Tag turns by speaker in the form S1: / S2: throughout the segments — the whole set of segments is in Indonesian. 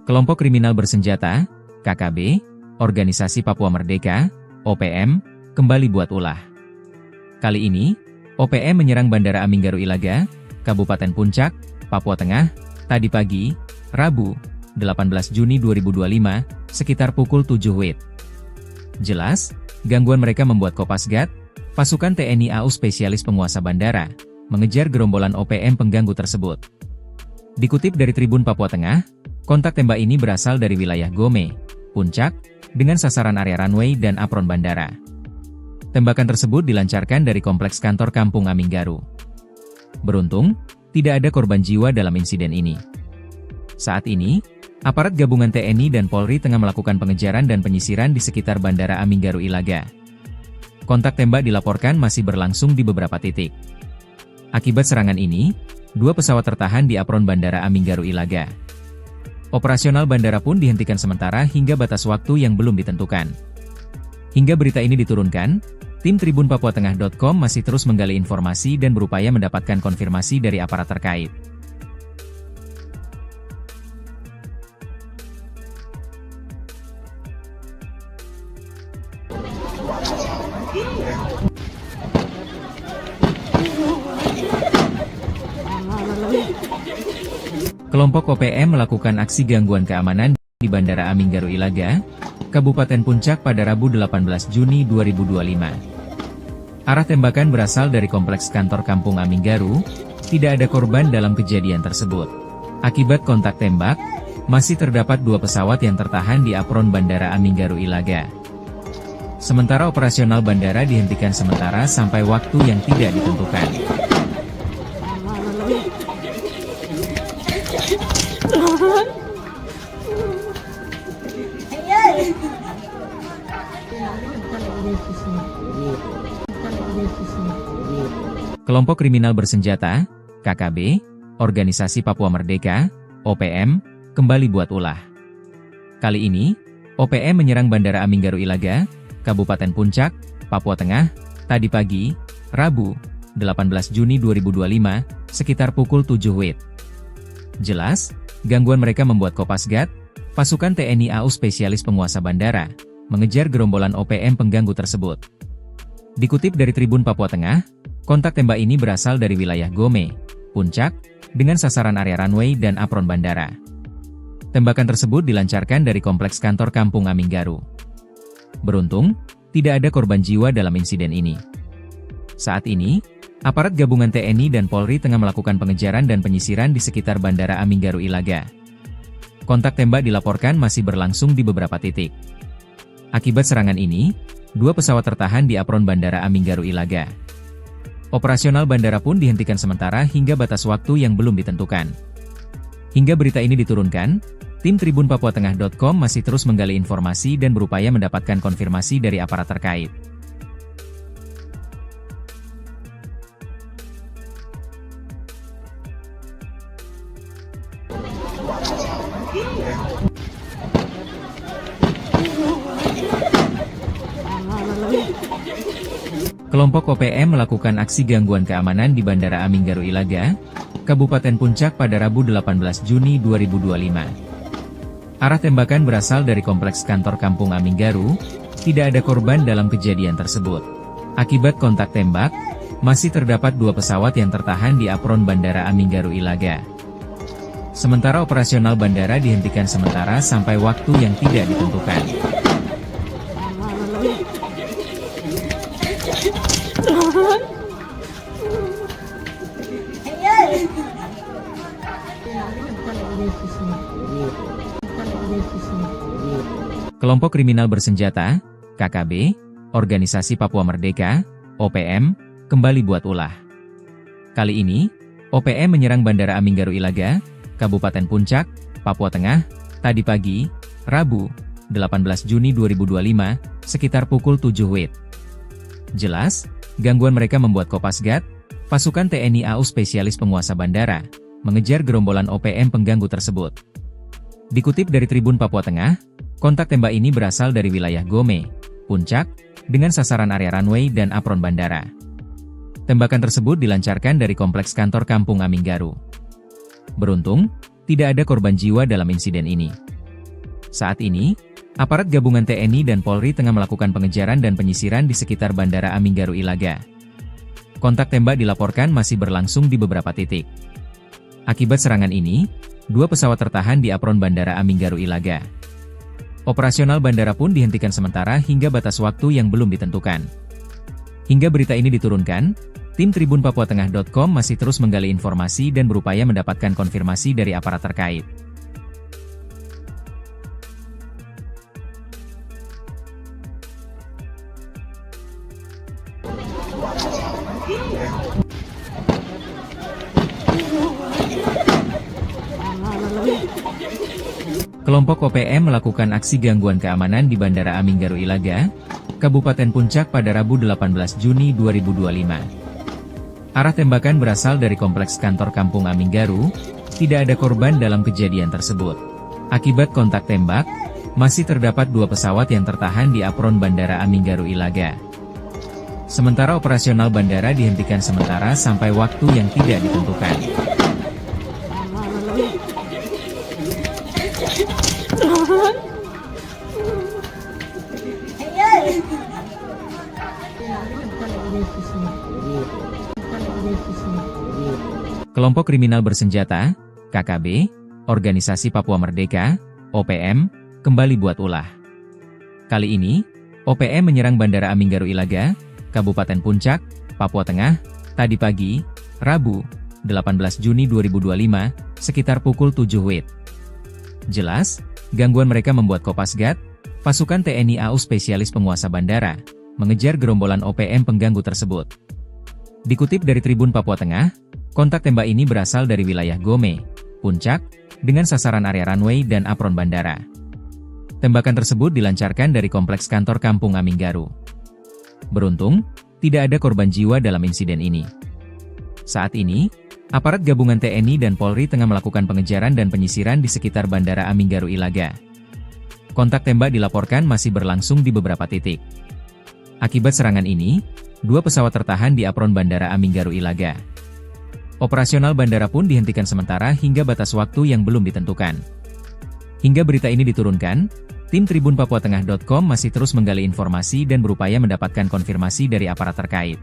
S1: Kelompok kriminal bersenjata, KKB, Organisasi Papua Merdeka, OPM, kembali buat ulah. Kali ini, OPM menyerang Bandara Aminggaru Ilaga, Kabupaten Puncak, Papua Tengah, tadi pagi, Rabu, 18 Juni 2025, sekitar pukul 7 WIB. Jelas, gangguan mereka membuat Kopasgat, pasukan TNI AU spesialis penguasa bandara, mengejar gerombolan OPM pengganggu tersebut. Dikutip dari Tribun Papua Tengah, kontak tembak ini berasal dari wilayah Gome, Puncak, dengan sasaran area runway dan apron bandara. Tembakan tersebut dilancarkan dari kompleks kantor Kampung Aminggaru. Beruntung, tidak ada korban jiwa dalam insiden ini. Saat ini, aparat gabungan TNI dan Polri tengah melakukan pengejaran dan penyisiran di sekitar Bandara Aminggaru Ilaga. Kontak tembak dilaporkan masih berlangsung di beberapa titik. Akibat serangan ini, 2 pesawat tertahan di apron Bandara Aminggaru Ilaga. Operasional bandara pun dihentikan sementara hingga batas waktu yang belum ditentukan. Hingga berita ini diturunkan, tim tribunpapuatengah.com masih terus menggali informasi dan berupaya mendapatkan konfirmasi dari aparat terkait. Kelompok OPM melakukan aksi gangguan keamanan di Bandara Aminggaru Ilaga, Kabupaten Puncak pada Rabu 18 Juni 2025. Arah tembakan berasal dari kompleks kantor Kampung Aminggaru, tidak ada korban dalam kejadian tersebut. Akibat kontak tembak, masih terdapat 2 pesawat yang tertahan di apron Bandara Aminggaru Ilaga. Sementara operasional bandara dihentikan sementara sampai waktu yang tidak ditentukan. Kelompok kriminal bersenjata, KKB, Organisasi Papua Merdeka, OPM, kembali buat ulah. Kali ini, OPM menyerang Bandara Aminggaru Ilaga, Kabupaten Puncak, Papua Tengah, tadi pagi, Rabu, 18 Juni 2025, sekitar pukul 7 WIB. Jelas, gangguan mereka membuat Kopasgat, pasukan TNI AU spesialis penguasa bandara, mengejar gerombolan OPM pengganggu tersebut. Dikutip dari Tribun Papua Tengah, kontak tembak ini berasal dari wilayah Gome, Puncak, dengan sasaran area runway dan apron bandara. Tembakan tersebut dilancarkan dari kompleks kantor Kampung Aminggaru. Beruntung, tidak ada korban jiwa dalam insiden ini. Saat ini, aparat gabungan TNI dan Polri tengah melakukan pengejaran dan penyisiran di sekitar Bandara Aminggaru Ilaga. Kontak tembak dilaporkan masih berlangsung di beberapa titik. Akibat serangan ini, 2 pesawat tertahan di apron Bandara Aminggaru Ilaga. Operasional bandara pun dihentikan sementara hingga batas waktu yang belum ditentukan. Hingga berita ini diturunkan, tim tribunpapuatengah.com masih terus menggali informasi dan berupaya mendapatkan konfirmasi dari aparat terkait. Kelompok OPM melakukan aksi gangguan keamanan di Bandara Aminggaru Ilaga, Kabupaten Puncak pada Rabu 18 Juni 2025. Arah tembakan berasal dari kompleks kantor Kampung Aminggaru, tidak ada korban dalam kejadian tersebut. Akibat kontak tembak, masih terdapat 2 pesawat yang tertahan di apron Bandara Aminggaru Ilaga. Sementara operasional bandara dihentikan sementara sampai waktu yang tidak ditentukan. Kelompok kriminal bersenjata, KKB, Organisasi Papua Merdeka, OPM, kembali buat ulah. Kali ini, OPM menyerang Bandara Aminggaru Ilaga, Kabupaten Puncak, Papua Tengah, tadi pagi, Rabu, 18 Juni 2025, sekitar pukul 7 WIB. Jelas, gangguan mereka membuat Kopasgat, pasukan TNI AU spesialis penguasa bandara, mengejar gerombolan OPM pengganggu tersebut. Dikutip dari Tribun Papua Tengah, kontak tembak ini berasal dari wilayah Gome, Puncak, dengan sasaran area runway dan apron bandara. Tembakan tersebut dilancarkan dari kompleks kantor Kampung Aminggaru. Beruntung, tidak ada korban jiwa dalam insiden ini. Saat ini, aparat gabungan TNI dan Polri tengah melakukan pengejaran dan penyisiran di sekitar Bandara Aminggaru Ilaga. Kontak tembak dilaporkan masih berlangsung di beberapa titik. Akibat serangan ini, 2 pesawat tertahan di apron Bandara Aminggaru Ilaga. Operasional bandara pun dihentikan sementara hingga batas waktu yang belum ditentukan. Hingga berita ini diturunkan, tim tribunpapuatengah.com masih terus menggali informasi dan berupaya mendapatkan konfirmasi dari aparat terkait. Kelompok OPM melakukan aksi gangguan keamanan di Bandara Aminggaru Ilaga, Kabupaten Puncak pada Rabu 18 Juni 2025. Arah tembakan berasal dari kompleks kantor Kampung Aminggaru, tidak ada korban dalam kejadian tersebut. Akibat kontak tembak, masih terdapat 2 pesawat yang tertahan di apron Bandara Aminggaru Ilaga. Sementara operasional bandara dihentikan sementara sampai waktu yang tidak ditentukan. Kelompok kriminal bersenjata, KKB, Organisasi Papua Merdeka, OPM, kembali buat ulah. Kali ini, OPM menyerang Bandara Aminggaru Ilaga, Kabupaten Puncak, Papua Tengah, tadi pagi, Rabu, 18 Juni 2025, sekitar pukul 7 WIB. Jelas, gangguan mereka membuat Kopasgat, pasukan TNI AU spesialis penguasa bandara, mengejar gerombolan OPM pengganggu tersebut. Dikutip dari Tribun Papua Tengah, kontak tembak ini berasal dari wilayah Gome, Puncak, dengan sasaran area runway dan apron bandara. Tembakan tersebut dilancarkan dari kompleks kantor Kampung Aminggaru. Beruntung, tidak ada korban jiwa dalam insiden ini. Saat ini, aparat gabungan TNI dan Polri tengah melakukan pengejaran dan penyisiran di sekitar Bandara Aminggaru Ilaga. Kontak tembak dilaporkan masih berlangsung di beberapa titik. Akibat serangan ini, 2 pesawat tertahan di apron Bandara Aminggaru Ilaga. Operasional bandara pun dihentikan sementara hingga batas waktu yang belum ditentukan. Hingga berita ini diturunkan, tim tribunpapuatengah.com masih terus menggali informasi dan berupaya mendapatkan konfirmasi dari aparat terkait.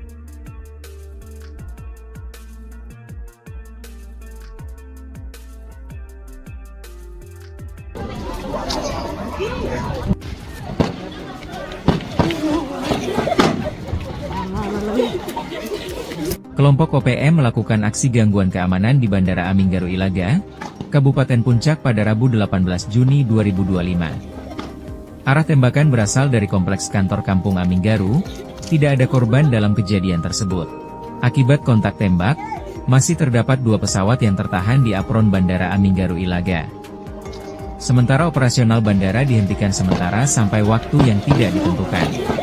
S1: Kelompok OPM melakukan aksi gangguan keamanan di Bandara Aminggaru Ilaga, Kabupaten Puncak pada Rabu 18 Juni 2025. Arah tembakan berasal dari kompleks kantor Kampung Aminggaru, tidak ada korban dalam kejadian tersebut. Akibat kontak tembak, masih terdapat 2 pesawat yang tertahan di apron Bandara Aminggaru Ilaga. Sementara operasional bandara dihentikan sementara sampai waktu yang tidak ditentukan.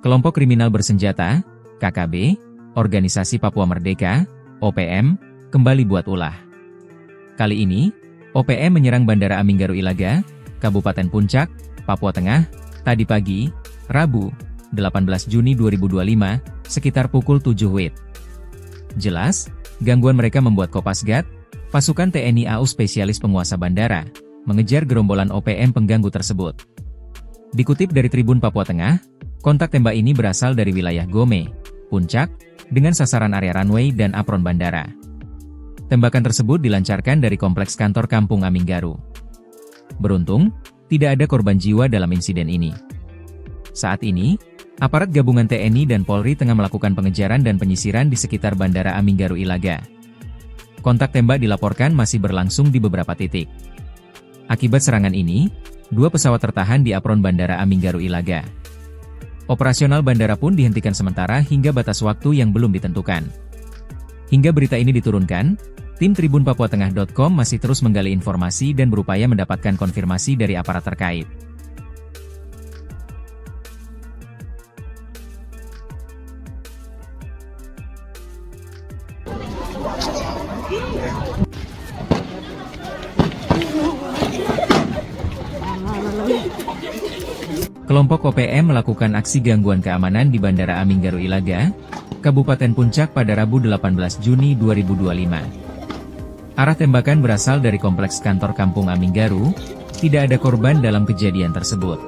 S1: Kelompok kriminal bersenjata, KKB, Organisasi Papua Merdeka, OPM, kembali buat ulah. Kali ini, OPM menyerang Bandara Aminggaru Ilaga, Kabupaten Puncak, Papua Tengah, tadi pagi, Rabu, 18 Juni 2025, sekitar pukul 7 WIB. Jelas, gangguan mereka membuat Kopasgat, pasukan TNI AU spesialis penguasa bandara, mengejar gerombolan OPM pengganggu tersebut. Dikutip dari Tribun Papua Tengah, kontak tembak ini berasal dari wilayah Gome, Puncak, dengan sasaran area runway dan apron bandara. Tembakan tersebut dilancarkan dari kompleks kantor Kampung Aminggaru. Beruntung, tidak ada korban jiwa dalam insiden ini. Saat ini, aparat gabungan TNI dan Polri tengah melakukan pengejaran dan penyisiran di sekitar Bandara Aminggaru Ilaga. Kontak tembak dilaporkan masih berlangsung di beberapa titik. Akibat serangan ini, 2 pesawat tertahan di apron Bandara Aminggaru Ilaga. Operasional bandara pun dihentikan sementara hingga batas waktu yang belum ditentukan. Hingga berita ini diturunkan, tim tribunpapuatengah.com masih terus menggali informasi dan berupaya mendapatkan konfirmasi dari aparat terkait. Kelompok OPM melakukan aksi gangguan keamanan di Bandara Aminggaru Ilaga, Kabupaten Puncak pada Rabu 18 Juni 2025. Arah tembakan berasal dari kompleks kantor Kampung Aminggaru, tidak ada korban dalam kejadian tersebut.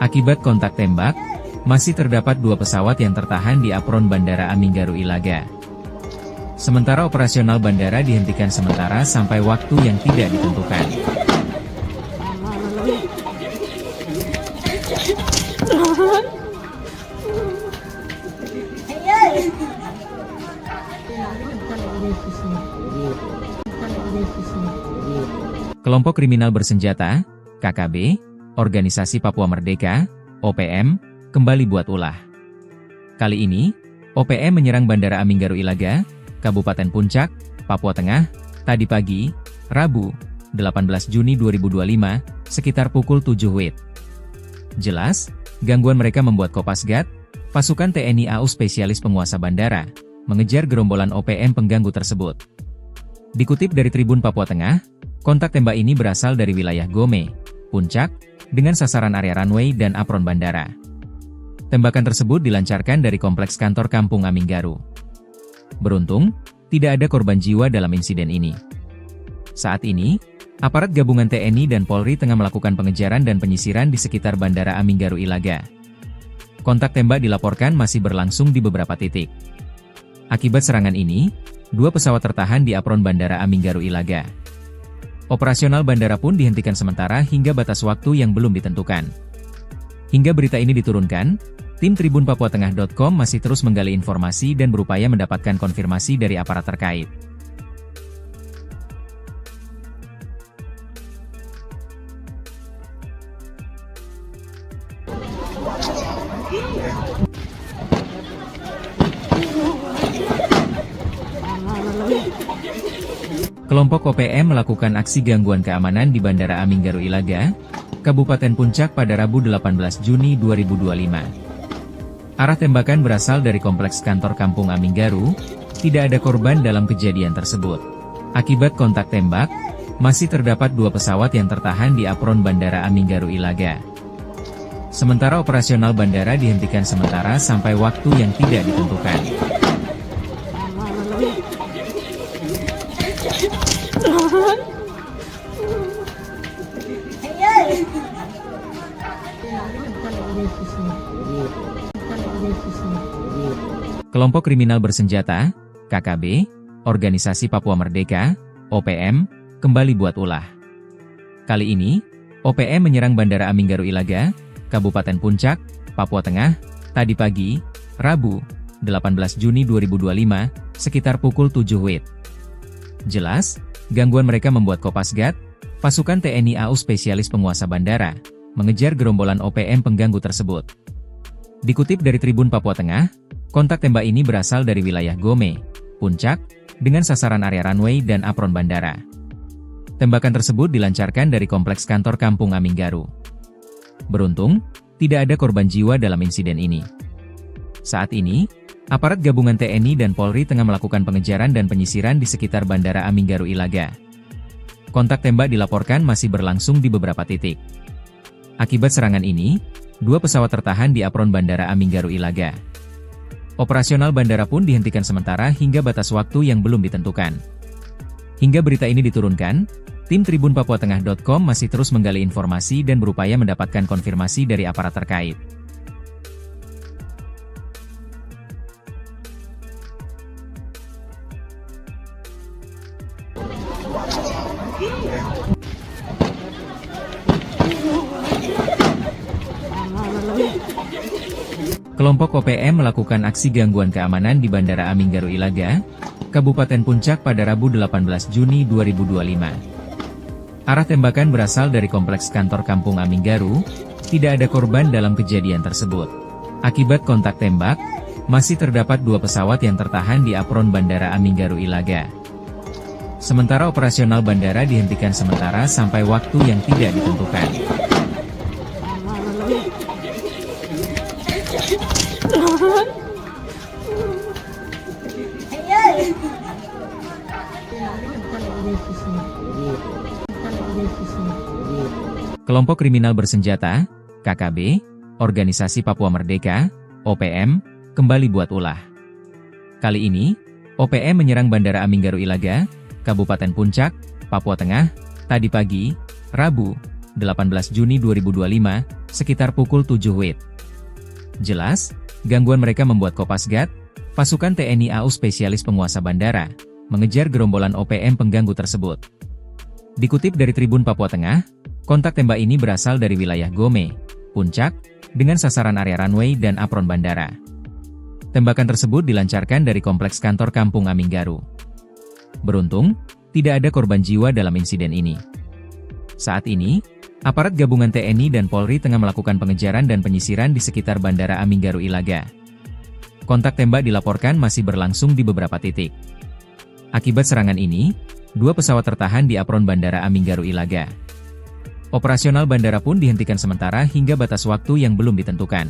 S1: Akibat kontak tembak, masih terdapat 2 pesawat yang tertahan di apron Bandara Aminggaru Ilaga. Sementara operasional bandara dihentikan sementara sampai waktu yang tidak ditentukan. Kelompok kriminal bersenjata, KKB, Organisasi Papua Merdeka, OPM, kembali buat ulah. Kali ini, OPM menyerang Bandara Aminggaru Ilaga, Kabupaten Puncak, Papua Tengah, tadi pagi, Rabu, 18 Juni 2025, sekitar pukul 7 WIB. Jelas, gangguan mereka membuat Kopasgat, pasukan TNI AU spesialis penguasa bandara, mengejar gerombolan OPM pengganggu tersebut. Dikutip dari Tribun Papua Tengah, kontak tembak ini berasal dari wilayah Gome, Puncak, dengan sasaran area runway dan apron bandara. Tembakan tersebut dilancarkan dari kompleks kantor Kampung Aminggaru. Beruntung, tidak ada korban jiwa dalam insiden ini. Saat ini, aparat gabungan TNI dan Polri tengah melakukan pengejaran dan penyisiran di sekitar Bandara Aminggaru Ilaga. Kontak tembak dilaporkan masih berlangsung di beberapa titik. Akibat serangan ini, 2 pesawat tertahan di apron Bandara Aminggaru Ilaga. Operasional bandara pun dihentikan sementara hingga batas waktu yang belum ditentukan. Hingga berita ini diturunkan, tim tribunpapuatengah.com masih terus menggali informasi dan berupaya mendapatkan konfirmasi dari aparat terkait. Kelompok OPM melakukan aksi gangguan keamanan di Bandara Aminggaru Ilaga, Kabupaten Puncak pada Rabu 18 Juni 2025. Arah tembakan berasal dari kompleks kantor Kampung Aminggaru, tidak ada korban dalam kejadian tersebut. Akibat kontak tembak, masih terdapat 2 pesawat yang tertahan di apron Bandara Aminggaru Ilaga. Sementara operasional bandara dihentikan sementara sampai waktu yang tidak ditentukan. Kelompok kriminal bersenjata, KKB, Organisasi Papua Merdeka, OPM, kembali buat ulah. Kali ini, OPM menyerang Bandara Aminggaru Ilaga, Kabupaten Puncak, Papua Tengah, tadi pagi, Rabu, 18 Juni 2025, sekitar pukul 7 WIB. Jelas, gangguan mereka membuat Kopasgat, pasukan TNI AU spesialis penguasa bandara, mengejar gerombolan OPM pengganggu tersebut. Dikutip dari Tribun Papua Tengah, kontak tembak ini berasal dari wilayah Gome, Puncak, dengan sasaran area runway dan apron bandara. Tembakan tersebut dilancarkan dari kompleks kantor Kampung Aminggaru. Beruntung, tidak ada korban jiwa dalam insiden ini. Saat ini, aparat gabungan TNI dan Polri tengah melakukan pengejaran dan penyisiran di sekitar Bandara Aminggaru Ilaga. Kontak tembak dilaporkan masih berlangsung di beberapa titik. Akibat serangan ini, 2 pesawat tertahan di apron Bandara Aminggaru Ilaga. Operasional bandara pun dihentikan sementara hingga batas waktu yang belum ditentukan. Hingga berita ini diturunkan, tim tribunpapuatengah.com masih terus menggali informasi dan berupaya mendapatkan konfirmasi dari aparat terkait. Kelompok OPM melakukan aksi gangguan keamanan di Bandara Aminggaru Ilaga, Kabupaten Puncak pada Rabu 18 Juni 2025. Arah tembakan berasal dari kompleks kantor Kampung Aminggaru, tidak ada korban dalam kejadian tersebut. Akibat kontak tembak, masih terdapat 2 pesawat yang tertahan di apron Bandara Aminggaru Ilaga. Sementara operasional bandara dihentikan sementara sampai waktu yang tidak ditentukan. Kelompok kriminal bersenjata, KKB, Organisasi Papua Merdeka, OPM, kembali buat ulah. Kali ini, OPM menyerang Bandara Aminggaru Ilaga, Kabupaten Puncak, Papua Tengah, tadi pagi, Rabu, 18 Juni 2025, sekitar pukul 7 WIB. Jelas, gangguan mereka membuat Kopasgat, pasukan TNI AU spesialis penguasa bandara, mengejar gerombolan OPM pengganggu tersebut. Dikutip dari Tribun Papua Tengah, kontak tembak ini berasal dari wilayah Gome, Puncak, dengan sasaran area runway dan apron bandara. Tembakan tersebut dilancarkan dari kompleks kantor Kampung Aminggaru. Beruntung, tidak ada korban jiwa dalam insiden ini. Saat ini, aparat gabungan TNI dan Polri tengah melakukan pengejaran dan penyisiran di sekitar Bandara Aminggaru Ilaga. Kontak tembak dilaporkan masih berlangsung di beberapa titik. Akibat serangan ini, 2 pesawat tertahan di apron Bandara Aminggaru Ilaga. Operasional bandara pun dihentikan sementara hingga batas waktu yang belum ditentukan.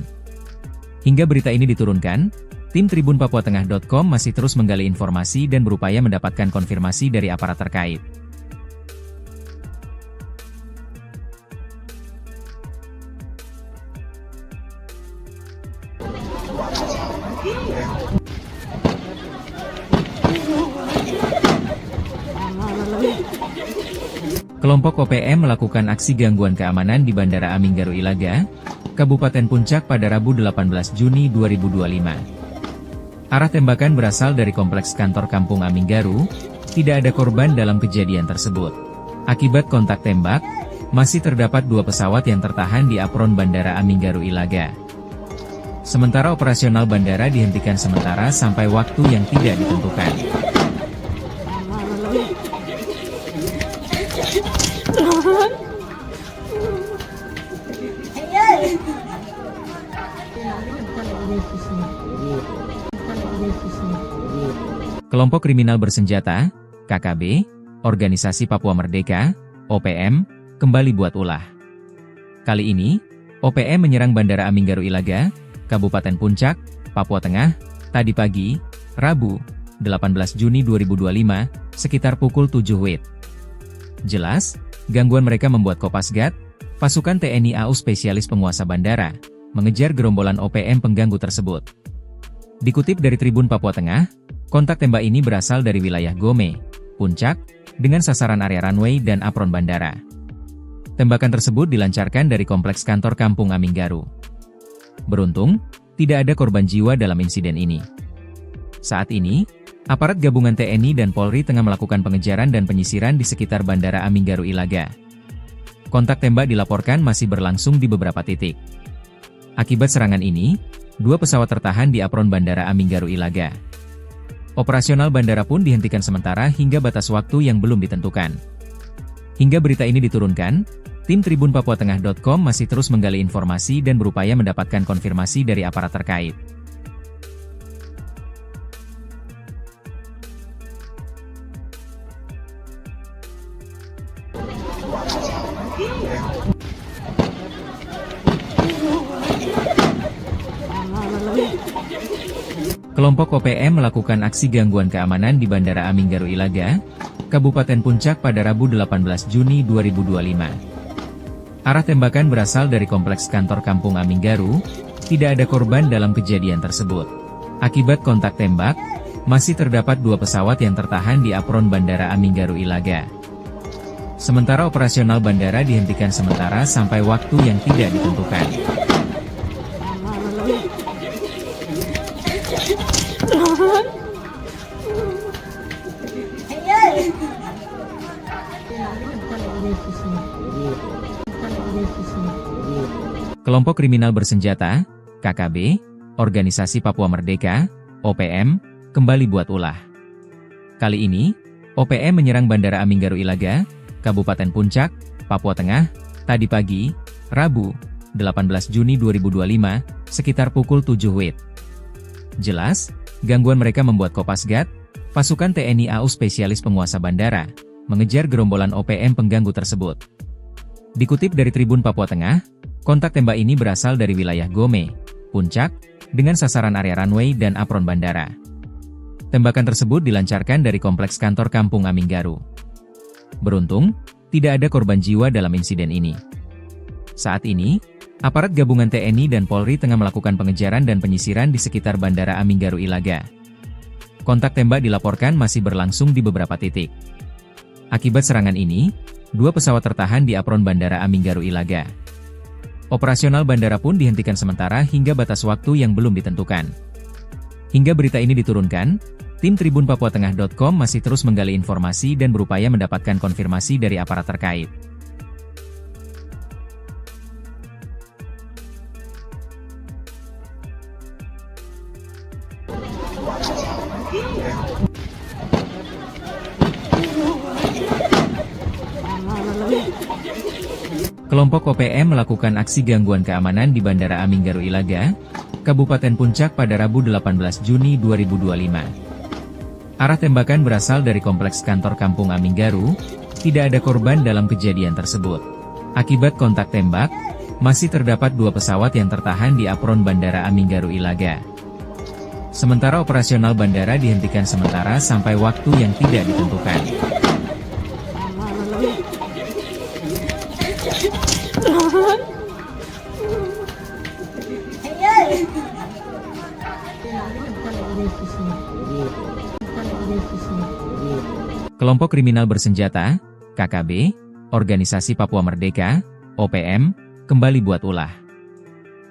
S1: Hingga berita ini diturunkan, tim tribunpapuatengah.com masih terus menggali informasi dan berupaya mendapatkan konfirmasi dari aparat terkait. Kelompok OPM melakukan aksi gangguan keamanan di Bandara Aminggaru Ilaga, Kabupaten Puncak pada Rabu 18 Juni 2025. Arah tembakan berasal dari kompleks kantor Kampung Aminggaru, tidak ada korban dalam kejadian tersebut. Akibat kontak tembak, masih terdapat 2 pesawat yang tertahan di apron Bandara Aminggaru Ilaga. Sementara operasional bandara dihentikan sementara sampai waktu yang tidak ditentukan. Kelompok kriminal bersenjata, KKB, Organisasi Papua Merdeka, OPM, kembali buat ulah. Kali ini, OPM menyerang Bandara Aminggaru Ilaga, Kabupaten Puncak, Papua Tengah, tadi pagi, Rabu, 18 Juni 2025, sekitar pukul 7 WIB. Jelas, gangguan mereka membuat Kopasgat, pasukan TNI AU spesialis penguasa bandara, mengejar gerombolan OPM pengganggu tersebut. Dikutip dari Tribun Papua Tengah, kontak tembak ini berasal dari wilayah Gome, Puncak, dengan sasaran area runway dan apron bandara. Tembakan tersebut dilancarkan dari kompleks kantor Kampung Aminggaru. Beruntung, tidak ada korban jiwa dalam insiden ini. Saat ini, aparat gabungan TNI dan Polri tengah melakukan pengejaran dan penyisiran di sekitar Bandara Aminggaru Ilaga. Kontak tembak dilaporkan masih berlangsung di beberapa titik. Akibat serangan ini, 2 pesawat tertahan di apron Bandara Aminggaru Ilaga. Operasional bandara pun dihentikan sementara hingga batas waktu yang belum ditentukan. Hingga berita ini diturunkan, tim tribunpapuatengah.com masih terus menggali informasi dan berupaya mendapatkan konfirmasi dari aparat terkait. Kelompok OPM melakukan aksi gangguan keamanan di Bandara Aminggaru Ilaga, Kabupaten Puncak pada Rabu 18 Juni 2025. Arah tembakan berasal dari kompleks kantor Kampung Aminggaru, tidak ada korban dalam kejadian tersebut. Akibat kontak tembak, masih terdapat 2 pesawat yang tertahan di apron Bandara Aminggaru Ilaga. Sementara operasional bandara dihentikan sementara sampai waktu yang tidak ditentukan. Kelompok kriminal bersenjata, KKB, Organisasi Papua Merdeka, OPM, kembali buat ulah. Kali ini, OPM menyerang Bandara Aminggaru Ilaga, Kabupaten Puncak, Papua Tengah, tadi pagi, Rabu, 18 Juni 2025, sekitar pukul 7 WIB. Jelas, gangguan mereka membuat Kopasgat, pasukan TNI AU spesialis penguasa bandara, mengejar gerombolan OPM pengganggu tersebut. Dikutip dari Tribun Papua Tengah, kontak tembak ini berasal dari wilayah Gome, Puncak, dengan sasaran area runway dan apron bandara. Tembakan tersebut dilancarkan dari kompleks kantor Kampung Aminggaru. Beruntung, tidak ada korban jiwa dalam insiden ini. Saat ini, Aparat gabungan TNI dan Polri tengah melakukan pengejaran dan penyisiran di sekitar Bandara Aminggaru Ilaga. Kontak tembak dilaporkan masih berlangsung di beberapa titik. Akibat serangan ini, 2 pesawat tertahan di apron Bandara Aminggaru Ilaga. Operasional bandara pun dihentikan sementara hingga batas waktu yang belum ditentukan. Hingga berita ini diturunkan, tim tribunpapuatengah.com masih terus menggali informasi dan berupaya mendapatkan konfirmasi dari aparat terkait. Kelompok OPM melakukan aksi gangguan keamanan di Bandara Aminggaru Ilaga, Kabupaten Puncak pada Rabu 18 Juni 2025. Arah tembakan berasal dari kompleks kantor Kampung Aminggaru, tidak ada korban dalam kejadian tersebut. Akibat kontak tembak, masih terdapat 2 pesawat yang tertahan di apron Bandara Aminggaru Ilaga. Sementara operasional bandara dihentikan sementara sampai waktu yang tidak ditentukan. Kelompok kriminal bersenjata, KKB, Organisasi Papua Merdeka, OPM, kembali buat ulah.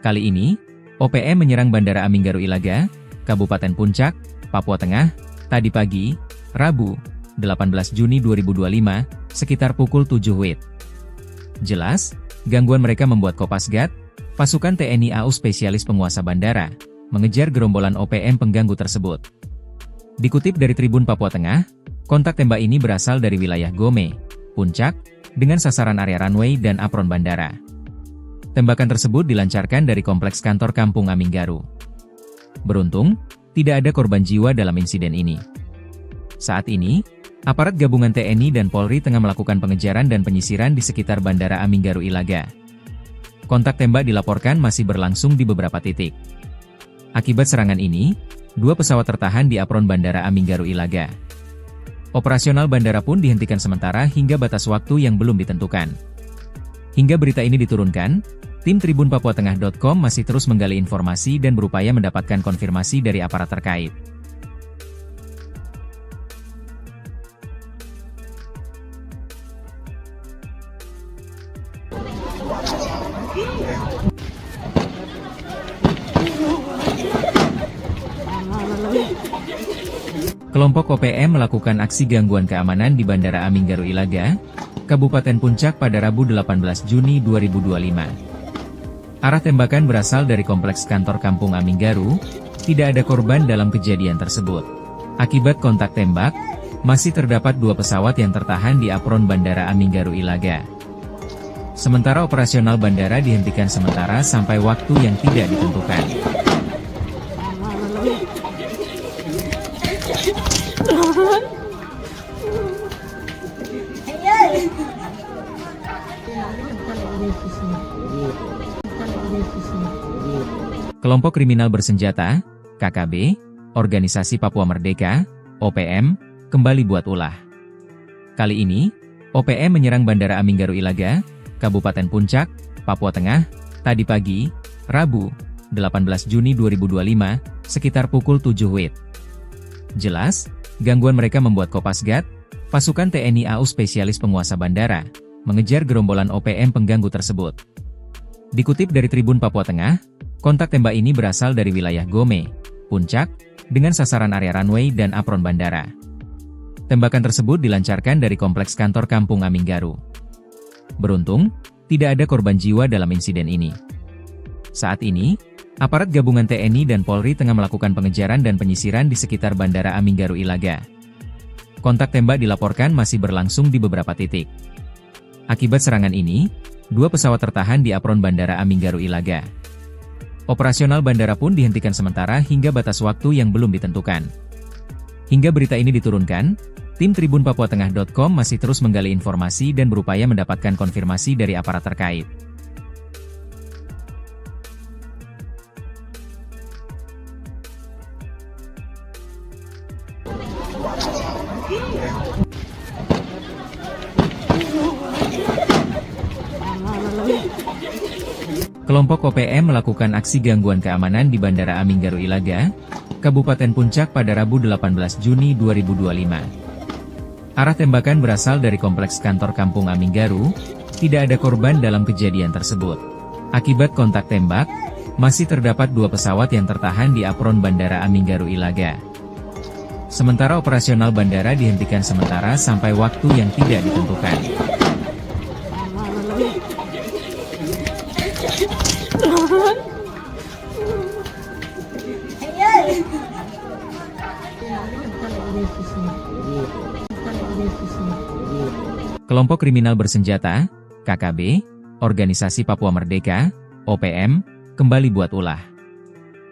S1: Kali ini, OPM menyerang Bandara Aminggaru Ilaga, Kabupaten Puncak, Papua Tengah, tadi pagi, Rabu, 18 Juni 2025, sekitar pukul 7 WIB. Jelas, gangguan mereka membuat Kopasgat, pasukan TNI AU spesialis penguasa bandara, mengejar gerombolan OPM pengganggu tersebut. Dikutip dari Tribun Papua Tengah, kontak tembak ini berasal dari wilayah Gome, Puncak, dengan sasaran area runway dan apron bandara. Tembakan tersebut dilancarkan dari kompleks kantor Kampung Aminggaru. Beruntung, tidak ada korban jiwa dalam insiden ini. Saat ini, aparat gabungan TNI dan Polri tengah melakukan pengejaran dan penyisiran di sekitar Bandara Aminggaru Ilaga. Kontak tembak dilaporkan masih berlangsung di beberapa titik. Akibat serangan ini, 2 pesawat tertahan di apron Bandara Aminggaru Ilaga. Operasional bandara pun dihentikan sementara hingga batas waktu yang belum ditentukan. Hingga berita ini diturunkan, tim tribunpapuatengah.com masih terus menggali informasi dan berupaya mendapatkan konfirmasi dari aparat terkait. Kelompok OPM melakukan aksi gangguan keamanan di Bandara Aminggaru Ilaga, Kabupaten Puncak pada Rabu 18 Juni 2025. Arah tembakan berasal dari kompleks kantor Kampung Aminggaru, tidak ada korban dalam kejadian tersebut. Akibat kontak tembak, masih terdapat 2 pesawat yang tertahan di apron Bandara Aminggaru Ilaga. Sementara operasional bandara dihentikan sementara sampai waktu yang tidak ditentukan. Kelompok kriminal bersenjata, KKB, Organisasi Papua Merdeka, OPM, kembali buat ulah. Kali ini, OPM menyerang Bandara Aminggaru Ilaga, Kabupaten Puncak, Papua Tengah, tadi pagi, Rabu, 18 Juni 2025, sekitar pukul 7 WIB. Jelas, gangguan mereka membuat Kopasgat, pasukan TNI AU spesialis penguasa bandara, mengejar gerombolan OPM pengganggu tersebut. Dikutip dari Tribun Papua Tengah, kontak tembak ini berasal dari wilayah Gome, Puncak, dengan sasaran area runway dan apron bandara. Tembakan tersebut dilancarkan dari kompleks kantor Kampung Aminggaru. Beruntung, tidak ada korban jiwa dalam insiden ini. Saat ini, aparat gabungan TNI dan Polri tengah melakukan pengejaran dan penyisiran di sekitar Bandara Aminggaru Ilaga. Kontak tembak dilaporkan masih berlangsung di beberapa titik. Akibat serangan ini, 2 pesawat tertahan di apron Bandara Aminggaru Ilaga. Operasional bandara pun dihentikan sementara hingga batas waktu yang belum ditentukan. Hingga berita ini diturunkan, tim tribunpapuatengah.com masih terus menggali informasi dan berupaya mendapatkan konfirmasi dari aparat terkait. Kelompok OPM melakukan aksi gangguan keamanan di Bandara Aminggaru Ilaga, Kabupaten Puncak pada Rabu 18 Juni 2025. Arah tembakan berasal dari kompleks kantor Kampung Aminggaru, tidak ada korban dalam kejadian tersebut. Akibat kontak tembak, masih terdapat 2 pesawat yang tertahan di apron Bandara Aminggaru Ilaga. Sementara operasional bandara dihentikan sementara sampai waktu yang tidak ditentukan. Kelompok kriminal bersenjata, KKB, Organisasi Papua Merdeka, OPM, kembali buat ulah.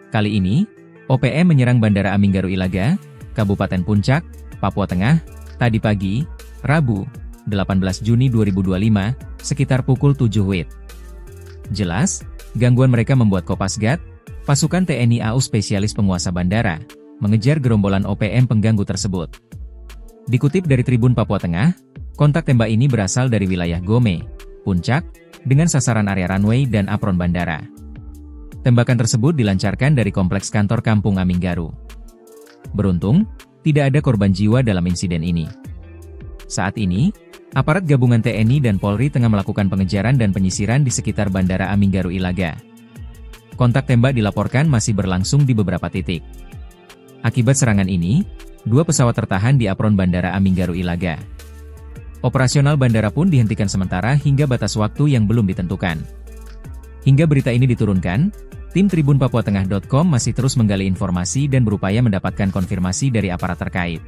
S1: Kali ini, OPM menyerang Bandara Aminggaru Ilaga, Kabupaten Puncak, Papua Tengah, tadi pagi, Rabu, 18 Juni 2025, sekitar pukul 7 WIB. Jelas, gangguan mereka membuat Kopasgat, pasukan TNI AU spesialis penguasa bandara, mengejar gerombolan OPM pengganggu tersebut. Dikutip dari Tribun Papua Tengah, kontak tembak ini berasal dari wilayah Gome, Puncak, dengan sasaran area runway dan apron bandara. Tembakan tersebut dilancarkan dari kompleks kantor Kampung Aminggaru. Beruntung, tidak ada korban jiwa dalam insiden ini. Saat ini, aparat gabungan TNI dan Polri tengah melakukan pengejaran dan penyisiran di sekitar Bandara Aminggaru Ilaga. Kontak tembak dilaporkan masih berlangsung di beberapa titik. Akibat serangan ini, 2 pesawat tertahan di apron Bandara Aminggaru Ilaga. Operasional bandara pun dihentikan sementara hingga batas waktu yang belum ditentukan. Hingga berita ini diturunkan, tim tribunpapuatengah.com masih terus menggali informasi dan berupaya mendapatkan konfirmasi dari aparat terkait.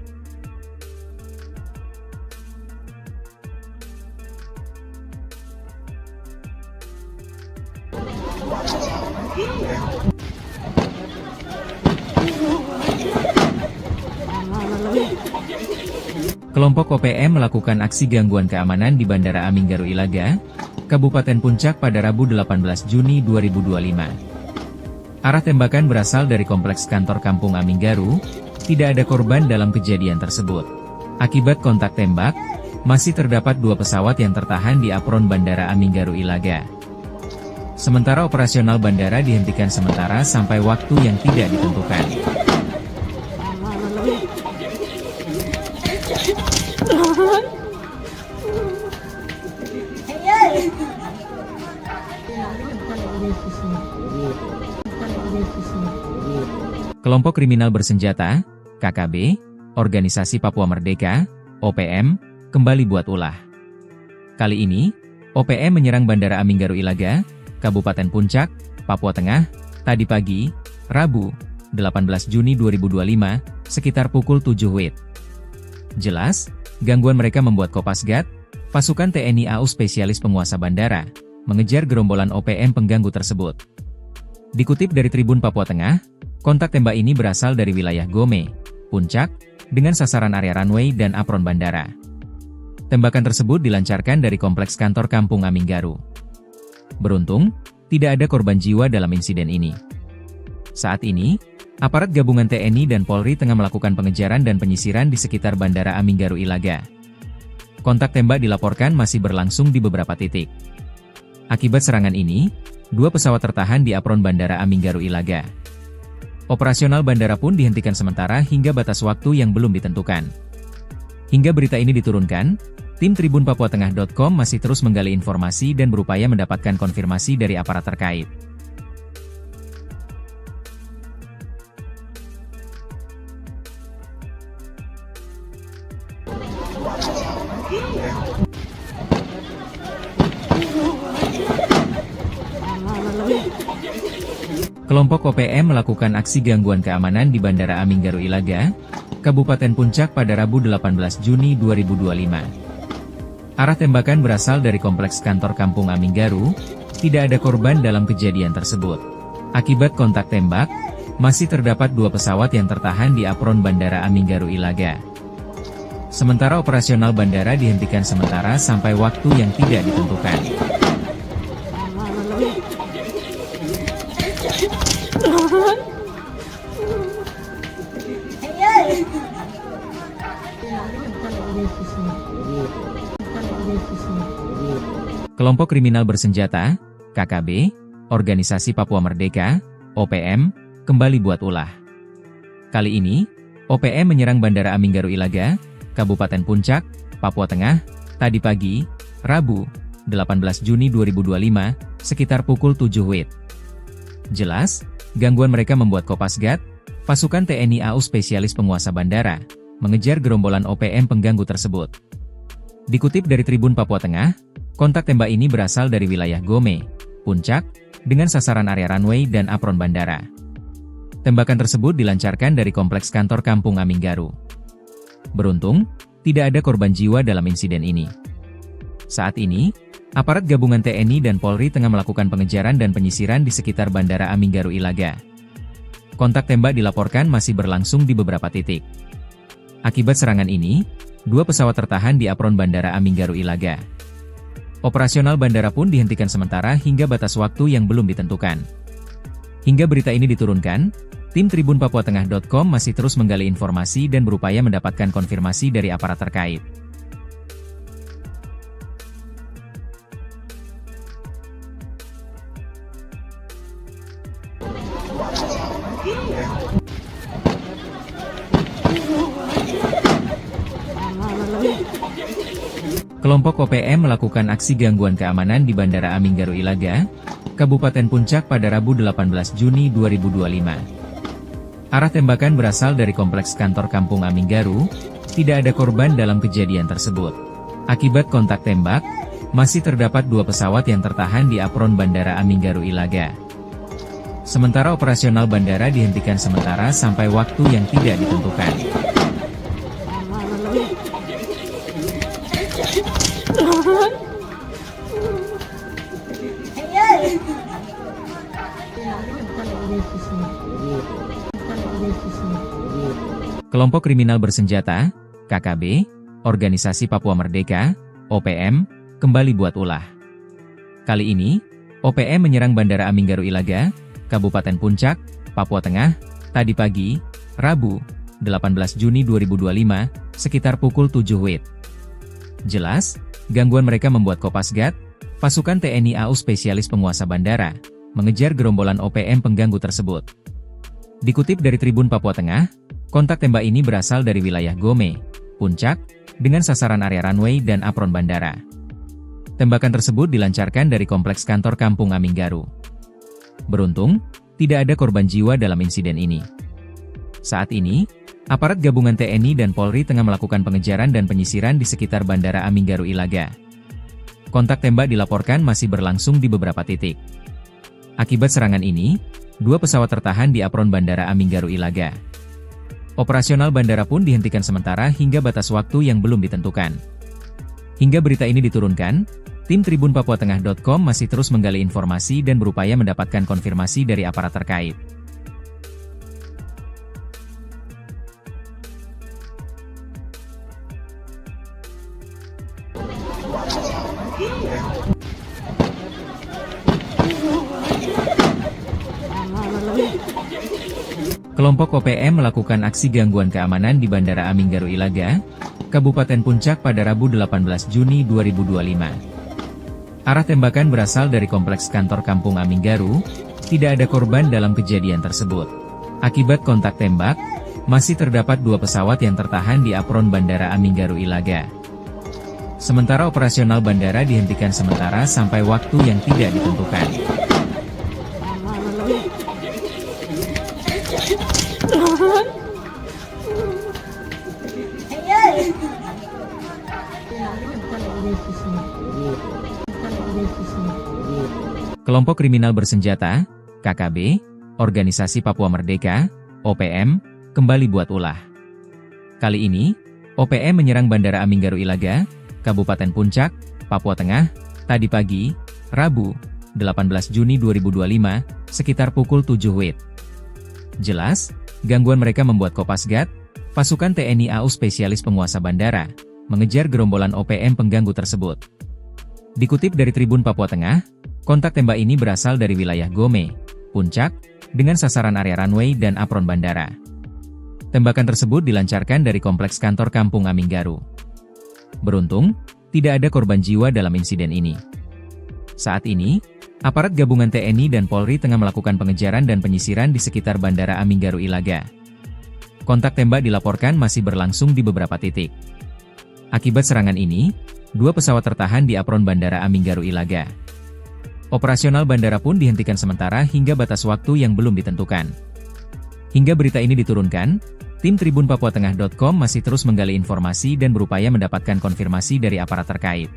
S1: Kelompok OPM melakukan aksi gangguan keamanan di Bandara Aminggaru Ilaga, Kabupaten Puncak pada Rabu 18 Juni 2025. Arah tembakan berasal dari kompleks kantor Kampung Aminggaru, tidak ada korban dalam kejadian tersebut. Akibat kontak tembak, masih terdapat 2 pesawat yang tertahan di apron Bandara Aminggaru Ilaga. Sementara operasional bandara dihentikan sementara sampai waktu yang tidak ditentukan. Kelompok kriminal bersenjata, KKB, Organisasi Papua Merdeka, OPM, kembali buat ulah. Kali ini, OPM menyerang Bandara Aminggaru Ilaga, Kabupaten Puncak, Papua Tengah, tadi pagi, Rabu, 18 Juni 2025, sekitar pukul 7 WIB. Jelas, gangguan mereka membuat Kopasgat, pasukan TNI AU spesialis penguasa bandara, mengejar gerombolan OPM pengganggu tersebut. Dikutip dari Tribun Papua Tengah, kontak tembak ini berasal dari wilayah Gome, Puncak, dengan sasaran area runway dan apron bandara. Tembakan tersebut dilancarkan dari kompleks kantor Kampung Aminggaru. Beruntung, tidak ada korban jiwa dalam insiden ini. Saat ini, aparat gabungan TNI dan Polri tengah melakukan pengejaran dan penyisiran di sekitar Bandara Aminggaru Ilaga. Kontak tembak dilaporkan masih berlangsung di beberapa titik. Akibat serangan ini, 2 pesawat tertahan di apron Bandara Aminggaru Ilaga. Operasional bandara pun dihentikan sementara hingga batas waktu yang belum ditentukan. Hingga berita ini diturunkan, tim tribunpapuatengah.com masih terus menggali informasi dan berupaya mendapatkan konfirmasi dari aparat terkait. Kelompok OPM melakukan aksi gangguan keamanan di Bandara Aminggaru Ilaga, Kabupaten Puncak pada Rabu 18 Juni 2025. Arah tembakan berasal dari kompleks kantor Kampung Aminggaru, tidak ada korban dalam kejadian tersebut. Akibat kontak tembak, masih terdapat 2 pesawat yang tertahan di apron Bandara Aminggaru Ilaga. Sementara operasional bandara dihentikan sementara sampai waktu yang tidak ditentukan. Kelompok kriminal bersenjata, KKB, Organisasi Papua Merdeka, OPM, kembali buat ulah. Kali ini, OPM menyerang Bandara Aminggaru Ilaga, Kabupaten Puncak, Papua Tengah, tadi pagi, Rabu, 18 Juni 2025, sekitar pukul 7 WIB. Jelas, gangguan mereka membuat Kopasgat, pasukan TNI AU spesialis penguasa bandara, mengejar gerombolan OPM pengganggu tersebut. Dikutip dari Tribun Papua Tengah, kontak tembak ini berasal dari wilayah Gome, Puncak, dengan sasaran area runway dan apron bandara. Tembakan tersebut dilancarkan dari kompleks kantor Kampung Aminggaru. Beruntung, tidak ada korban jiwa dalam insiden ini. Saat ini, aparat gabungan TNI dan Polri tengah melakukan pengejaran dan penyisiran di sekitar Bandara Aminggaru Ilaga. Kontak tembak dilaporkan masih berlangsung di beberapa titik. Akibat serangan ini, 2 pesawat tertahan di apron Bandara Aminggaru Ilaga. Operasional bandara pun dihentikan sementara hingga batas waktu yang belum ditentukan. Hingga berita ini diturunkan, tim tribunpapuatengah.com masih terus menggali informasi dan berupaya mendapatkan konfirmasi dari aparat terkait. Kelompok OPM melakukan aksi gangguan keamanan di Bandara Aminggaru Ilaga, Kabupaten Puncak pada Rabu 18 Juni 2025. Arah tembakan berasal dari kompleks kantor Kampung Aminggaru, tidak ada korban dalam kejadian tersebut. Akibat kontak tembak, masih terdapat 2 pesawat yang tertahan di apron Bandara Aminggaru Ilaga. Sementara operasional bandara dihentikan sementara sampai waktu yang tidak ditentukan. Kelompok kriminal bersenjata, KKB, Organisasi Papua Merdeka, OPM, kembali buat ulah. Kali ini, OPM menyerang Bandara Aminggaru Ilaga, Kabupaten Puncak, Papua Tengah, tadi pagi, Rabu, 18 Juni 2025, sekitar pukul 7 WIB. Jelas, gangguan mereka membuat Kopasgat, pasukan TNI AU spesialis penguasa bandara, mengejar gerombolan OPM pengganggu tersebut. Dikutip dari Tribun Papua Tengah, kontak tembak ini berasal dari wilayah Gome, Puncak, dengan sasaran area runway dan apron bandara. Tembakan tersebut dilancarkan dari kompleks kantor Kampung Aminggaru. Beruntung, tidak ada korban jiwa dalam insiden ini. Saat ini, aparat gabungan TNI dan Polri tengah melakukan pengejaran dan penyisiran di sekitar Bandara Aminggaru Ilaga. Kontak tembak dilaporkan masih berlangsung di beberapa titik. Akibat serangan ini, 2 pesawat tertahan di apron Bandara Aminggaru Ilaga. Operasional bandara pun dihentikan sementara hingga batas waktu yang belum ditentukan. Hingga berita ini diturunkan, tim tribunpapuatengah.com masih terus menggali informasi dan berupaya mendapatkan konfirmasi dari aparat terkait. Kelompok OPM melakukan aksi gangguan keamanan di Bandara Aminggaru Ilaga, Kabupaten Puncak pada Rabu 18 Juni 2025. Arah tembakan berasal dari kompleks kantor Kampung Aminggaru, tidak ada korban dalam kejadian tersebut. Akibat kontak tembak, masih terdapat 2 pesawat yang tertahan di apron Bandara Aminggaru Ilaga. Sementara operasional bandara dihentikan sementara sampai waktu yang tidak ditentukan. Kelompok kriminal bersenjata, KKB, Organisasi Papua Merdeka, OPM, kembali buat ulah. Kali ini, OPM menyerang Bandara Aminggaru Ilaga, Kabupaten Puncak, Papua Tengah, tadi pagi, Rabu, 18 Juni 2025, sekitar pukul 7 WIB. Jelas, gangguan mereka membuat Kopasgat, pasukan TNI AU spesialis penguasa bandara, mengejar gerombolan OPM pengganggu tersebut. Dikutip dari Tribun Papua Tengah, kontak tembak ini berasal dari wilayah Gome, Puncak, dengan sasaran area runway dan apron bandara. Tembakan tersebut dilancarkan dari kompleks kantor Kampung Aminggaru. Beruntung, tidak ada korban jiwa dalam insiden ini. Saat ini, Aparat gabungan TNI dan Polri tengah melakukan pengejaran dan penyisiran di sekitar Bandara Aminggaru Ilaga. Kontak tembak dilaporkan masih berlangsung di beberapa titik. Akibat serangan ini, 2 pesawat tertahan di apron Bandara Aminggaru Ilaga. Operasional bandara pun dihentikan sementara hingga batas waktu yang belum ditentukan. Hingga berita ini diturunkan, tim tribunpapuatengah.com masih terus menggali informasi dan berupaya mendapatkan konfirmasi dari aparat terkait.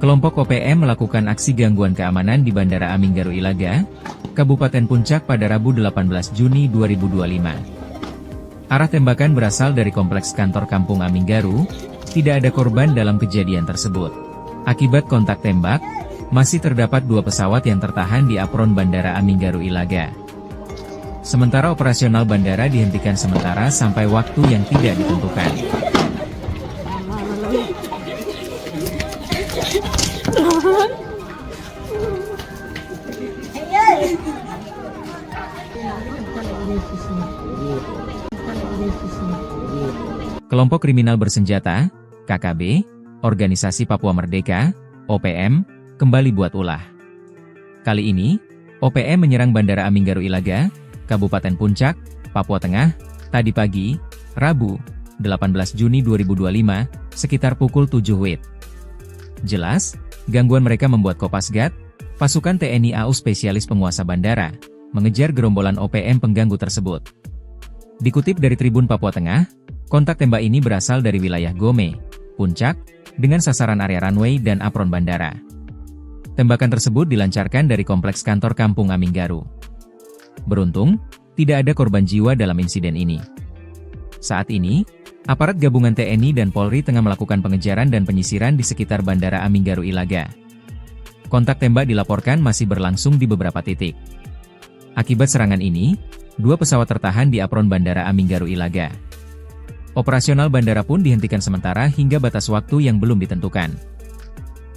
S1: Kelompok OPM melakukan aksi gangguan keamanan di Bandara Aminggaru Ilaga, Kabupaten Puncak pada Rabu 18 Juni 2025. Arah tembakan berasal dari kompleks kantor Kampung Aminggaru, tidak ada korban dalam kejadian tersebut. Akibat kontak tembak, masih terdapat 2 pesawat yang tertahan di apron Bandara Aminggaru Ilaga. Sementara operasional bandara dihentikan sementara sampai waktu yang tidak ditentukan. Kelompok kriminal bersenjata, KKB, Organisasi Papua Merdeka, OPM, kembali buat ulah. Kali ini, OPM menyerang Bandara Aminggaru Ilaga, Kabupaten Puncak, Papua Tengah, tadi pagi, Rabu, 18 Juni 2025, sekitar pukul 7 WIB. Jelas, gangguan mereka membuat Kopasgat, pasukan TNI AU spesialis penguasa bandara, mengejar gerombolan OPM pengganggu tersebut. Dikutip dari Tribun Papua Tengah, kontak tembak ini berasal dari wilayah Gome, Puncak, dengan sasaran area runway dan apron bandara. Tembakan tersebut dilancarkan dari kompleks kantor Kampung Aminggaru. Beruntung, tidak ada korban jiwa dalam insiden ini. Saat ini, aparat gabungan TNI dan Polri tengah melakukan pengejaran dan penyisiran di sekitar Bandara Aminggaru Ilaga. Kontak tembak dilaporkan masih berlangsung di beberapa titik. Akibat serangan ini, 2 pesawat tertahan di apron Bandara Aminggaru Ilaga. Operasional bandara pun dihentikan sementara hingga batas waktu yang belum ditentukan.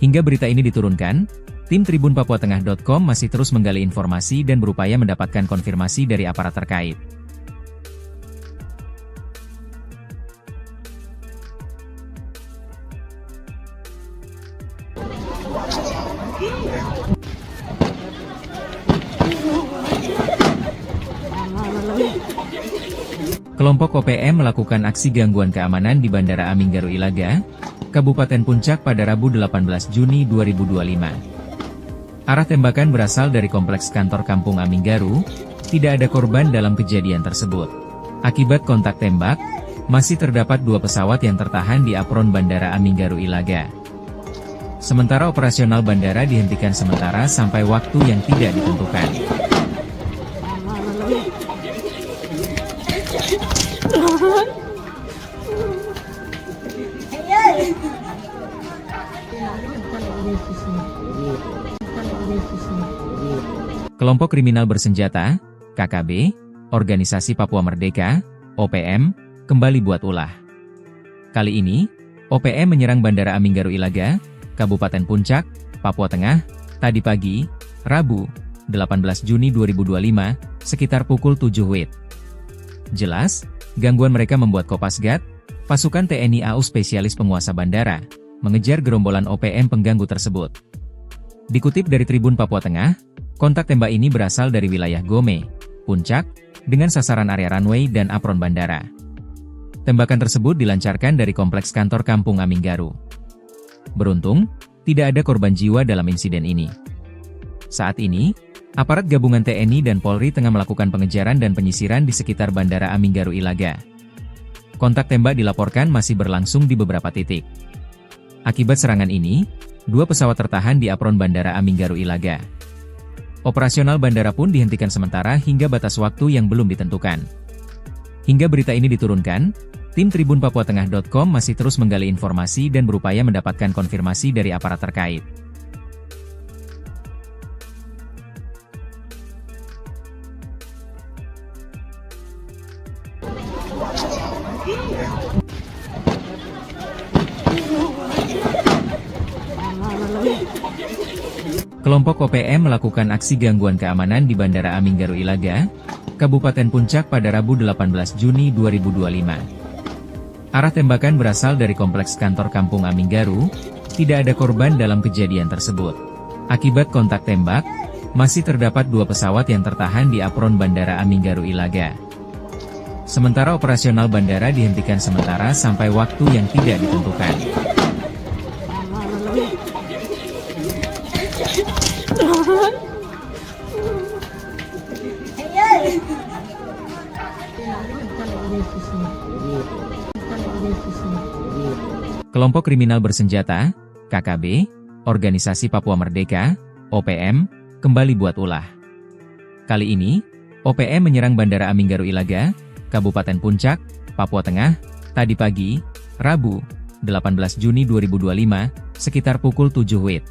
S1: Hingga berita ini diturunkan, tim tribunpapuatengah.com masih terus menggali informasi dan berupaya mendapatkan konfirmasi dari aparat terkait. Kelompok OPM melakukan aksi gangguan keamanan di Bandara Aminggaru Ilaga, Kabupaten Puncak pada Rabu 18 Juni 2025. Arah tembakan berasal dari kompleks kantor Kampung Aminggaru, tidak ada korban dalam kejadian tersebut. Akibat kontak tembak, masih terdapat 2 pesawat yang tertahan di apron Bandara Aminggaru Ilaga. Sementara operasional bandara dihentikan sementara sampai waktu yang tidak ditentukan. Kelompok kriminal bersenjata, KKB, Organisasi Papua Merdeka, OPM, kembali buat ulah. Kali ini, OPM menyerang Bandara Aminggaru Ilaga, Kabupaten Puncak, Papua Tengah, tadi pagi, Rabu, 18 Juni 2025, sekitar pukul 7 WIB. Jelas, gangguan mereka membuat Kopasgat, pasukan TNI AU spesialis penguasa bandara, mengejar gerombolan OPM pengganggu tersebut. Dikutip dari Tribun Papua Tengah, kontak tembak ini berasal dari wilayah Gome, Puncak, dengan sasaran area runway dan apron bandara. Tembakan tersebut dilancarkan dari kompleks kantor Kampung Aminggaru. Beruntung, tidak ada korban jiwa dalam insiden ini. Saat ini, aparat gabungan TNI dan Polri tengah melakukan pengejaran dan penyisiran di sekitar Bandara Aminggaru Ilaga. Kontak tembak dilaporkan masih berlangsung di beberapa titik. Akibat serangan ini, 2 pesawat tertahan di apron Bandara Aminggaru Ilaga. Operasional bandara pun dihentikan sementara hingga batas waktu yang belum ditentukan. Hingga berita ini diturunkan, tim tribunpapuatengah.com masih terus menggali informasi dan berupaya mendapatkan konfirmasi dari aparat terkait. Kelompok OPM melakukan aksi gangguan keamanan di Bandara Aminggaru Ilaga, Kabupaten Puncak pada Rabu 18 Juni 2025. Arah tembakan berasal dari kompleks kantor Kampung Aminggaru, tidak ada korban dalam kejadian tersebut. Akibat kontak tembak, masih terdapat 2 pesawat yang tertahan di apron Bandara Aminggaru Ilaga. Sementara operasional bandara dihentikan sementara sampai waktu yang tidak ditentukan. Kelompok kriminal bersenjata, KKB, Organisasi Papua Merdeka, OPM, kembali buat ulah. Kali ini, OPM menyerang Bandara Aminggaru Ilaga, Kabupaten Puncak, Papua Tengah, tadi pagi, Rabu, 18 Juni 2025, sekitar pukul 7 WIB.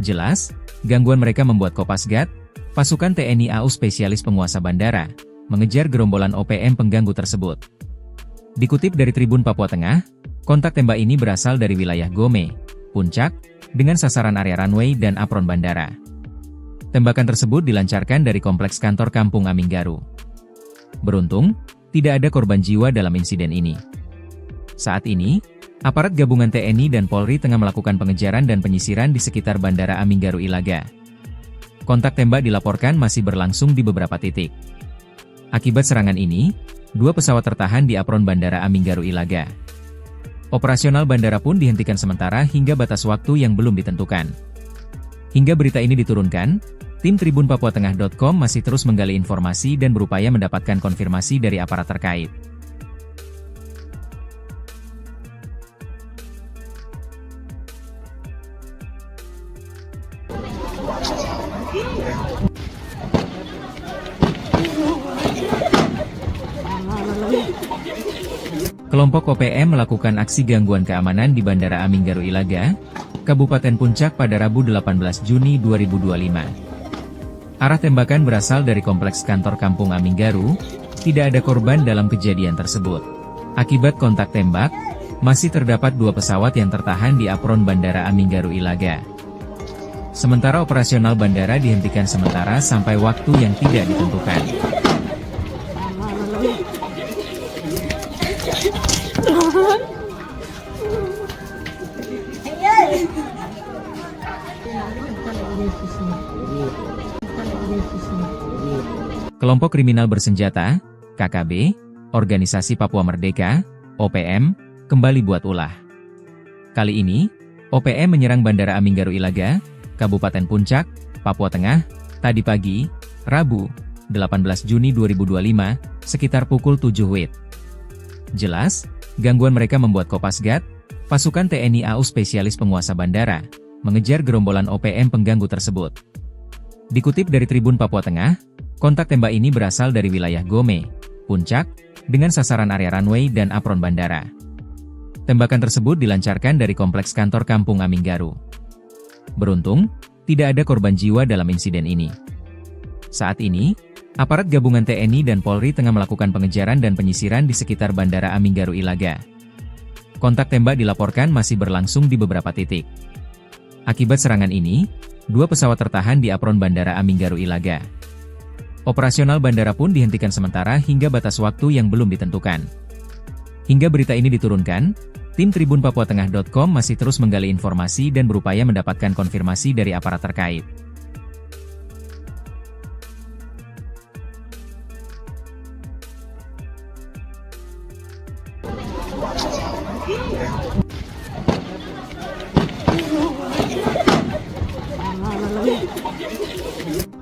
S1: Jelas, gangguan mereka membuat Kopasgat, pasukan TNI AU spesialis penguasa bandara, mengejar gerombolan OPM pengganggu tersebut. Dikutip dari Tribun Papua Tengah, kontak tembak ini berasal dari wilayah Gome, Puncak, dengan sasaran area runway dan apron bandara. Tembakan tersebut dilancarkan dari kompleks kantor Kampung Aminggaru. Beruntung, tidak ada korban jiwa dalam insiden ini. Saat ini, aparat gabungan TNI dan Polri tengah melakukan pengejaran dan penyisiran di sekitar Bandara Aminggaru Ilaga. Kontak tembak dilaporkan masih berlangsung di beberapa titik. Akibat serangan ini, 2 pesawat tertahan di apron Bandara Aminggaru Ilaga. Operasional bandara pun dihentikan sementara hingga batas waktu yang belum ditentukan. Hingga berita ini diturunkan, tim tribunpapuatengah.com masih terus menggali informasi dan berupaya mendapatkan konfirmasi dari aparat terkait. Kelompok OPM melakukan aksi gangguan keamanan di Bandara Aminggaru Ilaga, Kabupaten Puncak pada Rabu 18 Juni 2025. Arah tembakan berasal dari kompleks kantor Kampung Aminggaru, tidak ada korban dalam kejadian tersebut. Akibat kontak tembak, masih terdapat 2 pesawat yang tertahan di apron Bandara Aminggaru Ilaga. Sementara operasional bandara dihentikan sementara sampai waktu yang tidak ditentukan. Kelompok kriminal bersenjata, KKB, Organisasi Papua Merdeka, OPM, kembali buat ulah. Kali ini, OPM menyerang Bandara Aminggaru Ilaga, Kabupaten Puncak, Papua Tengah, tadi pagi, Rabu, 18 Juni 2025, sekitar pukul 7 WIB. Jelas, gangguan mereka membuat Kopasgat, pasukan TNI AU spesialis penguasa bandara, mengejar gerombolan OPM pengganggu tersebut. Dikutip dari Tribun Papua Tengah, kontak tembak ini berasal dari wilayah Gome, Puncak, dengan sasaran area runway dan apron bandara. Tembakan tersebut dilancarkan dari kompleks kantor Kampung Aminggaru. Beruntung, tidak ada korban jiwa dalam insiden ini. Saat ini, aparat gabungan TNI dan Polri tengah melakukan pengejaran dan penyisiran di sekitar Bandara Aminggaru Ilaga. Kontak tembak dilaporkan masih berlangsung di beberapa titik. Akibat serangan ini, 2 pesawat tertahan di apron Bandara Aminggaru Ilaga. Operasional bandara pun dihentikan sementara hingga batas waktu yang belum ditentukan. Hingga berita ini diturunkan, tim tribunpapuatengah.com masih terus menggali informasi dan berupaya mendapatkan konfirmasi dari aparat terkait.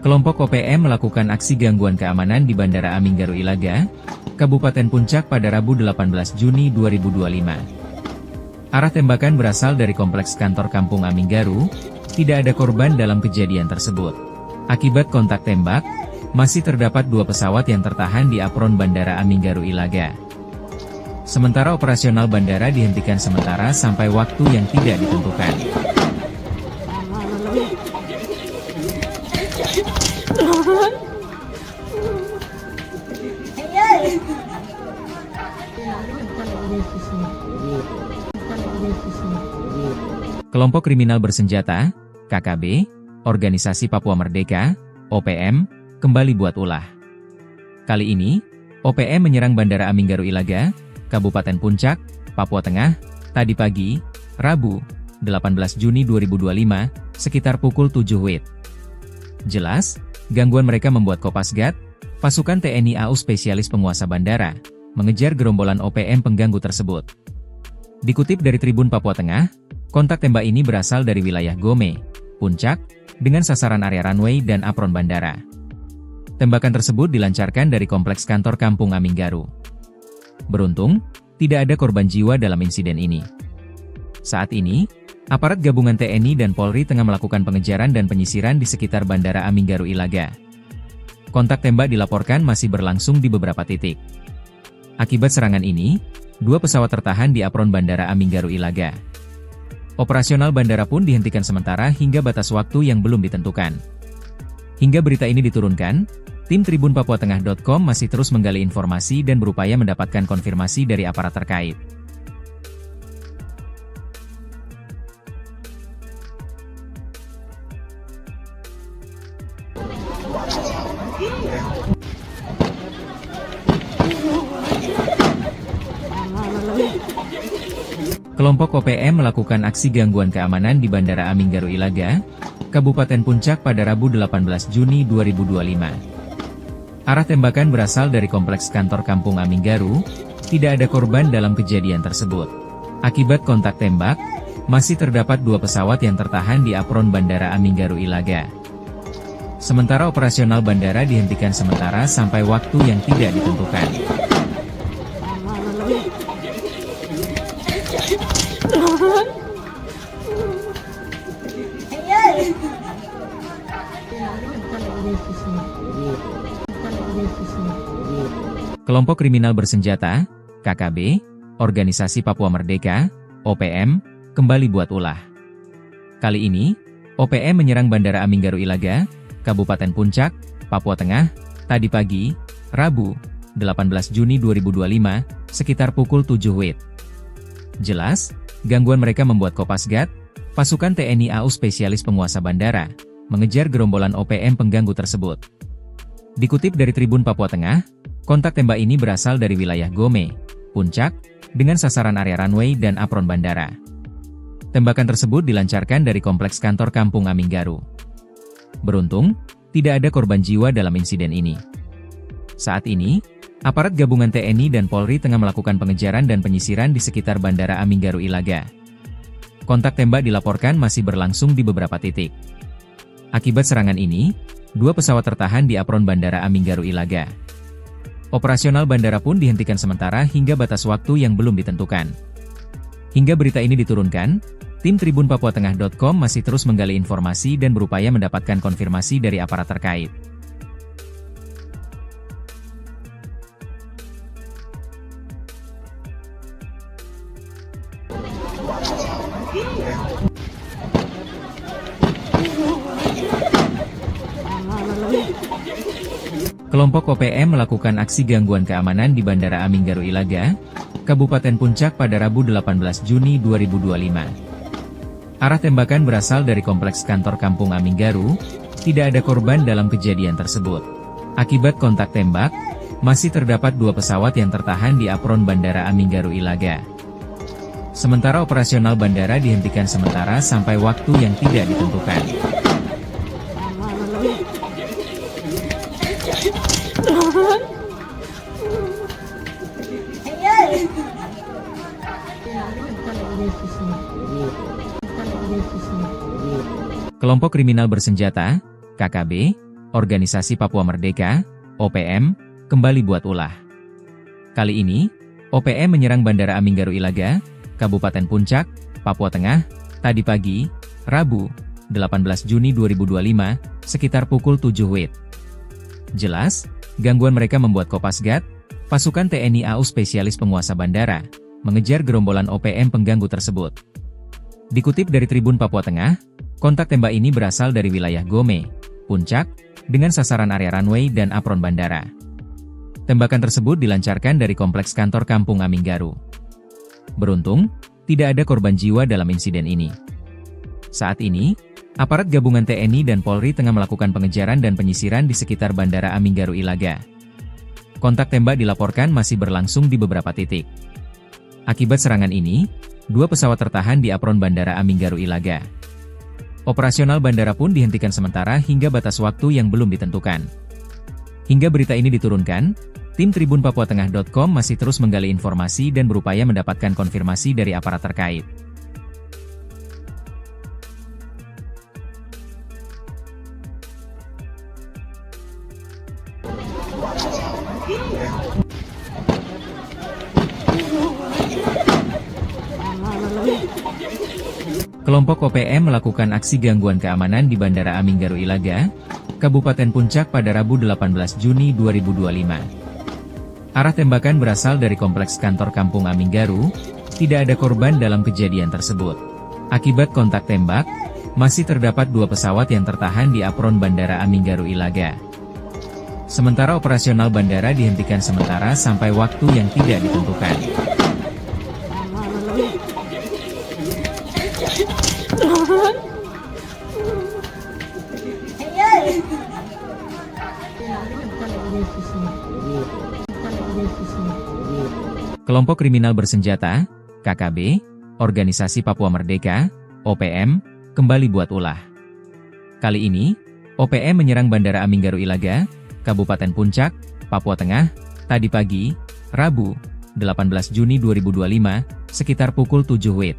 S1: Kelompok OPM melakukan aksi gangguan keamanan di Bandara Aminggaru Ilaga, Kabupaten Puncak pada Rabu 18 Juni 2025. Arah tembakan berasal dari kompleks kantor Kampung Aminggaru, tidak ada korban dalam kejadian tersebut. Akibat kontak tembak, masih terdapat 2 pesawat yang tertahan di apron Bandara Aminggaru Ilaga. Sementara operasional bandara dihentikan sementara sampai waktu yang tidak ditentukan. Kelompok kriminal bersenjata, KKB, Organisasi Papua Merdeka, OPM, kembali buat ulah. Kali ini, OPM menyerang Bandara Aminggaru Ilaga, Kabupaten Puncak, Papua Tengah, tadi pagi, Rabu, 18 Juni 2025, sekitar pukul 7 WIB. Jelas, gangguan mereka membuat Kopasgat, pasukan TNI AU spesialis penguasa bandara, mengejar gerombolan OPM pengganggu tersebut. Dikutip dari Tribun Papua Tengah, kontak tembak ini berasal dari wilayah Gome, Puncak, dengan sasaran area runway dan apron bandara. Tembakan tersebut dilancarkan dari kompleks kantor Kampung Aminggaru. Beruntung, tidak ada korban jiwa dalam insiden ini. Saat ini, aparat gabungan TNI dan Polri tengah melakukan pengejaran dan penyisiran di sekitar Bandara Aminggaru Ilaga. Kontak tembak dilaporkan masih berlangsung di beberapa titik. Akibat serangan ini, 2 pesawat tertahan di apron Bandara Aminggaru Ilaga. Operasional bandara pun dihentikan sementara hingga batas waktu yang belum ditentukan. Hingga berita ini diturunkan, tim tribunpapuatengah.com masih terus menggali informasi dan berupaya mendapatkan konfirmasi dari aparat terkait. Kelompok OPM melakukan aksi gangguan keamanan di Bandara Aminggaru Ilaga, Kabupaten Puncak pada Rabu 18 Juni 2025. Arah tembakan berasal dari kompleks kantor Kampung Aminggaru, tidak ada korban dalam kejadian tersebut. Akibat kontak tembak, masih terdapat 2 pesawat yang tertahan di apron Bandara Aminggaru Ilaga. Sementara operasional bandara dihentikan sementara sampai waktu yang tidak ditentukan. Kelompok kriminal bersenjata, KKB, Organisasi Papua Merdeka, OPM, kembali buat ulah. Kali ini, OPM menyerang Bandara Aminggaru Ilaga, Kabupaten Puncak, Papua Tengah, tadi pagi, Rabu, 18 Juni 2025, sekitar pukul 7 WIB. Jelas, gangguan mereka membuat Kopasgat, pasukan TNI AU spesialis penguasa bandara, mengejar gerombolan OPM pengganggu tersebut. Dikutip dari Tribun Papua Tengah, kontak tembak ini berasal dari wilayah Gome, Puncak, dengan sasaran area runway dan apron bandara. Tembakan tersebut dilancarkan dari kompleks kantor Kampung Aminggaru. Beruntung, tidak ada korban jiwa dalam insiden ini. Saat ini, aparat gabungan TNI dan Polri tengah melakukan pengejaran dan penyisiran di sekitar Bandara Aminggaru Ilaga. Kontak tembak dilaporkan masih berlangsung di beberapa titik. Akibat serangan ini, 2 pesawat tertahan di apron Bandara Aminggaru Ilaga. Operasional bandara pun dihentikan sementara hingga batas waktu yang belum ditentukan. Hingga berita ini diturunkan, tim tribunpapuatengah.com masih terus menggali informasi dan berupaya mendapatkan konfirmasi dari aparat terkait. Kelompok OPM melakukan aksi gangguan keamanan di Bandara Aminggaru Ilaga, Kabupaten Puncak pada Rabu 18 Juni 2025. Arah tembakan berasal dari kompleks kantor Kampung Aminggaru, tidak ada korban dalam kejadian tersebut. Akibat kontak tembak, masih terdapat 2 pesawat yang tertahan di apron Bandara Aminggaru Ilaga. Sementara operasional bandara dihentikan sementara sampai waktu yang tidak ditentukan. Kelompok kriminal bersenjata, KKB, Organisasi Papua Merdeka, OPM, kembali buat ulah. Kali ini, OPM menyerang Bandara Aminggaru Ilaga, Kabupaten Puncak, Papua Tengah, tadi pagi, Rabu, 18 Juni 2025, sekitar pukul 7 WIB. Jelas, gangguan mereka membuat Kopasgat, pasukan TNI AU spesialis penguasa bandara, mengejar gerombolan OPM pengganggu tersebut. Dikutip dari Tribun Papua Tengah, kontak tembak ini berasal dari wilayah Gome, Puncak, dengan sasaran area runway dan apron bandara. Tembakan tersebut dilancarkan dari kompleks kantor Kampung Aminggaru. Beruntung, tidak ada korban jiwa dalam insiden ini. Saat ini, Aparat gabungan TNI dan Polri tengah melakukan pengejaran dan penyisiran di sekitar Bandara Aminggaru Ilaga. Kontak tembak dilaporkan masih berlangsung di beberapa titik. Akibat serangan ini, 2 pesawat tertahan di apron Bandara Aminggaru Ilaga. Operasional bandara pun dihentikan sementara hingga batas waktu yang belum ditentukan. Hingga berita ini diturunkan, tim tribunpapuatengah.com masih terus menggali informasi dan berupaya mendapatkan konfirmasi dari aparat terkait. Kelompok OPM melakukan aksi gangguan keamanan di Bandara Aminggaru Ilaga, Kabupaten Puncak pada Rabu 18 Juni 2025. Arah tembakan berasal dari kompleks kantor Kampung Aminggaru, tidak ada korban dalam kejadian tersebut. Akibat kontak tembak, masih terdapat 2 pesawat yang tertahan di apron Bandara Aminggaru Ilaga. Sementara operasional bandara dihentikan sementara sampai waktu yang tidak ditentukan. Kelompok kriminal bersenjata, KKB, Organisasi Papua Merdeka, OPM, kembali buat ulah. Kali ini, OPM menyerang Bandara Aminggaru Ilaga, Kabupaten Puncak, Papua Tengah, tadi pagi, Rabu, 18 Juni 2025, sekitar pukul 7 WIB.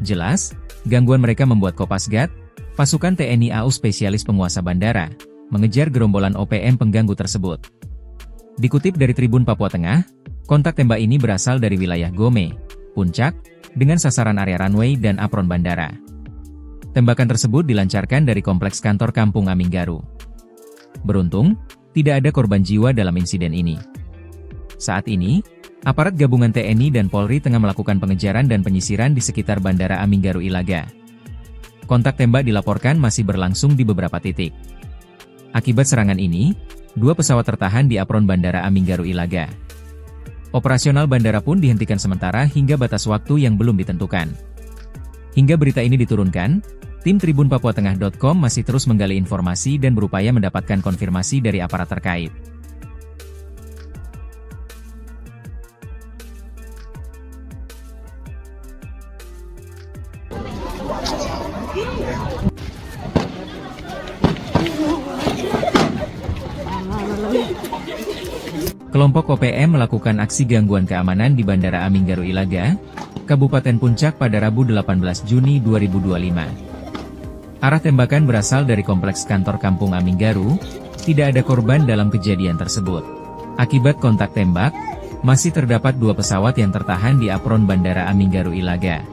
S1: Jelas, gangguan mereka membuat Kopasgat, pasukan TNI AU spesialis penguasa bandara, mengejar gerombolan OPM pengganggu tersebut. Dikutip dari Tribun Papua Tengah, kontak tembak ini berasal dari wilayah Gome, Puncak, dengan sasaran area runway dan apron bandara. Tembakan tersebut dilancarkan dari kompleks kantor Kampung Aminggaru. Beruntung, tidak ada korban jiwa dalam insiden ini. Saat ini, aparat gabungan TNI dan Polri tengah melakukan pengejaran dan penyisiran di sekitar Bandara Aminggaru Ilaga. Kontak tembak dilaporkan masih berlangsung di beberapa titik. Akibat serangan ini, 2 pesawat tertahan di apron Bandara Aminggaru Ilaga. Operasional bandara pun dihentikan sementara hingga batas waktu yang belum ditentukan. Hingga berita ini diturunkan, tim tribunpapuatengah.com masih terus menggali informasi dan berupaya mendapatkan konfirmasi dari aparat terkait. Kelompok OPM melakukan aksi gangguan keamanan di Bandara Aminggaru Ilaga, Kabupaten Puncak pada Rabu 18 Juni 2025. Arah tembakan berasal dari kompleks kantor Kampung Aminggaru, tidak ada korban dalam kejadian tersebut. Akibat kontak tembak, masih terdapat 2 pesawat yang tertahan di apron Bandara Aminggaru Ilaga.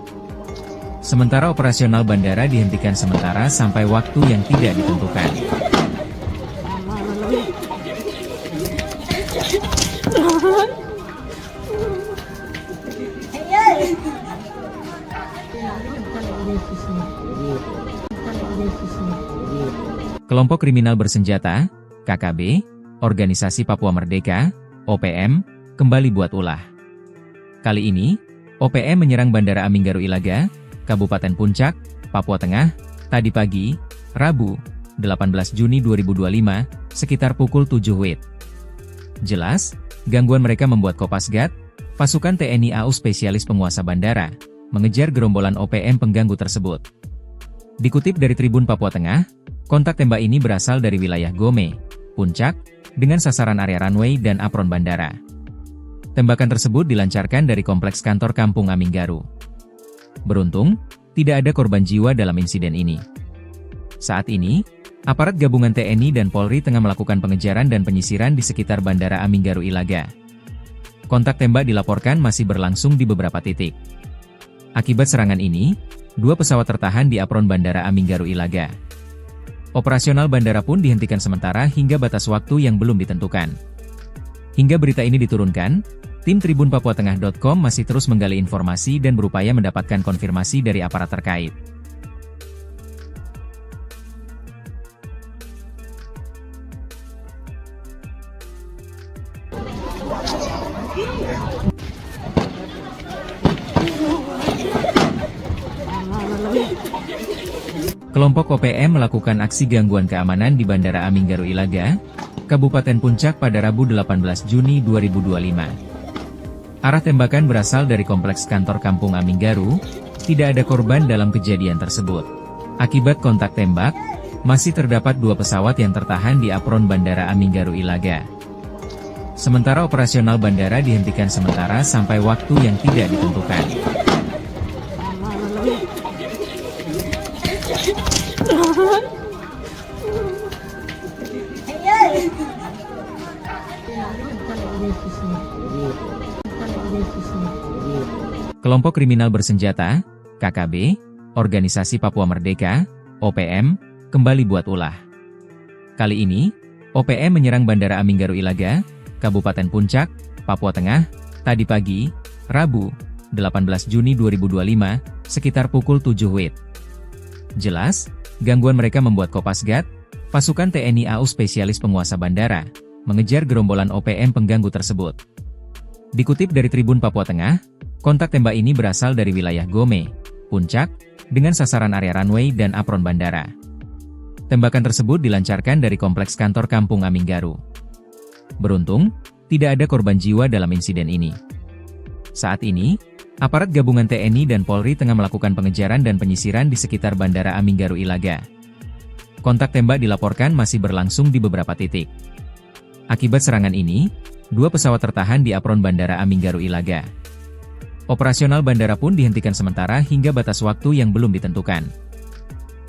S1: Sementara operasional bandara dihentikan sementara sampai waktu yang tidak ditentukan. Kelompok kriminal bersenjata, KKB, Organisasi Papua Merdeka, OPM, kembali buat ulah. Kali ini, OPM menyerang Bandara Aminggaru Ilaga, Kabupaten Puncak, Papua Tengah, tadi pagi, Rabu, 18 Juni 2025, sekitar pukul 7 WIB. Jelas, gangguan mereka membuat Kopasgat, pasukan TNI AU spesialis penguasa bandara, mengejar gerombolan OPM pengganggu tersebut. Dikutip dari Tribun Papua Tengah, kontak tembak ini berasal dari wilayah Gome, Puncak, dengan sasaran area runway dan apron bandara. Tembakan tersebut dilancarkan dari kompleks kantor Kampung Aminggaru. Beruntung, tidak ada korban jiwa dalam insiden ini. Saat ini, aparat gabungan TNI dan Polri tengah melakukan pengejaran dan penyisiran di sekitar Bandara Aminggaru Ilaga. Kontak tembak dilaporkan masih berlangsung di beberapa titik. Akibat serangan ini, 2 pesawat tertahan di apron Bandara Aminggaru Ilaga. Operasional bandara pun dihentikan sementara hingga batas waktu yang belum ditentukan. Hingga berita ini diturunkan, tim tribunpapuatengah.com masih terus menggali informasi dan berupaya mendapatkan konfirmasi dari aparat terkait. Kelompok OPM melakukan aksi gangguan keamanan di Bandara Aminggaru Ilaga, Kabupaten Puncak pada Rabu 18 Juni 2025. Arah tembakan berasal dari kompleks kantor Kampung Aminggaru, tidak ada korban dalam kejadian tersebut. Akibat kontak tembak, masih terdapat 2 pesawat yang tertahan di apron Bandara Aminggaru Ilaga. Sementara operasional bandara dihentikan sementara sampai waktu yang tidak ditentukan. Kelompok kriminal bersenjata, KKB, Organisasi Papua Merdeka, OPM, kembali buat ulah. Kali ini, OPM menyerang Bandara Aminggaru Ilaga, Kabupaten Puncak, Papua Tengah, tadi pagi, Rabu, 18 Juni 2025, sekitar pukul 7 WIB. Jelas, gangguan mereka membuat Kopasgat, pasukan TNI AU spesialis penguasa bandara, mengejar gerombolan OPM pengganggu tersebut. Dikutip dari Tribun Papua Tengah, kontak tembak ini berasal dari wilayah Gome, Puncak, dengan sasaran area runway dan apron bandara. Tembakan tersebut dilancarkan dari kompleks kantor Kampung Aminggaru. Beruntung, tidak ada korban jiwa dalam insiden ini. Saat ini, aparat gabungan TNI dan Polri tengah melakukan pengejaran dan penyisiran di sekitar Bandara Aminggaru Ilaga. Kontak tembak dilaporkan masih berlangsung di beberapa titik. Akibat serangan ini, 2 pesawat tertahan di apron Bandara Aminggaru Ilaga. Operasional bandara pun dihentikan sementara hingga batas waktu yang belum ditentukan.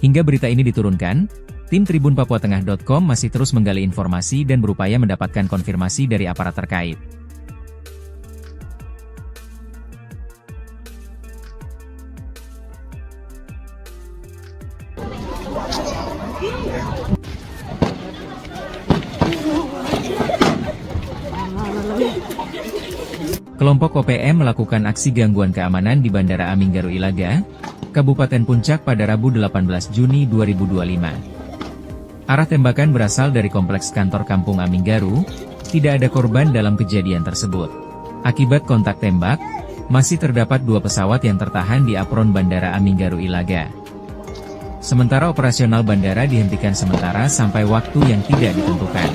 S1: Hingga berita ini diturunkan, tim tribunpapuatengah.com masih terus menggali informasi dan berupaya mendapatkan konfirmasi dari aparat terkait. Kelompok OPM melakukan aksi gangguan keamanan di Bandara Aminggaru Ilaga, Kabupaten Puncak pada Rabu 18 Juni 2025. Arah tembakan berasal dari kompleks kantor Kampung Aminggaru, tidak ada korban dalam kejadian tersebut. Akibat kontak tembak, masih terdapat 2 pesawat yang tertahan di apron Bandara Aminggaru Ilaga. Sementara operasional bandara dihentikan sementara sampai waktu yang tidak ditentukan.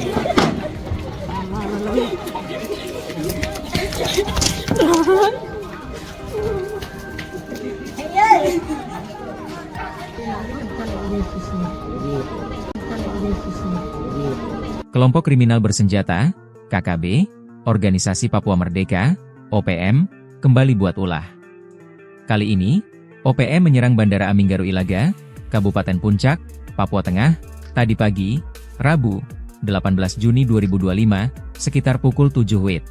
S1: Kelompok kriminal bersenjata, KKB, Organisasi Papua Merdeka, OPM, kembali buat ulah. Kali ini, OPM menyerang Bandara Aminggaru Ilaga, Kabupaten Puncak, Papua Tengah, tadi pagi, Rabu, 18 Juni 2025, sekitar pukul 7 WIB.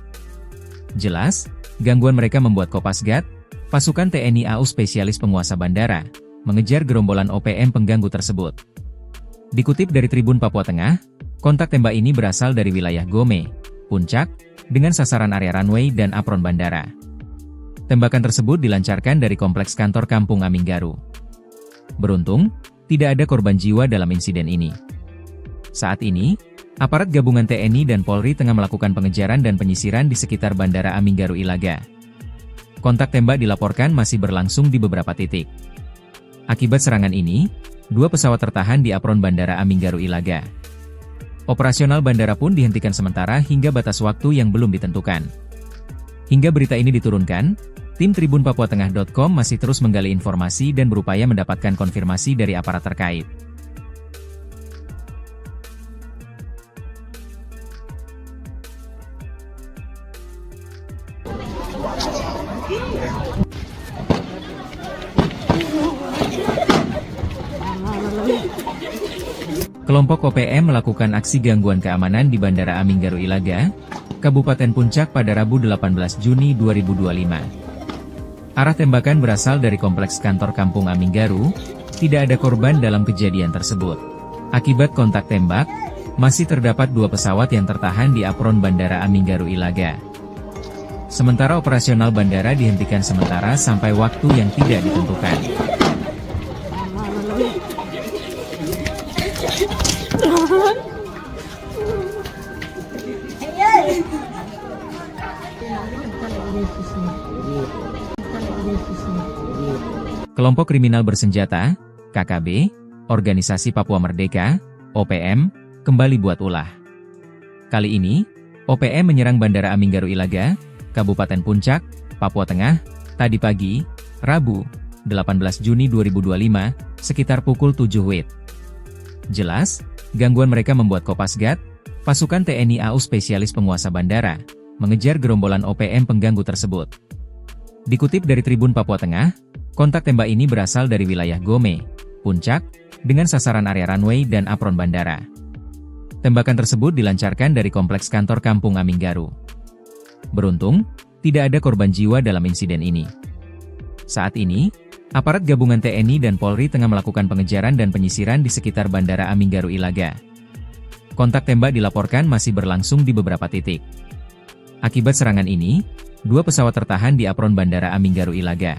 S1: Jelas, gangguan mereka membuat Kopasgat, pasukan TNI AU spesialis penguasa bandara, mengejar gerombolan OPM pengganggu tersebut. Dikutip dari Tribun Papua Tengah, kontak tembak ini berasal dari wilayah Gome, Puncak, dengan sasaran area runway dan apron bandara. Tembakan tersebut dilancarkan dari kompleks kantor Kampung Aminggaru. Beruntung, tidak ada korban jiwa dalam insiden ini. Saat ini, aparat gabungan TNI dan Polri tengah melakukan pengejaran dan penyisiran di sekitar Bandara Aminggaru Ilaga. Kontak tembak dilaporkan masih berlangsung di beberapa titik. Akibat serangan ini, 2 pesawat tertahan di apron Bandara Aminggaru Ilaga. Operasional bandara pun dihentikan sementara hingga batas waktu yang belum ditentukan. Hingga berita ini diturunkan, tim tribunpapuatengah.com masih terus menggali informasi dan berupaya mendapatkan konfirmasi dari aparat terkait. Kelompok OPM melakukan aksi gangguan keamanan di Bandara Aminggaru Ilaga, Kabupaten Puncak pada Rabu 18 Juni 2025. Arah tembakan berasal dari kompleks kantor Kampung Aminggaru, tidak ada korban dalam kejadian tersebut. Akibat kontak tembak, masih terdapat 2 pesawat yang tertahan di apron Bandara Aminggaru Ilaga. Sementara operasional bandara dihentikan sementara sampai waktu yang tidak ditentukan. Kelompok kriminal bersenjata, KKB, Organisasi Papua Merdeka, OPM, kembali buat ulah. Kali ini, OPM menyerang Bandara Aminggaru Ilaga, Kabupaten Puncak, Papua Tengah, tadi pagi, Rabu, 18 Juni 2025, sekitar pukul 7 WIB. Jelas, gangguan mereka membuat Kopasgat, pasukan TNI AU spesialis penguasa bandara, mengejar gerombolan OPM pengganggu tersebut. Dikutip dari Tribun Papua Tengah, kontak tembak ini berasal dari wilayah Gome, Puncak, dengan sasaran area runway dan apron bandara. Tembakan tersebut dilancarkan dari kompleks kantor Kampung Aminggaru. Beruntung, tidak ada korban jiwa dalam insiden ini. Saat ini, aparat gabungan TNI dan Polri tengah melakukan pengejaran dan penyisiran di sekitar Bandara Aminggaru Ilaga. Kontak tembak dilaporkan masih berlangsung di beberapa titik. Akibat serangan ini, 2 pesawat tertahan di apron Bandara Aminggaru Ilaga.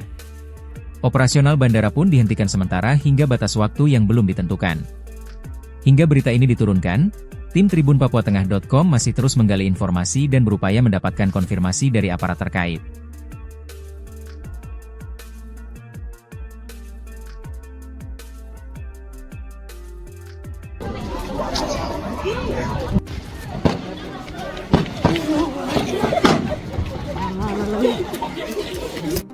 S1: Operasional bandara pun dihentikan sementara hingga batas waktu yang belum ditentukan. Hingga berita ini diturunkan, tim tribunpapuatengah.com masih terus menggali informasi dan berupaya mendapatkan konfirmasi dari aparat terkait.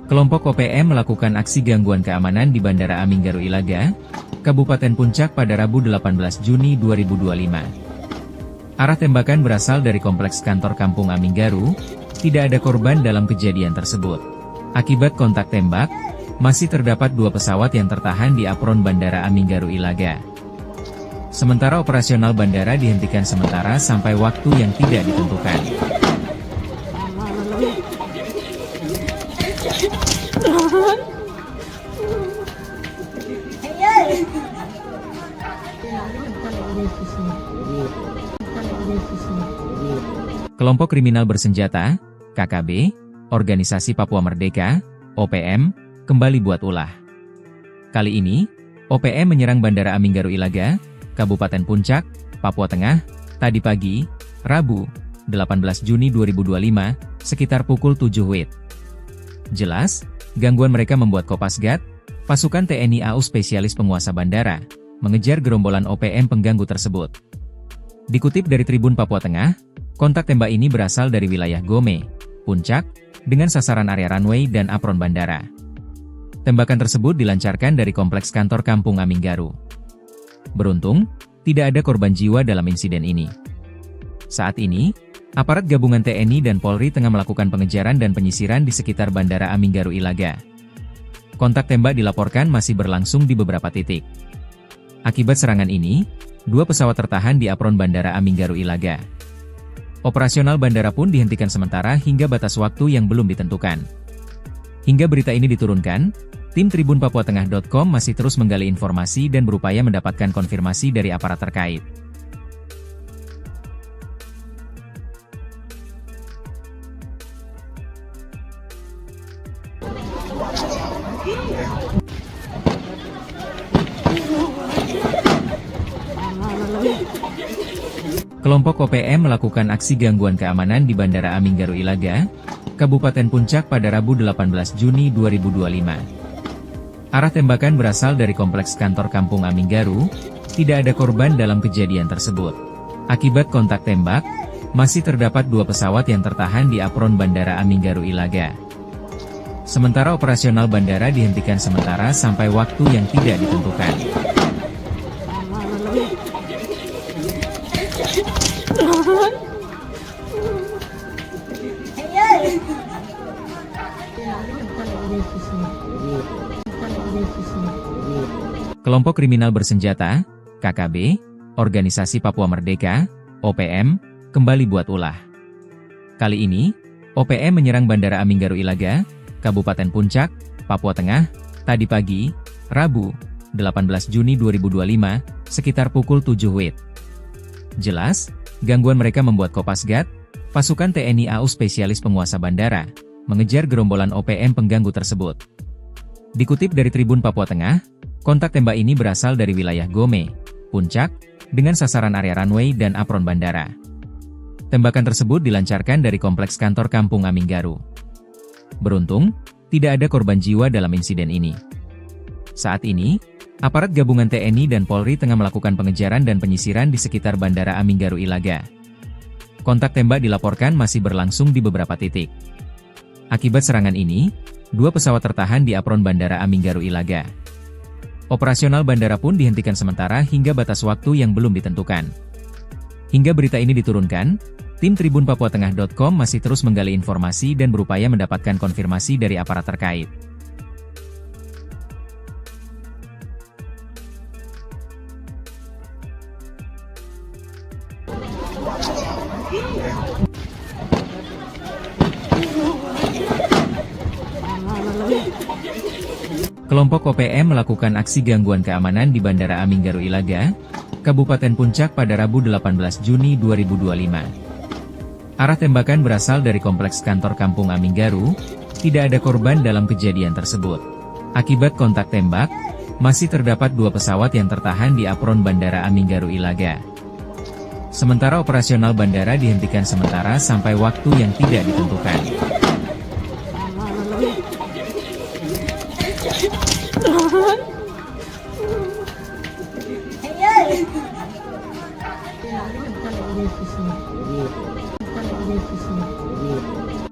S1: Kelompok OPM melakukan aksi gangguan keamanan di Bandara Aminggaru Ilaga, Kabupaten Puncak pada Rabu 18 Juni 2025. Arah tembakan berasal dari kompleks kantor Kampung Aminggaru, tidak ada korban dalam kejadian tersebut. Akibat kontak tembak, masih terdapat 2 pesawat yang tertahan di apron Bandara Aminggaru Ilaga. Sementara operasional bandara dihentikan sementara sampai waktu yang tidak ditentukan. Kelompok kriminal bersenjata, KKB, Organisasi Papua Merdeka, OPM, kembali buat ulah. Kali ini, OPM menyerang Bandara Aminggaru Ilaga, Kabupaten Puncak, Papua Tengah, tadi pagi, Rabu, 18 Juni 2025, sekitar pukul 7 WIB. Jelas, gangguan mereka membuat Kopasgat, pasukan TNI AU spesialis penguasa bandara, mengejar gerombolan OPM pengganggu tersebut. Dikutip dari Tribun Papua Tengah, kontak tembak ini berasal dari wilayah Gome, Puncak, dengan sasaran area runway dan apron bandara. Tembakan tersebut dilancarkan dari kompleks kantor Kampung Aminggaru. Beruntung, tidak ada korban jiwa dalam insiden ini. Saat ini, aparat gabungan TNI dan Polri tengah melakukan pengejaran dan penyisiran di sekitar Bandara Aminggaru Ilaga. Kontak tembak dilaporkan masih berlangsung di beberapa titik. Akibat serangan ini, 2 pesawat tertahan di apron Bandara Aminggaru Ilaga. Operasional bandara pun dihentikan sementara hingga batas waktu yang belum ditentukan. Hingga berita ini diturunkan, tim tribunpapuatengah.com masih terus menggali informasi dan berupaya mendapatkan konfirmasi dari aparat terkait. Kelompok OPM melakukan aksi gangguan keamanan di Bandara Aminggaru Ilaga, Kabupaten Puncak pada Rabu 18 Juni 2025. Arah tembakan berasal dari kompleks kantor Kampung Aminggaru, tidak ada korban dalam kejadian tersebut. Akibat kontak tembak, masih terdapat 2 pesawat yang tertahan di apron Bandara Aminggaru Ilaga. Sementara operasional bandara dihentikan sementara sampai waktu yang tidak ditentukan. Kelompok kriminal bersenjata, KKB, Organisasi Papua Merdeka, OPM, kembali buat ulah. Kali ini, OPM menyerang Bandara Aminggaru Ilaga, Kabupaten Puncak, Papua Tengah, tadi pagi, Rabu, 18 Juni 2025, sekitar pukul 7 WIB. Jelas, gangguan mereka membuat Kopasgat, pasukan TNI AU spesialis penguasa bandara, mengejar gerombolan OPM pengganggu tersebut. Dikutip dari Tribun Papua Tengah, kontak tembak ini berasal dari wilayah Gome, Puncak, dengan sasaran area runway dan apron bandara. Tembakan tersebut dilancarkan dari kompleks kantor Kampung Aminggaru. Beruntung, tidak ada korban jiwa dalam insiden ini. Saat ini, Aparat gabungan TNI dan Polri tengah melakukan pengejaran dan penyisiran di sekitar Bandara Aminggaru Ilaga. Kontak tembak dilaporkan masih berlangsung di beberapa titik. Akibat serangan ini, 2 pesawat tertahan di apron Bandara Aminggaru Ilaga. Operasional bandara pun dihentikan sementara hingga batas waktu yang belum ditentukan. Hingga berita ini diturunkan, tim tribunpapuatengah.com masih terus menggali informasi dan berupaya mendapatkan konfirmasi dari aparat terkait. Kelompok OPM melakukan aksi gangguan keamanan di Bandara Aminggaru Ilaga, Kabupaten Puncak pada Rabu 18 Juni 2025. Arah tembakan berasal dari kompleks kantor Kampung Aminggaru, tidak ada korban dalam kejadian tersebut. Akibat kontak tembak, masih terdapat 2 pesawat yang tertahan di apron Bandara Aminggaru Ilaga. Sementara operasional bandara dihentikan sementara sampai waktu yang tidak ditentukan.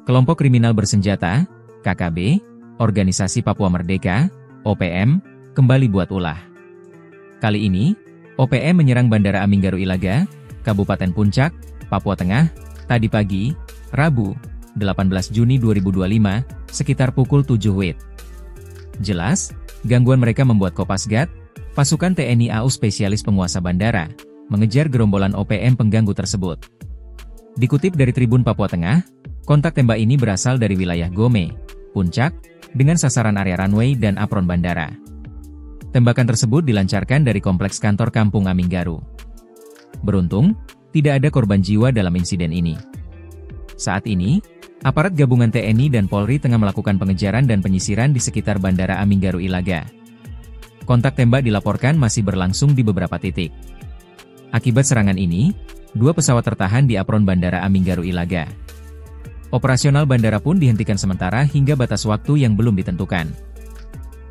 S1: Kelompok kriminal bersenjata, KKB, Organisasi Papua Merdeka, OPM, kembali buat ulah. Kali ini, OPM menyerang Bandara Aminggaru Ilaga, Kabupaten Puncak, Papua Tengah, tadi pagi, Rabu, 18 Juni 2025, sekitar pukul 7 WIB. Jelas, gangguan mereka membuat Kopasgat, pasukan TNI AU spesialis penguasa bandara, mengejar gerombolan OPM pengganggu tersebut. Dikutip dari Tribun Papua Tengah, kontak tembak ini berasal dari wilayah Gome, Puncak, dengan sasaran area runway dan apron bandara. Tembakan tersebut dilancarkan dari kompleks kantor Kampung Aminggaru. Beruntung, tidak ada korban jiwa dalam insiden ini. Saat ini, aparat gabungan TNI dan Polri tengah melakukan pengejaran dan penyisiran di sekitar Bandara Aminggaru Ilaga. Kontak tembak dilaporkan masih berlangsung di beberapa titik. Akibat serangan ini, 2 pesawat tertahan di apron Bandara Aminggaru Ilaga. Operasional bandara pun dihentikan sementara hingga batas waktu yang belum ditentukan.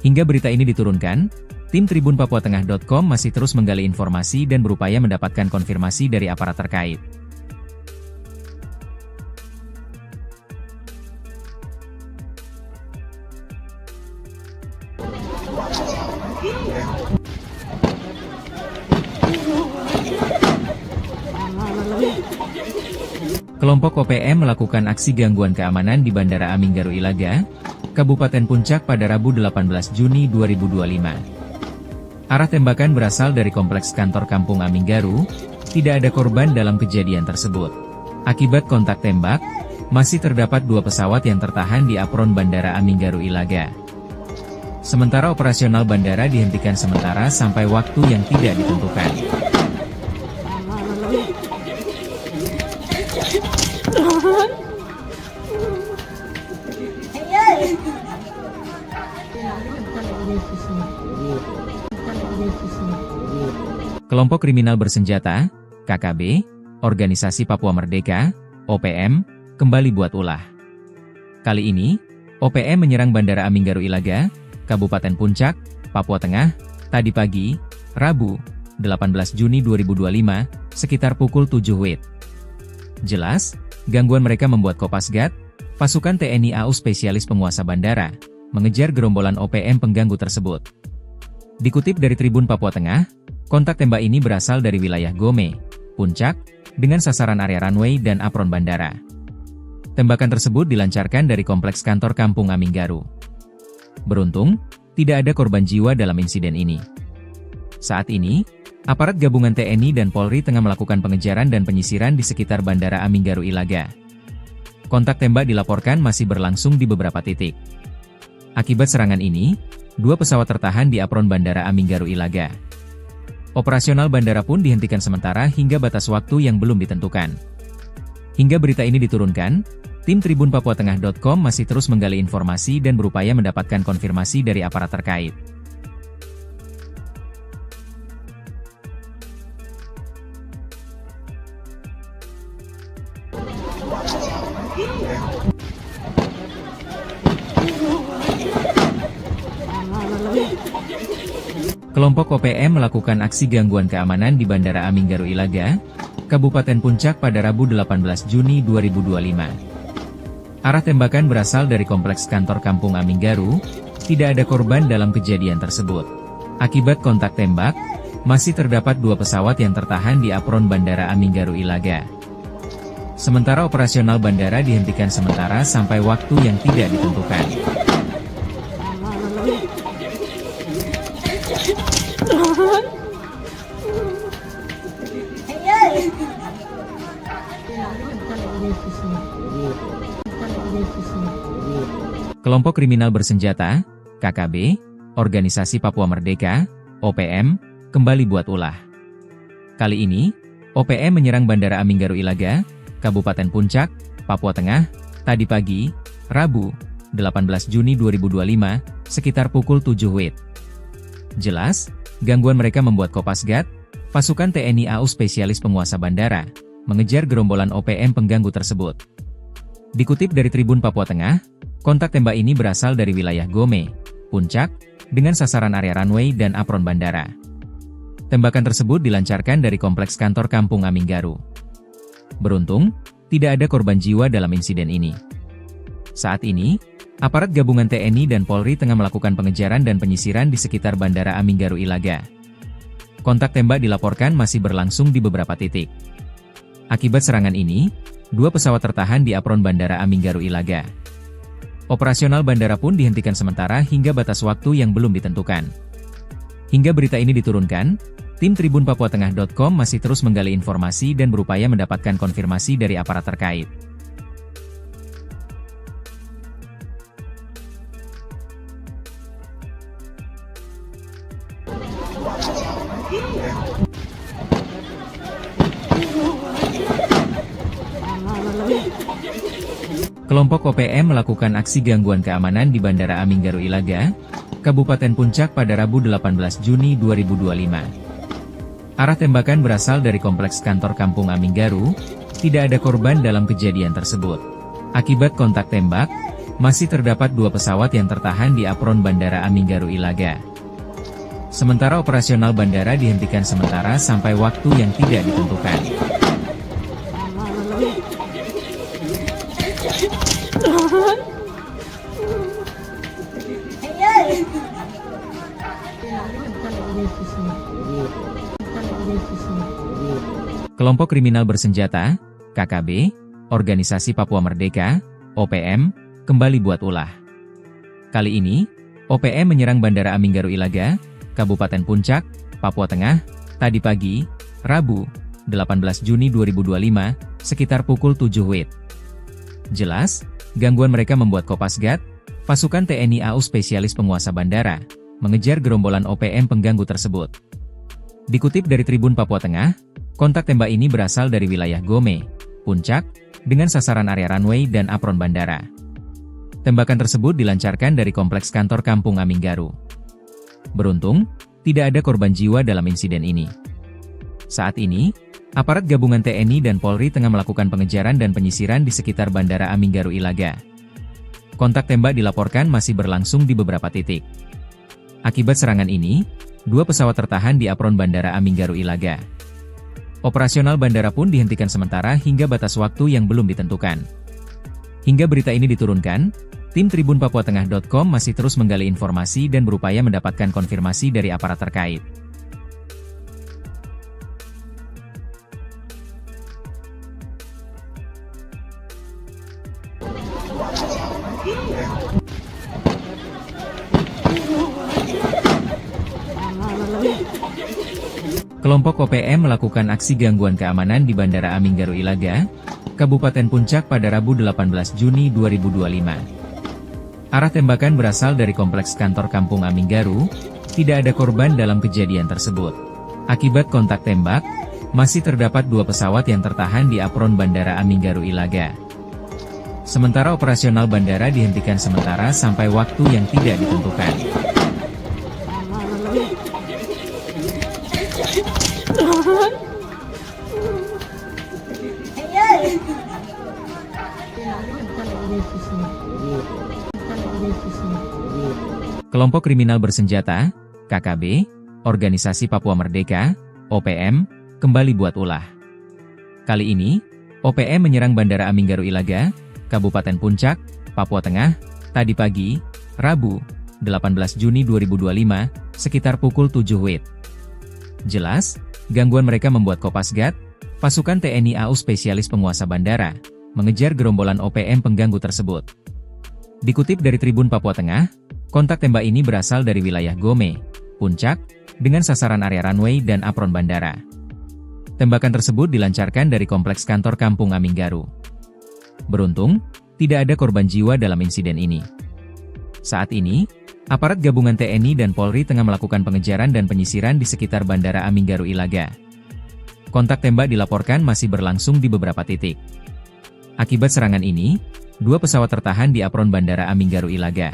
S1: Hingga berita ini diturunkan, tim tribunpapuatengah.com masih terus menggali informasi dan berupaya mendapatkan konfirmasi dari aparat terkait. Kelompok OPM melakukan aksi gangguan keamanan di Bandara Aminggaru Ilaga, Kabupaten Puncak pada Rabu 18 Juni 2025. Arah tembakan berasal dari kompleks kantor Kampung Aminggaru, tidak ada korban dalam kejadian tersebut. Akibat kontak tembak, masih terdapat 2 pesawat yang tertahan di apron Bandara Aminggaru Ilaga. Sementara operasional bandara dihentikan sementara sampai waktu yang tidak ditentukan. Kelompok kriminal bersenjata, KKB, Organisasi Papua Merdeka, OPM, kembali buat ulah. Kali ini, OPM menyerang Bandara Aminggaru Ilaga, Kabupaten Puncak, Papua Tengah, tadi pagi, Rabu, 18 Juni 2025, sekitar pukul 7 WIB. Jelas, gangguan mereka membuat Kopasgat, pasukan TNI AU spesialis penguasa bandara, mengejar gerombolan OPM pengganggu tersebut. Dikutip dari Tribun Papua Tengah, kontak tembak ini berasal dari wilayah Gome, Puncak, dengan sasaran area runway dan apron bandara. Tembakan tersebut dilancarkan dari kompleks kantor Kampung Aminggaru. Beruntung, tidak ada korban jiwa dalam insiden ini. Saat ini, aparat gabungan TNI dan Polri tengah melakukan pengejaran dan penyisiran di sekitar Bandara Aminggaru Ilaga. Kontak tembak dilaporkan masih berlangsung di beberapa titik. Akibat serangan ini, 2 pesawat tertahan di apron Bandara Aminggaru Ilaga. Operasional bandara pun dihentikan sementara hingga batas waktu yang belum ditentukan. Hingga berita ini diturunkan, tim tribunpapuatengah.com masih terus menggali informasi dan berupaya mendapatkan konfirmasi dari aparat terkait. Kelompok OPM melakukan aksi gangguan keamanan di Bandara Aminggaru Ilaga, Kabupaten Puncak pada Rabu 18 Juni 2025. Arah tembakan berasal dari kompleks kantor Kampung Aminggaru, tidak ada korban dalam kejadian tersebut. Akibat kontak tembak, masih terdapat 2 pesawat yang tertahan di apron Bandara Aminggaru Ilaga. Sementara operasional bandara dihentikan sementara sampai waktu yang tidak ditentukan. Kelompok kriminal bersenjata, KKB, Organisasi Papua Merdeka, OPM, kembali buat ulah. Kali ini, OPM menyerang Bandara Aminggaru Ilaga, Kabupaten Puncak, Papua Tengah, tadi pagi, Rabu, 18 Juni 2025, sekitar pukul 7 WIB. Jelas, gangguan mereka membuat Kopasgat, pasukan TNI AU spesialis penguasa bandara, mengejar gerombolan OPM pengganggu tersebut. Dikutip dari Tribun Papua Tengah, kontak tembak ini berasal dari wilayah Gome, Puncak, dengan sasaran area runway dan apron bandara. Tembakan tersebut dilancarkan dari kompleks kantor Kampung Aminggaru. Beruntung, tidak ada korban jiwa dalam insiden ini. Saat ini, aparat gabungan TNI dan Polri tengah melakukan pengejaran dan penyisiran di sekitar Bandara Aminggaru Ilaga. Kontak tembak dilaporkan masih berlangsung di beberapa titik. Akibat serangan ini, 2 pesawat tertahan di apron Bandara Aminggaru Ilaga. Operasional bandara pun dihentikan sementara hingga batas waktu yang belum ditentukan. Hingga berita ini diturunkan, tim tribunpapuatengah.com masih terus menggali informasi dan berupaya mendapatkan konfirmasi dari aparat terkait. Kelompok OPM melakukan aksi gangguan keamanan di Bandara Aminggaru Ilaga, Kabupaten Puncak pada Rabu 18 Juni 2025. Arah tembakan berasal dari kompleks kantor Kampung Aminggaru, tidak ada korban dalam kejadian tersebut. Akibat kontak tembak, masih terdapat 2 pesawat yang tertahan di apron Bandara Aminggaru Ilaga. Sementara operasional bandara dihentikan sementara sampai waktu yang tidak ditentukan. Kelompok kriminal bersenjata, KKB, Organisasi Papua Merdeka, OPM, kembali buat ulah. Kali ini, OPM menyerang Bandara Aminggaru Ilaga, Kabupaten Puncak, Papua Tengah, tadi pagi, Rabu, 18 Juni 2025, sekitar pukul 7 WIB. Jelas, gangguan mereka membuat Kopasgat, pasukan TNI AU spesialis penguasa bandara, mengejar gerombolan OPM pengganggu tersebut. Dikutip dari Tribun Papua Tengah, kontak tembak ini berasal dari wilayah Gome, Puncak, dengan sasaran area runway dan apron bandara. Tembakan tersebut dilancarkan dari kompleks kantor Kampung Aminggaru. Beruntung, tidak ada korban jiwa dalam insiden ini. Saat ini, aparat gabungan TNI dan Polri tengah melakukan pengejaran dan penyisiran di sekitar Bandara Aminggaru Ilaga. Kontak tembak dilaporkan masih berlangsung di beberapa titik. Akibat serangan ini, 2 pesawat tertahan di apron Bandara Aminggaru Ilaga. Operasional bandara pun dihentikan sementara hingga batas waktu yang belum ditentukan. Hingga berita ini diturunkan, tim tribunpapuatengah.com masih terus menggali informasi dan berupaya mendapatkan konfirmasi dari aparat terkait. Kelompok OPM melakukan aksi gangguan keamanan di Bandara Aminggaru Ilaga, Kabupaten Puncak pada Rabu 18 Juni 2025. Arah tembakan berasal dari kompleks kantor Kampung Aminggaru, tidak ada korban dalam kejadian tersebut. Akibat kontak tembak, masih terdapat 2 pesawat yang tertahan di apron Bandara Aminggaru Ilaga. Sementara operasional bandara dihentikan sementara sampai waktu yang tidak ditentukan. Kelompok kriminal bersenjata, KKB, Organisasi Papua Merdeka, OPM, kembali buat ulah. Kali ini, OPM menyerang Bandara Aminggaru Ilaga, Kabupaten Puncak, Papua Tengah, tadi pagi, Rabu, 18 Juni 2025, sekitar pukul 7 WIB. Jelas, gangguan mereka membuat Kopasgat, pasukan TNI AU spesialis penguasa bandara, mengejar gerombolan OPM pengganggu tersebut. Dikutip dari Tribun Papua Tengah, kontak tembak ini berasal dari wilayah Gome, Puncak, dengan sasaran area runway dan apron bandara. Tembakan tersebut dilancarkan dari kompleks kantor Kampung Aminggaru. Beruntung, tidak ada korban jiwa dalam insiden ini. Saat ini, aparat gabungan TNI dan Polri tengah melakukan pengejaran dan penyisiran di sekitar Bandara Aminggaru Ilaga. Kontak tembak dilaporkan masih berlangsung di beberapa titik. Akibat serangan ini, 2 pesawat tertahan di apron Bandara Aminggaru Ilaga.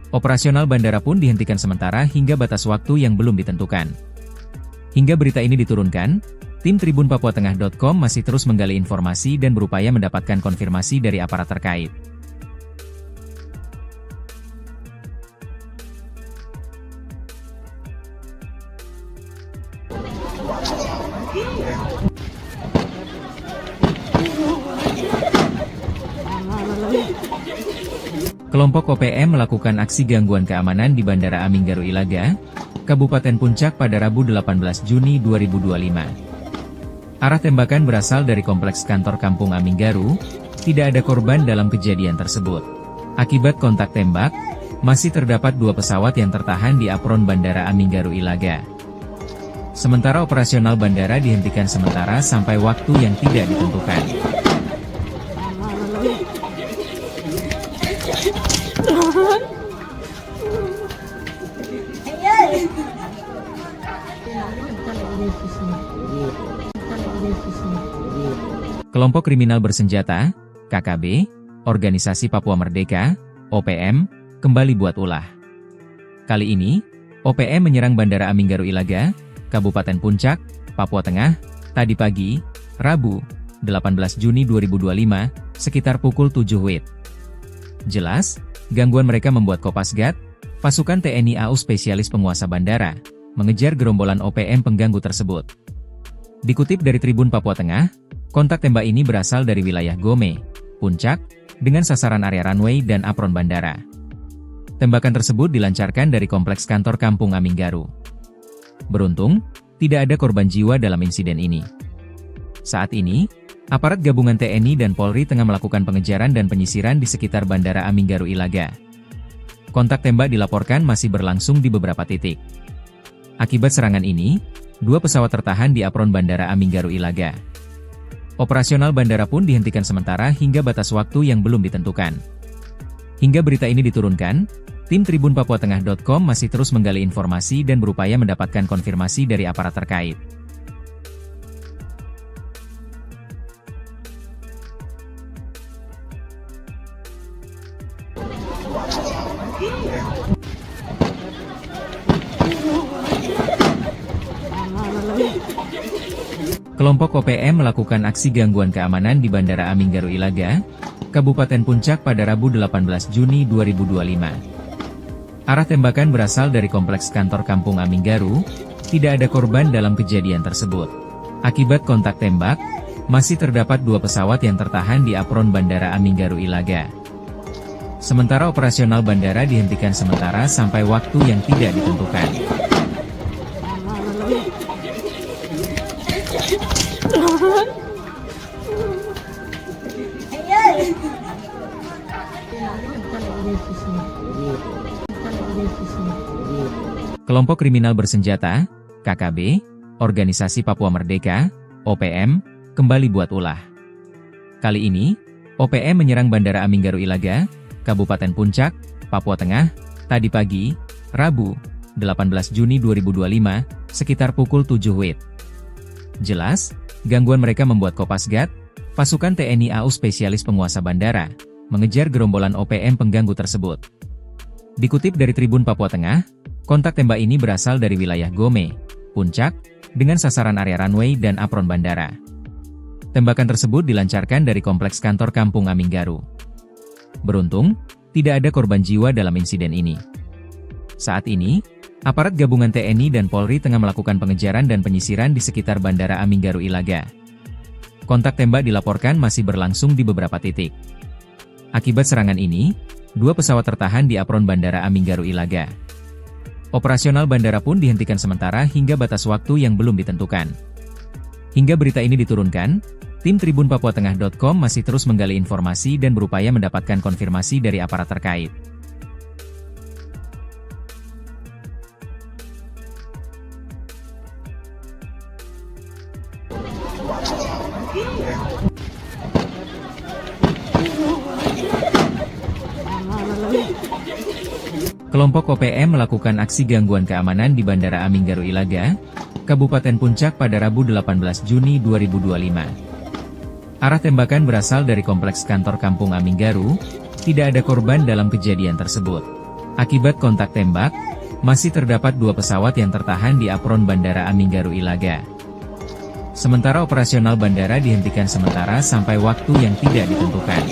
S1: Operasional bandara pun dihentikan sementara hingga batas waktu yang belum ditentukan. Hingga berita ini diturunkan, tim tribunpapuatengah.com masih terus menggali informasi dan berupaya mendapatkan konfirmasi dari aparat terkait. Kelompok OPM melakukan aksi gangguan keamanan di Bandara Aminggaru Ilaga, Kabupaten Puncak pada Rabu 18 Juni 2025. Arah tembakan berasal dari kompleks kantor Kampung Aminggaru, tidak ada korban dalam kejadian tersebut. Akibat kontak tembak, masih terdapat 2 pesawat yang tertahan di apron Bandara Aminggaru Ilaga. Sementara operasional bandara dihentikan sementara sampai waktu yang tidak ditentukan. Kelompok kriminal bersenjata, KKB, Organisasi Papua Merdeka, OPM, kembali buat ulah. Kali ini, OPM menyerang Bandara Aminggaru Ilaga, Kabupaten Puncak, Papua Tengah, tadi pagi, Rabu, 18 Juni 2025, sekitar pukul 7 WIB. Jelas, gangguan mereka membuat Kopasgat, pasukan TNI AU spesialis penguasa bandara, mengejar gerombolan OPM pengganggu tersebut. Dikutip dari Tribun Papua Tengah, kontak tembak ini berasal dari wilayah Gome, Puncak, dengan sasaran area runway dan apron bandara. Tembakan tersebut dilancarkan dari kompleks kantor Kampung Aminggaru. Beruntung, tidak ada korban jiwa dalam insiden ini. Saat ini, aparat gabungan TNI dan Polri tengah melakukan pengejaran dan penyisiran di sekitar Bandara Aminggaru Ilaga. Kontak tembak dilaporkan masih berlangsung di beberapa titik. Akibat serangan ini, 2 pesawat tertahan di apron Bandara Aminggaru Ilaga. Operasional bandara pun dihentikan sementara hingga batas waktu yang belum ditentukan. Hingga berita ini diturunkan, tim tribunpapuatengah.com masih terus menggali informasi dan berupaya mendapatkan konfirmasi dari aparat terkait. Kelompok OPM melakukan aksi gangguan keamanan di Bandara Aminggaru Ilaga, Kabupaten Puncak pada Rabu 18 Juni 2025. Arah tembakan berasal dari kompleks kantor Kampung Aminggaru, tidak ada korban dalam kejadian tersebut. Akibat kontak tembak, masih terdapat 2 pesawat yang tertahan di apron Bandara Aminggaru Ilaga. Sementara operasional bandara dihentikan sementara sampai waktu yang tidak ditentukan. Kelompok kriminal bersenjata, KKB, Organisasi Papua Merdeka, OPM, kembali buat ulah. Kali ini, OPM menyerang Bandara Aminggaru Ilaga, Kabupaten Puncak, Papua Tengah, tadi pagi, Rabu, 18 Juni 2025, sekitar pukul 7 WIB. Jelas, gangguan mereka membuat Kopasgat, pasukan TNI AU spesialis penguasa bandara, mengejar gerombolan OPM pengganggu tersebut. Dikutip dari Tribun Papua Tengah, kontak tembak ini berasal dari wilayah Gome, Puncak, dengan sasaran area runway dan apron bandara. Tembakan tersebut dilancarkan dari kompleks kantor Kampung Aminggaru. Beruntung, tidak ada korban jiwa dalam insiden ini. Saat ini, Aparat gabungan TNI dan Polri tengah melakukan pengejaran dan penyisiran di sekitar Bandara Aminggaru Ilaga. Kontak tembak dilaporkan masih berlangsung di beberapa titik. Akibat serangan ini, 2 pesawat tertahan di apron Bandara Aminggaru Ilaga. Operasional bandara pun dihentikan sementara hingga batas waktu yang belum ditentukan. Hingga berita ini diturunkan, tim tribunpapuatengah.com masih terus menggali informasi dan berupaya mendapatkan konfirmasi dari aparat terkait. Kelompok OPM melakukan aksi gangguan keamanan di Bandara Aminggaru Ilaga, Kabupaten Puncak pada Rabu 18 Juni 2025. Arah tembakan berasal dari kompleks kantor Kampung Aminggaru, tidak ada korban dalam kejadian tersebut. Akibat kontak tembak, masih terdapat 2 pesawat yang tertahan di apron Bandara Aminggaru Ilaga. Sementara operasional bandara dihentikan sementara sampai waktu yang tidak ditentukan.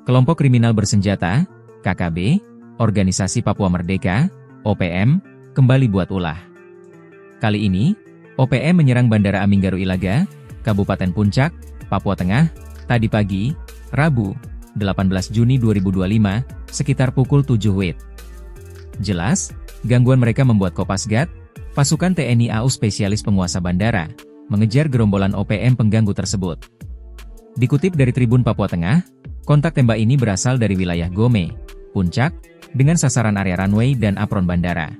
S1: Kelompok kriminal bersenjata, KKB, Organisasi Papua Merdeka, OPM, kembali buat ulah. Kali ini, OPM menyerang Bandara Aminggaru Ilaga, Kabupaten Puncak, Papua Tengah, tadi pagi, Rabu, 18 Juni 2025, sekitar pukul 7 WIB. Jelas, gangguan mereka membuat Kopasgat, pasukan TNI AU spesialis penguasa bandara, mengejar gerombolan OPM pengganggu tersebut. Dikutip dari Tribun Papua Tengah, kontak tembak ini berasal dari wilayah Gome, Puncak, dengan sasaran area runway dan apron bandara.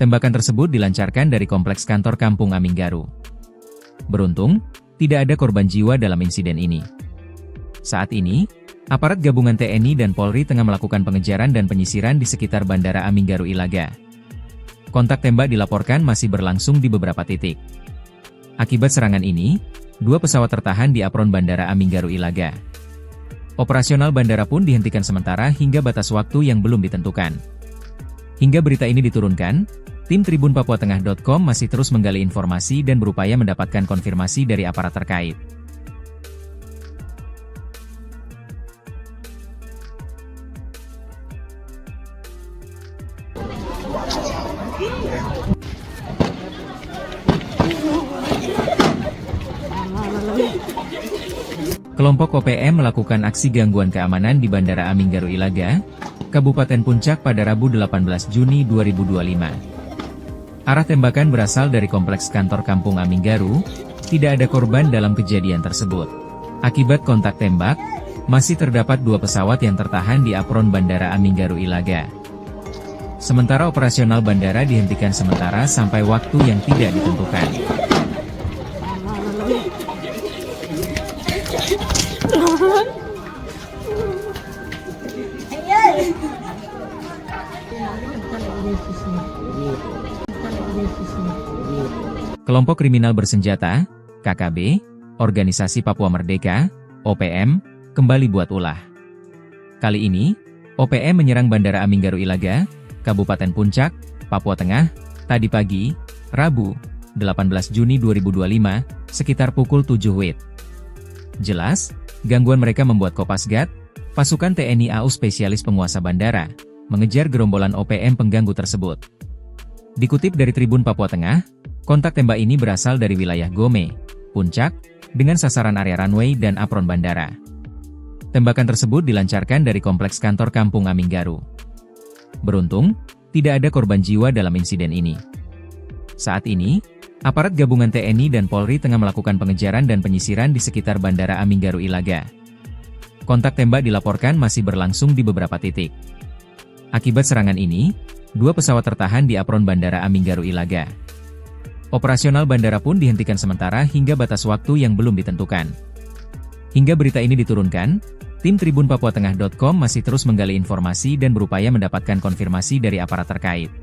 S1: Tembakan tersebut dilancarkan dari kompleks kantor Kampung Aminggaru. Beruntung, tidak ada korban jiwa dalam insiden ini. Saat ini, aparat gabungan TNI dan Polri tengah melakukan pengejaran dan penyisiran di sekitar Bandara Aminggaru Ilaga. Kontak tembak dilaporkan masih berlangsung di beberapa titik. Akibat serangan ini, 2 pesawat tertahan di apron Bandara Aminggaru Ilaga. Operasional bandara pun dihentikan sementara hingga batas waktu yang belum ditentukan. Hingga berita ini diturunkan, tim tribunpapuatengah.com masih terus menggali informasi dan berupaya mendapatkan konfirmasi dari aparat terkait. Kelompok OPM melakukan aksi gangguan keamanan di Bandara Aminggaru Ilaga, Kabupaten Puncak pada Rabu 18 Juni 2025. Arah tembakan berasal dari kompleks kantor Kampung Aminggaru, tidak ada korban dalam kejadian tersebut. Akibat kontak tembak, masih terdapat 2 pesawat yang tertahan di apron Bandara Aminggaru Ilaga. Sementara operasional bandara dihentikan sementara sampai waktu yang tidak ditentukan. Kelompok kriminal bersenjata, KKB, Organisasi Papua Merdeka, OPM, kembali buat ulah. Kali ini, OPM menyerang Bandara Aminggaru Ilaga, Kabupaten Puncak, Papua Tengah, tadi pagi, Rabu, 18 Juni 2025, sekitar pukul 7 WIB. Jelas, gangguan mereka membuat Kopasgat, pasukan TNI AU spesialis penguasa bandara, mengejar gerombolan OPM pengganggu tersebut. Dikutip dari Tribun Papua Tengah, kontak tembak ini berasal dari wilayah Gome, Puncak, dengan sasaran area runway dan apron bandara. Tembakan tersebut dilancarkan dari kompleks kantor Kampung Aminggaru. Beruntung, tidak ada korban jiwa dalam insiden ini. Saat ini, aparat gabungan TNI dan Polri tengah melakukan pengejaran dan penyisiran di sekitar Bandara Aminggaru Ilaga. Kontak tembak dilaporkan masih berlangsung di beberapa titik. Akibat serangan ini, 2 pesawat tertahan di apron Bandara Aminggaru Ilaga. Operasional bandara pun dihentikan sementara hingga batas waktu yang belum ditentukan. Hingga berita ini diturunkan, tim tribunpapuatengah.com masih terus menggali informasi dan berupaya mendapatkan konfirmasi dari aparat terkait.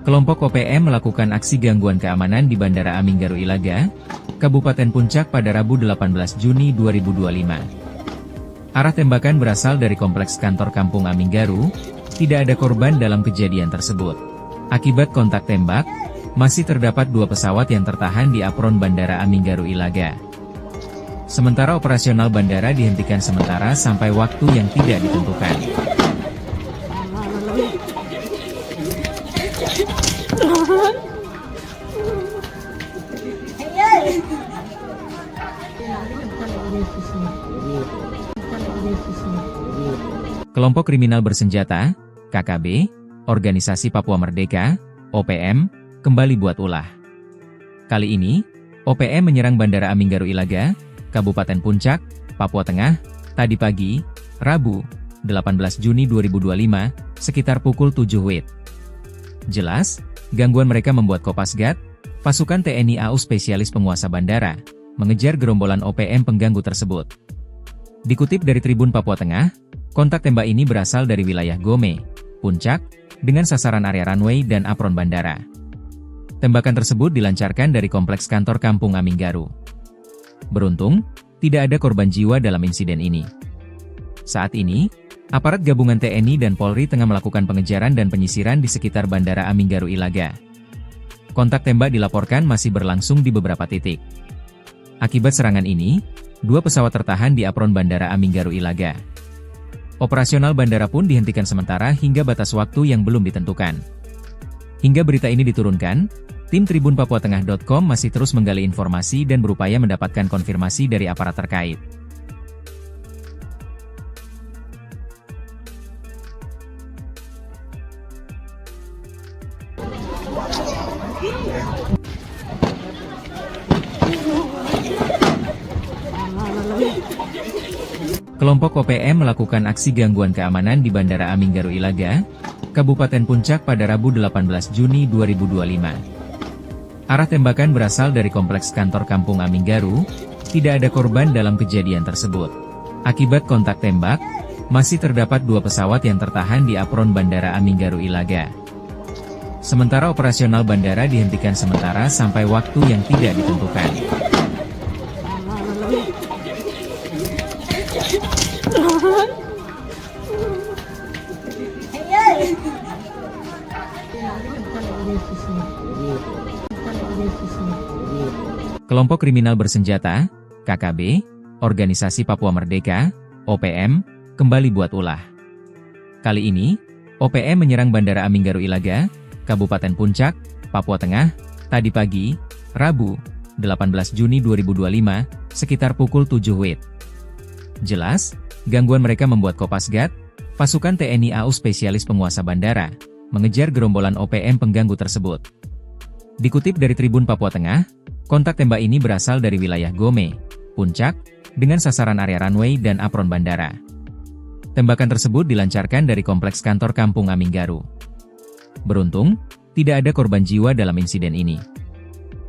S1: Kelompok OPM melakukan aksi gangguan keamanan di Bandara Aminggaru Ilaga, Kabupaten Puncak pada Rabu 18 Juni 2025. Arah tembakan berasal dari kompleks kantor Kampung Aminggaru, tidak ada korban dalam kejadian tersebut. Akibat kontak tembak, masih terdapat 2 pesawat yang tertahan di apron Bandara Aminggaru Ilaga. Sementara operasional bandara dihentikan sementara sampai waktu yang tidak ditentukan. Kelompok kriminal bersenjata, KKB, Organisasi Papua Merdeka, OPM, kembali buat ulah. Kali ini, OPM menyerang Bandara Aminggaru Ilaga, Kabupaten Puncak, Papua Tengah, tadi pagi, Rabu, 18 Juni 2025, sekitar pukul 7 WIB. Jelas, gangguan mereka membuat Kopasgat, pasukan TNI AU spesialis penguasa bandara, mengejar gerombolan OPM pengganggu tersebut. Dikutip dari Tribun Papua Tengah, kontak tembak ini berasal dari wilayah Gome, Puncak, dengan sasaran area runway dan apron bandara. Tembakan tersebut dilancarkan dari kompleks kantor Kampung Aminggaru. Beruntung, tidak ada korban jiwa dalam insiden ini. Saat ini, aparat gabungan TNI dan Polri tengah melakukan pengejaran dan penyisiran di sekitar Bandara Aminggaru Ilaga. Kontak tembak dilaporkan masih berlangsung di beberapa titik. Akibat serangan ini, 2 pesawat tertahan di apron Bandara Aminggaru Ilaga. Operasional bandara pun dihentikan sementara hingga batas waktu yang belum ditentukan. Hingga berita ini diturunkan, tim tribunpapuatengah.com masih terus menggali informasi dan berupaya mendapatkan konfirmasi dari aparat terkait. Kelompok OPM melakukan aksi gangguan keamanan di Bandara Aminggaru Ilaga, Kabupaten Puncak pada Rabu 18 Juni 2025. Arah tembakan berasal dari kompleks kantor Kampung Aminggaru, tidak ada korban dalam kejadian tersebut. Akibat kontak tembak, masih terdapat 2 pesawat yang tertahan di apron Bandara Aminggaru Ilaga. Sementara operasional bandara dihentikan sementara sampai waktu yang tidak ditentukan. Kelompok kriminal bersenjata, KKB, Organisasi Papua Merdeka, OPM, kembali buat ulah. Kali ini, OPM menyerang Bandara Aminggaru Ilaga, Kabupaten Puncak, Papua Tengah, tadi pagi, Rabu, 18 Juni 2025, sekitar pukul 7 WIB. Jelas, gangguan mereka membuat Kopasgat, pasukan TNI AU spesialis penguasa bandara, mengejar gerombolan OPM pengganggu tersebut. Dikutip dari Tribun Papua Tengah, kontak tembak ini berasal dari wilayah Gome, Puncak, dengan sasaran area runway dan apron bandara. Tembakan tersebut dilancarkan dari kompleks kantor Kampung Aminggaru. Beruntung, tidak ada korban jiwa dalam insiden ini.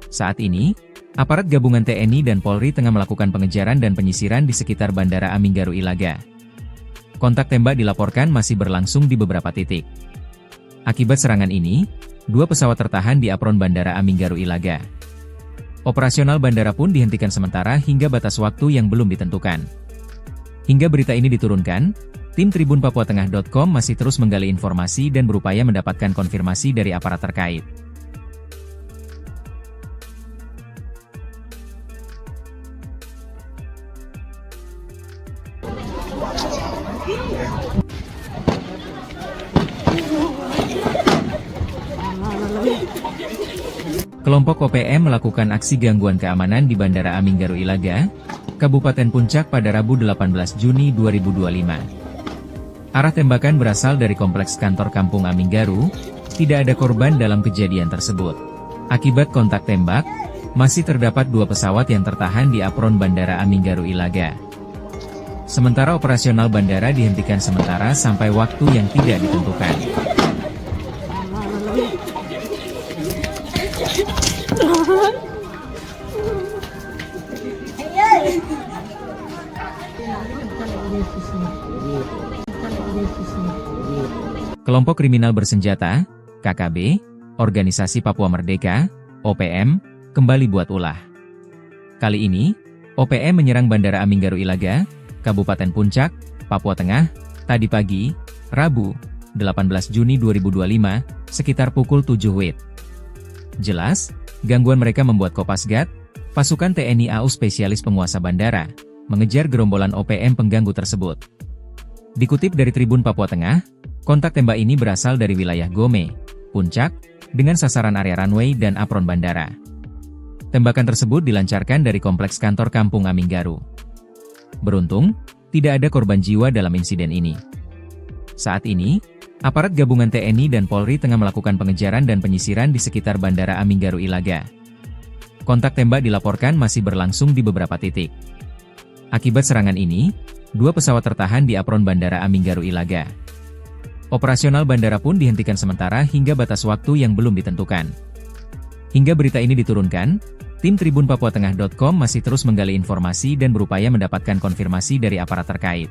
S1: Saat ini, aparat gabungan TNI dan Polri tengah melakukan pengejaran dan penyisiran di sekitar Bandara Aminggaru Ilaga. Kontak tembak dilaporkan masih berlangsung di beberapa titik. Akibat serangan ini, 2 pesawat tertahan di apron Bandara Aminggaru Ilaga. Operasional bandara pun dihentikan sementara hingga batas waktu yang belum ditentukan. Hingga berita ini diturunkan, tim tribunpapuatengah.com masih terus menggali informasi dan berupaya mendapatkan konfirmasi dari aparat terkait. Kelompok OPM melakukan aksi gangguan keamanan di Bandara Aminggaru Ilaga, Kabupaten Puncak pada Rabu 18 Juni 2025. Arah tembakan berasal dari kompleks kantor Kampung Aminggaru, tidak ada korban dalam kejadian tersebut. Akibat kontak tembak, masih terdapat 2 pesawat yang tertahan di apron Bandara Aminggaru Ilaga. Sementara operasional bandara dihentikan sementara sampai waktu yang tidak ditentukan. Kelompok kriminal bersenjata, KKB, Organisasi Papua Merdeka, OPM, kembali buat ulah. Kali ini, OPM menyerang Bandara Aminggaru Ilaga, Kabupaten Puncak, Papua Tengah, tadi pagi, Rabu, 18 Juni 2025, sekitar pukul 7 WIB. Jelas, gangguan mereka membuat Kopasgat, pasukan TNI AU spesialis penguasa bandara, mengejar gerombolan OPM pengganggu tersebut. Dikutip dari Tribun Papua Tengah, kontak tembak ini berasal dari wilayah Gome, Puncak, dengan sasaran area runway dan apron bandara. Tembakan tersebut dilancarkan dari kompleks kantor Kampung Aminggaru. Beruntung, tidak ada korban jiwa dalam insiden ini. Saat ini, aparat gabungan TNI dan Polri tengah melakukan pengejaran dan penyisiran di sekitar Bandara Aminggaru Ilaga. Kontak tembak dilaporkan masih berlangsung di beberapa titik. Akibat serangan ini, 2 pesawat tertahan di apron Bandara Aminggaru Ilaga. Operasional bandara pun dihentikan sementara hingga batas waktu yang belum ditentukan. Hingga berita ini diturunkan, tim tribunpapuatengah.com masih terus menggali informasi dan berupaya mendapatkan konfirmasi dari aparat terkait.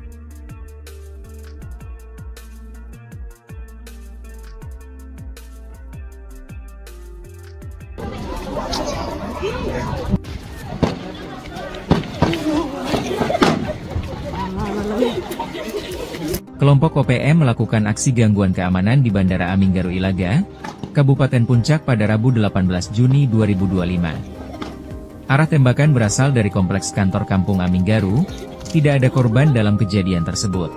S1: Kelompok OPM melakukan aksi gangguan keamanan di Bandara Aminggaru Ilaga, Kabupaten Puncak pada Rabu 18 Juni 2025. Arah tembakan berasal dari kompleks kantor Kampung Aminggaru, tidak ada korban dalam kejadian tersebut.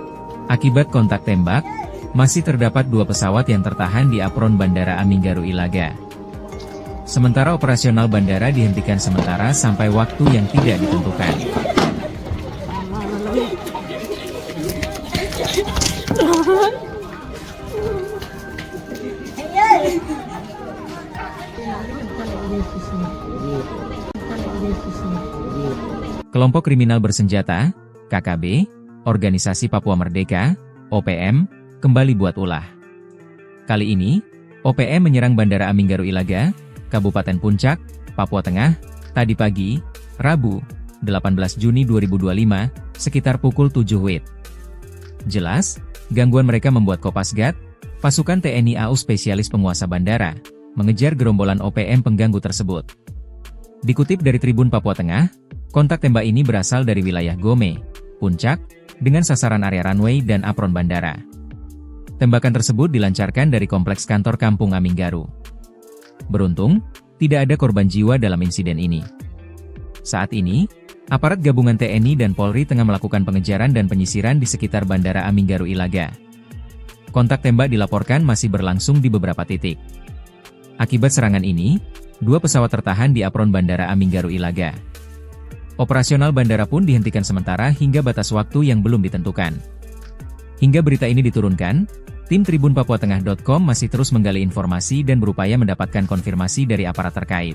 S1: Akibat kontak tembak, masih terdapat 2 pesawat yang tertahan di apron Bandara Aminggaru Ilaga. Sementara operasional bandara dihentikan sementara sampai waktu yang tidak ditentukan. Kelompok kriminal bersenjata, KKB, Organisasi Papua Merdeka, OPM, kembali buat ulah. Kali ini, OPM menyerang Bandara Aminggaru Ilaga, Kabupaten Puncak, Papua Tengah, tadi pagi, Rabu, 18 Juni 2025, sekitar pukul 7 WIB. Jelas, gangguan mereka membuat Kopasgat, pasukan TNI AU spesialis penguasa bandara, mengejar gerombolan OPM pengganggu tersebut. Dikutip dari Tribun Papua Tengah, kontak tembak ini berasal dari wilayah Gome, Puncak, dengan sasaran area runway dan apron bandara. Tembakan tersebut dilancarkan dari kompleks kantor Kampung Aminggaru. Beruntung, tidak ada korban jiwa dalam insiden ini. Saat ini, aparat gabungan TNI dan Polri tengah melakukan pengejaran dan penyisiran di sekitar Bandara Aminggaru Ilaga. Kontak tembak dilaporkan masih berlangsung di beberapa titik. Akibat serangan ini, 2 pesawat tertahan di apron Bandara Aminggaru Ilaga. Operasional bandara pun dihentikan sementara hingga batas waktu yang belum ditentukan. Hingga berita ini diturunkan, tim tribunpapuatengah.com masih terus menggali informasi dan berupaya mendapatkan konfirmasi dari aparat terkait.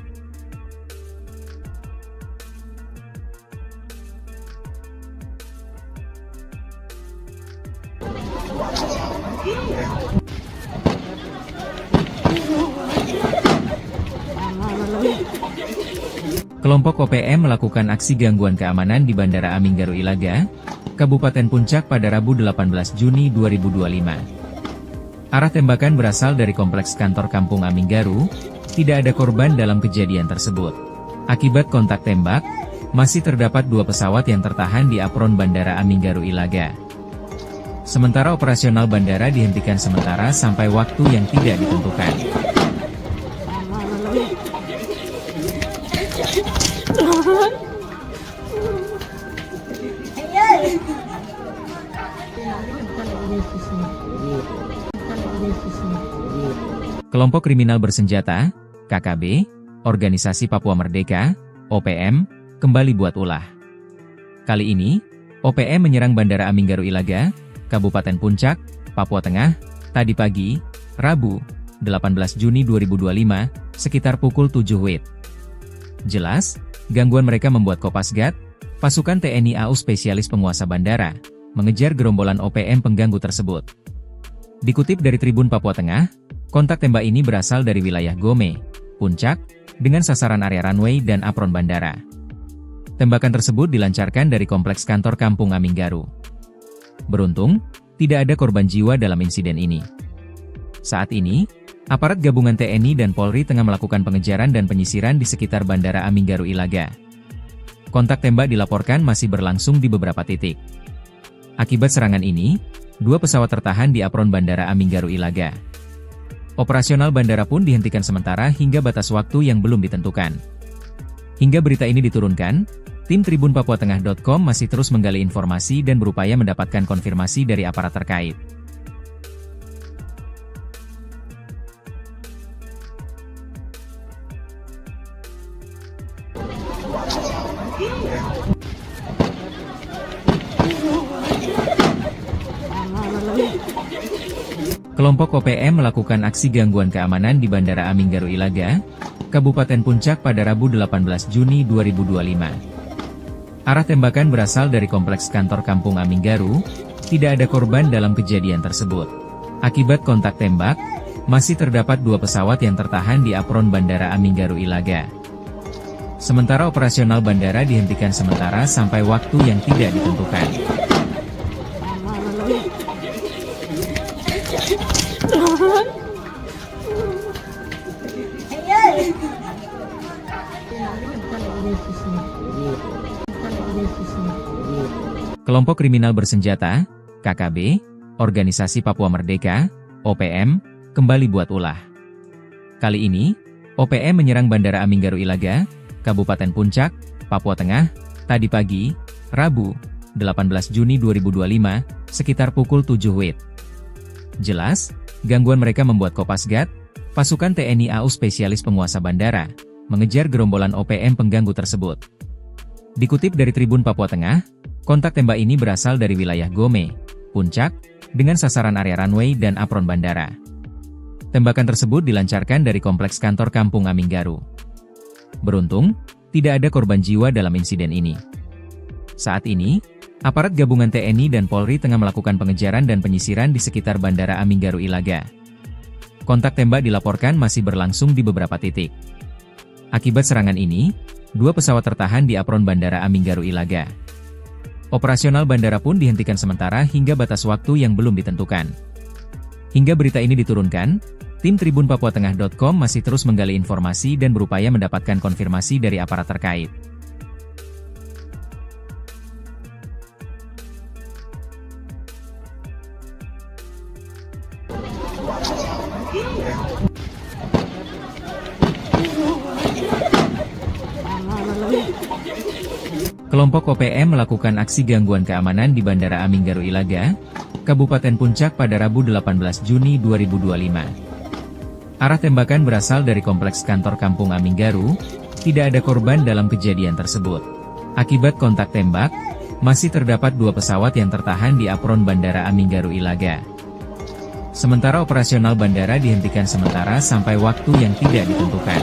S1: Kelompok OPM melakukan aksi gangguan keamanan di Bandara Aminggaru Ilaga, Kabupaten Puncak pada Rabu 18 Juni 2025. Arah tembakan berasal dari kompleks kantor Kampung Aminggaru, tidak ada korban dalam kejadian tersebut. Akibat kontak tembak, masih terdapat 2 pesawat yang tertahan di apron Bandara Aminggaru Ilaga. Sementara operasional bandara dihentikan sementara sampai waktu yang tidak ditentukan. Kelompok kriminal bersenjata, KKB, Organisasi Papua Merdeka, OPM, kembali buat ulah. Kali ini, OPM menyerang Bandara Aminggaru Ilaga, Kabupaten Puncak, Papua Tengah, tadi pagi, Rabu, 18 Juni 2025, sekitar pukul 7 WIB. Jelas, gangguan mereka membuat Kopasgat, pasukan TNI AU spesialis penguasa bandara, mengejar gerombolan OPM pengganggu tersebut. Dikutip dari Tribun Papua Tengah, kontak tembak ini berasal dari wilayah Gome, Puncak, dengan sasaran area runway dan apron bandara. Tembakan tersebut dilancarkan dari kompleks kantor Kampung Aminggaru. Beruntung, tidak ada korban jiwa dalam insiden ini. Saat ini, Aparat gabungan TNI dan Polri tengah melakukan pengejaran dan penyisiran di sekitar Bandara Aminggaru Ilaga. Kontak tembak dilaporkan masih berlangsung di beberapa titik. Akibat serangan ini, 2 pesawat tertahan di apron Bandara Aminggaru Ilaga. Operasional bandara pun dihentikan sementara hingga batas waktu yang belum ditentukan. Hingga berita ini diturunkan, tim tribunpapuatengah.com masih terus menggali informasi dan berupaya mendapatkan konfirmasi dari aparat terkait. Kelompok OPM melakukan aksi gangguan keamanan di Bandara Aminggaru Ilaga, Kabupaten Puncak pada Rabu 18 Juni 2025. Arah tembakan berasal dari kompleks kantor Kampung Aminggaru, tidak ada korban dalam kejadian tersebut. Akibat kontak tembak, masih terdapat 2 pesawat yang tertahan di apron Bandara Aminggaru Ilaga. Sementara operasional bandara dihentikan sementara sampai waktu yang tidak ditentukan. Kelompok kriminal bersenjata, KKB, Organisasi Papua Merdeka, OPM, kembali buat ulah. Kali ini, OPM menyerang Bandara Aminggaru Ilaga, Kabupaten Puncak, Papua Tengah, tadi pagi, Rabu, 18 Juni 2025, sekitar pukul 7 WIB. Jelas, gangguan mereka membuat Kopasgat, pasukan TNI AU spesialis penguasa bandara, mengejar gerombolan OPM pengganggu tersebut. Dikutip dari Tribun Papua Tengah, kontak tembak ini berasal dari wilayah Gome, Puncak, dengan sasaran area runway dan apron bandara. Tembakan tersebut dilancarkan dari kompleks kantor Kampung Aminggaru. Beruntung, tidak ada korban jiwa dalam insiden ini. Saat ini, aparat gabungan TNI dan Polri tengah melakukan pengejaran dan penyisiran di sekitar Bandara Aminggaru Ilaga. Kontak tembak dilaporkan masih berlangsung di beberapa titik. Akibat serangan ini, 2 pesawat tertahan di apron Bandara Aminggaru Ilaga. Operasional bandara pun dihentikan sementara hingga batas waktu yang belum ditentukan. Hingga berita ini diturunkan, tim tribunpapuatengah.com masih terus menggali informasi dan berupaya mendapatkan konfirmasi dari aparat terkait. Kelompok OPM melakukan aksi gangguan keamanan di Bandara Aminggaru Ilaga, Kabupaten Puncak pada Rabu 18 Juni 2025. Arah tembakan berasal dari kompleks kantor Kampung Aminggaru, tidak ada korban dalam kejadian tersebut. Akibat kontak tembak, masih terdapat 2 pesawat yang tertahan di apron Bandara Aminggaru Ilaga. Sementara operasional bandara dihentikan sementara sampai waktu yang tidak ditentukan.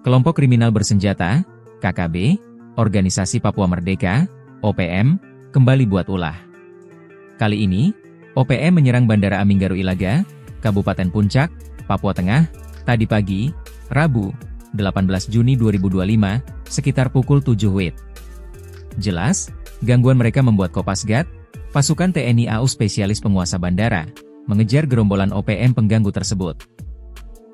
S1: Kelompok kriminal bersenjata, KKB, Organisasi Papua Merdeka, OPM, kembali buat ulah. Kali ini, OPM menyerang Bandara Aminggaru Ilaga, Kabupaten Puncak, Papua Tengah, tadi pagi, Rabu, 18 Juni 2025, sekitar pukul 7 WIB. Jelas, gangguan mereka membuat Kopasgat, pasukan TNI AU spesialis penguasa bandara, mengejar gerombolan OPM pengganggu tersebut.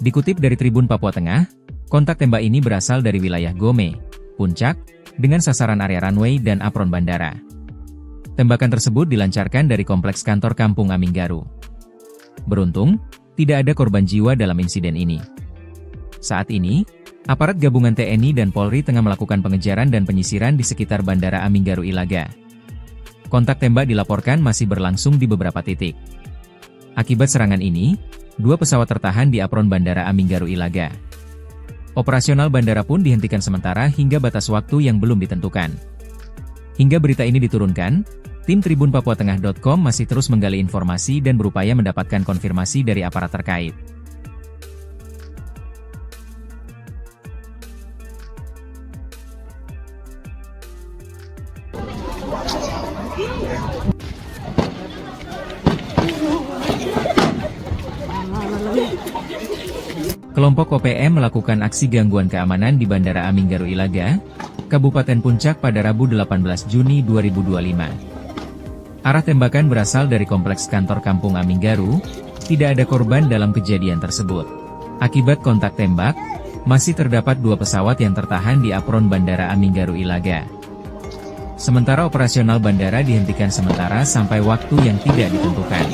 S1: Dikutip dari Tribun Papua Tengah, kontak tembak ini berasal dari wilayah Gome, Puncak, dengan sasaran area runway dan apron bandara. Tembakan tersebut dilancarkan dari kompleks kantor Kampung Aminggaru. Beruntung, tidak ada korban jiwa dalam insiden ini. Saat ini, aparat gabungan TNI dan Polri tengah melakukan pengejaran dan penyisiran di sekitar Bandara Aminggaru Ilaga. Kontak tembak dilaporkan masih berlangsung di beberapa titik. Akibat serangan ini, 2 pesawat tertahan di apron Bandara Aminggaru Ilaga. Operasional bandara pun dihentikan sementara hingga batas waktu yang belum ditentukan. Hingga berita ini diturunkan, tim tribunpapuatengah.com masih terus menggali informasi dan berupaya mendapatkan konfirmasi dari aparat terkait. Kelompok OPM melakukan aksi gangguan keamanan di Bandara Aminggaru Ilaga, Kabupaten Puncak pada Rabu 18 Juni 2025. Arah tembakan berasal dari kompleks kantor Kampung Aminggaru, tidak ada korban dalam kejadian tersebut. Akibat kontak tembak, masih terdapat 2 pesawat yang tertahan di apron Bandara Aminggaru Ilaga. Sementara operasional bandara dihentikan sementara sampai waktu yang tidak ditentukan.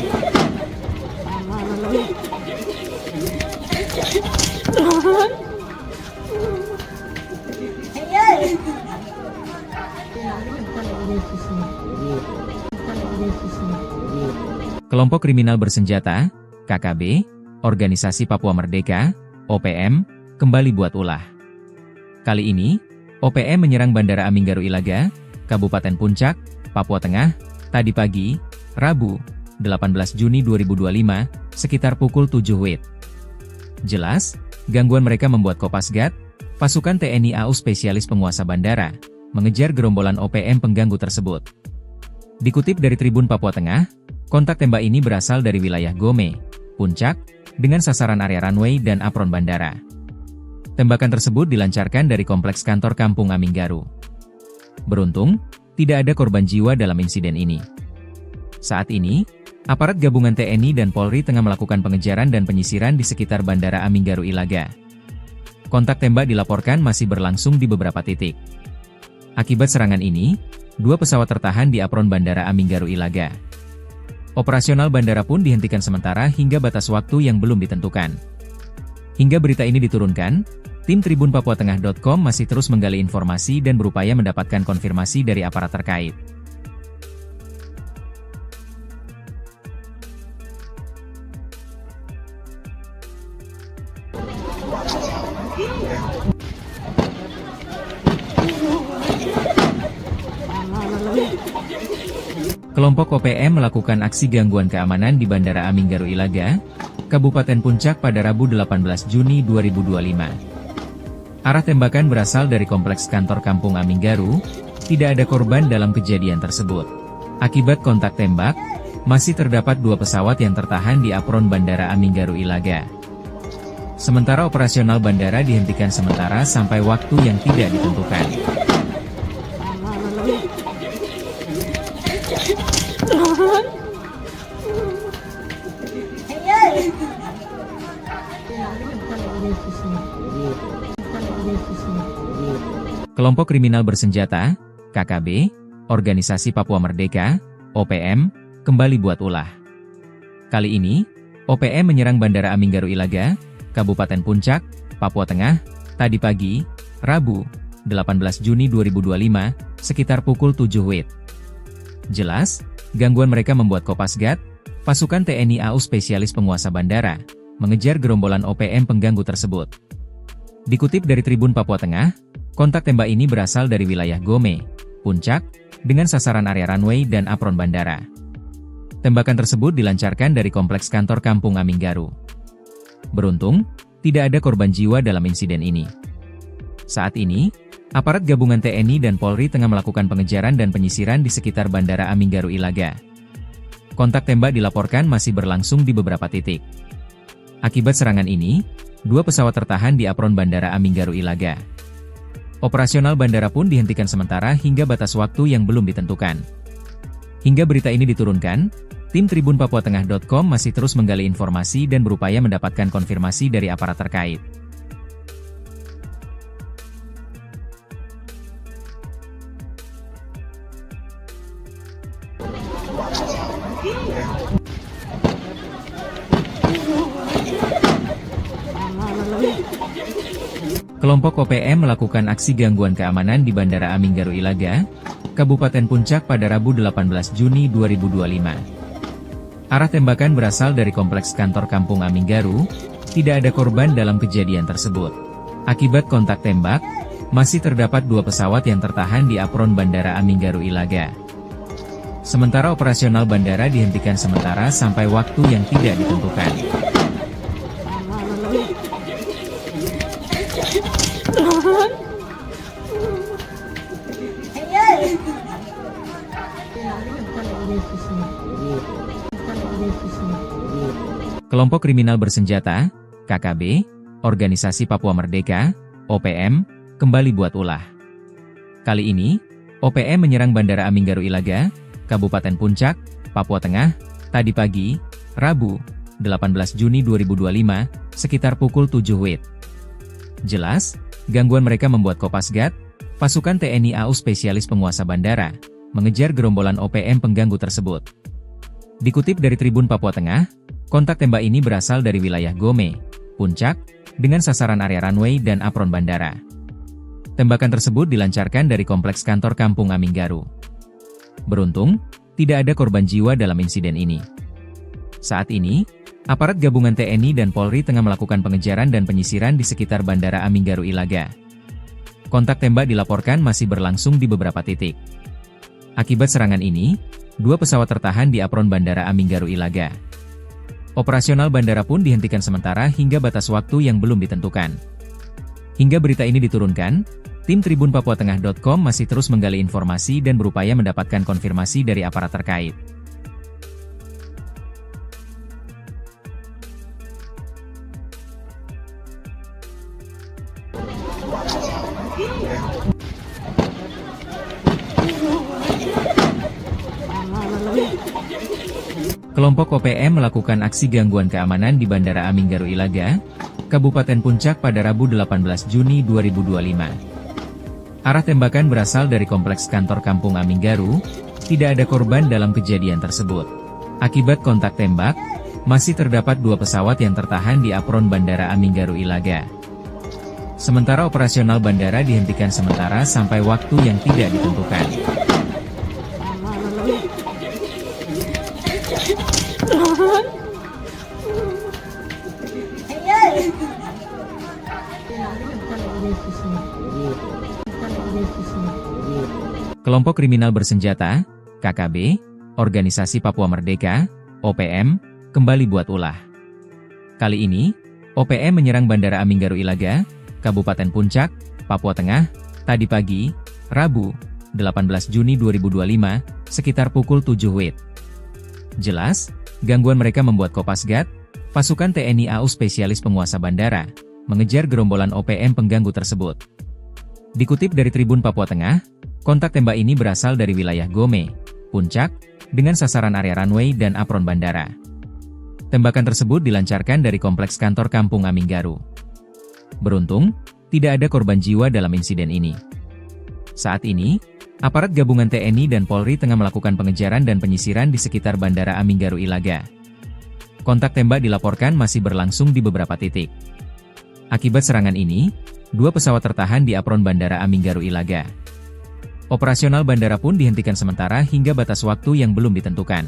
S1: Kelompok kriminal bersenjata, KKB, Organisasi Papua Merdeka, OPM, kembali buat ulah. Kali ini, OPM menyerang Bandara Aminggaru Ilaga, Kabupaten Puncak, Papua Tengah, tadi pagi, Rabu, 18 Juni 2025, sekitar pukul 7 WIB. Jelas, gangguan mereka membuat Kopasgat, pasukan TNI AU spesialis penguasa bandara, mengejar gerombolan OPM pengganggu tersebut. Dikutip dari Tribun Papua Tengah, kontak tembak ini berasal dari wilayah Gome, Puncak, dengan sasaran area runway dan apron bandara. Tembakan tersebut dilancarkan dari kompleks kantor Kampung Aminggaru. Beruntung, tidak ada korban jiwa dalam insiden ini. Saat ini, aparat gabungan TNI dan Polri tengah melakukan pengejaran dan penyisiran di sekitar Bandara Aminggaru Ilaga. Kontak tembak dilaporkan masih berlangsung di beberapa titik. Akibat serangan ini, 2 pesawat tertahan di apron Bandara Aminggaru Ilaga. Operasional bandara pun dihentikan sementara hingga batas waktu yang belum ditentukan. Hingga berita ini diturunkan, tim tribunpapuatengah.com masih terus menggali informasi dan berupaya mendapatkan konfirmasi dari aparat terkait. Kelompok OPM melakukan aksi gangguan keamanan di Bandara Aminggaru Ilaga, Kabupaten Puncak pada Rabu 18 Juni 2025. Arah tembakan berasal dari kompleks kantor Kampung Aminggaru, tidak ada korban dalam kejadian tersebut. Akibat kontak tembak, masih terdapat 2 pesawat yang tertahan di apron Bandara Aminggaru Ilaga. Sementara operasional bandara dihentikan sementara sampai waktu yang tidak ditentukan. Kelompok kriminal bersenjata, KKB, Organisasi Papua Merdeka, OPM, kembali buat ulah. Kali ini, OPM menyerang Bandara Aminggaru Ilaga, Kabupaten Puncak, Papua Tengah, tadi pagi, Rabu, 18 Juni 2025, sekitar pukul 7 WIB. Jelas, gangguan mereka membuat Kopasgat, pasukan TNI AU spesialis penguasa bandara, mengejar gerombolan OPM pengganggu tersebut. Dikutip dari Tribun Papua Tengah, kontak tembak ini berasal dari wilayah Gome, Puncak, dengan sasaran area runway dan apron bandara. Tembakan tersebut dilancarkan dari kompleks kantor Kampung Aminggaru. Beruntung, tidak ada korban jiwa dalam insiden ini. Saat ini, aparat gabungan TNI dan Polri tengah melakukan pengejaran dan penyisiran di sekitar Bandara Aminggaru Ilaga. Kontak tembak dilaporkan masih berlangsung di beberapa titik. Akibat serangan ini, 2 pesawat tertahan di apron Bandara Aminggaru Ilaga. Operasional bandara pun dihentikan sementara hingga batas waktu yang belum ditentukan. Hingga berita ini diturunkan, tim tribunpapuatengah.com masih terus menggali informasi dan berupaya mendapatkan konfirmasi dari aparat terkait. Kelompok OPM melakukan aksi gangguan keamanan di Bandara Aminggaru Ilaga, Kabupaten Puncak pada Rabu 18 Juni 2025. Arah tembakan berasal dari kompleks kantor Kampung Aminggaru, tidak ada korban dalam kejadian tersebut. Akibat kontak tembak, masih terdapat 2 pesawat yang tertahan di apron Bandara Aminggaru Ilaga. Sementara operasional bandara dihentikan sementara sampai waktu yang tidak ditentukan. Kelompok kriminal bersenjata, KKB, Organisasi Papua Merdeka, OPM, kembali buat ulah. Kali ini, OPM menyerang Bandara Aminggaru Ilaga, Kabupaten Puncak, Papua Tengah, tadi pagi, Rabu, 18 Juni 2025, sekitar pukul 7 WIB. Jelas, gangguan mereka membuat Kopasgat, pasukan TNI AU spesialis penguasa bandara, mengejar gerombolan OPM pengganggu tersebut. Dikutip dari Tribun Papua Tengah, kontak tembak ini berasal dari wilayah Gome, Puncak, dengan sasaran area runway dan apron bandara. Tembakan tersebut dilancarkan dari kompleks kantor Kampung Aminggaru. Beruntung, tidak ada korban jiwa dalam insiden ini. Saat ini, aparat gabungan TNI dan Polri tengah melakukan pengejaran dan penyisiran di sekitar Bandara Aminggaru Ilaga. Kontak tembak dilaporkan masih berlangsung di beberapa titik. Akibat serangan ini, 2 pesawat tertahan di apron Bandara Aminggaru Ilaga. Operasional bandara pun dihentikan sementara hingga batas waktu yang belum ditentukan. Hingga berita ini diturunkan, tim tribunpapuatengah.com masih terus menggali informasi dan berupaya mendapatkan konfirmasi dari aparat terkait. Kelompok OPM melakukan aksi gangguan keamanan di Bandara Aminggaru Ilaga, Kabupaten Puncak pada Rabu 18 Juni 2025. Arah tembakan berasal dari kompleks kantor Kampung Aminggaru, tidak ada korban dalam kejadian tersebut. Akibat kontak tembak, masih terdapat 2 pesawat yang tertahan di apron Bandara Aminggaru Ilaga. Sementara operasional bandara dihentikan sementara sampai waktu yang tidak ditentukan. Kelompok kriminal bersenjata, KKB, Organisasi Papua Merdeka, OPM, kembali buat ulah. Kali ini, OPM menyerang Bandara Aminggaru Ilaga, Kabupaten Puncak, Papua Tengah, tadi pagi, Rabu, 18 Juni 2025, sekitar pukul 7 WIB. Jelas, gangguan mereka membuat Kopasgat, pasukan TNI AU spesialis penguasa bandara, mengejar gerombolan OPM pengganggu tersebut. Dikutip dari Tribun Papua Tengah, kontak tembak ini berasal dari wilayah Gome, Puncak, dengan sasaran area runway dan apron bandara. Tembakan tersebut dilancarkan dari kompleks kantor Kampung Aminggaru. Beruntung, tidak ada korban jiwa dalam insiden ini. Saat ini, aparat gabungan TNI dan Polri tengah melakukan pengejaran dan penyisiran di sekitar Bandara Aminggaru Ilaga. Kontak tembak dilaporkan masih berlangsung di beberapa titik. Akibat serangan ini, 2 pesawat tertahan di apron Bandara Aminggaru Ilaga. Operasional bandara pun dihentikan sementara hingga batas waktu yang belum ditentukan.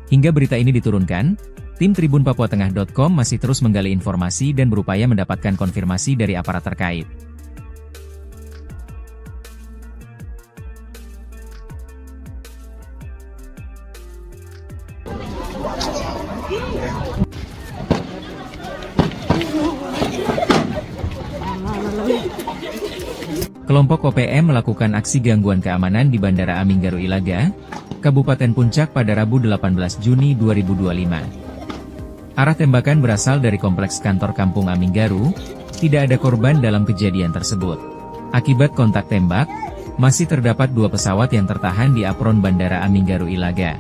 S1: Hingga berita ini diturunkan, tim tribunpapuatengah.com masih terus menggali informasi dan berupaya mendapatkan konfirmasi dari aparat terkait. Kelompok OPM melakukan aksi gangguan keamanan di Bandara Aminggaru Ilaga, Kabupaten Puncak pada Rabu 18 Juni 2025. Arah tembakan berasal dari kompleks kantor Kampung Aminggaru, tidak ada korban dalam kejadian tersebut. Akibat kontak tembak, masih terdapat 2 pesawat yang tertahan di apron Bandara Aminggaru Ilaga.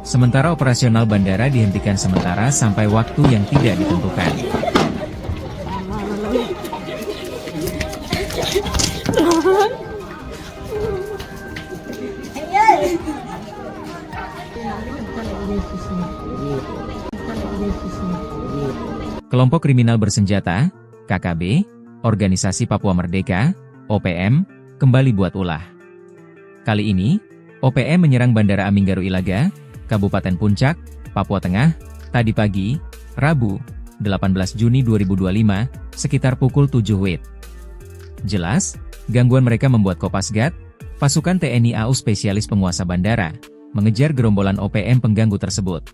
S1: Sementara operasional bandara dihentikan sementara sampai waktu yang tidak ditentukan. Kelompok kriminal bersenjata, KKB, Organisasi Papua Merdeka, OPM, kembali buat ulah. Kali ini, OPM menyerang Bandara Aminggaru Ilaga, Kabupaten Puncak, Papua Tengah, tadi pagi, Rabu, 18 Juni 2025, sekitar pukul 7 WIB. Jelas, gangguan mereka membuat Kopasgat, pasukan TNI AU spesialis penguasa bandara, mengejar gerombolan OPM pengganggu tersebut.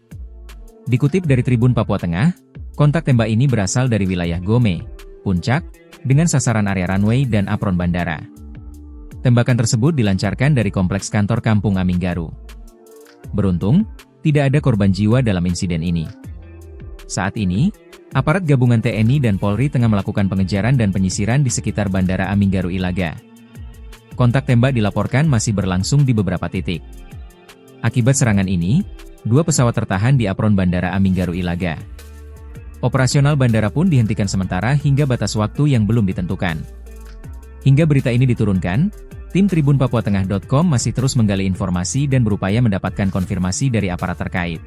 S1: Dikutip dari Tribun Papua Tengah, kontak tembak ini berasal dari wilayah Gome, Puncak, dengan sasaran area runway dan apron bandara. Tembakan tersebut dilancarkan dari kompleks kantor Kampung Aminggaru. Beruntung, tidak ada korban jiwa dalam insiden ini. Saat ini, Aparat gabungan TNI dan Polri tengah melakukan pengejaran dan penyisiran di sekitar Bandara Aminggaru Ilaga. Kontak tembak dilaporkan masih berlangsung di beberapa titik. Akibat serangan ini, 2 pesawat tertahan di apron Bandara Aminggaru Ilaga. Operasional bandara pun dihentikan sementara hingga batas waktu yang belum ditentukan. Hingga berita ini diturunkan, tim tribunpapuatengah.com masih terus menggali informasi dan berupaya mendapatkan konfirmasi dari aparat terkait.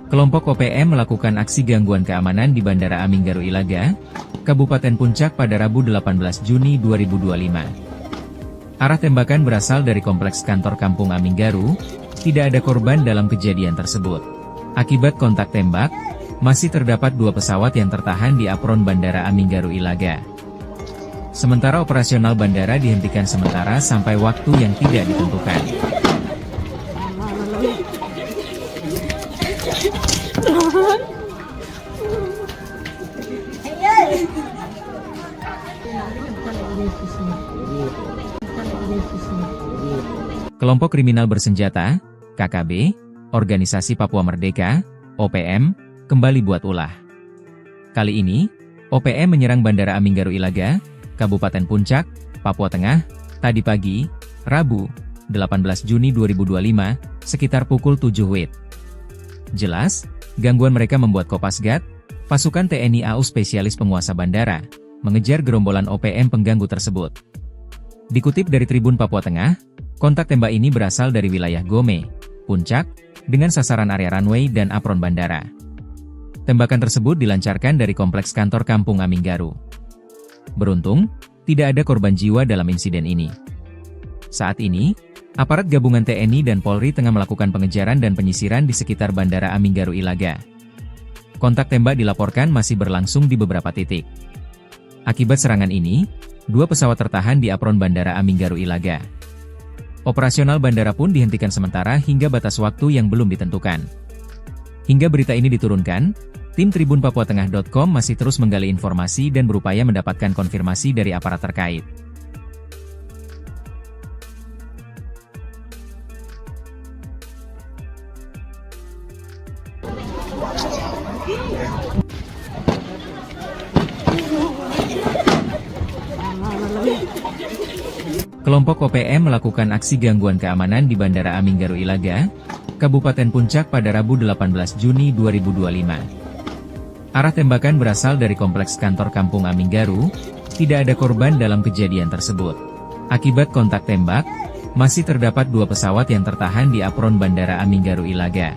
S1: Kelompok OPM melakukan aksi gangguan keamanan di Bandara Aminggaru Ilaga, Kabupaten Puncak pada Rabu 18 Juni 2025. Arah tembakan berasal dari kompleks kantor Kampung Aminggaru, tidak ada korban dalam kejadian tersebut. Akibat kontak tembak, masih terdapat 2 pesawat yang tertahan di apron Bandara Aminggaru Ilaga. Sementara operasional bandara dihentikan sementara sampai waktu yang tidak ditentukan. Kelompok kriminal bersenjata, KKB, Organisasi Papua Merdeka, OPM, kembali buat ulah. Kali ini, OPM menyerang Bandara Aminggaru Ilaga, Kabupaten Puncak, Papua Tengah, tadi pagi, Rabu, 18 Juni 2025, sekitar pukul 7 WIB. Jelas, gangguan mereka membuat Kopasgat, pasukan TNI AU spesialis penguasa bandara, mengejar gerombolan OPM pengganggu tersebut. Dikutip dari Tribun Papua Tengah, kontak tembak ini berasal dari wilayah Gome, Puncak, dengan sasaran area runway dan apron bandara. Tembakan tersebut dilancarkan dari kompleks kantor Kampung Aminggaru. Beruntung, tidak ada korban jiwa dalam insiden ini. Saat ini, aparat gabungan TNI dan Polri tengah melakukan pengejaran dan penyisiran di sekitar Bandara Aminggaru Ilaga. Kontak tembak dilaporkan masih berlangsung di beberapa titik. Akibat serangan ini, 2 pesawat tertahan di apron Bandara Aminggaru Ilaga. Operasional bandara pun dihentikan sementara hingga batas waktu yang belum ditentukan. Hingga berita ini diturunkan, tim tribunpapuatengah.com masih terus menggali informasi dan berupaya mendapatkan konfirmasi dari aparat terkait. Kelompok OPM melakukan aksi gangguan keamanan di Bandara Aminggaru Ilaga, Kabupaten Puncak pada Rabu 18 Juni 2025. Arah tembakan berasal dari kompleks kantor Kampung Aminggaru, tidak ada korban dalam kejadian tersebut. Akibat kontak tembak, masih terdapat 2 pesawat yang tertahan di apron Bandara Aminggaru Ilaga.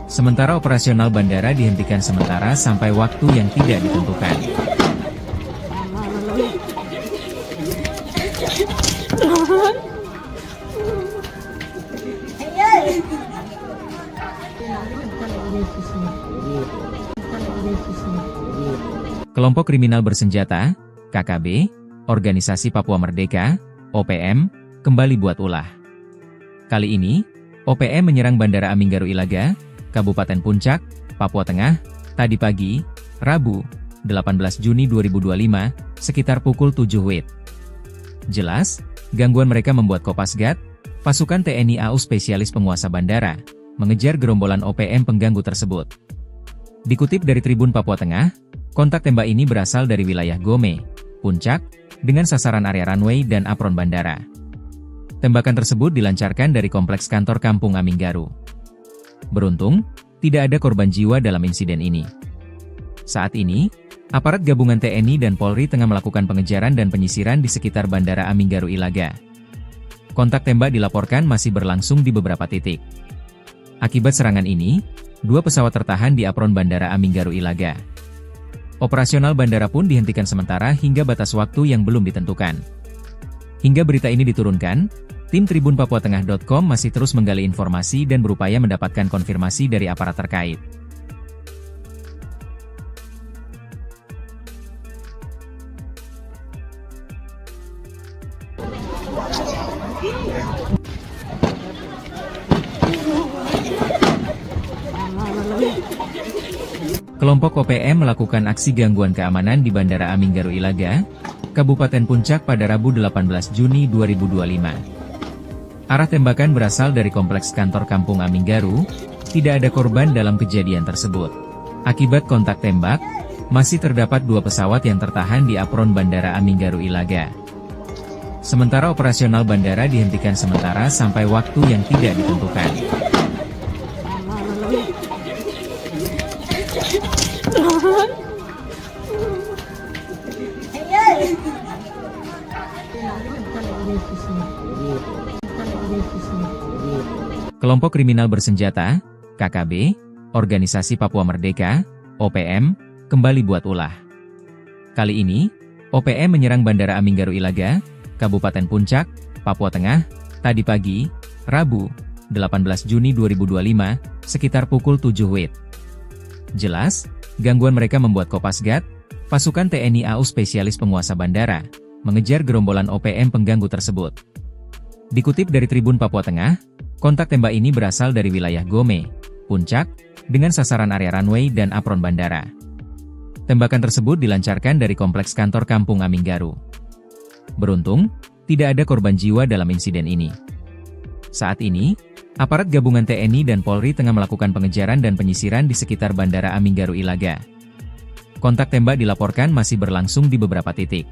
S1: Sementara operasional bandara dihentikan sementara sampai waktu yang tidak ditentukan. Kelompok kriminal bersenjata, KKB, Organisasi Papua Merdeka, OPM, kembali buat ulah. Kali ini, OPM menyerang Bandara Aminggaru Ilaga, Kabupaten Puncak, Papua Tengah, tadi pagi, Rabu, 18 Juni 2025, sekitar pukul 7 WIB. Jelas, gangguan mereka membuat Kopasgat, pasukan TNI AU spesialis penguasa bandara, mengejar gerombolan OPM pengganggu tersebut. Dikutip dari Tribun Papua Tengah, kontak tembak ini berasal dari wilayah Gome, Puncak, dengan sasaran area runway dan apron bandara. Tembakan tersebut dilancarkan dari kompleks kantor Kampung Aminggaru. Beruntung, tidak ada korban jiwa dalam insiden ini. Saat ini, aparat gabungan TNI dan Polri tengah melakukan pengejaran dan penyisiran di sekitar Bandara Aminggaru Ilaga. Kontak tembak dilaporkan masih berlangsung di beberapa titik. Akibat serangan ini, 2 pesawat tertahan di apron Bandara Aminggaru Ilaga. Operasional bandara pun dihentikan sementara hingga batas waktu yang belum ditentukan. Hingga berita ini diturunkan, tim tribunpapuatengah.com masih terus menggali informasi dan berupaya mendapatkan konfirmasi dari aparat terkait. Kelompok OPM melakukan aksi gangguan keamanan di Bandara Aminggaru Ilaga, Kabupaten Puncak pada Rabu 18 Juni 2025. Arah tembakan berasal dari kompleks kantor Kampung Aminggaru, tidak ada korban dalam kejadian tersebut. Akibat kontak tembak, masih terdapat 2 pesawat yang tertahan di apron Bandara Aminggaru Ilaga. Sementara operasional bandara dihentikan sementara sampai waktu yang tidak ditentukan. Kelompok kriminal bersenjata, KKB, Organisasi Papua Merdeka, OPM, kembali buat ulah. Kali ini, OPM menyerang Bandara Aminggaru Ilaga, Kabupaten Puncak, Papua Tengah, tadi pagi, Rabu, 18 Juni 2025, sekitar pukul 7 WIB. Jelas, gangguan mereka membuat Kopasgat, pasukan TNI AU spesialis penguasa bandara, mengejar gerombolan OPM pengganggu tersebut. Dikutip dari Tribun Papua Tengah, kontak tembak ini berasal dari wilayah Gome, Puncak, dengan sasaran area runway dan apron bandara. Tembakan tersebut dilancarkan dari kompleks kantor Kampung Aminggaru. Beruntung, tidak ada korban jiwa dalam insiden ini. Saat ini, aparat gabungan TNI dan Polri tengah melakukan pengejaran dan penyisiran di sekitar Bandara Aminggaru Ilaga. Kontak tembak dilaporkan masih berlangsung di beberapa titik.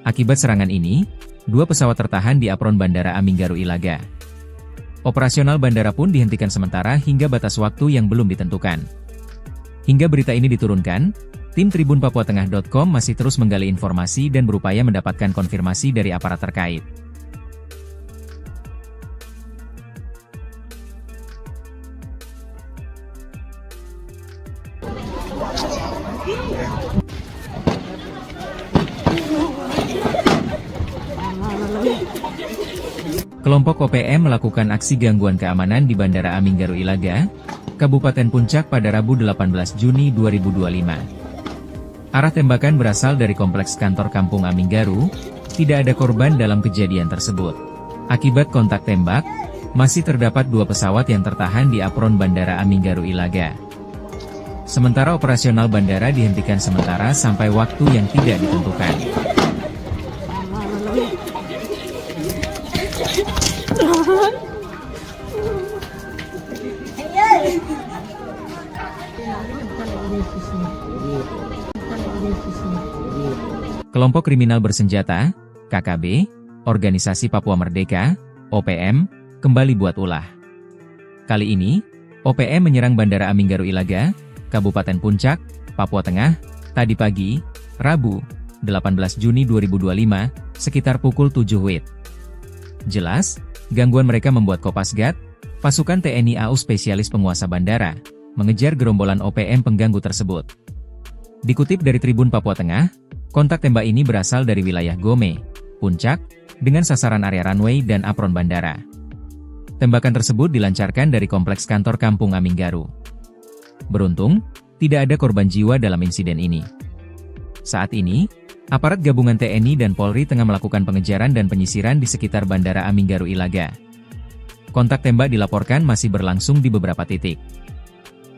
S1: Akibat serangan ini, 2 pesawat tertahan di apron Bandara Aminggaru Ilaga. Operasional bandara pun dihentikan sementara hingga batas waktu yang belum ditentukan. Hingga berita ini diturunkan, tim tribunpapuatengah.com masih terus menggali informasi dan berupaya mendapatkan konfirmasi dari aparat terkait. Kelompok OPM melakukan aksi gangguan keamanan di Bandara Aminggaru Ilaga, Kabupaten Puncak pada Rabu 18 Juni 2025. Arah tembakan berasal dari kompleks kantor Kampung Aminggaru, tidak ada korban dalam kejadian tersebut. Akibat kontak tembak, masih terdapat 2 pesawat yang tertahan di apron Bandara Aminggaru Ilaga. Sementara operasional bandara dihentikan sementara sampai waktu yang tidak ditentukan. Kelompok kriminal bersenjata, KKB, Organisasi Papua Merdeka, OPM, kembali buat ulah. Kali ini, OPM menyerang Bandara Aminggaru Ilaga, Kabupaten Puncak, Papua Tengah, tadi pagi, Rabu, 18 Juni 2025, sekitar pukul 7 WIB. Jelas, gangguan mereka membuat Kopasgat, pasukan TNI AU spesialis penguasa bandara, mengejar gerombolan OPM pengganggu tersebut. Dikutip dari Tribun Papua Tengah, kontak tembak ini berasal dari wilayah Gome, Puncak, dengan sasaran area runway dan apron bandara. Tembakan tersebut dilancarkan dari kompleks kantor Kampung Aminggaru. Beruntung, tidak ada korban jiwa dalam insiden ini. Saat ini, aparat gabungan TNI dan Polri tengah melakukan pengejaran dan penyisiran di sekitar Bandara Aminggaru Ilaga. Kontak tembak dilaporkan masih berlangsung di beberapa titik.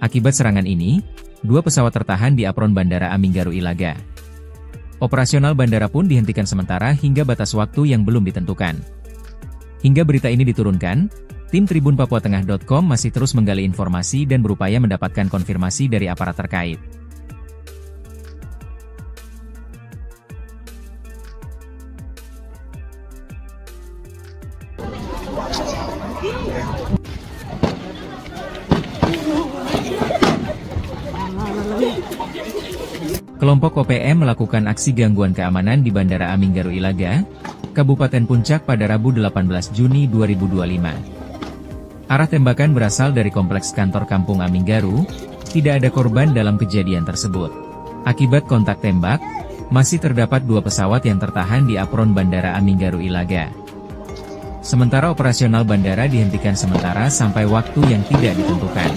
S1: Akibat serangan ini, 2 pesawat tertahan di apron Bandara Aminggaru Ilaga. Operasional bandara pun dihentikan sementara hingga batas waktu yang belum ditentukan. Hingga berita ini diturunkan, tim tribunpapuatengah.com masih terus menggali informasi dan berupaya mendapatkan konfirmasi dari aparat terkait. Kelompok OPM melakukan aksi gangguan keamanan di Bandara Aminggaru Ilaga, Kabupaten Puncak pada Rabu 18 Juni 2025. Arah tembakan berasal dari kompleks kantor Kampung Aminggaru, tidak ada korban dalam kejadian tersebut. Akibat kontak tembak, masih terdapat 2 pesawat yang tertahan di apron Bandara Aminggaru Ilaga. Sementara operasional bandara dihentikan sementara sampai waktu yang tidak ditentukan.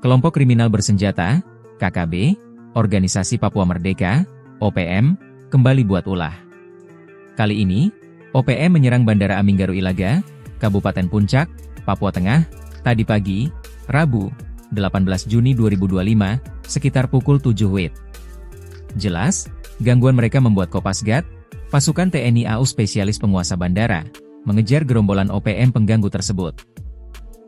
S1: Kelompok kriminal bersenjata, KKB, Organisasi Papua Merdeka, OPM, kembali buat ulah. Kali ini, OPM menyerang Bandara Aminggaru Ilaga, Kabupaten Puncak, Papua Tengah, tadi pagi, Rabu, 18 Juni 2025, sekitar pukul 7 WIB. Jelas, gangguan mereka membuat Kopasgat, pasukan TNI AU spesialis penguasa bandara, mengejar gerombolan OPM pengganggu tersebut.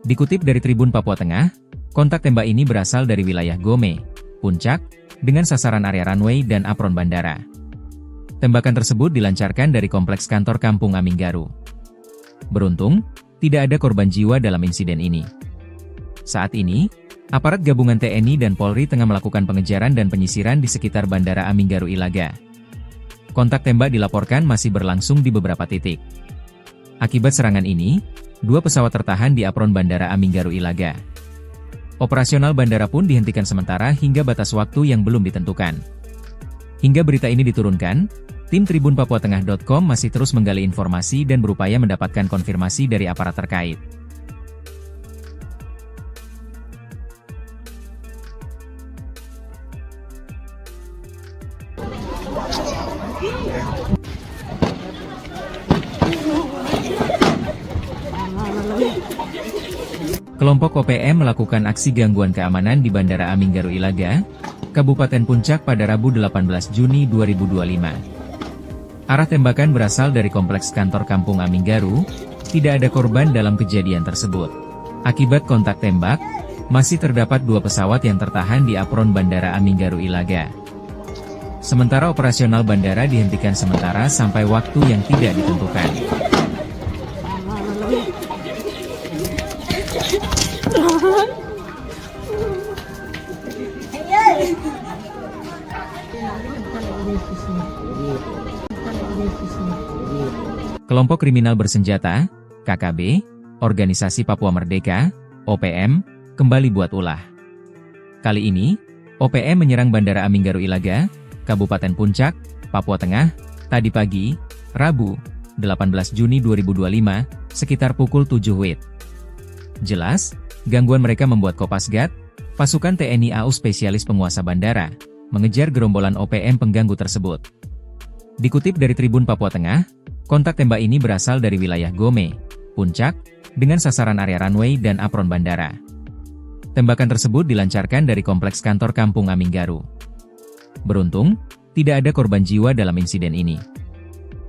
S1: Dikutip dari Tribun Papua Tengah, kontak tembak ini berasal dari wilayah Gome, Puncak, dengan sasaran area runway dan apron bandara. Tembakan tersebut dilancarkan dari kompleks kantor Kampung Aminggaru. Beruntung, tidak ada korban jiwa dalam insiden ini. Saat ini, aparat gabungan TNI dan Polri tengah melakukan pengejaran dan penyisiran di sekitar Bandara Aminggaru Ilaga. Kontak tembak dilaporkan masih berlangsung di beberapa titik. Akibat serangan ini, 2 pesawat tertahan di apron Bandara Aminggaru Ilaga. Operasional bandara pun dihentikan sementara hingga batas waktu yang belum ditentukan. Hingga berita ini diturunkan, tim tribunpapuatengah.com masih terus menggali informasi dan berupaya mendapatkan konfirmasi dari aparat terkait. Kelompok OPM melakukan aksi gangguan keamanan di Bandara Aminggaru Ilaga, Kabupaten Puncak pada Rabu 18 Juni 2025. Arah tembakan berasal dari kompleks kantor Kampung Aminggaru, tidak ada korban dalam kejadian tersebut. Akibat kontak tembak, masih terdapat 2 pesawat yang tertahan di apron Bandara Aminggaru Ilaga. Sementara operasional bandara dihentikan sementara sampai waktu yang tidak ditentukan. Kelompok kriminal bersenjata, KKB, Organisasi Papua Merdeka, OPM, kembali buat ulah. Kali ini, OPM menyerang Bandara Aminggaru Ilaga, Kabupaten Puncak, Papua Tengah, tadi pagi, Rabu, 18 Juni 2025, sekitar pukul 7 WIB. Jelas, gangguan mereka membuat Kopasgat, pasukan TNI AU spesialis penguasa bandara, mengejar gerombolan OPM pengganggu tersebut. Dikutip dari Tribun Papua Tengah, kontak tembak ini berasal dari wilayah Gome, Puncak, dengan sasaran area runway dan apron bandara. Tembakan tersebut dilancarkan dari kompleks kantor Kampung Aminggaru. Beruntung, tidak ada korban jiwa dalam insiden ini.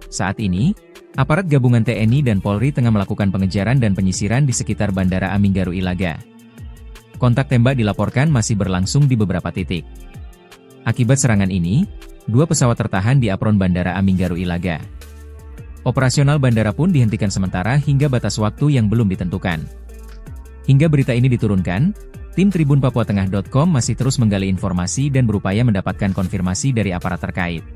S1: Saat ini, aparat gabungan TNI dan Polri tengah melakukan pengejaran dan penyisiran di sekitar Bandara Aminggaru Ilaga. Kontak tembak dilaporkan masih berlangsung di beberapa titik. Akibat serangan ini, 2 pesawat tertahan di apron Bandara Aminggaru Ilaga. Operasional bandara pun dihentikan sementara hingga batas waktu yang belum ditentukan. Hingga berita ini diturunkan, tim tribunpapuatengah.com masih terus menggali informasi dan berupaya mendapatkan konfirmasi dari aparat terkait.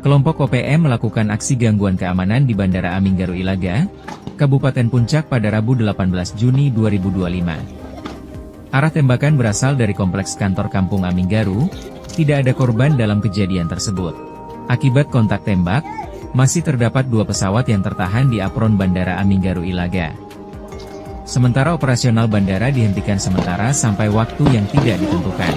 S1: Kelompok OPM melakukan aksi gangguan keamanan di Bandara Aminggaru Ilaga, Kabupaten Puncak pada Rabu 18 Juni 2025. Arah tembakan berasal dari kompleks kantor Kampung Aminggaru, tidak ada korban dalam kejadian tersebut. Akibat kontak tembak, masih terdapat 2 pesawat yang tertahan di apron Bandara Aminggaru Ilaga. Sementara operasional bandara dihentikan sementara sampai waktu yang tidak ditentukan.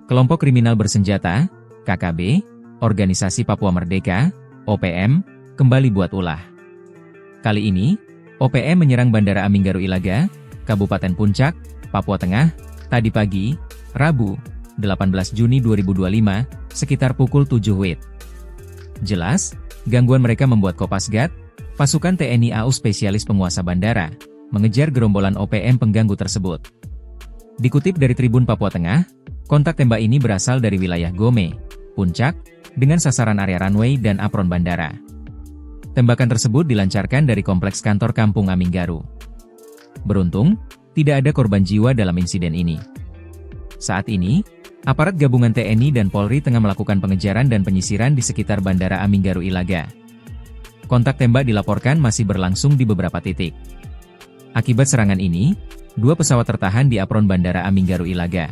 S1: Kelompok kriminal bersenjata, KKB, Organisasi Papua Merdeka, OPM, kembali buat ulah. Kali ini, OPM menyerang Bandara Aminggaru Ilaga, Kabupaten Puncak, Papua Tengah, tadi pagi, Rabu, 18 Juni 2025, sekitar pukul 7 WIB. Jelas, gangguan mereka membuat Kopasgat, pasukan TNI AU spesialis penguasa bandara, mengejar gerombolan OPM pengganggu tersebut. Dikutip dari Tribun Papua Tengah, kontak tembak ini berasal dari wilayah Gome, Puncak, dengan sasaran area runway dan apron bandara. Tembakan tersebut dilancarkan dari kompleks kantor Kampung Aminggaru. Beruntung, tidak ada korban jiwa dalam insiden ini. Saat ini, Aparat gabungan TNI dan Polri tengah melakukan pengejaran dan penyisiran di sekitar Bandara Aminggaru Ilaga. Kontak tembak dilaporkan masih berlangsung di beberapa titik. Akibat serangan ini, 2 pesawat tertahan di apron Bandara Aminggaru Ilaga.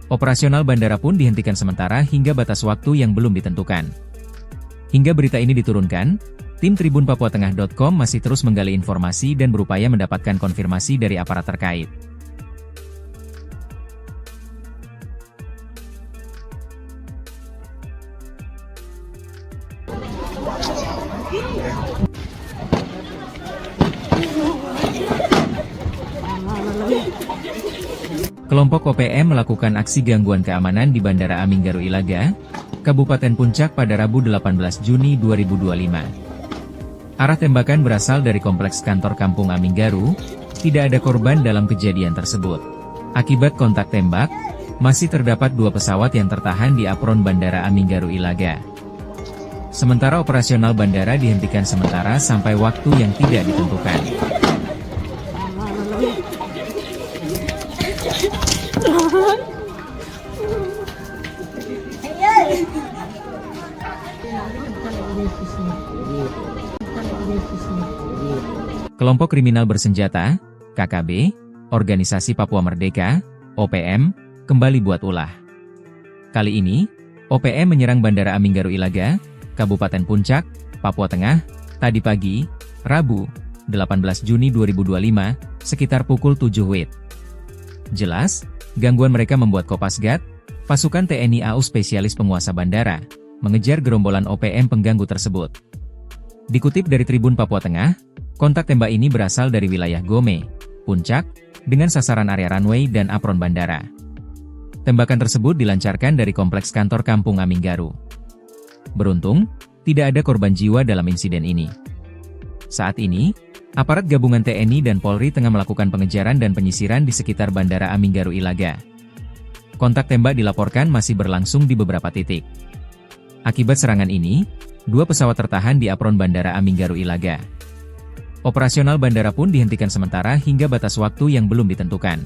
S1: Operasional bandara pun dihentikan sementara hingga batas waktu yang belum ditentukan. Hingga berita ini diturunkan, tim tribunpapuatengah.com masih terus menggali informasi dan berupaya mendapatkan konfirmasi dari aparat terkait. Kelompok OPM melakukan aksi gangguan keamanan di Bandara Aminggaru Ilaga, Kabupaten Puncak pada Rabu 18 Juni 2025. Arah tembakan berasal dari kompleks kantor Kampung Aminggaru, tidak ada korban dalam kejadian tersebut. Akibat kontak tembak, masih terdapat 2 pesawat yang tertahan di apron Bandara Aminggaru Ilaga. Sementara operasional bandara dihentikan sementara sampai waktu yang tidak ditentukan. Kelompok kriminal bersenjata, KKB, Organisasi Papua Merdeka, OPM, kembali buat ulah. Kali ini, OPM menyerang Bandara Aminggaru Ilaga, Kabupaten Puncak, Papua Tengah, tadi pagi, Rabu, 18 Juni 2025, sekitar pukul 7 WIB. Jelas, gangguan mereka membuat Kopasgat, pasukan TNI AU spesialis penguasa bandara, mengejar gerombolan OPM pengganggu tersebut. Dikutip dari Tribun Papua Tengah, kontak tembak ini berasal dari wilayah Gome, Puncak, dengan sasaran area runway dan apron bandara. Tembakan tersebut dilancarkan dari kompleks kantor Kampung Aminggaru. Beruntung, tidak ada korban jiwa dalam insiden ini. Saat ini, aparat gabungan TNI dan Polri tengah melakukan pengejaran dan penyisiran di sekitar Bandara Aminggaru Ilaga. Kontak tembak dilaporkan masih berlangsung di beberapa titik. Akibat serangan ini, 2 pesawat tertahan di apron Bandara Aminggaru Ilaga. Operasional bandara pun dihentikan sementara hingga batas waktu yang belum ditentukan.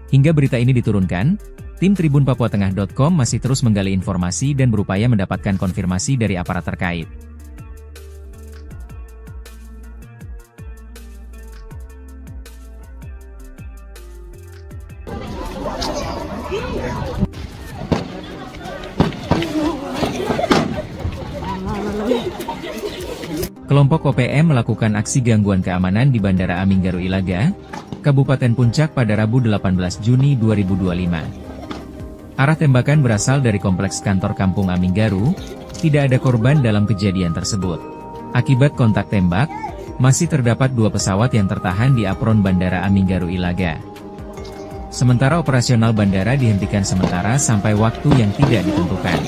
S1: Hingga berita ini diturunkan, tim tribunpapuatengah.com masih terus menggali informasi dan berupaya mendapatkan konfirmasi dari aparat terkait. Kelompok OPM melakukan aksi gangguan keamanan di Bandara Aminggaru Ilaga, Kabupaten Puncak pada Rabu 18 Juni 2025. Arah tembakan berasal dari kompleks kantor Kampung Aminggaru, tidak ada korban dalam kejadian tersebut. Akibat kontak tembak, masih terdapat 2 pesawat yang tertahan di apron Bandara Aminggaru Ilaga. Sementara operasional bandara dihentikan sementara sampai waktu yang tidak ditentukan.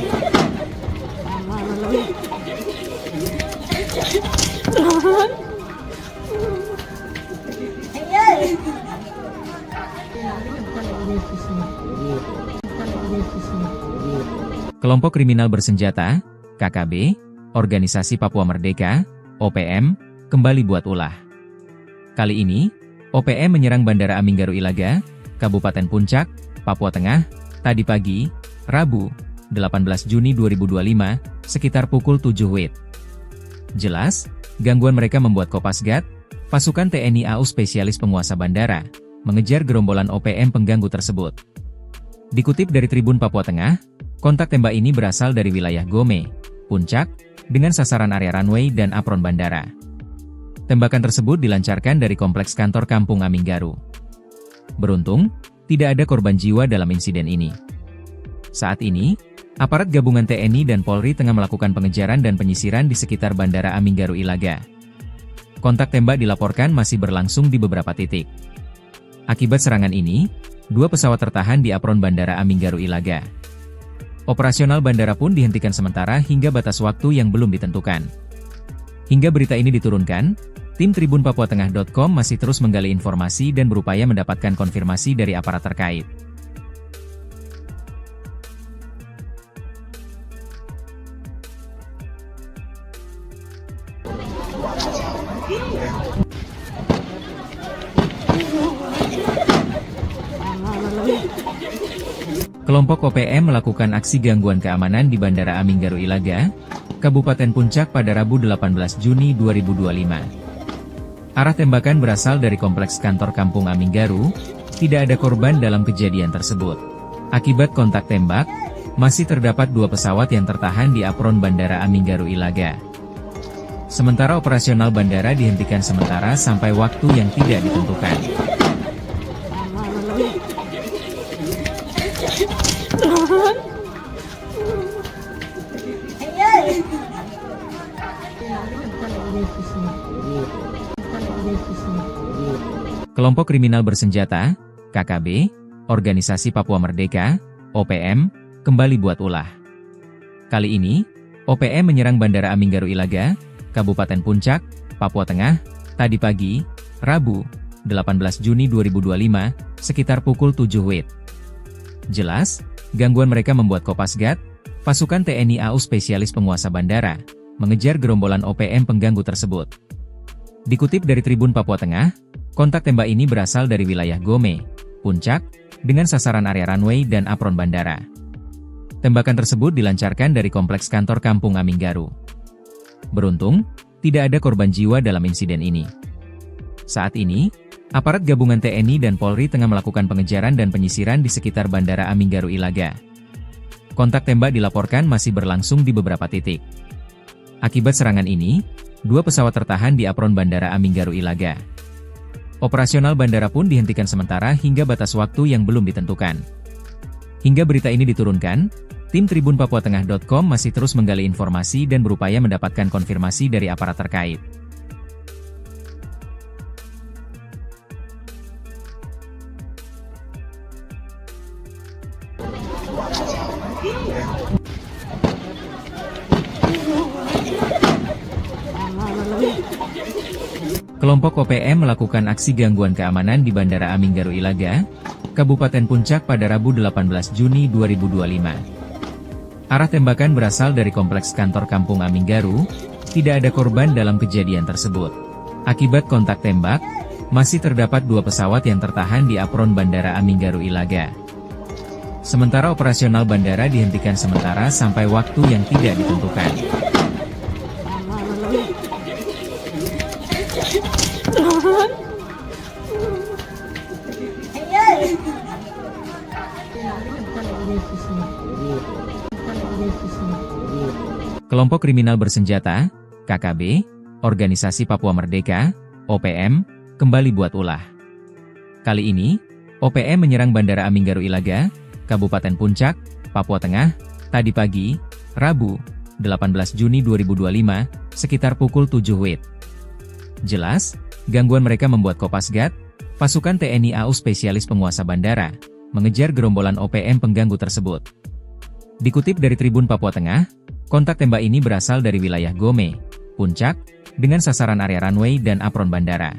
S1: Kelompok kriminal bersenjata, KKB, Organisasi Papua Merdeka, OPM, kembali buat ulah. Kali ini, OPM menyerang Bandara Aminggaru Ilaga, Kabupaten Puncak, Papua Tengah, tadi pagi, Rabu, 18 Juni 2025, sekitar pukul 7 WIB. Jelas, gangguan mereka membuat Kopasgat, pasukan TNI AU spesialis penguasa bandara, mengejar gerombolan OPM pengganggu tersebut. Dikutip dari Tribun Papua Tengah, kontak tembak ini berasal dari wilayah Gome, Puncak, dengan sasaran area runway dan apron bandara. Tembakan tersebut dilancarkan dari kompleks kantor Kampung Aminggaru. Beruntung, tidak ada korban jiwa dalam insiden ini. Saat ini, aparat gabungan TNI dan Polri tengah melakukan pengejaran dan penyisiran di sekitar Bandara Aminggaru Ilaga. Kontak tembak dilaporkan masih berlangsung di beberapa titik. Akibat serangan ini, 2 pesawat tertahan di apron Bandara Aminggaru Ilaga. Operasional bandara pun dihentikan sementara hingga batas waktu yang belum ditentukan. Hingga berita ini diturunkan, tim tribunpapuatengah.com masih terus menggali informasi dan berupaya mendapatkan konfirmasi dari aparat terkait. Kelompok OPM melakukan aksi gangguan keamanan di Bandara Aminggaru Ilaga, Kabupaten Puncak pada Rabu 18 Juni 2025. Arah tembakan berasal dari kompleks kantor Kampung Aminggaru, tidak ada korban dalam kejadian tersebut. Akibat kontak tembak, masih terdapat 2 pesawat yang tertahan di apron Bandara Aminggaru Ilaga. Sementara operasional bandara dihentikan sementara sampai waktu yang tidak ditentukan. Kelompok kriminal bersenjata, KKB, Organisasi Papua Merdeka, OPM, kembali buat ulah. Kali ini, OPM menyerang Bandara Aminggaru Ilaga, Kabupaten Puncak, Papua Tengah, tadi pagi, Rabu, 18 Juni 2025, sekitar pukul 7 WIB. Jelas, gangguan mereka membuat Kopasgat, pasukan TNI AU spesialis penguasa bandara, mengejar gerombolan OPM pengganggu tersebut. Dikutip dari Tribun Papua Tengah, kontak tembak ini berasal dari wilayah Gome, Puncak, dengan sasaran area runway dan apron bandara. Tembakan tersebut dilancarkan dari kompleks kantor Kampung Aminggaru. Beruntung, tidak ada korban jiwa dalam insiden ini. Saat ini, aparat gabungan TNI dan Polri tengah melakukan pengejaran dan penyisiran di sekitar Bandara Aminggaru Ilaga. Kontak tembak dilaporkan masih berlangsung di beberapa titik. Akibat serangan ini, 2 pesawat tertahan di apron Bandara Aminggaru Ilaga. Operasional bandara pun dihentikan sementara hingga batas waktu yang belum ditentukan. Hingga berita ini diturunkan, tim tribunpapuatengah.com masih terus menggali informasi dan berupaya mendapatkan konfirmasi dari aparat terkait. Kelompok OPM melakukan aksi gangguan keamanan di Bandara Aminggaru Ilaga, Kabupaten Puncak pada Rabu 18 Juni 2025. Arah tembakan berasal dari kompleks kantor Kampung Aminggaru, tidak ada korban dalam kejadian tersebut. Akibat kontak tembak, masih terdapat 2 pesawat yang tertahan di apron Bandara Aminggaru Ilaga. Sementara operasional bandara dihentikan sementara sampai waktu yang tidak ditentukan. Kelompok kriminal bersenjata, KKB, Organisasi Papua Merdeka, OPM, kembali buat ulah. Kali ini, OPM menyerang Bandara Aminggaru Ilaga, Kabupaten Puncak, Papua Tengah, tadi pagi, Rabu, 18 Juni 2025, sekitar pukul 7 WIB. Jelas, gangguan mereka membuat Kopasgat, pasukan TNI AU spesialis penguasa bandara, mengejar gerombolan OPM pengganggu tersebut. Dikutip dari Tribun Papua Tengah, kontak tembak ini berasal dari wilayah Gome, Puncak, dengan sasaran area runway dan apron bandara.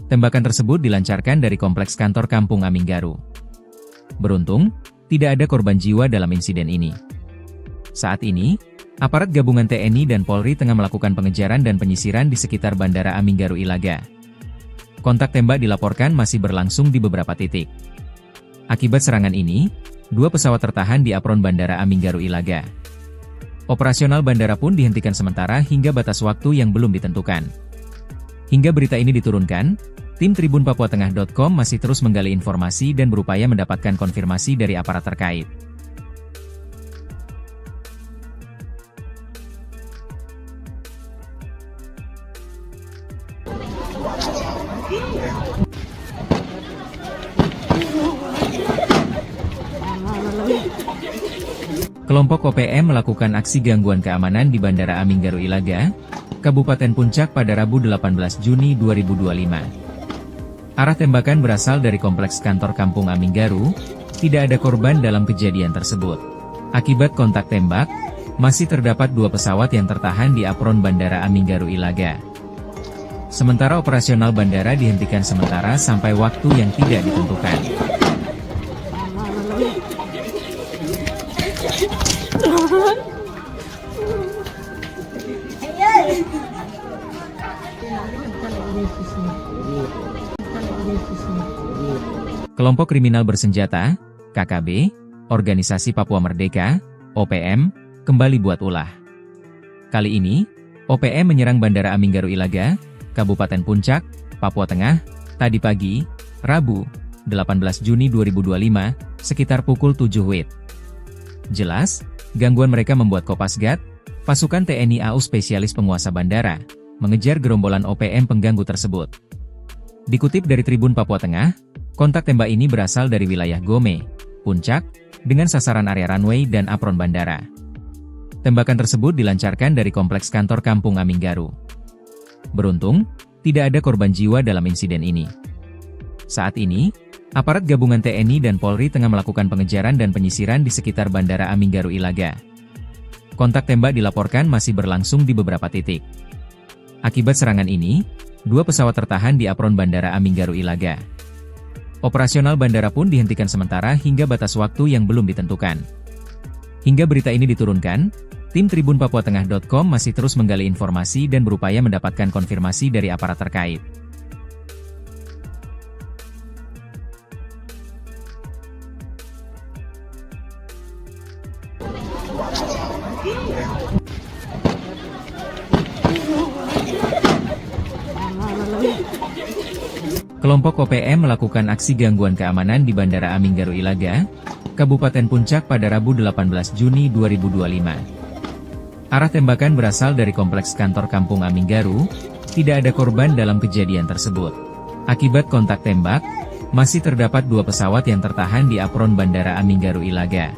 S1: Tembakan tersebut dilancarkan dari kompleks kantor Kampung Aminggaru. Beruntung, tidak ada korban jiwa dalam insiden ini. Saat ini, aparat gabungan TNI dan Polri tengah melakukan pengejaran dan penyisiran di sekitar Bandara Aminggaru Ilaga. Kontak tembak dilaporkan masih berlangsung di beberapa titik. Akibat serangan ini, 2 pesawat tertahan di apron Bandara Aminggaru Ilaga. Operasional bandara pun dihentikan sementara hingga batas waktu yang belum ditentukan. Hingga berita ini diturunkan, tim tribunpapuatengah.com masih terus menggali informasi dan berupaya mendapatkan konfirmasi dari aparat terkait. Kelompok OPM melakukan aksi gangguan keamanan di Bandara Aminggaru Ilaga, Kabupaten Puncak pada Rabu 18 Juni 2025. Arah tembakan berasal dari kompleks kantor Kampung Aminggaru, tidak ada korban dalam kejadian tersebut. Akibat kontak tembak, masih terdapat 2 pesawat yang tertahan di apron Bandara Aminggaru Ilaga. Sementara operasional bandara dihentikan sementara sampai waktu yang tidak ditentukan. Kelompok kriminal bersenjata, KKB, Organisasi Papua Merdeka, OPM, kembali buat ulah. Kali ini, OPM menyerang Bandara Aminggaru Ilaga, Kabupaten Puncak, Papua Tengah, tadi pagi, Rabu, 18 Juni 2025, sekitar pukul 7 WIB. Jelas, gangguan mereka membuat Kopasgat, pasukan TNI AU spesialis penguasa bandara, mengejar gerombolan OPM pengganggu tersebut. Dikutip dari Tribun Papua Tengah, kontak tembak ini berasal dari wilayah Gome, Puncak, dengan sasaran area runway dan apron bandara. Tembakan tersebut dilancarkan dari kompleks kantor Kampung Aminggaru. Beruntung, tidak ada korban jiwa dalam insiden ini. Saat ini, aparat gabungan TNI dan Polri tengah melakukan pengejaran dan penyisiran di sekitar Bandara Aminggaru Ilaga. Kontak tembak dilaporkan masih berlangsung di beberapa titik. Akibat serangan ini, 2 pesawat tertahan di apron Bandara Aminggaru Ilaga. Operasional bandara pun dihentikan sementara hingga batas waktu yang belum ditentukan. Hingga berita ini diturunkan, tim tribunpapuatengah.com masih terus menggali informasi dan berupaya mendapatkan konfirmasi dari aparat terkait. Kelompok OPM melakukan aksi gangguan keamanan di Bandara Aminggaru Ilaga, Kabupaten Puncak pada Rabu 18 Juni 2025. Arah tembakan berasal dari kompleks kantor Kampung Aminggaru, tidak ada korban dalam kejadian tersebut. Akibat kontak tembak, masih terdapat 2 pesawat yang tertahan di apron Bandara Aminggaru Ilaga.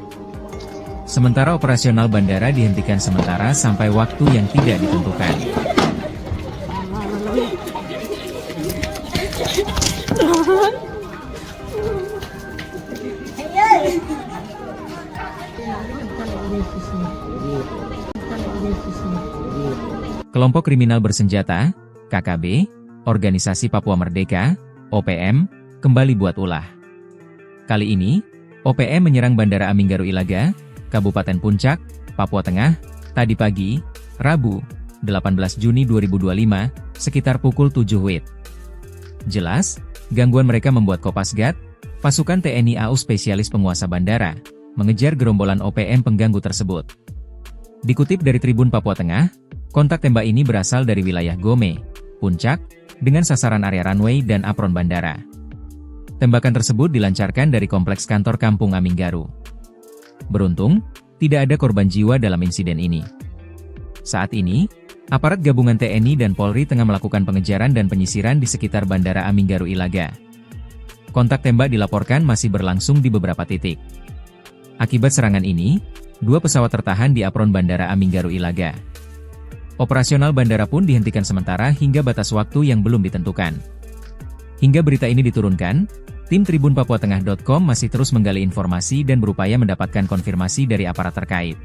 S1: Sementara operasional bandara dihentikan sementara sampai waktu yang tidak ditentukan. Kelompok kriminal bersenjata, KKB, Organisasi Papua Merdeka, OPM, kembali buat ulah. Kali ini, OPM menyerang Bandara Aminggaru Ilaga, Kabupaten Puncak, Papua Tengah, tadi pagi, Rabu, 18 Juni 2025, sekitar pukul 7 WIB. Jelas, gangguan mereka membuat Kopasgat, pasukan TNI AU spesialis penguasa bandara, mengejar gerombolan OPM pengganggu tersebut. Dikutip dari Tribun Papua Tengah, kontak tembak ini berasal dari wilayah Gome, Puncak, dengan sasaran area runway dan apron bandara. Tembakan tersebut dilancarkan dari kompleks kantor Kampung Aminggaru. Beruntung, tidak ada korban jiwa dalam insiden ini. Saat ini, aparat gabungan TNI dan Polri tengah melakukan pengejaran dan penyisiran di sekitar Bandara Aminggaru Ilaga. Kontak tembak dilaporkan masih berlangsung di beberapa titik. Akibat serangan ini, 2 pesawat tertahan di apron Bandara Aminggaru Ilaga. Operasional bandara pun dihentikan sementara hingga batas waktu yang belum ditentukan. Hingga berita ini diturunkan, tim tribunpapuatengah.com masih terus menggali informasi dan berupaya mendapatkan konfirmasi dari aparat terkait.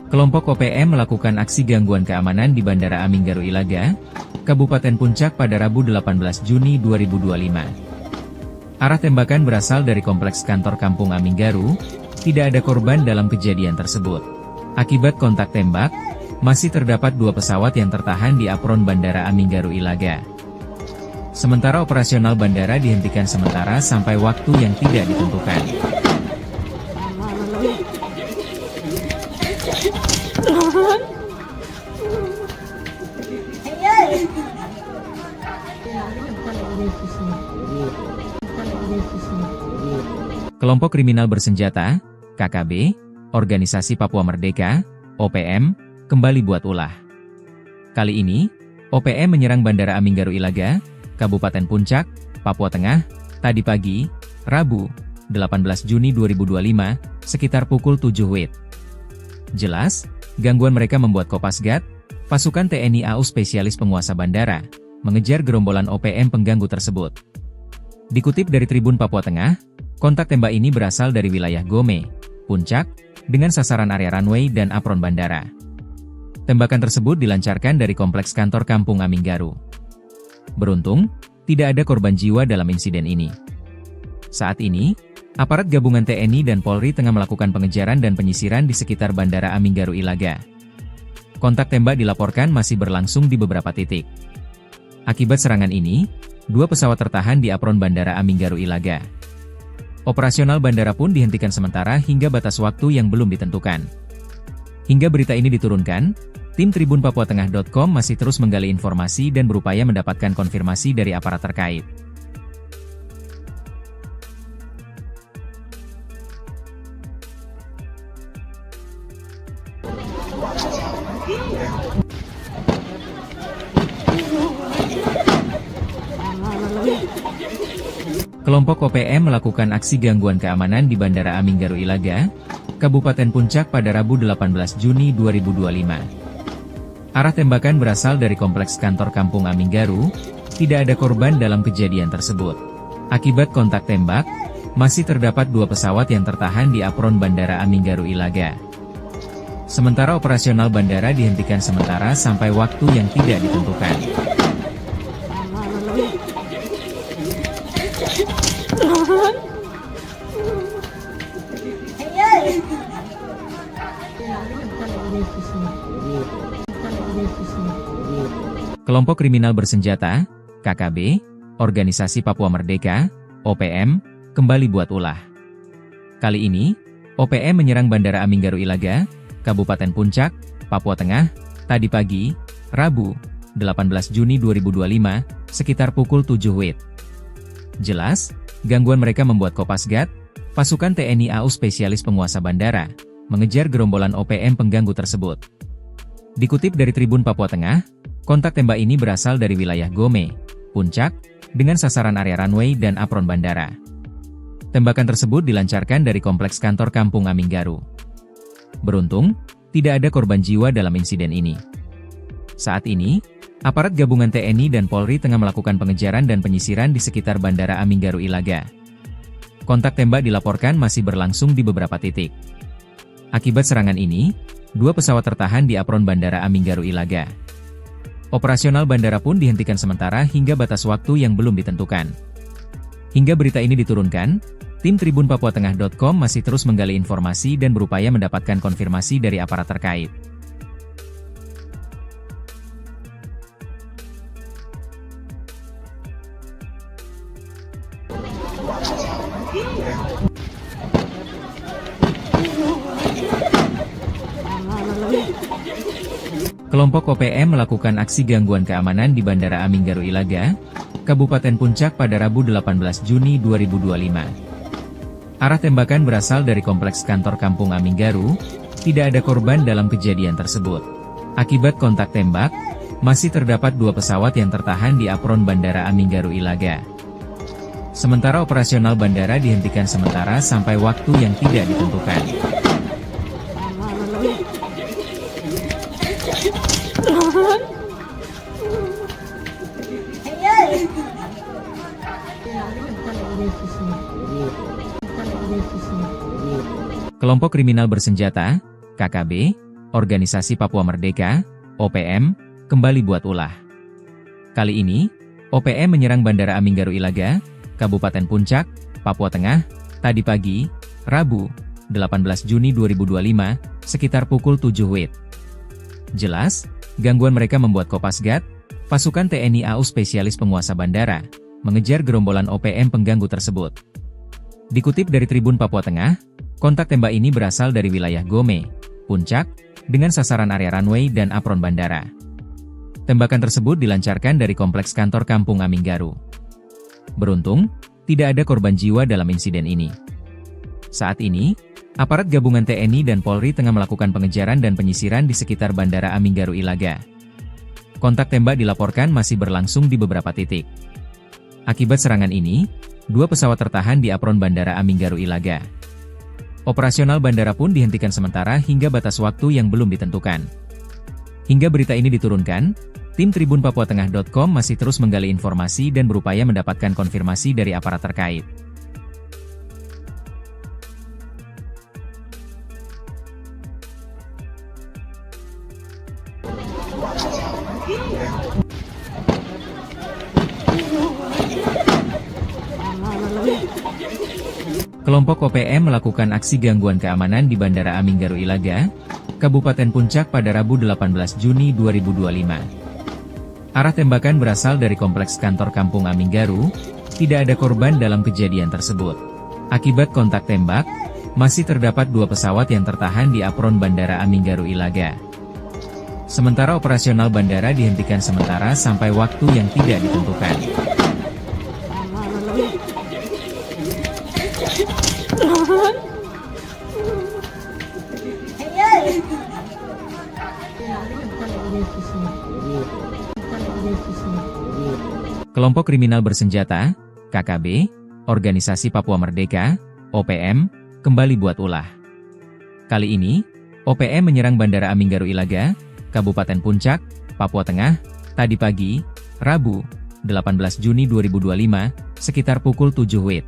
S1: Kelompok OPM melakukan aksi gangguan keamanan di Bandara Aminggaru Ilaga, Kabupaten Puncak pada Rabu 18 Juni 2025. Arah tembakan berasal dari kompleks kantor Kampung Aminggaru, tidak ada korban dalam kejadian tersebut. Akibat kontak tembak, masih terdapat 2 pesawat yang tertahan di apron Bandara Aminggaru Ilaga. Sementara operasional bandara dihentikan sementara sampai waktu yang tidak ditentukan. Kelompok kriminal bersenjata, KKB, Organisasi Papua Merdeka, OPM, kembali buat ulah. Kali ini, OPM menyerang Bandara Aminggaru Ilaga, Kabupaten Puncak, Papua Tengah, tadi pagi, Rabu, 18 Juni 2025, sekitar pukul 7 WIB. Jelas, gangguan mereka membuat Kopasgat, pasukan TNI AU spesialis penguasa bandara, mengejar gerombolan OPM pengganggu tersebut. Dikutip dari Tribun Papua Tengah, kontak tembak ini berasal dari wilayah Gome, Puncak, dengan sasaran area runway dan apron bandara. Tembakan tersebut dilancarkan dari kompleks kantor Kampung Aminggaru. Beruntung, tidak ada korban jiwa dalam insiden ini. Saat ini, Aparat gabungan TNI dan Polri tengah melakukan pengejaran dan penyisiran di sekitar Bandara Aminggaru Ilaga. Kontak tembak dilaporkan masih berlangsung di beberapa titik. Akibat serangan ini, 2 pesawat tertahan di apron Bandara Aminggaru Ilaga. Operasional bandara pun dihentikan sementara hingga batas waktu yang belum ditentukan. Hingga berita ini diturunkan, tim tribunpapuatengah.com masih terus menggali informasi dan berupaya mendapatkan konfirmasi dari aparat terkait. Kelompok OPM melakukan aksi gangguan keamanan di Bandara Aminggaru Ilaga, Kabupaten Puncak pada Rabu 18 Juni 2025. Arah tembakan berasal dari kompleks kantor Kampung Aminggaru, tidak ada korban dalam kejadian tersebut. Akibat kontak tembak, masih terdapat 2 pesawat yang tertahan di apron Bandara Aminggaru Ilaga. Sementara operasional bandara dihentikan sementara sampai waktu yang tidak ditentukan. Kelompok kriminal bersenjata, KKB, Organisasi Papua Merdeka, OPM, kembali buat ulah. Kali ini, OPM menyerang Bandara Aminggaru Ilaga, Kabupaten Puncak, Papua Tengah, tadi pagi, Rabu, 18 Juni 2025, sekitar pukul 7 WIB. Jelas, gangguan mereka membuat Kopasgat, pasukan TNI AU spesialis penguasa bandara, mengejar gerombolan OPM pengganggu tersebut. Dikutip dari Tribun Papua Tengah, kontak tembak ini berasal dari wilayah Gome, Puncak, dengan sasaran area runway dan apron bandara. Tembakan tersebut dilancarkan dari kompleks kantor Kampung Aminggaru. Beruntung, tidak ada korban jiwa dalam insiden ini. Saat ini, aparat gabungan TNI dan Polri tengah melakukan pengejaran dan penyisiran di sekitar Bandara Aminggaru Ilaga. Kontak tembak dilaporkan masih berlangsung di beberapa titik. Akibat serangan ini, 2 pesawat tertahan di apron Bandara Aminggaru Ilaga. Operasional bandara pun dihentikan sementara hingga batas waktu yang belum ditentukan. Hingga berita ini diturunkan, tim tribunpapuatengah.com masih terus menggali informasi dan berupaya mendapatkan konfirmasi dari aparat terkait. Kelompok OPM melakukan aksi gangguan keamanan di Bandara Aminggaru Ilaga, Kabupaten Puncak pada Rabu 18 Juni 2025. Arah tembakan berasal dari kompleks kantor Kampung Aminggaru, tidak ada korban dalam kejadian tersebut. Akibat kontak tembak, masih terdapat 2 pesawat yang tertahan di apron Bandara Aminggaru Ilaga. Sementara operasional bandara dihentikan sementara sampai waktu yang tidak ditentukan. Kelompok kriminal bersenjata, KKB, Organisasi Papua Merdeka, OPM, kembali buat ulah. Kali ini, OPM menyerang Bandara Aminggaru Ilaga, Kabupaten Puncak, Papua Tengah, tadi pagi, Rabu, 18 Juni 2025, sekitar pukul 7 WIB. Jelas, gangguan mereka membuat Kopasgat, pasukan TNI AU spesialis penguasa bandara, mengejar gerombolan OPM pengganggu tersebut. Dikutip dari Tribun Papua Tengah, kontak tembak ini berasal dari wilayah Gome, Puncak, dengan sasaran area runway dan apron bandara. Tembakan tersebut dilancarkan dari kompleks kantor Kampung Aminggaru. Beruntung, tidak ada korban jiwa dalam insiden ini. Saat ini, aparat gabungan TNI dan Polri tengah melakukan pengejaran dan penyisiran di sekitar Bandara Aminggaru Ilaga. Kontak tembak dilaporkan masih berlangsung di beberapa titik. Akibat serangan ini, 2 pesawat tertahan di apron Bandara Aminggaru Ilaga. Operasional bandara pun dihentikan sementara hingga batas waktu yang belum ditentukan. Hingga berita ini diturunkan, tim tribunpapuatengah.com masih terus menggali informasi dan berupaya mendapatkan konfirmasi dari aparat terkait. Kelompok OPM melakukan aksi gangguan keamanan di Bandara Aminggaru Ilaga, Kabupaten Puncak pada Rabu 18 Juni 2025. Arah tembakan berasal dari kompleks kantor Kampung Aminggaru, tidak ada korban dalam kejadian tersebut. Akibat kontak tembak, masih terdapat 2 pesawat yang tertahan di apron Bandara Aminggaru Ilaga. Sementara operasional bandara dihentikan sementara sampai waktu yang tidak ditentukan. Kelompok kriminal bersenjata, KKB, Organisasi Papua Merdeka, OPM, kembali buat ulah. Kali ini, OPM menyerang Bandara Aminggaru Ilaga, Kabupaten Puncak, Papua Tengah, tadi pagi, Rabu, 18 Juni 2025, sekitar pukul 7 WIB.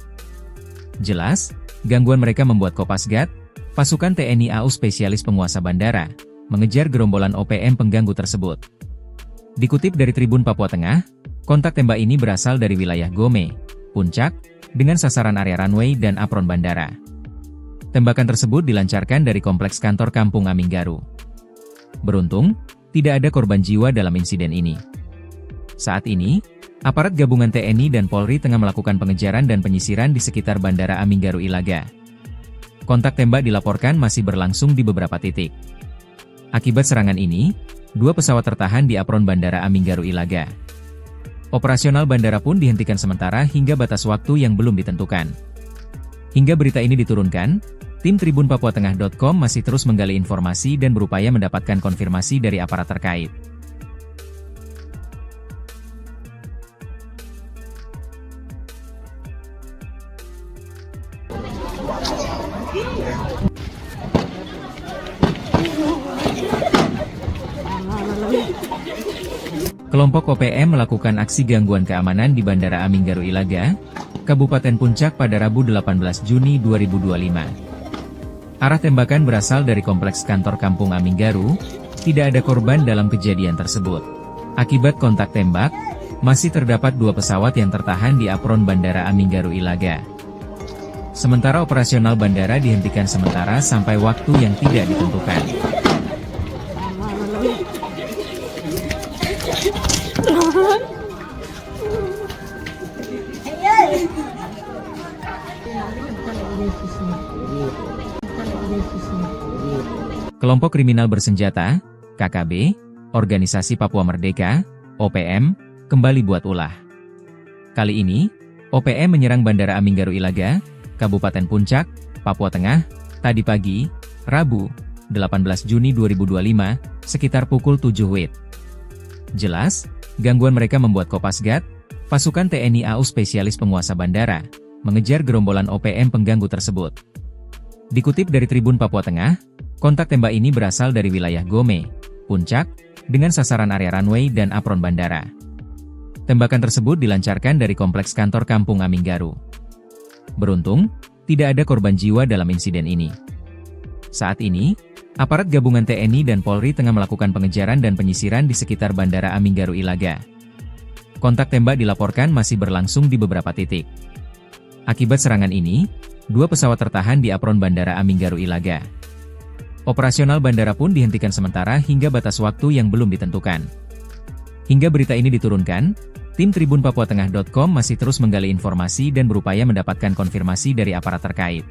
S1: Jelas, gangguan mereka membuat Kopasgat, pasukan TNI AU spesialis penguasa bandara, mengejar gerombolan OPM pengganggu tersebut. Dikutip dari Tribun Papua Tengah, kontak tembak ini berasal dari wilayah Gome, Puncak, dengan sasaran area runway dan apron bandara. Tembakan tersebut dilancarkan dari kompleks kantor Kampung Aminggaru. Beruntung, tidak ada korban jiwa dalam insiden ini. Saat ini, aparat gabungan TNI dan Polri tengah melakukan pengejaran dan penyisiran di sekitar Bandara Aminggaru Ilaga. Kontak tembak dilaporkan masih berlangsung di beberapa titik. Akibat serangan ini, 2 pesawat tertahan di apron Bandara Aminggaru Ilaga. Operasional bandara pun dihentikan sementara hingga batas waktu yang belum ditentukan. Hingga berita ini diturunkan, tim tribunpapuatengah.com masih terus menggali informasi dan berupaya mendapatkan konfirmasi dari aparat terkait. Kelompok OPM melakukan aksi gangguan keamanan di Bandara Aminggaru Ilaga, Kabupaten Puncak pada Rabu 18 Juni 2025. Arah tembakan berasal dari kompleks kantor Kampung Aminggaru, tidak ada korban dalam kejadian tersebut. Akibat kontak tembak, masih terdapat 2 pesawat yang tertahan di apron Bandara Aminggaru Ilaga. Sementara operasional bandara dihentikan sementara sampai waktu yang tidak ditentukan. Kelompok kriminal bersenjata, KKB, Organisasi Papua Merdeka, OPM, kembali buat ulah. Kali ini, OPM menyerang Bandara Aminggaru Ilaga, Kabupaten Puncak, Papua Tengah, tadi pagi, Rabu, 18 Juni 2025, sekitar pukul 7 WIB. Jelas, gangguan mereka membuat Kopasgat, pasukan TNI AU spesialis penguasa bandara, mengejar gerombolan OPM pengganggu tersebut. Dikutip dari Tribun Papua Tengah, kontak tembak ini berasal dari wilayah Gome, Puncak, dengan sasaran area runway dan apron bandara. Tembakan tersebut dilancarkan dari kompleks kantor Kampung Aminggaru. Beruntung, tidak ada korban jiwa dalam insiden ini. Saat ini, aparat gabungan TNI dan Polri tengah melakukan pengejaran dan penyisiran di sekitar Bandara Aminggaru Ilaga. Kontak tembak dilaporkan masih berlangsung di beberapa titik. Akibat serangan ini, 2 pesawat tertahan di apron Bandara Aminggaru Ilaga. Operasional bandara pun dihentikan sementara hingga batas waktu yang belum ditentukan. Hingga berita ini diturunkan, tim tribunpapuatengah.com masih terus menggali informasi dan berupaya mendapatkan konfirmasi dari aparat terkait.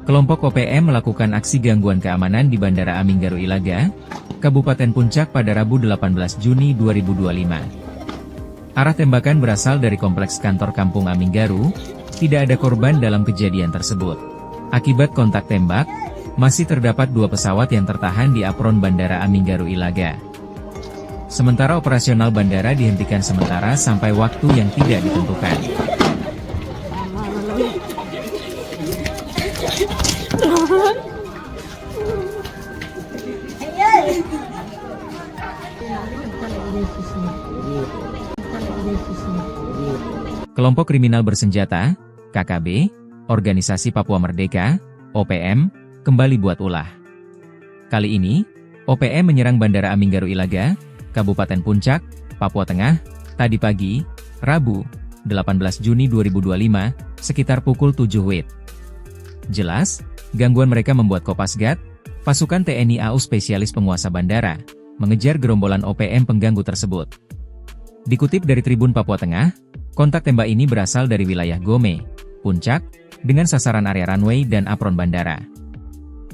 S1: Kelompok OPM melakukan aksi gangguan keamanan di Bandara Aminggaru Ilaga, Kabupaten Puncak pada Rabu 18 Juni 2025. Arah tembakan berasal dari kompleks kantor Kampung Aminggaru, tidak ada korban dalam kejadian tersebut. Akibat kontak tembak, masih terdapat 2 pesawat yang tertahan di apron Bandara Aminggaru Ilaga. Sementara operasional bandara dihentikan sementara sampai waktu yang tidak ditentukan. Kelompok kriminal bersenjata, KKB, Organisasi Papua Merdeka, OPM, kembali buat ulah. Kali ini, OPM menyerang Bandara Aminggaru Ilaga, Kabupaten Puncak, Papua Tengah, tadi pagi, Rabu, 18 Juni 2025, sekitar pukul 7 WIB. Jelas, gangguan mereka membuat Kopasgat, pasukan TNI AU spesialis penguasa bandara, mengejar gerombolan OPM pengganggu tersebut. Dikutip dari Tribun Papua Tengah, kontak tembak ini berasal dari wilayah Gome, Puncak, dengan sasaran area runway dan apron bandara.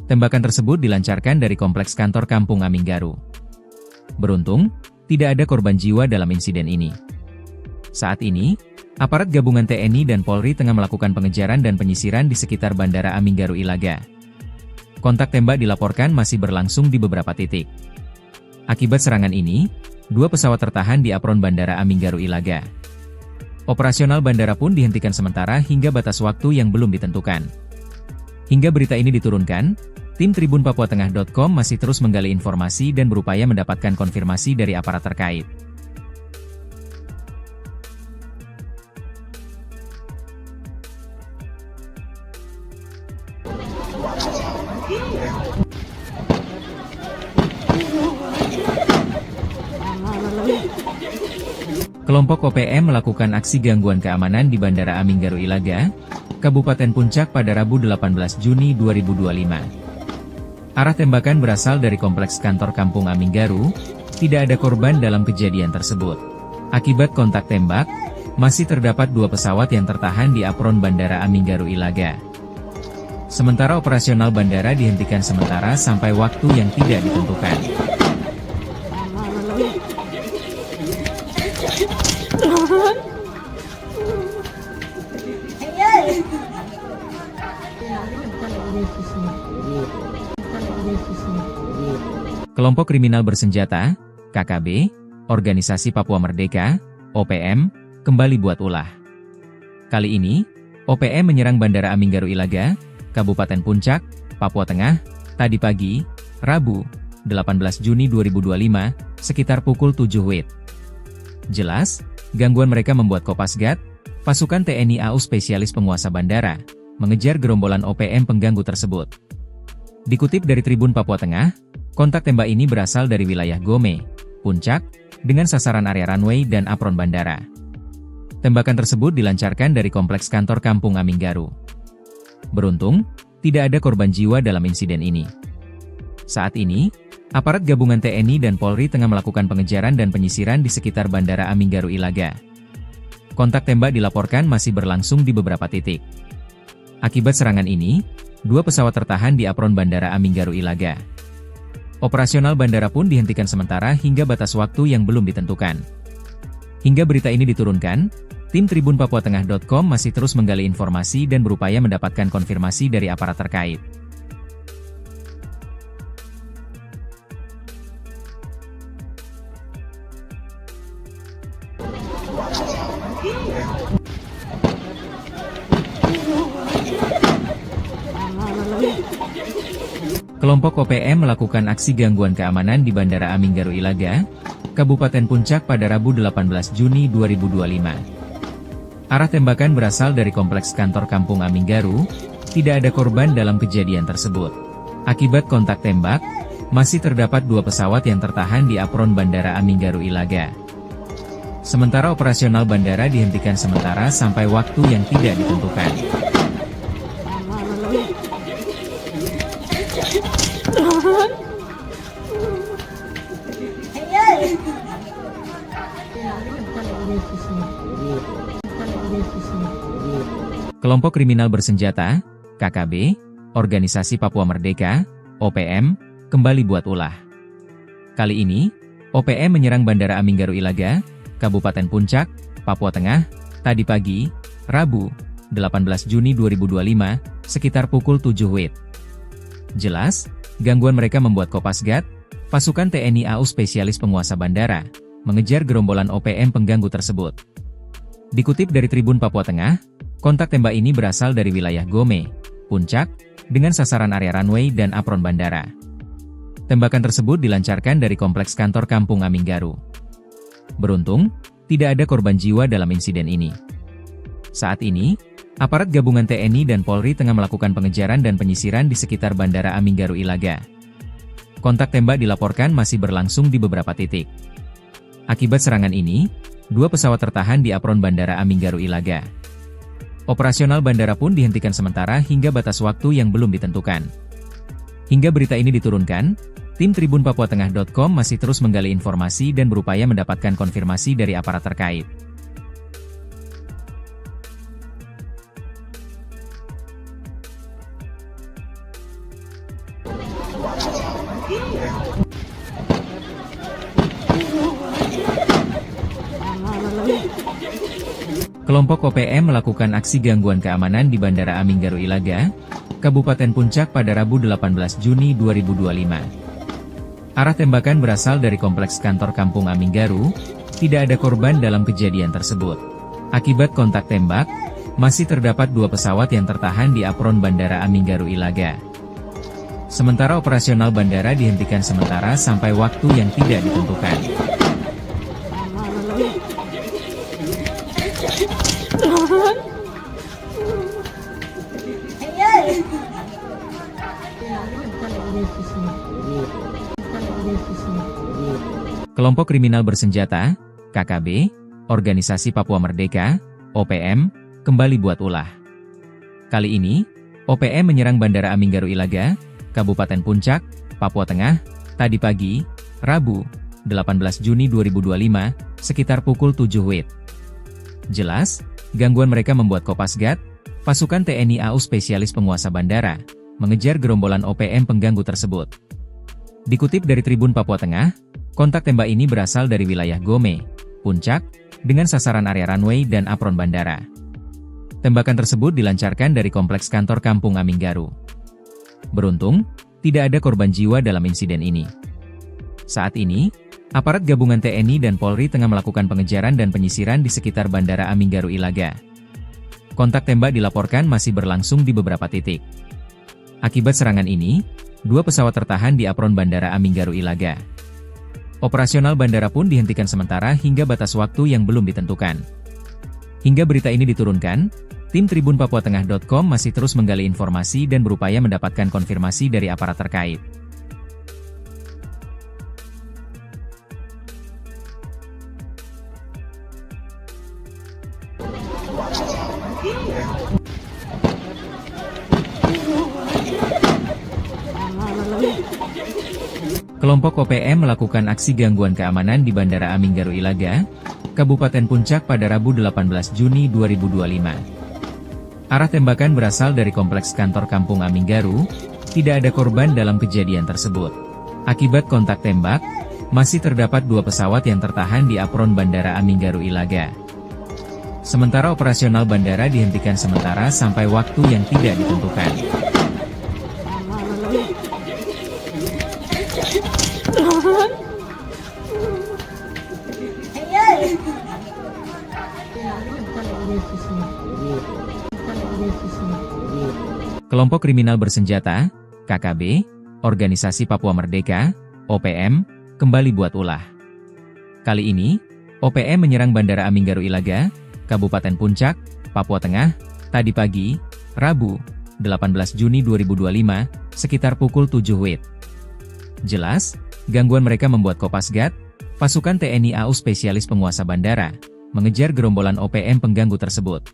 S1: Tembakan tersebut dilancarkan dari kompleks kantor Kampung Aminggaru. Beruntung, tidak ada korban jiwa dalam insiden ini. Saat ini, aparat gabungan TNI dan Polri tengah melakukan pengejaran dan penyisiran di sekitar Bandara Aminggaru Ilaga. Kontak tembak dilaporkan masih berlangsung di beberapa titik. Akibat serangan ini, 2 pesawat tertahan di apron Bandara Aminggaru Ilaga. Operasional bandara pun dihentikan sementara hingga batas waktu yang belum ditentukan. Hingga berita ini diturunkan, tim tribunpapuatengah.com masih terus menggali informasi dan berupaya mendapatkan konfirmasi dari aparat terkait. Kelompok OPM melakukan aksi gangguan keamanan di Bandara Aminggaru Ilaga, Kabupaten Puncak pada Rabu 18 Juni 2025. Arah tembakan berasal dari kompleks kantor Kampung Aminggaru, tidak ada korban dalam kejadian tersebut. Akibat kontak tembak, masih terdapat 2 pesawat yang tertahan di apron Bandara Aminggaru Ilaga. Sementara operasional bandara dihentikan sementara sampai waktu yang tidak ditentukan. Kelompok kriminal bersenjata, KKB, Organisasi Papua Merdeka, OPM, kembali buat ulah. Kali ini, OPM menyerang Bandara Aminggaru Ilaga, Kabupaten Puncak, Papua Tengah, tadi pagi, Rabu, 18 Juni 2025, sekitar pukul 7 WIB. Jelas, gangguan mereka membuat Kopasgat, pasukan TNI AU spesialis penguasa bandara, mengejar gerombolan OPM pengganggu tersebut. Dikutip dari Tribun Papua Tengah, kontak tembak ini berasal dari wilayah Gome, Puncak, dengan sasaran area runway dan apron bandara. Tembakan tersebut dilancarkan dari kompleks kantor Kampung Aminggaru. Beruntung, tidak ada korban jiwa dalam insiden ini. Saat ini, aparat gabungan TNI dan Polri tengah melakukan pengejaran dan penyisiran di sekitar Bandara Aminggaru Ilaga. Kontak tembak dilaporkan masih berlangsung di beberapa titik. Akibat serangan ini, 2 pesawat tertahan di apron Bandara Aminggaru Ilaga. Operasional bandara pun dihentikan sementara hingga batas waktu yang belum ditentukan. Hingga berita ini diturunkan, tim tribunpapuatengah.com masih terus menggali informasi dan berupaya mendapatkan konfirmasi dari aparat terkait. Kelompok OPM melakukan aksi gangguan keamanan di Bandara Aminggaru Ilaga, Kabupaten Puncak pada Rabu 18 Juni 2025. Arah tembakan berasal dari kompleks kantor Kampung Aminggaru, tidak ada korban dalam kejadian tersebut. Akibat kontak tembak, masih terdapat 2 pesawat yang tertahan di apron Bandara Aminggaru Ilaga. Sementara operasional bandara dihentikan sementara sampai waktu yang tidak ditentukan. Kelompok kriminal bersenjata, KKB, Organisasi Papua Merdeka, OPM, kembali buat ulah. Kali ini, OPM menyerang Bandara Aminggaru Ilaga, Kabupaten Puncak, Papua Tengah, tadi pagi, Rabu, 18 Juni 2025, sekitar pukul 7 WIB. Jelas, gangguan mereka membuat Kopasgat, pasukan TNI AU spesialis penguasa bandara, mengejar gerombolan OPM pengganggu tersebut. Dikutip dari Tribun Papua Tengah, kontak tembak ini berasal dari wilayah Gome, Puncak, dengan sasaran area runway dan apron bandara. Tembakan tersebut dilancarkan dari kompleks kantor Kampung Aminggaru. Beruntung, tidak ada korban jiwa dalam insiden ini. Saat ini, Aparat gabungan TNI dan Polri tengah melakukan pengejaran dan penyisiran di sekitar Bandara Aminggaru Ilaga. Kontak tembak dilaporkan masih berlangsung di beberapa titik. Akibat serangan ini, 2 pesawat tertahan di apron Bandara Aminggaru Ilaga. Operasional bandara pun dihentikan sementara hingga batas waktu yang belum ditentukan. Hingga berita ini diturunkan, tim tribunpapuatengah.com masih terus menggali informasi dan berupaya mendapatkan konfirmasi dari aparat terkait. Kelompok OPM melakukan aksi gangguan keamanan di Bandara Aminggaru Ilaga, Kabupaten Puncak pada Rabu 18 Juni 2025. Arah tembakan berasal dari kompleks kantor Kampung Aminggaru, tidak ada korban dalam kejadian tersebut. Akibat kontak tembak, masih terdapat 2 pesawat yang tertahan di apron Bandara Aminggaru Ilaga. Sementara operasional bandara dihentikan sementara sampai waktu yang tidak ditentukan. Kelompok kriminal bersenjata, KKB, Organisasi Papua Merdeka, OPM, kembali buat ulah. Kali ini, OPM menyerang Bandara Aminggaru Ilaga, Kabupaten Puncak, Papua Tengah, tadi pagi, Rabu, 18 Juni 2025, sekitar pukul 7 WIB. Jelas, gangguan mereka membuat Kopasgat, pasukan TNI AU spesialis penguasa bandara, mengejar gerombolan OPM pengganggu tersebut. Dikutip dari Tribun Papua Tengah, kontak tembak ini berasal dari wilayah Gome, Puncak, dengan sasaran area runway dan apron bandara. Tembakan tersebut dilancarkan dari kompleks kantor Kampung Aminggaru. Beruntung, tidak ada korban jiwa dalam insiden ini. Saat ini, aparat gabungan TNI dan Polri tengah melakukan pengejaran dan penyisiran di sekitar Bandara Aminggaru Ilaga. Kontak tembak dilaporkan masih berlangsung di beberapa titik. Akibat serangan ini, 2 pesawat tertahan di apron Bandara Aminggaru Ilaga. Operasional bandara pun dihentikan sementara hingga batas waktu yang belum ditentukan. Hingga berita ini diturunkan, tim tribunpapuatengah.com masih terus menggali informasi dan berupaya mendapatkan konfirmasi dari aparat terkait. Kelompok OPM melakukan aksi gangguan keamanan di Bandara Aminggaru Ilaga, Kabupaten Puncak pada Rabu 18 Juni 2025. Arah tembakan berasal dari kompleks kantor Kampung Aminggaru, tidak ada korban dalam kejadian tersebut. Akibat kontak tembak, masih terdapat 2 pesawat yang tertahan di apron Bandara Aminggaru Ilaga. Sementara operasional bandara dihentikan sementara sampai waktu yang tidak ditentukan. Kelompok kriminal bersenjata, KKB, Organisasi Papua Merdeka, OPM, kembali buat ulah. Kali ini, OPM menyerang Bandara Aminggaru Ilaga, Kabupaten Puncak, Papua Tengah, tadi pagi, Rabu, 18 Juni 2025, sekitar pukul 7 WIB. Jelas, gangguan mereka membuat Kopasgat, pasukan TNI AU spesialis penguasa bandara, mengejar gerombolan OPM pengganggu tersebut.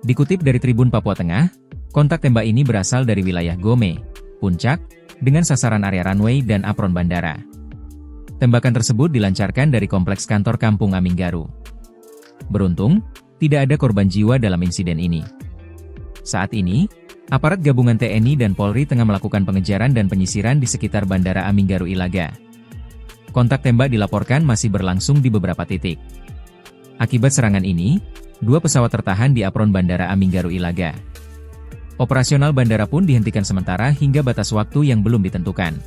S1: Dikutip dari Tribun Papua Tengah, kontak tembak ini berasal dari wilayah Gome, Puncak, dengan sasaran area runway dan apron bandara. Tembakan tersebut dilancarkan dari kompleks kantor Kampung Aminggaru. Beruntung, tidak ada korban jiwa dalam insiden ini. Saat ini, aparat gabungan TNI dan Polri tengah melakukan pengejaran dan penyisiran di sekitar Bandara Aminggaru Ilaga. Kontak tembak dilaporkan masih berlangsung di beberapa titik. Akibat serangan ini, 2 pesawat tertahan di apron Bandara Aminggaru Ilaga. Operasional bandara pun dihentikan sementara hingga batas waktu yang belum ditentukan.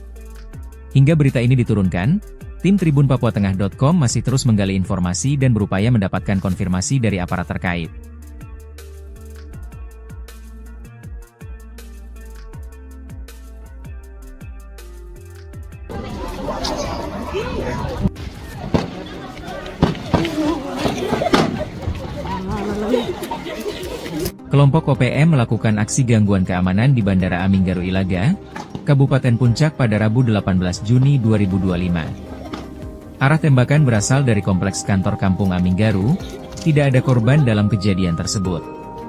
S1: Hingga berita ini diturunkan, tim tribunpapuatengah.com masih terus menggali informasi dan berupaya mendapatkan konfirmasi dari aparat terkait. Kelompok OPM melakukan aksi gangguan keamanan di Bandara Aminggaru Ilaga, Kabupaten Puncak pada Rabu 18 Juni 2025. Arah tembakan berasal dari kompleks kantor Kampung Aminggaru, tidak ada korban dalam kejadian tersebut.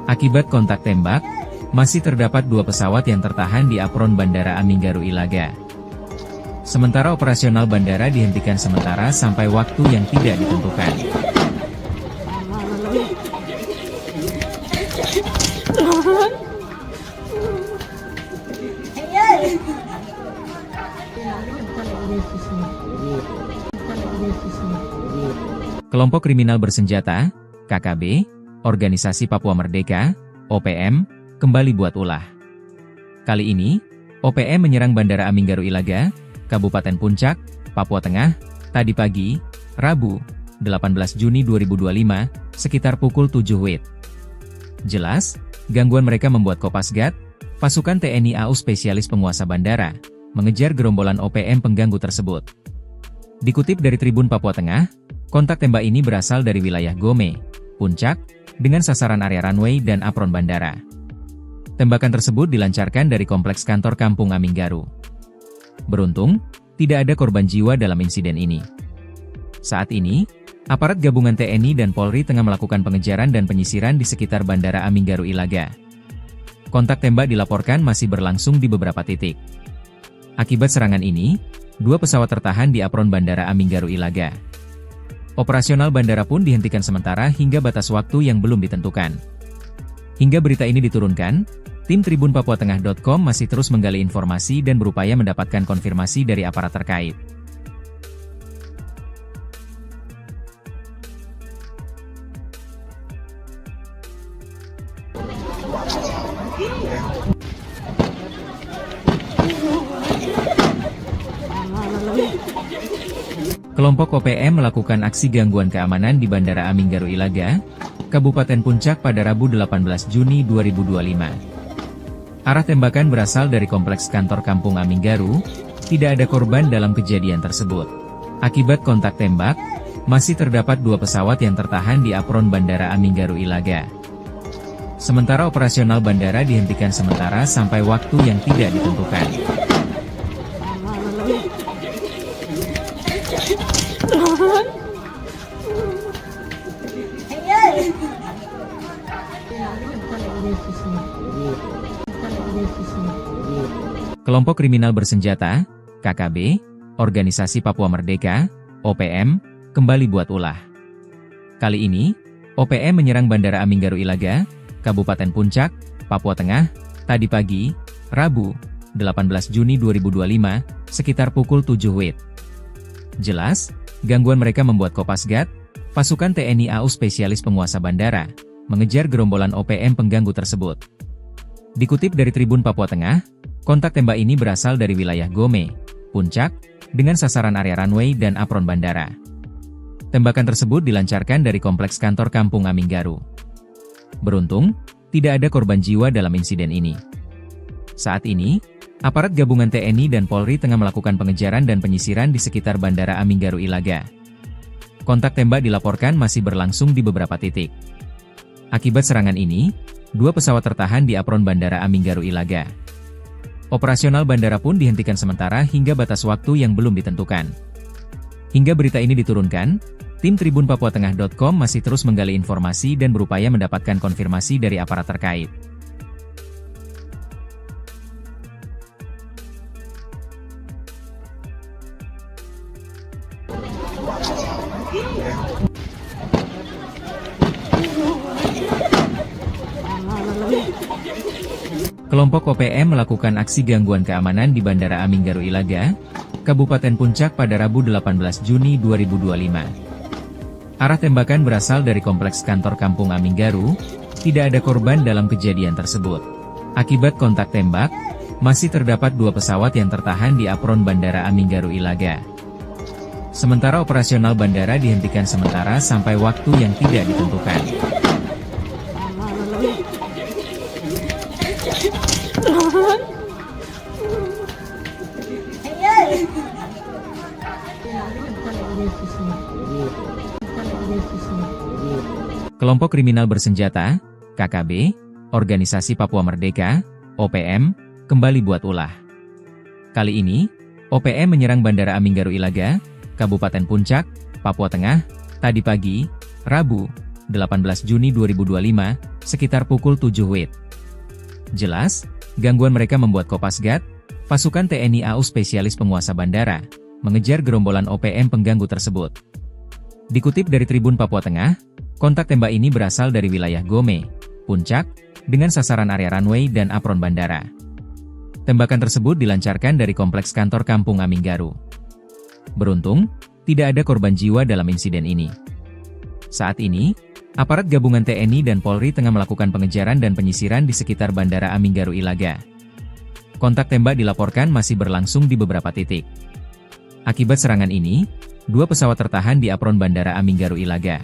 S1: Akibat kontak tembak, masih terdapat 2 pesawat yang tertahan di apron Bandara Aminggaru Ilaga. Sementara operasional bandara dihentikan sementara sampai waktu yang tidak ditentukan. Kelompok kriminal bersenjata, KKB, Organisasi Papua Merdeka, OPM, kembali buat ulah. Kali ini, OPM menyerang Bandara Aminggaru Ilaga, Kabupaten Puncak, Papua Tengah, tadi pagi, Rabu, 18 Juni 2025, sekitar pukul 7 WIB. Jelas, gangguan mereka membuat Kopasgat, pasukan TNI AU spesialis penguasa bandara, mengejar gerombolan OPM pengganggu tersebut. Dikutip dari Tribun Papua Tengah, kontak tembak ini berasal dari wilayah Gome, Puncak, dengan sasaran area runway dan apron bandara. Tembakan tersebut dilancarkan dari kompleks kantor Kampung Aminggaru. Beruntung, tidak ada korban jiwa dalam insiden ini. Saat ini, aparat gabungan TNI dan Polri tengah melakukan pengejaran dan penyisiran di sekitar Bandara Aminggaru Ilaga. Kontak tembak dilaporkan masih berlangsung di beberapa titik. Akibat serangan ini, 2 pesawat tertahan di apron Bandara Aminggaru Ilaga. Operasional bandara pun dihentikan sementara hingga batas waktu yang belum ditentukan. Hingga berita ini diturunkan, tim tribunpapuatengah.com masih terus menggali informasi dan berupaya mendapatkan konfirmasi dari aparat terkait. Kelompok OPM melakukan aksi gangguan keamanan di Bandara Aminggaru Ilaga, Kabupaten Puncak pada Rabu 18 Juni 2025. Arah tembakan berasal dari kompleks kantor Kampung Aminggaru, tidak ada korban dalam kejadian tersebut. Akibat kontak tembak, masih terdapat 2 pesawat yang tertahan di apron Bandara Aminggaru Ilaga. Sementara operasional bandara dihentikan sementara sampai waktu yang tidak ditentukan. Kelompok kriminal bersenjata, KKB, Organisasi Papua Merdeka, OPM, kembali buat ulah. Kali ini, OPM menyerang Bandara Aminggaru Ilaga, Kabupaten Puncak, Papua Tengah, tadi pagi, Rabu, 18 Juni 2025, sekitar pukul 7 WIB. Jelas, gangguan mereka membuat Kopasgat, pasukan TNI AU spesialis penguasa bandara, mengejar gerombolan OPM pengganggu tersebut. Dikutip dari Tribun Papua Tengah, kontak tembak ini berasal dari wilayah Gome, Puncak, dengan sasaran area runway dan apron bandara. Tembakan tersebut dilancarkan dari kompleks kantor Kampung Aminggaru. Beruntung, tidak ada korban jiwa dalam insiden ini. Saat ini, aparat gabungan TNI dan Polri tengah melakukan pengejaran dan penyisiran di sekitar Bandara Aminggaru Ilaga. Kontak tembak dilaporkan masih berlangsung di beberapa titik. Akibat serangan ini, 2 pesawat tertahan di apron Bandara Aminggaru Ilaga. Operasional bandara pun dihentikan sementara hingga batas waktu yang belum ditentukan. Hingga berita ini diturunkan, tim tribunpapuatengah.com masih terus menggali informasi dan berupaya mendapatkan konfirmasi dari aparat terkait. Kelompok OPM melakukan aksi gangguan keamanan di Bandara Aminggaru Ilaga, Kabupaten Puncak pada Rabu 18 Juni 2025. Arah tembakan berasal dari kompleks kantor Kampung Aminggaru, tidak ada korban dalam kejadian tersebut. Akibat kontak tembak, masih terdapat 2 pesawat yang tertahan di apron Bandara Aminggaru Ilaga. Sementara operasional bandara dihentikan sementara sampai waktu yang tidak ditentukan. Kelompok kriminal bersenjata, KKB, Organisasi Papua Merdeka, OPM, kembali buat ulah. Kali ini, OPM menyerang Bandara Aminggaru Ilaga, Kabupaten Puncak, Papua Tengah, tadi pagi, Rabu, 18 Juni 2025, sekitar pukul 7 WIB. Jelas, gangguan mereka membuat Kopasgat, pasukan TNI AU spesialis penguasa bandara, mengejar gerombolan OPM pengganggu tersebut. Dikutip dari Tribun Papua Tengah, kontak tembak ini berasal dari wilayah Gome, Puncak, dengan sasaran area runway dan apron bandara. Tembakan tersebut dilancarkan dari kompleks kantor Kampung Aminggaru. Beruntung, tidak ada korban jiwa dalam insiden ini. Saat ini, aparat gabungan TNI dan Polri tengah melakukan pengejaran dan penyisiran di sekitar Bandara Aminggaru Ilaga. Kontak tembak dilaporkan masih berlangsung di beberapa titik. Akibat serangan ini, 2 pesawat tertahan di apron Bandara Aminggaru Ilaga.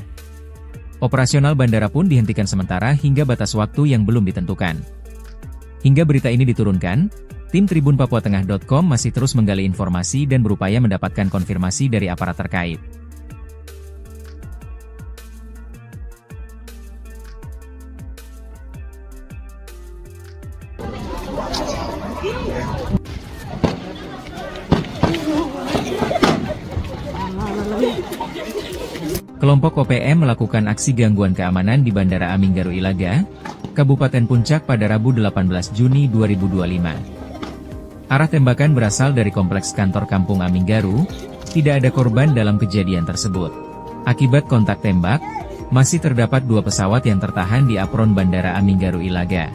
S1: Operasional bandara pun dihentikan sementara hingga batas waktu yang belum ditentukan. Hingga berita ini diturunkan, tim tribunpapuatengah.com masih terus menggali informasi dan berupaya mendapatkan konfirmasi dari aparat terkait. Kelompok OPM melakukan aksi gangguan keamanan di Bandara Aminggaru Ilaga, Kabupaten Puncak pada Rabu 18 Juni 2025. Arah tembakan berasal dari kompleks kantor Kampung Aminggaru, tidak ada korban dalam kejadian tersebut. Akibat kontak tembak, masih terdapat 2 pesawat yang tertahan di apron Bandara Aminggaru Ilaga.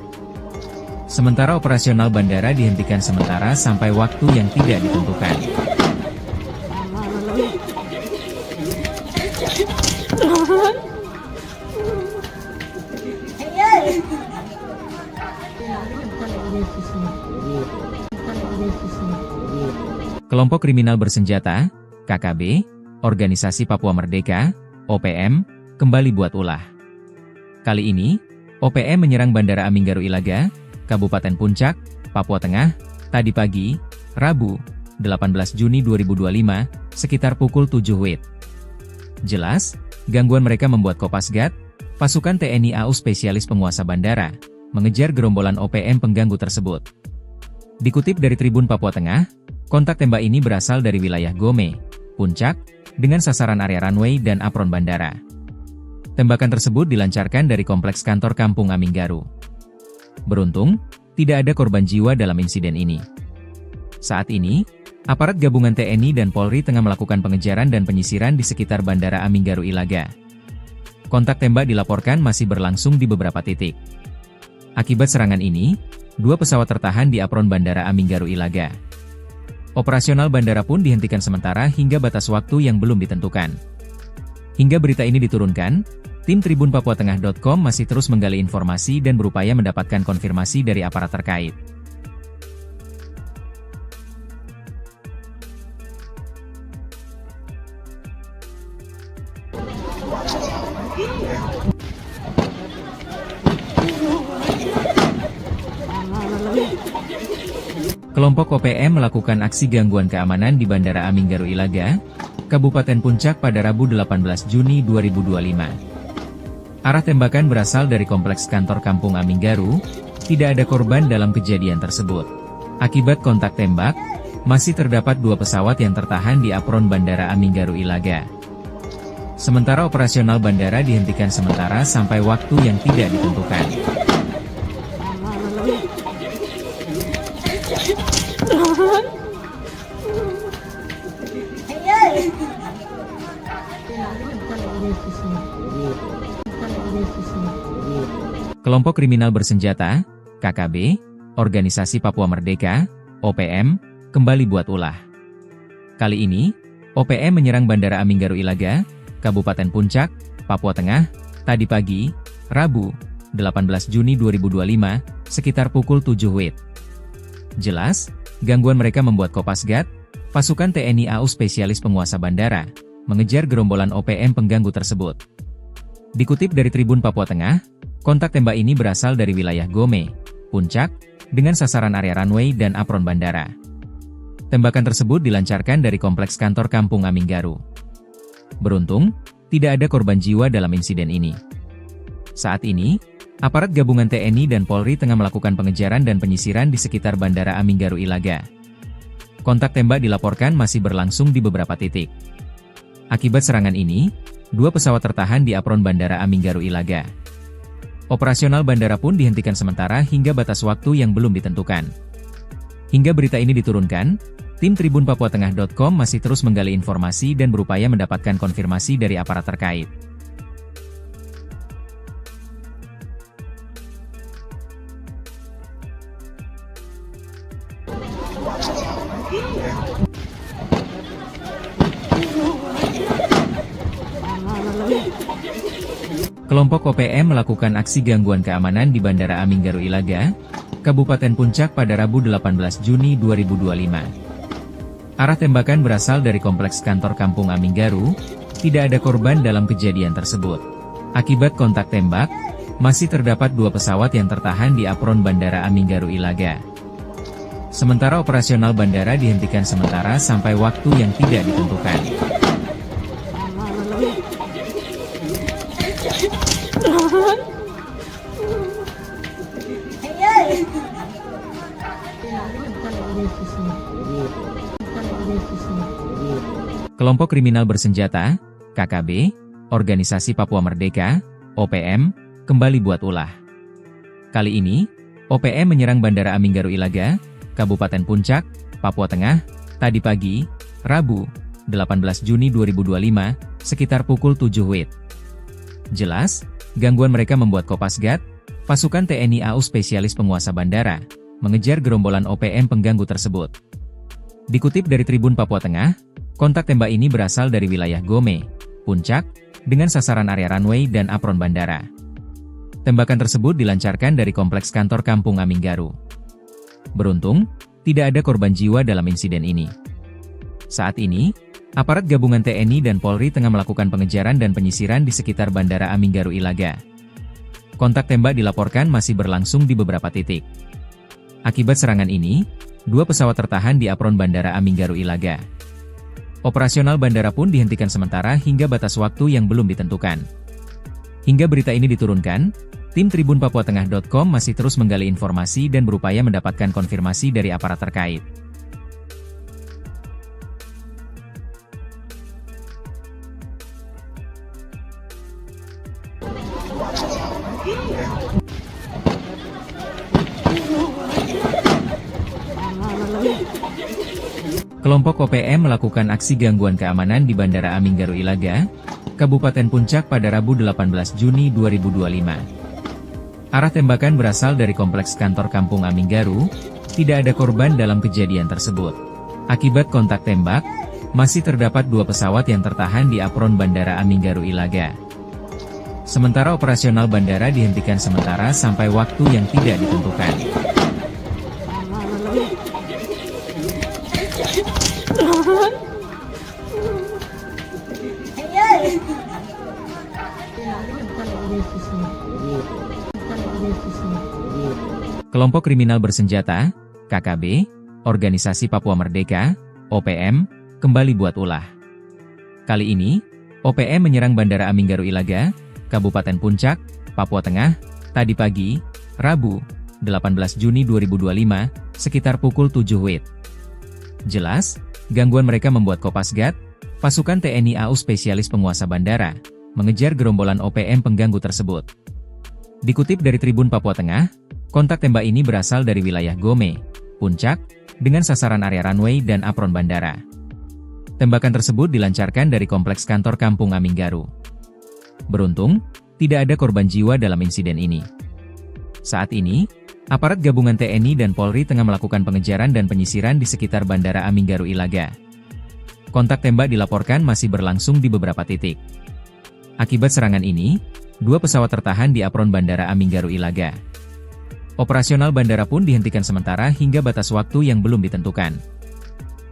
S1: Sementara operasional bandara dihentikan sementara sampai waktu yang tidak ditentukan. Kelompok kriminal bersenjata, KKB, Organisasi Papua Merdeka, OPM, kembali buat ulah. Kali ini, OPM menyerang Bandara Aminggaru Ilaga, Kabupaten Puncak, Papua Tengah, tadi pagi, Rabu, 18 Juni 2025, sekitar pukul 7 WIB. Jelas, gangguan mereka membuat Kopasgat, pasukan TNI AU spesialis penguasa bandara, mengejar gerombolan OPM pengganggu tersebut. Dikutip dari Tribun Papua Tengah, kontak tembak ini berasal dari wilayah Gome, Puncak, dengan sasaran area runway dan apron bandara. Tembakan tersebut dilancarkan dari kompleks kantor Kampung Aminggaru. Beruntung, tidak ada korban jiwa dalam insiden ini. Saat ini, aparat gabungan TNI dan Polri tengah melakukan pengejaran dan penyisiran di sekitar Bandara Aminggaru Ilaga. Kontak tembak dilaporkan masih berlangsung di beberapa titik. Akibat serangan ini, 2 pesawat tertahan di apron Bandara Aminggaru Ilaga. Operasional bandara pun dihentikan sementara hingga batas waktu yang belum ditentukan. Hingga berita ini diturunkan, tim tribunpapuatengah.com masih terus menggali informasi dan berupaya mendapatkan konfirmasi dari aparat terkait. Kelompok OPM melakukan aksi gangguan keamanan di Bandara Aminggaru Ilaga, Kabupaten Puncak pada Rabu 18 Juni 2025. Arah tembakan berasal dari kompleks kantor Kampung Aminggaru, tidak ada korban dalam kejadian tersebut. Akibat kontak tembak, masih terdapat 2 pesawat yang tertahan di apron Bandara Aminggaru Ilaga. Sementara operasional bandara dihentikan sementara sampai waktu yang tidak ditentukan. Kelompok kriminal bersenjata, KKB, Organisasi Papua Merdeka, OPM, kembali buat ulah. Kali ini, OPM menyerang Bandara Aminggaru Ilaga, Kabupaten Puncak, Papua Tengah, tadi pagi, Rabu, 18 Juni 2025, sekitar pukul 7 WIB. Jelas, gangguan mereka membuat Kopasgat, pasukan TNI AU spesialis penguasa bandara, mengejar gerombolan OPM pengganggu tersebut. Dikutip dari Tribun Papua Tengah, kontak tembak ini berasal dari wilayah Gome, Puncak, dengan sasaran area runway dan apron bandara. Tembakan tersebut dilancarkan dari kompleks kantor Kampung Aminggaru. Beruntung, tidak ada korban jiwa dalam insiden ini. Saat ini, Aparat gabungan TNI dan Polri tengah melakukan pengejaran dan penyisiran di sekitar Bandara Aminggaru Ilaga. Kontak tembak dilaporkan masih berlangsung di beberapa titik. Akibat serangan ini, 2 pesawat tertahan di apron Bandara Aminggaru Ilaga. Operasional bandara pun dihentikan sementara hingga batas waktu yang belum ditentukan. Hingga berita ini diturunkan, tim tribunpapuatengah.com masih terus menggali informasi dan berupaya mendapatkan konfirmasi dari aparat terkait. Kelompok OPM melakukan aksi gangguan keamanan di Bandara Aminggaru Ilaga, Kabupaten Puncak pada Rabu 18 Juni 2025. Arah tembakan berasal dari kompleks kantor Kampung Aminggaru, tidak ada korban dalam kejadian tersebut. Akibat kontak tembak, masih terdapat 2 pesawat yang tertahan di apron Bandara Aminggaru Ilaga. Sementara operasional bandara dihentikan sementara sampai waktu yang tidak ditentukan. Kelompok kriminal bersenjata, KKB, Organisasi Papua Merdeka, OPM, kembali buat ulah. Kali ini, OPM menyerang Bandara Aminggaru Ilaga, Kabupaten Puncak, Papua Tengah, tadi pagi, Rabu, 18 Juni 2025, sekitar pukul 7 WIB. Jelas, gangguan mereka membuat Kopasgat, pasukan TNI AU spesialis penguasa bandara, mengejar gerombolan OPM pengganggu tersebut. Dikutip dari Tribun Papua Tengah, kontak tembak ini berasal dari wilayah Gome, Puncak, dengan sasaran area runway dan apron bandara. Tembakan tersebut dilancarkan dari kompleks kantor Kampung Aminggaru. Beruntung, tidak ada korban jiwa dalam insiden ini. Saat ini, aparat gabungan TNI dan Polri tengah melakukan pengejaran dan penyisiran di sekitar Bandara Aminggaru Ilaga. Kontak tembak dilaporkan masih berlangsung di beberapa titik. Akibat serangan ini, 2 pesawat tertahan di apron Bandara Aminggaru Ilaga. Operasional bandara pun dihentikan sementara hingga batas waktu yang belum ditentukan. Hingga berita ini diturunkan, tim tribunpapuatengah.com masih terus menggali informasi dan berupaya mendapatkan konfirmasi dari aparat terkait. Kelompok OPM melakukan aksi gangguan keamanan di Bandara Aminggaru Ilaga, Kabupaten Puncak pada Rabu 18 Juni 2025. Arah tembakan berasal dari kompleks kantor Kampung Aminggaru, tidak ada korban dalam kejadian tersebut. Akibat kontak tembak, masih terdapat 2 pesawat yang tertahan di apron Bandara Aminggaru Ilaga. Sementara operasional bandara dihentikan sementara sampai waktu yang tidak ditentukan. Kelompok kriminal bersenjata, KKB, Organisasi Papua Merdeka, OPM, kembali buat ulah. Kali ini, OPM menyerang Bandara Aminggaru Ilaga, Kabupaten Puncak, Papua Tengah, tadi pagi, Rabu, 18 Juni 2025, sekitar pukul 7 WIB. Jelas, gangguan mereka membuat Kopasgat, pasukan TNI AU spesialis penguasa bandara, mengejar gerombolan OPM pengganggu tersebut. Dikutip dari Tribun Papua Tengah, kontak tembak ini berasal dari wilayah Gome, Puncak, dengan sasaran area runway dan apron bandara. Tembakan tersebut dilancarkan dari kompleks kantor Kampung Aminggaru. Beruntung, tidak ada korban jiwa dalam insiden ini. Saat ini, aparat gabungan TNI dan Polri tengah melakukan pengejaran dan penyisiran di sekitar Bandara Aminggaru Ilaga. Kontak tembak dilaporkan masih berlangsung di beberapa titik. Akibat serangan ini, 2 pesawat tertahan di apron Bandara Aminggaru Ilaga. Operasional bandara pun dihentikan sementara hingga batas waktu yang belum ditentukan.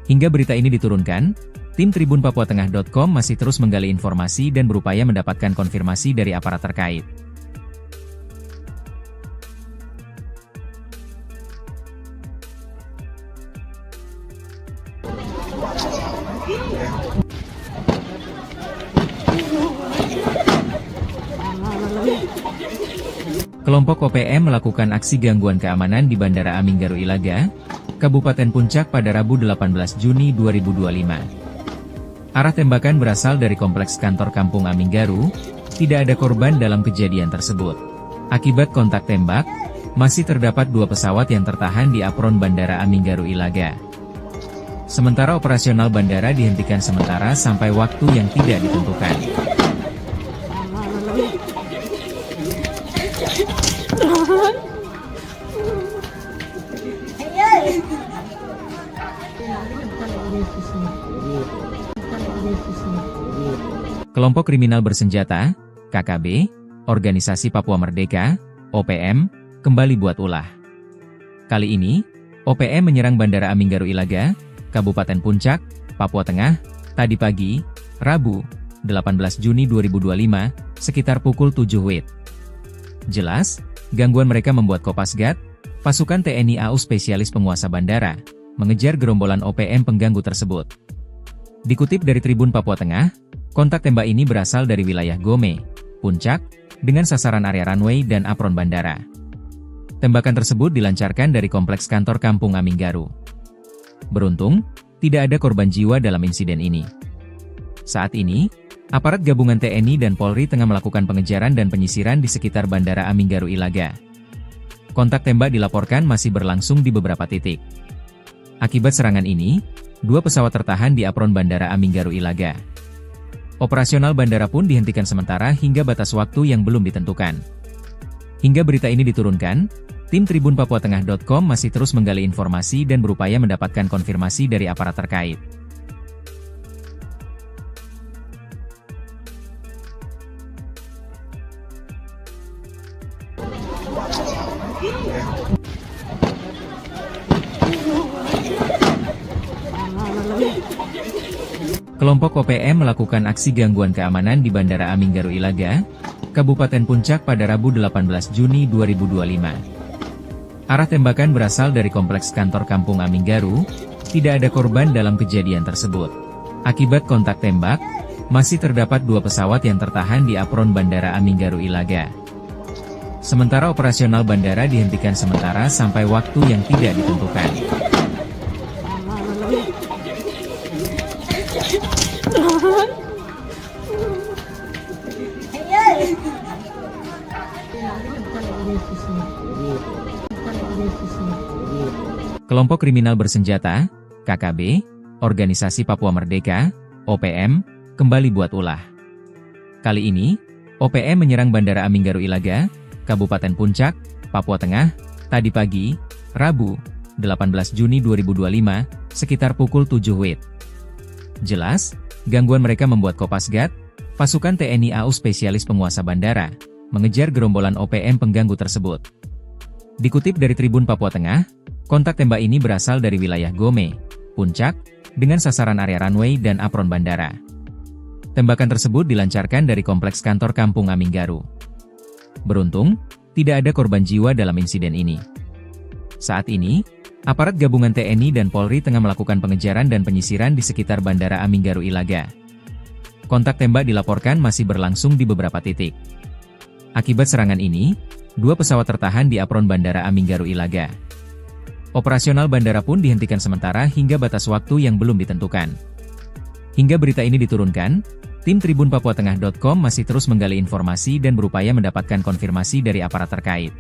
S1: Hingga berita ini diturunkan, tim tribunpapuatengah.com masih terus menggali informasi dan berupaya mendapatkan konfirmasi dari aparat terkait. Kelompok OPM melakukan aksi gangguan keamanan di Bandara Aminggaru Ilaga, Kabupaten Puncak pada Rabu 18 Juni 2025. Arah tembakan berasal dari kompleks kantor Kampung Aminggaru, tidak ada korban dalam kejadian tersebut. Akibat kontak tembak, masih terdapat 2 pesawat yang tertahan di apron Bandara Aminggaru Ilaga. Sementara operasional bandara dihentikan sementara sampai waktu yang tidak ditentukan. Kelompok kriminal bersenjata, KKB, Organisasi Papua Merdeka, OPM, kembali buat ulah. Kali ini, OPM menyerang Bandara Aminggaru Ilaga, Kabupaten Puncak, Papua Tengah, tadi pagi, Rabu, 18 Juni 2025, sekitar pukul 7 WIB. Jelas, gangguan mereka membuat Kopasgat, pasukan TNI AU spesialis penguasa bandara, mengejar gerombolan OPM pengganggu tersebut. Dikutip dari Tribun Papua Tengah, kontak tembak ini berasal dari wilayah Gome, Puncak, dengan sasaran area runway dan apron bandara. Tembakan tersebut dilancarkan dari kompleks kantor Kampung Aminggaru. Beruntung, tidak ada korban jiwa dalam insiden ini. Saat ini, aparat gabungan TNI dan Polri tengah melakukan pengejaran dan penyisiran di sekitar Bandara Aminggaru Ilaga. Kontak tembak dilaporkan masih berlangsung di beberapa titik. Akibat serangan ini, 2 pesawat tertahan di apron Bandara Aminggaru Ilaga. Operasional bandara pun dihentikan sementara hingga batas waktu yang belum ditentukan. Hingga berita ini diturunkan, tim tribunpapuatengah.com masih terus menggali informasi dan berupaya mendapatkan konfirmasi dari aparat terkait. Kelompok OPM melakukan aksi gangguan keamanan di Bandara Aminggaru Ilaga, Kabupaten Puncak pada Rabu 18 Juni 2025. Arah tembakan berasal dari kompleks kantor Kampung Aminggaru, tidak ada korban dalam kejadian tersebut. Akibat kontak tembak, masih terdapat 2 pesawat yang tertahan di apron Bandara Aminggaru Ilaga. Sementara operasional bandara dihentikan sementara sampai waktu yang tidak ditentukan. Kelompok kriminal bersenjata, KKB, Organisasi Papua Merdeka, OPM, kembali buat ulah. Kali ini, OPM menyerang Bandara Aminggaru Ilaga, Kabupaten Puncak, Papua Tengah, tadi pagi, Rabu, 18 Juni 2025, sekitar pukul 7 WIB. Jelas, gangguan mereka membuat Kopasgat, pasukan TNI AU spesialis penguasa bandara, mengejar gerombolan OPM pengganggu tersebut. Dikutip dari Tribun Papua Tengah, kontak tembak ini berasal dari wilayah Gome, Puncak, dengan sasaran area runway dan apron bandara. Tembakan tersebut dilancarkan dari kompleks kantor Kampung Aminggaru. Beruntung, tidak ada korban jiwa dalam insiden ini. Saat ini, aparat gabungan TNI dan Polri tengah melakukan pengejaran dan penyisiran di sekitar Bandara Aminggaru Ilaga. Kontak tembak dilaporkan masih berlangsung di beberapa titik. Akibat serangan ini, 2 pesawat tertahan di apron Bandara Aminggaru Ilaga. Operasional bandara pun dihentikan sementara hingga batas waktu yang belum ditentukan. Hingga berita ini diturunkan, tim tribunpapuatengah.com masih terus menggali informasi dan berupaya mendapatkan konfirmasi dari aparat terkait.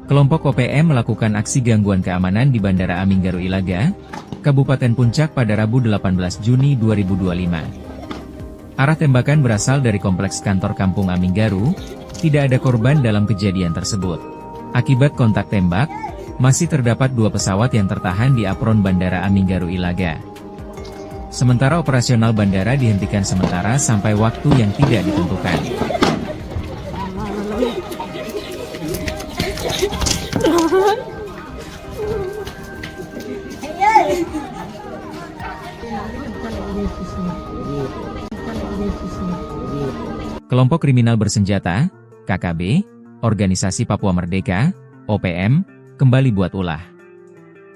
S1: Kelompok OPM melakukan aksi gangguan keamanan di Bandara Aminggaru Ilaga, Kabupaten Puncak pada Rabu 18 Juni 2025. Arah tembakan berasal dari kompleks kantor Kampung Aminggaru, tidak ada korban dalam kejadian tersebut. Akibat kontak tembak, masih terdapat 2 pesawat yang tertahan di apron Bandara Aminggaru Ilaga. Sementara operasional bandara dihentikan sementara sampai waktu yang tidak ditentukan. Kelompok kriminal bersenjata, KKB, Organisasi Papua Merdeka, OPM, kembali buat ulah.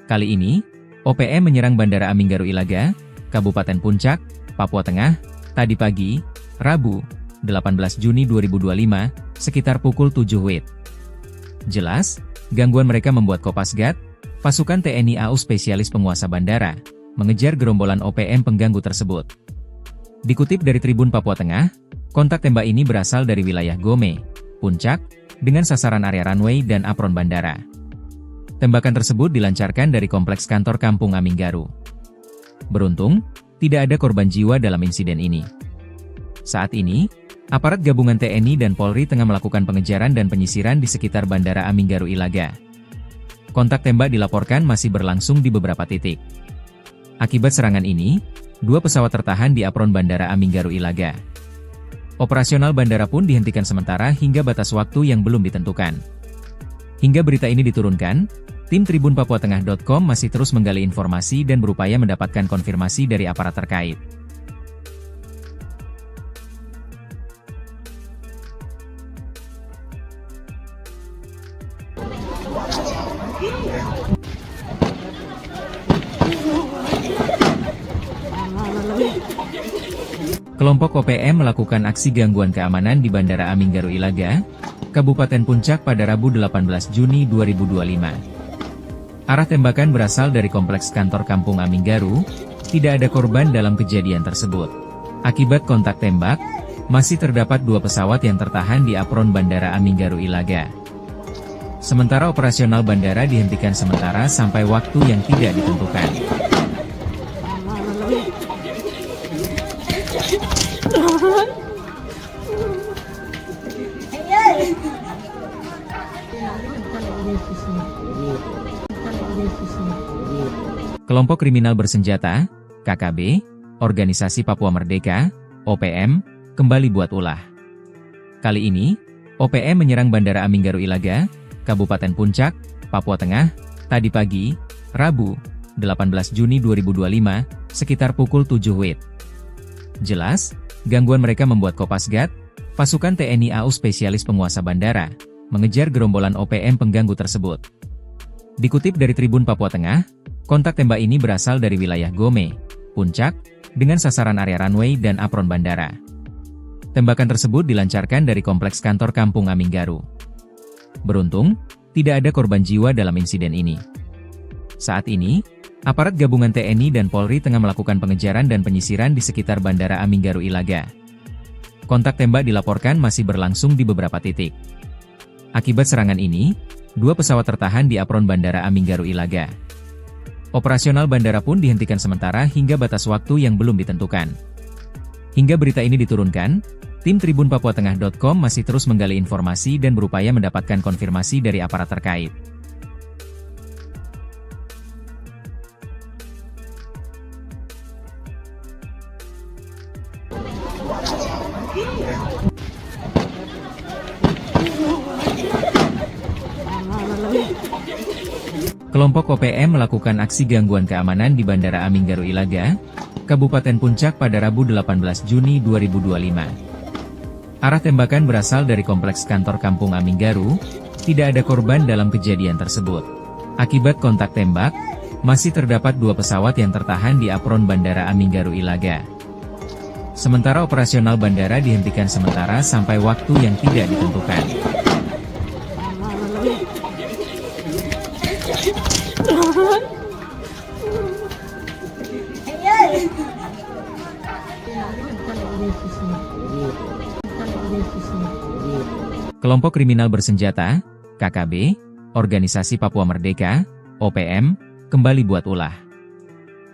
S1: Kali ini, OPM menyerang Bandara Aminggaru Ilaga, Kabupaten Puncak, Papua Tengah, tadi pagi, Rabu, 18 Juni 2025, sekitar pukul 7 WIB. Jelas, gangguan mereka membuat Kopasgat, pasukan TNI AU spesialis penguasa bandara, mengejar gerombolan OPM pengganggu tersebut. Dikutip dari Tribun Papua Tengah, kontak tembak ini berasal dari wilayah Gome, Puncak, dengan sasaran area runway dan apron bandara. Tembakan tersebut dilancarkan dari kompleks kantor Kampung Aminggaru. Beruntung, tidak ada korban jiwa dalam insiden ini. Saat ini, aparat gabungan TNI dan Polri tengah melakukan pengejaran dan penyisiran di sekitar Bandara Aminggaru Ilaga. Kontak tembak dilaporkan masih berlangsung di beberapa titik. Akibat serangan ini, 2 pesawat tertahan di apron Bandara Aminggaru Ilaga. Operasional bandara pun dihentikan sementara hingga batas waktu yang belum ditentukan. Hingga berita ini diturunkan, tim tribunpapuatengah.com masih terus menggali informasi dan berupaya mendapatkan konfirmasi dari aparat terkait. Kelompok OPM melakukan aksi gangguan keamanan di Bandara Aminggaru Ilaga, Kabupaten Puncak pada Rabu 18 Juni 2025. Arah tembakan berasal dari kompleks kantor Kampung Aminggaru, tidak ada korban dalam kejadian tersebut. Akibat kontak tembak, masih terdapat 2 pesawat yang tertahan di apron Bandara Aminggaru Ilaga. Sementara operasional bandara dihentikan sementara sampai waktu yang tidak ditentukan. Kelompok kriminal bersenjata, KKB, Organisasi Papua Merdeka, OPM, kembali buat ulah. Kali ini, OPM menyerang Bandara Aminggaru Ilaga, Kabupaten Puncak, Papua Tengah, tadi pagi, Rabu, 18 Juni 2025, sekitar pukul 7 WIB. Jelas, gangguan mereka membuat Kopasgat, pasukan TNI AU spesialis penguasa bandara, mengejar gerombolan OPM pengganggu tersebut. Dikutip dari Tribun Papua Tengah, kontak tembak ini berasal dari wilayah Gome, Puncak, dengan sasaran area runway dan apron bandara. Tembakan tersebut dilancarkan dari kompleks kantor Kampung Aminggaru. Beruntung, tidak ada korban jiwa dalam insiden ini. Saat ini, aparat gabungan TNI dan Polri tengah melakukan pengejaran dan penyisiran di sekitar Bandara Aminggaru Ilaga. Kontak tembak dilaporkan masih berlangsung di beberapa titik. Akibat serangan ini, 2 pesawat tertahan di apron Bandara Aminggaru Ilaga. Operasional bandara pun dihentikan sementara hingga batas waktu yang belum ditentukan. Hingga berita ini diturunkan, tim tribunpapuatengah.com masih terus menggali informasi dan berupaya mendapatkan konfirmasi dari aparat terkait. Kelompok OPM melakukan aksi gangguan keamanan di Bandara Aminggaru Ilaga, Kabupaten Puncak pada Rabu 18 Juni 2025. Arah tembakan berasal dari kompleks kantor Kampung Aminggaru, tidak ada korban dalam kejadian tersebut. Akibat kontak tembak, masih terdapat 2 pesawat yang tertahan di apron Bandara Aminggaru Ilaga. Sementara operasional bandara dihentikan sementara sampai waktu yang tidak ditentukan. Kelompok kriminal bersenjata, KKB, Organisasi Papua Merdeka, OPM, kembali buat ulah.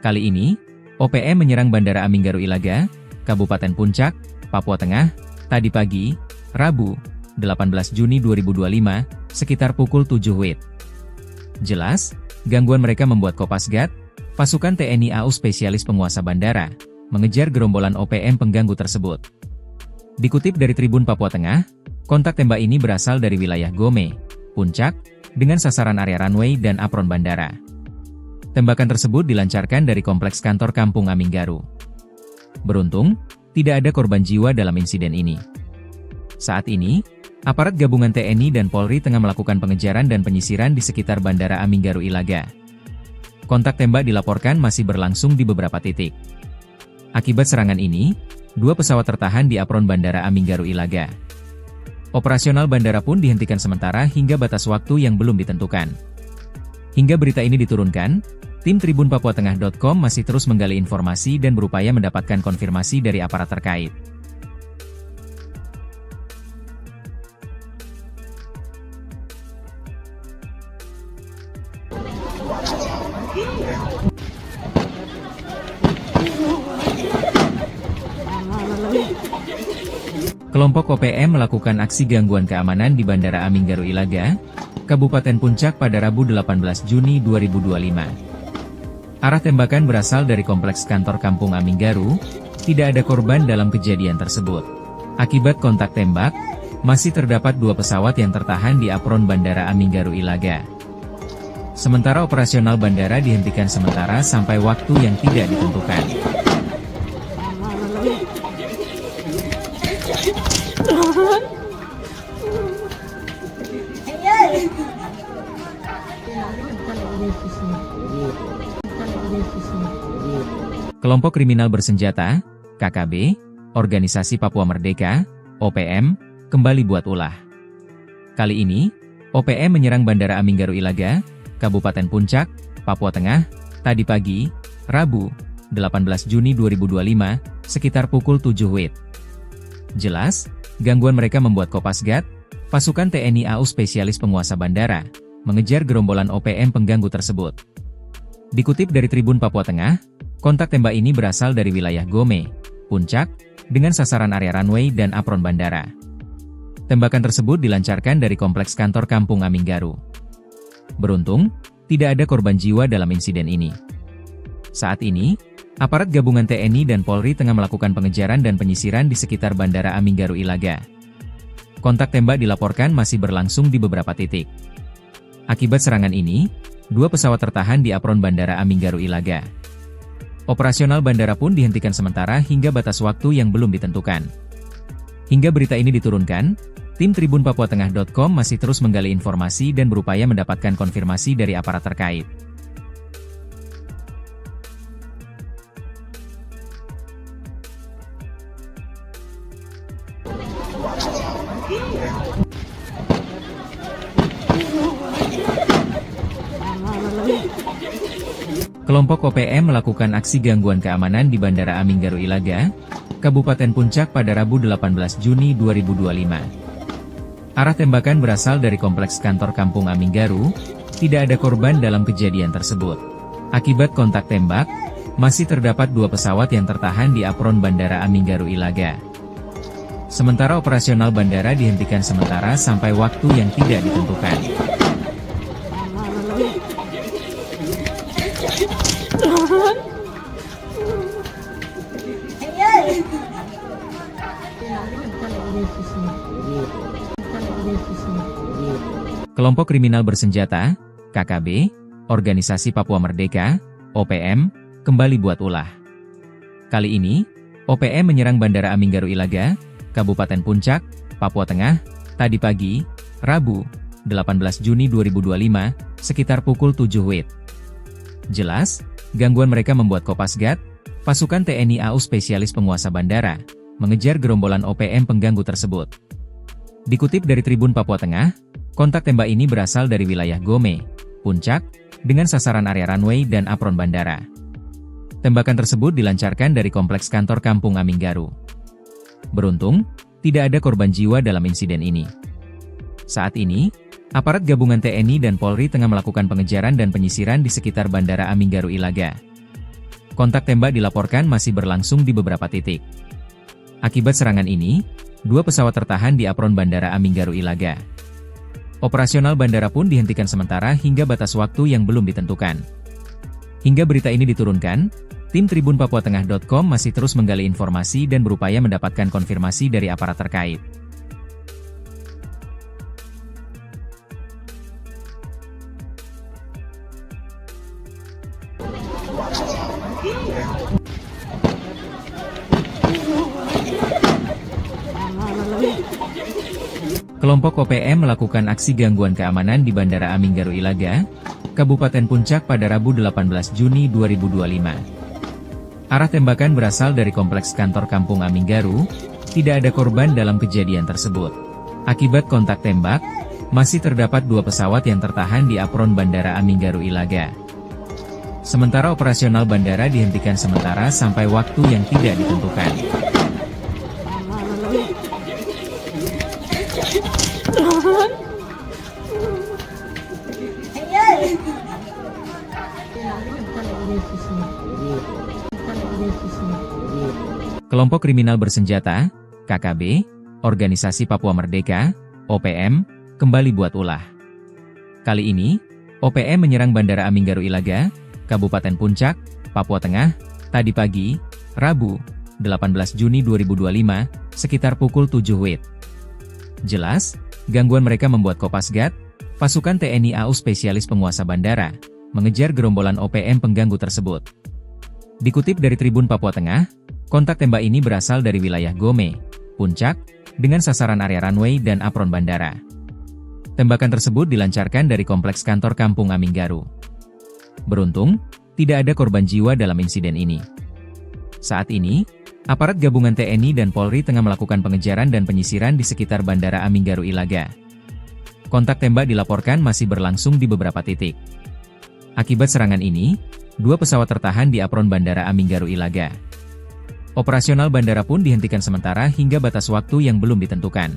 S1: Kali ini, OPM menyerang Bandara Aminggaru Ilaga, Kabupaten Puncak, Papua Tengah, tadi pagi, Rabu, 18 Juni 2025, sekitar pukul 7 WIB. Jelas, gangguan mereka membuat Kopasgat, pasukan TNI AU spesialis penguasa bandara, mengejar gerombolan OPM pengganggu tersebut. Dikutip dari Tribun Papua Tengah, kontak tembak ini berasal dari wilayah Gome, Puncak, dengan sasaran area runway dan apron bandara. Tembakan tersebut dilancarkan dari kompleks kantor Kampung Aminggaru. Beruntung, tidak ada korban jiwa dalam insiden ini. Saat ini, Aparat gabungan TNI dan Polri tengah melakukan pengejaran dan penyisiran di sekitar Bandara Aminggaru Ilaga. Kontak tembak dilaporkan masih berlangsung di beberapa titik. Akibat serangan ini, 2 pesawat tertahan di apron Bandara Aminggaru Ilaga. Operasional bandara pun dihentikan sementara hingga batas waktu yang belum ditentukan. Hingga berita ini diturunkan, tim tribunpapuatengah.com masih terus menggali informasi dan berupaya mendapatkan konfirmasi dari aparat terkait. Kelompok OPM melakukan aksi gangguan keamanan di Bandara Aminggaru Ilaga, Kabupaten Puncak pada Rabu 18 Juni 2025. Arah tembakan berasal dari kompleks kantor Kampung Aminggaru, tidak ada korban dalam kejadian tersebut. Akibat kontak tembak, masih terdapat 2 pesawat yang tertahan di apron Bandara Aminggaru Ilaga. Sementara operasional bandara dihentikan sementara sampai waktu yang tidak ditentukan. Kelompok kriminal bersenjata, KKB, Organisasi Papua Merdeka, OPM, kembali buat ulah. Kali ini, OPM menyerang Bandara Aminggaru Ilaga, Kabupaten Puncak, Papua Tengah, tadi pagi, Rabu, 18 Juni 2025, sekitar pukul 7 WIB. Jelas, gangguan mereka membuat Kopasgat, pasukan TNI AU spesialis penguasa bandara, mengejar gerombolan OPM pengganggu tersebut. Dikutip dari Tribun Papua Tengah, kontak tembak ini berasal dari wilayah Gome, Puncak, dengan sasaran area runway dan apron bandara. Tembakan tersebut dilancarkan dari kompleks kantor Kampung Aminggaru. Beruntung, tidak ada korban jiwa dalam insiden ini. Saat ini, aparat gabungan TNI dan Polri tengah melakukan pengejaran dan penyisiran di sekitar Bandara Aminggaru Ilaga. Kontak tembak dilaporkan masih berlangsung di beberapa titik. Akibat serangan ini, 2 pesawat tertahan di apron Bandara Aminggaru Ilaga. Operasional bandara pun dihentikan sementara hingga batas waktu yang belum ditentukan. Hingga berita ini diturunkan, tim tribunpapuatengah.com masih terus menggali informasi dan berupaya mendapatkan konfirmasi dari aparat terkait. Kelompok OPM melakukan aksi gangguan keamanan di Bandara Aminggaru Ilaga, Kabupaten Puncak pada Rabu 18 Juni 2025. Arah tembakan berasal dari kompleks kantor Kampung Aminggaru, tidak ada korban dalam kejadian tersebut. Akibat kontak tembak, masih terdapat 2 pesawat yang tertahan di apron Bandara Aminggaru Ilaga. Sementara operasional bandara dihentikan sementara sampai waktu yang tidak ditentukan. Kelompok kriminal bersenjata, KKB, Organisasi Papua Merdeka, OPM, kembali buat ulah. Kali ini, OPM menyerang Bandara Aminggaru Ilaga, Kabupaten Puncak, Papua Tengah, tadi pagi, Rabu, 18 Juni 2025, sekitar pukul 7 WIB. Jelas, gangguan mereka membuat Kopasgat, pasukan TNI AU spesialis penguasa bandara, mengejar gerombolan OPM pengganggu tersebut. Dikutip dari Tribun Papua Tengah, kontak tembak ini berasal dari wilayah Gome, Puncak, dengan sasaran area runway dan apron bandara. Tembakan tersebut dilancarkan dari kompleks kantor Kampung Aminggaru. Beruntung, tidak ada korban jiwa dalam insiden ini. Saat ini, aparat gabungan TNI dan Polri tengah melakukan pengejaran dan penyisiran di sekitar Bandara Aminggaru Ilaga. Kontak tembak dilaporkan masih berlangsung di beberapa titik. Akibat serangan ini, 2 pesawat tertahan di apron Bandara Aminggaru Ilaga. Operasional bandara pun dihentikan sementara hingga batas waktu yang belum ditentukan. Hingga berita ini diturunkan, tim tribunpapuatengah.com masih terus menggali informasi dan berupaya mendapatkan konfirmasi dari aparat terkait. Kelompok OPM melakukan aksi gangguan keamanan di Bandara Aminggaru Ilaga, Kabupaten Puncak pada Rabu 18 Juni 2025. Arah tembakan berasal dari kompleks kantor Kampung Aminggaru, tidak ada korban dalam kejadian tersebut. Akibat kontak tembak, masih terdapat 2 pesawat yang tertahan di apron Bandara Aminggaru Ilaga. Sementara operasional bandara dihentikan sementara sampai waktu yang tidak ditentukan. Kelompok kriminal bersenjata, KKB, Organisasi Papua Merdeka, OPM, kembali buat ulah. Kali ini, OPM menyerang Bandara Aminggaru Ilaga, Kabupaten Puncak, Papua Tengah, tadi pagi, Rabu, 18 Juni 2025, sekitar pukul 7 WIB. Jelas, gangguan mereka membuat Kopasgat, pasukan TNI AU spesialis penguasa bandara, mengejar gerombolan OPM pengganggu tersebut. Dikutip dari Tribun Papua Tengah, kontak tembak ini berasal dari wilayah Gome, Puncak, dengan sasaran area runway dan apron bandara. Tembakan tersebut dilancarkan dari kompleks kantor Kampung Aminggaru. Beruntung, tidak ada korban jiwa dalam insiden ini. Saat ini, aparat gabungan TNI dan Polri tengah melakukan pengejaran dan penyisiran di sekitar Bandara Aminggaru Ilaga. Kontak tembak dilaporkan masih berlangsung di beberapa titik. Akibat serangan ini, 2 pesawat tertahan di apron Bandara Aminggaru Ilaga. Operasional bandara pun dihentikan sementara hingga batas waktu yang belum ditentukan.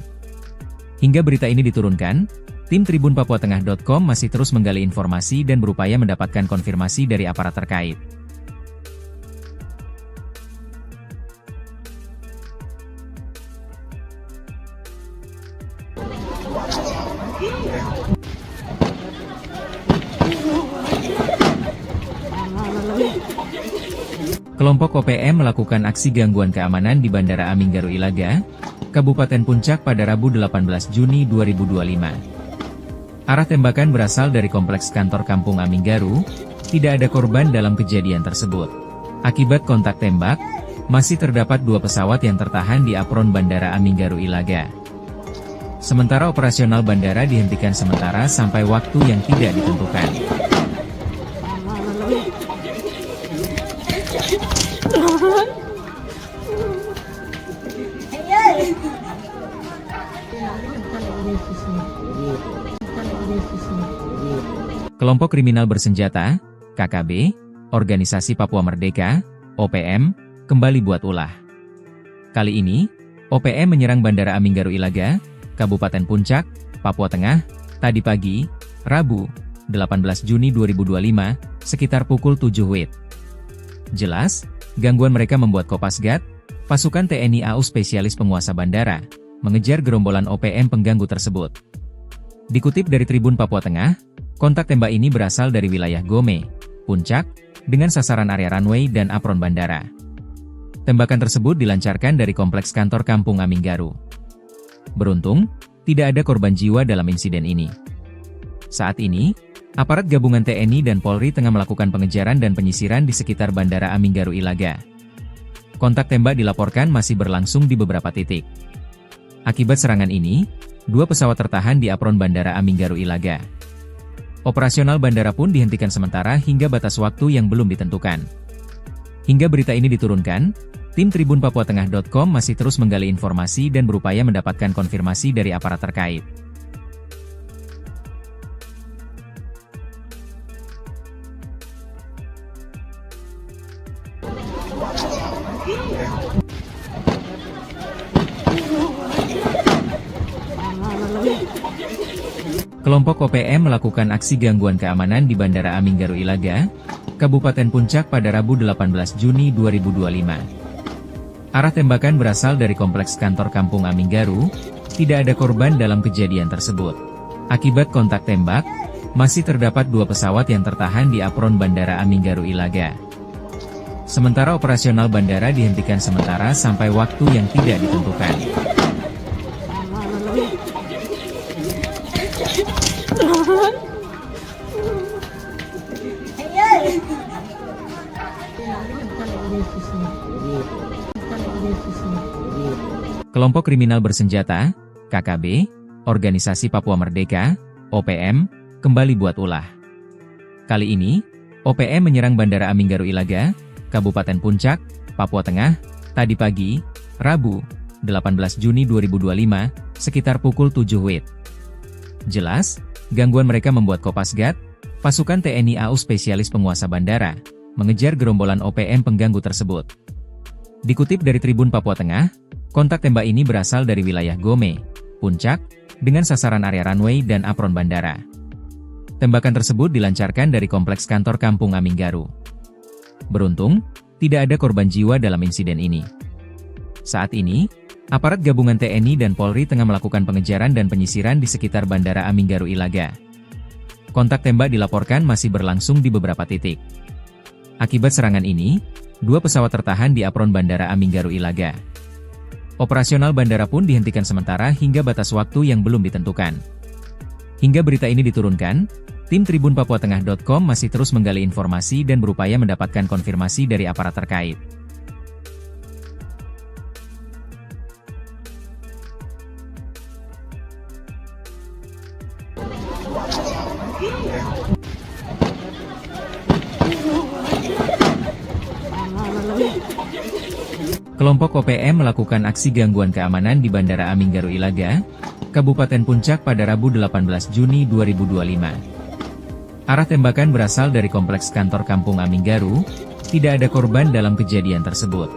S1: Hingga berita ini diturunkan, tim tribunpapuatengah.com masih terus menggali informasi dan berupaya mendapatkan konfirmasi dari aparat terkait. Kelompok OPM melakukan aksi gangguan keamanan di Bandara Aminggaru Ilaga, Kabupaten Puncak pada Rabu 18 Juni 2025. Arah tembakan berasal dari kompleks kantor Kampung Aminggaru, tidak ada korban dalam kejadian tersebut. Akibat kontak tembak, masih terdapat 2 pesawat yang tertahan di apron Bandara Aminggaru Ilaga. Sementara operasional bandara dihentikan sementara sampai waktu yang tidak ditentukan. Kelompok kriminal bersenjata, KKB, Organisasi Papua Merdeka, OPM, kembali buat ulah. Kali ini, OPM menyerang Bandara Aminggaru Ilaga, Kabupaten Puncak, Papua Tengah, tadi pagi, Rabu, 18 Juni 2025, sekitar pukul 7 WIB. Jelas, gangguan mereka membuat Kopasgat, pasukan TNI AU spesialis penguasa bandara, mengejar gerombolan OPM pengganggu tersebut. Dikutip dari Tribun Papua Tengah, kontak tembak ini berasal dari wilayah Gome, Puncak, dengan sasaran area runway dan apron bandara. Tembakan tersebut dilancarkan dari kompleks kantor Kampung Aminggaru. Beruntung, tidak ada korban jiwa dalam insiden ini. Saat ini, aparat gabungan TNI dan Polri tengah melakukan pengejaran dan penyisiran di sekitar Bandara Aminggaru Ilaga. Kontak tembak dilaporkan masih berlangsung di beberapa titik. Akibat serangan ini, 2 pesawat tertahan di apron Bandara Aminggaru Ilaga. Operasional bandara pun dihentikan sementara hingga batas waktu yang belum ditentukan. Hingga berita ini diturunkan, tim tribunpapuatengah.com masih terus menggali informasi dan berupaya mendapatkan konfirmasi dari aparat terkait. Kelompok OPM melakukan aksi gangguan keamanan di Bandara Aminggaru Ilaga, Kabupaten Puncak pada Rabu 18 Juni 2025. Arah tembakan berasal dari kompleks kantor Kampung Aminggaru, tidak ada korban dalam kejadian tersebut. Akibat kontak tembak, masih terdapat 2 pesawat yang tertahan di apron Bandara Aminggaru Ilaga. Sementara operasional bandara dihentikan sementara sampai waktu yang tidak ditentukan. Kelompok kriminal bersenjata, KKB, Organisasi Papua Merdeka, OPM, kembali buat ulah. Kali ini, OPM menyerang Bandara Aminggaru Ilaga, Kabupaten Puncak, Papua Tengah, tadi pagi, Rabu, 18 Juni 2025, sekitar pukul 7 WIB. Jelas, gangguan mereka membuat Kopasgat, pasukan TNI AU spesialis penguasa bandara, mengejar gerombolan OPM pengganggu tersebut. Dikutip dari Tribun Papua Tengah, kontak tembak ini berasal dari wilayah Gome, Puncak, dengan sasaran area runway dan apron bandara. Tembakan tersebut dilancarkan dari kompleks kantor Kampung Aminggaru. Beruntung, tidak ada korban jiwa dalam insiden ini. Saat ini, aparat gabungan TNI dan Polri tengah melakukan pengejaran dan penyisiran di sekitar Bandara Aminggaru Ilaga. Kontak tembak dilaporkan masih berlangsung di beberapa titik. Akibat serangan ini, 2 pesawat tertahan di apron Bandara Aminggaru Ilaga. Operasional bandara pun dihentikan sementara hingga batas waktu yang belum ditentukan. Hingga berita ini diturunkan, tim tribunpapuatengah.com masih terus menggali informasi dan berupaya mendapatkan konfirmasi dari aparat terkait. Kelompok OPM melakukan aksi gangguan keamanan di Bandara Aminggaru Ilaga, Kabupaten Puncak pada Rabu 18 Juni 2025. Arah tembakan berasal dari kompleks kantor Kampung Aminggaru, tidak ada korban dalam kejadian tersebut.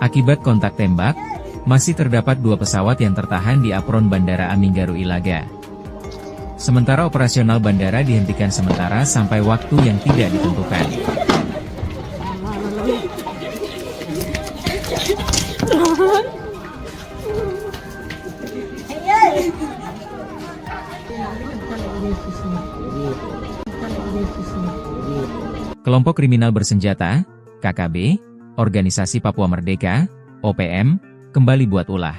S1: Akibat kontak tembak, masih terdapat 2 pesawat yang tertahan di apron Bandara Aminggaru Ilaga. Sementara operasional bandara dihentikan sementara sampai waktu yang tidak ditentukan. Kelompok kriminal bersenjata, KKB, Organisasi Papua Merdeka, OPM, kembali buat ulah.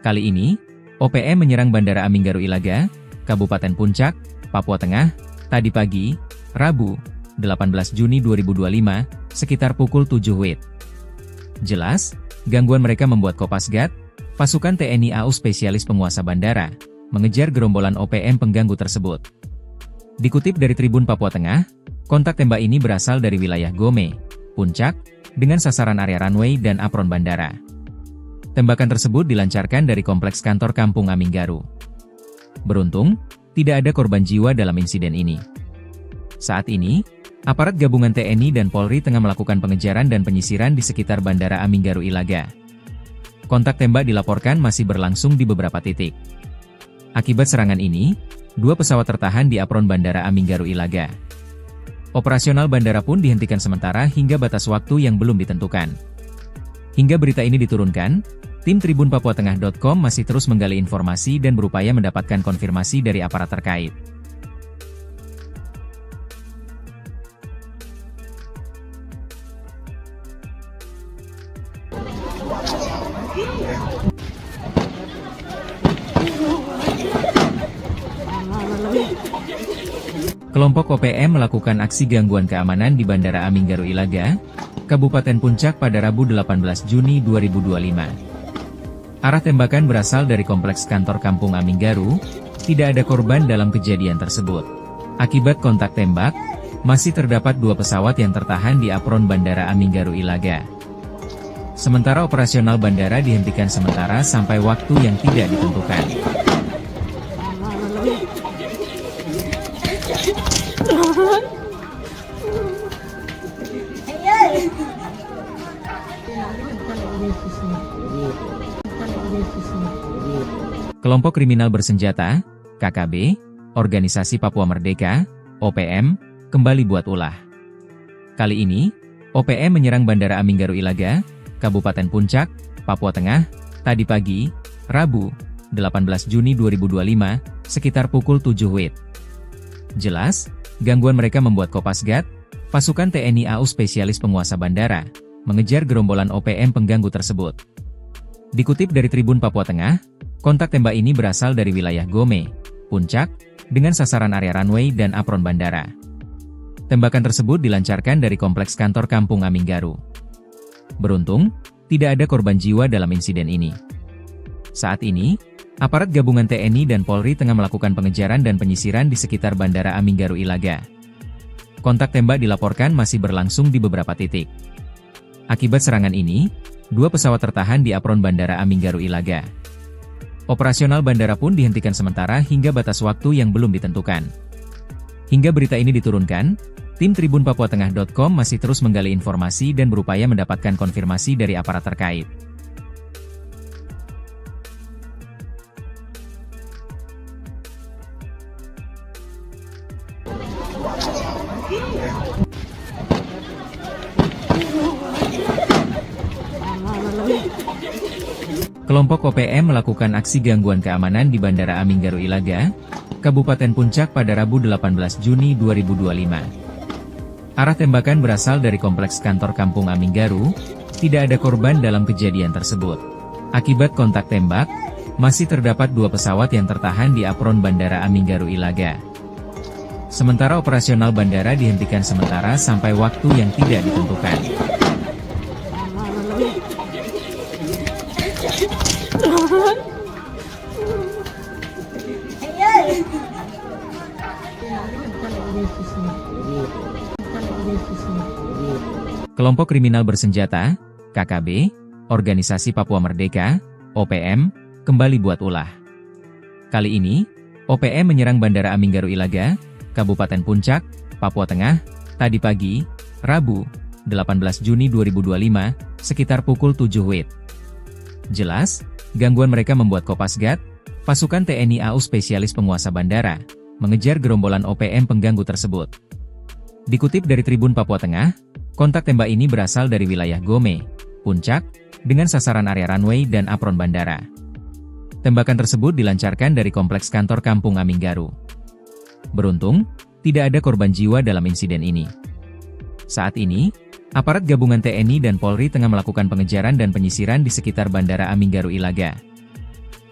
S1: Kali ini, OPM menyerang Bandara Aminggaru Ilaga, Kabupaten Puncak, Papua Tengah, tadi pagi, Rabu, 18 Juni 2025, sekitar pukul 7 WIB. Jelas, gangguan mereka membuat Kopasgat, pasukan TNI AU spesialis penguasa bandara, mengejar gerombolan OPM pengganggu tersebut. Dikutip dari Tribun Papua Tengah, kontak tembak ini berasal dari wilayah Gome, Puncak, dengan sasaran area runway dan apron bandara. Tembakan tersebut dilancarkan dari kompleks kantor Kampung Aminggaru. Beruntung, tidak ada korban jiwa dalam insiden ini. Saat ini, aparat gabungan TNI dan Polri tengah melakukan pengejaran dan penyisiran di sekitar Bandara Aminggaru Ilaga. Kontak tembak dilaporkan masih berlangsung di beberapa titik. Akibat serangan ini, 2 pesawat tertahan di apron Bandara Aminggaru Ilaga. Operasional bandara pun dihentikan sementara hingga batas waktu yang belum ditentukan. Hingga berita ini diturunkan, tim tribunpapuatengah.com masih terus menggali informasi dan berupaya mendapatkan konfirmasi dari aparat terkait. Kelompok OPM melakukan aksi gangguan keamanan di Bandara Aminggaru Ilaga, Kabupaten Puncak pada Rabu 18 Juni 2025. Arah tembakan berasal dari kompleks kantor Kampung Aminggaru, tidak ada korban dalam kejadian tersebut. Akibat kontak tembak, masih terdapat 2 pesawat yang tertahan di apron Bandara Aminggaru Ilaga. Sementara operasional bandara dihentikan sementara sampai waktu yang tidak ditentukan. Kelompok kriminal bersenjata, KKB, Organisasi Papua Merdeka, OPM, kembali buat ulah. Kali ini, OPM menyerang Bandara Aminggaru Ilaga, Kabupaten Puncak, Papua Tengah, tadi pagi, Rabu, 18 Juni 2025, sekitar pukul 7 WIB. Jelas, gangguan mereka membuat Kopasgat, pasukan TNI AU spesialis penguasa bandara, mengejar gerombolan OPM pengganggu tersebut. Dikutip dari Tribun Papua Tengah, kontak tembak ini berasal dari wilayah Gome, Puncak, dengan sasaran area runway dan apron bandara. Tembakan tersebut dilancarkan dari kompleks kantor Kampung Aminggaru. Beruntung, tidak ada korban jiwa dalam insiden ini. Saat ini, Aparat gabungan TNI dan Polri tengah melakukan pengejaran dan penyisiran di sekitar Bandara Aminggaru Ilaga. Kontak tembak dilaporkan masih berlangsung di beberapa titik. Akibat serangan ini, 2 pesawat tertahan di apron Bandara Aminggaru Ilaga. Operasional bandara pun dihentikan sementara hingga batas waktu yang belum ditentukan. Hingga berita ini diturunkan, tim tribunpapuatengah.com masih terus menggali informasi dan berupaya mendapatkan konfirmasi dari aparat terkait. Kelompok OPM melakukan aksi gangguan keamanan di Bandara Aminggaru Ilaga, Kabupaten Puncak pada Rabu 18 Juni 2025. Arah tembakan berasal dari kompleks kantor Kampung Aminggaru, tidak ada korban dalam kejadian tersebut. Akibat kontak tembak, masih terdapat 2 pesawat yang tertahan di apron Bandara Aminggaru Ilaga. Sementara operasional bandara dihentikan sementara sampai waktu yang tidak ditentukan. Kelompok kriminal bersenjata, KKB, Organisasi Papua Merdeka, OPM, kembali buat ulah. Kali ini, OPM menyerang Bandara Aminggaru Ilaga, Kabupaten Puncak, Papua Tengah, tadi pagi, Rabu, 18 Juni 2025, sekitar pukul 7 WIB. Jelas, gangguan mereka membuat Kopasgat, pasukan TNI AU spesialis penguasa bandara, mengejar gerombolan OPM pengganggu tersebut. Dikutip dari Tribun Papua Tengah, kontak tembak ini berasal dari wilayah Gome, Puncak, dengan sasaran area runway dan apron bandara. Tembakan tersebut dilancarkan dari kompleks kantor Kampung Aminggaru. Beruntung, tidak ada korban jiwa dalam insiden ini. Saat ini, aparat gabungan TNI dan Polri tengah melakukan pengejaran dan penyisiran di sekitar Bandara Aminggaru Ilaga.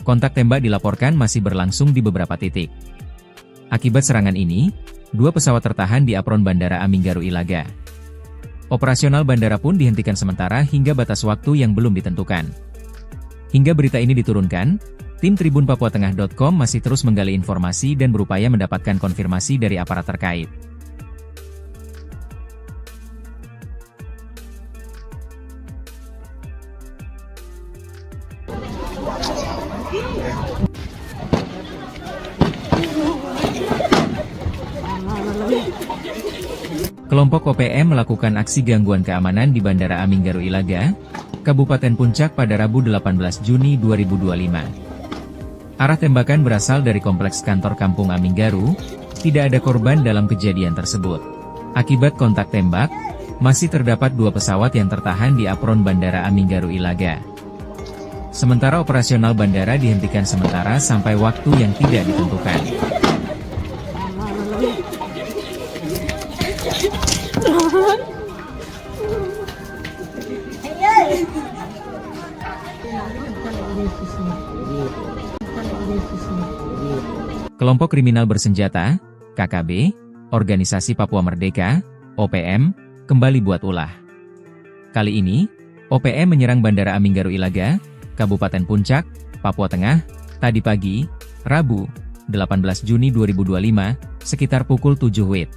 S1: Kontak tembak dilaporkan masih berlangsung di beberapa titik. Akibat serangan ini, 2 pesawat tertahan di apron Bandara Aminggaru Ilaga. Operasional bandara pun dihentikan sementara hingga batas waktu yang belum ditentukan. Hingga berita ini diturunkan, tim tribunpapuatengah.com masih terus menggali informasi dan berupaya mendapatkan konfirmasi dari aparat terkait. Kelompok OPM melakukan aksi gangguan keamanan di Bandara Aminggaru Ilaga, Kabupaten Puncak pada Rabu 18 Juni 2025. Arah tembakan berasal dari kompleks kantor Kampung Aminggaru, tidak ada korban dalam kejadian tersebut. Akibat kontak tembak, masih terdapat 2 pesawat yang tertahan di apron Bandara Aminggaru Ilaga. Sementara operasional bandara dihentikan sementara sampai waktu yang tidak ditentukan. Kelompok kriminal bersenjata, KKB, Organisasi Papua Merdeka, OPM, kembali buat ulah. Kali ini, OPM menyerang Bandara Aminggaru Ilaga, Kabupaten Puncak, Papua Tengah, tadi pagi, Rabu, 18 Juni 2025, sekitar pukul 7 WIB.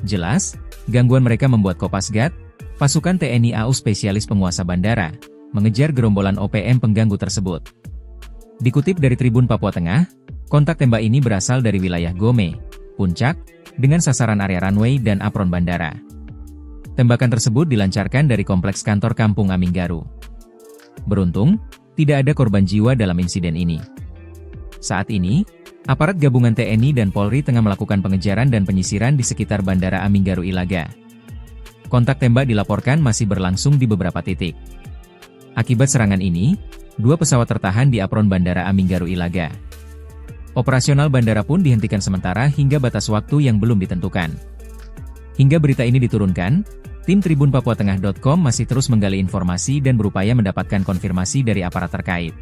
S1: Jelas, gangguan mereka membuat Kopasgat, pasukan TNI AU spesialis penguasa bandara, mengejar gerombolan OPM pengganggu tersebut. Dikutip dari Tribun Papua Tengah, kontak tembak ini berasal dari wilayah Gome, Puncak, dengan sasaran area runway dan apron bandara. Tembakan tersebut dilancarkan dari kompleks kantor Kampung Aminggaru. Beruntung, tidak ada korban jiwa dalam insiden ini. Saat ini, aparat gabungan TNI dan Polri tengah melakukan pengejaran dan penyisiran di sekitar Bandara Aminggaru Ilaga. Kontak tembak dilaporkan masih berlangsung di beberapa titik. Akibat serangan ini, 2 pesawat tertahan di apron Bandara Aminggaru Ilaga. Operasional bandara pun dihentikan sementara hingga batas waktu yang belum ditentukan. Hingga berita ini diturunkan, tim tribunpapuatengah.com masih terus menggali informasi dan berupaya mendapatkan konfirmasi dari aparat terkait.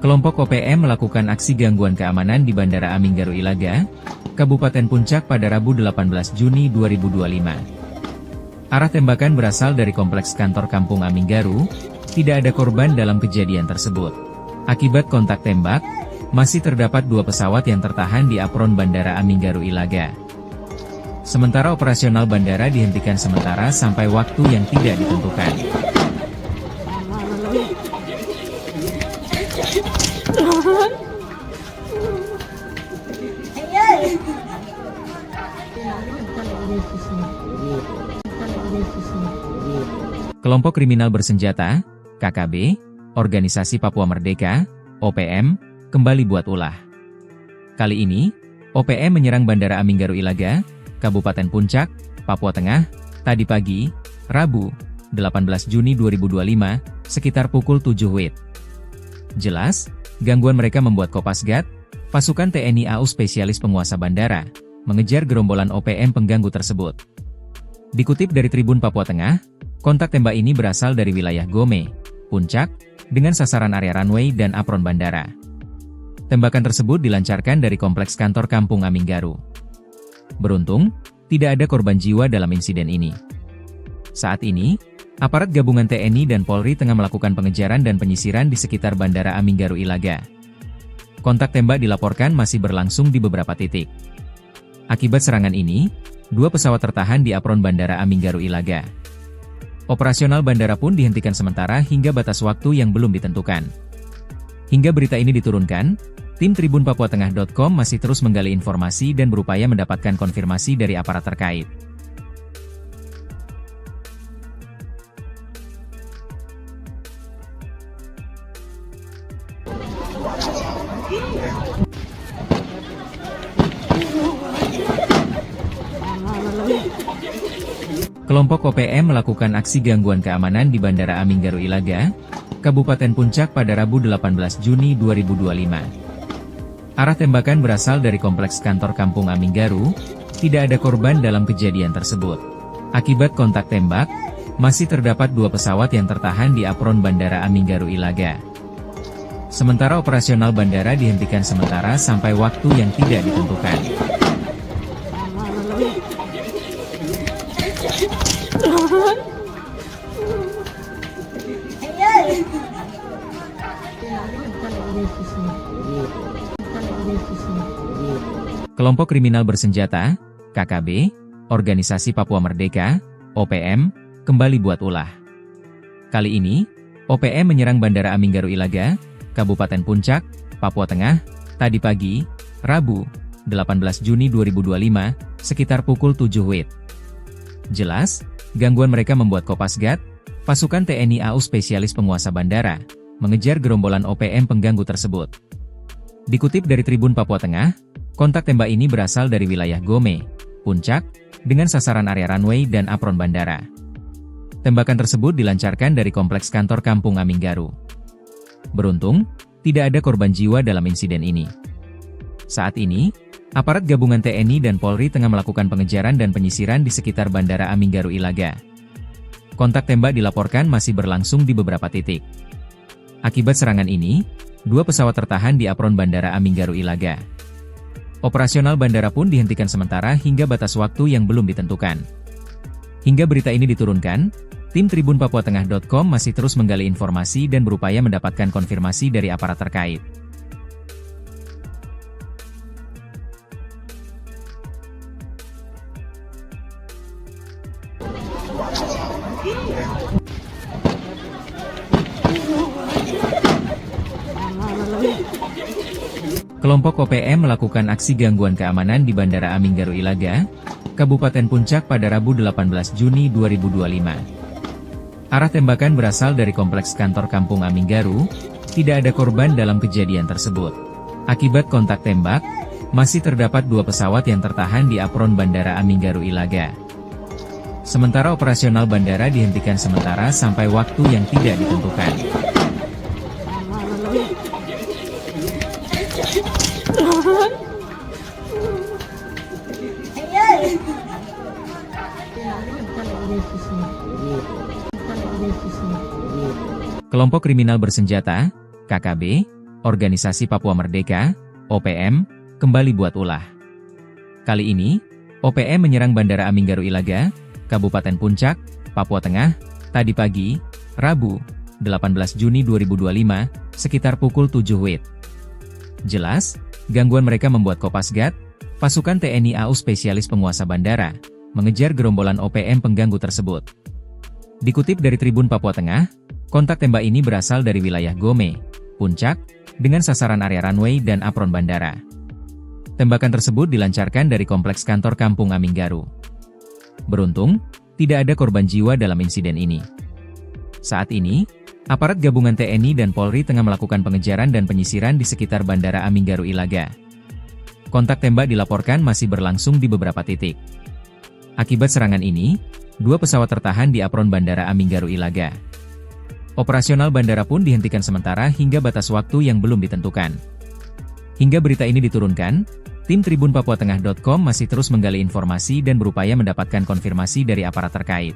S1: Kelompok OPM melakukan aksi gangguan keamanan di Bandara Aminggaru Ilaga, Kabupaten Puncak pada Rabu 18 Juni 2025. Arah tembakan berasal dari kompleks kantor Kampung Aminggaru, tidak ada korban dalam kejadian tersebut. Akibat kontak tembak, masih terdapat 2 pesawat yang tertahan di apron Bandara Aminggaru Ilaga. Sementara operasional bandara dihentikan sementara sampai waktu yang tidak ditentukan. Kelompok kriminal bersenjata, KKB, Organisasi Papua Merdeka, OPM, kembali buat ulah. Kali ini, OPM menyerang Bandara Aminggaru Ilaga, Kabupaten Puncak, Papua Tengah, tadi pagi, Rabu, 18 Juni 2025, sekitar pukul 7 WIB. Jelas, gangguan mereka membuat Kopasgat, pasukan TNI AU spesialis penguasa bandara, mengejar gerombolan OPM pengganggu tersebut. Dikutip dari Tribun Papua Tengah, kontak tembak ini berasal dari wilayah Gome, Puncak, dengan sasaran area runway dan apron bandara. Tembakan tersebut dilancarkan dari kompleks kantor Kampung Aminggaru. Beruntung, tidak ada korban jiwa dalam insiden ini. Saat ini, aparat gabungan TNI dan Polri tengah melakukan pengejaran dan penyisiran di sekitar Bandara Aminggaru Ilaga. Kontak tembak dilaporkan masih berlangsung di beberapa titik. Akibat serangan ini, 2 pesawat tertahan di apron Bandara Aminggaru Ilaga. Operasional bandara pun dihentikan sementara hingga batas waktu yang belum ditentukan. Hingga berita ini diturunkan, tim tribunpapuatengah.com masih terus menggali informasi dan berupaya mendapatkan konfirmasi dari aparat terkait. Kelompok OPM melakukan aksi gangguan keamanan di Bandara Aminggaru Ilaga, Kabupaten Puncak pada Rabu 18 Juni 2025. Arah tembakan berasal dari kompleks kantor Kampung Aminggaru, tidak ada korban dalam kejadian tersebut. Akibat kontak tembak, masih terdapat 2 pesawat yang tertahan di apron Bandara Aminggaru Ilaga. Sementara operasional bandara dihentikan sementara sampai waktu yang tidak ditentukan. Kelompok kriminal bersenjata, KKB, Organisasi Papua Merdeka, OPM, kembali buat ulah. Kali ini, OPM menyerang Bandara Aminggaru Ilaga, Kabupaten Puncak, Papua Tengah, tadi pagi, Rabu, 18 Juni 2025, sekitar pukul 7 WIB. Jelas, gangguan mereka membuat Kopasgat, pasukan TNI AU spesialis penguasa bandara, mengejar gerombolan OPM pengganggu tersebut. Dikutip dari Tribun Papua Tengah, kontak tembak ini berasal dari wilayah Gome, Puncak, dengan sasaran area runway dan apron bandara. Tembakan tersebut dilancarkan dari kompleks kantor Kampung Aminggaru. Beruntung, tidak ada korban jiwa dalam insiden ini. Saat ini, aparat gabungan TNI dan Polri tengah melakukan pengejaran dan penyisiran di sekitar Bandara Aminggaru Ilaga. Kontak tembak dilaporkan masih berlangsung di beberapa titik. Akibat serangan ini, 2 pesawat tertahan di apron Bandara Aminggaru Ilaga. Operasional bandara pun dihentikan sementara hingga batas waktu yang belum ditentukan. Hingga berita ini diturunkan, tim tribunpapuatengah.com masih terus menggali informasi dan berupaya mendapatkan konfirmasi dari aparat terkait. Kelompok OPM melakukan aksi gangguan keamanan di Bandara Aminggaru Ilaga, Kabupaten Puncak pada Rabu 18 Juni 2025. Arah tembakan berasal dari kompleks kantor Kampung Aminggaru, tidak ada korban dalam kejadian tersebut. Akibat kontak tembak, masih terdapat 2 pesawat yang tertahan di apron Bandara Aminggaru Ilaga. Sementara operasional bandara dihentikan sementara sampai waktu yang tidak ditentukan. Kelompok kriminal bersenjata, KKB, Organisasi Papua Merdeka, OPM, kembali buat ulah. Kali ini, OPM menyerang Bandara Aminggaru Ilaga, Kabupaten Puncak, Papua Tengah, tadi pagi, Rabu, 18 Juni 2025, sekitar pukul 7 WIB. Jelas, gangguan mereka membuat Kopasgat, pasukan TNI AU spesialis penguasa bandara, mengejar gerombolan OPM pengganggu tersebut. Dikutip dari Tribun Papua Tengah, kontak tembak ini berasal dari wilayah Gome, Puncak, dengan sasaran area runway dan apron bandara. Tembakan tersebut dilancarkan dari kompleks kantor Kampung Aminggaru. Beruntung, tidak ada korban jiwa dalam insiden ini. Saat ini, aparat gabungan TNI dan Polri tengah melakukan pengejaran dan penyisiran di sekitar Bandara Aminggaru Ilaga. Kontak tembak dilaporkan masih berlangsung di beberapa titik. Akibat serangan ini, 2 pesawat tertahan di apron Bandara Aminggaru Ilaga. Operasional bandara pun dihentikan sementara hingga batas waktu yang belum ditentukan. Hingga berita ini diturunkan, tim tribunpapuatengah.com masih terus menggali informasi dan berupaya mendapatkan konfirmasi dari aparat terkait.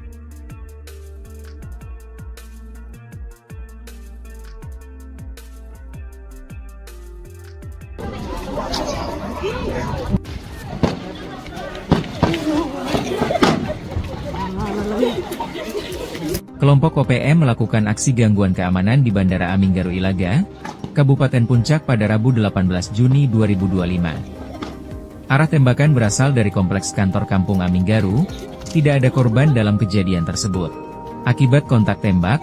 S1: Kelompok OPM melakukan aksi gangguan keamanan di Bandara Aminggaru Ilaga, Kabupaten Puncak pada Rabu 18 Juni 2025. Arah tembakan berasal dari kompleks kantor Kampung Aminggaru, tidak ada korban dalam kejadian tersebut. Akibat kontak tembak,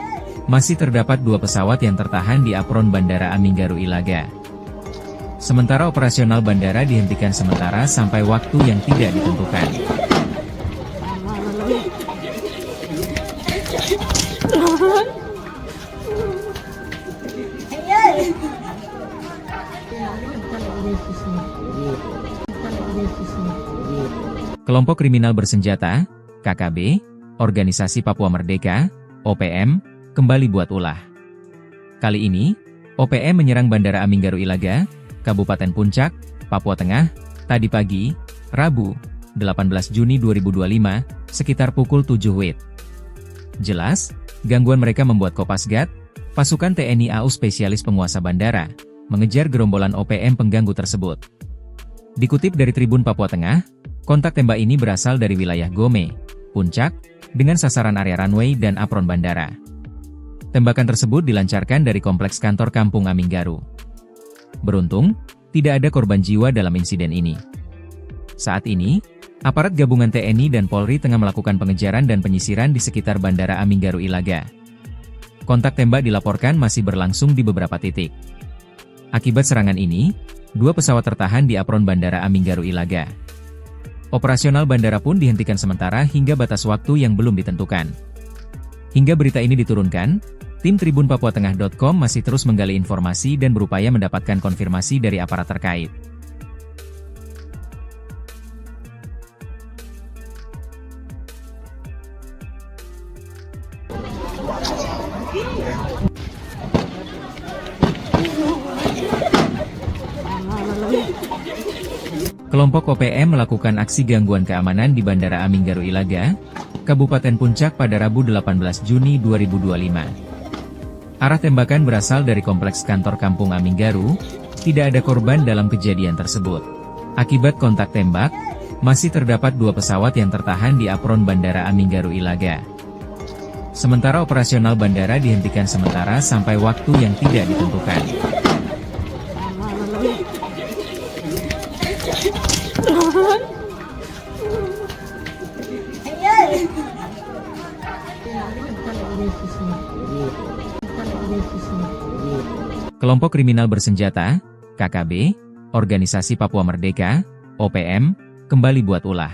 S1: masih terdapat 2 pesawat yang tertahan di apron Bandara Aminggaru Ilaga. Sementara operasional bandara dihentikan sementara sampai waktu yang tidak ditentukan. Kelompok kriminal bersenjata, KKB, Organisasi Papua Merdeka, OPM, kembali buat ulah. Kali ini, OPM menyerang Bandara Aminggaru Ilaga, Kabupaten Puncak, Papua Tengah, tadi pagi, Rabu, 18 Juni 2025, sekitar pukul 7 WIB. Jelas, gangguan mereka membuat Kopasgat, pasukan TNI AU spesialis penguasa bandara, mengejar gerombolan OPM pengganggu tersebut. Dikutip dari Tribun Papua Tengah, kontak tembak ini berasal dari wilayah Gome, Puncak, dengan sasaran area runway dan apron bandara. Tembakan tersebut dilancarkan dari kompleks kantor Kampung Aminggaru. Beruntung, tidak ada korban jiwa dalam insiden ini. Saat ini, aparat gabungan TNI dan Polri tengah melakukan pengejaran dan penyisiran di sekitar Bandara Aminggaru Ilaga. Kontak tembak dilaporkan masih berlangsung di beberapa titik. Akibat serangan ini, 2 pesawat tertahan di apron Bandara Aminggaru Ilaga. Operasional bandara pun dihentikan sementara hingga batas waktu yang belum ditentukan. Hingga berita ini diturunkan, tim tribunpapuatengah.com masih terus menggali informasi dan berupaya mendapatkan konfirmasi dari aparat terkait. Kelompok OPM melakukan aksi gangguan keamanan di Bandara Aminggaru Ilaga, Kabupaten Puncak pada Rabu 18 Juni 2025. Arah tembakan berasal dari kompleks kantor Kampung Aminggaru, tidak ada korban dalam kejadian tersebut. Akibat kontak tembak, masih terdapat 2 pesawat yang tertahan di apron Bandara Aminggaru Ilaga. Sementara operasional bandara dihentikan sementara sampai waktu yang tidak ditentukan. Kelompok kriminal bersenjata, KKB, Organisasi Papua Merdeka, OPM, kembali buat ulah.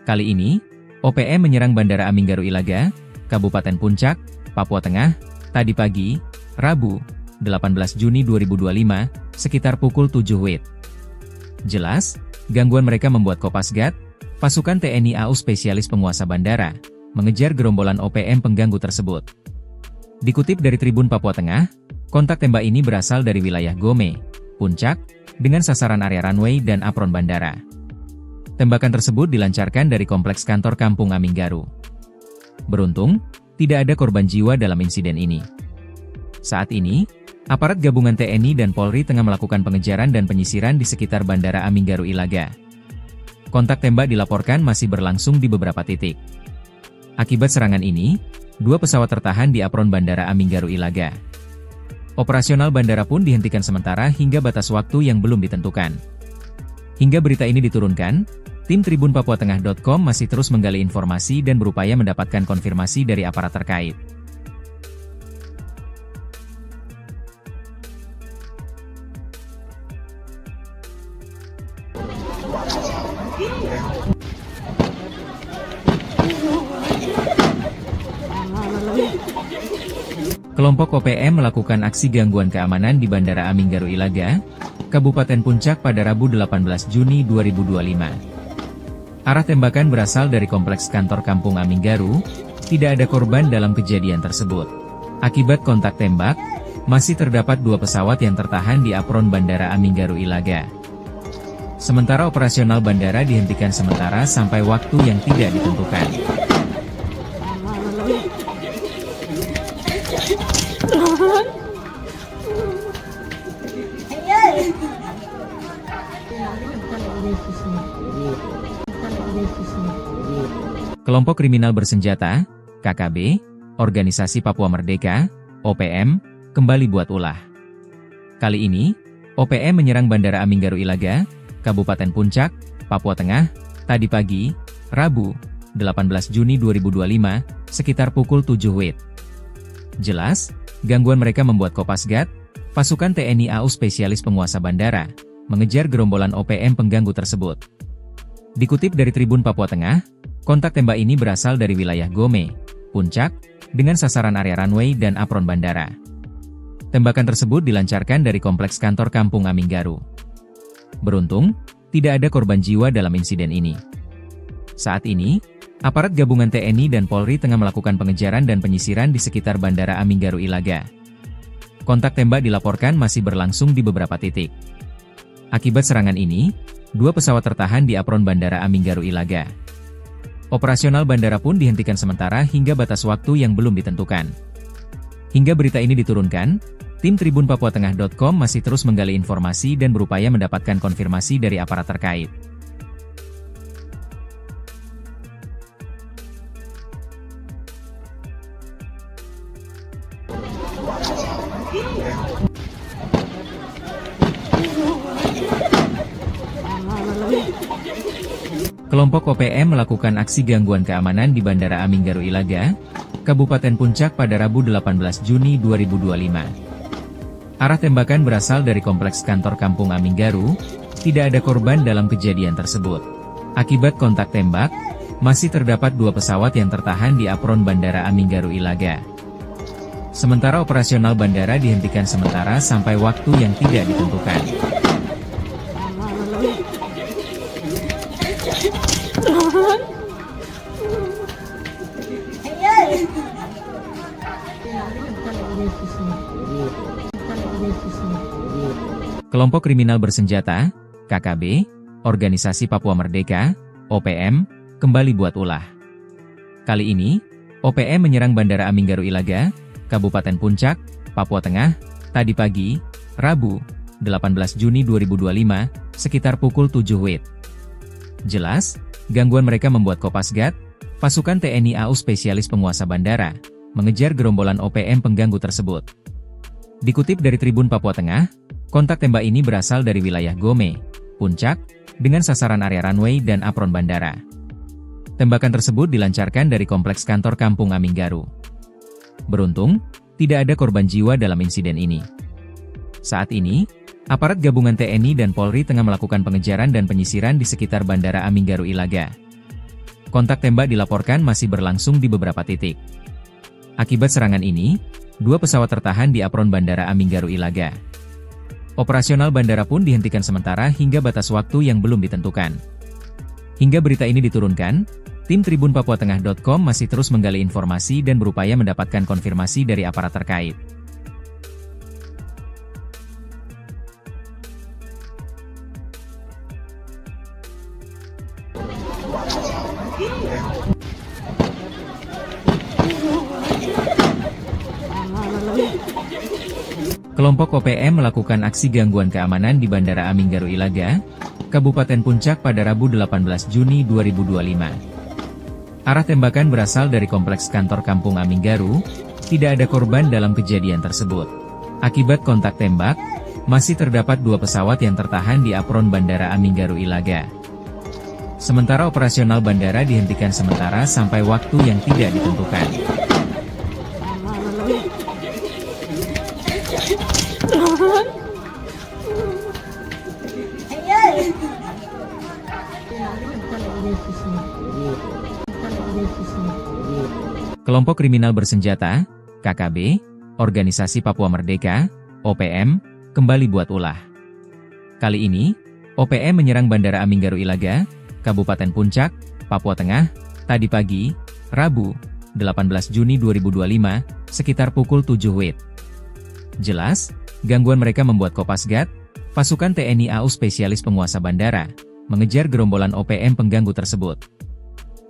S1: Kali ini, OPM menyerang Bandara Aminggaru Ilaga, Kabupaten Puncak, Papua Tengah, tadi pagi, Rabu, 18 Juni 2025, sekitar pukul 7 WIB. Jelas, gangguan mereka membuat Kopasgat, pasukan TNI AU spesialis penguasa bandara, mengejar gerombolan OPM pengganggu tersebut. Dikutip dari Tribun Papua Tengah, kontak tembak ini berasal dari wilayah Gome, Puncak, dengan sasaran area runway dan apron bandara. Tembakan tersebut dilancarkan dari kompleks kantor Kampung Aminggaru. Beruntung, tidak ada korban jiwa dalam insiden ini. Saat ini, Aparat gabungan TNI dan Polri tengah melakukan pengejaran dan penyisiran di sekitar Bandara Aminggaru Ilaga. Kontak tembak dilaporkan masih berlangsung di beberapa titik. Akibat serangan ini, 2 pesawat tertahan di apron Bandara Aminggaru Ilaga. Operasional bandara pun dihentikan sementara hingga batas waktu yang belum ditentukan. Hingga berita ini diturunkan, tim tribunpapuatengah.com masih terus menggali informasi dan berupaya mendapatkan konfirmasi dari aparat terkait. Kelompok OPM melakukan aksi gangguan keamanan di Bandara Aminggaru Ilaga, Kabupaten Puncak pada Rabu 18 Juni 2025. Arah tembakan berasal dari kompleks kantor Kampung Aminggaru, tidak ada korban dalam kejadian tersebut. Akibat kontak tembak, masih terdapat 2 pesawat yang tertahan di apron Bandara Aminggaru Ilaga. Sementara operasional bandara dihentikan sementara sampai waktu yang tidak ditentukan. Kelompok kriminal bersenjata, KKB, Organisasi Papua Merdeka, OPM, kembali buat ulah. Kali ini, OPM menyerang Bandara Aminggaru Ilaga, Kabupaten Puncak, Papua Tengah, tadi pagi, Rabu, 18 Juni 2025, sekitar pukul 7 WIB. Jelas, gangguan mereka membuat Kopasgat, pasukan TNI AU spesialis penguasa bandara, mengejar gerombolan OPM pengganggu tersebut. Dikutip dari Tribun Papua Tengah, kontak tembak ini berasal dari wilayah Gome, Puncak, dengan sasaran area runway dan apron bandara. Tembakan tersebut dilancarkan dari kompleks kantor Kampung Aminggaru. Beruntung, tidak ada korban jiwa dalam insiden ini. Saat ini, aparat gabungan TNI dan Polri tengah melakukan pengejaran dan penyisiran di sekitar Bandara Aminggaru Ilaga. Kontak tembak dilaporkan masih berlangsung di beberapa titik. Akibat serangan ini, 2 pesawat tertahan di apron Bandara Aminggaru Ilaga. Operasional bandara pun dihentikan sementara hingga batas waktu yang belum ditentukan. Hingga berita ini diturunkan, tim tribunpapuatengah.com masih terus menggali informasi dan berupaya mendapatkan konfirmasi dari aparat terkait. Kelompok OPM melakukan aksi gangguan keamanan di Bandara Aminggaru Ilaga, Kabupaten Puncak pada Rabu 18 Juni 2025. Arah tembakan berasal dari kompleks kantor Kampung Aminggaru, tidak ada korban dalam kejadian tersebut. Akibat kontak tembak, masih terdapat 2 pesawat yang tertahan di apron Bandara Aminggaru Ilaga. Sementara operasional bandara dihentikan sementara sampai waktu yang tidak ditentukan. Kelompok kriminal bersenjata, KKB, Organisasi Papua Merdeka, OPM, kembali buat ulah. Kali ini, OPM menyerang Bandara Aminggaru Ilaga, Kabupaten Puncak, Papua Tengah, tadi pagi, Rabu, 18 Juni 2025, sekitar pukul 7 WIB. Jelas, gangguan mereka membuat Kopasgat, pasukan TNI AU spesialis penguasa bandara, mengejar gerombolan OPM pengganggu tersebut. Dikutip dari Tribun Papua Tengah, kontak tembak ini berasal dari wilayah Gome, Puncak, dengan sasaran area runway dan apron bandara. Tembakan tersebut dilancarkan dari kompleks kantor Kampung Aminggaru. Beruntung, tidak ada korban jiwa dalam insiden ini. Saat ini, aparat gabungan TNI dan Polri tengah melakukan pengejaran dan penyisiran di sekitar Bandara Aminggaru Ilaga. Kontak tembak dilaporkan masih berlangsung di beberapa titik. Akibat serangan ini, 2 pesawat tertahan di apron Bandara Aminggaru Ilaga. Operasional bandara pun dihentikan sementara hingga batas waktu yang belum ditentukan. Hingga berita ini diturunkan, tim tribunpapuatengah.com masih terus menggali informasi dan berupaya mendapatkan konfirmasi dari aparat terkait. Kelompok OPM melakukan aksi gangguan keamanan di Bandara Aminggaru Ilaga, Kabupaten Puncak pada Rabu 18 Juni 2025. Arah tembakan berasal dari kompleks kantor Kampung Aminggaru, tidak ada korban dalam kejadian tersebut. Akibat kontak tembak, masih terdapat 2 pesawat yang tertahan di apron Bandara Aminggaru Ilaga. Sementara operasional bandara dihentikan sementara sampai waktu yang tidak ditentukan. Kelompok kriminal bersenjata, KKB, Organisasi Papua Merdeka, OPM, kembali buat ulah. Kali ini, OPM menyerang Bandara Aminggaru Ilaga, Kabupaten Puncak, Papua Tengah, tadi pagi, Rabu, 18 Juni 2025, sekitar pukul 7 WIB. Jelas, gangguan mereka membuat Kopasgat, pasukan TNI AU spesialis penguasa bandara, mengejar gerombolan OPM pengganggu tersebut.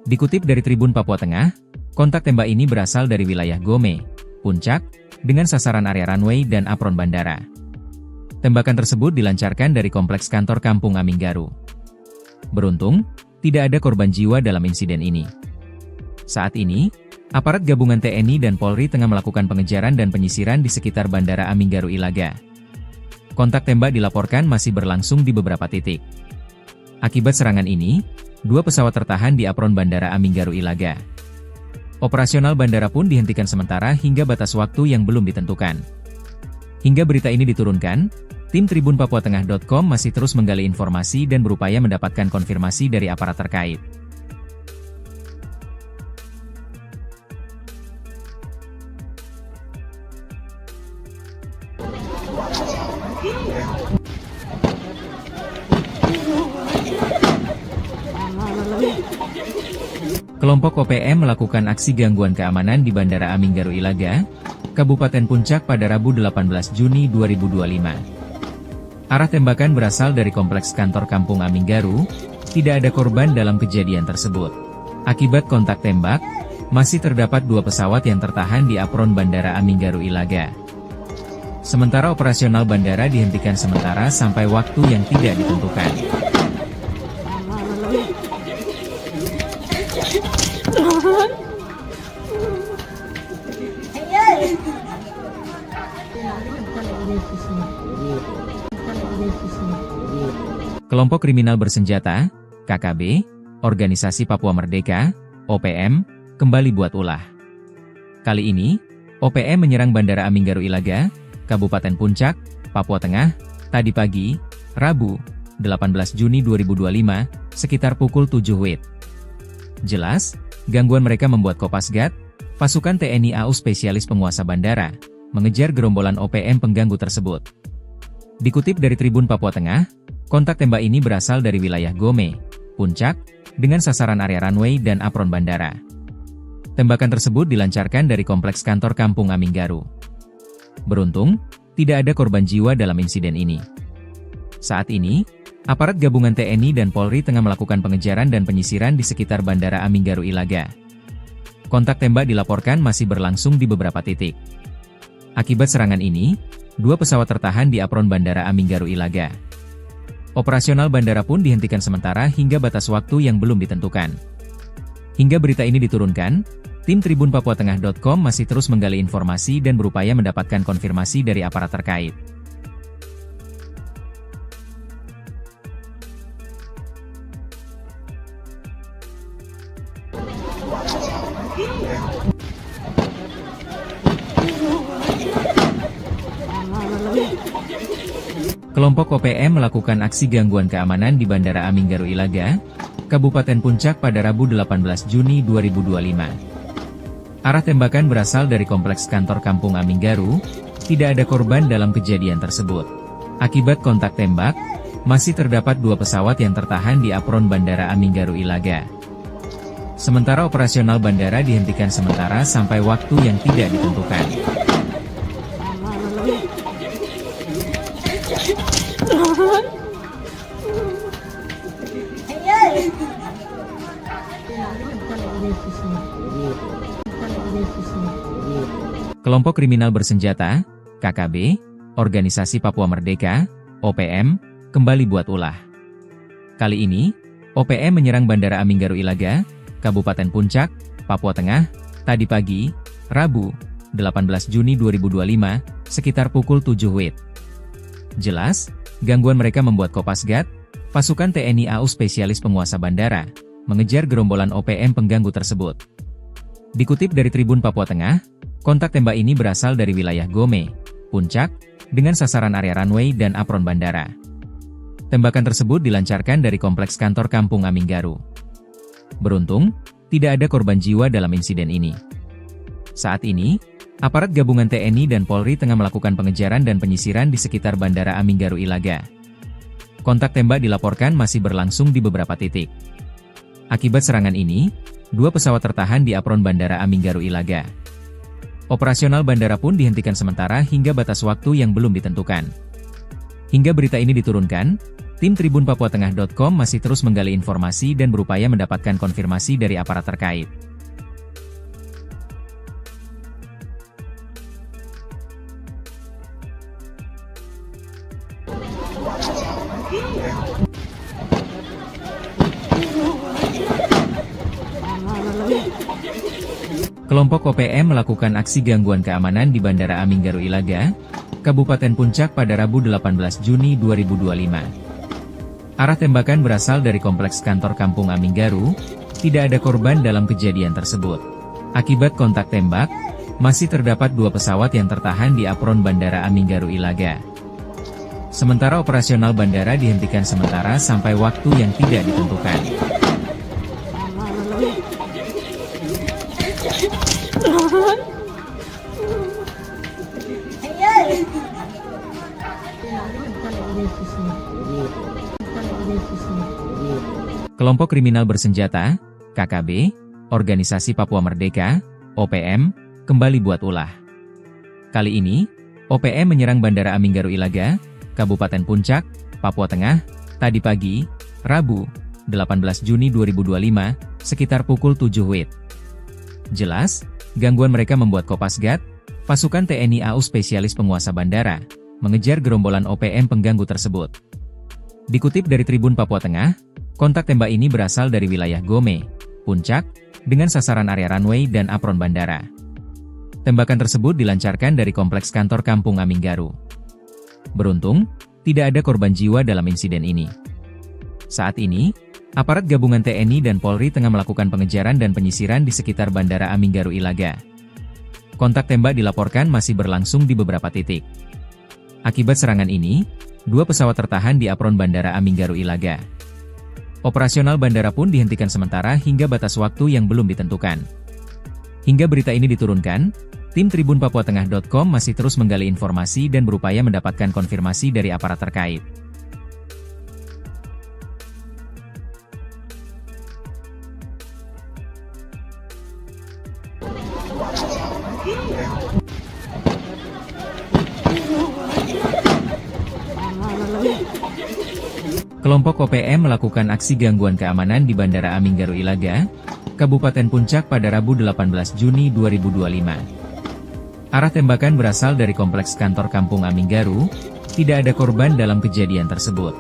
S1: Dikutip dari Tribun Papua Tengah, kontak tembak ini berasal dari wilayah Gome, Puncak, dengan sasaran area runway dan apron bandara. Tembakan tersebut dilancarkan dari kompleks kantor Kampung Aminggaru. Beruntung, tidak ada korban jiwa dalam insiden ini. Saat ini, aparat gabungan TNI dan Polri tengah melakukan pengejaran dan penyisiran di sekitar Bandara Aminggaru Ilaga. Kontak tembak dilaporkan masih berlangsung di beberapa titik. Akibat serangan ini, 2 pesawat tertahan di apron Bandara Aminggaru Ilaga. Operasional bandara pun dihentikan sementara hingga batas waktu yang belum ditentukan. Hingga berita ini diturunkan, tim tribunpapuatengah.com masih terus menggali informasi dan berupaya mendapatkan konfirmasi dari aparat terkait. Kelompok OPM melakukan aksi gangguan keamanan di Bandara Aminggaru Ilaga, Kabupaten Puncak pada Rabu 18 Juni 2025. Arah tembakan berasal dari kompleks kantor Kampung Aminggaru, tidak ada korban dalam kejadian tersebut. Akibat kontak tembak, masih terdapat 2 pesawat yang tertahan di apron Bandara Aminggaru Ilaga. Sementara operasional bandara dihentikan sementara sampai waktu yang tidak ditentukan. Kelompok kriminal bersenjata, KKB, Organisasi Papua Merdeka, OPM, kembali buat ulah. Kali ini, OPM menyerang Bandara Aminggaru Ilaga, Kabupaten Puncak, Papua Tengah, tadi pagi, Rabu, 18 Juni 2025, sekitar pukul 7 WIB. Jelas, gangguan mereka membuat Kopasgat, pasukan TNI AU spesialis penguasa bandara, mengejar gerombolan OPM pengganggu tersebut. Dikutip dari Tribun Papua Tengah, kontak tembak ini berasal dari wilayah Gome, Puncak, dengan sasaran area runway dan apron bandara. Tembakan tersebut dilancarkan dari kompleks kantor Kampung Aminggaru. Beruntung, tidak ada korban jiwa dalam insiden ini. Saat ini, aparat gabungan TNI dan Polri tengah melakukan pengejaran dan penyisiran di sekitar Bandara Aminggaru Ilaga. Kontak tembak dilaporkan masih berlangsung di beberapa titik. Akibat serangan ini, 2 pesawat tertahan di apron Bandara Aminggaru Ilaga. Operasional bandara pun dihentikan sementara hingga batas waktu yang belum ditentukan. Hingga berita ini diturunkan, tim tribunpapuatengah.com masih terus menggali informasi dan berupaya mendapatkan konfirmasi dari aparat terkait. Kelompok OPM melakukan aksi gangguan keamanan di Bandara Aminggaru Ilaga, Kabupaten Puncak pada Rabu 18 Juni 2025. Arah tembakan berasal dari kompleks kantor Kampung Aminggaru, tidak ada korban dalam kejadian tersebut. Akibat kontak tembak, masih terdapat 2 pesawat yang tertahan di apron Bandara Aminggaru Ilaga. Sementara operasional bandara dihentikan sementara sampai waktu yang tidak ditentukan. Kelompok kriminal bersenjata, KKB, Organisasi Papua Merdeka, OPM, kembali buat ulah. Kali ini, OPM menyerang Bandara Aminggaru Ilaga, Kabupaten Puncak, Papua Tengah, tadi pagi, Rabu, 18 Juni 2025, sekitar pukul 7 WIB. Jelas, gangguan mereka membuat Kopasgat, pasukan TNI AU spesialis penguasa bandara, mengejar gerombolan OPM pengganggu tersebut. Dikutip dari Tribun Papua Tengah, kontak tembak ini berasal dari wilayah Gome, Puncak, dengan sasaran area runway dan apron bandara. Tembakan tersebut dilancarkan dari kompleks kantor Kampung Aminggaru. Beruntung, tidak ada korban jiwa dalam insiden ini. Saat ini, aparat gabungan TNI dan Polri tengah melakukan pengejaran dan penyisiran di sekitar Bandara Aminggaru Ilaga. Kontak tembak dilaporkan masih berlangsung di beberapa titik. Akibat serangan ini, 2 pesawat tertahan di apron Bandara Aminggaru Ilaga. Operasional bandara pun dihentikan sementara hingga batas waktu yang belum ditentukan. Hingga berita ini diturunkan, tim tribunpapuatengah.com masih terus menggali informasi dan berupaya mendapatkan konfirmasi dari aparat terkait. Kelompok OPM melakukan aksi gangguan keamanan di Bandara Aminggaru Ilaga, Kabupaten Puncak pada Rabu 18 Juni 2025. Arah tembakan berasal dari kompleks kantor Kampung Aminggaru, tidak ada korban dalam kejadian tersebut. Akibat kontak tembak, masih terdapat 2 pesawat yang tertahan di apron Bandara Aminggaru Ilaga. Sementara operasional bandara dihentikan sementara sampai waktu yang tidak ditentukan. Kelompok kriminal bersenjata, KKB, Organisasi Papua Merdeka, OPM, kembali buat ulah. Kali ini, OPM menyerang Bandara Aminggaru Ilaga, Kabupaten Puncak, Papua Tengah, tadi pagi, Rabu, 18 Juni 2025, sekitar pukul 7 WIB. Jelas, gangguan mereka membuat Kopasgat, pasukan TNI AU spesialis penguasa bandara, mengejar gerombolan OPM pengganggu tersebut. Dikutip dari Tribun Papua Tengah, kontak tembak ini berasal dari wilayah Gome, Puncak, dengan sasaran area runway dan apron bandara. Tembakan tersebut dilancarkan dari kompleks kantor Kampung Aminggaru. Beruntung, tidak ada korban jiwa dalam insiden ini. Saat ini, aparat gabungan TNI dan Polri tengah melakukan pengejaran dan penyisiran di sekitar Bandara Aminggaru Ilaga. Kontak tembak dilaporkan masih berlangsung di beberapa titik. Akibat serangan ini, 2 pesawat tertahan di apron Bandara Aminggaru Ilaga. Operasional bandara pun dihentikan sementara hingga batas waktu yang belum ditentukan. Hingga berita ini diturunkan, tim tribunpapuatengah.com masih terus menggali informasi dan berupaya mendapatkan konfirmasi dari aparat terkait. Kelompok OPM melakukan aksi gangguan keamanan di Bandara Aminggaru Ilaga, Kabupaten Puncak pada Rabu 18 Juni 2025. Arah tembakan berasal dari kompleks kantor Kampung Aminggaru, tidak ada korban dalam kejadian tersebut.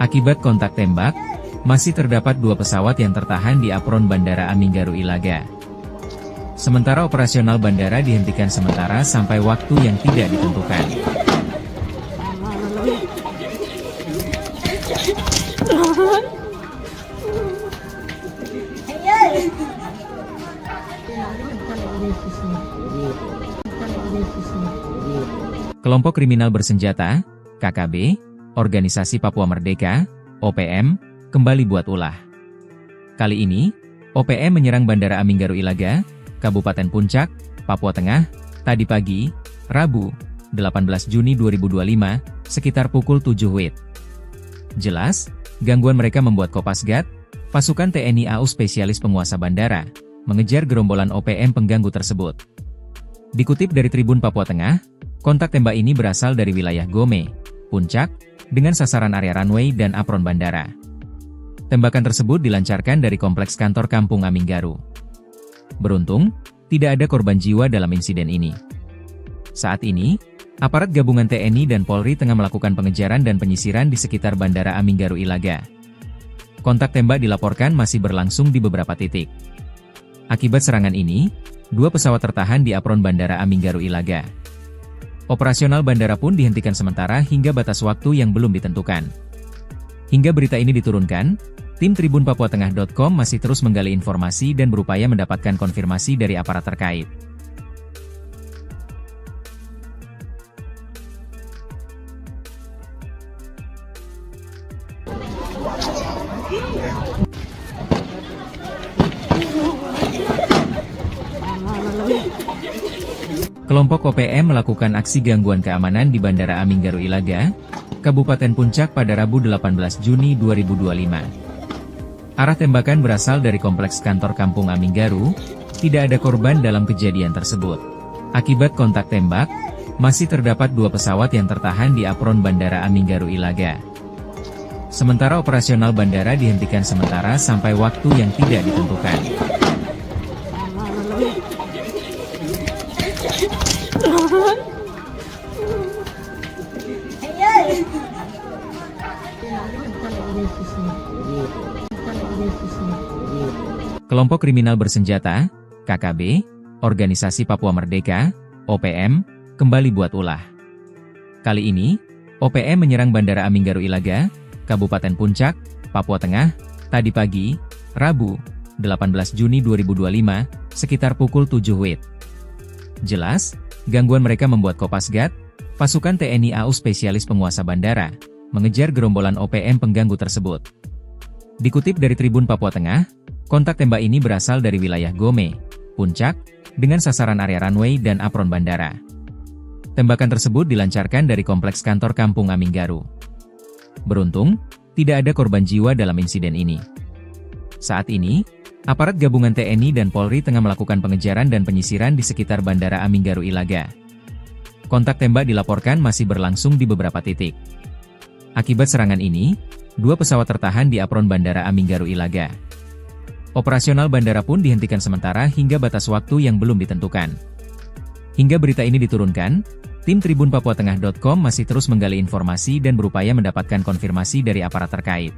S1: Akibat kontak tembak, masih terdapat 2 pesawat yang tertahan di apron Bandara Aminggaru Ilaga. Sementara operasional bandara dihentikan sementara sampai waktu yang tidak ditentukan. Kelompok kriminal bersenjata, KKB, Organisasi Papua Merdeka, OPM, kembali buat ulah. Kali ini, OPM menyerang Bandara Aminggaru Ilaga, Kabupaten Puncak, Papua Tengah, tadi pagi, Rabu, 18 Juni 2025, sekitar pukul 7 WIB. Jelas, gangguan mereka membuat Kopasgat, pasukan TNI AU spesialis penguasa bandara, mengejar gerombolan OPM pengganggu tersebut. Dikutip dari Tribun Papua Tengah, kontak tembak ini berasal dari wilayah Gome, Puncak, dengan sasaran area runway dan apron bandara. Tembakan tersebut dilancarkan dari kompleks kantor Kampung Aminggaru. Beruntung, tidak ada korban jiwa dalam insiden ini. Saat ini, Aparat gabungan TNI dan Polri tengah melakukan pengejaran dan penyisiran di sekitar Bandara Aminggaru Ilaga. Kontak tembak dilaporkan masih berlangsung di beberapa titik. Akibat serangan ini, 2 pesawat tertahan di apron Bandara Aminggaru Ilaga. Operasional bandara pun dihentikan sementara hingga batas waktu yang belum ditentukan. Hingga berita ini diturunkan, tim tribunpapuatengah.com masih terus menggali informasi dan berupaya mendapatkan konfirmasi dari aparat terkait. Kelompok OPM melakukan aksi gangguan keamanan di Bandara Aminggaru Ilaga, Kabupaten Puncak pada Rabu 18 Juni 2025. Arah tembakan berasal dari kompleks kantor Kampung Aminggaru, tidak ada korban dalam kejadian tersebut. Akibat kontak tembak, masih terdapat 2 pesawat yang tertahan di apron Bandara Aminggaru Ilaga. Sementara operasional bandara dihentikan sementara sampai waktu yang tidak ditentukan. Kelompok kriminal bersenjata, KKB, Organisasi Papua Merdeka, OPM, kembali buat ulah. Kali ini, OPM menyerang Bandara Aminggaru Ilaga, Kabupaten Puncak, Papua Tengah, tadi pagi, Rabu, 18 Juni 2025, sekitar pukul 7 WIB. Jelas, gangguan mereka membuat Kopasgat, pasukan TNI AU spesialis penguasa bandara, mengejar gerombolan OPM pengganggu tersebut. Dikutip dari Tribun Papua Tengah, kontak tembak ini berasal dari wilayah Gome, Puncak, dengan sasaran area runway dan apron bandara. Tembakan tersebut dilancarkan dari kompleks kantor Kampung Aminggaru. Beruntung, tidak ada korban jiwa dalam insiden ini. Saat ini, aparat gabungan TNI dan Polri tengah melakukan pengejaran dan penyisiran di sekitar Bandara Aminggaru Ilaga. Kontak tembak dilaporkan masih berlangsung di beberapa titik. Akibat serangan ini, 2 pesawat tertahan di apron Bandara Aminggaru Ilaga. Operasional bandara pun dihentikan sementara hingga batas waktu yang belum ditentukan. Hingga berita ini diturunkan, tim tribunpapuatengah.com masih terus menggali informasi dan berupaya mendapatkan konfirmasi dari aparat terkait.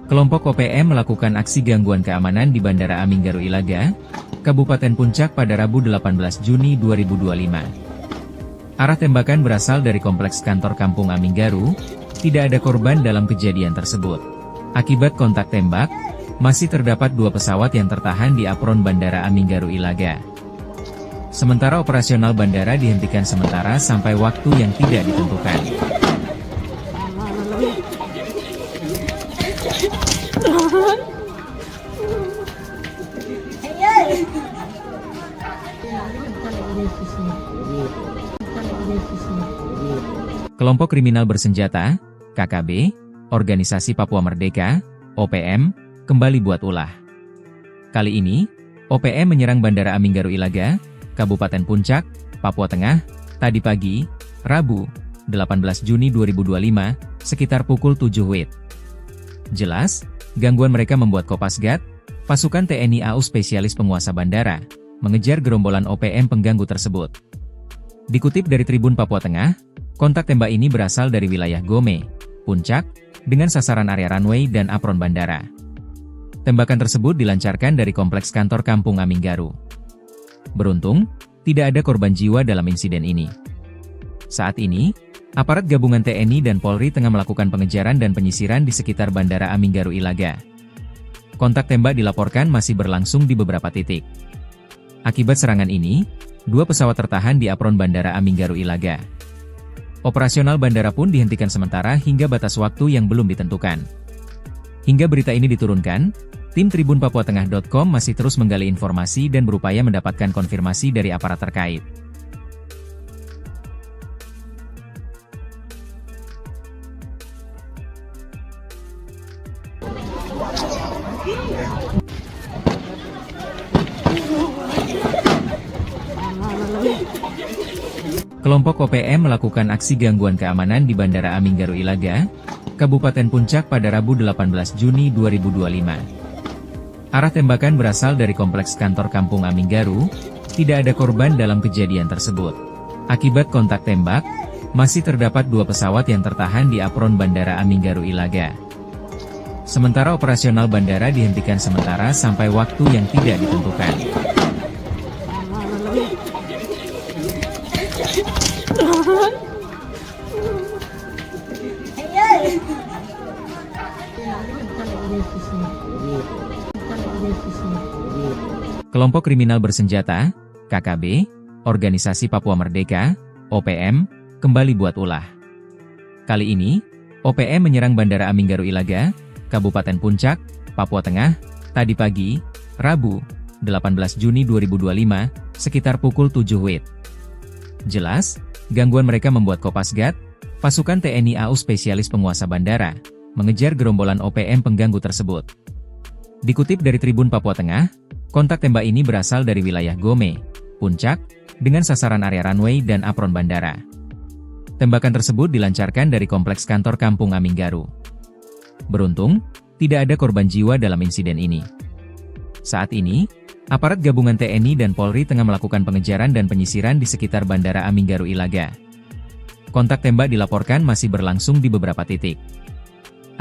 S1: Kelompok OPM melakukan aksi gangguan keamanan di Bandara Aminggaru Ilaga, Kabupaten Puncak pada Rabu 18 Juni 2025. Arah tembakan berasal dari kompleks kantor Kampung Aminggaru, tidak ada korban dalam kejadian tersebut. Akibat kontak tembak, masih terdapat 2 pesawat yang tertahan di apron Bandara Aminggaru Ilaga. Sementara operasional bandara dihentikan sementara sampai waktu yang tidak ditentukan. Kelompok kriminal bersenjata, KKB, Organisasi Papua Merdeka, OPM, kembali buat ulah. Kali ini, OPM menyerang Bandara Aminggaru Ilaga, Kabupaten Puncak, Papua Tengah, tadi pagi, Rabu, 18 Juni 2025, sekitar pukul 7 WIB. Jelas, gangguan mereka membuat Kopasgat, pasukan TNI AU spesialis penguasa bandara, mengejar gerombolan OPM pengganggu tersebut. Dikutip dari Tribun Papua Tengah, kontak tembak ini berasal dari wilayah Gome, Puncak, dengan sasaran area runway dan apron bandara. Tembakan tersebut dilancarkan dari kompleks kantor Kampung Aminggaru. Beruntung, tidak ada korban jiwa dalam insiden ini. Saat ini, aparat gabungan TNI dan Polri tengah melakukan pengejaran dan penyisiran di sekitar Bandara Aminggaru Ilaga. Kontak tembak dilaporkan masih berlangsung di beberapa titik. Akibat serangan ini, 2 pesawat tertahan di apron Bandara Aminggaru Ilaga. Operasional bandara pun dihentikan sementara hingga batas waktu yang belum ditentukan. Hingga berita ini diturunkan, tim tribunpapuatengah.com masih terus menggali informasi dan berupaya mendapatkan konfirmasi dari aparat terkait. Kelompok OPM melakukan aksi gangguan keamanan di Bandara Aminggaru Ilaga, Kabupaten Puncak pada Rabu 18 Juni 2025. Arah tembakan berasal dari kompleks kantor Kampung Aminggaru, tidak ada korban dalam kejadian tersebut. Akibat kontak tembak, masih terdapat 2 pesawat yang tertahan di apron Bandara Aminggaru Ilaga. Sementara operasional bandara dihentikan sementara sampai waktu yang tidak ditentukan. Kelompok kriminal bersenjata, KKB, Organisasi Papua Merdeka, OPM, kembali buat ulah. Kali ini, OPM menyerang Bandara Aminggaru Ilaga, Kabupaten Puncak, Papua Tengah, tadi pagi, Rabu, 18 Juni 2025, sekitar pukul 7 WIB. Jelas, gangguan mereka membuat Kopasgat, pasukan TNI AU spesialis penguasa bandara, mengejar gerombolan OPM pengganggu tersebut. Dikutip dari Tribun Papua Tengah, kontak tembak ini berasal dari wilayah Gome, Puncak, dengan sasaran area runway dan apron bandara. Tembakan tersebut dilancarkan dari kompleks kantor Kampung Aminggaru. Beruntung, tidak ada korban jiwa dalam insiden ini. Saat ini, aparat gabungan TNI dan Polri tengah melakukan pengejaran dan penyisiran di sekitar Bandara Aminggaru Ilaga. Kontak tembak dilaporkan masih berlangsung di beberapa titik.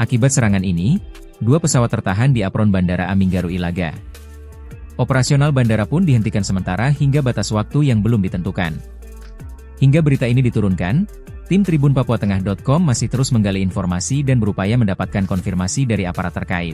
S1: Akibat serangan ini, 2 pesawat tertahan di apron Bandara Aminggaru Ilaga. Operasional bandara pun dihentikan sementara hingga batas waktu yang belum ditentukan. Hingga berita ini diturunkan, tim tribunpapuatengah.com masih terus menggali informasi dan berupaya mendapatkan konfirmasi dari aparat terkait.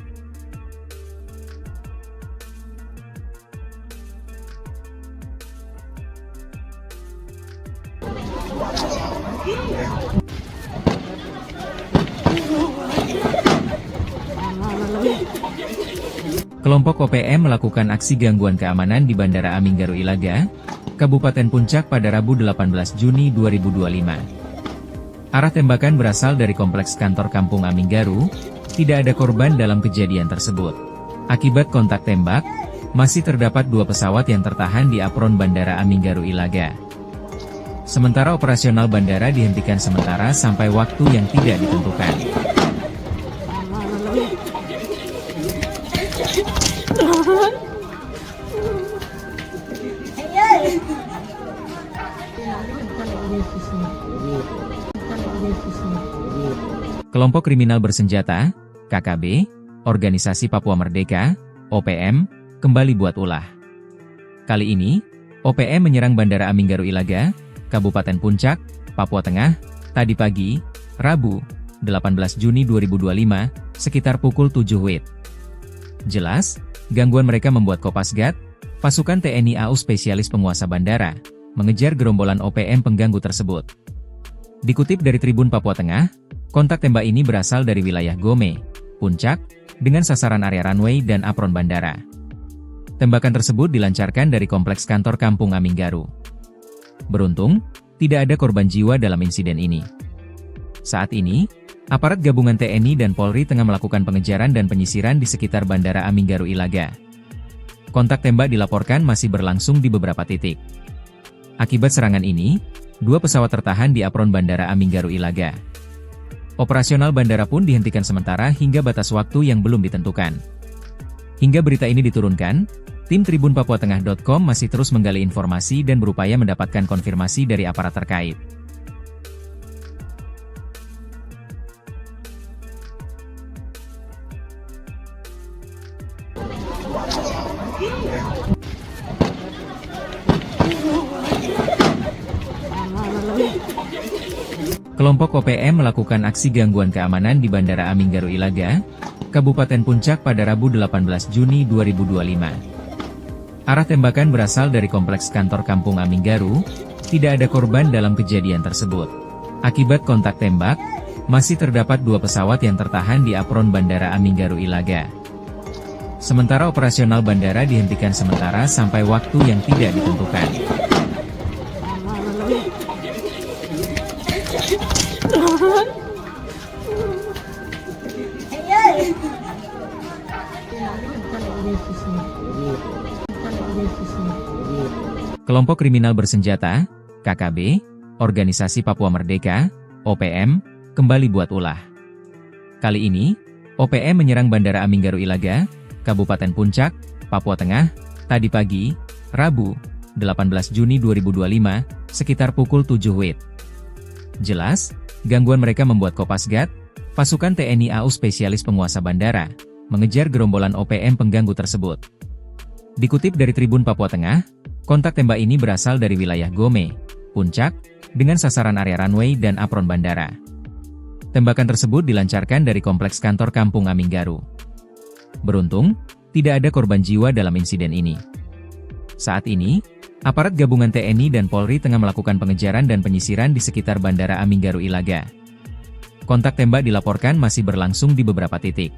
S1: Kelompok OPM melakukan aksi gangguan keamanan di Bandara Aminggaru Ilaga, Kabupaten Puncak pada Rabu 18 Juni 2025. Arah tembakan berasal dari kompleks kantor Kampung Aminggaru, tidak ada korban dalam kejadian tersebut. Akibat kontak tembak, masih terdapat 2 pesawat yang tertahan di apron Bandara Aminggaru Ilaga. Sementara operasional bandara dihentikan sementara sampai waktu yang tidak ditentukan. Kelompok kriminal bersenjata, KKB, Organisasi Papua Merdeka, OPM, kembali buat ulah. Kali ini, OPM menyerang Bandara Aminggaru Ilaga, Kabupaten Puncak, Papua Tengah, tadi pagi, Rabu, 18 Juni 2025, sekitar pukul 7 WIB. Jelas, gangguan mereka membuat Kopasgat, pasukan TNI AU spesialis penguasa bandara, mengejar gerombolan OPM pengganggu tersebut. Dikutip dari Tribun Papua Tengah, kontak tembak ini berasal dari wilayah Gome, Puncak, dengan sasaran area runway dan apron bandara. Tembakan tersebut dilancarkan dari kompleks kantor Kampung Aminggaru. Beruntung, tidak ada korban jiwa dalam insiden ini. Saat ini, aparat gabungan TNI dan Polri tengah melakukan pengejaran dan penyisiran di sekitar Bandara Aminggaru Ilaga. Kontak tembak dilaporkan masih berlangsung di beberapa titik. Akibat serangan ini, 2 pesawat tertahan di apron Bandara Aminggaru Ilaga. Operasional bandara pun dihentikan sementara hingga batas waktu yang belum ditentukan. Hingga berita ini diturunkan, tim tribunpapuatengah.com masih terus menggali informasi dan berupaya mendapatkan konfirmasi dari aparat terkait. Kelompok OPM melakukan aksi gangguan keamanan di Bandara Aminggaru Ilaga, Kabupaten Puncak pada Rabu 18 Juni 2025. Arah tembakan berasal dari kompleks kantor Kampung Aminggaru, tidak ada korban dalam kejadian tersebut. Akibat kontak tembak, masih terdapat 2 pesawat yang tertahan di apron Bandara Aminggaru Ilaga. Sementara operasional bandara dihentikan sementara sampai waktu yang tidak ditentukan. Kelompok kriminal bersenjata, KKB, Organisasi Papua Merdeka, OPM, kembali buat ulah. Kali ini, OPM menyerang Bandara Aminggaru Ilaga, Kabupaten Puncak, Papua Tengah, tadi pagi, Rabu, 18 Juni 2025, sekitar pukul 7 WIB. Jelas, gangguan mereka membuat Kopasgat, pasukan TNI AU spesialis penguasa bandara, mengejar gerombolan OPM pengganggu tersebut. Dikutip dari Tribun Papua Tengah, kontak tembak ini berasal dari wilayah Gome, Puncak, dengan sasaran area runway dan apron bandara. Tembakan tersebut dilancarkan dari kompleks kantor Kampung Aminggaru. Beruntung, tidak ada korban jiwa dalam insiden ini. Saat ini, aparat gabungan TNI dan Polri tengah melakukan pengejaran dan penyisiran di sekitar Bandara Aminggaru Ilaga. Kontak tembak dilaporkan masih berlangsung di beberapa titik.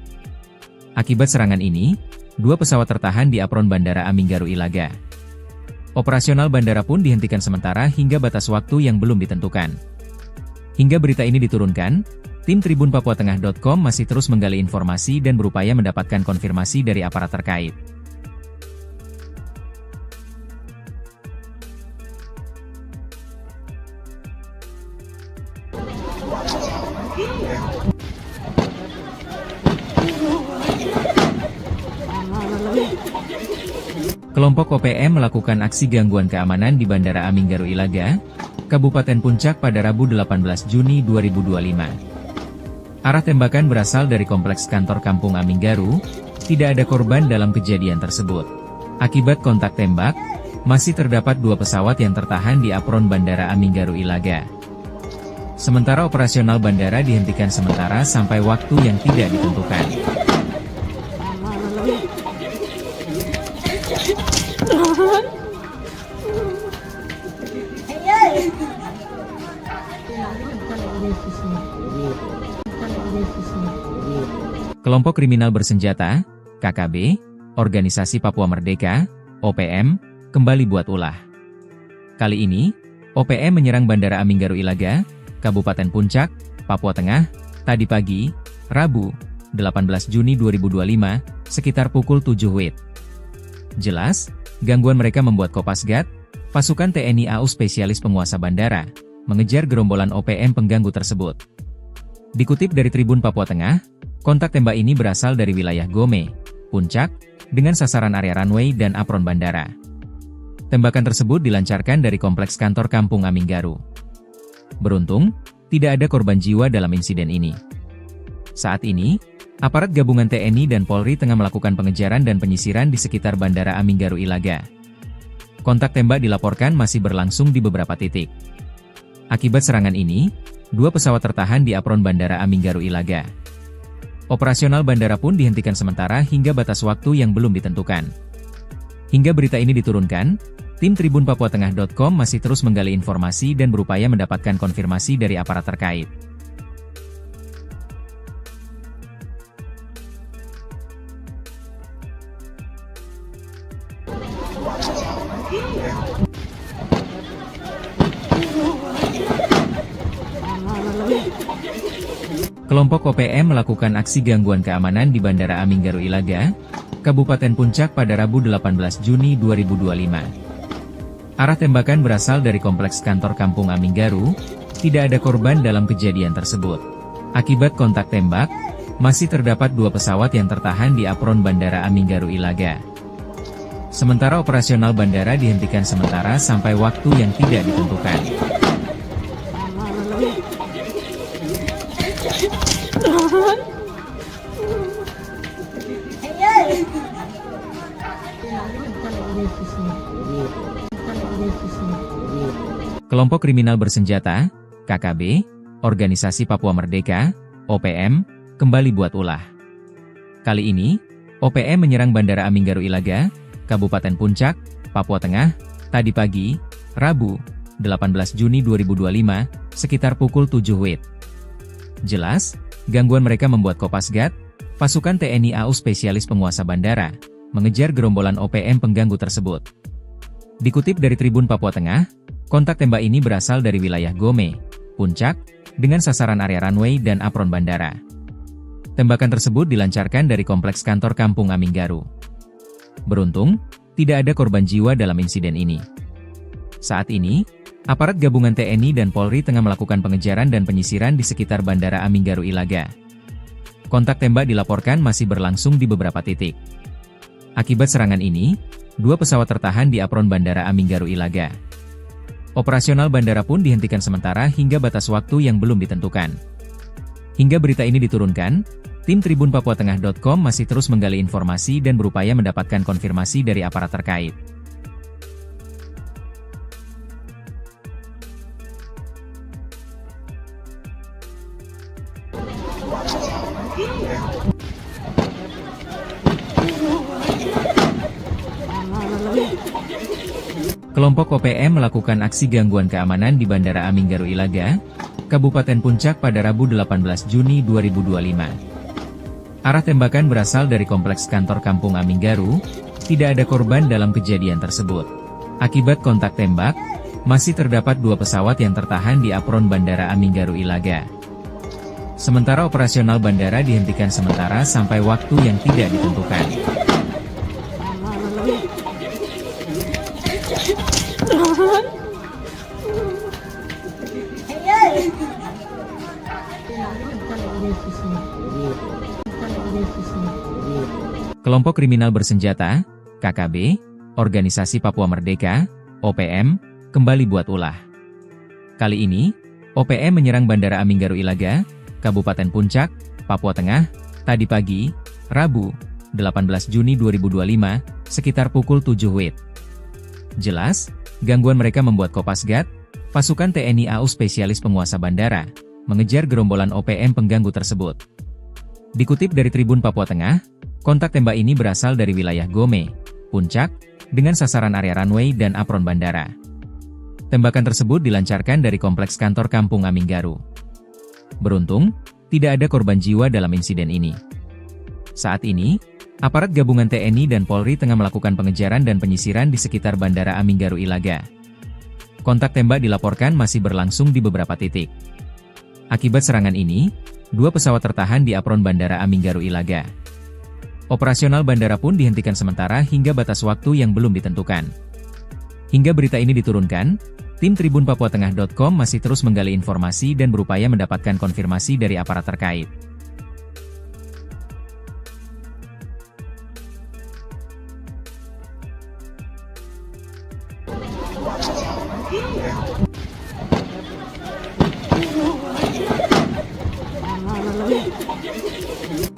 S1: Akibat serangan ini, 2 pesawat tertahan di apron Bandara Aminggaru Ilaga. Operasional bandara pun dihentikan sementara hingga batas waktu yang belum ditentukan. Hingga berita ini diturunkan, tim tribunpapuatengah.com masih terus menggali informasi dan berupaya mendapatkan konfirmasi dari aparat terkait. Kelompok OPM melakukan aksi gangguan keamanan di Bandara Aminggaru Ilaga, Kabupaten Puncak pada Rabu 18 Juni 2025. Arah tembakan berasal dari kompleks kantor Kampung Aminggaru, tidak ada korban dalam kejadian tersebut. Akibat kontak tembak, masih terdapat 2 pesawat yang tertahan di apron Bandara Aminggaru Ilaga. Sementara operasional bandara dihentikan sementara sampai waktu yang tidak ditentukan. Kelompok kriminal bersenjata, KKB, Organisasi Papua Merdeka, OPM, kembali buat ulah. Kali ini, OPM menyerang Bandara Aminggaru Ilaga, Kabupaten Puncak, Papua Tengah, tadi pagi, Rabu, 18 Juni 2025, sekitar pukul 7 WIB. Jelas, gangguan mereka membuat Kopasgat, pasukan TNI AU spesialis penguasa bandara, mengejar gerombolan OPM pengganggu tersebut. Dikutip dari Tribun Papua Tengah, kontak tembak ini berasal dari wilayah Gome, Puncak, dengan sasaran area runway dan apron bandara. Tembakan tersebut dilancarkan dari kompleks kantor Kampung Aminggaru. Beruntung, tidak ada korban jiwa dalam insiden ini. Saat ini, aparat gabungan TNI dan Polri tengah melakukan pengejaran dan penyisiran di sekitar Bandara Aminggaru Ilaga. Kontak tembak dilaporkan masih berlangsung di beberapa titik. Akibat serangan ini, 2 pesawat tertahan di apron Bandara Aminggaru Ilaga. Operasional bandara pun dihentikan sementara hingga batas waktu yang belum ditentukan. Hingga berita ini diturunkan, tim tribunpapuatengah.com masih terus menggali informasi dan berupaya mendapatkan konfirmasi dari aparat terkait. Kelompok OPM melakukan aksi gangguan keamanan di Bandara Aminggaru Ilaga, Kabupaten Puncak pada Rabu 18 Juni 2025. Arah tembakan berasal dari kompleks kantor Kampung Aminggaru, tidak ada korban dalam kejadian tersebut. Akibat kontak tembak, masih terdapat 2 pesawat yang tertahan di apron Bandara Aminggaru Ilaga. Sementara operasional bandara dihentikan sementara sampai waktu yang tidak ditentukan. Kelompok kriminal bersenjata, KKB, Organisasi Papua Merdeka, OPM, kembali buat ulah. Kali ini, OPM menyerang Bandara Aminggaru Ilaga, Kabupaten Puncak, Papua Tengah, tadi pagi, Rabu, 18 Juni 2025, sekitar pukul 7 WIB. Jelas, gangguan mereka membuat Kopasgat, pasukan TNI AU spesialis penguasa bandara, mengejar gerombolan OPM pengganggu tersebut. Dikutip dari Tribun Papua Tengah, kontak tembak ini berasal dari wilayah Gome, Puncak, dengan sasaran area runway dan apron bandara. Tembakan tersebut dilancarkan dari kompleks kantor Kampung Aminggaru. Beruntung, tidak ada korban jiwa dalam insiden ini. Saat ini, Aparat gabungan TNI dan Polri tengah melakukan pengejaran dan penyisiran di sekitar Bandara Aminggaru Ilaga. Kontak tembak dilaporkan masih berlangsung di beberapa titik. Akibat serangan ini, 2 pesawat tertahan di apron Bandara Aminggaru Ilaga. Operasional bandara pun dihentikan sementara hingga batas waktu yang belum ditentukan. Hingga berita ini diturunkan, tim tribunpapuatengah.com masih terus menggali informasi dan berupaya mendapatkan konfirmasi dari aparat terkait. Kelompok OPM melakukan aksi gangguan keamanan di Bandara Aminggaru Ilaga, Kabupaten Puncak pada Rabu 18 Juni 2025. Arah tembakan berasal dari kompleks kantor Kampung Aminggaru, tidak ada korban dalam kejadian tersebut. Akibat kontak tembak, masih terdapat 2 pesawat yang tertahan di apron Bandara Aminggaru Ilaga. Sementara operasional bandara dihentikan sementara sampai waktu yang tidak ditentukan. Kelompok kriminal bersenjata, KKB, Organisasi Papua Merdeka, OPM, kembali buat ulah. Kali ini, OPM menyerang Bandara Aminggaru Ilaga, Kabupaten Puncak, Papua Tengah, tadi pagi, Rabu, 18 Juni 2025, sekitar pukul 7 WIB. Jelas, gangguan mereka membuat Kopasgat, pasukan TNI AU spesialis penguasa bandara, mengejar gerombolan OPM pengganggu tersebut. Dikutip dari Tribun Papua Tengah, kontak tembak ini berasal dari wilayah Gome, Puncak, dengan sasaran area runway dan apron bandara. Tembakan tersebut dilancarkan dari kompleks kantor Kampung Aminggaru. Beruntung, tidak ada korban jiwa dalam insiden ini. Saat ini, aparat gabungan TNI dan Polri tengah melakukan pengejaran dan penyisiran di sekitar Bandara Aminggaru Ilaga. Kontak tembak dilaporkan masih berlangsung di beberapa titik. Akibat serangan ini, 2 pesawat tertahan di apron Bandara Aminggaru Ilaga. Operasional bandara pun dihentikan sementara hingga batas waktu yang belum ditentukan. Hingga berita ini diturunkan, tim tribunpapuatengah.com masih terus menggali informasi dan berupaya mendapatkan konfirmasi dari aparat terkait.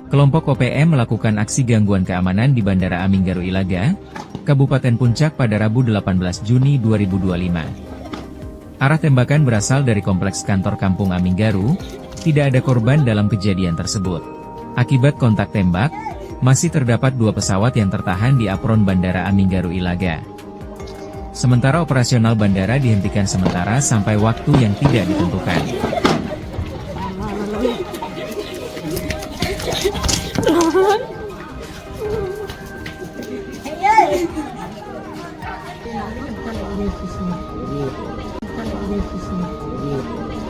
S1: Kelompok OPM melakukan aksi gangguan keamanan di Bandara Aminggaru Ilaga, Kabupaten Puncak pada Rabu 18 Juni 2025. Arah tembakan berasal dari kompleks kantor Kampung Aminggaru, tidak ada korban dalam kejadian tersebut. Akibat kontak tembak, masih terdapat 2 pesawat yang tertahan di apron Bandara Aminggaru Ilaga. Sementara operasional bandara dihentikan sementara sampai waktu yang tidak ditentukan.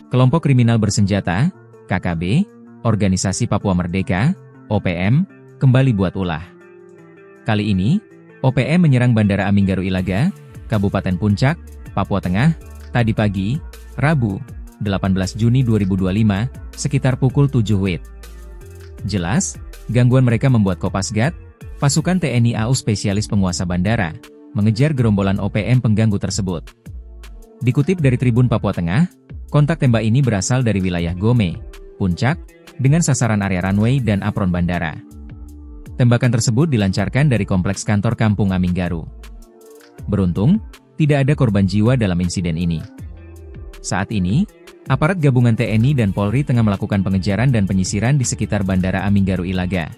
S1: Kelompok kriminal bersenjata, KKB, Organisasi Papua Merdeka, OPM, kembali buat ulah. Kali ini, OPM menyerang Bandara Aminggaru Ilaga, Kabupaten Puncak, Papua Tengah, tadi pagi, Rabu, 18 Juni 2025, sekitar pukul 7 WIB. Jelas, gangguan mereka membuat Kopasgat, pasukan TNI AU spesialis penguasa bandara, mengejar gerombolan OPM pengganggu tersebut. Dikutip dari Tribun Papua Tengah, kontak tembak ini berasal dari wilayah Gome, Puncak, dengan sasaran area runway dan apron bandara. Tembakan tersebut dilancarkan dari kompleks kantor Kampung Aminggaru. Beruntung, tidak ada korban jiwa dalam insiden ini. Saat ini, aparat gabungan TNI dan Polri tengah melakukan pengejaran dan penyisiran di sekitar Bandara Aminggaru Ilaga.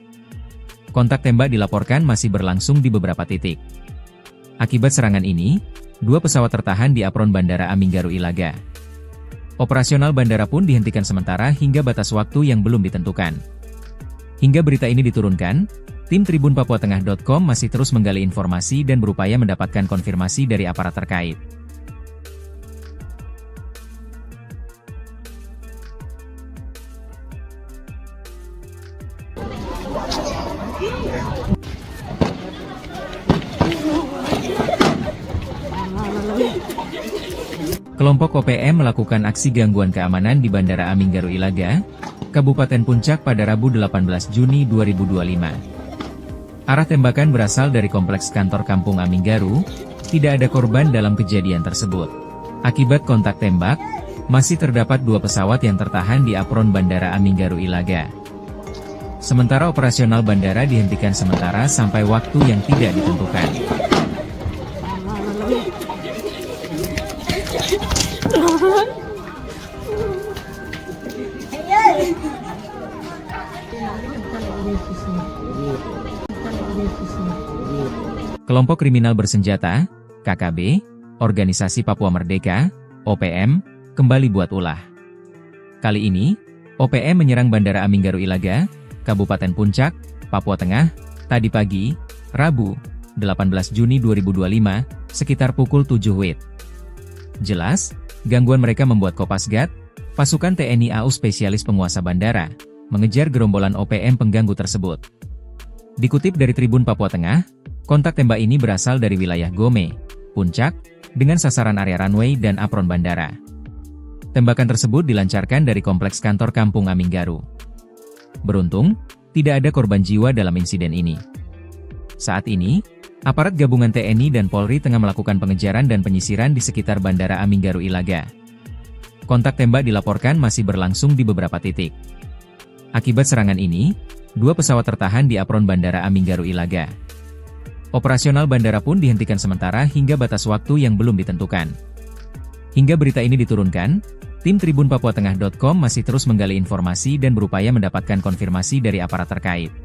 S1: Kontak tembak dilaporkan masih berlangsung di beberapa titik. Akibat serangan ini, 2 pesawat tertahan di apron Bandara Aminggaru Ilaga. Operasional bandara pun dihentikan sementara hingga batas waktu yang belum ditentukan. Hingga berita ini diturunkan, tim tribunpapuatengah.com masih terus menggali informasi dan berupaya mendapatkan konfirmasi dari aparat terkait. Kelompok OPM melakukan aksi gangguan keamanan di Bandara Aminggaru Ilaga, Kabupaten Puncak pada Rabu 18 Juni 2025. Arah tembakan berasal dari kompleks kantor Kampung Aminggaru, tidak ada korban dalam kejadian tersebut. Akibat kontak tembak, masih terdapat 2 pesawat yang tertahan di apron Bandara Aminggaru Ilaga. Sementara operasional bandara dihentikan sementara sampai waktu yang tidak ditentukan. Kelompok kriminal bersenjata, KKB, Organisasi Papua Merdeka, OPM, kembali buat ulah. Kali ini, OPM menyerang Bandara Aminggaru Ilaga, Kabupaten Puncak, Papua Tengah, tadi pagi, Rabu, 18 Juni 2025, sekitar pukul 7 WIB. Jelas, gangguan mereka membuat Kopasgat, pasukan TNI AU spesialis penguasa bandara, mengejar gerombolan OPM pengganggu tersebut. Dikutip dari Tribun Papua Tengah, kontak tembak ini berasal dari wilayah Gome, Puncak, dengan sasaran area runway dan apron bandara. Tembakan tersebut dilancarkan dari kompleks kantor Kampung Aminggaru. Beruntung, tidak ada korban jiwa dalam insiden ini. Saat ini, aparat gabungan TNI dan Polri tengah melakukan pengejaran dan penyisiran di sekitar Bandara Aminggaru Ilaga. Kontak tembak dilaporkan masih berlangsung di beberapa titik. Akibat serangan ini, 2 pesawat tertahan di apron Bandara Aminggaru Ilaga. Operasional bandara pun dihentikan sementara hingga batas waktu yang belum ditentukan. Hingga berita ini diturunkan, tim tribunpapuatengah.com masih terus menggali informasi dan berupaya mendapatkan konfirmasi dari aparat terkait.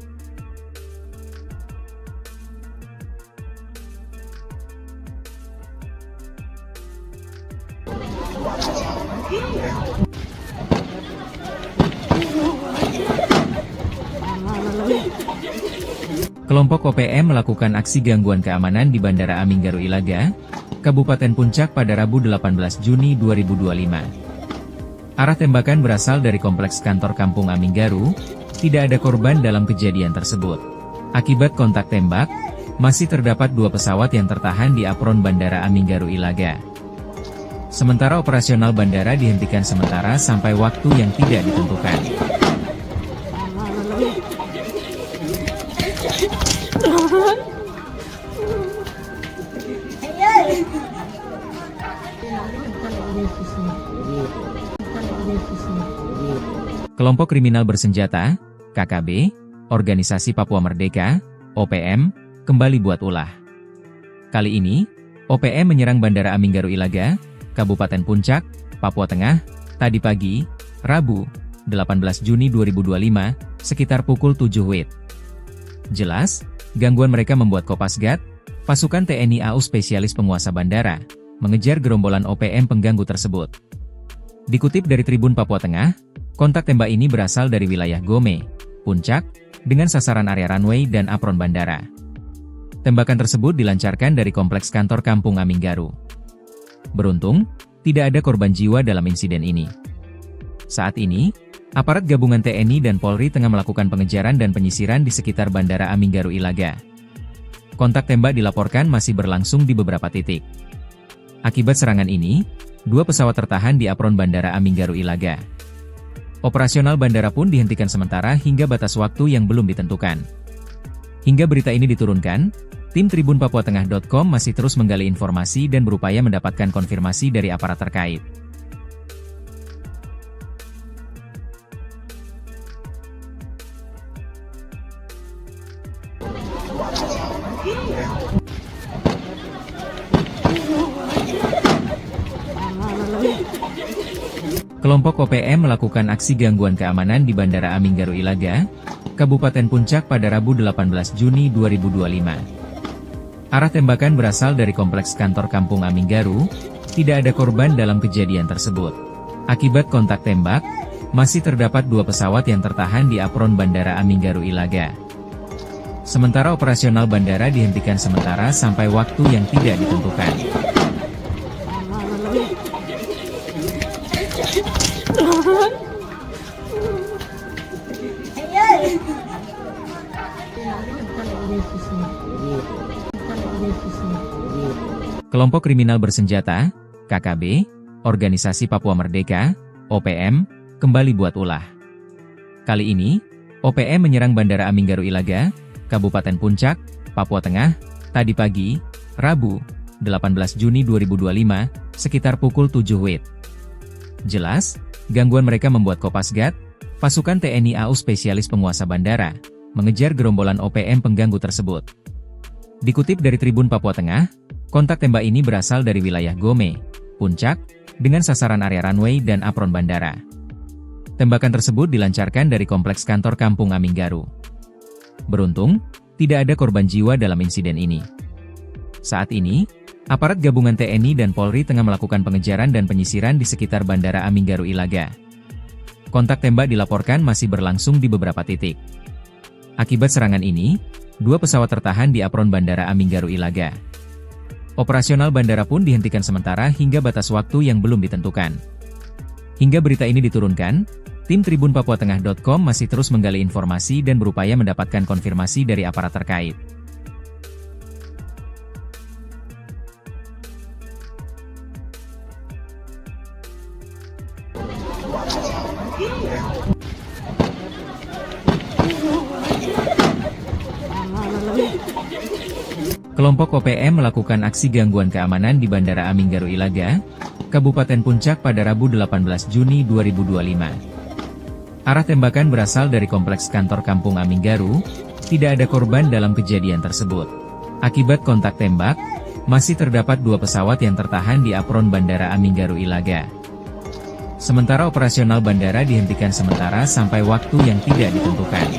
S1: Kelompok OPM melakukan aksi gangguan keamanan di Bandara Aminggaru Ilaga, Kabupaten Puncak pada Rabu 18 Juni 2025. Arah tembakan berasal dari kompleks kantor Kampung Aminggaru, tidak ada korban dalam kejadian tersebut. Akibat kontak tembak, masih terdapat 2 pesawat yang tertahan di apron Bandara Aminggaru Ilaga. Sementara operasional bandara dihentikan sementara sampai waktu yang tidak ditentukan. Kelompok kriminal bersenjata, KKB, Organisasi Papua Merdeka, OPM, kembali buat ulah. Kali ini, OPM menyerang Bandara Aminggaru Ilaga, Kabupaten Puncak, Papua Tengah, tadi pagi, Rabu, 18 Juni 2025, sekitar pukul 7 WIB. Jelas, gangguan mereka membuat Kopasgat, pasukan TNI AU spesialis penguasa bandara, mengejar gerombolan OPM pengganggu tersebut. Dikutip dari Tribun Papua Tengah, kontak tembak ini berasal dari wilayah Gome, Puncak, dengan sasaran area runway dan apron bandara. Tembakan tersebut dilancarkan dari kompleks kantor Kampung Aminggaru. Beruntung, tidak ada korban jiwa dalam insiden ini. Saat ini, aparat gabungan TNI dan Polri tengah melakukan pengejaran dan penyisiran di sekitar Bandara Aminggaru Ilaga. Kontak tembak dilaporkan masih berlangsung di beberapa titik. Akibat serangan ini, 2 pesawat tertahan di apron Bandara Aminggaru Ilaga. Operasional bandara pun dihentikan sementara hingga batas waktu yang belum ditentukan. Hingga berita ini diturunkan, tim tribunpapuatengah.com masih terus menggali informasi dan berupaya mendapatkan konfirmasi dari aparat terkait. Kelompok OPM melakukan aksi gangguan keamanan di Bandara Aminggaru Ilaga, Kabupaten Puncak pada Rabu 18 Juni 2025. Arah tembakan berasal dari kompleks kantor Kampung Aminggaru, tidak ada korban dalam kejadian tersebut. Akibat kontak tembak, masih terdapat 2 pesawat yang tertahan di apron Bandara Aminggaru Ilaga. Sementara operasional bandara dihentikan sementara sampai waktu yang tidak ditentukan. Kelompok kriminal bersenjata, KKB, Organisasi Papua Merdeka, OPM, kembali buat ulah. Kali ini, OPM menyerang Bandara Aminggaru Ilaga, Kabupaten Puncak, Papua Tengah, tadi pagi, Rabu, 18 Juni 2025, sekitar pukul 7 WIB. Jelas, gangguan mereka membuat Kopasgat, pasukan TNI AU spesialis penguasa bandara, mengejar gerombolan OPM pengganggu tersebut. Dikutip dari Tribun Papua Tengah, kontak tembak ini berasal dari wilayah Gome, Puncak, dengan sasaran area runway dan apron bandara. Tembakan tersebut dilancarkan dari kompleks kantor Kampung Aminggaru. Beruntung, tidak ada korban jiwa dalam insiden ini. Saat ini, aparat gabungan TNI dan Polri tengah melakukan pengejaran dan penyisiran di sekitar Bandara Aminggaru Ilaga. Kontak tembak dilaporkan masih berlangsung di beberapa titik. Akibat serangan ini, 2 pesawat tertahan di apron Bandara Aminggaru Ilaga. Operasional bandara pun dihentikan sementara hingga batas waktu yang belum ditentukan. Hingga berita ini diturunkan, tim tribunpapuatengah.com masih terus menggali informasi dan berupaya mendapatkan konfirmasi dari aparat terkait. Kelompok OPM melakukan aksi gangguan keamanan di Bandara Aminggaru Ilaga, Kabupaten Puncak pada Rabu 18 Juni 2025. Arah tembakan berasal dari kompleks kantor Kampung Aminggaru, tidak ada korban dalam kejadian tersebut. Akibat kontak tembak, masih terdapat 2 pesawat yang tertahan di apron Bandara Aminggaru Ilaga. Sementara operasional bandara dihentikan sementara sampai waktu yang tidak ditentukan.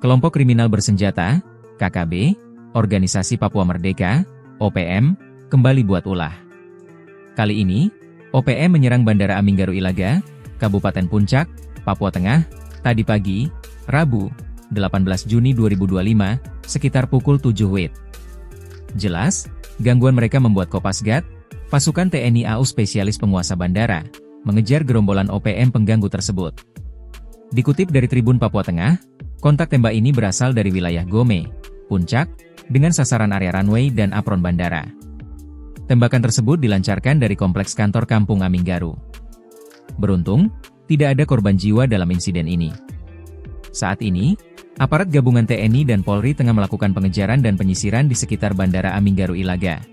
S1: Kelompok kriminal bersenjata, KKB, Organisasi Papua Merdeka, OPM, kembali buat ulah. Kali ini, OPM menyerang Bandara Aminggaru Ilaga, Kabupaten Puncak, Papua Tengah, tadi pagi, Rabu, 18 Juni 2025, sekitar pukul 7 WIB. Jelas, gangguan mereka membuat Kopasgat, pasukan TNI AU spesialis penguasa bandara, mengejar gerombolan OPM pengganggu tersebut. Dikutip dari Tribun Papua Tengah, kontak tembak ini berasal dari wilayah Gome, Puncak, dengan sasaran area runway dan apron bandara. Tembakan tersebut dilancarkan dari kompleks kantor Kampung Aminggaru. Beruntung, tidak ada korban jiwa dalam insiden ini. Saat ini, aparat gabungan TNI dan Polri tengah melakukan pengejaran dan penyisiran di sekitar Bandara Aminggaru Ilaga.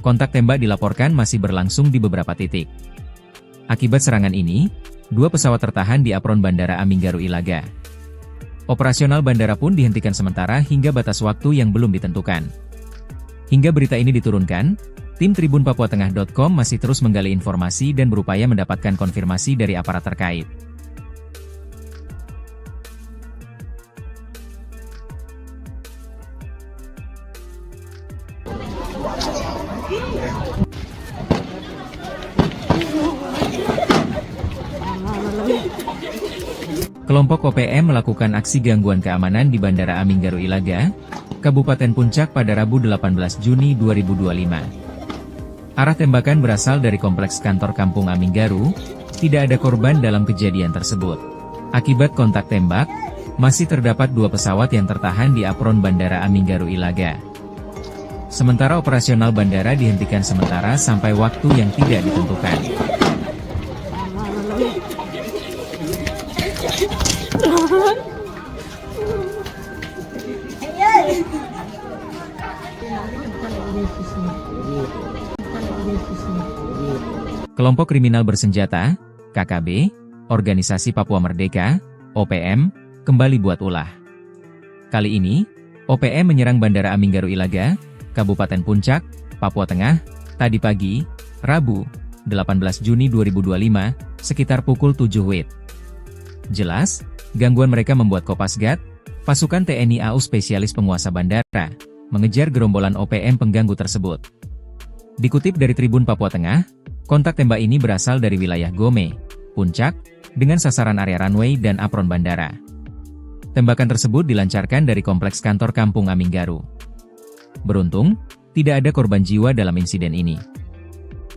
S1: Kontak tembak dilaporkan masih berlangsung di beberapa titik. Akibat serangan ini, 2 pesawat tertahan di apron Bandara Aminggaru Ilaga. Operasional bandara pun dihentikan sementara hingga batas waktu yang belum ditentukan. Hingga berita ini diturunkan, tim tribunpapuatengah.com masih terus menggali informasi dan berupaya mendapatkan konfirmasi dari aparat terkait. Kelompok OPM melakukan aksi gangguan keamanan di Bandara Aminggaru Ilaga, Kabupaten Puncak pada Rabu 18 Juni 2025. Arah tembakan berasal dari kompleks kantor Kampung Aminggaru, tidak ada korban dalam kejadian tersebut. Akibat kontak tembak, masih terdapat 2 pesawat yang tertahan di apron Bandara Aminggaru Ilaga. Sementara operasional bandara dihentikan sementara sampai waktu yang tidak ditentukan. Kelompok kriminal bersenjata, KKB, Organisasi Papua Merdeka, OPM, kembali buat ulah. Kali ini, OPM menyerang Bandara Aminggaru Ilaga, Kabupaten Puncak, Papua Tengah, tadi pagi, Rabu, 18 Juni 2025, sekitar pukul 7 WIB. Jelas, gangguan mereka membuat Kopasgat, pasukan TNI AU spesialis penguasa bandara, mengejar gerombolan OPM pengganggu tersebut. Dikutip dari Tribun Papua Tengah, kontak tembak ini berasal dari wilayah Gome, Puncak, dengan sasaran area runway dan apron bandara. Tembakan tersebut dilancarkan dari kompleks kantor Kampung Aminggaru. Beruntung, tidak ada korban jiwa dalam insiden ini.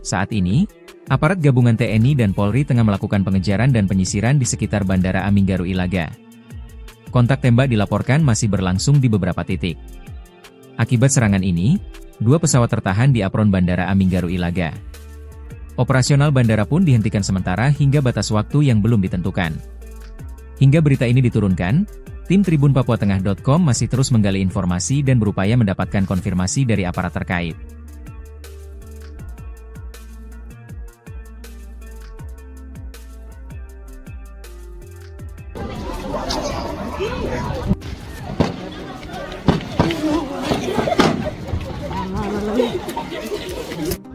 S1: Saat ini, Aparat gabungan TNI dan Polri tengah melakukan pengejaran dan penyisiran di sekitar Bandara Aminggaru Ilaga. Kontak tembak dilaporkan masih berlangsung di beberapa titik. Akibat serangan ini, 2 pesawat tertahan di apron Bandara Aminggaru Ilaga. Operasional bandara pun dihentikan sementara hingga batas waktu yang belum ditentukan. Hingga berita ini diturunkan, tim tribunpapuatengah.com masih terus menggali informasi dan berupaya mendapatkan konfirmasi dari aparat terkait.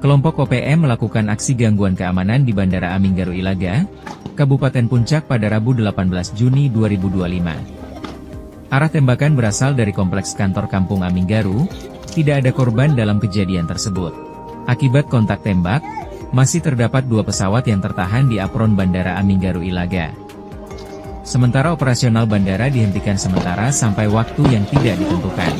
S1: Kelompok OPM melakukan aksi gangguan keamanan di Bandara Aminggaru Ilaga, Kabupaten Puncak pada Rabu 18 Juni 2025. Arah tembakan berasal dari kompleks kantor Kampung Aminggaru, tidak ada korban dalam kejadian tersebut. Akibat kontak tembak, masih terdapat 2 pesawat yang tertahan di apron Bandara Aminggaru Ilaga. Sementara operasional bandara dihentikan sementara sampai waktu yang tidak ditentukan.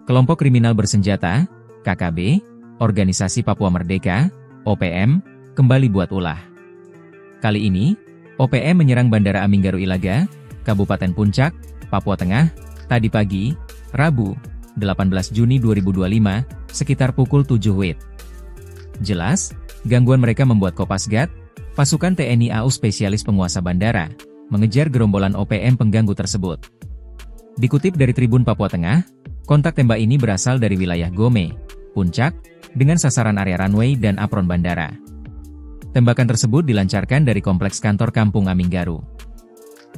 S1: Kelompok kriminal bersenjata, KKB, Organisasi Papua Merdeka, OPM, kembali buat ulah. Kali ini, OPM menyerang Bandara Aminggaru Ilaga, Kabupaten Puncak, Papua Tengah, tadi pagi, Rabu, 18 Juni 2025, sekitar pukul 7 WIB. Jelas, gangguan mereka membuat Kopasgat, pasukan TNI AU spesialis penguasa bandara, mengejar gerombolan OPM pengganggu tersebut. Dikutip dari Tribun Papua Tengah, kontak tembak ini berasal dari wilayah Gome, Puncak, dengan sasaran area runway dan apron bandara. Tembakan tersebut dilancarkan dari kompleks kantor Kampung Aminggaru.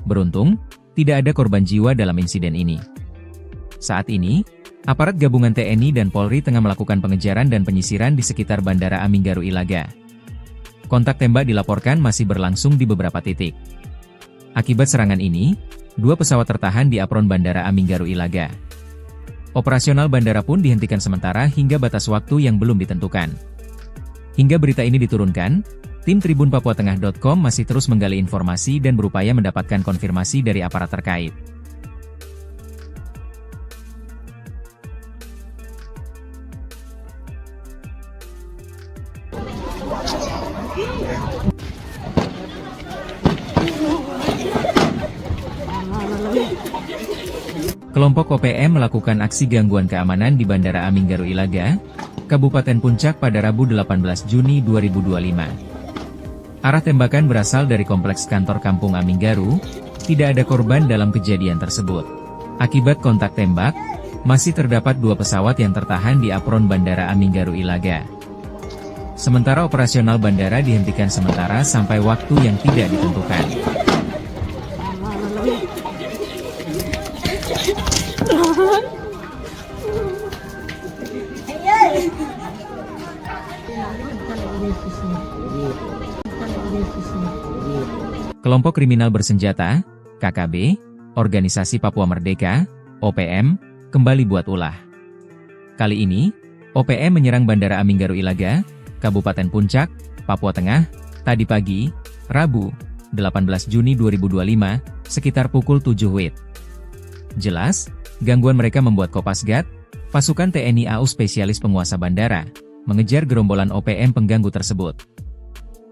S1: Beruntung, tidak ada korban jiwa dalam insiden ini. Saat ini, aparat gabungan TNI dan Polri tengah melakukan pengejaran dan penyisiran di sekitar Bandara Aminggaru Ilaga. Kontak tembak dilaporkan masih berlangsung di beberapa titik. Akibat serangan ini, 2 pesawat tertahan di apron Bandara Aminggaru Ilaga. Operasional bandara pun dihentikan sementara hingga batas waktu yang belum ditentukan. Hingga berita ini diturunkan, tim tribunpapuatengah.com masih terus menggali informasi dan berupaya mendapatkan konfirmasi dari aparat terkait. Kelompok OPM melakukan aksi gangguan keamanan di Bandara Aminggaru Ilaga, Kabupaten Puncak pada Rabu 18 Juni 2025. Arah tembakan berasal dari kompleks kantor Kampung Aminggaru, tidak ada korban dalam kejadian tersebut. Akibat kontak tembak, masih terdapat 2 pesawat yang tertahan di apron Bandara Aminggaru Ilaga. Sementara operasional bandara dihentikan sementara sampai waktu yang tidak ditentukan. Kelompok kriminal bersenjata, KKB, Organisasi Papua Merdeka, OPM, kembali buat ulah. Kali ini, OPM menyerang Bandara Aminggaru Ilaga, Kabupaten Puncak, Papua Tengah, tadi pagi, Rabu, 18 Juni 2025, sekitar pukul 7 WIB. Jelas, gangguan mereka membuat Kopasgat, pasukan TNI AU spesialis penguasa bandara, mengejar gerombolan OPM pengganggu tersebut.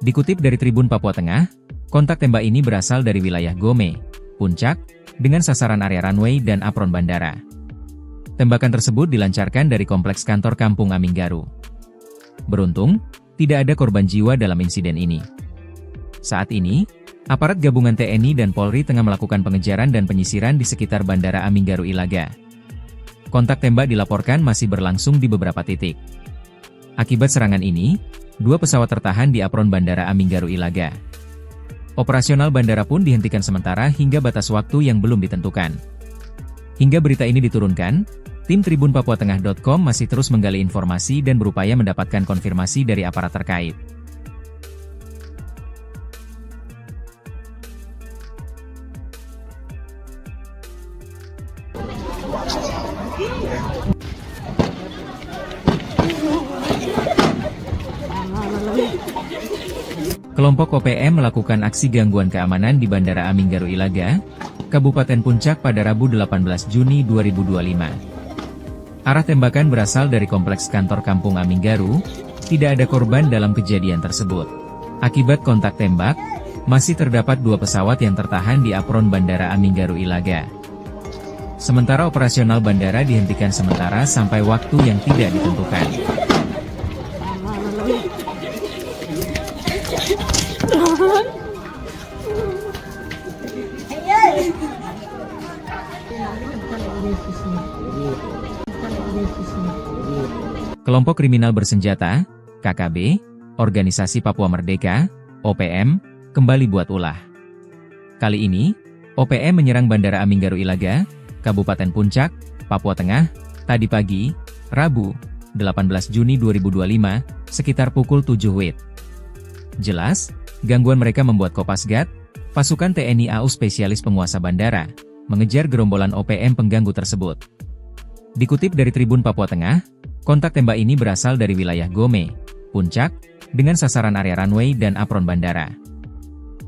S1: Dikutip dari Tribun Papua Tengah, kontak tembak ini berasal dari wilayah Gome, Puncak, dengan sasaran area runway dan apron bandara. Tembakan tersebut dilancarkan dari kompleks kantor Kampung Aminggaru. Beruntung, tidak ada korban jiwa dalam insiden ini. Saat ini, aparat gabungan TNI dan Polri tengah melakukan pengejaran dan penyisiran di sekitar Bandara Aminggaru Ilaga. Kontak tembak dilaporkan masih berlangsung di beberapa titik. Akibat serangan ini, 2 pesawat tertahan di apron Bandara Aminggaru Ilaga. Operasional bandara pun dihentikan sementara hingga batas waktu yang belum ditentukan. Hingga berita ini diturunkan, tim tribunpapuatengah.com masih terus menggali informasi dan berupaya mendapatkan konfirmasi dari aparat terkait. Kelompok OPM melakukan aksi gangguan keamanan di Bandara Aminggaru Ilaga, Kabupaten Puncak pada Rabu 18 Juni 2025. Arah tembakan berasal dari kompleks kantor Kampung Aminggaru, tidak ada korban dalam kejadian tersebut. Akibat kontak tembak, masih terdapat 2 pesawat yang tertahan di apron Bandara Aminggaru Ilaga. Sementara operasional bandara dihentikan sementara sampai waktu yang tidak ditentukan. Kelompok kriminal bersenjata, KKB, Organisasi Papua Merdeka, OPM, kembali buat ulah. Kali ini, OPM menyerang Bandara Aminggaru Ilaga, Kabupaten Puncak, Papua Tengah, tadi pagi, Rabu, 18 Juni 2025, sekitar pukul 7 WIB. Jelas, gangguan mereka membuat Kopasgat, pasukan TNI AU spesialis penguasa bandara, mengejar gerombolan OPM pengganggu tersebut. Dikutip dari Tribun Papua Tengah, kontak tembak ini berasal dari wilayah Gome, Puncak, dengan sasaran area runway dan apron bandara.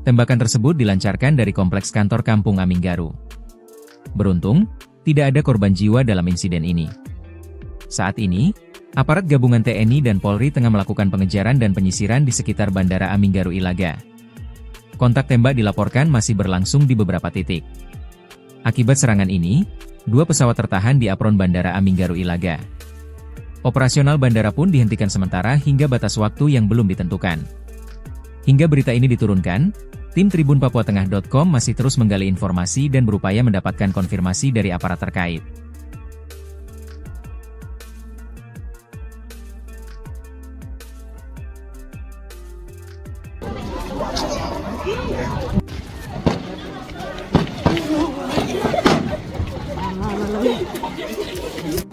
S1: Tembakan tersebut dilancarkan dari kompleks kantor Kampung Aminggaru. Beruntung, tidak ada korban jiwa dalam insiden ini. Saat ini, aparat gabungan TNI dan Polri tengah melakukan pengejaran dan penyisiran di sekitar Bandara Aminggaru Ilaga. Kontak tembak dilaporkan masih berlangsung di beberapa titik. Akibat serangan ini, 2 pesawat tertahan di apron Bandara Aminggaru Ilaga. Operasional bandara pun dihentikan sementara hingga batas waktu yang belum ditentukan. Hingga berita ini diturunkan, tim tribunpapuatengah.com masih terus menggali informasi dan berupaya mendapatkan konfirmasi dari aparat terkait.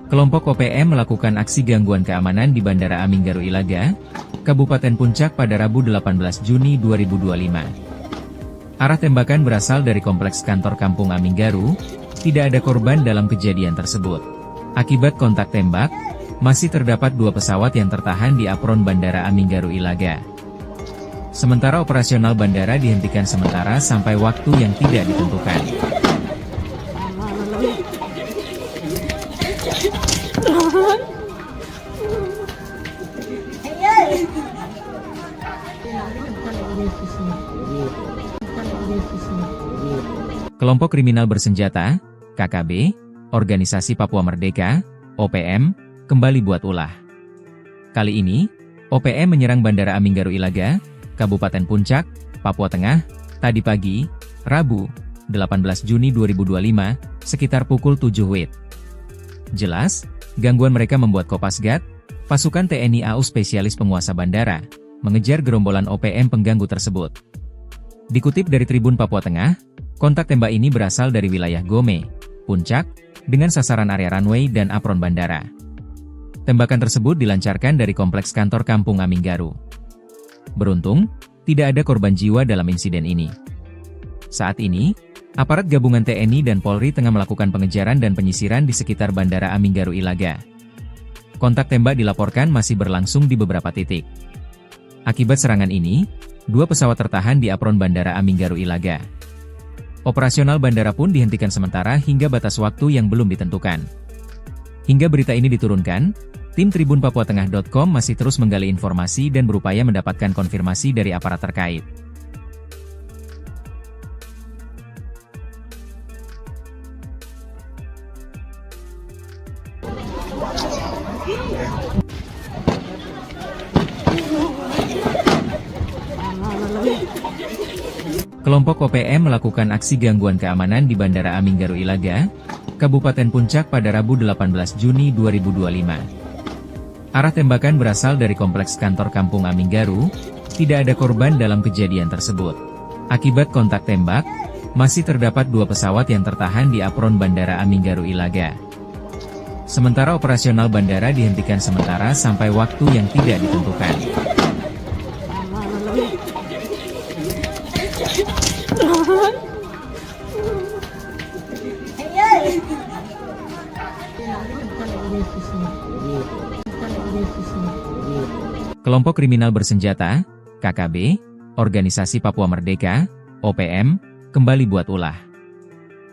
S1: Kelompok OPM melakukan aksi gangguan keamanan di Bandara Aminggaru Ilaga, Kabupaten Puncak pada Rabu 18 Juni 2025. Arah tembakan berasal dari kompleks kantor Kampung Aminggaru, tidak ada korban dalam kejadian tersebut. Akibat kontak tembak, masih terdapat 2 pesawat yang tertahan di apron Bandara Aminggaru Ilaga. Sementara operasional bandara dihentikan sementara sampai waktu yang tidak ditentukan. Kelompok kriminal bersenjata, KKB, Organisasi Papua Merdeka, OPM, kembali buat ulah. Kali ini, OPM menyerang Bandara Aminggaru Ilaga, Kabupaten Puncak, Papua Tengah, tadi pagi, Rabu, 18 Juni 2025, sekitar pukul 7 WIB. Jelas, gangguan mereka membuat Kopasgat, pasukan TNI AU spesialis penguasa bandara, mengejar gerombolan OPM pengganggu tersebut. Dikutip dari Tribun Papua Tengah, kontak tembak ini berasal dari wilayah Gome, Puncak, dengan sasaran area runway dan apron bandara. Tembakan tersebut dilancarkan dari kompleks kantor Kampung Aminggaru. Beruntung, tidak ada korban jiwa dalam insiden ini. Saat ini, aparat gabungan TNI dan Polri tengah melakukan pengejaran dan penyisiran di sekitar Bandara Aminggaru Ilaga. Kontak tembak dilaporkan masih berlangsung di beberapa titik. Akibat serangan ini, 2 pesawat tertahan di apron Bandara Aminggaru Ilaga. Operasional bandara pun dihentikan sementara hingga batas waktu yang belum ditentukan. Hingga berita ini diturunkan, tim tribunpapuatengah.com masih terus menggali informasi dan berupaya mendapatkan konfirmasi dari aparat terkait. Kelompok OPM melakukan aksi gangguan keamanan di Bandara Aminggaru Ilaga, Kabupaten Puncak pada Rabu 18 Juni 2025. Arah tembakan berasal dari kompleks kantor Kampung Aminggaru, tidak ada korban dalam kejadian tersebut. Akibat kontak tembak, masih terdapat 2 pesawat yang tertahan di apron Bandara Aminggaru Ilaga. Sementara operasional bandara dihentikan sementara sampai waktu yang tidak ditentukan. Kelompok kriminal bersenjata, KKB, Organisasi Papua Merdeka, OPM, kembali buat ulah.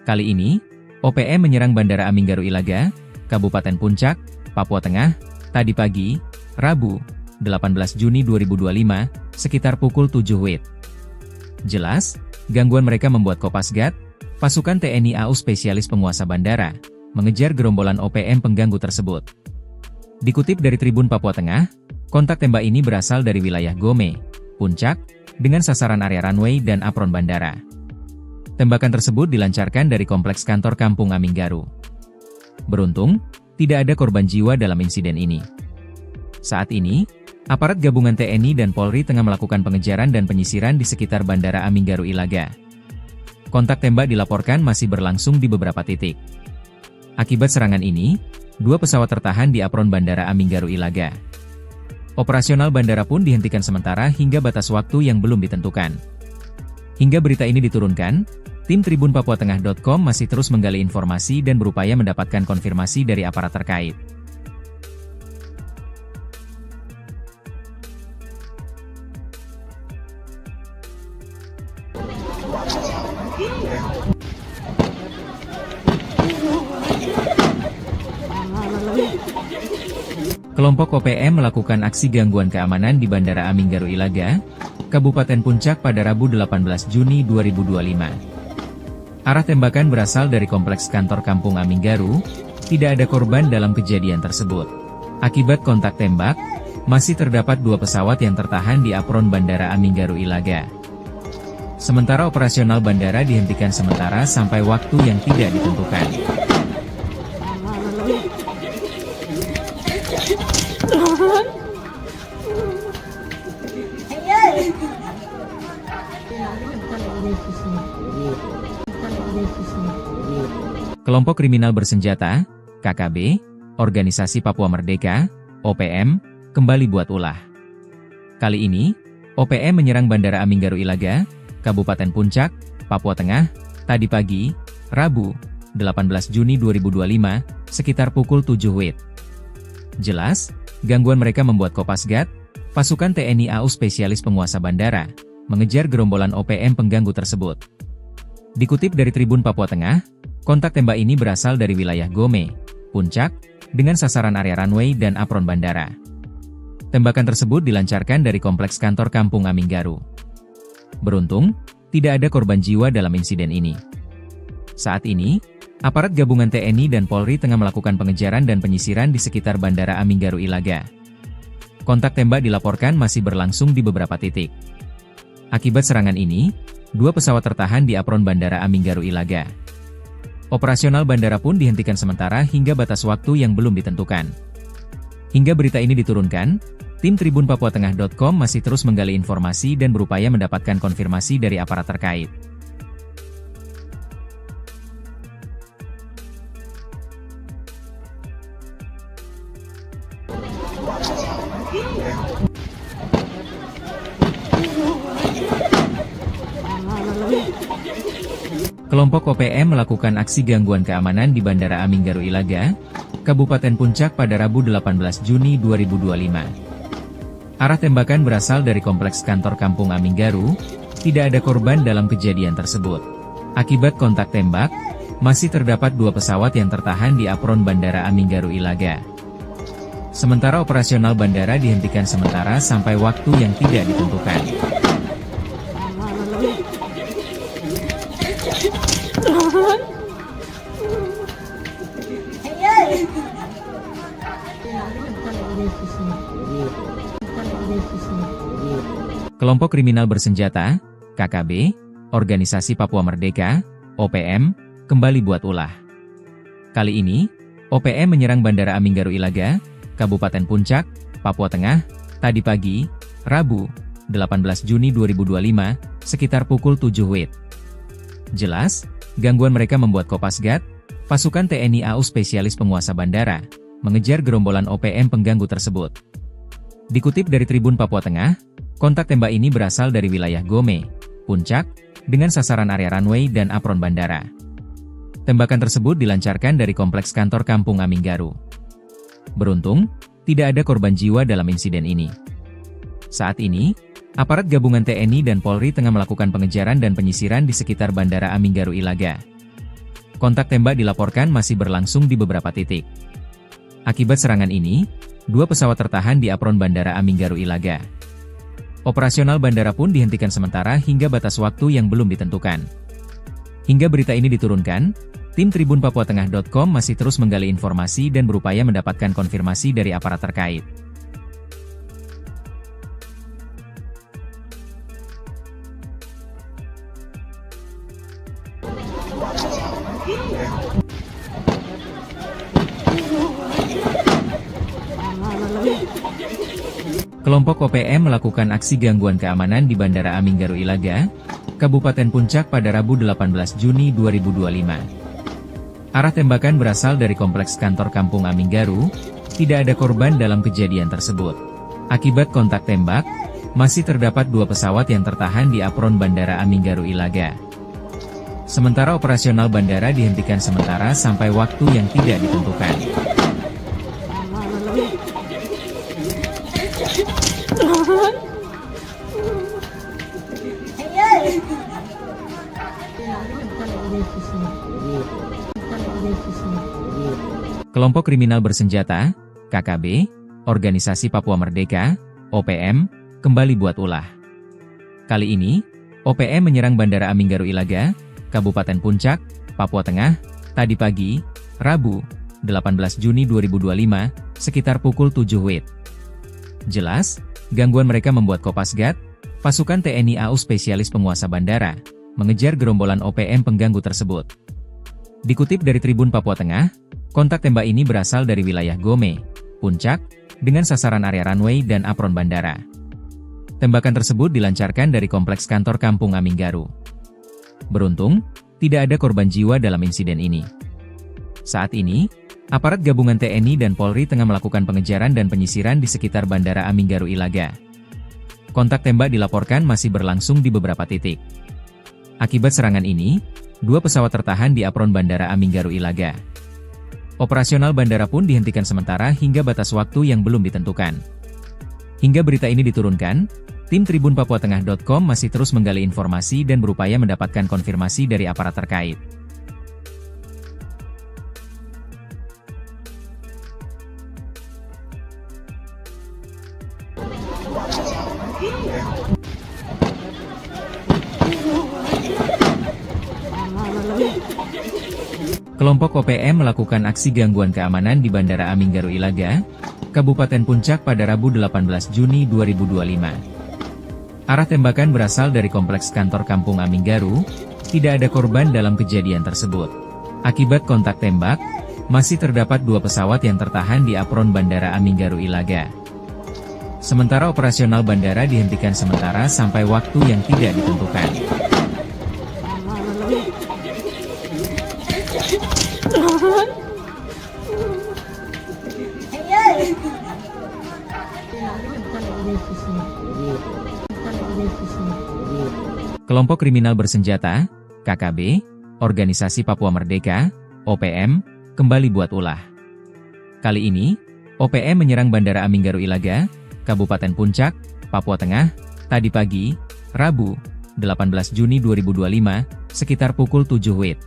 S1: Kali ini, OPM menyerang Bandara Aminggaru Ilaga, Kabupaten Puncak, Papua Tengah, tadi pagi, Rabu, 18 Juni 2025, sekitar pukul 7 WIB. Jelas, gangguan mereka membuat Kopasgat, pasukan TNI AU spesialis penguasa bandara, mengejar gerombolan OPM pengganggu tersebut. Dikutip dari Tribun Papua Tengah, kontak tembak ini berasal dari wilayah Gome, Puncak, dengan sasaran area runway dan apron bandara. Tembakan tersebut dilancarkan dari kompleks kantor Kampung Aminggaru. Beruntung, tidak ada korban jiwa dalam insiden ini. Saat ini, aparat gabungan TNI dan Polri tengah melakukan pengejaran dan penyisiran di sekitar Bandara Aminggaru Ilaga. Kontak tembak dilaporkan masih berlangsung di beberapa titik. Akibat serangan ini, 2 pesawat tertahan di apron Bandara Aminggaru Ilaga. Operasional bandara pun dihentikan sementara hingga batas waktu yang belum ditentukan. Hingga berita ini diturunkan, tim tribunpapuatengah.com masih terus menggali informasi dan berupaya mendapatkan konfirmasi dari aparat terkait. Kelompok OPM melakukan aksi gangguan keamanan di Bandara Aminggaru Ilaga, Kabupaten Puncak pada Rabu 18 Juni 2025. Arah tembakan berasal dari kompleks kantor Kampung Aminggaru, tidak ada korban dalam kejadian tersebut. Akibat kontak tembak, masih terdapat 2 pesawat yang tertahan di apron Bandara Aminggaru Ilaga. Sementara operasional bandara dihentikan sementara sampai waktu yang tidak ditentukan. Kelompok kriminal bersenjata, KKB, Organisasi Papua Merdeka, OPM, kembali buat ulah. Kali ini, OPM menyerang Bandara Aminggaru Ilaga, Kabupaten Puncak, Papua Tengah, tadi pagi, Rabu, 18 Juni 2025, sekitar pukul 7 WIB. Jelas, gangguan mereka membuat Kopasgat, pasukan TNI AU spesialis penguasa bandara, mengejar gerombolan OPM pengganggu tersebut. Dikutip dari Tribun Papua Tengah, kontak tembak ini berasal dari wilayah Gome, Puncak, dengan sasaran area runway dan apron bandara. Tembakan tersebut dilancarkan dari kompleks kantor Kampung Aminggaru. Beruntung, tidak ada korban jiwa dalam insiden ini. Saat ini, aparat gabungan TNI dan Polri tengah melakukan pengejaran dan penyisiran di sekitar Bandara Aminggaru Ilaga. Kontak tembak dilaporkan masih berlangsung di beberapa titik. Akibat serangan ini, 2 pesawat tertahan di apron Bandara Aminggaru Ilaga. Operasional bandara pun dihentikan sementara hingga batas waktu yang belum ditentukan. Hingga berita ini diturunkan, tim tribunpapuatengah.com masih terus menggali informasi dan berupaya mendapatkan konfirmasi dari aparat terkait. Kelompok OPM melakukan aksi gangguan keamanan di Bandara Aminggaru Ilaga, Kabupaten Puncak pada Rabu 18 Juni 2025. Arah tembakan berasal dari kompleks kantor Kampung Aminggaru, tidak ada korban dalam kejadian tersebut. Akibat kontak tembak, masih terdapat 2 pesawat yang tertahan di apron Bandara Aminggaru Ilaga. Sementara operasional bandara dihentikan sementara sampai waktu yang tidak ditentukan. Kelompok kriminal bersenjata, KKB, Organisasi Papua Merdeka, OPM, kembali buat ulah. Kali ini, OPM menyerang Bandara Aminggaru Ilaga, Kabupaten Puncak, Papua Tengah, tadi pagi, Rabu, 18 Juni 2025, sekitar pukul 7 WIB. Jelas, gangguan mereka membuat Kopasgat, pasukan TNI AU spesialis penguasa bandara, mengejar gerombolan OPM pengganggu tersebut. Dikutip dari Tribun Papua Tengah, kontak tembak ini berasal dari wilayah Gome, Puncak, dengan sasaran area runway dan apron bandara. Tembakan tersebut dilancarkan dari kompleks kantor Kampung Aminggaru. Beruntung, tidak ada korban jiwa dalam insiden ini. Saat ini, Aparat gabungan TNI dan Polri tengah melakukan pengejaran dan penyisiran di sekitar Bandara Aminggaru Ilaga. Kontak tembak dilaporkan masih berlangsung di beberapa titik. Akibat serangan ini, 2 pesawat tertahan di apron Bandara Aminggaru Ilaga. Operasional bandara pun dihentikan sementara hingga batas waktu yang belum ditentukan. Hingga berita ini diturunkan, tim tribunpapuatengah.com masih terus menggali informasi dan berupaya mendapatkan konfirmasi dari aparat terkait. Kelompok OPM melakukan aksi gangguan keamanan di Bandara Aminggaru Ilaga, Kabupaten Puncak pada Rabu 18 Juni 2025. Arah tembakan berasal dari kompleks kantor Kampung Aminggaru, tidak ada korban dalam kejadian tersebut. Akibat kontak tembak, masih terdapat 2 pesawat yang tertahan di apron Bandara Aminggaru Ilaga. Sementara operasional bandara dihentikan sementara sampai waktu yang tidak ditentukan. Kelompok kriminal bersenjata, KKB, Organisasi Papua Merdeka, OPM, kembali buat ulah. Kali ini, OPM menyerang Bandara Aminggaru Ilaga, Kabupaten Puncak, Papua Tengah, tadi pagi, Rabu, 18 Juni 2025, sekitar pukul 7 WIB. Jelas, gangguan mereka membuat Kopasgat, pasukan TNI AU spesialis penguasa bandara, mengejar gerombolan OPM pengganggu tersebut. Dikutip dari Tribun Papua Tengah, kontak tembak ini berasal dari wilayah Gome, Puncak, dengan sasaran area runway dan apron bandara. Tembakan tersebut dilancarkan dari kompleks kantor Kampung Aminggaru. Beruntung, tidak ada korban jiwa dalam insiden ini. Saat ini, aparat gabungan TNI dan Polri tengah melakukan pengejaran dan penyisiran di sekitar Bandara Aminggaru Ilaga. Kontak tembak dilaporkan masih berlangsung di beberapa titik. Akibat serangan ini, 2 pesawat tertahan di apron Bandara Aminggaru Ilaga. Operasional bandara pun dihentikan sementara hingga batas waktu yang belum ditentukan. Hingga berita ini diturunkan, tim tribunpapuatengah.com masih terus menggali informasi dan berupaya mendapatkan konfirmasi dari aparat terkait. Kelompok OPM melakukan aksi gangguan keamanan di Bandara Aminggaru Ilaga, Kabupaten Puncak pada Rabu 18 Juni 2025. Arah tembakan berasal dari kompleks kantor Kampung Aminggaru, tidak ada korban dalam kejadian tersebut. Akibat kontak tembak, masih terdapat 2 pesawat yang tertahan di apron Bandara Aminggaru Ilaga. Sementara operasional bandara dihentikan sementara sampai waktu yang tidak ditentukan. Kelompok kriminal bersenjata, KKB, Organisasi Papua Merdeka, OPM, kembali buat ulah. Kali ini, OPM menyerang Bandara Aminggaru Ilaga, Kabupaten Puncak, Papua Tengah, tadi pagi, Rabu, 18 Juni 2025, sekitar pukul 7 WIB.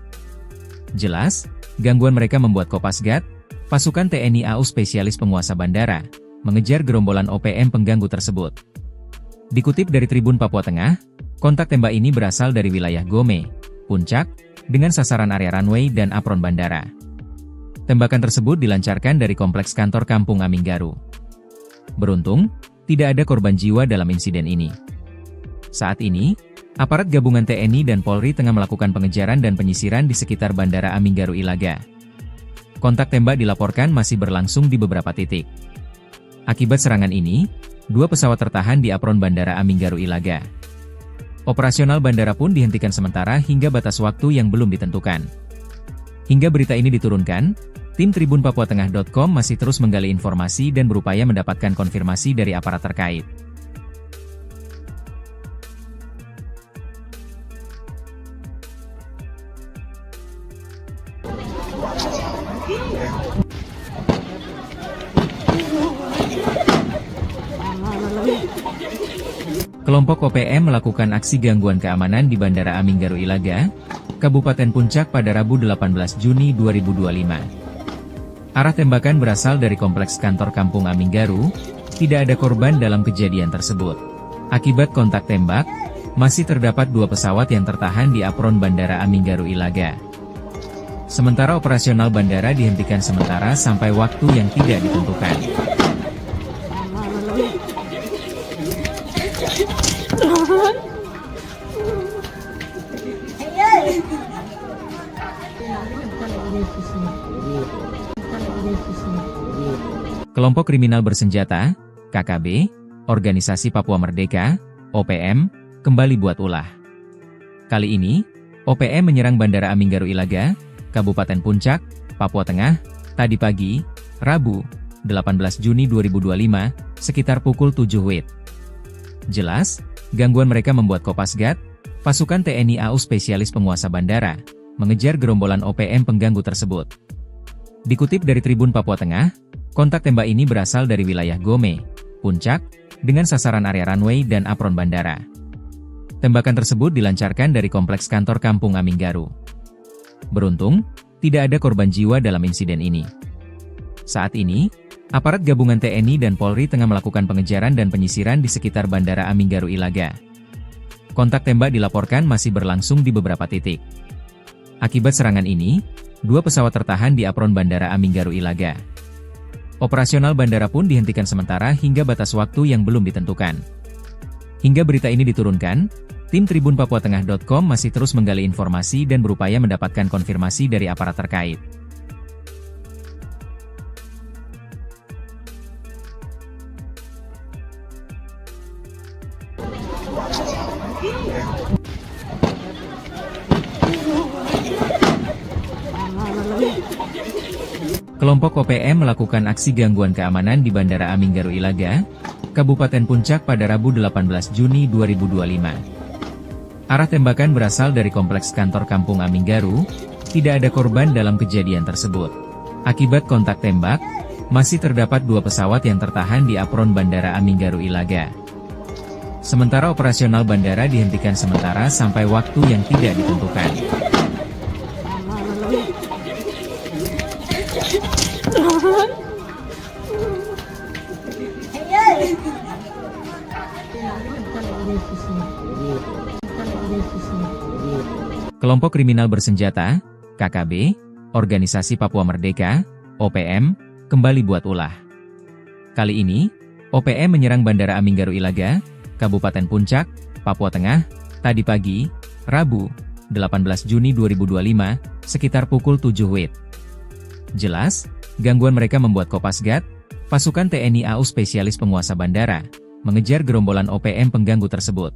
S1: Jelas, gangguan mereka membuat Kopasgat, pasukan TNI AU spesialis penguasa bandara, mengejar gerombolan OPM pengganggu tersebut. Dikutip dari Tribun Papua Tengah, kontak tembak ini berasal dari wilayah Gome, Puncak, dengan sasaran area runway dan apron bandara. Tembakan tersebut dilancarkan dari kompleks kantor Kampung Aminggaru. Beruntung, tidak ada korban jiwa dalam insiden ini. Saat ini, aparat gabungan TNI dan Polri tengah melakukan pengejaran dan penyisiran di sekitar Bandara Aminggaru Ilaga. Kontak tembak dilaporkan masih berlangsung di beberapa titik. Akibat serangan ini, 2 pesawat tertahan di apron Bandara Aminggaru Ilaga. Operasional bandara pun dihentikan sementara hingga batas waktu yang belum ditentukan. Hingga berita ini diturunkan, tim tribunpapuatengah.com masih terus menggali informasi dan berupaya mendapatkan konfirmasi dari aparat terkait. Kelompok OPM melakukan aksi gangguan keamanan di Bandara Aminggaru Ilaga, Kabupaten Puncak pada Rabu 18 Juni 2025. Arah tembakan berasal dari kompleks kantor Kampung Aminggaru, tidak ada korban dalam kejadian tersebut. Akibat kontak tembak, masih terdapat 2 pesawat yang tertahan di apron Bandara Aminggaru Ilaga. Sementara operasional bandara dihentikan sementara sampai waktu yang tidak ditentukan. Kelompok kriminal bersenjata, KKB, Organisasi Papua Merdeka, OPM, kembali buat ulah. Kali ini, OPM menyerang Bandara Aminggaru Ilaga, Kabupaten Puncak, Papua Tengah, tadi pagi, Rabu, 18 Juni 2025, sekitar pukul 7 WIB. Jelas, gangguan mereka membuat Kopasgat, pasukan TNI AU spesialis penguasa bandara, mengejar gerombolan OPM pengganggu tersebut. Dikutip dari Tribun Papua Tengah, kontak tembak ini berasal dari wilayah Gome, Puncak, dengan sasaran area runway dan apron bandara. Tembakan tersebut dilancarkan dari kompleks kantor Kampung Aminggaru. Beruntung, tidak ada korban jiwa dalam insiden ini. Saat ini, aparat gabungan TNI dan Polri tengah melakukan pengejaran dan penyisiran di sekitar Bandara Aminggaru Ilaga. Kontak tembak dilaporkan masih berlangsung di beberapa titik. Akibat serangan ini, 2 pesawat tertahan di apron Bandara Aminggaru Ilaga. Operasional bandara pun dihentikan sementara hingga batas waktu yang belum ditentukan. Hingga berita ini diturunkan, tim tribunpapuatengah.com masih terus menggali informasi dan berupaya mendapatkan konfirmasi dari aparat terkait. Kelompok OPM melakukan aksi gangguan keamanan di Bandara Aminggaru Ilaga, Kabupaten Puncak pada Rabu 18 Juni 2025. Arah tembakan berasal dari kompleks kantor Kampung Aminggaru, tidak ada korban dalam kejadian tersebut. Akibat kontak tembak, masih terdapat 2 pesawat yang tertahan di apron Bandara Aminggaru Ilaga. Sementara operasional bandara dihentikan sementara sampai waktu yang tidak ditentukan. Kelompok kriminal bersenjata, KKB, Organisasi Papua Merdeka, OPM, kembali buat ulah. Kali ini, OPM menyerang Bandara Aminggaru Ilaga, Kabupaten Puncak, Papua Tengah, tadi pagi, Rabu, 18 Juni 2025, sekitar pukul 7 WIB. Jelas, gangguan mereka membuat Kopasgat, pasukan TNI AU spesialis penguasa bandara, mengejar gerombolan OPM pengganggu tersebut.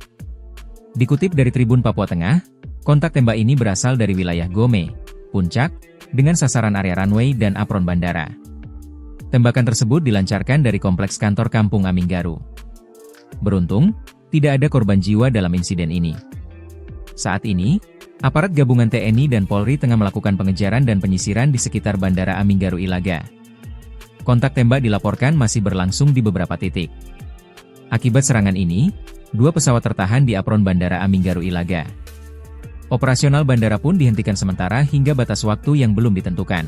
S1: Dikutip dari Tribun Papua Tengah, kontak tembak ini berasal dari wilayah Gome, Puncak, dengan sasaran area runway dan apron bandara. Tembakan tersebut dilancarkan dari kompleks kantor Kampung Aminggaru. Beruntung, tidak ada korban jiwa dalam insiden ini. Saat ini, aparat gabungan TNI dan Polri tengah melakukan pengejaran dan penyisiran di sekitar Bandara Aminggaru Ilaga. Kontak tembak dilaporkan masih berlangsung di beberapa titik. Akibat serangan ini, 2 pesawat tertahan di apron Bandara Aminggaru Ilaga. Operasional bandara pun dihentikan sementara hingga batas waktu yang belum ditentukan.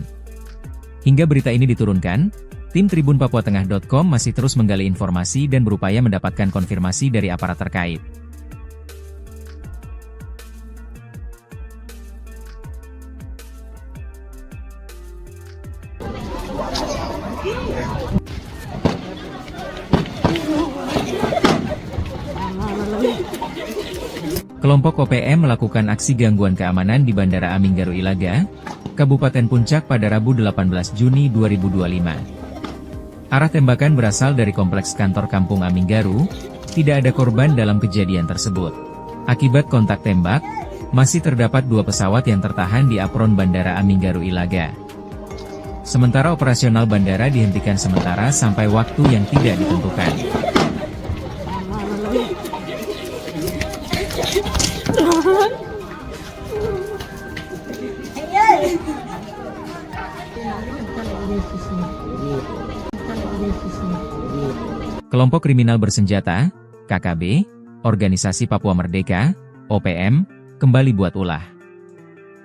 S1: Hingga berita ini diturunkan, tim tribunpapuatengah.com masih terus menggali informasi dan berupaya mendapatkan konfirmasi dari aparat terkait. Kelompok OPM melakukan aksi gangguan keamanan di Bandara Aminggaru Ilaga, Kabupaten Puncak pada Rabu 18 Juni 2025. Arah tembakan berasal dari kompleks kantor Kampung Aminggaru, tidak ada korban dalam kejadian tersebut. Akibat kontak tembak, masih terdapat 2 pesawat yang tertahan di apron Bandara Aminggaru Ilaga. Sementara operasional bandara dihentikan sementara sampai waktu yang tidak ditentukan. Kelompok kriminal bersenjata, KKB, Organisasi Papua Merdeka, OPM, kembali buat ulah.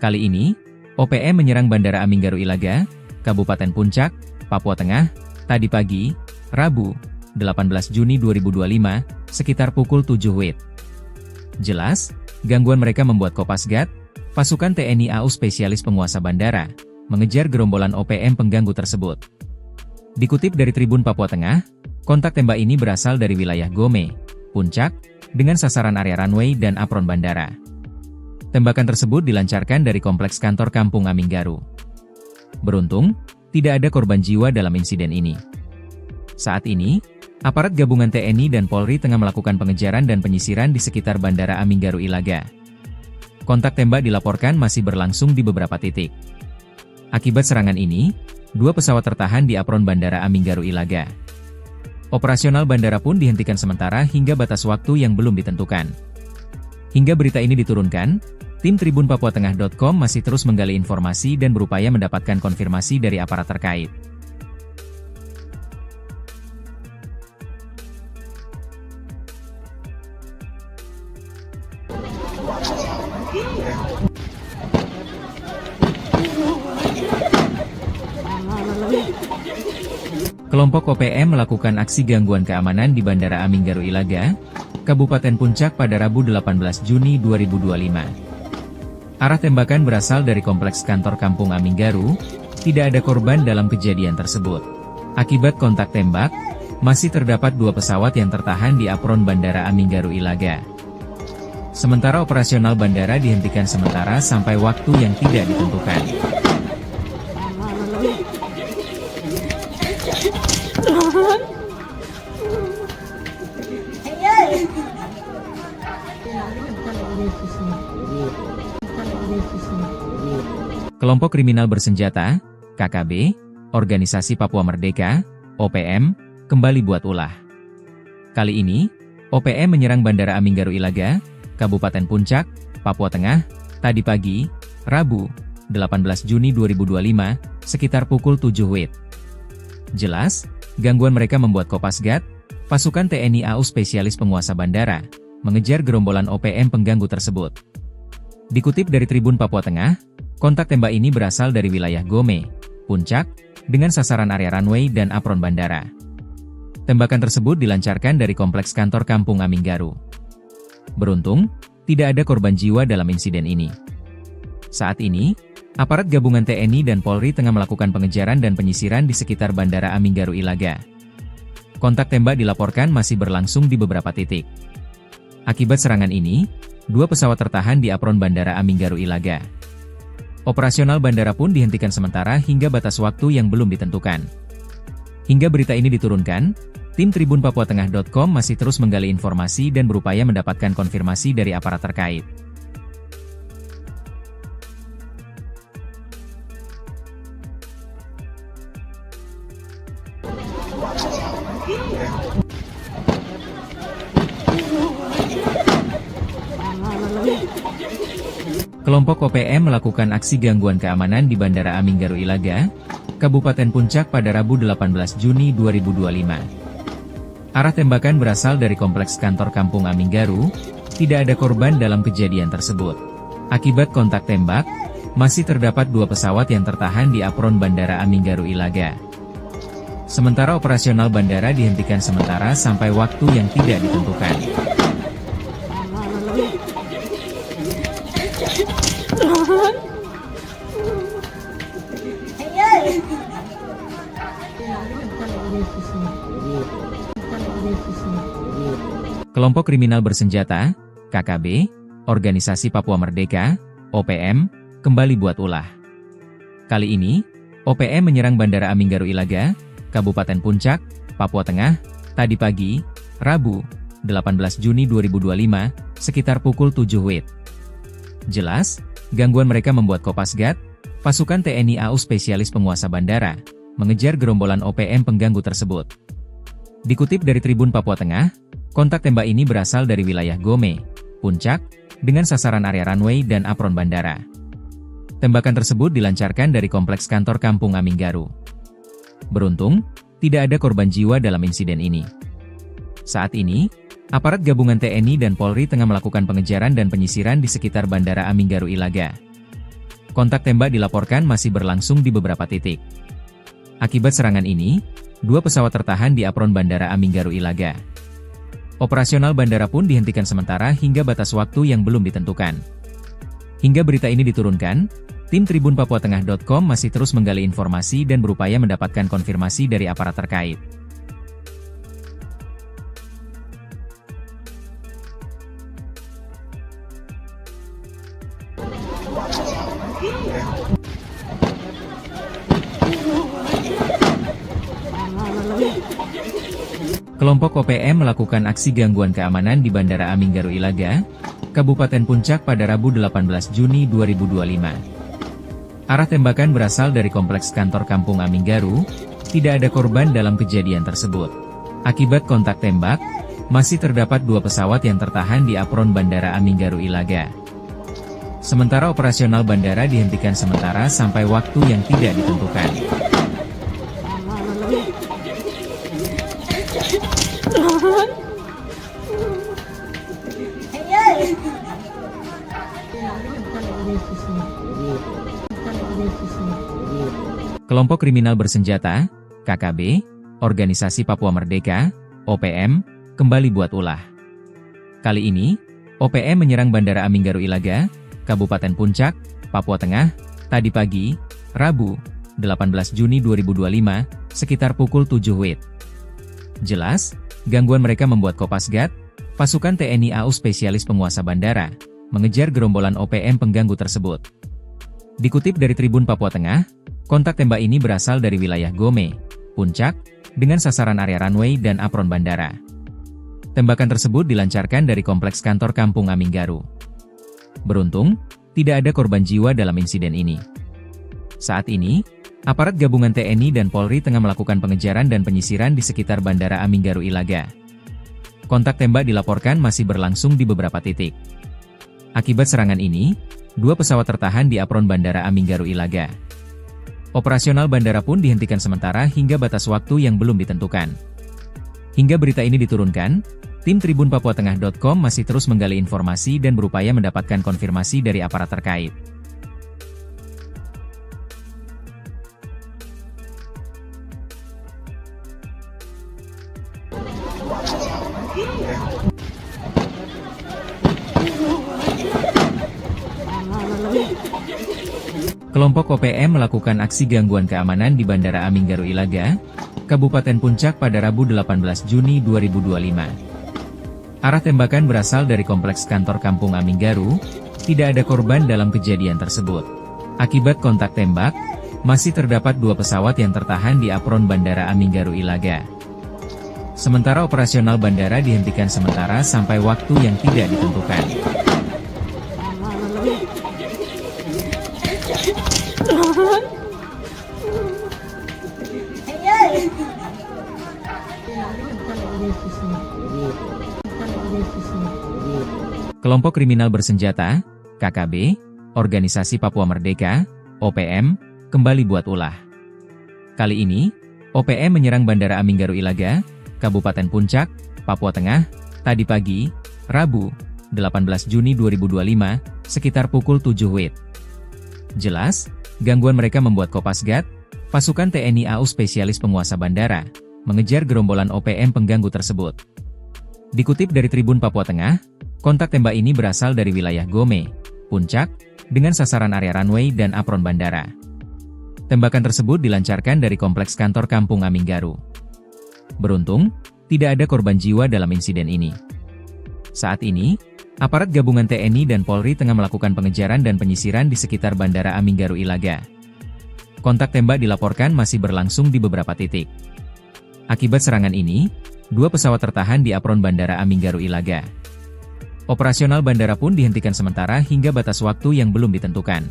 S1: Kali ini, OPM menyerang Bandara Aminggaru Ilaga, Kabupaten Puncak, Papua Tengah, tadi pagi, Rabu, 18 Juni 2025, sekitar pukul 7 WIB. Jelas, gangguan mereka membuat Kopasgat, pasukan TNI AU spesialis penguasa bandara, mengejar gerombolan OPM pengganggu tersebut. Dikutip dari Tribun Papua Tengah, kontak tembak ini berasal dari wilayah Gome, Puncak, dengan sasaran area runway dan apron bandara. Tembakan tersebut dilancarkan dari kompleks kantor Kampung Aminggaru. Beruntung, tidak ada korban jiwa dalam insiden ini. Saat ini, aparat gabungan TNI dan Polri tengah melakukan pengejaran dan penyisiran di sekitar Bandara Aminggaru Ilaga. Kontak tembak dilaporkan masih berlangsung di beberapa titik. Akibat serangan ini, 2 pesawat tertahan di apron Bandara Aminggaru Ilaga. Operasional bandara pun dihentikan sementara hingga batas waktu yang belum ditentukan. Hingga berita ini diturunkan, tim tribunpapuatengah.com masih terus menggali informasi dan berupaya mendapatkan konfirmasi dari aparat terkait. Kelompok OPM melakukan aksi gangguan keamanan di Bandara Aminggaru Ilaga, Kabupaten Puncak pada Rabu 18 Juni 2025. Arah tembakan berasal dari kompleks kantor Kampung Aminggaru, tidak ada korban dalam kejadian tersebut. Akibat kontak tembak, masih terdapat 2 pesawat yang tertahan di apron Bandara Aminggaru Ilaga. Sementara operasional bandara dihentikan sementara sampai waktu yang tidak ditentukan. Kelompok kriminal bersenjata, KKB, Organisasi Papua Merdeka, OPM, kembali buat ulah. Kali ini, OPM menyerang Bandara Aminggaru Ilaga, Kabupaten Puncak, Papua Tengah, tadi pagi, Rabu, 18 Juni 2025, sekitar pukul 7 WIB. Jelas, gangguan mereka membuat Kopasgat, pasukan TNI AU spesialis penguasa bandara, mengejar gerombolan OPM pengganggu tersebut. Dikutip dari Tribun Papua Tengah, kontak tembak ini berasal dari wilayah Gome, Puncak, dengan sasaran area runway dan apron bandara. Tembakan tersebut dilancarkan dari kompleks kantor Kampung Aminggaru. Beruntung, tidak ada korban jiwa dalam insiden ini. Saat ini, aparat gabungan TNI dan Polri tengah melakukan pengejaran dan penyisiran di sekitar Bandara Aminggaru Ilaga. Kontak tembak dilaporkan masih berlangsung di beberapa titik. Akibat serangan ini, 2 pesawat tertahan di apron Bandara Aminggaru Ilaga. Operasional bandara pun dihentikan sementara hingga batas waktu yang belum ditentukan. Hingga berita ini diturunkan, tim tribunpapuatengah.com masih terus menggali informasi dan berupaya mendapatkan konfirmasi dari aparat terkait. Kelompok OPM melakukan aksi gangguan keamanan di Bandara Aminggaru Ilaga, Kabupaten Puncak pada Rabu 18 Juni 2025. Arah tembakan berasal dari kompleks kantor Kampung Aminggaru, tidak ada korban dalam kejadian tersebut. Akibat kontak tembak, masih terdapat 2 pesawat yang tertahan di apron Bandara Aminggaru Ilaga. Sementara operasional bandara dihentikan sementara sampai waktu yang tidak ditentukan. Kelompok kriminal bersenjata, KKB, Organisasi Papua Merdeka, OPM, kembali buat ulah. Kali ini, OPM menyerang Bandara Aminggaru Ilaga, Kabupaten Puncak, Papua Tengah, tadi pagi, Rabu, 18 Juni 2025, sekitar pukul 7 WIB. Jelas, gangguan mereka membuat Kopasgat, pasukan TNI AU spesialis penguasa bandara, mengejar gerombolan OPM pengganggu tersebut. Dikutip dari Tribun Papua Tengah, kontak tembak ini berasal dari wilayah Gome, Puncak, dengan sasaran area runway dan apron bandara. Tembakan tersebut dilancarkan dari kompleks kantor Kampung Aminggaru. Beruntung, tidak ada korban jiwa dalam insiden ini. Saat ini, Aparat gabungan TNI dan Polri tengah melakukan pengejaran dan penyisiran di sekitar Bandara Aminggaru Ilaga. Kontak tembak dilaporkan masih berlangsung di beberapa titik. Akibat serangan ini, 2 pesawat tertahan di apron Bandara Aminggaru Ilaga. Operasional bandara pun dihentikan sementara hingga batas waktu yang belum ditentukan. Hingga berita ini diturunkan, tim tribunpapuatengah.com masih terus menggali informasi dan berupaya mendapatkan konfirmasi dari aparat terkait. Kelompok OPM melakukan aksi gangguan keamanan di Bandara Aminggaru Ilaga, Kabupaten Puncak pada Rabu 18 Juni 2025. Arah tembakan berasal dari kompleks kantor Kampung Aminggaru, tidak ada korban dalam kejadian tersebut. Akibat kontak tembak, masih terdapat 2 pesawat yang tertahan di apron Bandara Aminggaru Ilaga. Sementara operasional bandara dihentikan sementara sampai waktu yang tidak ditentukan. Kelompok kriminal bersenjata, KKB, Organisasi Papua Merdeka, OPM, kembali buat ulah. Kali ini, OPM menyerang Bandara Aminggaru Ilaga, Kabupaten Puncak, Papua Tengah, tadi pagi, Rabu, 18 Juni 2025, sekitar pukul 7 WIB. Jelas, gangguan mereka membuat Kopasgat, pasukan TNI AU spesialis penguasa bandara, mengejar gerombolan OPM pengganggu tersebut. Dikutip dari Tribun Papua Tengah, kontak tembak ini berasal dari wilayah Gome, Puncak, dengan sasaran area runway dan apron bandara. Tembakan tersebut dilancarkan dari kompleks kantor Kampung Aminggaru. Beruntung, tidak ada korban jiwa dalam insiden ini. Saat ini, aparat gabungan TNI dan Polri tengah melakukan pengejaran dan penyisiran di sekitar Bandara Aminggaru Ilaga. Kontak tembak dilaporkan masih berlangsung di beberapa titik. Akibat serangan ini, 2 pesawat tertahan di apron Bandara Aminggaru Ilaga. Operasional bandara pun dihentikan sementara hingga batas waktu yang belum ditentukan. Hingga berita ini diturunkan, tim tribunpapuatengah.com masih terus menggali informasi dan berupaya mendapatkan konfirmasi dari aparat terkait. Kelompok OPM melakukan aksi gangguan keamanan di Bandara Aminggaru Ilaga, Kabupaten Puncak pada Rabu 18 Juni 2025. Arah tembakan berasal dari kompleks kantor Kampung Aminggaru, tidak ada korban dalam kejadian tersebut. Akibat kontak tembak, masih terdapat 2 pesawat yang tertahan di apron Bandara Aminggaru Ilaga. Sementara operasional bandara dihentikan sementara sampai waktu yang tidak ditentukan. Kelompok kriminal bersenjata, KKB, Organisasi Papua Merdeka, OPM, kembali buat ulah. Kali ini, OPM menyerang Bandara Aminggaru Ilaga, Kabupaten Puncak, Papua Tengah, tadi pagi, Rabu, 18 Juni 2025, sekitar pukul 7 WIB. Jelas, gangguan mereka membuat Kopasgat, pasukan TNI AU spesialis penguasa bandara, mengejar gerombolan OPM pengganggu tersebut. Dikutip dari Tribun Papua Tengah, kontak tembak ini berasal dari wilayah Gome, Puncak, dengan sasaran area runway dan apron bandara. Tembakan tersebut dilancarkan dari kompleks kantor Kampung Aminggaru. Beruntung, tidak ada korban jiwa dalam insiden ini. Saat ini, aparat gabungan TNI dan Polri tengah melakukan pengejaran dan penyisiran di sekitar Bandara Aminggaru Ilaga. Kontak tembak dilaporkan masih berlangsung di beberapa titik. Akibat serangan ini, 2 pesawat tertahan di apron Bandara Aminggaru Ilaga. Operasional bandara pun dihentikan sementara hingga batas waktu yang belum ditentukan.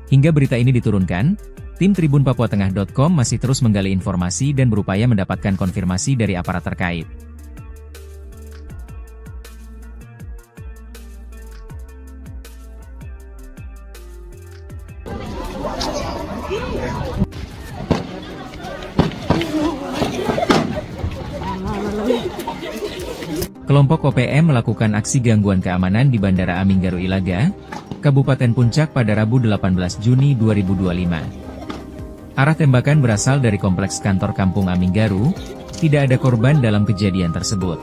S1: Hingga berita ini diturunkan, tim tribunpapuatengah.com masih terus menggali informasi dan berupaya mendapatkan konfirmasi dari aparat terkait. Kelompok OPM melakukan aksi gangguan keamanan di Bandara Aminggaru Ilaga, Kabupaten Puncak pada Rabu 18 Juni 2025. Arah tembakan berasal dari kompleks kantor Kampung Aminggaru, tidak ada korban dalam kejadian tersebut.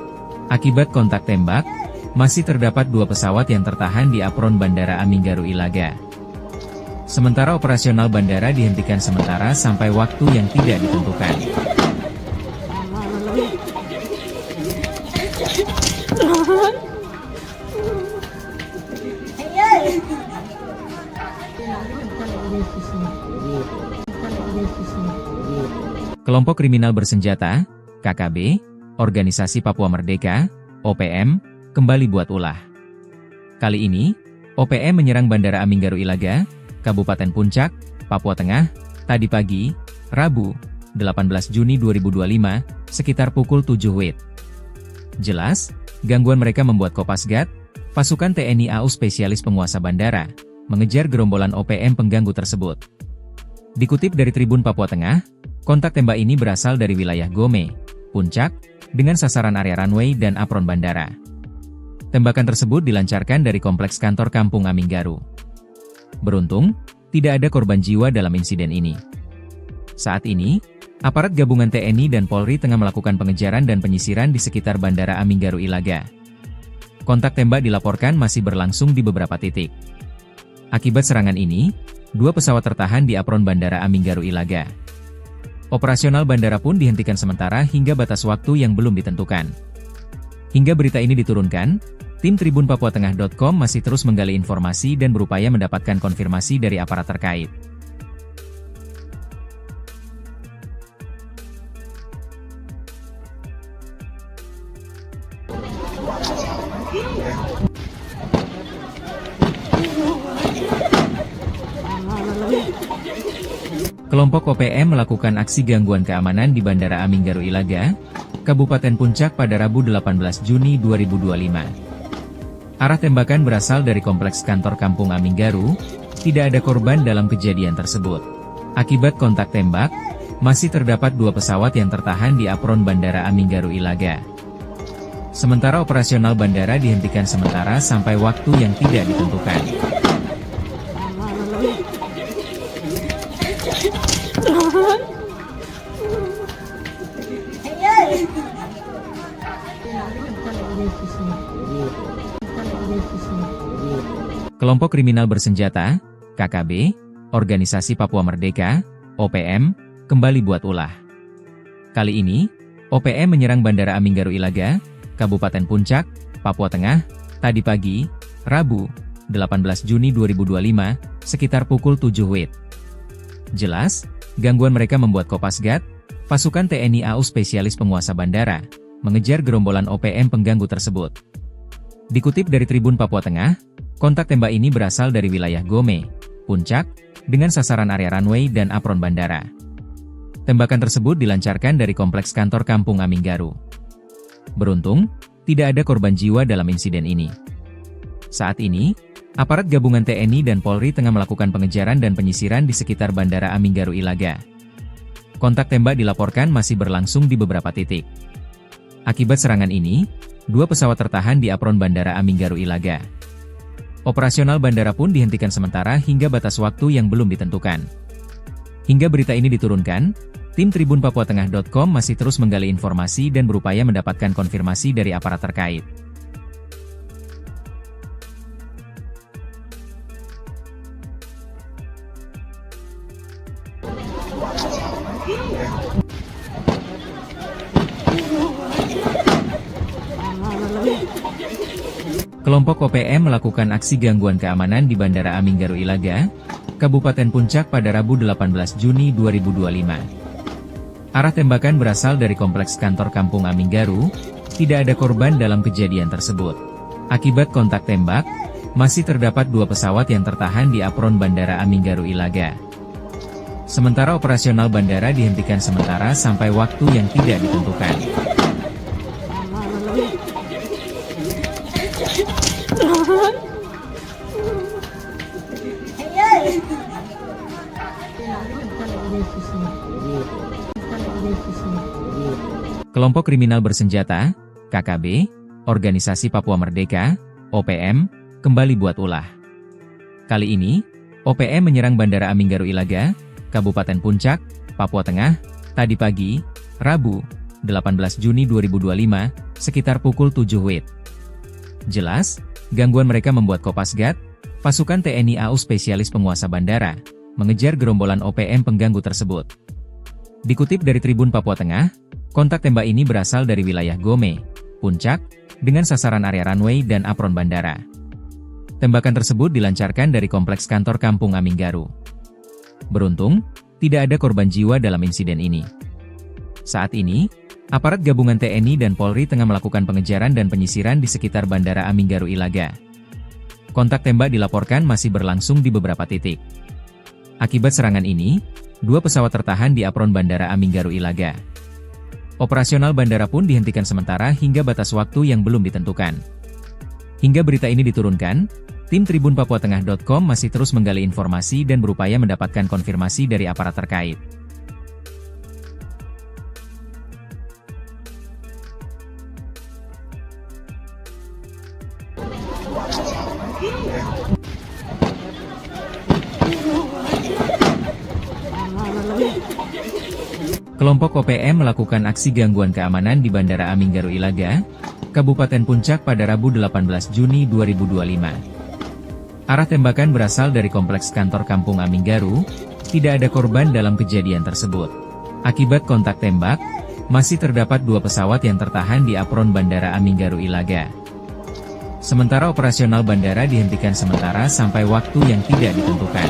S1: Akibat kontak tembak, masih terdapat 2 pesawat yang tertahan di apron Bandara Aminggaru Ilaga. Sementara operasional bandara dihentikan sementara sampai waktu yang tidak ditentukan. Kelompok kriminal bersenjata, KKB, Organisasi Papua Merdeka, OPM, kembali buat ulah. Kali ini, OPM menyerang Bandara Aminggaru Ilaga, Kabupaten Puncak, Papua Tengah, tadi pagi, Rabu, 18 Juni 2025, sekitar pukul 7 WIB. Jelas, gangguan mereka membuat Kopasgat, pasukan TNI AU spesialis penguasa bandara, mengejar gerombolan OPM pengganggu tersebut. Dikutip dari Tribun Papua Tengah, kontak tembak ini berasal dari wilayah Gome, Puncak, dengan sasaran area runway dan apron bandara. Tembakan tersebut dilancarkan dari kompleks kantor Kampung Aminggaru. Beruntung, tidak ada korban jiwa dalam insiden ini. Saat ini, aparat gabungan TNI dan Polri tengah melakukan pengejaran dan penyisiran di sekitar Bandara Aminggaru Ilaga. Kontak tembak dilaporkan masih berlangsung di beberapa titik. Akibat serangan ini, 2 pesawat tertahan di apron Bandara Aminggaru Ilaga. Operasional bandara pun dihentikan sementara hingga batas waktu yang belum ditentukan. Hingga berita ini diturunkan, tim tribunpapuatengah.com masih terus menggali informasi dan berupaya mendapatkan konfirmasi dari aparat terkait. Kelompok OPM melakukan aksi gangguan keamanan di Bandara Aminggaru Ilaga, Kabupaten Puncak pada Rabu 18 Juni 2025. Arah tembakan berasal dari kompleks kantor Kampung Aminggaru, tidak ada korban dalam kejadian tersebut. Akibat kontak tembak, masih terdapat 2 pesawat yang tertahan di apron Bandara Aminggaru Ilaga. Sementara operasional bandara dihentikan sementara sampai waktu yang tidak ditentukan. Kelompok kriminal bersenjata, KKB, Organisasi Papua Merdeka, OPM, kembali buat ulah. Kali ini, OPM menyerang Bandara Aminggaru Ilaga, Kabupaten Puncak, Papua Tengah, tadi pagi, Rabu, 18 Juni 2025, sekitar pukul 7 WIB. Jelas, gangguan mereka membuat Kopasgat, pasukan TNI AU spesialis penguasa bandara, mengejar gerombolan OPM pengganggu tersebut. Dikutip dari Tribun Papua Tengah, kontak tembak ini berasal dari wilayah Gome, Puncak, dengan sasaran area runway dan apron bandara. Tembakan tersebut dilancarkan dari kompleks kantor Kampung Aminggaru. Beruntung, tidak ada korban jiwa dalam insiden ini. Saat ini, aparat gabungan TNI dan Polri tengah melakukan pengejaran dan penyisiran di sekitar Bandara Aminggaru Ilaga. Kontak tembak dilaporkan masih berlangsung di beberapa titik. Akibat serangan ini, 2 pesawat tertahan di apron Bandara Aminggaru Ilaga. Operasional bandara pun dihentikan sementara hingga batas waktu yang belum ditentukan. Hingga berita ini diturunkan, tim tribunpapuatengah.com masih terus menggali informasi dan berupaya mendapatkan konfirmasi dari aparat terkait. Kelompok OPM melakukan aksi gangguan keamanan di Bandara Aminggaru Ilaga, Kabupaten Puncak pada Rabu 18 Juni 2025. Arah tembakan berasal dari kompleks kantor Kampung Aminggaru, tidak ada korban dalam kejadian tersebut. Akibat kontak tembak, masih terdapat 2 pesawat yang tertahan di apron Bandara Aminggaru Ilaga. Sementara operasional bandara dihentikan sementara sampai waktu yang tidak ditentukan. Kelompok kriminal bersenjata, KKB, Organisasi Papua Merdeka, OPM, kembali buat ulah. Kali ini, OPM menyerang Bandara Aminggaru Ilaga, Kabupaten Puncak, Papua Tengah, tadi pagi, Rabu, 18 Juni 2025, sekitar pukul 7 WIB. Jelas, gangguan mereka membuat Kopasgat, pasukan TNI AU spesialis penguasa bandara, mengejar gerombolan OPM pengganggu tersebut. Dikutip dari Tribun Papua Tengah, kontak tembak ini berasal dari wilayah Gome, Puncak, dengan sasaran area runway dan apron bandara. Tembakan tersebut dilancarkan dari kompleks kantor Kampung Aminggaru. Beruntung, tidak ada korban jiwa dalam insiden ini. Saat ini, aparat gabungan TNI dan Polri tengah melakukan pengejaran dan penyisiran di sekitar Bandara Aminggaru Ilaga. Kontak tembak dilaporkan masih berlangsung di beberapa titik. Akibat serangan ini, 2 pesawat tertahan di apron Bandara Aminggaru Ilaga. Operasional bandara pun dihentikan sementara hingga batas waktu yang belum ditentukan. Hingga berita ini diturunkan, tim tribunpapuatengah.com masih terus menggali informasi dan berupaya mendapatkan konfirmasi dari aparat terkait. Kelompok OPM melakukan aksi gangguan keamanan di Bandara Aminggaru Ilaga, Kabupaten Puncak pada Rabu 18 Juni 2025. Arah tembakan berasal dari kompleks kantor Kampung Aminggaru, tidak ada korban dalam kejadian tersebut. Akibat kontak tembak, masih terdapat 2 pesawat yang tertahan di apron Bandara Aminggaru Ilaga. Sementara operasional bandara dihentikan sementara sampai waktu yang tidak ditentukan.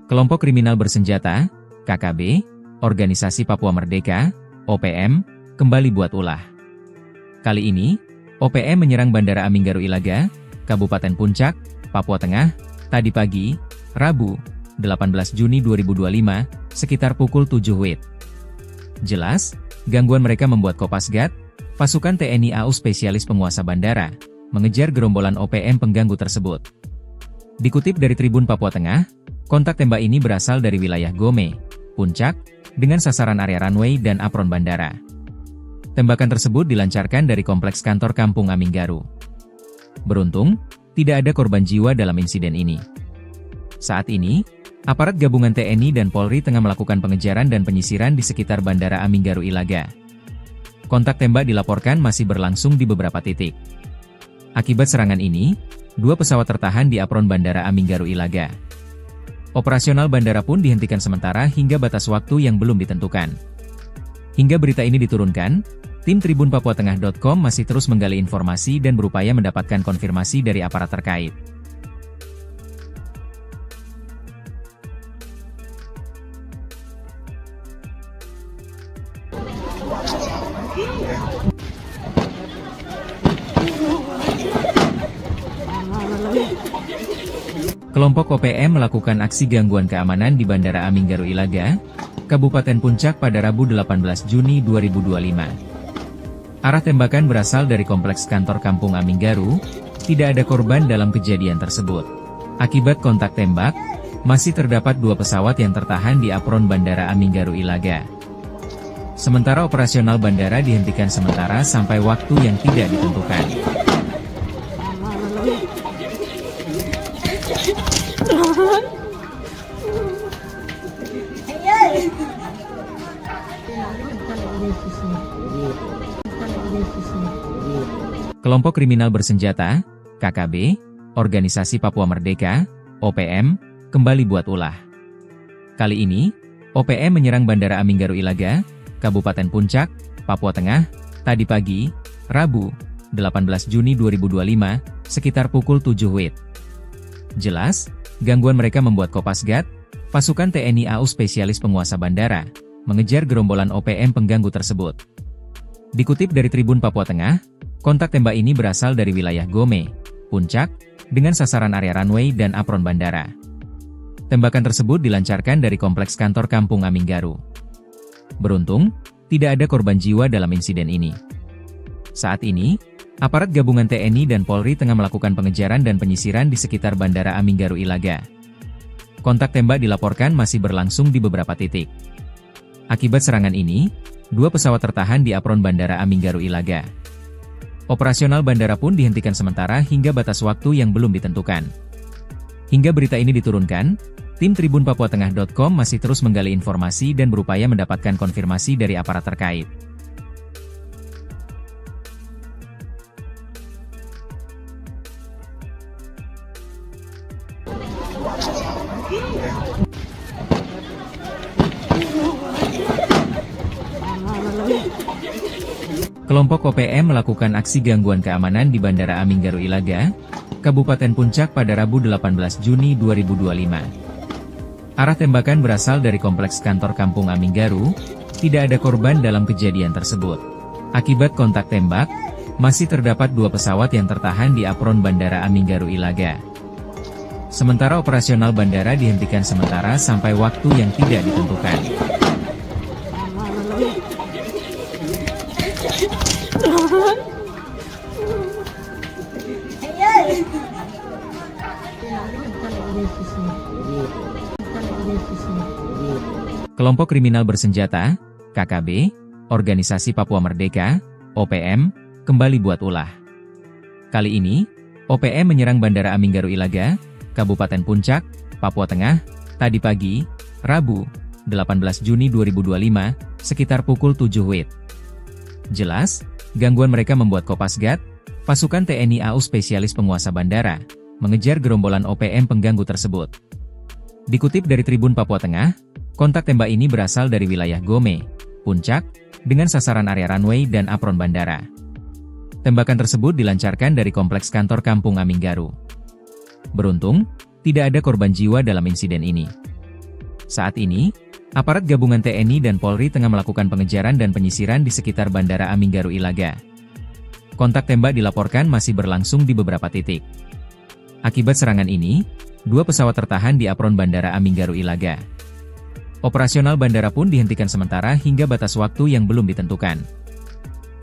S1: Kelompok kriminal bersenjata, KKB, Organisasi Papua Merdeka, OPM, kembali buat ulah. Kali ini, OPM menyerang Bandara Aminggaru Ilaga, Kabupaten Puncak, Papua Tengah, tadi pagi, Rabu, 18 Juni 2025, sekitar pukul 7 WIB. Jelas, gangguan mereka membuat Kopasgat, pasukan TNI AU spesialis penguasa bandara, mengejar gerombolan OPM pengganggu tersebut. Dikutip dari Tribun Papua Tengah, kontak tembak ini berasal dari wilayah Gome, Puncak, dengan sasaran area runway dan apron bandara. Tembakan tersebut dilancarkan dari kompleks kantor Kampung Aminggaru. Beruntung, tidak ada korban jiwa dalam insiden ini. Saat ini, aparat gabungan TNI dan Polri tengah melakukan pengejaran dan penyisiran di sekitar Bandara Aminggaru Ilaga. Kontak tembak dilaporkan masih berlangsung di beberapa titik. Akibat serangan ini, 2 pesawat tertahan di apron Bandara Aminggaru Ilaga. Operasional bandara pun dihentikan sementara hingga batas waktu yang belum ditentukan. Hingga berita ini diturunkan, tim tribunpapuatengah.com masih terus menggali informasi dan berupaya mendapatkan konfirmasi dari aparat terkait. Kelompok OPM melakukan aksi gangguan keamanan di Bandara Aminggaru Ilaga, Kabupaten Puncak pada Rabu 18 Juni 2025. Arah tembakan berasal dari kompleks kantor Kampung Aminggaru, tidak ada korban dalam kejadian tersebut. Akibat kontak tembak, masih terdapat 2 pesawat yang tertahan di apron Bandara Aminggaru Ilaga. Sementara operasional bandara dihentikan sementara sampai waktu yang tidak ditentukan. Kelompok kriminal bersenjata, KKB, Organisasi Papua Merdeka, OPM, kembali buat ulah. Kali ini, OPM menyerang Bandara Aminggaru Ilaga, Kabupaten Puncak, Papua Tengah, tadi pagi, Rabu, 18 Juni 2025, sekitar pukul 7 WIB. Jelas, gangguan mereka membuat Kopasgat, pasukan TNI AU spesialis penguasa bandara, mengejar gerombolan OPM pengganggu tersebut. Dikutip dari Tribun Papua Tengah, kontak tembak ini berasal dari wilayah Gome, Puncak, dengan sasaran area runway dan apron bandara. Tembakan tersebut dilancarkan dari kompleks kantor Kampung Aminggaru. Beruntung, tidak ada korban jiwa dalam insiden ini. Saat ini, Aparat gabungan TNI dan Polri tengah melakukan pengejaran dan penyisiran di sekitar Bandara Aminggaru Ilaga. Kontak tembak dilaporkan masih berlangsung di beberapa titik. Akibat serangan ini, 2 pesawat tertahan di apron Bandara Aminggaru Ilaga. Operasional bandara pun dihentikan sementara hingga batas waktu yang belum ditentukan. Hingga berita ini diturunkan, tim tribunpapuatengah.com masih terus menggali informasi dan berupaya mendapatkan konfirmasi dari aparat terkait. Kelompok OPM melakukan aksi gangguan keamanan di Bandara Aminggaru Ilaga, Kabupaten Puncak pada Rabu 18 Juni 2025. Arah tembakan berasal dari kompleks kantor Kampung Aminggaru, tidak ada korban dalam kejadian tersebut. Akibat kontak tembak, masih terdapat 2 pesawat yang tertahan di apron Bandara Aminggaru Ilaga. Sementara operasional bandara dihentikan sementara sampai waktu yang tidak ditentukan. Kelompok kriminal bersenjata, KKB, Organisasi Papua Merdeka, OPM, kembali buat ulah. Kali ini, OPM menyerang Bandara Aminggaru Ilaga, Kabupaten Puncak, Papua Tengah, tadi pagi, Rabu, 18 Juni 2025, sekitar pukul 7 WIB. Jelas, gangguan mereka membuat Kopasgat, pasukan TNI AU spesialis penguasa bandara, mengejar gerombolan OPM pengganggu tersebut. Dikutip dari Tribun Papua Tengah, kontak tembak ini berasal dari wilayah Gome, Puncak, dengan sasaran area runway dan apron bandara. Tembakan tersebut dilancarkan dari kompleks kantor Kampung Aminggaru. Beruntung, tidak ada korban jiwa dalam insiden ini. Saat ini, aparat gabungan TNI dan Polri tengah melakukan pengejaran dan penyisiran di sekitar Bandara Aminggaru Ilaga. Kontak tembak dilaporkan masih berlangsung di beberapa titik. Akibat serangan ini, 2 pesawat tertahan di apron Bandara Aminggaru Ilaga. Operasional bandara pun dihentikan sementara hingga batas waktu yang belum ditentukan.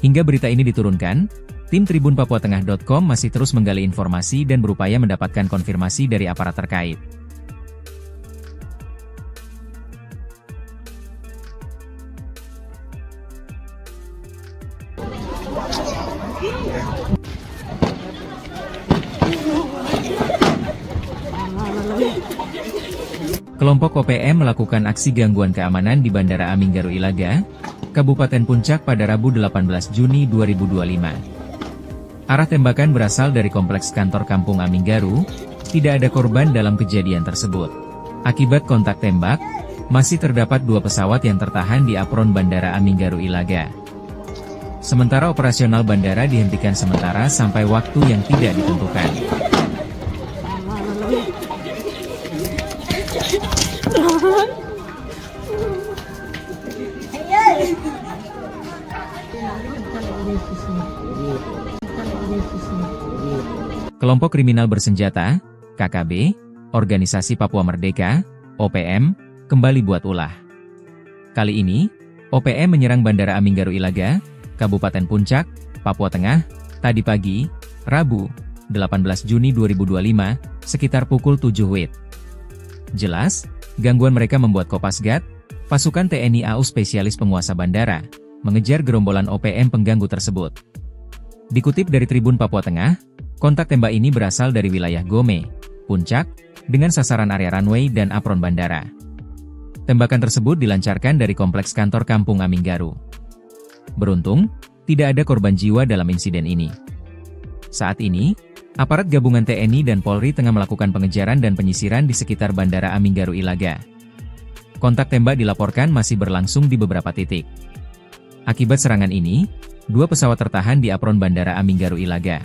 S1: Hingga berita ini diturunkan, tim tribunpapuatengah.com masih terus menggali informasi dan berupaya mendapatkan konfirmasi dari aparat terkait. Kelompok OPM melakukan aksi gangguan keamanan di Bandara Aminggaru Ilaga, Kabupaten Puncak pada Rabu 18 Juni 2025. Arah tembakan berasal dari kompleks kantor Kampung Aminggaru, tidak ada korban dalam kejadian tersebut. Akibat kontak tembak, masih terdapat 2 pesawat yang tertahan di apron Bandara Aminggaru Ilaga. Sementara operasional bandara dihentikan sementara sampai waktu yang tidak ditentukan. Kelompok kriminal bersenjata, KKB, Organisasi Papua Merdeka, OPM, kembali buat ulah. Kali ini, OPM menyerang Bandara Aminggaru Ilaga, Kabupaten Puncak, Papua Tengah, tadi pagi, Rabu, 18 Juni 2025, sekitar pukul 7 WIB. Jelas, gangguan mereka membuat Kopasgat, pasukan TNI AU spesialis penguasa bandara, mengejar gerombolan OPM pengganggu tersebut. Dikutip dari Tribun Papua Tengah, kontak tembak ini berasal dari wilayah Gome, Puncak, dengan sasaran area runway dan apron bandara. Tembakan tersebut dilancarkan dari kompleks kantor Kampung Aminggaru. Beruntung, tidak ada korban jiwa dalam insiden ini. Saat ini, aparat gabungan TNI dan Polri tengah melakukan pengejaran dan penyisiran di sekitar Bandara Aminggaru Ilaga. Kontak tembak dilaporkan masih berlangsung di beberapa titik. Akibat serangan ini, 2 pesawat tertahan di apron Bandara Aminggaru Ilaga.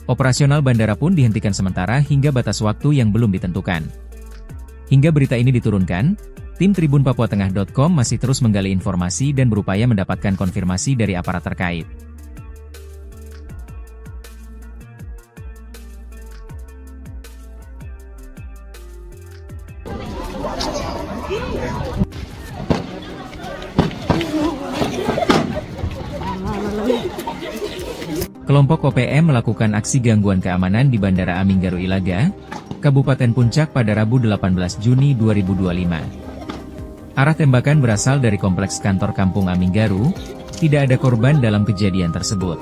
S1: Operasional bandara pun dihentikan sementara hingga batas waktu yang belum ditentukan. Hingga berita ini diturunkan, tim tribunpapuatengah.com masih terus menggali informasi dan berupaya mendapatkan konfirmasi dari aparat terkait. Kelompok OPM melakukan aksi gangguan keamanan di Bandara Aminggaru Ilaga, Kabupaten Puncak pada Rabu 18 Juni 2025. Arah tembakan berasal dari kompleks kantor Kampung Aminggaru, tidak ada korban dalam kejadian tersebut.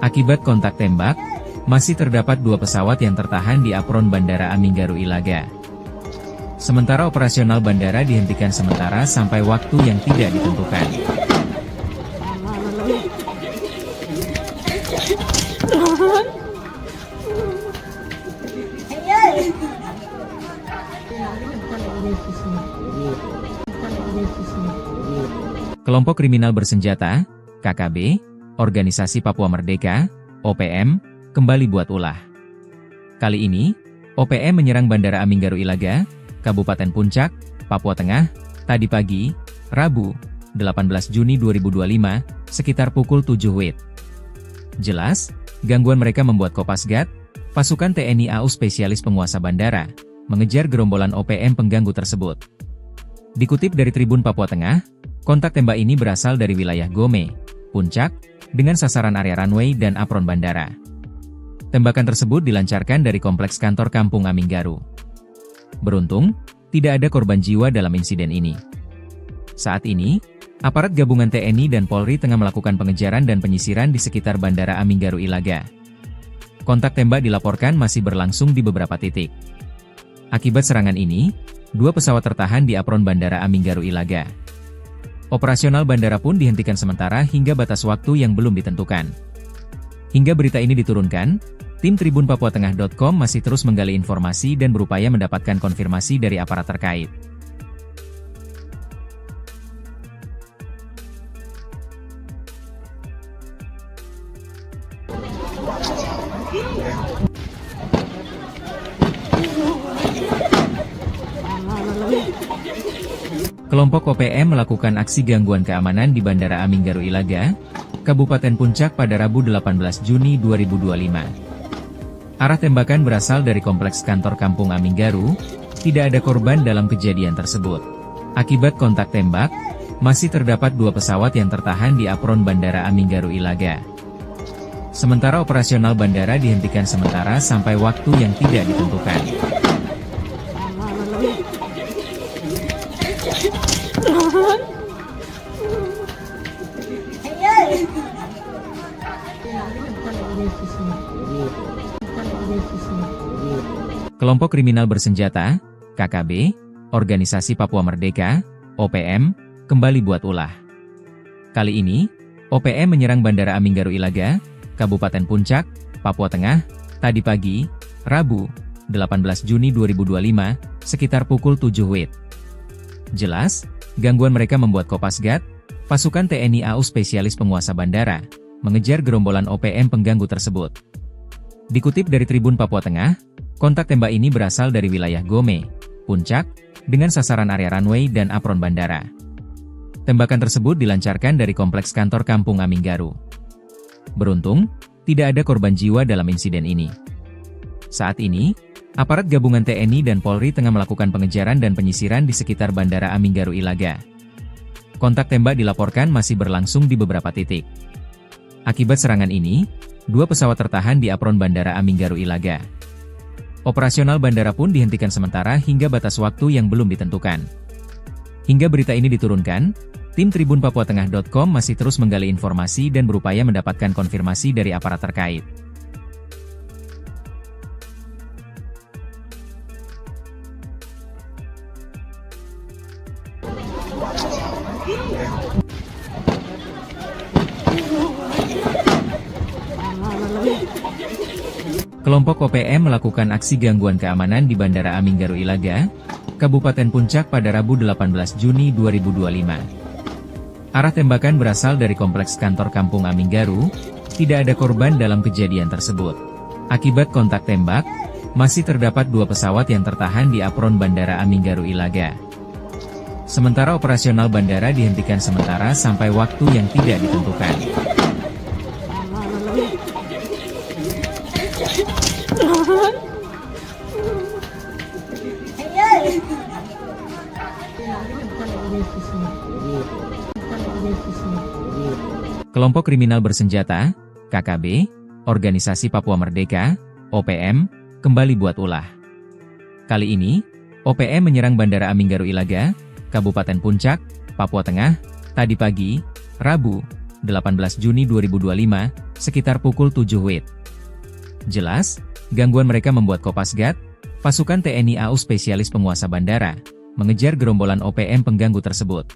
S1: Akibat kontak tembak, masih terdapat 2 pesawat yang tertahan di apron Bandara Aminggaru Ilaga. Sementara operasional bandara dihentikan sementara sampai waktu yang tidak ditentukan. Kelompok kriminal bersenjata, KKB, Organisasi Papua Merdeka, OPM, kembali buat ulah. Kali ini, OPM menyerang Bandara Aminggaru Ilaga, Kabupaten Puncak, Papua Tengah, tadi pagi, Rabu, 18 Juni 2025, sekitar pukul 7 WIB. Jelas, gangguan mereka membuat Kopasgat, pasukan TNI AU spesialis penguasa bandara, mengejar gerombolan OPM pengganggu tersebut. Dikutip dari Tribun Papua Tengah, kontak tembak ini berasal dari wilayah Gome, Puncak, dengan sasaran area runway dan apron bandara. Tembakan tersebut dilancarkan dari kompleks kantor Kampung Aminggaru. Beruntung, tidak ada korban jiwa dalam insiden ini. Saat ini, aparat gabungan TNI dan Polri tengah melakukan pengejaran dan penyisiran di sekitar Bandara Aminggaru Ilaga. Kontak tembak dilaporkan masih berlangsung di beberapa titik. Akibat serangan ini, 2 pesawat tertahan di apron Bandara Aminggaru Ilaga. Operasional bandara pun dihentikan sementara hingga batas waktu yang belum ditentukan. Hingga berita ini diturunkan, tim tribunpapuatengah.com masih terus menggali informasi dan berupaya mendapatkan konfirmasi dari aparat terkait. Kelompok OPM melakukan aksi gangguan keamanan di Bandara Aminggaru Ilaga, Kabupaten Puncak pada Rabu 18 Juni 2025. Arah tembakan berasal dari kompleks kantor Kampung Aminggaru, tidak ada korban dalam kejadian tersebut. Akibat kontak tembak, masih terdapat 2 pesawat yang tertahan di apron Bandara Aminggaru Ilaga. Sementara operasional bandara dihentikan sementara sampai waktu yang tidak ditentukan. Kelompok kriminal bersenjata, KKB, Organisasi Papua Merdeka, OPM, kembali buat ulah. Kali ini, OPM menyerang Bandara Aminggaru Ilaga, Kabupaten Puncak, Papua Tengah, tadi pagi, Rabu, 18 Juni 2025, sekitar pukul 7 WIB. Jelas, gangguan mereka membuat Kopasgat, pasukan TNI AU spesialis penguasa bandara, mengejar gerombolan OPM pengganggu tersebut. Dikutip dari Tribun Papua Tengah, kontak tembak ini berasal dari wilayah Gome, Puncak, dengan sasaran area runway dan apron bandara. Tembakan tersebut dilancarkan dari kompleks kantor Kampung Aminggaru. Beruntung, tidak ada korban jiwa dalam insiden ini. Saat ini, aparat gabungan TNI dan Polri tengah melakukan pengejaran dan penyisiran di sekitar Bandara Aminggaru Ilaga. Kontak tembak dilaporkan masih berlangsung di beberapa titik. Akibat serangan ini, 2 pesawat tertahan di apron Bandara Aminggaru Ilaga. Operasional bandara pun dihentikan sementara hingga batas waktu yang belum ditentukan. Hingga berita ini diturunkan, tim tribunpapuatengah.com masih terus menggali informasi dan berupaya mendapatkan konfirmasi dari aparat terkait. Kelompok OPM melakukan aksi gangguan keamanan di Bandara Aminggaru Ilaga, Kabupaten Puncak pada Rabu 18 Juni 2025. Arah tembakan berasal dari kompleks kantor Kampung Aminggaru, tidak ada korban dalam kejadian tersebut. Akibat kontak tembak, masih terdapat 2 pesawat yang tertahan di apron Bandara Aminggaru Ilaga. Sementara operasional bandara dihentikan sementara sampai waktu yang tidak ditentukan. Kelompok kriminal bersenjata, KKB, Organisasi Papua Merdeka, OPM, kembali buat ulah. Kali ini, OPM menyerang Bandara Aminggaru Ilaga, Kabupaten Puncak, Papua Tengah, tadi pagi, Rabu, 18 Juni 2025, sekitar pukul 7 WIB. Jelas, gangguan mereka membuat Kopasgat, pasukan TNI AU spesialis penguasa bandara, mengejar gerombolan OPM pengganggu tersebut.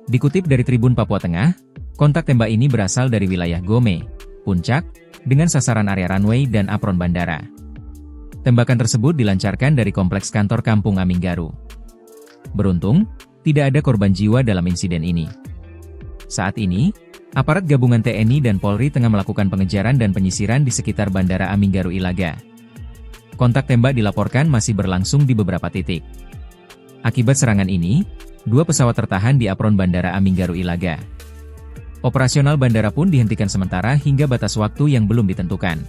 S1: Dikutip dari Tribun Papua Tengah, kontak tembak ini berasal dari wilayah Gome, Puncak, dengan sasaran area runway dan apron bandara. Tembakan tersebut dilancarkan dari kompleks kantor Kampung Aminggaru. Beruntung, tidak ada korban jiwa dalam insiden ini. Saat ini, aparat gabungan TNI dan Polri tengah melakukan pengejaran dan penyisiran di sekitar Bandara Aminggaru Ilaga. Kontak tembak dilaporkan masih berlangsung di beberapa titik. Akibat serangan ini, 2 pesawat tertahan di apron Bandara Aminggaru Ilaga. Operasional bandara pun dihentikan sementara hingga batas waktu yang belum ditentukan.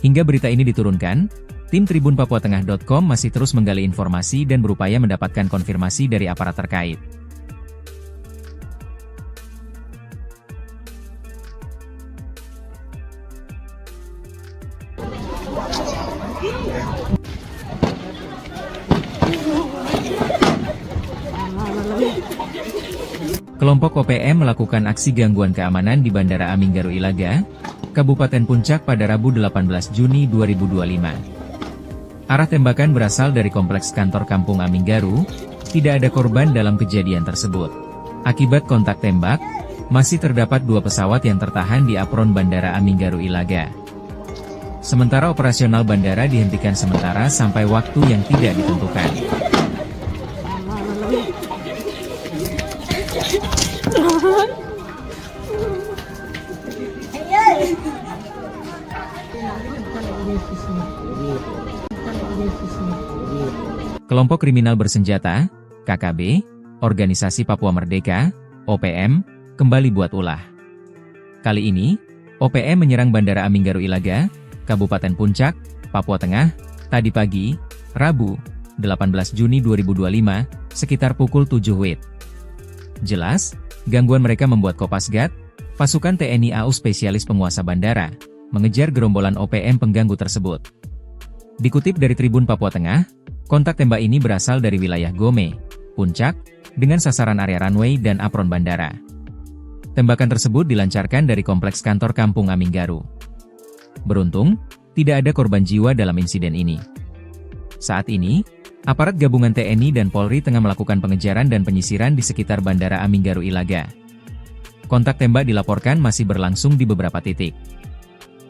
S1: Hingga berita ini diturunkan, tim tribunpapuatengah.com masih terus menggali informasi dan berupaya mendapatkan konfirmasi dari aparat terkait. Kelompok OPM melakukan aksi gangguan keamanan di Bandara Aminggaru Ilaga, Kabupaten Puncak pada Rabu 18 Juni 2025. Arah tembakan berasal dari kompleks kantor Kampung Aminggaru, tidak ada korban dalam kejadian tersebut. Akibat kontak tembak, masih terdapat 2 pesawat yang tertahan di apron Bandara Aminggaru Ilaga. Sementara operasional bandara dihentikan sementara sampai waktu yang tidak ditentukan. Kelompok kriminal bersenjata, KKB, Organisasi Papua Merdeka, OPM, kembali buat ulah. Kali ini, OPM menyerang Bandara Aminggaru Ilaga, Kabupaten Puncak, Papua Tengah, tadi pagi, Rabu, 18 Juni 2025, sekitar pukul 7 WIB. Jelas, gangguan mereka membuat Kopasgat, pasukan TNI AU spesialis penguasa bandara, mengejar gerombolan OPM pengganggu tersebut. Dikutip dari Tribun Papua Tengah, kontak tembak ini berasal dari wilayah Gome, Puncak, dengan sasaran area runway dan apron bandara. Tembakan tersebut dilancarkan dari kompleks kantor Kampung Aminggaru. Beruntung, tidak ada korban jiwa dalam insiden ini. Saat ini, aparat gabungan TNI dan Polri tengah melakukan pengejaran dan penyisiran di sekitar Bandara Aminggaru Ilaga. Kontak tembak dilaporkan masih berlangsung di beberapa titik.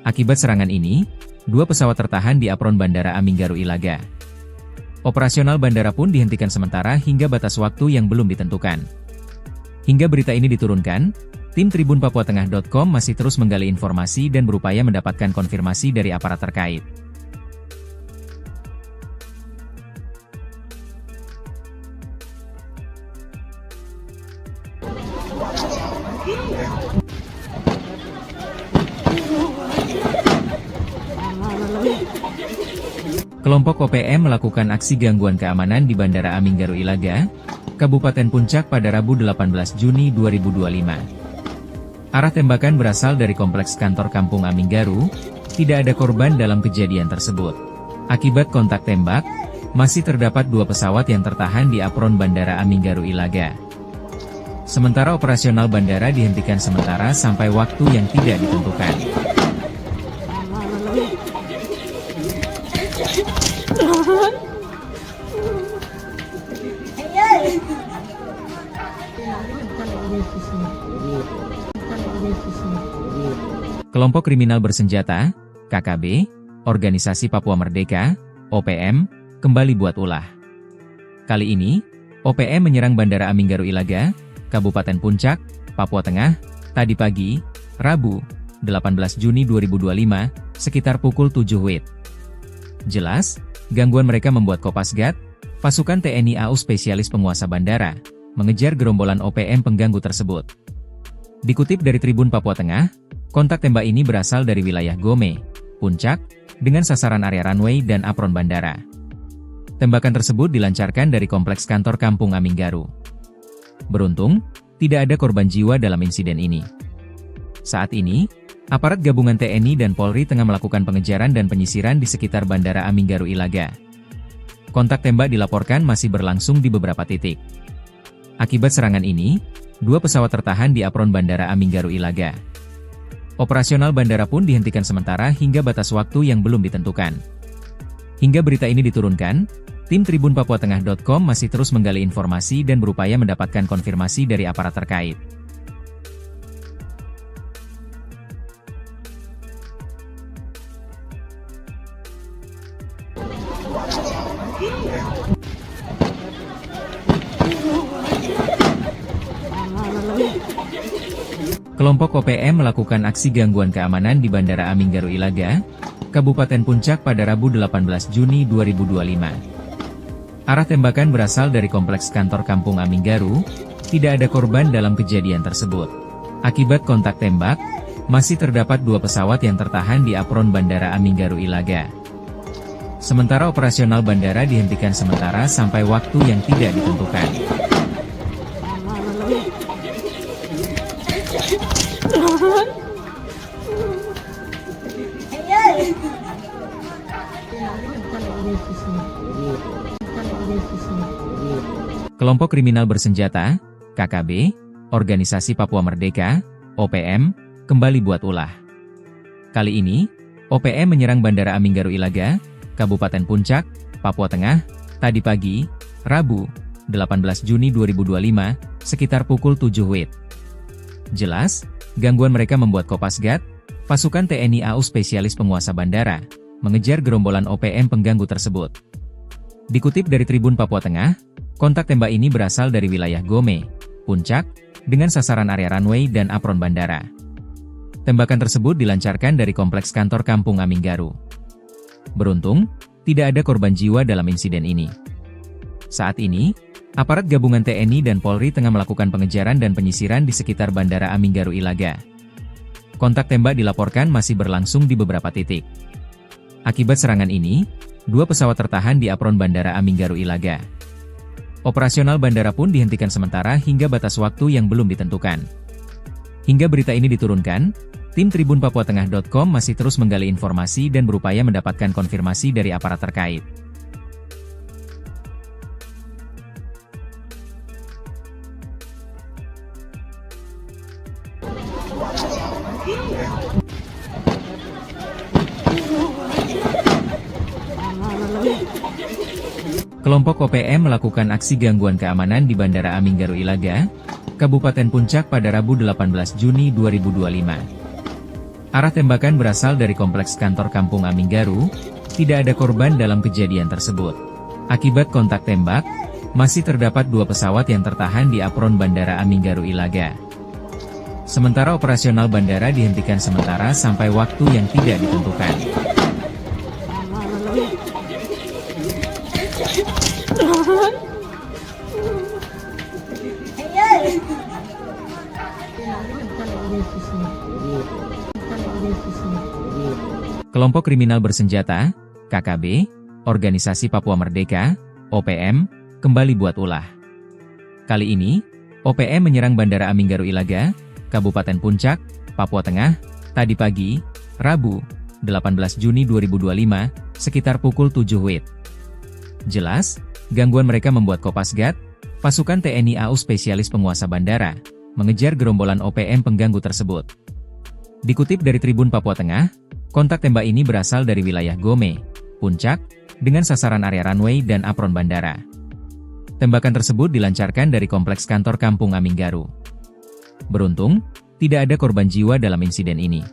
S1: Akibat serangan ini, 2 pesawat tertahan di apron Bandara Aminggaru Ilaga. Operasional bandara pun dihentikan sementara hingga batas waktu yang belum ditentukan. Hingga berita ini diturunkan, tim tribunpapuatengah.com masih terus menggali informasi dan berupaya mendapatkan konfirmasi dari aparat terkait. Kelompok OPM melakukan aksi gangguan keamanan di Bandara Aminggaru Ilaga, Kabupaten Puncak pada Rabu 18 Juni 2025. Arah tembakan berasal dari kompleks kantor Kampung Aminggaru, tidak ada korban dalam kejadian tersebut. Akibat kontak tembak, masih terdapat 2 pesawat yang tertahan di apron Bandara Aminggaru Ilaga. Sementara operasional bandara dihentikan sementara sampai waktu yang tidak ditentukan. Kelompok kriminal bersenjata, KKB, Organisasi Papua Merdeka, OPM, kembali buat ulah. Kali ini, OPM menyerang Bandara Aminggaru Ilaga, Kabupaten Puncak, Papua Tengah, tadi pagi, Rabu, 18 Juni 2025, sekitar pukul 7 WIB. Jelas, gangguan mereka membuat Kopasgat, pasukan TNI AU spesialis penguasa bandara, mengejar gerombolan OPM pengganggu tersebut. Dikutip dari Tribun Papua Tengah, kontak tembak ini berasal dari wilayah Gome, Puncak, dengan sasaran area runway dan apron bandara. Tembakan tersebut dilancarkan dari kompleks kantor Kampung Aminggaru. Beruntung, tidak ada korban jiwa dalam insiden ini. Saat ini, Aparat gabungan TNI dan Polri tengah melakukan pengejaran dan penyisiran di sekitar Bandara Aminggaru Ilaga. Kontak tembak dilaporkan masih berlangsung di beberapa titik. Akibat serangan ini, 2 pesawat tertahan di apron Bandara Aminggaru Ilaga. Operasional bandara pun dihentikan sementara hingga batas waktu yang belum ditentukan. Hingga berita ini diturunkan, tim tribunpapuatengah.com masih terus menggali informasi dan berupaya mendapatkan konfirmasi dari aparat terkait. Kelompok OPM melakukan aksi gangguan keamanan di Bandara Aminggaru Ilaga, Kabupaten Puncak pada Rabu 18 Juni 2025. Arah tembakan berasal dari kompleks kantor Kampung Aminggaru, tidak ada korban dalam kejadian tersebut. Akibat kontak tembak, masih terdapat 2 pesawat yang tertahan di apron Bandara Aminggaru Ilaga. Sementara operasional bandara dihentikan sementara sampai waktu yang tidak ditentukan. Kelompok kriminal bersenjata, KKB, Organisasi Papua Merdeka, OPM, kembali buat ulah. Kali ini, OPM menyerang Bandara Aminggaru Ilaga, Kabupaten Puncak, Papua Tengah, tadi pagi, Rabu, 18 Juni 2025, sekitar pukul 7 WIB. Jelas, gangguan mereka membuat Kopasgat, pasukan TNI AU spesialis penguasa bandara, mengejar gerombolan OPM pengganggu tersebut. Dikutip dari Tribun Papua Tengah, kontak tembak ini berasal dari wilayah Gome, Puncak, dengan sasaran area runway dan apron bandara. Tembakan tersebut dilancarkan dari kompleks kantor Kampung Aminggaru. Beruntung, tidak ada korban jiwa dalam insiden ini. Saat ini, aparat gabungan TNI dan Polri tengah melakukan pengejaran dan penyisiran di sekitar Bandara Aminggaru Ilaga. Kontak tembak dilaporkan masih berlangsung di beberapa titik. Akibat serangan ini, 2 pesawat tertahan di apron Bandara Aminggaru Ilaga. Operasional bandara pun dihentikan sementara hingga batas waktu yang belum ditentukan. Hingga berita ini diturunkan, tim tribunpapuatengah.com masih terus menggali informasi dan berupaya mendapatkan konfirmasi dari aparat terkait. Kelompok OPM melakukan aksi gangguan keamanan di Bandara Aminggaru Ilaga, Kabupaten Puncak pada Rabu 18 Juni 2025. Arah tembakan berasal dari kompleks kantor Kampung Aminggaru, tidak ada korban dalam kejadian tersebut. Akibat kontak tembak, masih terdapat 2 pesawat yang tertahan di apron Bandara Aminggaru Ilaga. Sementara operasional bandara dihentikan sementara sampai waktu yang tidak ditentukan. Kelompok kriminal bersenjata, KKB, Organisasi Papua Merdeka, OPM, kembali buat ulah. Kali ini, OPM menyerang Bandara Aminggaru Ilaga, Kabupaten Puncak, Papua Tengah, tadi pagi, Rabu, 18 Juni 2025, sekitar pukul 7 WIB. Jelas, gangguan mereka membuat Kopasgat, pasukan TNI AU spesialis penguasa bandara, mengejar gerombolan OPM pengganggu tersebut. Dikutip dari Tribun Papua Tengah, kontak tembak ini berasal dari wilayah Gome, Puncak, dengan sasaran area runway dan apron bandara. Tembakan tersebut dilancarkan dari kompleks kantor Kampung Aminggaru. Beruntung, tidak ada korban jiwa dalam insiden ini.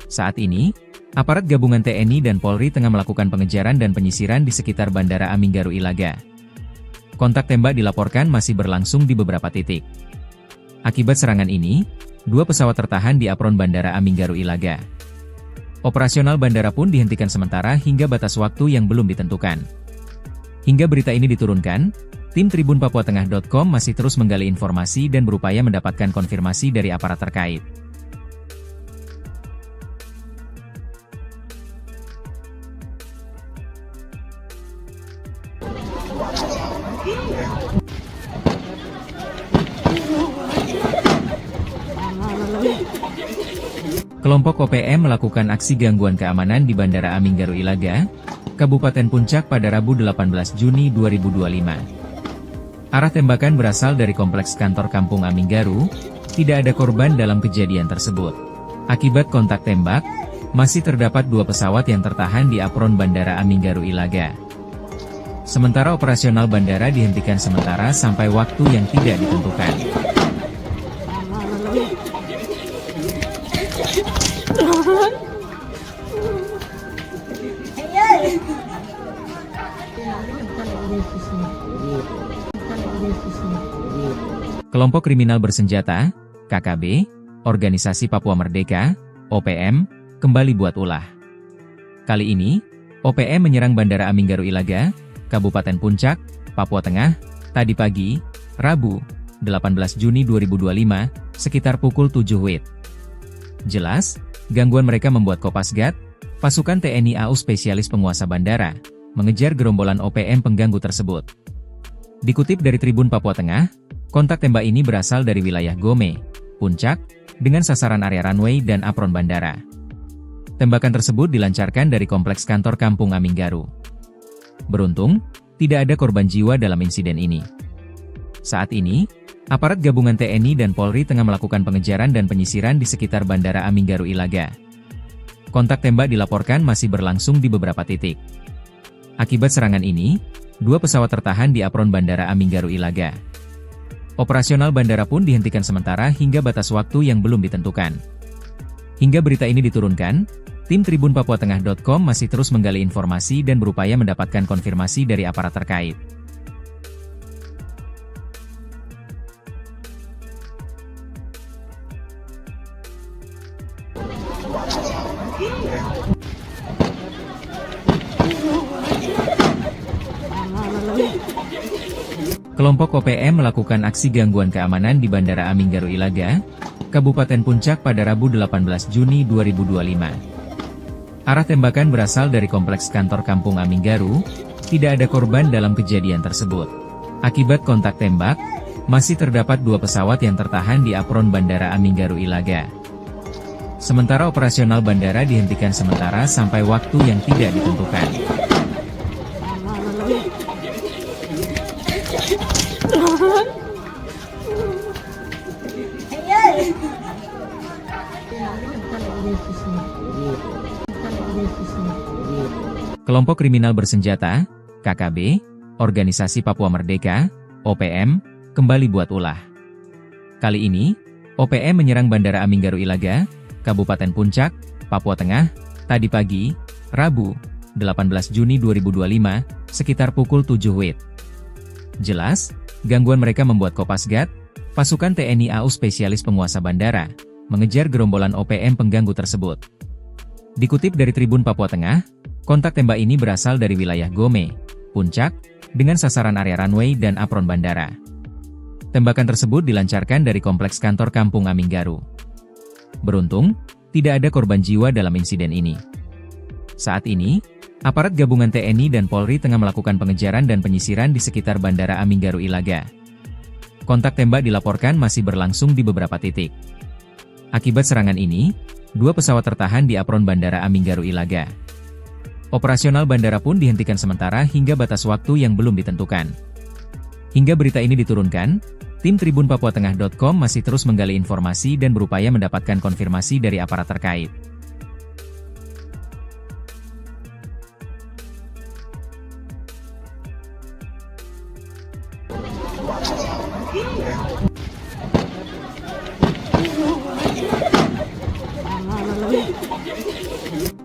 S1: Saat ini, aparat gabungan TNI dan Polri tengah melakukan pengejaran dan penyisiran di sekitar Bandara Aminggaru Ilaga. Kontak tembak dilaporkan masih berlangsung di beberapa titik. Akibat serangan ini, 2 pesawat tertahan di apron Bandara Aminggaru Ilaga. Operasional bandara pun dihentikan sementara hingga batas waktu yang belum ditentukan. Hingga berita ini diturunkan, tim tribunpapuatengah.com masih terus menggali informasi dan berupaya mendapatkan konfirmasi dari aparat terkait. Kelompok OPM melakukan aksi gangguan keamanan di Bandara Aminggaru Ilaga, Kabupaten Puncak pada Rabu 18 Juni 2025. Arah tembakan berasal dari kompleks kantor Kampung Aminggaru, tidak ada korban dalam kejadian tersebut. Akibat kontak tembak, masih terdapat 2 pesawat yang tertahan di apron Bandara Aminggaru Ilaga. Sementara operasional bandara dihentikan sementara sampai waktu yang tidak ditentukan. Kelompok kriminal bersenjata, KKB, Organisasi Papua Merdeka, OPM, kembali buat ulah. Kali ini, OPM menyerang Bandara Aminggaru Ilaga, Kabupaten Puncak, Papua Tengah, tadi pagi, Rabu, 18 Juni 2025, sekitar pukul 7 WIB. Jelas, gangguan mereka membuat Kopasgat, pasukan TNI AU spesialis penguasa bandara, mengejar gerombolan OPM pengganggu tersebut. Dikutip dari Tribun Papua Tengah, kontak tembak ini berasal dari wilayah Gome, Puncak, dengan sasaran area runway dan apron bandara. Tembakan tersebut dilancarkan dari kompleks kantor Kampung Aminggaru. Beruntung, tidak ada korban jiwa dalam insiden ini. Saat ini, aparat gabungan TNI dan Polri tengah melakukan pengejaran dan penyisiran di sekitar Bandara Aminggaru Ilaga. Kontak tembak dilaporkan masih berlangsung di beberapa titik. Akibat serangan ini, 2 pesawat tertahan di apron Bandara Aminggaru Ilaga. Operasional bandara pun dihentikan sementara hingga batas waktu yang belum ditentukan. Hingga berita ini diturunkan, tim tribunpapuatengah.com masih terus menggali informasi dan berupaya mendapatkan konfirmasi dari aparat terkait. Kelompok OPM melakukan aksi gangguan keamanan di Bandara Aminggaru Ilaga, Kabupaten Puncak pada Rabu 18 Juni 2025. Arah tembakan berasal dari kompleks kantor Kampung Aminggaru, tidak ada korban dalam kejadian tersebut. Akibat kontak tembak, masih terdapat 2 pesawat yang tertahan di apron Bandara Aminggaru Ilaga. Sementara operasional bandara dihentikan sementara sampai waktu yang tidak ditentukan. Kelompok kriminal bersenjata, KKB, Organisasi Papua Merdeka, OPM, kembali buat ulah. Kali ini, OPM menyerang Bandara Aminggaru Ilaga, Kabupaten Puncak, Papua Tengah, tadi pagi, Rabu, 18 Juni 2025, sekitar pukul 7 WIB. Jelas, gangguan mereka membuat Kopasgat, pasukan TNI AU spesialis penguasa bandara, mengejar gerombolan OPM pengganggu tersebut. Dikutip dari Tribun Papua Tengah, kontak tembak ini berasal dari wilayah Gome, Puncak, dengan sasaran area runway dan apron bandara. Tembakan tersebut dilancarkan dari kompleks kantor Kampung Aminggaru. Beruntung, tidak ada korban jiwa dalam insiden ini. Saat ini, aparat gabungan TNI dan Polri tengah melakukan pengejaran dan penyisiran di sekitar Bandara Aminggaru Ilaga. Kontak tembak dilaporkan masih berlangsung di beberapa titik. Akibat serangan ini, 2 pesawat tertahan di apron Bandara Aminggaru Ilaga. Operasional bandara pun dihentikan sementara hingga batas waktu yang belum ditentukan. Hingga berita ini diturunkan, tim tribunpapuatengah.com masih terus menggali informasi dan berupaya mendapatkan konfirmasi dari aparat terkait.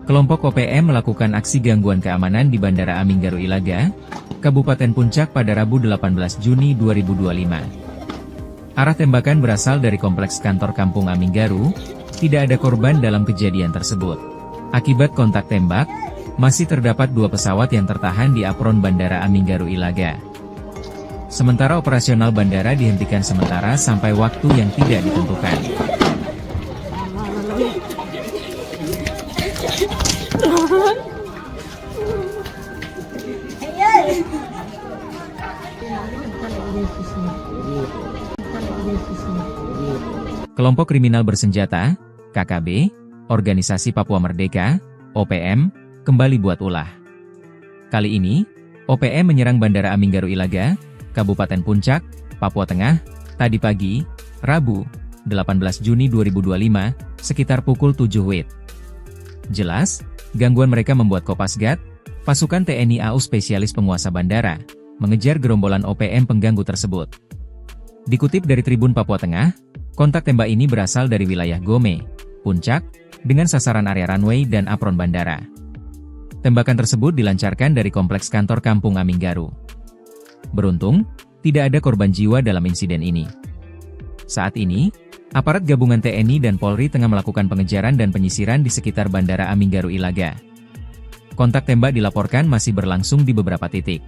S1: Kelompok OPM melakukan aksi gangguan keamanan di Bandara Aminggaru Ilaga, Kabupaten Puncak pada Rabu 18 Juni 2025. Arah tembakan berasal dari kompleks kantor Kampung Aminggaru, tidak ada korban dalam kejadian tersebut. Akibat kontak tembak, masih terdapat 2 pesawat yang tertahan di apron Bandara Aminggaru Ilaga. Sementara operasional bandara dihentikan sementara sampai waktu yang tidak ditentukan. Kelompok kriminal bersenjata, KKB, Organisasi Papua Merdeka, OPM, kembali buat ulah. Kali ini, OPM menyerang Bandara Aminggaru Ilaga, Kabupaten Puncak, Papua Tengah, tadi pagi, Rabu, 18 Juni 2025, sekitar pukul 7 WIB. Jelas, gangguan mereka membuat Kopasgat, pasukan TNI AU spesialis penguasa bandara, mengejar gerombolan OPM pengganggu tersebut. Dikutip dari Tribun Papua Tengah, kontak tembak ini berasal dari wilayah Gome, Puncak, dengan sasaran area runway dan apron bandara. Tembakan tersebut dilancarkan dari kompleks kantor Kampung Aminggaru. Beruntung, tidak ada korban jiwa dalam insiden ini. Saat ini, aparat gabungan TNI dan Polri tengah melakukan pengejaran dan penyisiran di sekitar Bandara Aminggaru Ilaga. Kontak tembak dilaporkan masih berlangsung di beberapa titik.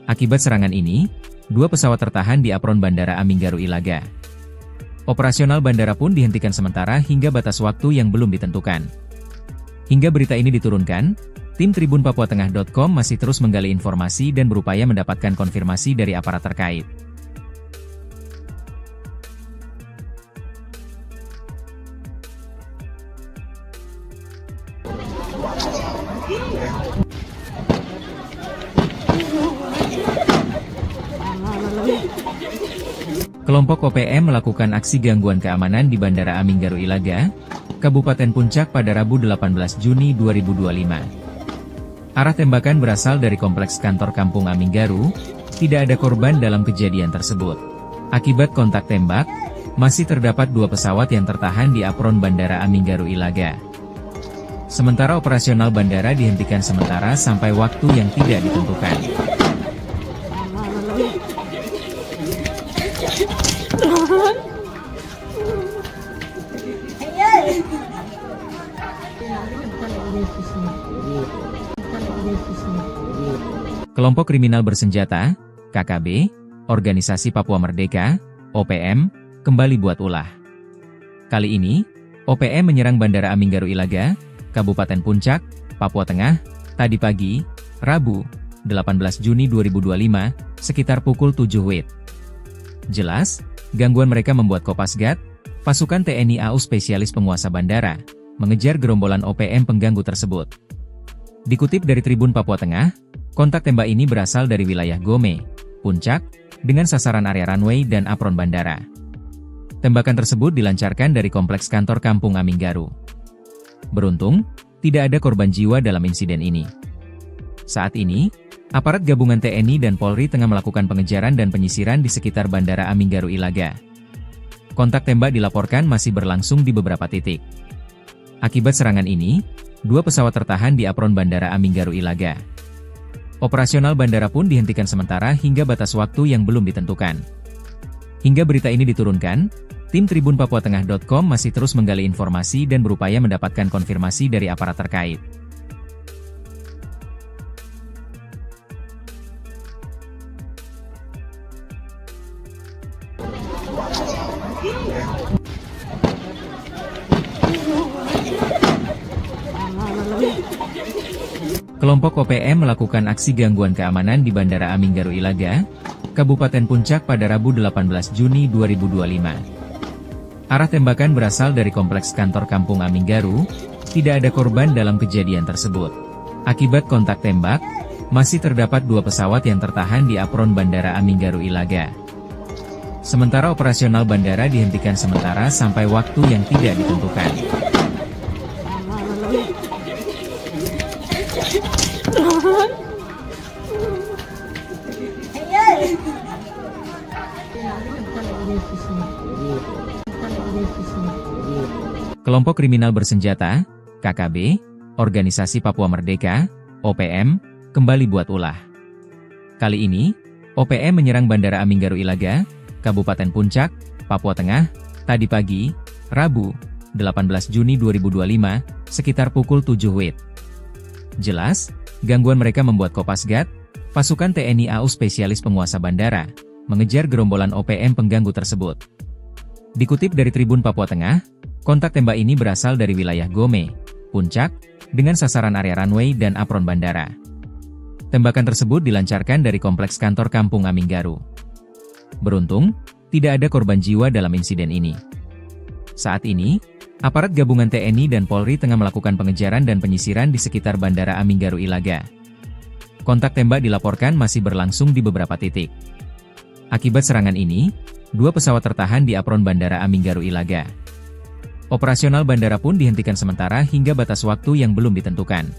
S1: Akibat serangan ini, 2 pesawat tertahan di apron Bandara Aminggaru Ilaga. Operasional bandara pun dihentikan sementara hingga batas waktu yang belum ditentukan. Hingga berita ini diturunkan, tim tribunpapuatengah.com masih terus menggali informasi dan berupaya mendapatkan konfirmasi dari aparat terkait. Kelompok OPM melakukan aksi gangguan keamanan di Bandara Aminggaru Ilaga, Kabupaten Puncak pada Rabu 18 Juni 2025. Arah tembakan berasal dari kompleks kantor Kampung Aminggaru, tidak ada korban dalam kejadian tersebut. Akibat kontak tembak, masih terdapat 2 pesawat yang tertahan di apron Bandara Aminggaru Ilaga. Sementara operasional bandara dihentikan sementara sampai waktu yang tidak ditentukan. Kelompok kriminal bersenjata, KKB, Organisasi Papua Merdeka, OPM, kembali buat ulah. Kali ini, OPM menyerang Bandara Aminggaru Ilaga, Kabupaten Puncak, Papua Tengah, tadi pagi, Rabu, 18 Juni 2025, sekitar pukul 7 WIB. Jelas, gangguan mereka membuat Kopasgat, pasukan TNI AU spesialis penguasa bandara, mengejar gerombolan OPM pengganggu tersebut. Dikutip dari Tribun Papua Tengah, kontak tembak ini berasal dari wilayah Gome, Puncak, dengan sasaran area runway dan apron bandara. Tembakan tersebut dilancarkan dari kompleks kantor Kampung Aminggaru. Beruntung, tidak ada korban jiwa dalam insiden ini. Saat ini, aparat gabungan TNI dan Polri tengah melakukan pengejaran dan penyisiran di sekitar Bandara Aminggaru Ilaga. Kontak tembak dilaporkan masih berlangsung di beberapa titik. Akibat serangan ini, 2 pesawat tertahan di apron Bandara Aminggaru Ilaga. Operasional bandara pun dihentikan sementara hingga batas waktu yang belum ditentukan. Hingga berita ini diturunkan, tim tribunpapuatengah.com masih terus menggali informasi dan berupaya mendapatkan konfirmasi dari aparat terkait. Kelompok OPM melakukan aksi gangguan keamanan di Bandara Aminggaru Ilaga, Kabupaten Puncak pada Rabu 18 Juni 2025. Arah tembakan berasal dari kompleks kantor Kampung Aminggaru, tidak ada korban dalam kejadian tersebut. Akibat kontak tembak, masih terdapat 2 pesawat yang tertahan di apron Bandara Aminggaru Ilaga. Sementara operasional bandara dihentikan sementara sampai waktu yang tidak ditentukan. Kelompok kriminal bersenjata, KKB, Organisasi Papua Merdeka, OPM, kembali buat ulah. Kali ini, OPM menyerang Bandara Aminggaru Ilaga, Kabupaten Puncak, Papua Tengah, tadi pagi, Rabu, 18 Juni 2025, sekitar pukul 7 WIB. Jelas, gangguan mereka membuat Kopasgat, pasukan TNI AU spesialis penguasa bandara, mengejar gerombolan OPM pengganggu tersebut. Dikutip dari Tribun Papua Tengah, kontak tembak ini berasal dari wilayah Gome, Puncak, dengan sasaran area runway dan apron bandara. Tembakan tersebut dilancarkan dari kompleks kantor Kampung Aminggaru. Beruntung, tidak ada korban jiwa dalam insiden ini. Saat ini, Aparat gabungan TNI dan Polri tengah melakukan pengejaran dan penyisiran di sekitar Bandara Aminggaru Ilaga. Kontak tembak dilaporkan masih berlangsung di beberapa titik. Akibat serangan ini, 2 pesawat tertahan di apron Bandara Aminggaru Ilaga. Operasional bandara pun dihentikan sementara hingga batas waktu yang belum ditentukan.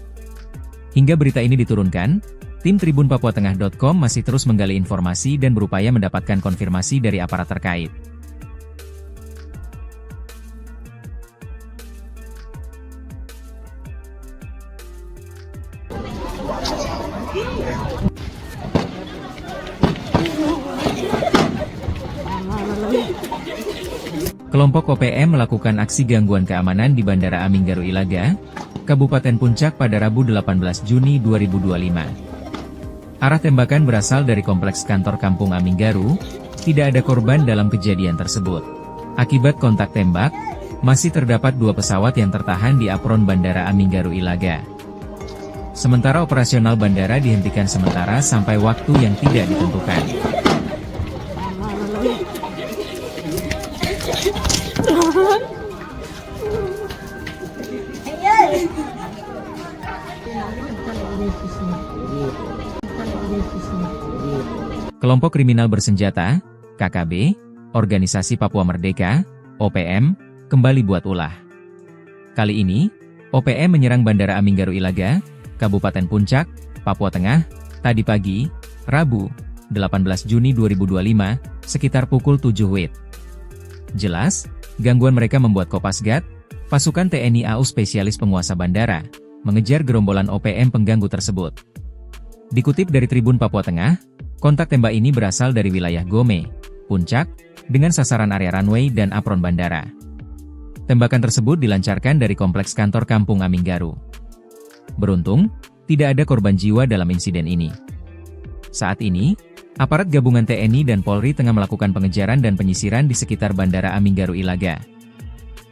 S1: Hingga berita ini diturunkan, tim tribunpapuatengah.com masih terus menggali informasi dan berupaya mendapatkan konfirmasi dari aparat terkait. Kelompok OPM melakukan aksi gangguan keamanan di Bandara Aminggaru Ilaga, Kabupaten Puncak pada Rabu 18 Juni 2025. Arah tembakan berasal dari kompleks kantor Kampung Aminggaru, tidak ada korban dalam kejadian tersebut. Akibat kontak tembak, masih terdapat 2 pesawat yang tertahan di apron Bandara Aminggaru Ilaga. Sementara operasional bandara dihentikan sementara sampai waktu yang tidak ditentukan. Kelompok kriminal bersenjata, KKB, Organisasi Papua Merdeka, OPM, kembali buat ulah. Kali ini, OPM menyerang Bandara Aminggaru Ilaga, Kabupaten Puncak, Papua Tengah, tadi pagi, Rabu, 18 Juni 2025, sekitar pukul 7 WIB. Jelas, gangguan mereka membuat Kopasgat, pasukan TNI AU spesialis penguasa bandara, mengejar gerombolan OPM pengganggu tersebut. Dikutip dari Tribun Papua Tengah, kontak tembak ini berasal dari wilayah Gome, Puncak, dengan sasaran area runway dan apron bandara. Tembakan tersebut dilancarkan dari kompleks kantor Kampung Aminggaru. Beruntung, tidak ada korban jiwa dalam insiden ini. Saat ini, aparat gabungan TNI dan Polri tengah melakukan pengejaran dan penyisiran di sekitar Bandara Aminggaru Ilaga.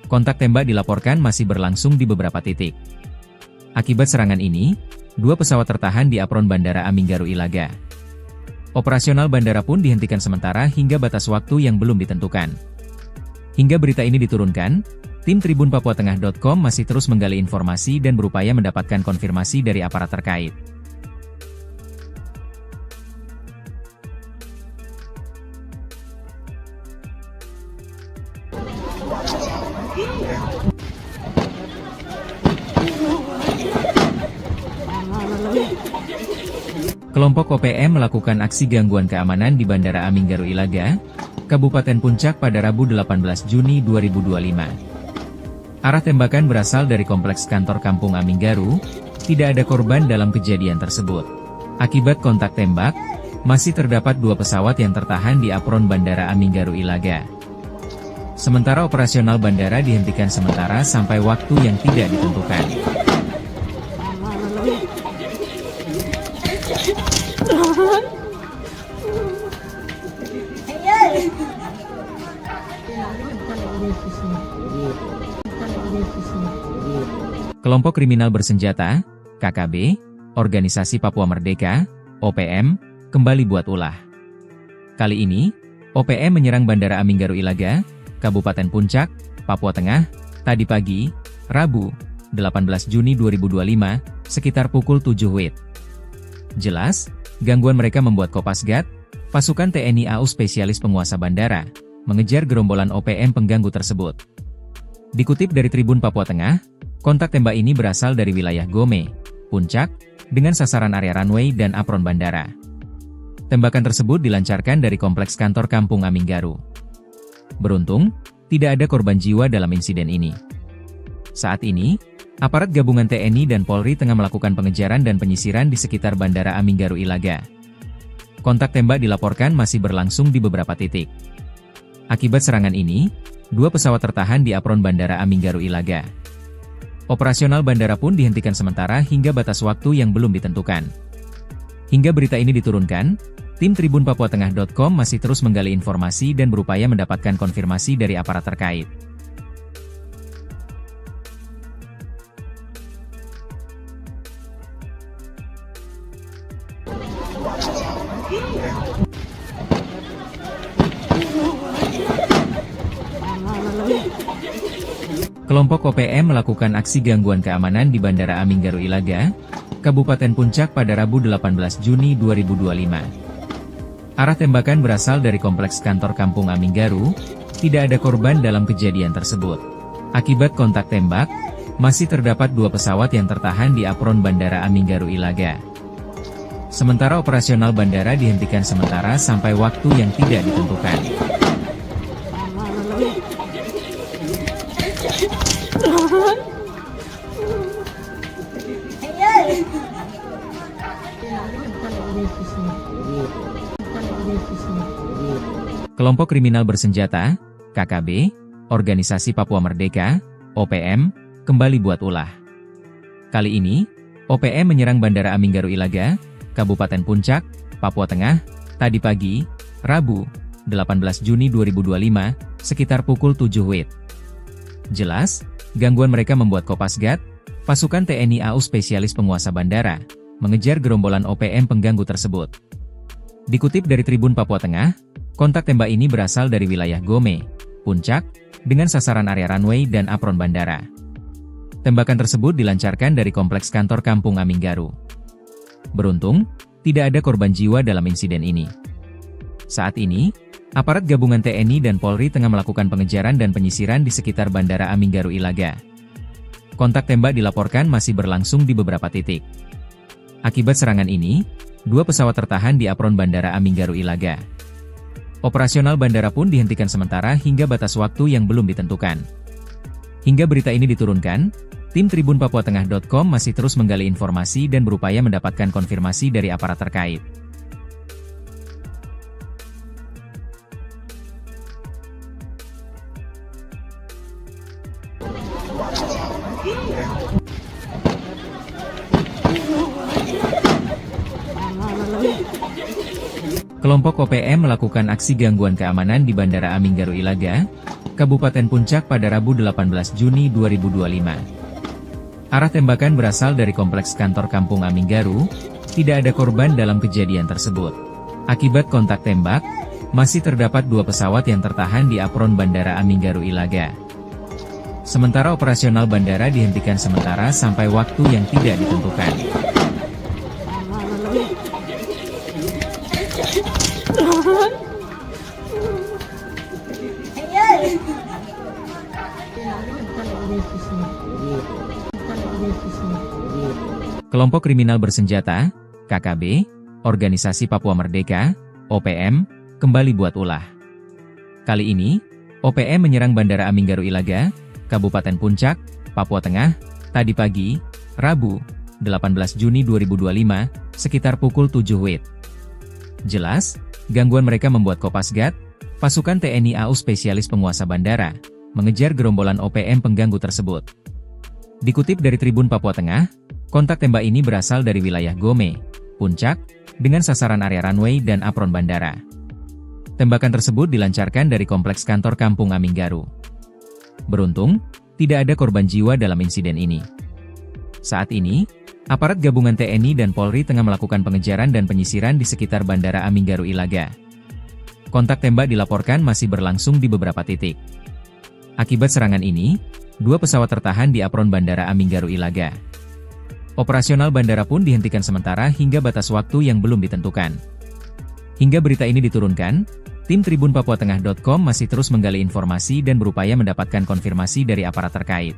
S1: Kontak tembak dilaporkan masih berlangsung di beberapa titik. Akibat serangan ini, 2 pesawat tertahan di apron Bandara Aminggaru Ilaga. Operasional bandara pun dihentikan sementara hingga batas waktu yang belum ditentukan. Hingga berita ini diturunkan, tim tribunpapuatengah.com masih terus menggali informasi dan berupaya mendapatkan konfirmasi dari aparat terkait. Kelompok OPM melakukan aksi gangguan keamanan di Bandara Aminggaru Ilaga, Kabupaten Puncak pada Rabu 18 Juni 2025. Arah tembakan berasal dari kompleks kantor Kampung Aminggaru, tidak ada korban dalam kejadian tersebut. Akibat kontak tembak, masih terdapat 2 pesawat yang tertahan di apron Bandara Aminggaru Ilaga. Sementara operasional bandara dihentikan sementara sampai waktu yang tidak ditentukan. Kelompok kriminal bersenjata, KKB, Organisasi Papua Merdeka, OPM, kembali buat ulah. Kali ini, OPM menyerang Bandara Aminggaru Ilaga, Kabupaten Puncak, Papua Tengah, tadi pagi, Rabu, 18 Juni 2025, sekitar pukul 7 WIB. Jelas, gangguan mereka membuat Kopasgat, pasukan TNI AU spesialis penguasa bandara, mengejar gerombolan OPM pengganggu tersebut. Dikutip dari Tribun Papua Tengah, kontak tembak ini berasal dari wilayah Gome, Puncak, dengan sasaran area runway dan apron bandara. Tembakan tersebut dilancarkan dari kompleks kantor Kampung Aminggaru. Beruntung, tidak ada korban jiwa dalam insiden ini. Saat ini, aparat gabungan TNI dan Polri tengah melakukan pengejaran dan penyisiran di sekitar Bandara Aminggaru Ilaga. Kontak tembak dilaporkan masih berlangsung di beberapa titik. Akibat serangan ini, 2 pesawat tertahan di apron Bandara Aminggaru Ilaga. Operasional bandara pun dihentikan sementara hingga batas waktu yang belum ditentukan. Hingga berita ini diturunkan, tim tribunpapuatengah.com masih terus menggali informasi dan berupaya mendapatkan konfirmasi dari aparat terkait. Kelompok OPM melakukan aksi gangguan keamanan di Bandara Aminggaru Ilaga, Kabupaten Puncak pada Rabu 18 Juni 2025. Arah tembakan berasal dari kompleks kantor Kampung Aminggaru, tidak ada korban dalam kejadian tersebut. Akibat kontak tembak, masih terdapat 2 pesawat yang tertahan di apron Bandara Aminggaru Ilaga. Sementara operasional bandara dihentikan sementara sampai waktu yang tidak ditentukan. Kelompok kriminal bersenjata, KKB, Organisasi Papua Merdeka, OPM, kembali buat ulah. Kali ini, OPM menyerang Bandara Aminggaru Ilaga, Kabupaten Puncak, Papua Tengah, tadi pagi, Rabu, 18 Juni 2025, sekitar pukul 7 WIB. Jelas, gangguan mereka membuat Kopasgat, pasukan TNI AU spesialis penguasa bandara, mengejar gerombolan OPM pengganggu tersebut. Dikutip dari Tribun Papua Tengah, kontak tembak ini berasal dari wilayah Gome, Puncak, dengan sasaran area runway dan apron bandara. Tembakan tersebut dilancarkan dari kompleks kantor Kampung Aminggaru. Beruntung, tidak ada korban jiwa dalam insiden ini. Saat ini, aparat gabungan TNI dan Polri tengah melakukan pengejaran dan penyisiran di sekitar Bandara Aminggaru Ilaga. Kontak tembak dilaporkan masih berlangsung di beberapa titik. Akibat serangan ini, 2 pesawat tertahan di apron Bandara Aminggaru Ilaga. Operasional bandara pun dihentikan sementara hingga batas waktu yang belum ditentukan. Hingga berita ini diturunkan, tim tribunpapuatengah.com masih terus menggali informasi dan berupaya mendapatkan konfirmasi dari aparat terkait. Kelompok OPM melakukan aksi gangguan keamanan di Bandara Aminggaru Ilaga, Kabupaten Puncak pada Rabu 18 Juni 2025. Arah tembakan berasal dari kompleks kantor Kampung Aminggaru, tidak ada korban dalam kejadian tersebut. Akibat kontak tembak, masih terdapat 2 pesawat yang tertahan di apron Bandara Aminggaru Ilaga. Sementara operasional bandara dihentikan sementara sampai waktu yang tidak ditentukan. Kelompok kriminal bersenjata, KKB, Organisasi Papua Merdeka, OPM, kembali buat ulah. Kali ini, OPM menyerang Bandara Aminggaru Ilaga, Kabupaten Puncak, Papua Tengah, tadi pagi, Rabu, 18 Juni 2025, sekitar pukul 7 WIB. Jelas, gangguan mereka membuat Kopasgat, pasukan TNI AU spesialis penguasa bandara, mengejar gerombolan OPM pengganggu tersebut. Dikutip dari Tribun Papua Tengah, kontak tembak ini berasal dari wilayah Gome, Puncak, dengan sasaran area runway dan apron bandara. Tembakan tersebut dilancarkan dari kompleks kantor Kampung Aminggaru. Beruntung, tidak ada korban jiwa dalam insiden ini. Saat ini, aparat gabungan TNI dan Polri tengah melakukan pengejaran dan penyisiran di sekitar Bandara Aminggaru Ilaga. Kontak tembak dilaporkan masih berlangsung di beberapa titik. Akibat serangan ini, 2 pesawat tertahan di apron Bandara Aminggaru Ilaga. Operasional bandara pun dihentikan sementara hingga batas waktu yang belum ditentukan. Hingga berita ini diturunkan, tim tribunpapuatengah.com masih terus menggali informasi dan berupaya mendapatkan konfirmasi dari aparat terkait.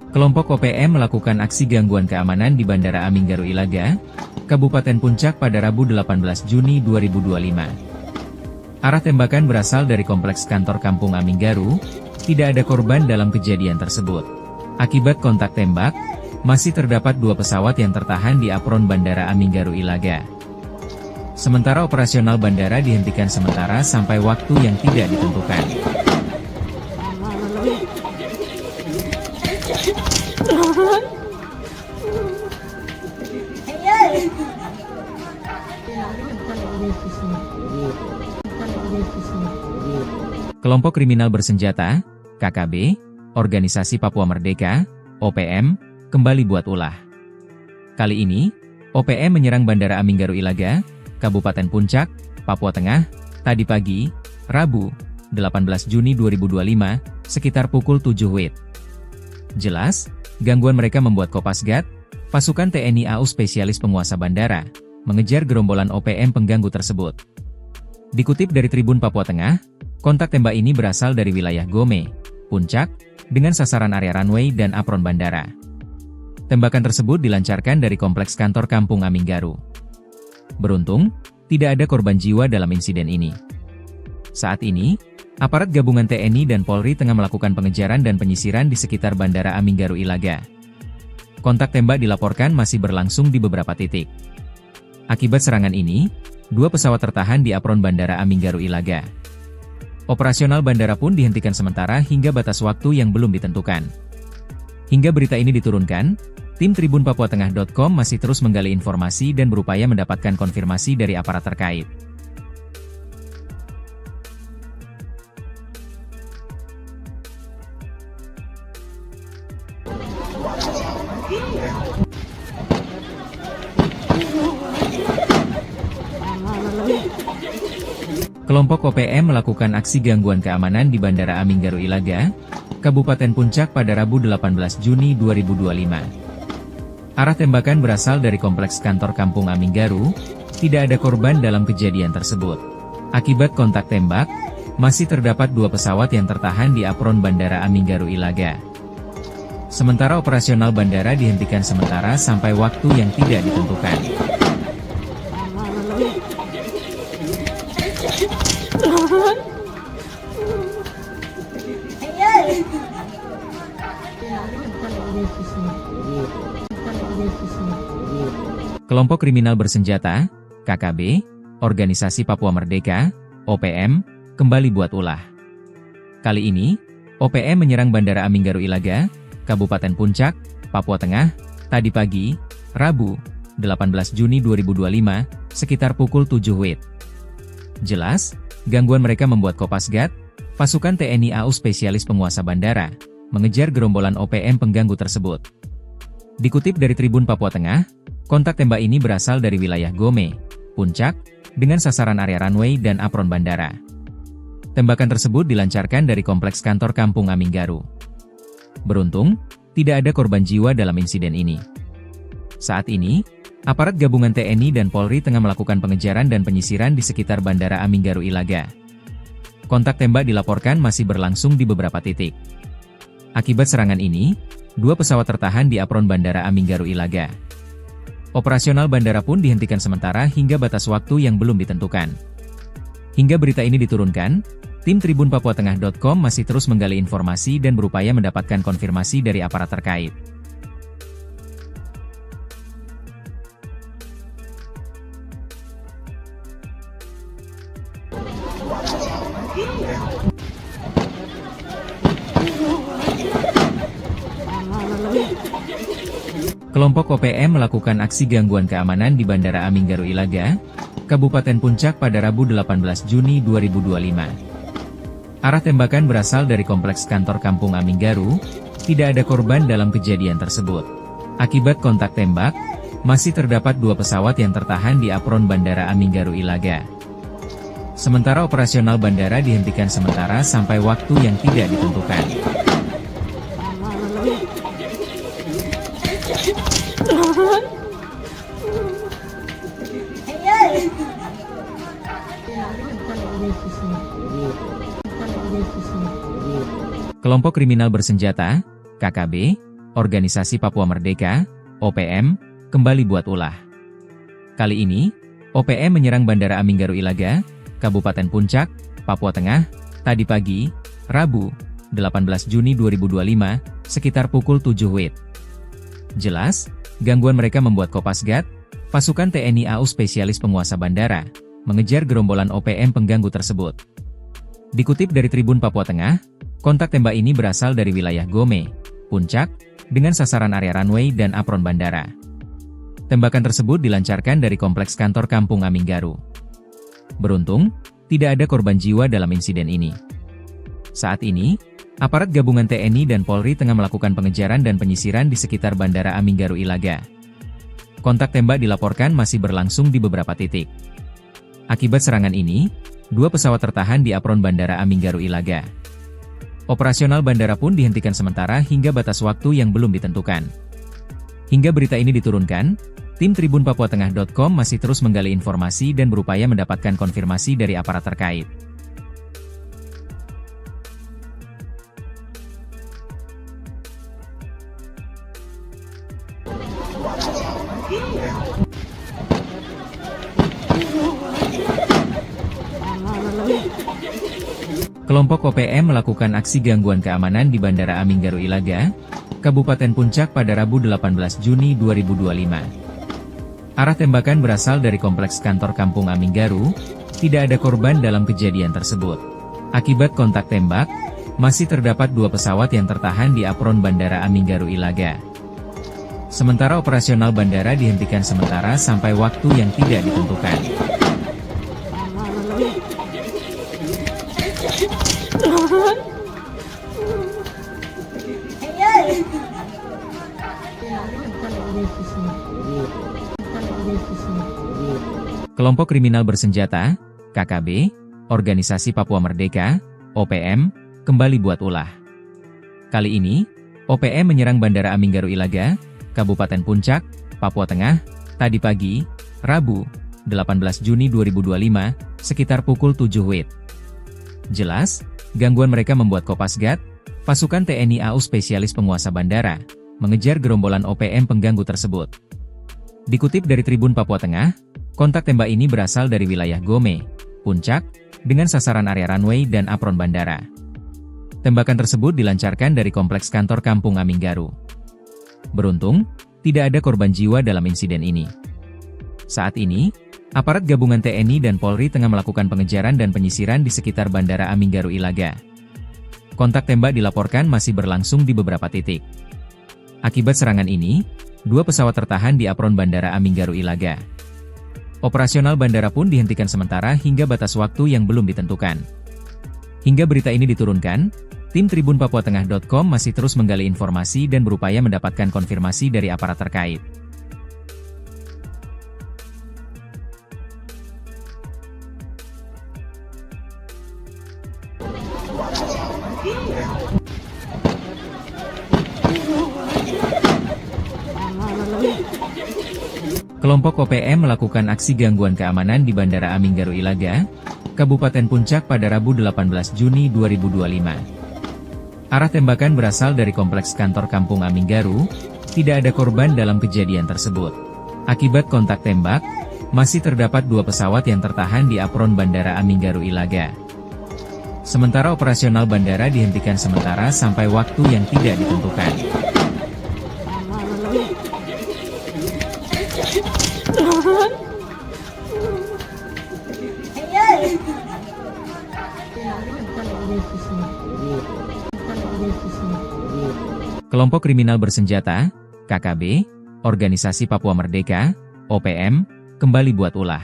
S1: Kelompok OPM melakukan aksi gangguan keamanan di Bandara Aminggaru Ilaga, Kabupaten Puncak pada Rabu 18 Juni 2025. Arah tembakan berasal dari kompleks kantor Kampung Aminggaru, tidak ada korban dalam kejadian tersebut. Akibat kontak tembak, masih terdapat 2 pesawat yang tertahan di apron Bandara Aminggaru Ilaga. Sementara operasional bandara dihentikan sementara sampai waktu yang tidak ditentukan. Kelompok kriminal bersenjata, KKB, Organisasi Papua Merdeka, OPM, kembali buat ulah. Kali ini, OPM menyerang Bandara Aminggaru Ilaga, Kabupaten Puncak, Papua Tengah, tadi pagi, Rabu, 18 Juni 2025, sekitar pukul 7 WIB. Jelas, gangguan mereka membuat Kopasgat, pasukan TNI AU spesialis penguasa bandara, mengejar gerombolan OPM pengganggu tersebut. Dikutip dari Tribun Papua Tengah, kontak tembak ini berasal dari wilayah Gome, Puncak, dengan sasaran area runway dan apron bandara. Tembakan tersebut dilancarkan dari kompleks kantor Kampung Aminggaru. Beruntung, tidak ada korban jiwa dalam insiden ini. Saat ini, aparat gabungan TNI dan Polri tengah melakukan pengejaran dan penyisiran di sekitar Bandara Aminggaru Ilaga. Kontak tembak dilaporkan masih berlangsung di beberapa titik. Akibat serangan ini, 2 pesawat tertahan di apron Bandara Aminggaru Ilaga. Operasional bandara pun dihentikan sementara hingga batas waktu yang belum ditentukan. Hingga berita ini diturunkan, tim tribunpapuatengah.com masih terus menggali informasi dan berupaya mendapatkan konfirmasi dari aparat terkait. Kelompok OPM melakukan aksi gangguan keamanan di Bandara Aminggaru Ilaga, Kabupaten Puncak pada Rabu 18 Juni 2025. Arah tembakan berasal dari kompleks kantor Kampung Aminggaru, tidak ada korban dalam kejadian tersebut. Akibat kontak tembak, masih terdapat 2 pesawat yang tertahan di apron Bandara Aminggaru Ilaga. Sementara operasional bandara dihentikan sementara sampai waktu yang tidak ditentukan. Kelompok kriminal bersenjata, KKB, Organisasi Papua Merdeka, OPM, kembali buat ulah. Kali ini, OPM menyerang Bandara Aminggaru Ilaga, Kabupaten Puncak, Papua Tengah, tadi pagi, Rabu, 18 Juni 2025, sekitar pukul 7 WIB. Jelas, gangguan mereka membuat Kopasgat, pasukan TNI AU spesialis penguasa bandara, mengejar gerombolan OPM pengganggu tersebut. Dikutip dari Tribun Papua Tengah, kontak tembak ini berasal dari wilayah Gome, Puncak, dengan sasaran area runway dan apron bandara. Tembakan tersebut dilancarkan dari kompleks kantor Kampung Aminggaru. Beruntung, tidak ada korban jiwa dalam insiden ini. Saat ini, aparat gabungan TNI dan Polri tengah melakukan pengejaran dan penyisiran di sekitar Bandara Aminggaru Ilaga. Kontak tembak dilaporkan masih berlangsung di beberapa titik. Akibat serangan ini, 2 pesawat tertahan di apron Bandara Aminggaru Ilaga. Operasional bandara pun dihentikan sementara hingga batas waktu yang belum ditentukan. Hingga berita ini diturunkan, tim tribunpapuatengah.com masih terus menggali informasi dan berupaya mendapatkan konfirmasi dari aparat terkait. Kelompok OPM melakukan aksi gangguan keamanan di Bandara Aminggaru Ilaga, Kabupaten Puncak pada Rabu 18 Juni 2025. Arah tembakan berasal dari kompleks kantor Kampung Aminggaru, tidak ada korban dalam kejadian tersebut. Akibat kontak tembak, masih terdapat 2 pesawat yang tertahan di apron Bandara Aminggaru Ilaga. Sementara operasional bandara dihentikan sementara sampai waktu yang tidak ditentukan. Kelompok kriminal bersenjata, KKB, Organisasi Papua Merdeka, OPM, kembali buat ulah. Kali ini, OPM menyerang Bandara Aminggaru Ilaga, Kabupaten Puncak, Papua Tengah, tadi pagi, Rabu, 18 Juni 2025, sekitar pukul 7 WIB. Jelas, gangguan mereka membuat Kopasgat, pasukan TNI AU spesialis penguasa bandara, mengejar gerombolan OPM pengganggu tersebut. Dikutip dari Tribun Papua Tengah, kontak tembak ini berasal dari wilayah Gome, Puncak, dengan sasaran area runway dan apron bandara. Tembakan tersebut dilancarkan dari kompleks kantor Kampung Aminggaru. Beruntung, tidak ada korban jiwa dalam insiden ini. Saat ini, Aparat gabungan TNI dan Polri tengah melakukan pengejaran dan penyisiran di sekitar Bandara Aminggaru Ilaga. Kontak tembak dilaporkan masih berlangsung di beberapa titik. Akibat serangan ini, 2 pesawat tertahan di apron Bandara Aminggaru Ilaga. Operasional bandara pun dihentikan sementara hingga batas waktu yang belum ditentukan. Hingga berita ini diturunkan, tim tribunpapuatengah.com masih terus menggali informasi dan berupaya mendapatkan konfirmasi dari aparat terkait. Kelompok OPM melakukan aksi gangguan keamanan di Bandara Aminggaru Ilaga, Kabupaten Puncak pada Rabu 18 Juni 2025. Arah tembakan berasal dari kompleks kantor Kampung Aminggaru, tidak ada korban dalam kejadian tersebut. Akibat kontak tembak, masih terdapat 2 pesawat yang tertahan di apron Bandara Aminggaru Ilaga. Sementara operasional bandara dihentikan sementara sampai waktu yang tidak ditentukan. Kelompok kriminal bersenjata, KKB, Organisasi Papua Merdeka, OPM, kembali buat ulah. Kali ini, OPM menyerang Bandara Aminggaru Ilaga, Kabupaten Puncak, Papua Tengah, tadi pagi, Rabu, 18 Juni 2025, sekitar pukul 7 WIB. Jelas, gangguan mereka membuat Kopasgat, pasukan TNI AU spesialis penguasa bandara, mengejar gerombolan OPM pengganggu tersebut. Dikutip dari Tribun Papua Tengah, kontak tembak ini berasal dari wilayah Gome, Puncak, dengan sasaran area runway dan apron bandara. Tembakan tersebut dilancarkan dari kompleks kantor Kampung Aminggaru. Beruntung, tidak ada korban jiwa dalam insiden ini. Saat ini, aparat gabungan TNI dan Polri tengah melakukan pengejaran dan penyisiran di sekitar Bandara Aminggaru Ilaga. Kontak tembak dilaporkan masih berlangsung di beberapa titik. Akibat serangan ini, 2 pesawat tertahan di apron Bandara Aminggaru Ilaga. Operasional bandara pun dihentikan sementara hingga batas waktu yang belum ditentukan. Hingga berita ini diturunkan, tim tribunpapuatengah.com masih terus menggali informasi dan berupaya mendapatkan konfirmasi dari aparat terkait. Kelompok OPM melakukan aksi gangguan keamanan di Bandara Aminggaru Ilaga, Kabupaten Puncak pada Rabu 18 Juni 2025. Arah tembakan berasal dari kompleks kantor Kampung Aminggaru, tidak ada korban dalam kejadian tersebut. Akibat kontak tembak, masih terdapat 2 pesawat yang tertahan di apron Bandara Aminggaru Ilaga. Sementara operasional bandara dihentikan sementara sampai waktu yang tidak ditentukan. Kelompok kriminal bersenjata, KKB, Organisasi Papua Merdeka, OPM, kembali buat ulah.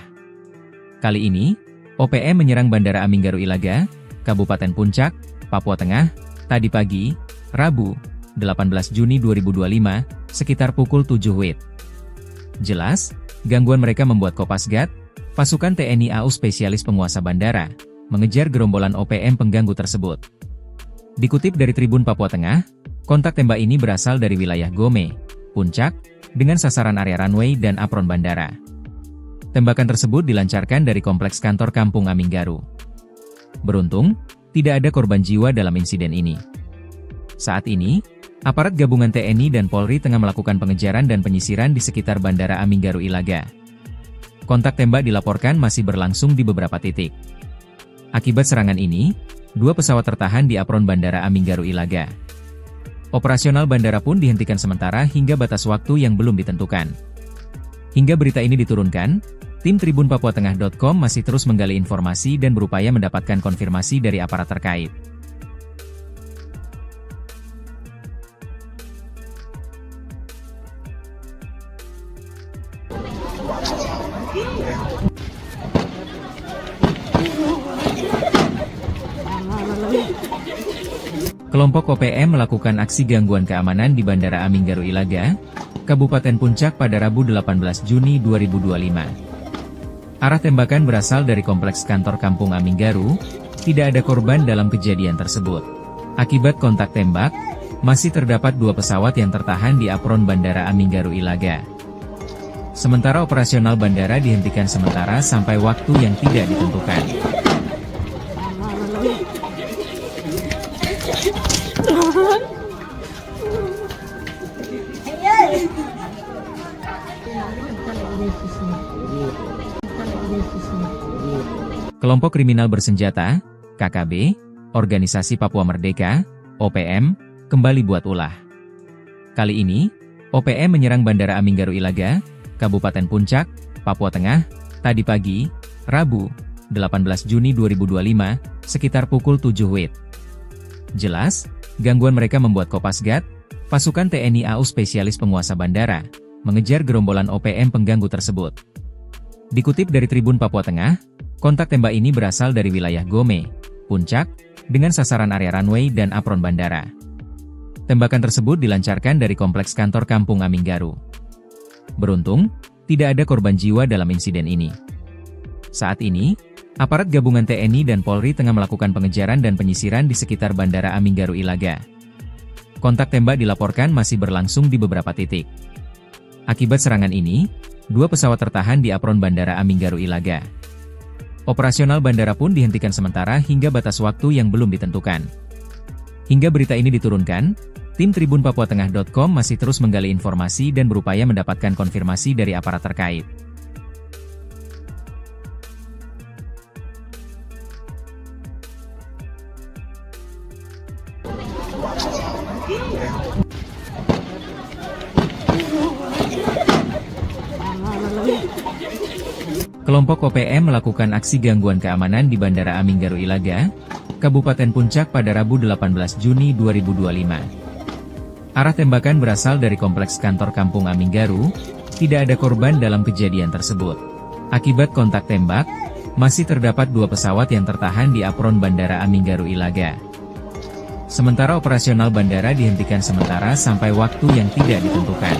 S1: Kali ini, OPM menyerang Bandara Aminggaru Ilaga, Kabupaten Puncak, Papua Tengah, tadi pagi, Rabu, 18 Juni 2025, sekitar pukul 7 WIB. Jelas, gangguan mereka membuat Kopasgat, pasukan TNI AU spesialis penguasa bandara, mengejar gerombolan OPM pengganggu tersebut. Dikutip dari Tribun Papua Tengah, kontak tembak ini berasal dari wilayah Gome, Puncak, dengan sasaran area runway dan apron bandara. Tembakan tersebut dilancarkan dari kompleks kantor Kampung Aminggaru. Beruntung, tidak ada korban jiwa dalam insiden ini. Saat ini, aparat gabungan TNI dan Polri tengah melakukan pengejaran dan penyisiran di sekitar Bandara Aminggaru Ilaga. Kontak tembak dilaporkan masih berlangsung di beberapa titik. Akibat serangan ini, 2 pesawat tertahan di apron Bandara Aminggaru Ilaga. Operasional bandara pun dihentikan sementara hingga batas waktu yang belum ditentukan. Hingga berita ini diturunkan, tim tribunpapuatengah.com masih terus menggali informasi dan berupaya mendapatkan konfirmasi dari aparat terkait. Kelompok OPM melakukan aksi gangguan keamanan di Bandara Aminggaru Ilaga, Kabupaten Puncak pada Rabu 18 Juni 2025. Arah tembakan berasal dari kompleks kantor Kampung Aminggaru, tidak ada korban dalam kejadian tersebut. Akibat kontak tembak, masih terdapat 2 pesawat yang tertahan di apron Bandara Aminggaru Ilaga. Sementara operasional bandara dihentikan sementara sampai waktu yang tidak ditentukan. Kelompok kriminal bersenjata, KKB, Organisasi Papua Merdeka, OPM, kembali buat ulah. Kali ini, OPM menyerang Bandara Aminggaru Ilaga, Kabupaten Puncak, Papua Tengah, tadi pagi, Rabu, 18 Juni 2025, sekitar pukul 7 WIB. Jelas, gangguan mereka membuat Kopasgat, pasukan TNI AU spesialis penguasa bandara, mengejar gerombolan OPM pengganggu tersebut. Dikutip dari Tribun Papua Tengah, kontak tembak ini berasal dari wilayah Gome, Puncak, dengan sasaran area runway dan apron bandara. Tembakan tersebut dilancarkan dari kompleks kantor Kampung Aminggaru. Beruntung, tidak ada korban jiwa dalam insiden ini. Saat ini, aparat gabungan TNI dan Polri tengah melakukan pengejaran dan penyisiran di sekitar Bandara Aminggaru Ilaga. Kontak tembak dilaporkan masih berlangsung di beberapa titik. Akibat serangan ini, 2 pesawat tertahan di apron Bandara Aminggaru Ilaga. Operasional bandara pun dihentikan sementara hingga batas waktu yang belum ditentukan. Hingga berita ini diturunkan, tim tribunpapuatengah.com masih terus menggali informasi dan berupaya mendapatkan konfirmasi dari aparat terkait. Kelompok OPM melakukan aksi gangguan keamanan di Bandara Aminggaru Ilaga, Kabupaten Puncak pada Rabu 18 Juni 2025. Arah tembakan berasal dari kompleks kantor Kampung Aminggaru, tidak ada korban dalam kejadian tersebut. Akibat kontak tembak, masih terdapat 2 pesawat yang tertahan di apron Bandara Aminggaru Ilaga. Sementara operasional bandara dihentikan sementara sampai waktu yang tidak ditentukan.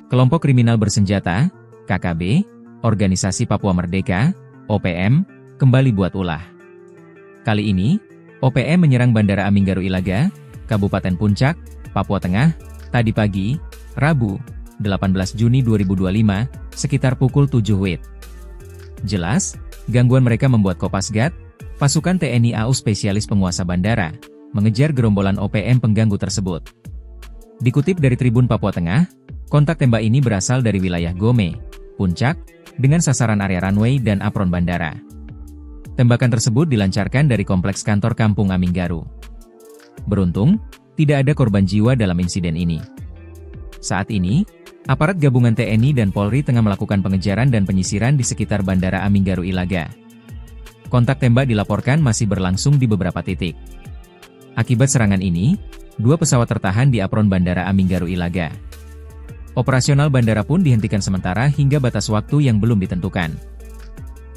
S1: Kelompok kriminal bersenjata, KKB, Organisasi Papua Merdeka, OPM, kembali buat ulah. Kali ini, OPM menyerang Bandara Aminggaru Ilaga, Kabupaten Puncak, Papua Tengah, tadi pagi, Rabu, 18 Juni 2025, sekitar pukul 7 WIB. Jelas, gangguan mereka membuat Kopasgat, pasukan TNI AU spesialis penguasa bandara, mengejar gerombolan OPM pengganggu tersebut. Dikutip dari Tribun Papua Tengah, kontak tembak ini berasal dari wilayah Gome, Puncak, dengan sasaran area runway dan apron bandara. Tembakan tersebut dilancarkan dari kompleks kantor Kampung Aminggaru. Beruntung, tidak ada korban jiwa dalam insiden ini. Saat ini, aparat gabungan TNI dan Polri tengah melakukan pengejaran dan penyisiran di sekitar Bandara Aminggaru Ilaga. Kontak tembak dilaporkan masih berlangsung di beberapa titik. Akibat serangan ini, 2 pesawat tertahan di apron Bandara Aminggaru Ilaga. Operasional bandara pun dihentikan sementara hingga batas waktu yang belum ditentukan.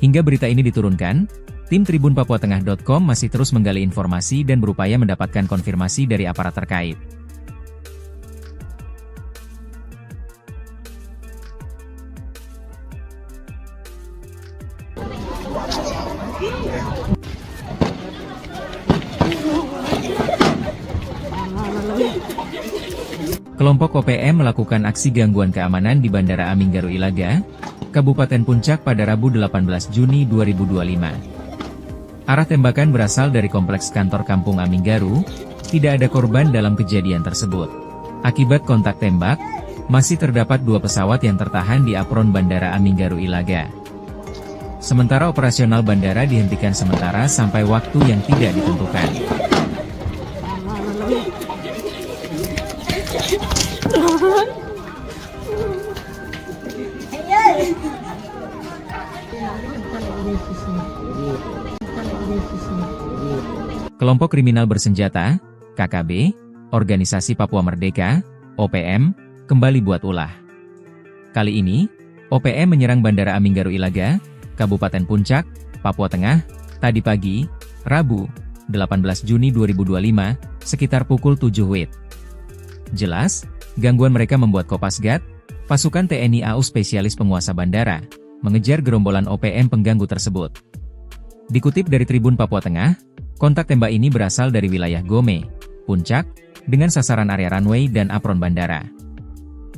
S1: Hingga berita ini diturunkan, tim tribunpapuatengah.com masih terus menggali informasi dan berupaya mendapatkan konfirmasi dari aparat terkait. Kelompok OPM melakukan aksi gangguan keamanan di Bandara Aminggaru Ilaga, Kabupaten Puncak pada Rabu 18 Juni 2025. Arah tembakan berasal dari kompleks kantor Kampung Aminggaru, tidak ada korban dalam kejadian tersebut. Akibat kontak tembak, masih terdapat 2 pesawat yang tertahan di apron Bandara Aminggaru Ilaga. Sementara operasional bandara dihentikan sementara sampai waktu yang tidak ditentukan. Kelompok kriminal bersenjata, KKB, Organisasi Papua Merdeka, OPM, kembali buat ulah. Kali ini, OPM menyerang Bandara Aminggaru Ilaga, Kabupaten Puncak, Papua Tengah, tadi pagi, Rabu, 18 Juni 2025, sekitar pukul 7 WIB. Jelas, gangguan mereka membuat Kopasgat, pasukan TNI AU spesialis penguasa bandara, mengejar gerombolan OPM pengganggu tersebut. Dikutip dari Tribun Papua Tengah, kontak tembak ini berasal dari wilayah Gome, Puncak, dengan sasaran area runway dan apron bandara.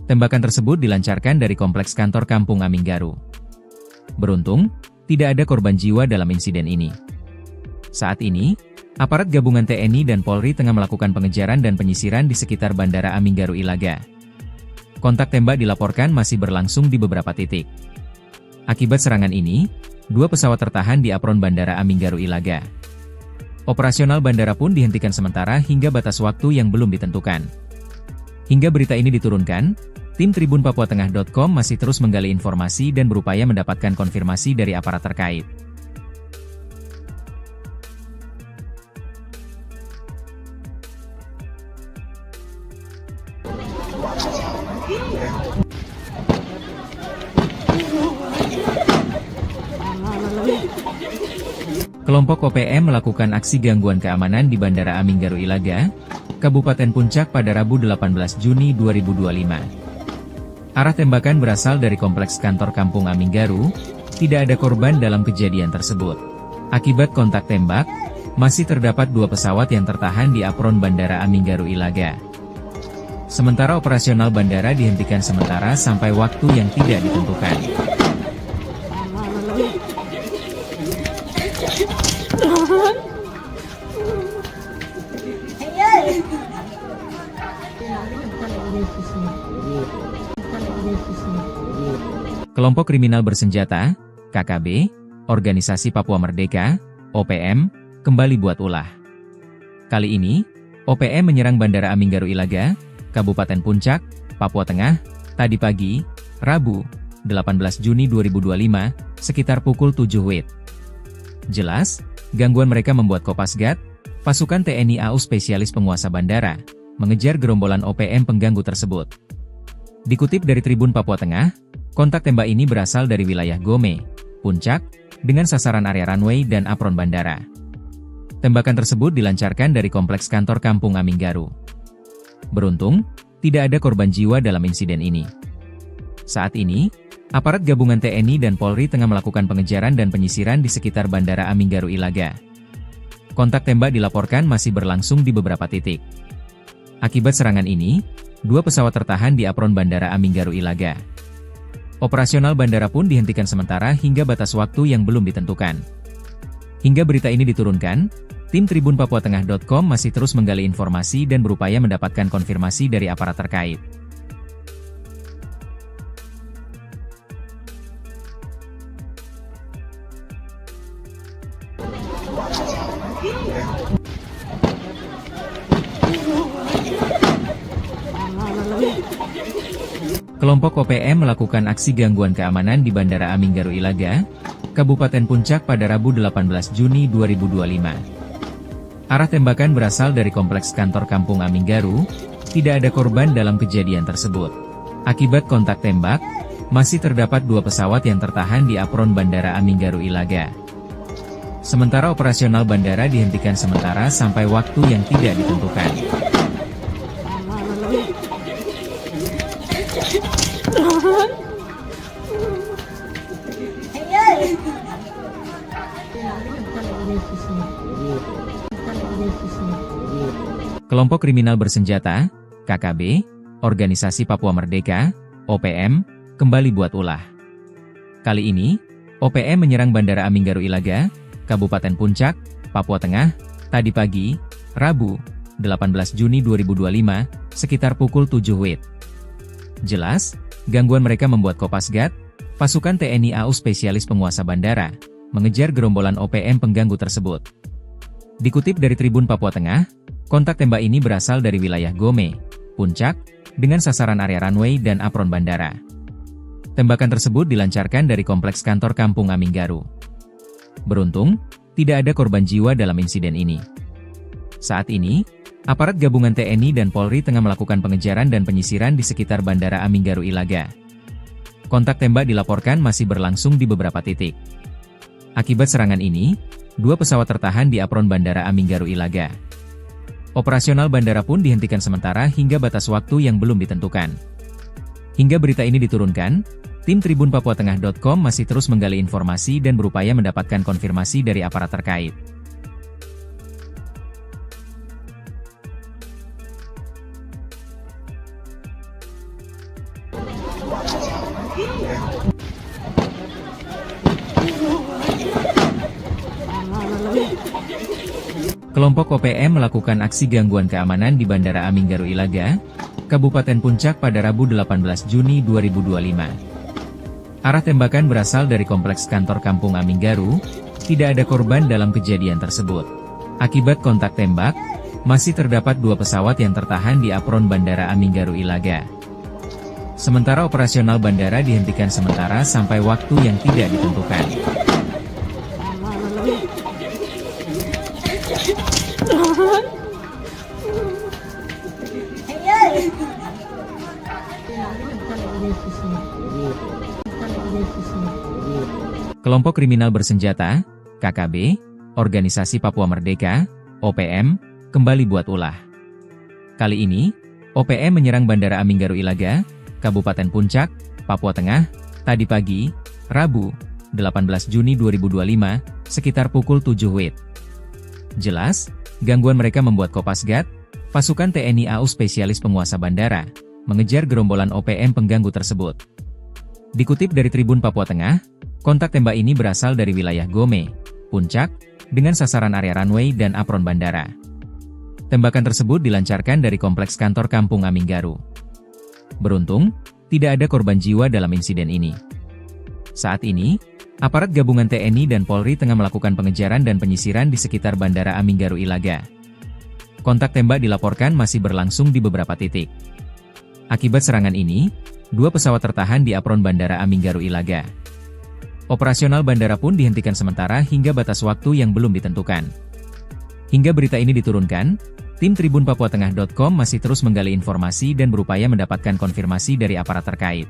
S1: Tembakan tersebut dilancarkan dari kompleks kantor Kampung Aminggaru. Beruntung, tidak ada korban jiwa dalam insiden ini. Saat ini, aparat gabungan TNI dan Polri tengah melakukan pengejaran dan penyisiran di sekitar Bandara Aminggaru Ilaga. Kontak tembak dilaporkan masih berlangsung di beberapa titik. Akibat serangan ini, 2 pesawat tertahan di apron Bandara Aminggaru Ilaga. Operasional bandara pun dihentikan sementara hingga batas waktu yang belum ditentukan. Hingga berita ini diturunkan, tim tribunpapuatengah.com masih terus menggali informasi dan berupaya mendapatkan konfirmasi dari aparat terkait. Kelompok OPM melakukan aksi gangguan keamanan di Bandara Aminggaru Ilaga, Kabupaten Puncak pada Rabu 18 Juni 2025. Arah tembakan berasal dari kompleks kantor Kampung Aminggaru, tidak ada korban dalam kejadian tersebut. Akibat kontak tembak, masih terdapat 2 pesawat yang tertahan di apron Bandara Aminggaru Ilaga. Sementara operasional bandara dihentikan sementara sampai waktu yang tidak ditentukan. Kelompok kriminal bersenjata, KKB, Organisasi Papua Merdeka, OPM, kembali buat ulah. Kali ini, OPM menyerang Bandara Aminggaru Ilaga, Kabupaten Puncak, Papua Tengah, tadi pagi, Rabu, 18 Juni 2025, sekitar pukul 7 WIB. Jelas, gangguan mereka membuat Kopasgat, pasukan TNI AU spesialis penguasa bandara, mengejar gerombolan OPM pengganggu tersebut. Dikutip dari Tribun Papua Tengah, kontak tembak ini berasal dari wilayah Gome, Puncak, dengan sasaran area runway dan apron bandara. Tembakan tersebut dilancarkan dari kompleks kantor Kampung Aminggaru. Beruntung, tidak ada korban jiwa dalam insiden ini. Saat ini, aparat gabungan TNI dan Polri tengah melakukan pengejaran dan penyisiran di sekitar Bandara Aminggaru Ilaga. Kontak tembak dilaporkan masih berlangsung di beberapa titik. Akibat serangan ini, 2 pesawat tertahan di apron Bandara Aminggaru Ilaga. Operasional bandara pun dihentikan sementara hingga batas waktu yang belum ditentukan. Hingga berita ini diturunkan, tim tribunpapuatengah.com masih terus menggali informasi dan berupaya mendapatkan konfirmasi dari aparat terkait. Kelompok OPM melakukan aksi gangguan keamanan di Bandara Aminggaru Ilaga, Kabupaten Puncak pada Rabu 18 Juni 2025. Arah tembakan berasal dari kompleks kantor Kampung Aminggaru, tidak ada korban dalam kejadian tersebut. Akibat kontak tembak, masih terdapat 2 pesawat yang tertahan di apron Bandara Aminggaru Ilaga. Sementara operasional bandara dihentikan sementara sampai waktu yang tidak ditentukan. Kelompok kriminal bersenjata, KKB, Organisasi Papua Merdeka, OPM, kembali buat ulah. Kali ini, OPM menyerang Bandara Aminggaru Ilaga, Kabupaten Puncak, Papua Tengah, tadi pagi, Rabu, 18 Juni 2025, sekitar pukul 7 WIB. Jelas, gangguan mereka membuat Kopasgat, pasukan TNI AU spesialis penguasa bandara, mengejar gerombolan OPM pengganggu tersebut. Dikutip dari Tribun Papua Tengah, kontak tembak ini berasal dari wilayah Gome, Puncak, dengan sasaran area runway dan apron bandara. Tembakan tersebut dilancarkan dari kompleks kantor Kampung Aminggaru. Beruntung, tidak ada korban jiwa dalam insiden ini. Saat ini, Aparat gabungan TNI dan Polri tengah melakukan pengejaran dan penyisiran di sekitar Bandara Aminggaru Ilaga. Kontak tembak dilaporkan masih berlangsung di beberapa titik. Akibat serangan ini, 2 pesawat tertahan di apron Bandara Aminggaru Ilaga. Operasional bandara pun dihentikan sementara hingga batas waktu yang belum ditentukan. Hingga berita ini diturunkan, tim tribunpapuatengah.com masih terus menggali informasi dan berupaya mendapatkan konfirmasi dari aparat terkait. Kelompok OPM melakukan aksi gangguan keamanan di Bandara Aminggaru Ilaga, Kabupaten Puncak pada Rabu 18 Juni 2025. Arah tembakan berasal dari kompleks kantor Kampung Aminggaru, tidak ada korban dalam kejadian tersebut. Akibat kontak tembak, masih terdapat 2 pesawat yang tertahan di apron Bandara Aminggaru Ilaga. Sementara operasional bandara dihentikan sementara sampai waktu yang tidak ditentukan. Kelompok kriminal bersenjata, KKB, Organisasi Papua Merdeka, OPM, kembali buat ulah. Kali ini, OPM menyerang Bandara Aminggaru Ilaga, Kabupaten Puncak, Papua Tengah, tadi pagi, Rabu, 18 Juni 2025, sekitar pukul 7 WIB. Jelas, gangguan mereka membuat Kopasgat, pasukan TNI AU spesialis penguasa bandara, mengejar gerombolan OPM pengganggu tersebut. Dikutip dari Tribun Papua Tengah, kontak tembak ini berasal dari wilayah Gome, Puncak, dengan sasaran area runway dan apron bandara. Tembakan tersebut dilancarkan dari kompleks kantor Kampung Aminggaru. Beruntung, tidak ada korban jiwa dalam insiden ini. Saat ini, aparat gabungan TNI dan Polri tengah melakukan pengejaran dan penyisiran di sekitar Bandara Aminggaru Ilaga. Kontak tembak dilaporkan masih berlangsung di beberapa titik. Akibat serangan ini, 2 pesawat tertahan di apron Bandara Aminggaru Ilaga. Operasional bandara pun dihentikan sementara hingga batas waktu yang belum ditentukan. Hingga berita ini diturunkan, tim tribunpapuatengah.com masih terus menggali informasi dan berupaya mendapatkan konfirmasi dari aparat terkait.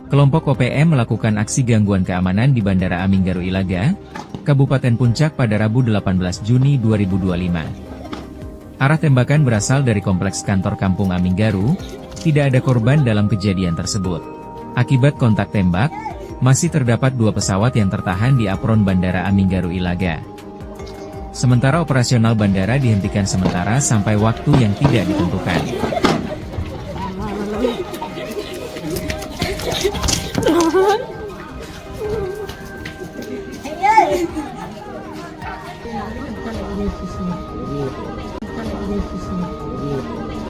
S1: Kelompok OPM melakukan aksi gangguan keamanan di Bandara Aminggaru Ilaga, Kabupaten Puncak pada Rabu 18 Juni 2025. Arah tembakan berasal dari kompleks kantor Kampung Aminggaru, tidak ada korban dalam kejadian tersebut. Akibat kontak tembak, masih terdapat 2 pesawat yang tertahan di apron Bandara Aminggaru Ilaga. Sementara operasional bandara dihentikan sementara sampai waktu yang tidak ditentukan.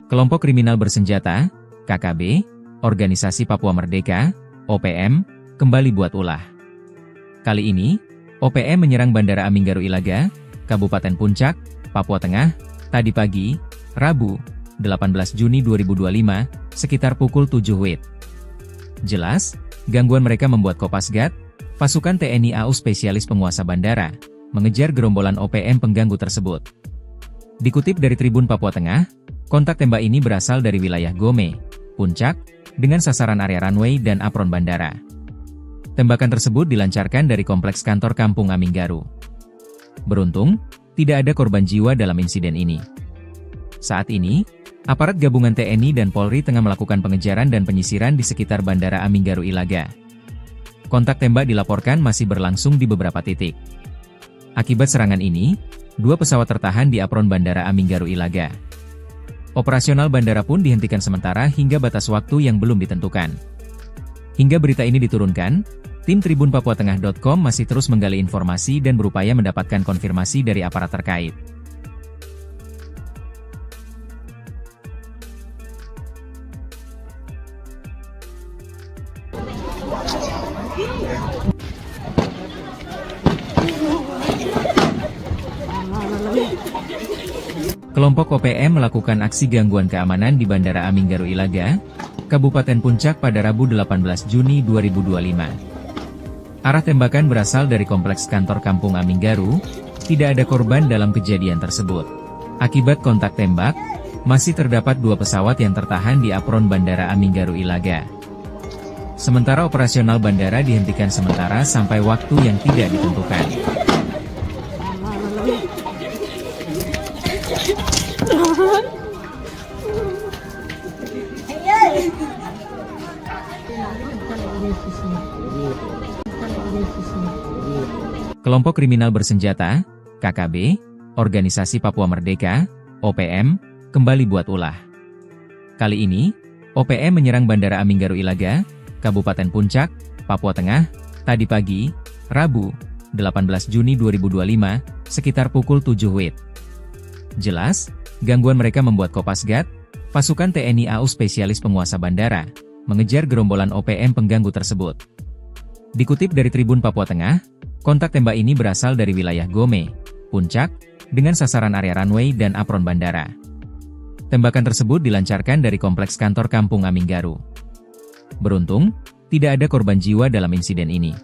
S1: Kelompok kriminal bersenjata, KKB, Organisasi Papua Merdeka, OPM, kembali buat ulah. Kali ini, OPM menyerang Bandara Aminggaru Ilaga, Kabupaten Puncak, Papua Tengah, tadi pagi, Rabu, 18 Juni 2025, sekitar pukul 7 WIB. Jelas, gangguan mereka membuat Kopasgat, pasukan TNI AU spesialis penguasa bandara, mengejar gerombolan OPM pengganggu tersebut. Dikutip dari Tribun Papua Tengah, kontak tembak ini berasal dari wilayah Gome, Puncak, dengan sasaran area runway dan apron bandara. Tembakan tersebut dilancarkan dari kompleks kantor Kampung Aminggaru. Beruntung, tidak ada korban jiwa dalam insiden ini. Saat ini, aparat gabungan TNI dan Polri tengah melakukan pengejaran dan penyisiran di sekitar Bandara Aminggaru Ilaga. Kontak tembak dilaporkan masih berlangsung di beberapa titik. Akibat serangan ini, 2 pesawat tertahan di apron Bandara Aminggaru Ilaga. Operasional bandara pun dihentikan sementara hingga batas waktu yang belum ditentukan. Hingga berita ini diturunkan, tim tribunpapuatengah.com masih terus menggali informasi dan berupaya mendapatkan konfirmasi dari aparat terkait. Kelompok OPM melakukan aksi gangguan keamanan di Bandara Aminggaru Ilaga, Kabupaten Puncak pada Rabu 18 Juni 2025. Arah tembakan berasal dari kompleks kantor Kampung Aminggaru, tidak ada korban dalam kejadian tersebut. Akibat kontak tembak, masih terdapat 2 pesawat yang tertahan di apron Bandara Aminggaru Ilaga. Sementara operasional bandara dihentikan sementara sampai waktu yang tidak ditentukan. Kelompok kriminal bersenjata, KKB, Organisasi Papua Merdeka, OPM, kembali buat ulah. Kali ini, OPM menyerang Bandara Aminggaru Ilaga, Kabupaten Puncak, Papua Tengah, tadi pagi, Rabu, 18 Juni 2025, sekitar pukul 7 WIB. Jelas, gangguan mereka membuat Kopasgat, pasukan TNI AU spesialis penguasa bandara, mengejar gerombolan OPM pengganggu tersebut. Dikutip dari Tribun Papua Tengah, kontak tembak ini berasal dari wilayah Gome, Puncak, dengan sasaran area runway dan apron bandara. Tembakan tersebut dilancarkan dari kompleks kantor Kampung Aminggaru. Beruntung, tidak ada korban jiwa dalam insiden ini.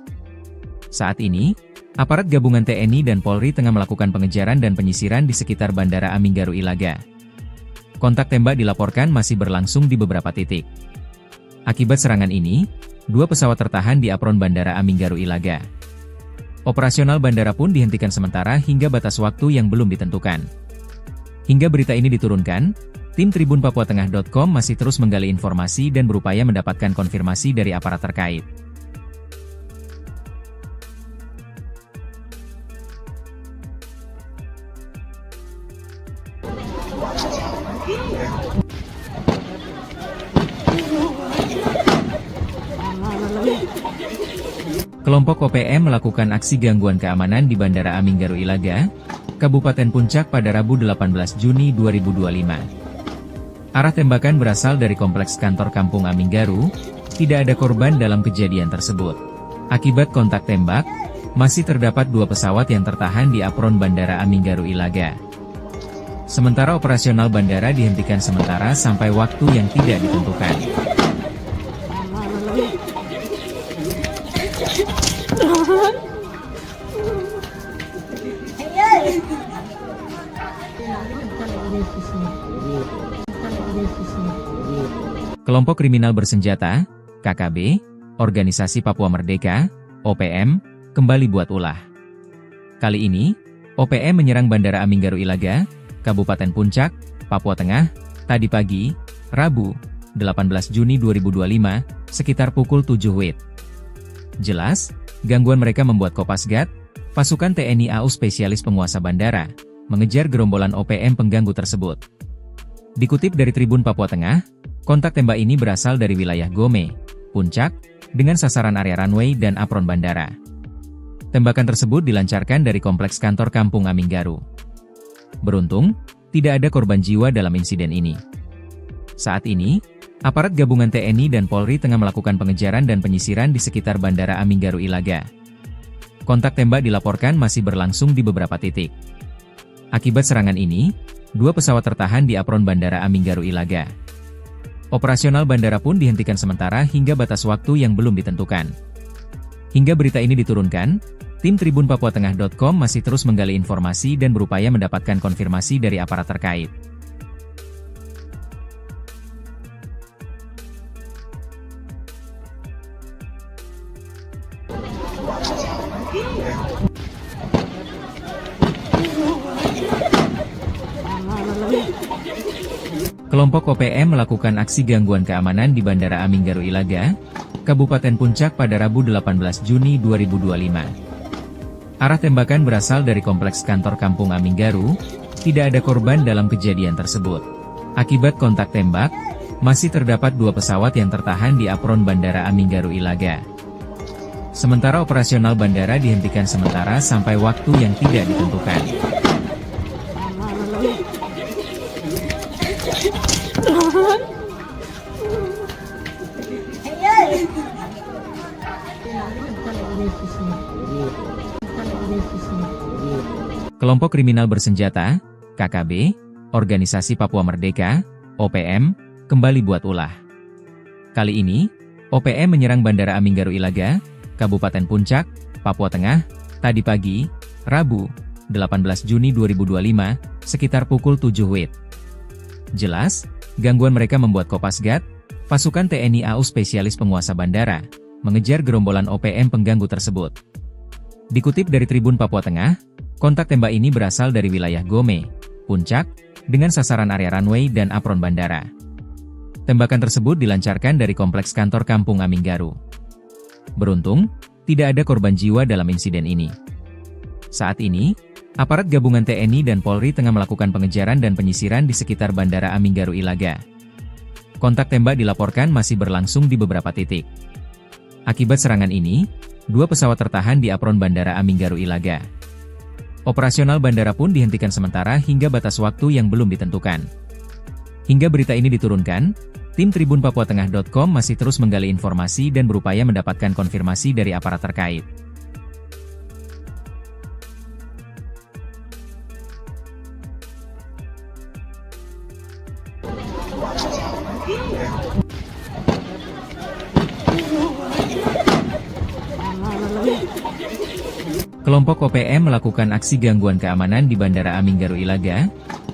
S1: Saat ini, aparat gabungan TNI dan Polri tengah melakukan pengejaran dan penyisiran di sekitar Bandara Aminggaru Ilaga. Kontak tembak dilaporkan masih berlangsung di beberapa titik. Akibat serangan ini, 2 pesawat tertahan di apron Bandara Aminggaru Ilaga. Operasional bandara pun dihentikan sementara hingga batas waktu yang belum ditentukan. Hingga berita ini diturunkan, tim tribunpapuatengah.com masih terus menggali informasi dan berupaya mendapatkan konfirmasi dari aparat terkait. Kelompok OPM melakukan aksi gangguan keamanan di Bandara Aminggaru Ilaga, Kabupaten Puncak pada Rabu 18 Juni 2025. Arah tembakan berasal dari kompleks kantor Kampung Aminggaru, tidak ada korban dalam kejadian tersebut. Akibat kontak tembak, masih terdapat 2 pesawat yang tertahan di apron Bandara Aminggaru Ilaga. Sementara operasional bandara dihentikan sementara sampai waktu yang tidak ditentukan. Kelompok kriminal bersenjata, KKB, Organisasi Papua Merdeka, OPM, kembali buat ulah. Kali ini, OPM menyerang Bandara Aminggaru Ilaga, Kabupaten Puncak, Papua Tengah, tadi pagi, Rabu, 18 Juni 2025, sekitar pukul 7 WIB. Jelas, gangguan mereka membuat Kopasgat, pasukan TNI AU spesialis penguasa bandara, mengejar gerombolan OPM pengganggu tersebut. Dikutip dari Tribun Papua Tengah, kontak tembak ini berasal dari wilayah Gome, Puncak, dengan sasaran area runway dan apron bandara. Tembakan tersebut dilancarkan dari kompleks kantor Kampung Aminggaru. Beruntung, tidak ada korban jiwa dalam insiden ini. Saat ini, aparat gabungan TNI dan Polri tengah melakukan pengejaran dan penyisiran di sekitar Bandara Aminggaru Ilaga. Kontak tembak dilaporkan masih berlangsung di beberapa titik. Akibat serangan ini, 2 pesawat tertahan di apron Bandara Aminggaru Ilaga. Operasional bandara pun dihentikan sementara hingga batas waktu yang belum ditentukan. Hingga berita ini diturunkan, tim tribunpapuatengah.com masih terus menggali informasi dan berupaya mendapatkan konfirmasi dari aparat terkait. Kelompok OPM melakukan aksi gangguan keamanan di Bandara Aminggaru Ilaga, Kabupaten Puncak pada Rabu 18 Juni 2025. Arah tembakan berasal dari kompleks kantor Kampung Aminggaru, tidak ada korban dalam kejadian tersebut. Akibat kontak tembak, masih terdapat 2 pesawat yang tertahan di apron Bandara Aminggaru Ilaga. Sementara operasional bandara dihentikan sementara sampai waktu yang tidak ditentukan. Kelompok kriminal bersenjata, KKB, Organisasi Papua Merdeka, OPM, kembali buat ulah. Kali ini, OPM menyerang Bandara Aminggaru Ilaga, Kabupaten Puncak, Papua Tengah, tadi pagi, Rabu, 18 Juni 2025, sekitar pukul 7 WIB. Jelas, gangguan mereka membuat Kopasgat, pasukan TNI AU spesialis penguasa bandara, mengejar gerombolan OPM pengganggu tersebut. Dikutip dari Tribun Papua Tengah, kontak tembak ini berasal dari wilayah Gome, Puncak, dengan sasaran area runway dan apron bandara. Tembakan tersebut dilancarkan dari kompleks kantor Kampung Aminggaru. Beruntung, tidak ada korban jiwa dalam insiden ini. Saat ini, aparat gabungan TNI dan Polri tengah melakukan pengejaran dan penyisiran di sekitar Bandara Aminggaru Ilaga. Kontak tembak dilaporkan masih berlangsung di beberapa titik. Akibat serangan ini, 2 pesawat tertahan di apron Bandara Aminggaru Ilaga. Operasional bandara pun dihentikan sementara hingga batas waktu yang belum ditentukan. Hingga berita ini diturunkan, tim tribunpapuatengah.com masih terus menggali informasi dan berupaya mendapatkan konfirmasi dari aparat terkait. Kelompok OPM melakukan aksi gangguan keamanan di Bandara Aminggaru Ilaga,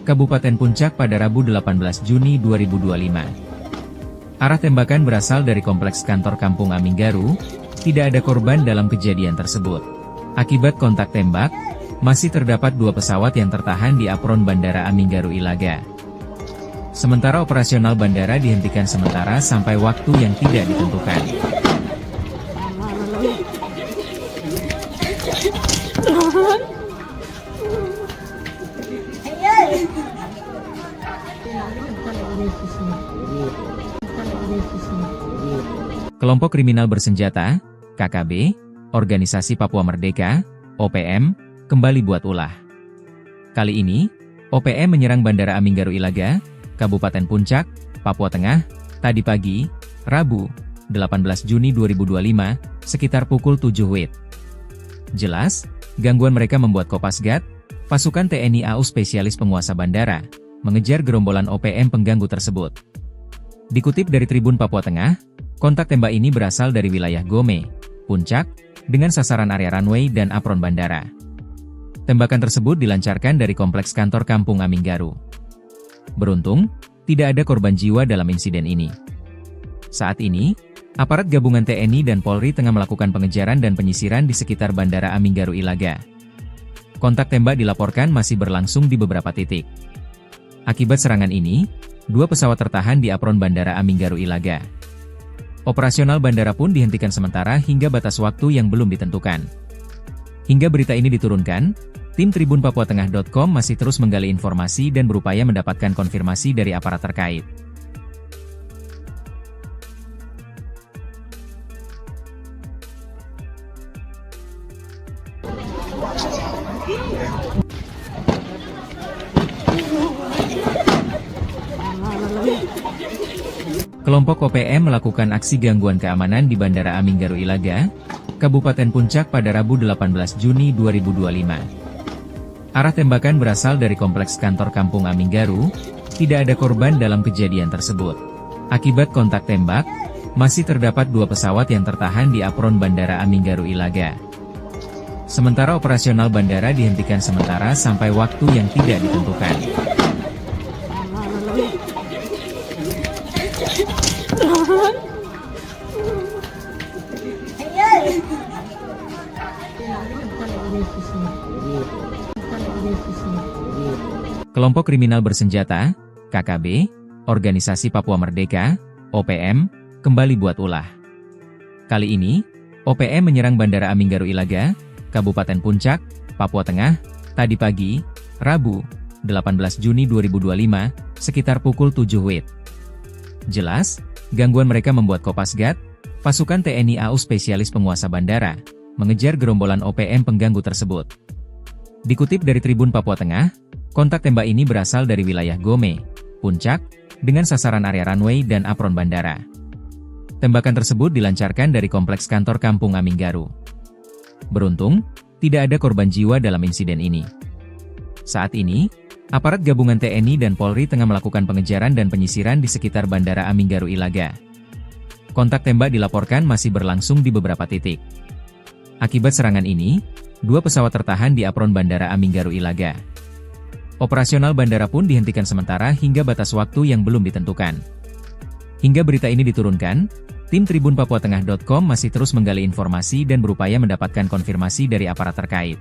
S1: Kabupaten Puncak pada Rabu 18 Juni 2025. Arah tembakan berasal dari kompleks kantor Kampung Aminggaru, tidak ada korban dalam kejadian tersebut. Akibat kontak tembak, masih terdapat 2 pesawat yang tertahan di apron Bandara Aminggaru Ilaga. Sementara operasional bandara dihentikan sementara sampai waktu yang tidak ditentukan. Kelompok kriminal bersenjata, KKB, Organisasi Papua Merdeka, OPM, kembali buat ulah. Kali ini, OPM menyerang Bandara Aminggaru Ilaga, Kabupaten Puncak, Papua Tengah, tadi pagi, Rabu, 18 Juni 2025, sekitar pukul 7 WIB. Jelas, gangguan mereka membuat Kopasgat, pasukan TNI AU spesialis penguasa bandara, mengejar gerombolan OPM pengganggu tersebut. Dikutip dari Tribun Papua Tengah, kontak tembak ini berasal dari wilayah Gome, Puncak, dengan sasaran area runway dan apron bandara. Tembakan tersebut dilancarkan dari kompleks kantor Kampung Aminggaru. Beruntung, tidak ada korban jiwa dalam insiden ini. Saat ini, aparat gabungan TNI dan Polri tengah melakukan pengejaran dan penyisiran di sekitar Bandara Aminggaru Ilaga. Kontak tembak dilaporkan masih berlangsung di beberapa titik. Akibat serangan ini, 2 pesawat tertahan di apron Bandara Aminggaru Ilaga. Operasional bandara pun dihentikan sementara hingga batas waktu yang belum ditentukan. Hingga berita ini diturunkan, tim tribunpapuatengah.com masih terus menggali informasi dan berupaya mendapatkan konfirmasi dari aparat terkait. Kelompok OPM melakukan aksi gangguan keamanan di Bandara Aminggaru Ilaga, Kabupaten Puncak pada Rabu 18 Juni 2025. Arah tembakan berasal dari kompleks kantor Kampung Aminggaru, tidak ada korban dalam kejadian tersebut. Akibat kontak tembak, masih terdapat 2 pesawat yang tertahan di apron Bandara Aminggaru Ilaga. Sementara operasional bandara dihentikan sementara sampai waktu yang tidak ditentukan. Kelompok kriminal bersenjata, KKB, Organisasi Papua Merdeka, OPM, kembali buat ulah. Kali ini, OPM menyerang Bandara Aminggaru Ilaga, Kabupaten Puncak, Papua Tengah, tadi pagi, Rabu, 18 Juni 2025, sekitar pukul 7 WIB. Jelas, gangguan mereka membuat Kopasgat, pasukan TNI AU spesialis penguasa bandara, mengejar gerombolan OPM pengganggu tersebut. Dikutip dari Tribun Papua Tengah, kontak tembak ini berasal dari wilayah Gome, Puncak, dengan sasaran area runway dan apron bandara. Tembakan tersebut dilancarkan dari kompleks kantor Kampung Aminggaru. Beruntung, tidak ada korban jiwa dalam insiden ini. Saat ini, Aparat gabungan TNI dan Polri tengah melakukan pengejaran dan penyisiran di sekitar Bandara Aminggaru Ilaga. Kontak tembak dilaporkan masih berlangsung di beberapa titik. Akibat serangan ini, 2 pesawat tertahan di apron Bandara Aminggaru Ilaga. Operasional bandara pun dihentikan sementara hingga batas waktu yang belum ditentukan. Hingga berita ini diturunkan, tim tribunpapuatengah.com masih terus menggali informasi dan berupaya mendapatkan konfirmasi dari aparat terkait.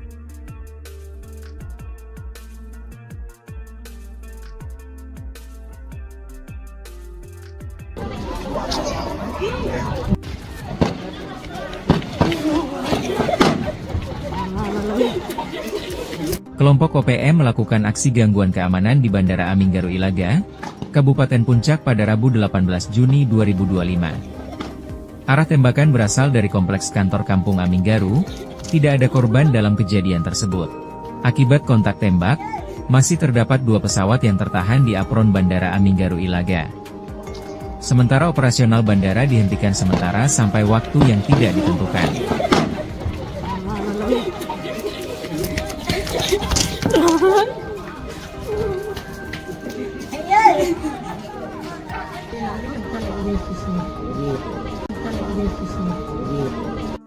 S1: Kelompok OPM melakukan aksi gangguan keamanan di Bandara Aminggaru Ilaga, Kabupaten Puncak pada Rabu 18 Juni 2025. Arah tembakan berasal dari kompleks kantor Kampung Aminggaru, tidak ada korban dalam kejadian tersebut. Akibat kontak tembak, masih terdapat 2 pesawat yang tertahan di apron Bandara Aminggaru Ilaga. Sementara operasional bandara dihentikan sementara sampai waktu yang tidak ditentukan.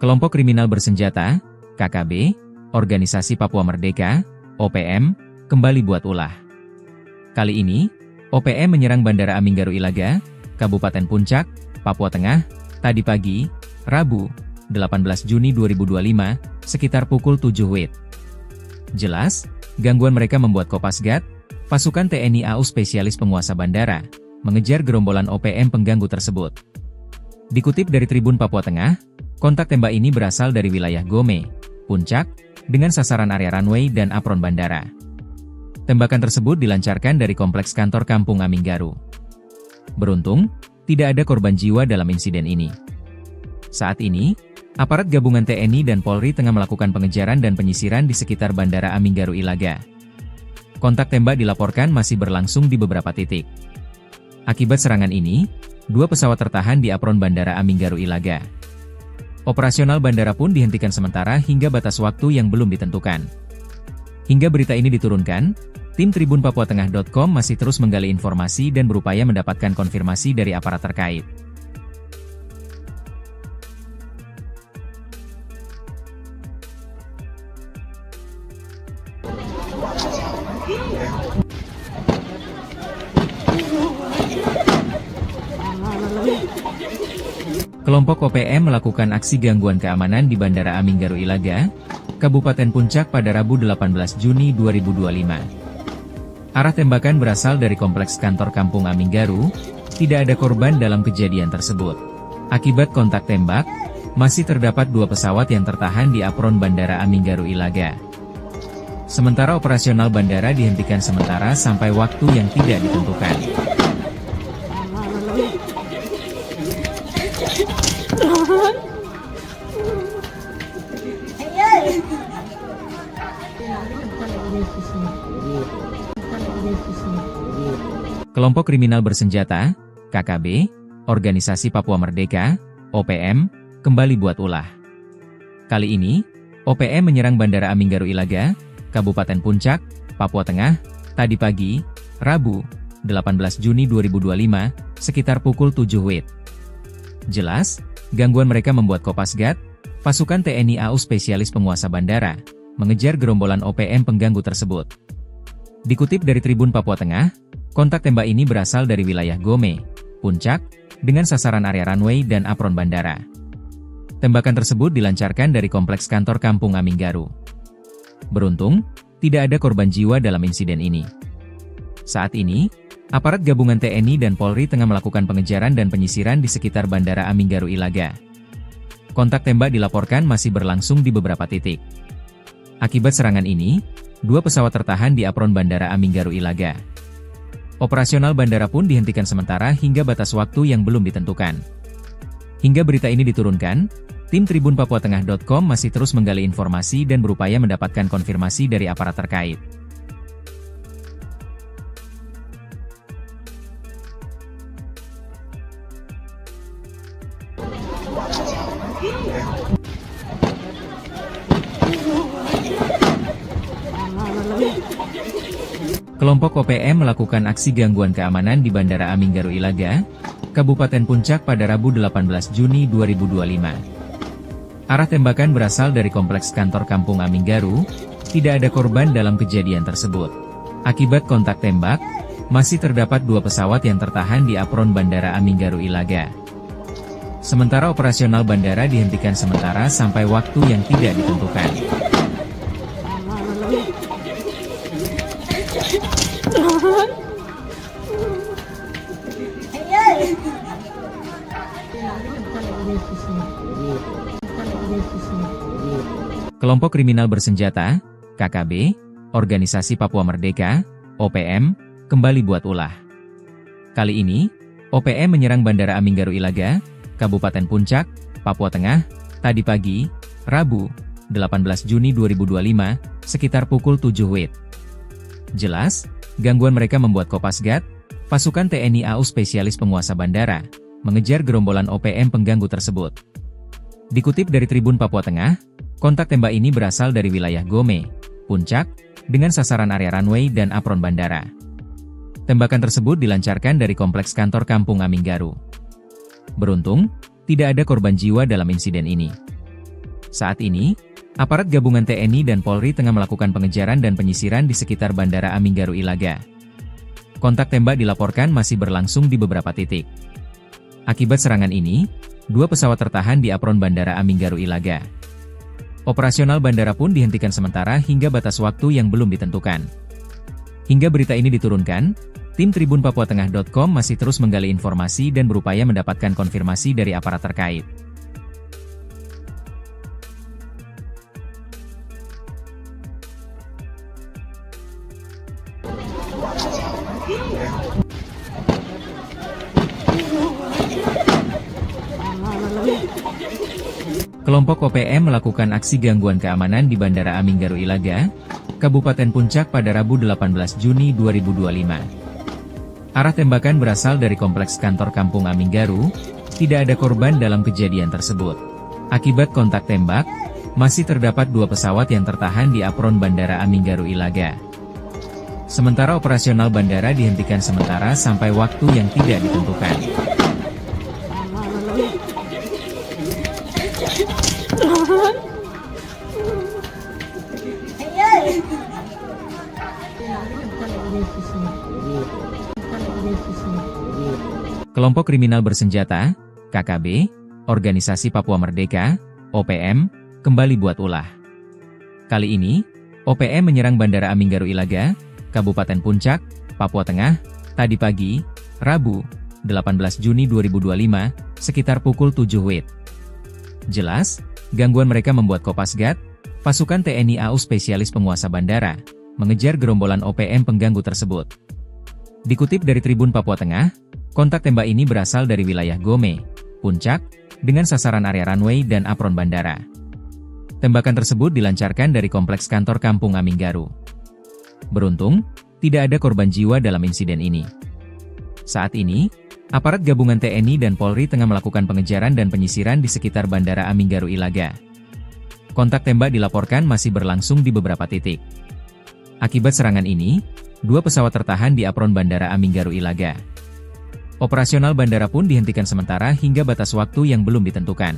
S1: Kelompok kriminal bersenjata, KKB, Organisasi Papua Merdeka, OPM, kembali buat ulah. Kali ini, OPM menyerang Bandara Aminggaru Ilaga, Kabupaten Puncak, Papua Tengah, tadi pagi, Rabu, 18 Juni 2025, sekitar pukul 7 WIB. Jelas, gangguan mereka membuat Kopasgat, pasukan TNI AU spesialis penguasa bandara, mengejar gerombolan OPM pengganggu tersebut. Dikutip dari Tribun Papua Tengah, kontak tembak ini berasal dari wilayah Gome, Puncak, dengan sasaran area runway dan apron bandara. Tembakan tersebut dilancarkan dari kompleks kantor Kampung Aminggaru. Beruntung, tidak ada korban jiwa dalam insiden ini. Saat ini, aparat gabungan TNI dan Polri tengah melakukan pengejaran dan penyisiran di sekitar Bandara Aminggaru Ilaga. Kontak tembak dilaporkan masih berlangsung di beberapa titik. Akibat serangan ini, 2 pesawat tertahan di apron Bandara Aminggaru Ilaga. Operasional bandara pun dihentikan sementara hingga batas waktu yang belum ditentukan. Hingga berita ini diturunkan, tim tribunpapuatengah.com masih terus menggali informasi dan berupaya mendapatkan konfirmasi dari aparat terkait. Kelompok OPM melakukan aksi gangguan keamanan di Bandara Aminggaru Ilaga, Kabupaten Puncak pada Rabu 18 Juni 2025. Arah tembakan berasal dari kompleks kantor Kampung Aminggaru, tidak ada korban dalam kejadian tersebut. Akibat kontak tembak, masih terdapat 2 pesawat yang tertahan di apron Bandara Aminggaru Ilaga. Sementara operasional bandara dihentikan sementara sampai waktu yang tidak ditentukan. Kelompok kriminal bersenjata, KKB, Organisasi Papua Merdeka, OPM, kembali buat ulah. Kali ini, OPM menyerang Bandara Aminggaru Ilaga, Kabupaten Puncak, Papua Tengah, tadi pagi, Rabu, 18 Juni 2025, sekitar pukul 7 WIB. Jelas, gangguan mereka membuat Kopasgat, pasukan TNI AU spesialis penguasa bandara, mengejar gerombolan OPM pengganggu tersebut. Dikutip dari Tribun Papua Tengah, kontak tembak ini berasal dari wilayah Gome, Puncak, dengan sasaran area runway dan apron bandara. Tembakan tersebut dilancarkan dari kompleks kantor Kampung Aminggaru. Beruntung, tidak ada korban jiwa dalam insiden ini. Saat ini, aparat gabungan TNI dan Polri tengah melakukan pengejaran dan penyisiran di sekitar Bandara Aminggaru Ilaga. Kontak tembak dilaporkan masih berlangsung di beberapa titik. Akibat serangan ini, 2 pesawat tertahan di apron Bandara Aminggaru Ilaga. Operasional bandara pun dihentikan sementara hingga batas waktu yang belum ditentukan. Hingga berita ini diturunkan, tim tribunpapuatengah.com masih terus menggali informasi dan berupaya mendapatkan konfirmasi dari aparat terkait. Kelompok OPM melakukan aksi gangguan keamanan di Bandara Aminggaru Ilaga, Kabupaten Puncak pada Rabu 18 Juni 2025. Arah tembakan berasal dari kompleks kantor Kampung Aminggaru, tidak ada korban dalam kejadian tersebut. Akibat kontak tembak, masih terdapat 2 pesawat yang tertahan di apron Bandara Aminggaru Ilaga. Sementara operasional bandara dihentikan sementara sampai waktu yang tidak ditentukan. Kelompok kriminal bersenjata, KKB, Organisasi Papua Merdeka, OPM, kembali buat ulah. Kali ini, OPM menyerang Bandara Aminggaru Ilaga, Kabupaten Puncak, Papua Tengah, tadi pagi, Rabu, 18 Juni 2025, sekitar pukul 7 WIB. Jelas, gangguan mereka membuat Kopasgat, pasukan TNI AU spesialis penguasa bandara, mengejar gerombolan OPM pengganggu tersebut. Dikutip dari Tribun Papua Tengah, kontak tembak ini berasal dari wilayah Gome, Puncak, dengan sasaran area runway dan apron bandara. Tembakan tersebut dilancarkan dari kompleks kantor Kampung Aminggaru. Beruntung, tidak ada korban jiwa dalam insiden ini. Saat ini, aparat gabungan TNI dan Polri tengah melakukan pengejaran dan penyisiran di sekitar Bandara Aminggaru Ilaga. Kontak tembak dilaporkan masih berlangsung di beberapa titik. Akibat serangan ini, 2 pesawat tertahan di apron Bandara Aminggaru Ilaga. Operasional bandara pun dihentikan sementara hingga batas waktu yang belum ditentukan. Hingga berita ini diturunkan, tim tribunpapuatengah.com masih terus menggali informasi dan berupaya mendapatkan konfirmasi dari aparat terkait. Kelompok OPM melakukan aksi gangguan keamanan di Bandara Aminggaru Ilaga, Kabupaten Puncak pada Rabu 18 Juni 2025. Arah tembakan berasal dari kompleks kantor Kampung Aminggaru, tidak ada korban dalam kejadian tersebut. Akibat kontak tembak, masih terdapat 2 pesawat yang tertahan di apron Bandara Aminggaru Ilaga. Sementara operasional bandara dihentikan sementara sampai waktu yang tidak ditentukan. Kelompok kriminal bersenjata, KKB, Organisasi Papua Merdeka, OPM, kembali buat ulah. Kali ini, OPM menyerang Bandara Aminggaru Ilaga, Kabupaten Puncak, Papua Tengah, tadi pagi, Rabu, 18 Juni 2025, sekitar pukul 7 WIB. Jelas, gangguan mereka membuat Kopasgat, pasukan TNI AU spesialis penguasa bandara, mengejar gerombolan OPM pengganggu tersebut. Dikutip dari Tribun Papua Tengah, kontak tembak ini berasal dari wilayah Gome, Puncak, dengan sasaran area runway dan apron bandara. Tembakan tersebut dilancarkan dari kompleks kantor Kampung Aminggaru. Beruntung, tidak ada korban jiwa dalam insiden ini. Saat ini, aparat gabungan TNI dan Polri tengah melakukan pengejaran dan penyisiran di sekitar Bandara Aminggaru Ilaga. Kontak tembak dilaporkan masih berlangsung di beberapa titik. Akibat serangan ini, 2 pesawat tertahan di apron Bandara Aminggaru Ilaga. Operasional bandara pun dihentikan sementara hingga batas waktu yang belum ditentukan.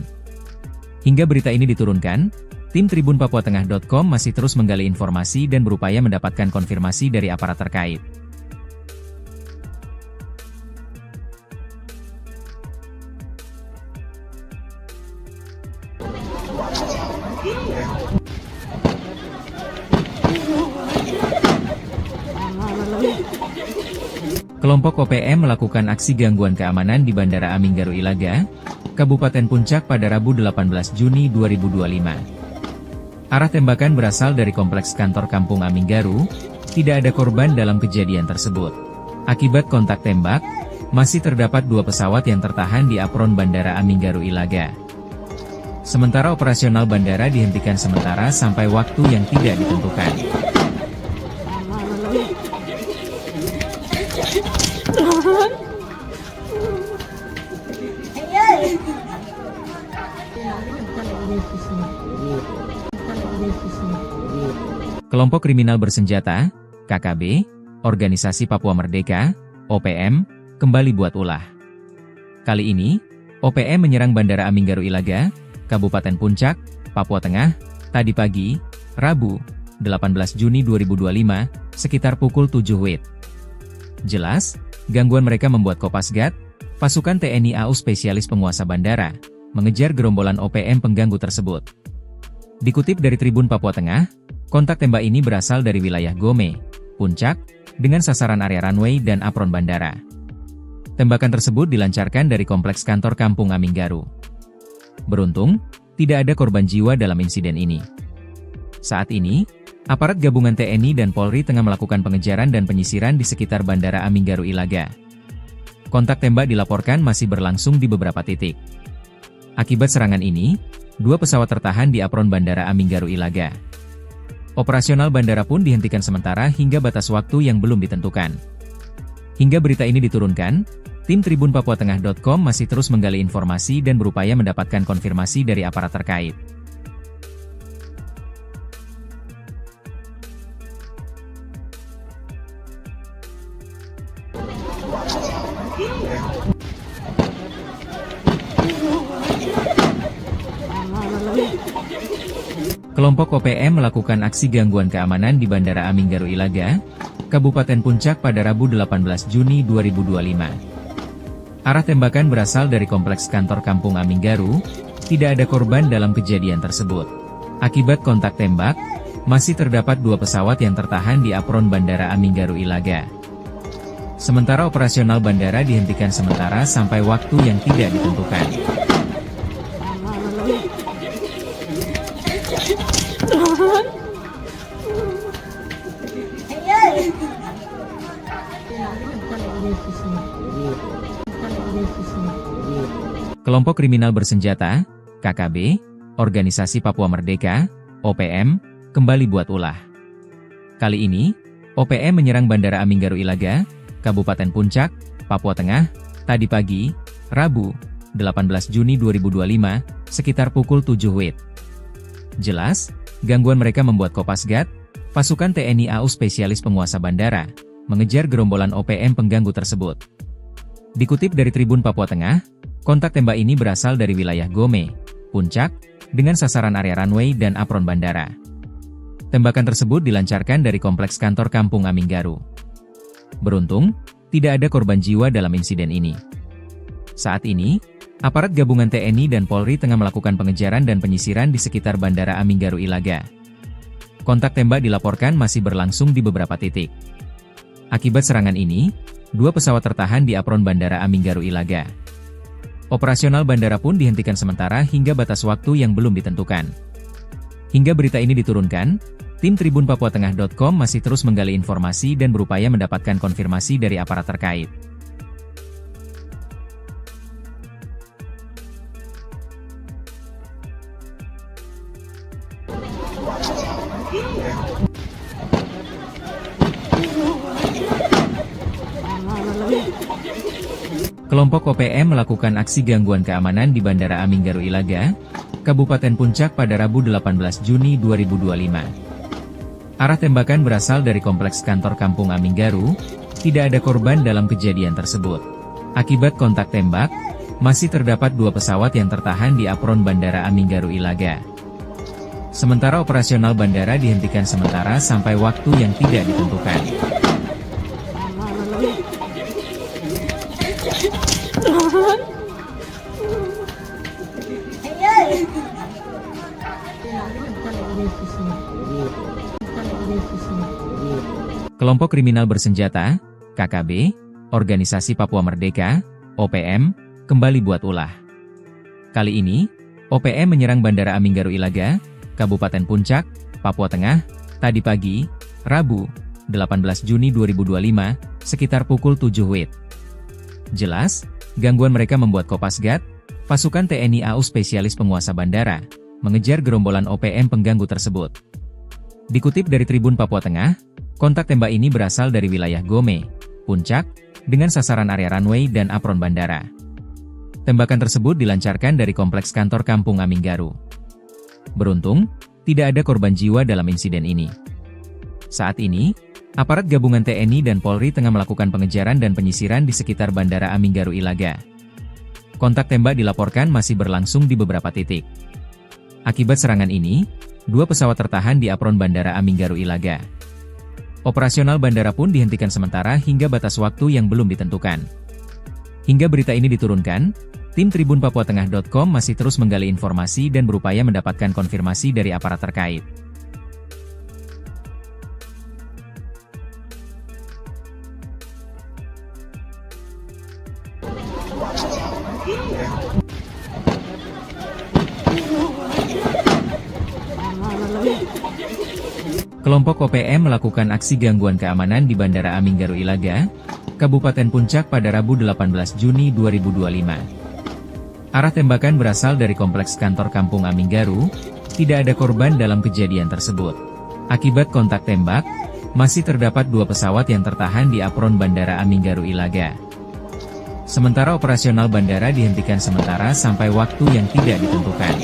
S1: Hingga berita ini diturunkan, tim tribunpapuatengah.com masih terus menggali informasi dan berupaya mendapatkan konfirmasi dari aparat terkait. Kelompok OPM melakukan aksi gangguan keamanan di Bandara Aminggaru Ilaga, Kabupaten Puncak pada Rabu 18 Juni 2025. Arah tembakan berasal dari kompleks kantor Kampung Aminggaru, tidak ada korban dalam kejadian tersebut. Akibat kontak tembak, masih terdapat 2 pesawat yang tertahan di apron Bandara Aminggaru Ilaga. Sementara operasional bandara dihentikan sementara sampai waktu yang tidak ditentukan. Kelompok kriminal bersenjata, KKB, Organisasi Papua Merdeka, OPM, kembali buat ulah. Kali ini, OPM menyerang Bandara Aminggaru Ilaga, Kabupaten Puncak, Papua Tengah, tadi pagi, Rabu, 18 Juni 2025, sekitar pukul 7 WIB. Jelas, gangguan mereka membuat Kopasgat, pasukan TNI AU spesialis penguasa bandara, mengejar gerombolan OPM pengganggu tersebut. Dikutip dari Tribun Papua Tengah, kontak tembak ini berasal dari wilayah Gome, Puncak, dengan sasaran area runway dan apron bandara. Tembakan tersebut dilancarkan dari kompleks kantor Kampung Aminggaru. Beruntung, tidak ada korban jiwa dalam insiden ini. Saat ini, aparat gabungan TNI dan Polri tengah melakukan pengejaran dan penyisiran di sekitar Bandara Aminggaru Ilaga. Kontak tembak dilaporkan masih berlangsung di beberapa titik. Akibat serangan ini, 2 pesawat tertahan di apron Bandara Aminggaru Ilaga. Operasional bandara pun dihentikan sementara hingga batas waktu yang belum ditentukan. Hingga berita ini diturunkan, tim tribunpapuatengah.com masih terus menggali informasi dan berupaya mendapatkan konfirmasi dari aparat terkait. Kelompok OPM melakukan aksi gangguan keamanan di Bandara Aminggaru Ilaga, Kabupaten Puncak pada Rabu 18 Juni 2025. Arah tembakan berasal dari kompleks kantor Kampung Aminggaru, tidak ada korban dalam kejadian tersebut. Akibat kontak tembak, masih terdapat 2 pesawat yang tertahan di apron Bandara Aminggaru Ilaga. Sementara operasional bandara dihentikan sementara sampai waktu yang tidak ditentukan. Kelompok kriminal bersenjata, KKB, Organisasi Papua Merdeka, OPM, kembali buat ulah. Kali ini, OPM menyerang Bandara Aminggaru Ilaga, Kabupaten Puncak, Papua Tengah, tadi pagi, Rabu, 18 Juni 2025, sekitar pukul 7 WIB. Jelas, gangguan mereka membuat Kopasgat, pasukan TNI AU spesialis penguasa bandara, mengejar gerombolan OPM pengganggu tersebut. Dikutip dari Tribun Papua Tengah, kontak tembak ini berasal dari wilayah Gome, Puncak, dengan sasaran area runway dan apron bandara. Tembakan tersebut dilancarkan dari kompleks kantor Kampung Aminggaru. Beruntung, tidak ada korban jiwa dalam insiden ini. Saat ini, aparat gabungan TNI dan Polri tengah melakukan pengejaran dan penyisiran di sekitar Bandara Aminggaru Ilaga. Kontak tembak dilaporkan masih berlangsung di beberapa titik. Akibat serangan ini, 2 pesawat tertahan di apron Bandara Aminggaru Ilaga. Operasional bandara pun dihentikan sementara hingga batas waktu yang belum ditentukan. Hingga berita ini diturunkan, tim tribunpapuatengah.com masih terus menggali informasi dan berupaya mendapatkan konfirmasi dari aparat terkait. Kelompok OPM melakukan aksi gangguan keamanan di Bandara Aminggaru Ilaga, Kabupaten Puncak pada Rabu 18 Juni 2025. Arah tembakan berasal dari kompleks kantor Kampung Aminggaru, tidak ada korban dalam kejadian tersebut. Akibat kontak tembak, masih terdapat 2 pesawat yang tertahan di apron Bandara Aminggaru Ilaga. Sementara operasional bandara dihentikan sementara sampai waktu yang tidak ditentukan. Kelompok kriminal bersenjata, KKB, Organisasi Papua Merdeka, OPM, kembali buat ulah. Kali ini, OPM menyerang Bandara Aminggaru Ilaga, Kabupaten Puncak, Papua Tengah, tadi pagi, Rabu, 18 Juni 2025, sekitar pukul 7 WIB. Jelas, gangguan mereka membuat Kopasgat, pasukan TNI AU spesialis penguasa bandara, mengejar gerombolan OPM pengganggu tersebut. Dikutip dari Tribun Papua Tengah, kontak tembak ini berasal dari wilayah Gome, Puncak, dengan sasaran area runway dan apron bandara. Tembakan tersebut dilancarkan dari kompleks kantor Kampung Aminggaru. Beruntung, tidak ada korban jiwa dalam insiden ini. Saat ini, Aparat gabungan TNI dan Polri tengah melakukan pengejaran dan penyisiran di sekitar Bandara Aminggaru Ilaga. Kontak tembak dilaporkan masih berlangsung di beberapa titik. Akibat serangan ini, 2 pesawat tertahan di apron Bandara Aminggaru Ilaga. Operasional bandara pun dihentikan sementara hingga batas waktu yang belum ditentukan. Hingga berita ini diturunkan, tim tribunpapuatengah.com masih terus menggali informasi dan berupaya mendapatkan konfirmasi dari aparat terkait. Kelompok OPM melakukan aksi gangguan keamanan di Bandara Aminggaru Ilaga, Kabupaten Puncak pada Rabu 18 Juni 2025. Arah tembakan berasal dari kompleks kantor Kampung Aminggaru, tidak ada korban dalam kejadian tersebut. Akibat kontak tembak, masih terdapat 2 pesawat yang tertahan di apron Bandara Aminggaru Ilaga. Sementara operasional bandara dihentikan sementara sampai waktu yang tidak ditentukan.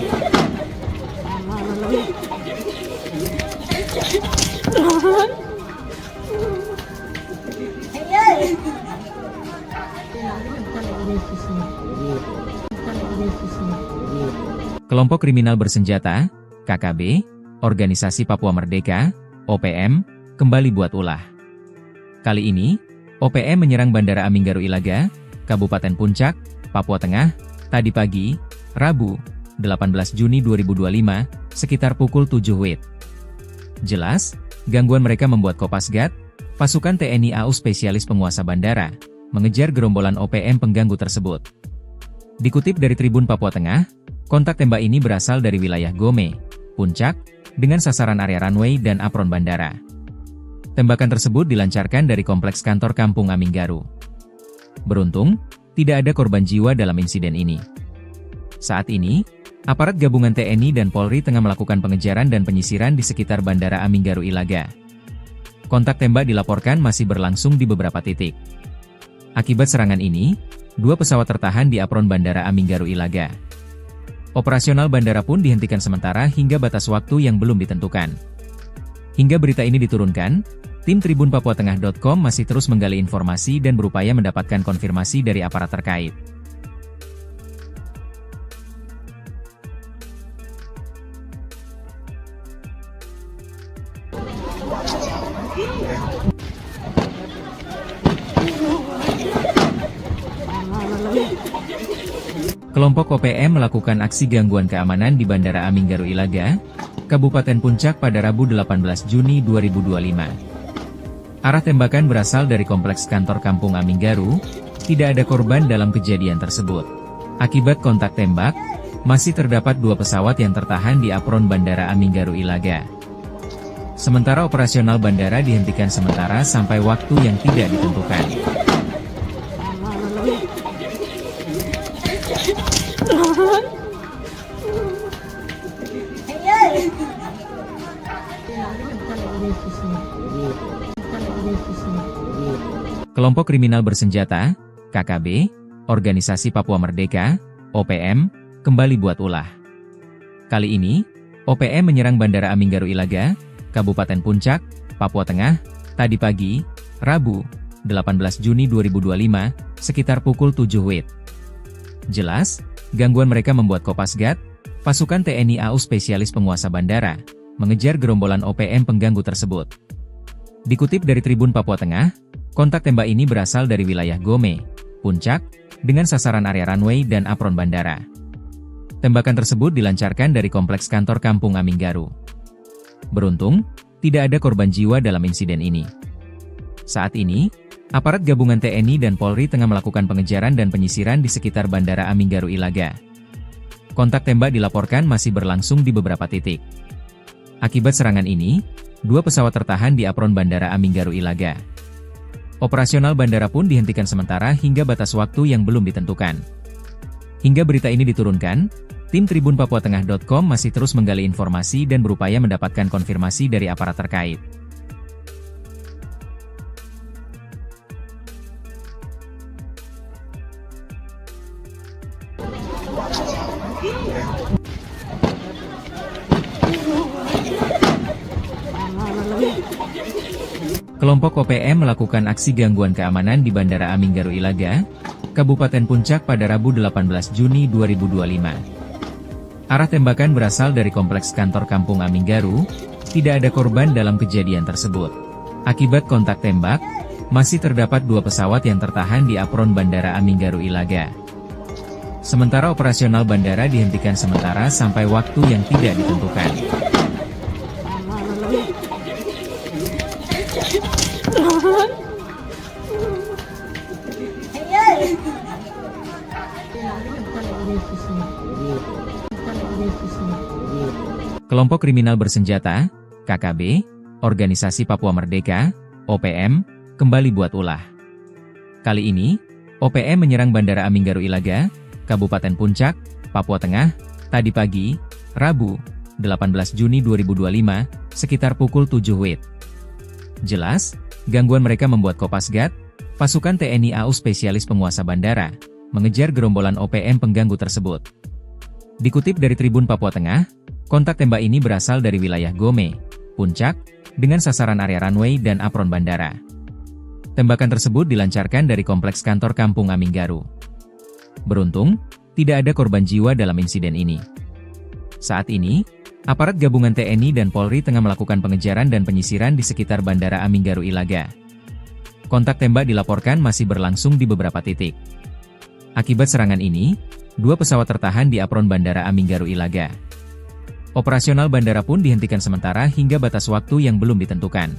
S1: Kelompok kriminal bersenjata, KKB, Organisasi Papua Merdeka, OPM, kembali buat ulah. Kali ini, OPM menyerang Bandara Aminggaru Ilaga, Kabupaten Puncak, Papua Tengah, tadi pagi, Rabu, 18 Juni 2025, sekitar pukul 7 WIB. Jelas, gangguan mereka membuat Kopasgat, pasukan TNI AU spesialis penguasa bandara, mengejar gerombolan OPM pengganggu tersebut. Dikutip dari Tribun Papua Tengah, kontak tembak ini berasal dari wilayah Gome, Puncak, dengan sasaran area runway dan apron bandara. Tembakan tersebut dilancarkan dari kompleks kantor Kampung Aminggaru. Beruntung, tidak ada korban jiwa dalam insiden ini. Saat ini, aparat gabungan TNI dan Polri tengah melakukan pengejaran dan penyisiran di sekitar Bandara Aminggaru Ilaga. Kontak tembak dilaporkan masih berlangsung di beberapa titik. Akibat serangan ini, 2 pesawat tertahan di apron Bandara Aminggaru Ilaga. Operasional bandara pun dihentikan sementara hingga batas waktu yang belum ditentukan. Hingga berita ini diturunkan, tim tribunpapuatengah.com masih terus menggali informasi dan berupaya mendapatkan konfirmasi dari aparat terkait. Kelompok OPM melakukan aksi gangguan keamanan di Bandara Aminggaru Ilaga, Kabupaten Puncak pada Rabu 18 Juni 2025. Arah tembakan berasal dari kompleks kantor Kampung Aminggaru, tidak ada korban dalam kejadian tersebut. Akibat kontak tembak, masih terdapat 2 pesawat yang tertahan di apron Bandara Aminggaru Ilaga. Sementara operasional bandara dihentikan sementara sampai waktu yang tidak ditentukan. Kelompok kriminal bersenjata, KKB, Organisasi Papua Merdeka, OPM, kembali buat ulah. Kali ini, OPM menyerang Bandara Aminggaru Ilaga, Kabupaten Puncak, Papua Tengah, tadi pagi, Rabu, 18 Juni 2025, sekitar pukul 7 WIB. Jelas, gangguan mereka membuat Kopasgat, pasukan TNI AU spesialis penguasa bandara, mengejar gerombolan OPM pengganggu tersebut. Dikutip dari Tribun Papua Tengah, kontak tembak ini berasal dari wilayah Gome, Puncak, dengan sasaran area runway dan apron bandara. Tembakan tersebut dilancarkan dari kompleks kantor Kampung Aminggaru. Beruntung, tidak ada korban jiwa dalam insiden ini. Saat ini, aparat gabungan TNI dan Polri tengah melakukan pengejaran dan penyisiran di sekitar Bandara Aminggaru Ilaga. Kontak tembak dilaporkan masih berlangsung di beberapa titik. Akibat serangan ini, 2 pesawat tertahan di apron Bandara Aminggaru Ilaga. Operasional bandara pun dihentikan sementara hingga batas waktu yang belum ditentukan. Hingga berita ini diturunkan, tim tribunpapuatengah.com masih terus menggali informasi dan berupaya mendapatkan konfirmasi dari aparat terkait. Kelompok OPM melakukan aksi gangguan keamanan di Bandara Aminggaru Ilaga, Kabupaten Puncak pada Rabu 18 Juni 2025. Arah tembakan berasal dari kompleks kantor Kampung Aminggaru, tidak ada korban dalam kejadian tersebut. Akibat kontak tembak, masih terdapat 2 pesawat yang tertahan di apron Bandara Aminggaru Ilaga. Sementara operasional bandara dihentikan sementara sampai waktu yang tidak ditentukan. Kelompok kriminal bersenjata, KKB, Organisasi Papua Merdeka, OPM, kembali buat ulah. Kali ini, OPM menyerang Bandara Aminggaru Ilaga, Kabupaten Puncak, Papua Tengah, tadi pagi, Rabu, 18 Juni 2025, sekitar pukul 7 WIB. Jelas, gangguan mereka membuat Kopasgat, pasukan TNI AU spesialis penguasa bandara, mengejar gerombolan OPM pengganggu tersebut. Dikutip dari Tribun Papua Tengah, kontak tembak ini berasal dari wilayah Gome, Puncak, dengan sasaran area runway dan apron bandara. Tembakan tersebut dilancarkan dari kompleks kantor Kampung Aminggaru. Beruntung, tidak ada korban jiwa dalam insiden ini. Saat ini, aparat gabungan TNI dan Polri tengah melakukan pengejaran dan penyisiran di sekitar Bandara Aminggaru Ilaga. Kontak tembak dilaporkan masih berlangsung di beberapa titik. Akibat serangan ini, 2 pesawat tertahan di apron Bandara Aminggaru Ilaga. Operasional bandara pun dihentikan sementara hingga batas waktu yang belum ditentukan.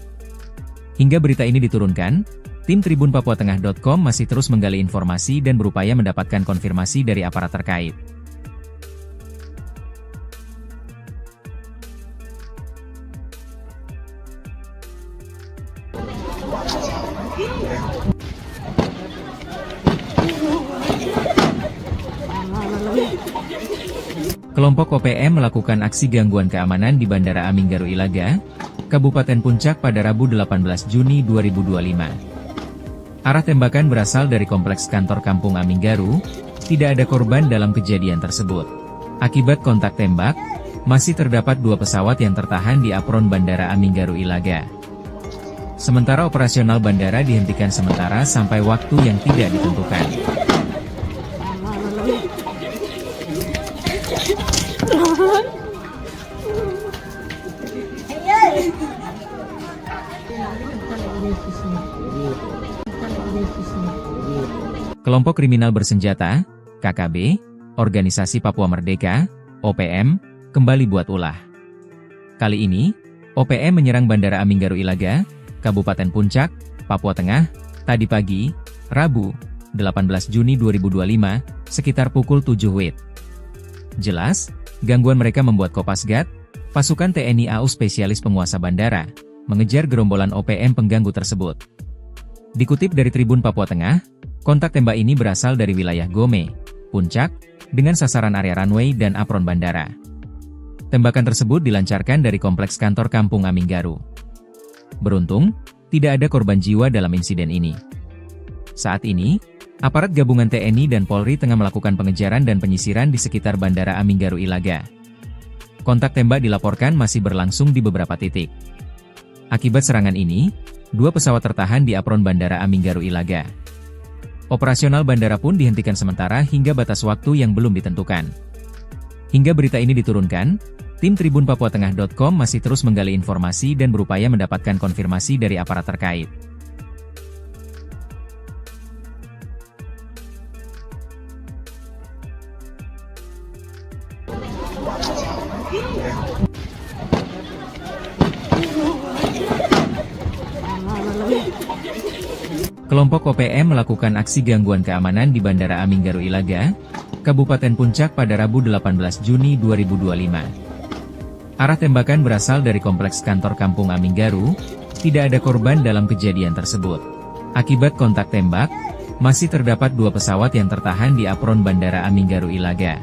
S1: Hingga berita ini diturunkan, tim tribunpapuatengah.com masih terus menggali informasi dan berupaya mendapatkan konfirmasi dari aparat terkait. Kelompok OPM melakukan aksi gangguan keamanan di Bandara Aminggaru Ilaga, Kabupaten Puncak pada Rabu 18 Juni 2025. Arah tembakan berasal dari kompleks kantor Kampung Aminggaru, tidak ada korban dalam kejadian tersebut. Akibat kontak tembak, masih terdapat 2 pesawat yang tertahan di apron Bandara Aminggaru Ilaga. Sementara operasional bandara dihentikan sementara sampai waktu yang tidak ditentukan. Kelompok kriminal bersenjata, KKB, Organisasi Papua Merdeka, OPM, kembali buat ulah. Kali ini, OPM menyerang Bandara Aminggaru Ilaga, Kabupaten Puncak, Papua Tengah, tadi pagi, Rabu, 18 Juni 2025, sekitar pukul 7 WIB. Jelas, gangguan mereka membuat Kopasgat, pasukan TNI AU spesialis penguasa bandara, mengejar gerombolan OPM pengganggu tersebut. Dikutip dari Tribun Papua Tengah, kontak tembak ini berasal dari wilayah Gome, Puncak, dengan sasaran area runway dan apron bandara. Tembakan tersebut dilancarkan dari kompleks kantor Kampung Aminggaru. Beruntung, tidak ada korban jiwa dalam insiden ini. Saat ini, aparat gabungan TNI dan Polri tengah melakukan pengejaran dan penyisiran di sekitar Bandara Aminggaru Ilaga. Kontak tembak dilaporkan masih berlangsung di beberapa titik. Akibat serangan ini, 2 pesawat tertahan di apron Bandara Aminggaru Ilaga. Operasional bandara pun dihentikan sementara hingga batas waktu yang belum ditentukan. Hingga berita ini diturunkan, tim tribunpapuatengah.com masih terus menggali informasi dan berupaya mendapatkan konfirmasi dari aparat terkait. Kelompok OPM melakukan aksi gangguan keamanan di Bandara Aminggaru Ilaga, Kabupaten Puncak pada Rabu 18 Juni 2025. Arah tembakan berasal dari kompleks kantor Kampung Aminggaru, tidak ada korban dalam kejadian tersebut. Akibat kontak tembak, masih terdapat 2 pesawat yang tertahan di apron Bandara Aminggaru Ilaga.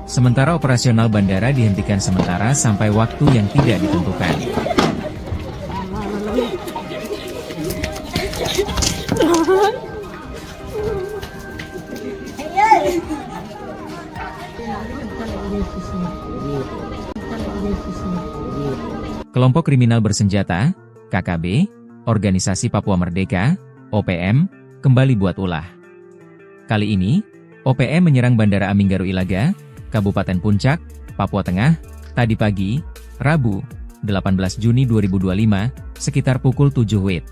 S1: Sementara operasional bandara dihentikan sementara sampai waktu yang tidak ditentukan. Kelompok kriminal bersenjata, KKB, Organisasi Papua Merdeka, OPM, kembali buat ulah. Kali ini, OPM menyerang Bandara Aminggaru Ilaga, Kabupaten Puncak, Papua Tengah, tadi pagi, Rabu, 18 Juni 2025, sekitar pukul 7 WIB.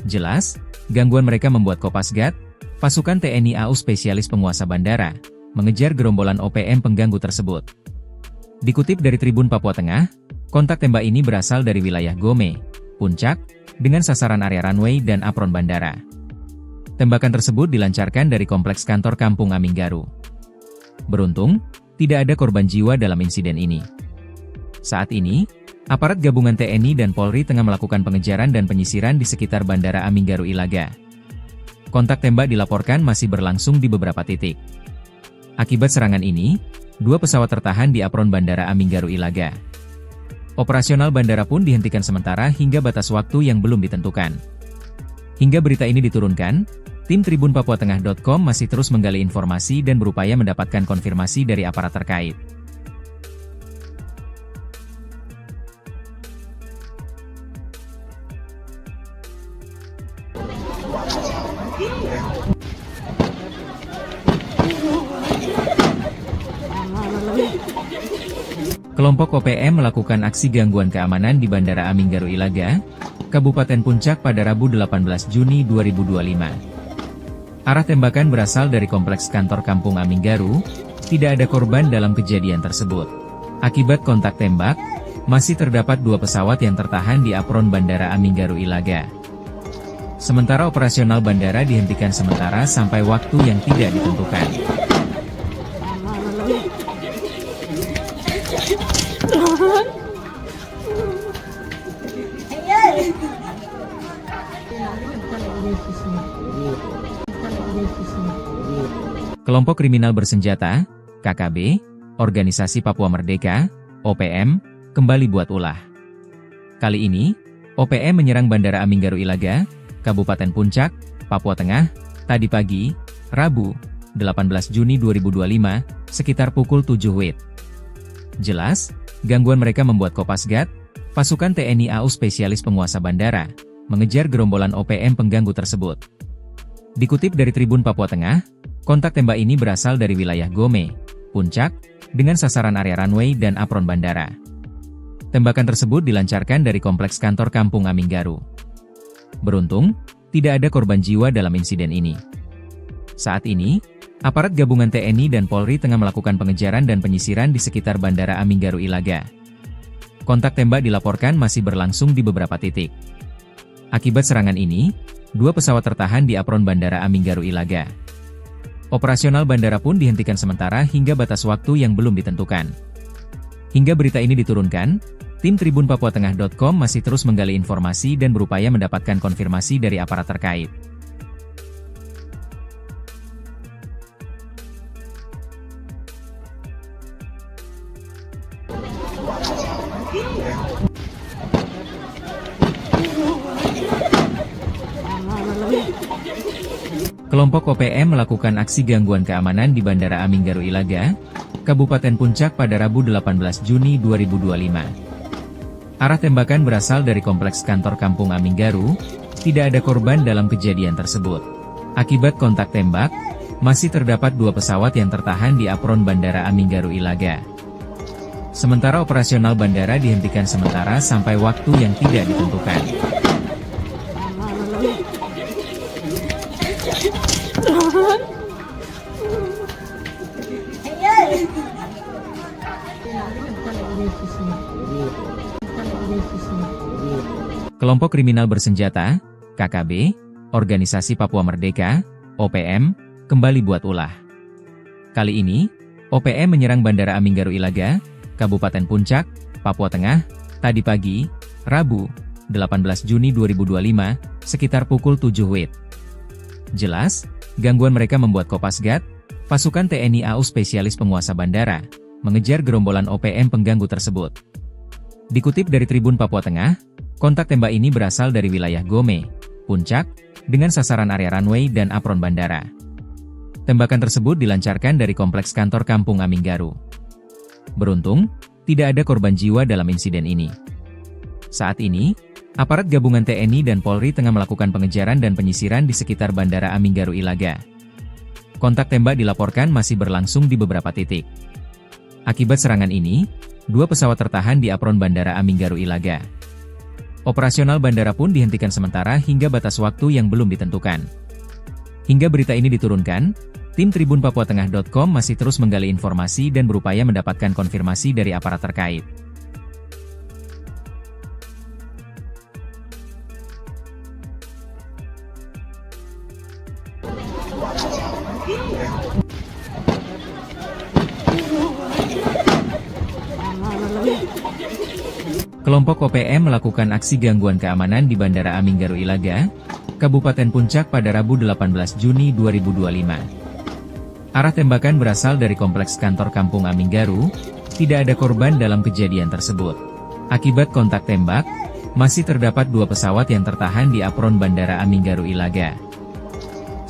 S1: Jelas, gangguan mereka membuat Kopasgat, pasukan TNI AU spesialis penguasa bandara, mengejar gerombolan OPM pengganggu tersebut. Dikutip dari Tribun Papua Tengah, kontak tembak ini berasal dari wilayah Gome, Puncak, dengan sasaran area runway dan apron bandara. Tembakan tersebut dilancarkan dari kompleks kantor Kampung Aminggaru. Beruntung, tidak ada korban jiwa dalam insiden ini. Saat ini, aparat gabungan TNI dan Polri tengah melakukan pengejaran dan penyisiran di sekitar Bandara Aminggaru Ilaga. Kontak tembak dilaporkan masih berlangsung di beberapa titik. Akibat serangan ini, 2 pesawat tertahan di apron Bandara Aminggaru Ilaga. Operasional bandara pun dihentikan sementara hingga batas waktu yang belum ditentukan. Hingga berita ini diturunkan, tim tribunpapuatengah.com masih terus menggali informasi dan berupaya mendapatkan konfirmasi dari aparat terkait. Kelompok OPM melakukan aksi gangguan keamanan di Bandara Aminggaru Ilaga, Kabupaten Puncak pada Rabu 18 Juni 2025. Arah tembakan berasal dari kompleks kantor Kampung Aminggaru, tidak ada korban dalam kejadian tersebut. Akibat kontak tembak, masih terdapat 2 pesawat yang tertahan di apron Bandara Aminggaru Ilaga. Sementara operasional bandara dihentikan sementara sampai waktu yang tidak ditentukan. Kelompok kriminal bersenjata, KKB, Organisasi Papua Merdeka, OPM, kembali buat ulah. Kali ini, OPM menyerang Bandara Aminggaru Ilaga, Kabupaten Puncak, Papua Tengah, tadi pagi, Rabu, 18 Juni 2025, sekitar pukul 7 WIB. Jelas, gangguan mereka membuat Kopasgat, pasukan TNI AU spesialis penguasa bandara, mengejar gerombolan OPM pengganggu tersebut. Dikutip dari Tribun Papua Tengah, kontak tembak ini berasal dari wilayah Gome, Puncak, dengan sasaran area runway dan apron bandara. Tembakan tersebut dilancarkan dari kompleks kantor Kampung Aminggaru. Beruntung, tidak ada korban jiwa dalam insiden ini. Saat ini, aparat gabungan TNI dan Polri tengah melakukan pengejaran dan penyisiran di sekitar Bandara Aminggaru Ilaga. Kontak tembak dilaporkan masih berlangsung di beberapa titik. Akibat serangan ini, 2 pesawat tertahan di apron Bandara Aminggaru Ilaga. Operasional bandara pun dihentikan sementara hingga batas waktu yang belum ditentukan. Hingga berita ini diturunkan, tim tribunpapuatengah.com masih terus menggali informasi dan berupaya mendapatkan konfirmasi dari aparat terkait. Kelompok OPM melakukan aksi gangguan keamanan di Bandara Aminggaru Ilaga, Kabupaten Puncak pada Rabu 18 Juni 2025. Arah tembakan berasal dari kompleks kantor Kampung Aminggaru, tidak ada korban dalam kejadian tersebut. Akibat kontak tembak, masih terdapat 2 pesawat yang tertahan di apron Bandara Aminggaru Ilaga. Sementara operasional bandara dihentikan sementara sampai waktu yang tidak ditentukan. Kelompok kriminal bersenjata, KKB, Organisasi Papua Merdeka, OPM, kembali buat ulah. Kali ini, OPM menyerang Bandara Aminggaru Ilaga, Kabupaten Puncak, Papua Tengah, tadi pagi, Rabu, 18 Juni 2025, sekitar pukul 7 WIB. Jelas, gangguan mereka membuat Kopasgat, pasukan TNI AU spesialis penguasa bandara, mengejar gerombolan OPM pengganggu tersebut. Dikutip dari Tribun Papua Tengah, kontak tembak ini berasal dari wilayah Gome, Puncak, dengan sasaran area runway dan apron bandara. Tembakan tersebut dilancarkan dari kompleks kantor Kampung Aminggaru. Beruntung, tidak ada korban jiwa dalam insiden ini. Saat ini, Aparat gabungan TNI dan Polri tengah melakukan pengejaran dan penyisiran di sekitar Bandara Aminggaru Ilaga. Kontak tembak dilaporkan masih berlangsung di beberapa titik. Akibat serangan ini, 2 pesawat tertahan di apron Bandara Aminggaru Ilaga. Operasional bandara pun dihentikan sementara hingga batas waktu yang belum ditentukan. Hingga berita ini diturunkan, tim tribunpapuatengah.com masih terus menggali informasi dan berupaya mendapatkan konfirmasi dari aparat terkait. Kelompok OPM melakukan aksi gangguan keamanan di Bandara Aminggaru Ilaga, Kabupaten Puncak pada Rabu 18 Juni 2025. Arah tembakan berasal dari kompleks kantor Kampung Aminggaru, tidak ada korban dalam kejadian tersebut. Akibat kontak tembak, masih terdapat 2 pesawat yang tertahan di apron Bandara Aminggaru Ilaga.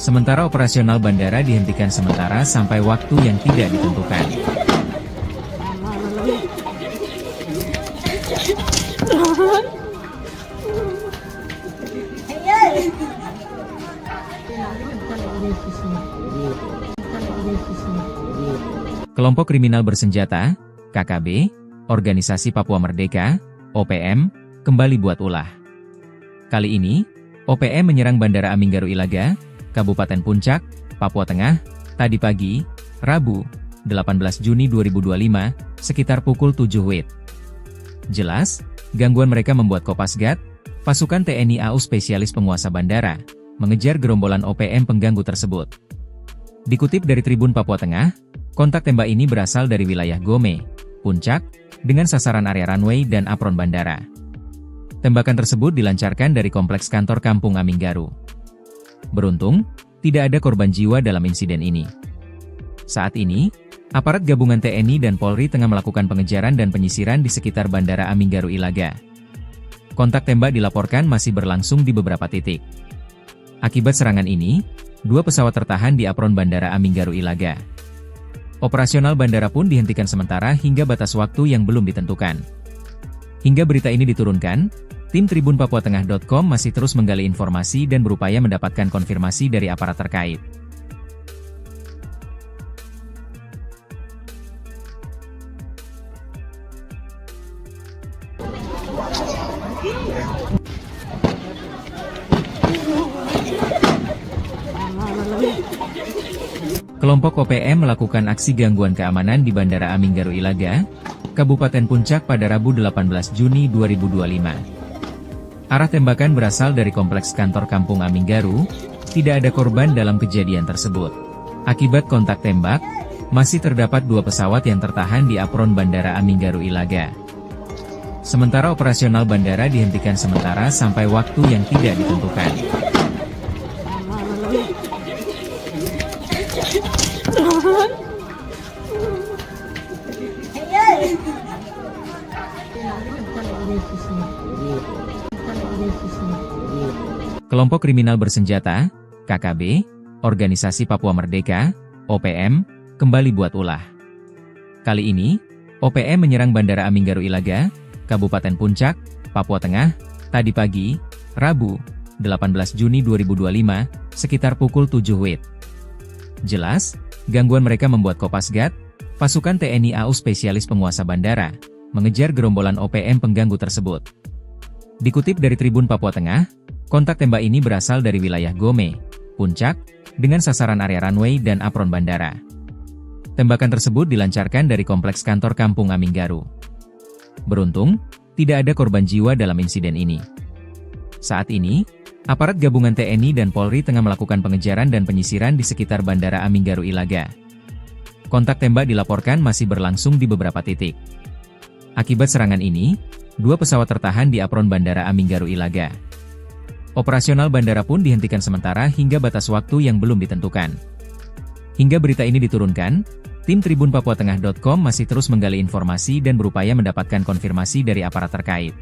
S1: Sementara operasional bandara dihentikan sementara sampai waktu yang tidak ditentukan. Kelompok kriminal bersenjata, KKB, Organisasi Papua Merdeka, OPM, kembali buat ulah. Kali ini, OPM menyerang Bandara Aminggaru Ilaga, Kabupaten Puncak, Papua Tengah, tadi pagi, Rabu, 18 Juni 2025, sekitar pukul 7 WIB. Jelas, gangguan mereka membuat Kopasgat, pasukan TNI AU spesialis penguasa bandara, mengejar gerombolan OPM pengganggu tersebut. Dikutip dari Tribun Papua Tengah, kontak tembak ini berasal dari wilayah Gome, Puncak, dengan sasaran area runway dan apron bandara. Tembakan tersebut dilancarkan dari kompleks kantor Kampung Aminggaru. Beruntung, tidak ada korban jiwa dalam insiden ini. Saat ini, aparat gabungan TNI dan Polri tengah melakukan pengejaran dan penyisiran di sekitar Bandara Aminggaru Ilaga. Kontak tembak dilaporkan masih berlangsung di beberapa titik. Akibat serangan ini, 2 pesawat tertahan di apron Bandara Aminggaru Ilaga. Operasional bandara pun dihentikan sementara hingga batas waktu yang belum ditentukan. Hingga berita ini diturunkan, tim tribunpapuatengah.com masih terus menggali informasi dan berupaya mendapatkan konfirmasi dari aparat terkait. Kelompok OPM melakukan aksi gangguan keamanan di Bandara Aminggaru Ilaga, Kabupaten Puncak pada Rabu 18 Juni 2025. Arah tembakan berasal dari kompleks kantor Kampung Aminggaru, tidak ada korban dalam kejadian tersebut. Akibat kontak tembak, masih terdapat 2 pesawat yang tertahan di apron Bandara Aminggaru Ilaga. Sementara operasional bandara dihentikan sementara sampai waktu yang tidak ditentukan. Kelompok kriminal bersenjata, KKB, Organisasi Papua Merdeka, OPM, kembali buat ulah. Kali ini, OPM menyerang Bandara Aminggaru Ilaga, Kabupaten Puncak, Papua Tengah, tadi pagi, Rabu, 18 Juni 2025, sekitar pukul 7 WIB. Jelas, gangguan mereka membuat Kopasgat, pasukan TNI AU spesialis penguasa bandara, mengejar gerombolan OPM pengganggu tersebut. Dikutip dari Tribun Papua Tengah, kontak tembak ini berasal dari wilayah Gome, Puncak, dengan sasaran area runway dan apron bandara. Tembakan tersebut dilancarkan dari kompleks kantor Kampung Aminggaru. Beruntung, tidak ada korban jiwa dalam insiden ini. Saat ini, aparat gabungan TNI dan Polri tengah melakukan pengejaran dan penyisiran di sekitar Bandara Aminggaru Ilaga. Kontak tembak dilaporkan masih berlangsung di beberapa titik. Akibat serangan ini, 2 pesawat tertahan di apron Bandara Aminggaru Ilaga. Operasional bandara pun dihentikan sementara hingga batas waktu yang belum ditentukan. Hingga berita ini diturunkan, tim tribunpapuatengah.com masih terus menggali informasi dan berupaya mendapatkan konfirmasi dari aparat terkait.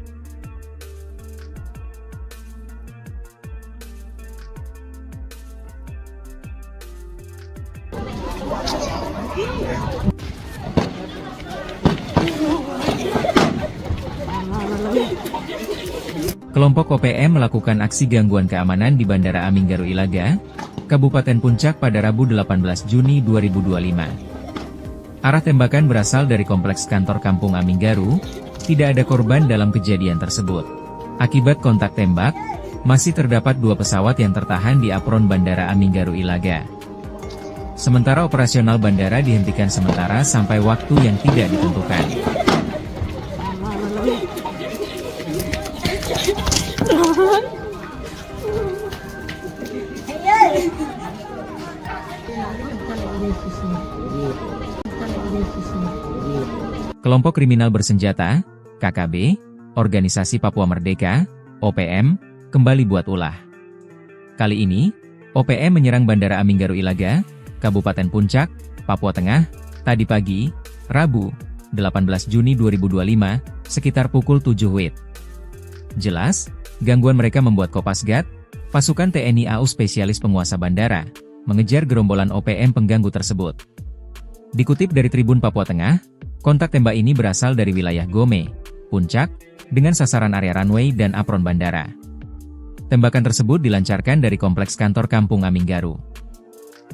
S1: Kelompok OPM melakukan aksi gangguan keamanan di Bandara Aminggaru Ilaga, Kabupaten Puncak pada Rabu 18 Juni 2025. Arah tembakan berasal dari kompleks kantor Kampung Aminggaru, tidak ada korban dalam kejadian tersebut. Akibat kontak tembak, masih terdapat 2 pesawat yang tertahan di apron Bandara Aminggaru Ilaga. Sementara operasional bandara dihentikan sementara sampai waktu yang tidak ditentukan. Kelompok kriminal bersenjata, KKB, Organisasi Papua Merdeka, OPM, kembali buat ulah. Kali ini, OPM menyerang Bandara Aminggaru Ilaga, Kabupaten Puncak, Papua Tengah, tadi pagi, Rabu, 18 Juni 2025, sekitar pukul 7 WIB. Jelas, gangguan mereka membuat Kopasgat, pasukan TNI AU spesialis penguasa bandara, mengejar gerombolan OPM pengganggu tersebut. Dikutip dari Tribun Papua Tengah, kontak tembak ini berasal dari wilayah Gome, Puncak, dengan sasaran area runway dan apron bandara. Tembakan tersebut dilancarkan dari kompleks kantor Kampung Aminggaru.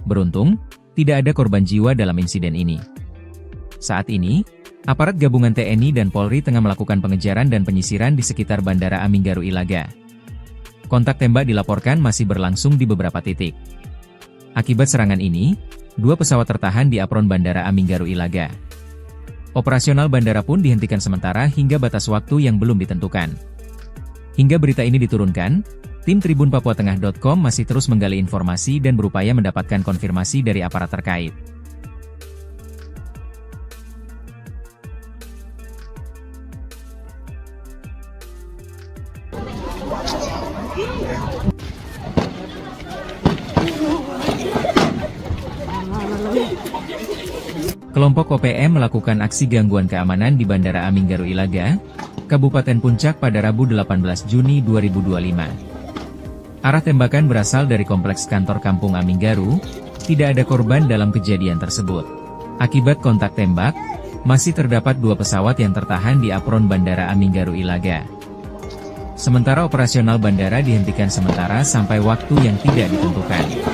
S1: Beruntung, tidak ada korban jiwa dalam insiden ini. Saat ini, aparat gabungan TNI dan Polri tengah melakukan pengejaran dan penyisiran di sekitar Bandara Aminggaru Ilaga. Kontak tembak dilaporkan masih berlangsung di beberapa titik. Akibat serangan ini, 2 pesawat tertahan di apron Bandara Aminggaru Ilaga. Operasional bandara pun dihentikan sementara hingga batas waktu yang belum ditentukan. Hingga berita ini diturunkan, tim tribunpapuatengah.com masih terus menggali informasi dan berupaya mendapatkan konfirmasi dari aparat terkait. Kelompok OPM melakukan aksi gangguan keamanan di Bandara Aminggaru Ilaga, Kabupaten Puncak pada Rabu 18 Juni 2025. Arah tembakan berasal dari kompleks kantor Kampung Aminggaru, tidak ada korban dalam kejadian tersebut. Akibat kontak tembak, masih terdapat 2 pesawat yang tertahan di apron Bandara Aminggaru Ilaga. Sementara operasional bandara dihentikan sementara sampai waktu yang tidak ditentukan.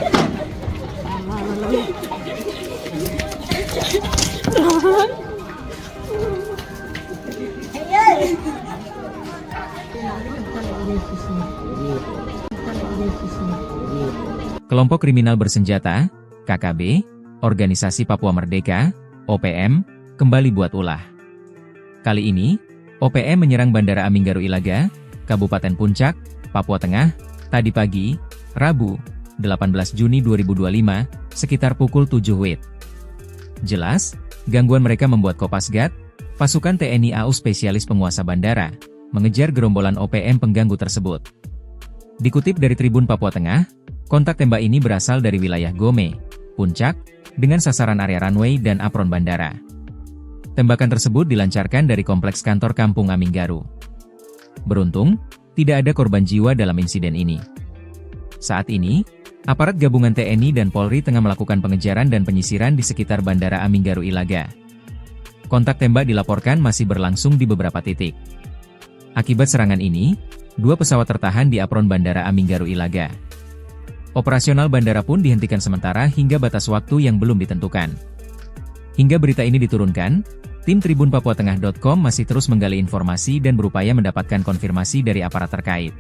S1: Kelompok kriminal bersenjata, KKB, Organisasi Papua Merdeka, OPM, kembali buat ulah. Kali ini, OPM menyerang Bandara Aminggaru Ilaga, Kabupaten Puncak, Papua Tengah, tadi pagi, Rabu, 18 Juni 2025, sekitar pukul 7 WIB. Jelas, gangguan mereka membuat Kopasgat, pasukan TNI AU spesialis penguasa bandara, mengejar gerombolan OPM pengganggu tersebut. Dikutip dari Tribun Papua Tengah, kontak tembak ini berasal dari wilayah Gome, Puncak, dengan sasaran area runway dan apron bandara. Tembakan tersebut dilancarkan dari kompleks kantor Kampung Aminggaru. Beruntung, tidak ada korban jiwa dalam insiden ini. Saat ini, aparat gabungan TNI dan Polri tengah melakukan pengejaran dan penyisiran di sekitar Bandara Aminggaru Ilaga. Kontak tembak dilaporkan masih berlangsung di beberapa titik. Akibat serangan ini, 2 pesawat tertahan di apron Bandara Aminggaru Ilaga. Operasional bandara pun dihentikan sementara hingga batas waktu yang belum ditentukan. Hingga berita ini diturunkan, tim tribunpapuatengah.com masih terus menggali informasi dan berupaya mendapatkan konfirmasi dari aparat terkait.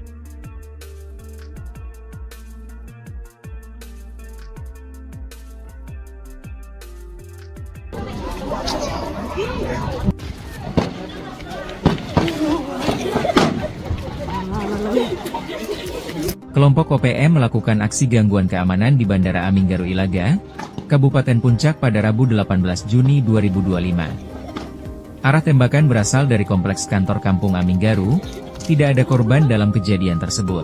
S1: Kelompok OPM melakukan aksi gangguan keamanan di Bandara Aminggaru Ilaga, Kabupaten Puncak pada Rabu 18 Juni 2025. Arah tembakan berasal dari kompleks kantor Kampung Aminggaru, tidak ada korban dalam kejadian tersebut.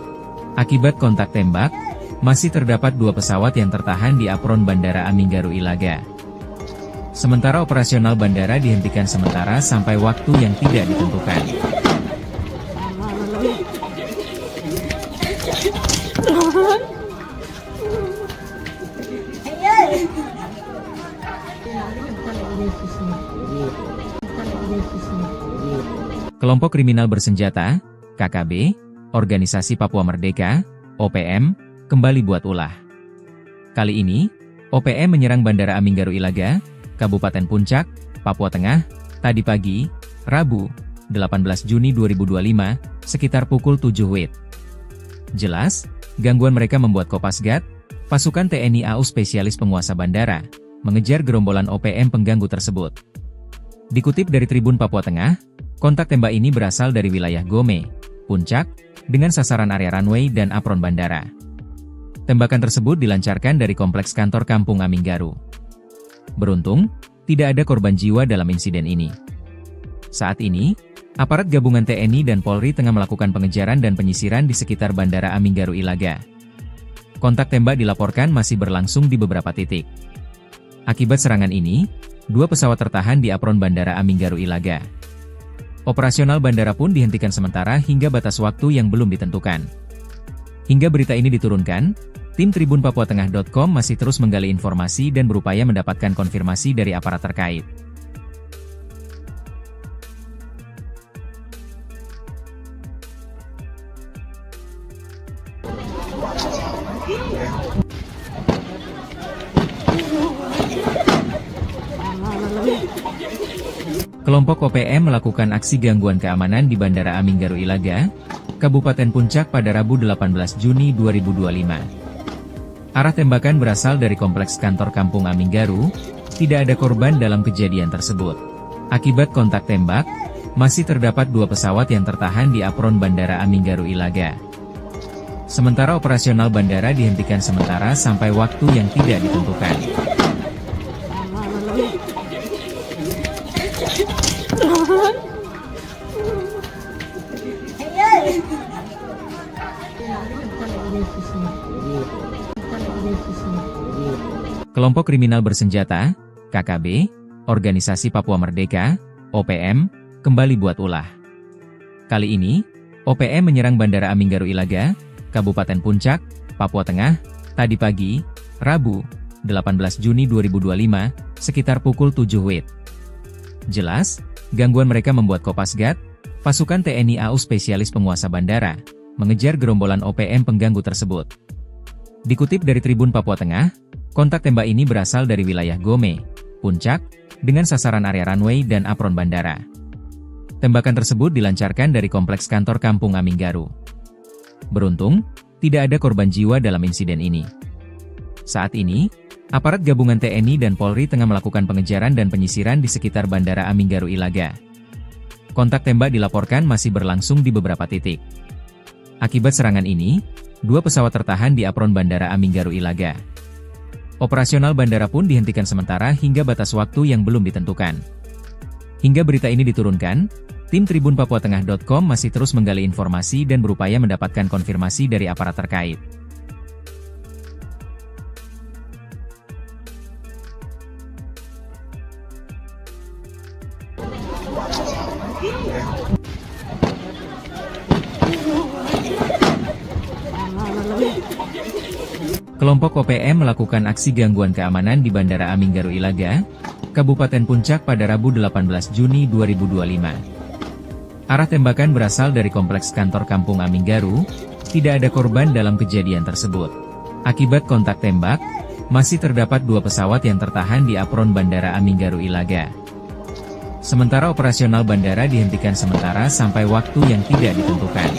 S1: Akibat kontak tembak, masih terdapat 2 pesawat yang tertahan di apron Bandara Aminggaru Ilaga. Sementara operasional bandara dihentikan sementara sampai waktu yang tidak ditentukan. Kelompok kriminal bersenjata, KKB, Organisasi Papua Merdeka, OPM, kembali buat ulah. Kali ini, OPM menyerang Bandara Aminggaru Ilaga, Kabupaten Puncak, Papua Tengah, tadi pagi, Rabu, 18 Juni 2025, sekitar pukul 7 WIB. Jelas, gangguan mereka membuat Kopasgat, pasukan TNI AU spesialis penguasa bandara, mengejar gerombolan OPM pengganggu tersebut. Dikutip dari Tribun Papua Tengah, kontak tembak ini berasal dari wilayah Gome, Puncak, dengan sasaran area runway dan apron bandara. Tembakan tersebut dilancarkan dari kompleks kantor Kampung Aminggaru. Beruntung, tidak ada korban jiwa dalam insiden ini. Saat ini, aparat gabungan TNI dan Polri tengah melakukan pengejaran dan penyisiran di sekitar Bandara Aminggaru Ilaga. Kontak tembak dilaporkan masih berlangsung di beberapa titik. Akibat serangan ini, 2 pesawat tertahan di apron Bandara Aminggaru Ilaga. Operasional bandara pun dihentikan sementara hingga batas waktu yang belum ditentukan. Hingga berita ini diturunkan, tim tribunpapuatengah.com masih terus menggali informasi dan berupaya mendapatkan konfirmasi dari aparat terkait. Kelompok OPM melakukan aksi gangguan keamanan di Bandara Aminggaru Ilaga, Kabupaten Puncak pada Rabu 18 Juni 2025. Arah tembakan berasal dari kompleks kantor Kampung Aminggaru, tidak ada korban dalam kejadian tersebut. Akibat kontak tembak, masih terdapat 2 pesawat yang tertahan di apron Bandara Aminggaru Ilaga. Sementara operasional bandara dihentikan sementara sampai waktu yang tidak ditentukan. Kelompok kriminal bersenjata, KKB, Organisasi Papua Merdeka, OPM, kembali buat ulah. Kali ini, OPM menyerang Bandara Aminggaru Ilaga, Kabupaten Puncak, Papua Tengah, tadi pagi, Rabu, 18 Juni 2025, sekitar pukul 7 WIB. Jelas, gangguan mereka membuat Kopasgat, pasukan TNI AU spesialis penguasa bandara, mengejar gerombolan OPM pengganggu tersebut. Dikutip dari Tribun Papua Tengah, kontak tembak ini berasal dari wilayah Gome, Puncak, dengan sasaran area runway dan apron bandara. Tembakan tersebut dilancarkan dari kompleks kantor Kampung Aminggaru. Beruntung, tidak ada korban jiwa dalam insiden ini. Saat ini, aparat gabungan TNI dan Polri tengah melakukan pengejaran dan penyisiran di sekitar Bandara Aminggaru Ilaga. Kontak tembak dilaporkan masih berlangsung di beberapa titik. Akibat serangan ini, 2 pesawat tertahan di apron Bandara Aminggaru Ilaga. Operasional bandara pun dihentikan sementara hingga batas waktu yang belum ditentukan. Hingga berita ini diturunkan, tim tribunpapuatengah.com masih terus menggali informasi dan berupaya mendapatkan konfirmasi dari aparat terkait. Kelompok OPM melakukan aksi gangguan keamanan di Bandara Aminggaru Ilaga, Kabupaten Puncak pada Rabu 18 Juni 2025. Arah tembakan berasal dari kompleks kantor Kampung Aminggaru, tidak ada korban dalam kejadian tersebut. Akibat kontak tembak, masih terdapat 2 pesawat yang tertahan di apron Bandara Aminggaru Ilaga. Sementara operasional bandara dihentikan sementara sampai waktu yang tidak ditentukan.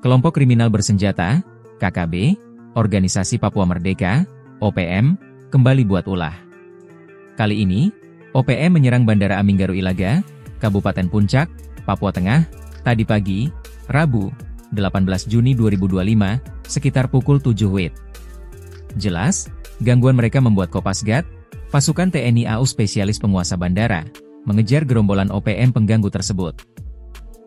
S1: Kelompok kriminal bersenjata, KKB, Organisasi Papua Merdeka, OPM, kembali buat ulah. Kali ini, OPM menyerang Bandara Aminggaru Ilaga, Kabupaten Puncak, Papua Tengah, tadi pagi, Rabu, 18 Juni 2025, sekitar pukul 7 WIB. Jelas, gangguan mereka membuat Kopasgat, pasukan TNI AU spesialis penguasa bandara, mengejar gerombolan OPM pengganggu tersebut.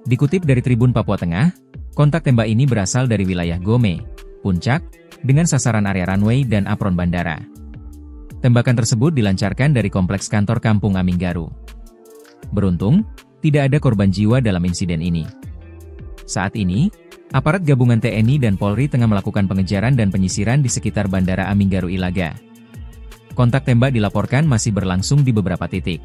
S1: Dikutip dari Tribun Papua Tengah, kontak tembak ini berasal dari wilayah Gome, Puncak, dengan sasaran area runway dan apron bandara. Tembakan tersebut dilancarkan dari kompleks kantor Kampung Aminggaru. Beruntung, tidak ada korban jiwa dalam insiden ini. Saat ini, Aparat gabungan TNI dan Polri tengah melakukan pengejaran dan penyisiran di sekitar Bandara Aminggaru Ilaga. Kontak tembak dilaporkan masih berlangsung di beberapa titik.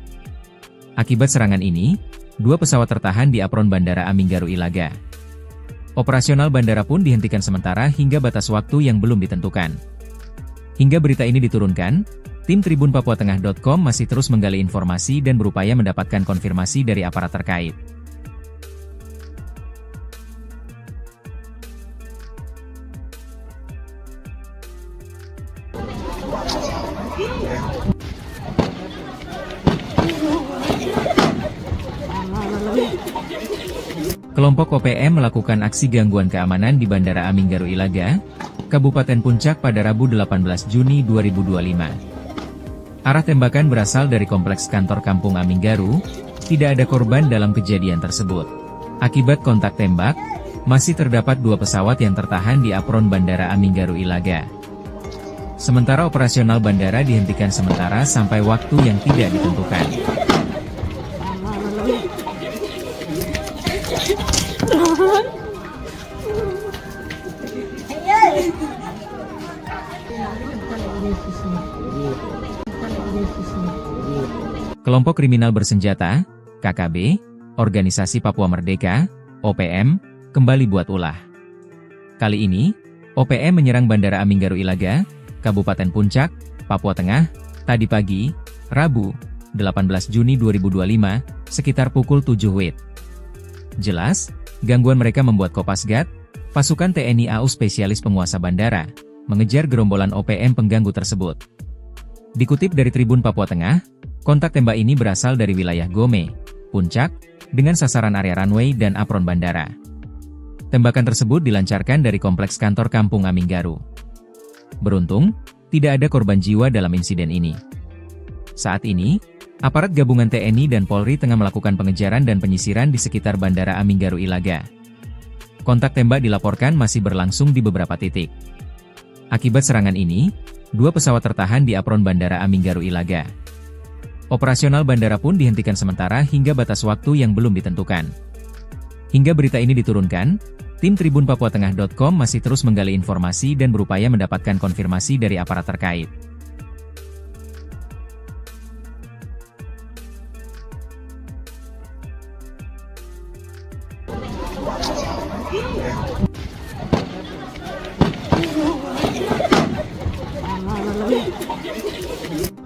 S1: Akibat serangan ini, 2 pesawat tertahan di apron Bandara Aminggaru Ilaga. Operasional bandara pun dihentikan sementara hingga batas waktu yang belum ditentukan. Hingga berita ini diturunkan, tim tribunpapuatengah.com masih terus menggali informasi dan berupaya mendapatkan konfirmasi dari aparat terkait. Kelompok OPM melakukan aksi gangguan keamanan di Bandara Aminggaru Ilaga, Kabupaten Puncak pada Rabu 18 Juni 2025. Arah tembakan berasal dari kompleks kantor Kampung Aminggaru, tidak ada korban dalam kejadian tersebut. Akibat kontak tembak, masih terdapat 2 pesawat yang tertahan di apron Bandara Aminggaru Ilaga. Sementara operasional bandara dihentikan sementara sampai waktu yang tidak ditentukan. Kelompok kriminal bersenjata, KKB, Organisasi Papua Merdeka, OPM, kembali buat ulah. Kali ini, OPM menyerang Bandara Aminggaru Ilaga, Kabupaten Puncak, Papua Tengah, tadi pagi, Rabu, 18 Juni 2025, sekitar pukul 7 WIB. Jelas, gangguan mereka membuat Kopasgat, pasukan TNI AU spesialis penguasa bandara, mengejar gerombolan OPM pengganggu tersebut. Dikutip dari Tribun Papua Tengah, kontak tembak ini berasal dari wilayah Gome, Puncak, dengan sasaran area runway dan apron bandara. Tembakan tersebut dilancarkan dari kompleks kantor Kampung Aminggaru. Beruntung, tidak ada korban jiwa dalam insiden ini. Saat ini, aparat gabungan TNI dan Polri tengah melakukan pengejaran dan penyisiran di sekitar Bandara Aminggaru Ilaga. Kontak tembak dilaporkan masih berlangsung di beberapa titik. Akibat serangan ini, 2 pesawat tertahan di apron Bandara Aminggaru Ilaga. Operasional bandara pun dihentikan sementara hingga batas waktu yang belum ditentukan. Hingga berita ini diturunkan, tim tribunpapuatengah.com masih terus menggali informasi dan berupaya mendapatkan konfirmasi dari aparat terkait.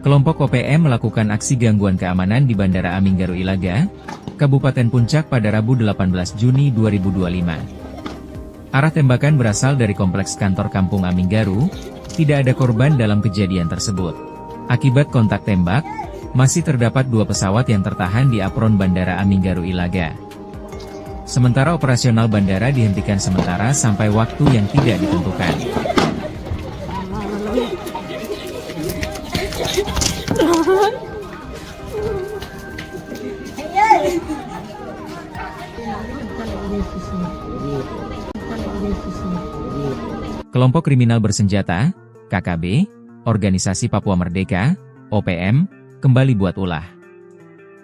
S1: Kelompok OPM melakukan aksi gangguan keamanan di Bandara Aminggaru Ilaga, Kabupaten Puncak pada Rabu 18 Juni 2025. Arah tembakan berasal dari kompleks kantor Kampung Aminggaru, tidak ada korban dalam kejadian tersebut. Akibat kontak tembak, masih terdapat 2 pesawat yang tertahan di apron Bandara Aminggaru Ilaga. Sementara operasional bandara dihentikan sementara sampai waktu yang tidak ditentukan. Kelompok kriminal bersenjata, KKB, Organisasi Papua Merdeka, OPM, kembali buat ulah.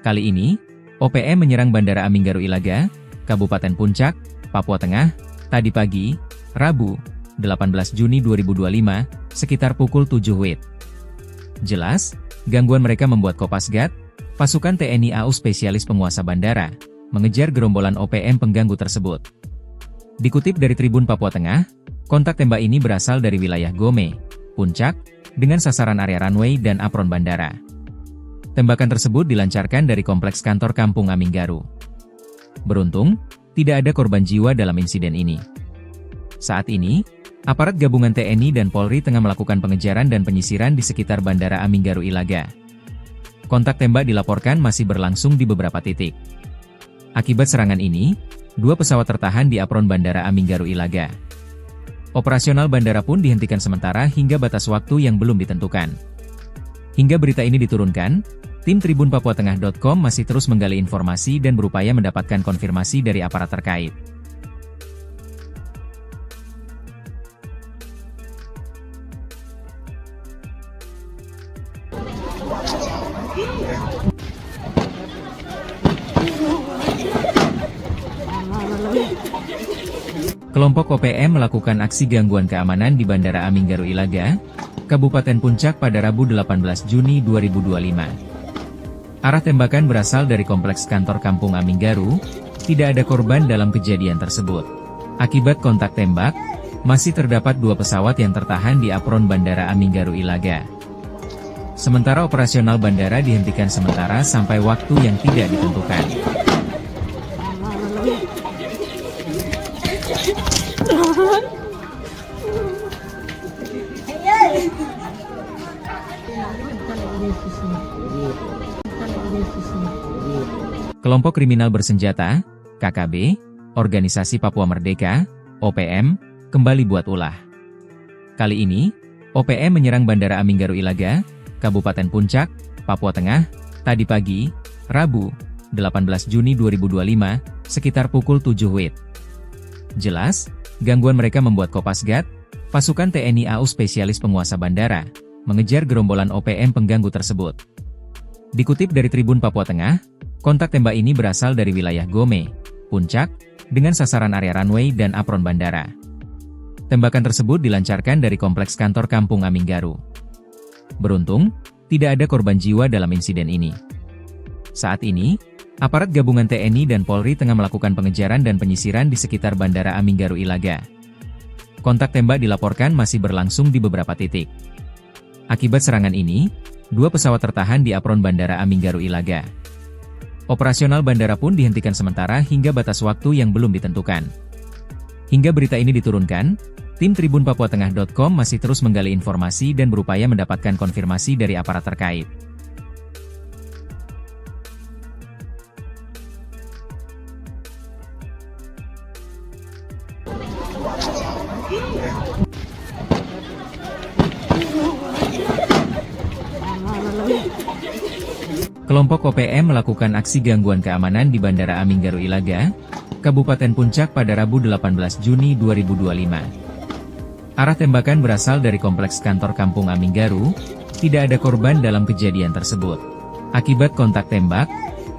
S1: Kali ini, OPM menyerang Bandara Aminggaru Ilaga, Kabupaten Puncak, Papua Tengah, tadi pagi, Rabu, 18 Juni 2025, sekitar pukul 7 WIB. Jelas, gangguan mereka membuat Kopasgat, pasukan TNI AU spesialis penguasa bandara, mengejar gerombolan OPM pengganggu tersebut. Dikutip dari Tribun Papua Tengah, kontak tembak ini berasal dari wilayah Gome, Puncak, dengan sasaran area runway dan apron bandara. Tembakan tersebut dilancarkan dari kompleks kantor Kampung Aminggaru. Beruntung, tidak ada korban jiwa dalam insiden ini. Saat ini, aparat gabungan TNI dan Polri tengah melakukan pengejaran dan penyisiran di sekitar Bandara Aminggaru Ilaga. Kontak tembak dilaporkan masih berlangsung di beberapa titik. Akibat serangan ini, 2 pesawat tertahan di apron Bandara Aminggaru Ilaga. Operasional bandara pun dihentikan sementara hingga batas waktu yang belum ditentukan. Hingga berita ini diturunkan, tim tribunpapuatengah.com masih terus menggali informasi dan berupaya mendapatkan konfirmasi dari aparat terkait. Kelompok OPM melakukan aksi gangguan keamanan di Bandara Aminggaru Ilaga, Kabupaten Puncak pada Rabu 18 Juni 2025. Arah tembakan berasal dari kompleks kantor Kampung Aminggaru, tidak ada korban dalam kejadian tersebut. Akibat kontak tembak, masih terdapat 2 pesawat yang tertahan di apron Bandara Aminggaru Ilaga. Sementara operasional bandara dihentikan sementara sampai waktu yang tidak ditentukan. Kelompok kriminal bersenjata, KKB, Organisasi Papua Merdeka, OPM, kembali buat ulah. Kali ini, OPM menyerang Bandara Aminggaru Ilaga, Kabupaten Puncak, Papua Tengah, tadi pagi, Rabu, 18 Juni 2025, sekitar pukul 7 WIB. Jelas, gangguan mereka membuat Kopasgat, pasukan TNI AU spesialis penguasa bandara, mengejar gerombolan OPM pengganggu tersebut. Dikutip dari Tribun Papua Tengah, kontak tembak ini berasal dari wilayah Gome, Puncak, dengan sasaran area runway dan apron bandara. Tembakan tersebut dilancarkan dari kompleks kantor Kampung Aminggaru. Beruntung, tidak ada korban jiwa dalam insiden ini. Saat ini, aparat gabungan TNI dan Polri tengah melakukan pengejaran dan penyisiran di sekitar Bandara Aminggaru Ilaga. Kontak tembak dilaporkan masih berlangsung di beberapa titik. Akibat serangan ini, 2 pesawat tertahan di apron Bandara Aminggaru Ilaga. Operasional bandara pun dihentikan sementara hingga batas waktu yang belum ditentukan. Hingga berita ini diturunkan, tim tribunpapuatengah.com masih terus menggali informasi dan berupaya mendapatkan konfirmasi dari aparat terkait. Kelompok OPM melakukan aksi gangguan keamanan di Bandara Aminggaru Ilaga, Kabupaten Puncak pada Rabu 18 Juni 2025. Arah tembakan berasal dari kompleks kantor Kampung Aminggaru, tidak ada korban dalam kejadian tersebut. Akibat kontak tembak,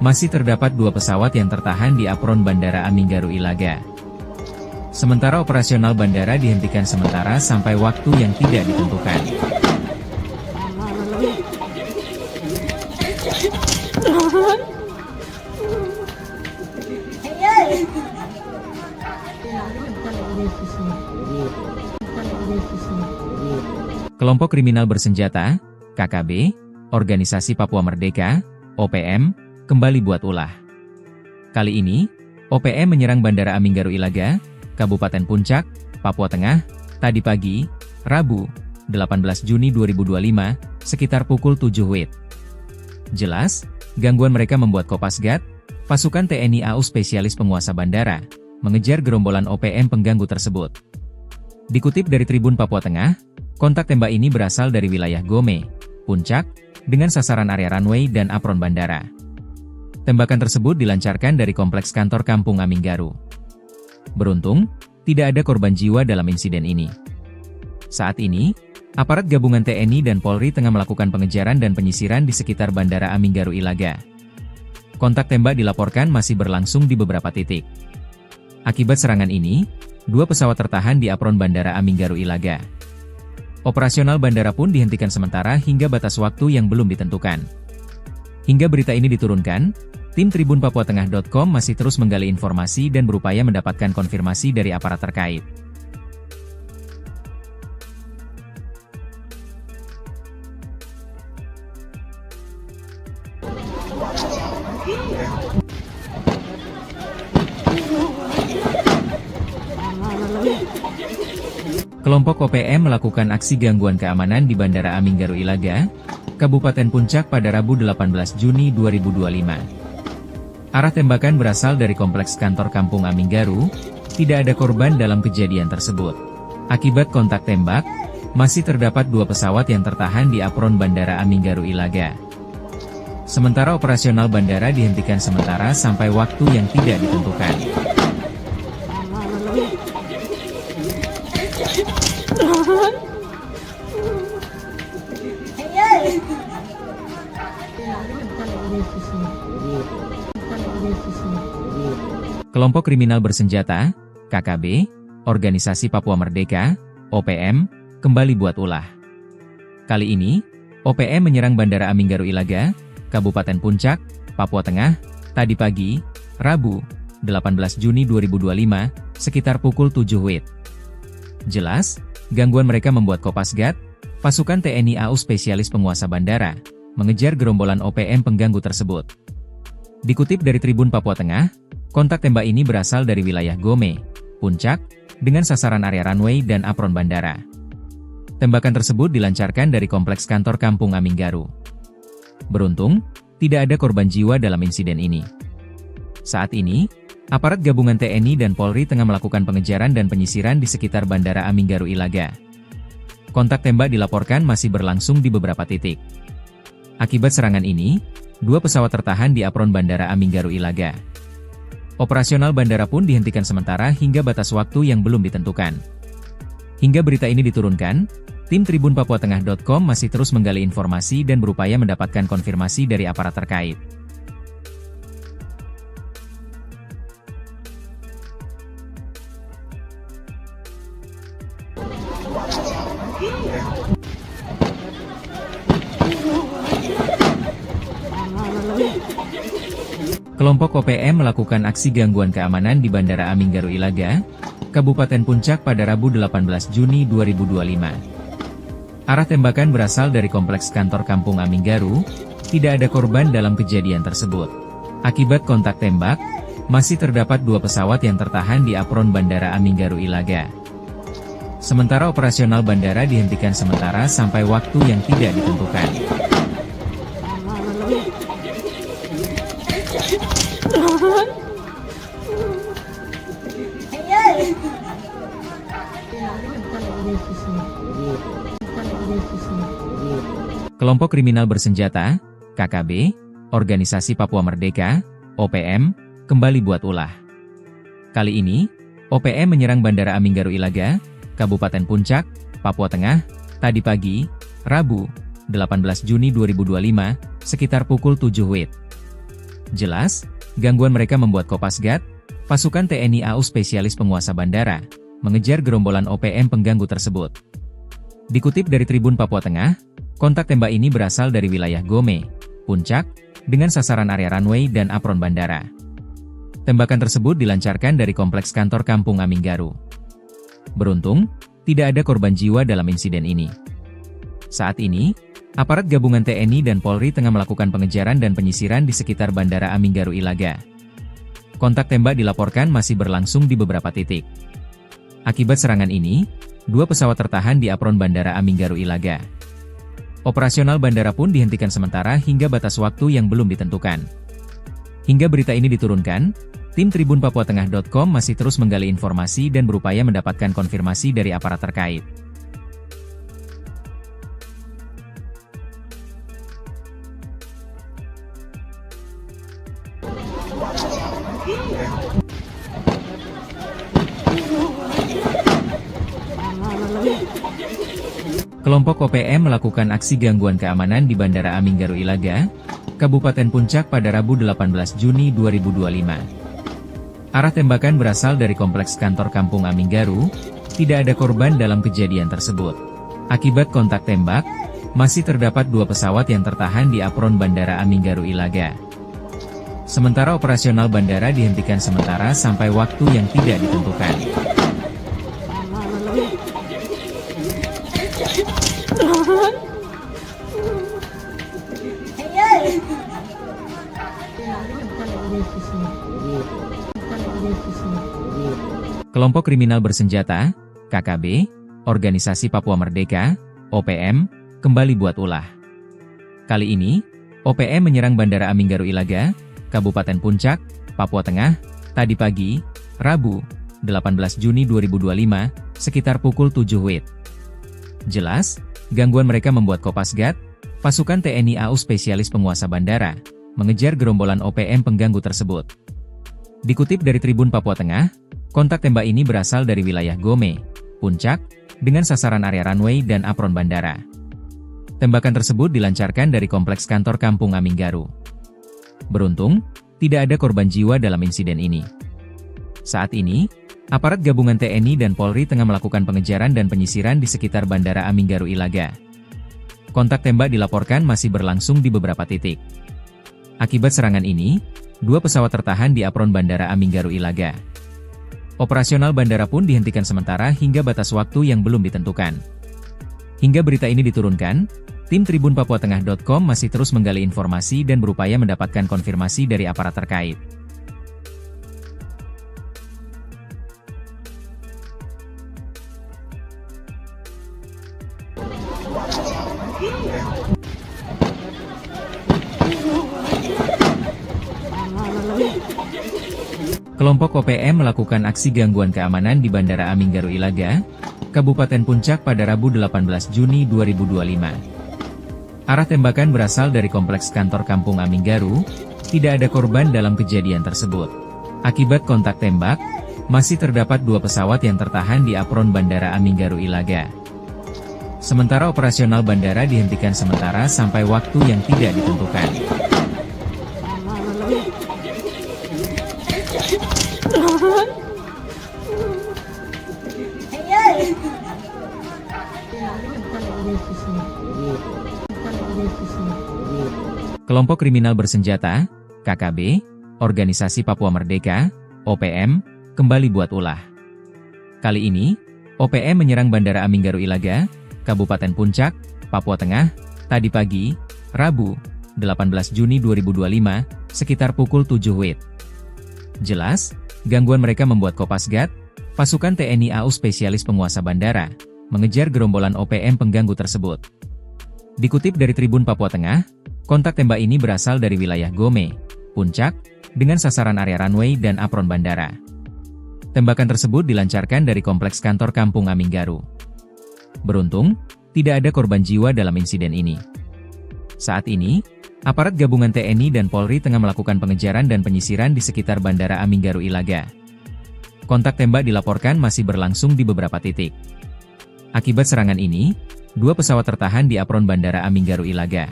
S1: masih terdapat 2 pesawat yang tertahan di apron Bandara Aminggaru Ilaga. Sementara operasional bandara dihentikan sementara sampai waktu yang tidak ditentukan. Kelompok kriminal bersenjata, KKB, Organisasi Papua Merdeka, OPM, kembali buat ulah. Kali ini, OPM menyerang Bandara Aminggaru Ilaga, Kabupaten Puncak, Papua Tengah, tadi pagi, Rabu, 18 Juni 2025, sekitar pukul 7 WIB. Jelas, gangguan mereka membuat Kopasgat, pasukan TNI AU spesialis penguasa bandara, mengejar gerombolan OPM pengganggu tersebut. Dikutip dari Tribun Papua Tengah, kontak tembak ini berasal dari wilayah Gome, Puncak, dengan sasaran area runway dan apron bandara. Tembakan tersebut dilancarkan dari kompleks kantor Kampung Aminggaru. Beruntung, tidak ada korban jiwa dalam insiden ini. Saat ini, aparat gabungan TNI dan Polri tengah melakukan pengejaran dan penyisiran di sekitar Bandara Aminggaru Ilaga. Kontak tembak dilaporkan masih berlangsung di beberapa titik. Akibat serangan ini, 2 pesawat tertahan di apron Bandara Aminggaru Ilaga. Operasional bandara pun dihentikan sementara hingga batas waktu yang belum ditentukan. Hingga berita ini diturunkan, tim tribunpapuatengah.com masih terus menggali informasi dan berupaya mendapatkan konfirmasi dari aparat terkait. Kelompok OPM melakukan aksi gangguan keamanan di Bandara Aminggaru Ilaga, Kabupaten Puncak pada Rabu 18 Juni 2025. Arah tembakan berasal dari kompleks kantor Kampung Aminggaru, tidak ada korban dalam kejadian tersebut. Akibat kontak tembak, masih terdapat 2 pesawat yang tertahan di apron Bandara Aminggaru Ilaga. Sementara operasional bandara dihentikan sementara sampai waktu yang tidak ditentukan. Kelompok kriminal bersenjata, KKB, Organisasi Papua Merdeka, OPM, kembali buat ulah. Kali ini, OPM menyerang Bandara Aminggaru Ilaga, Kabupaten Puncak, Papua Tengah, tadi pagi, Rabu, 18 Juni 2025, sekitar pukul 7 WIB. Jelas, gangguan mereka membuat Kopasgat, pasukan TNI AU spesialis penguasa bandara, mengejar gerombolan OPM pengganggu tersebut. Dikutip dari Tribun Papua Tengah, kontak tembak ini berasal dari wilayah Gome, Puncak, dengan sasaran area runway dan apron bandara. Tembakan tersebut dilancarkan dari kompleks kantor Kampung Aminggaru. Beruntung, tidak ada korban jiwa dalam insiden ini. Saat ini, aparat gabungan TNI dan Polri tengah melakukan pengejaran dan penyisiran di sekitar Bandara Aminggaru Ilaga. Kontak tembak dilaporkan masih berlangsung di beberapa titik. Akibat serangan ini, 2 pesawat tertahan di apron Bandara Aminggaru Ilaga. Operasional bandara pun dihentikan sementara hingga batas waktu yang belum ditentukan. Hingga berita ini diturunkan, tim tribunpapuatengah.com masih terus menggali informasi dan berupaya mendapatkan konfirmasi dari aparat terkait. Kelompok OPM melakukan aksi gangguan keamanan di Bandara Aminggaru Ilaga, Kabupaten Puncak pada Rabu 18 Juni 2025. Arah tembakan berasal dari kompleks kantor Kampung Aminggaru, tidak ada korban dalam kejadian tersebut. Akibat kontak tembak, masih terdapat 2 pesawat yang tertahan di apron Bandara Aminggaru Ilaga. Sementara operasional bandara dihentikan sementara sampai waktu yang tidak ditentukan. Kelompok kriminal bersenjata, KKB, Organisasi Papua Merdeka, OPM, kembali buat ulah. Kali ini, OPM menyerang Bandara Aminggaru Ilaga, Kabupaten Puncak, Papua Tengah, tadi pagi, Rabu, 18 Juni 2025, sekitar pukul 7 WIB. Jelas, gangguan mereka membuat Kopasgat, pasukan TNI AU spesialis penguasa bandara, mengejar gerombolan OPM pengganggu tersebut. Dikutip dari Tribun Papua Tengah, kontak tembak ini berasal dari wilayah Gome, Puncak, dengan sasaran area runway dan apron bandara. Tembakan tersebut dilancarkan dari kompleks kantor Kampung Aminggaru. Beruntung, tidak ada korban jiwa dalam insiden ini. Saat ini, aparat gabungan TNI dan Polri tengah melakukan pengejaran dan penyisiran di sekitar Bandara Aminggaru Ilaga. Kontak tembak dilaporkan masih berlangsung di beberapa titik. Akibat serangan ini, 2 pesawat tertahan di apron Bandara Aminggaru Ilaga. Operasional bandara pun dihentikan sementara hingga batas waktu yang belum ditentukan. Hingga berita ini diturunkan, tim tribunpapuatengah.com masih terus menggali informasi dan berupaya mendapatkan konfirmasi dari aparat terkait. Kelompok OPM melakukan aksi gangguan keamanan di Bandara Aminggaru Ilaga, Kabupaten Puncak pada Rabu 18 Juni 2025. Arah tembakan berasal dari kompleks kantor Kampung Aminggaru, tidak ada korban dalam kejadian tersebut. Akibat kontak tembak, masih terdapat 2 pesawat yang tertahan di apron Bandara Aminggaru Ilaga. Sementara operasional bandara dihentikan sementara sampai waktu yang tidak ditentukan. Kelompok kriminal bersenjata, KKB, Organisasi Papua Merdeka, OPM, kembali buat ulah. Kali ini, OPM menyerang Bandara Aminggaru Ilaga, Kabupaten Puncak, Papua Tengah, tadi pagi, Rabu, 18 Juni 2025, sekitar pukul 7 WIB. Jelas, gangguan mereka membuat Kopasgat, pasukan TNI AU spesialis penguasa bandara, mengejar gerombolan OPM pengganggu tersebut. Dikutip dari Tribun Papua Tengah, kontak tembak ini berasal dari wilayah Gome, Puncak, dengan sasaran area runway dan apron bandara. Tembakan tersebut dilancarkan dari kompleks kantor Kampung Aminggaru. Beruntung, tidak ada korban jiwa dalam insiden ini. Saat ini, Aparat gabungan TNI dan Polri tengah melakukan pengejaran dan penyisiran di sekitar Bandara Aminggaru Ilaga. Kontak tembak dilaporkan masih berlangsung di beberapa titik. Akibat serangan ini, 2 pesawat tertahan di apron Bandara Aminggaru Ilaga. Operasional bandara pun dihentikan sementara hingga batas waktu yang belum ditentukan. Hingga berita ini diturunkan, tim tribunpapuatengah.com masih terus menggali informasi dan berupaya mendapatkan konfirmasi dari aparat terkait. Kelompok OPM melakukan aksi gangguan keamanan di Bandara Aminggaru Ilaga, Kabupaten Puncak pada Rabu 18 Juni 2025. Arah tembakan berasal dari kompleks kantor Kampung Aminggaru, tidak ada korban dalam kejadian tersebut. Akibat kontak tembak, masih terdapat 2 pesawat yang tertahan di apron Bandara Aminggaru Ilaga. Sementara operasional bandara dihentikan sementara sampai waktu yang tidak ditentukan. Kelompok kriminal bersenjata, KKB, Organisasi Papua Merdeka, OPM, kembali buat ulah. Kali ini, OPM menyerang Bandara Aminggaru Ilaga, Kabupaten Puncak, Papua Tengah, tadi pagi, Rabu, 18 Juni 2025, sekitar pukul 7 WIB. Jelas, gangguan mereka membuat Kopasgat, pasukan TNI AU spesialis penguasa bandara, mengejar gerombolan OPM pengganggu tersebut. Dikutip dari Tribun Papua Tengah, kontak tembak ini berasal dari wilayah Gome, Puncak, dengan sasaran area runway dan apron bandara. Tembakan tersebut dilancarkan dari kompleks kantor Kampung Aminggaru. Beruntung, tidak ada korban jiwa dalam insiden ini. Saat ini, aparat gabungan TNI dan Polri tengah melakukan pengejaran dan penyisiran di sekitar Bandara Aminggaru Ilaga. Kontak tembak dilaporkan masih berlangsung di beberapa titik. Akibat serangan ini, 2 pesawat tertahan di apron Bandara Aminggaru Ilaga.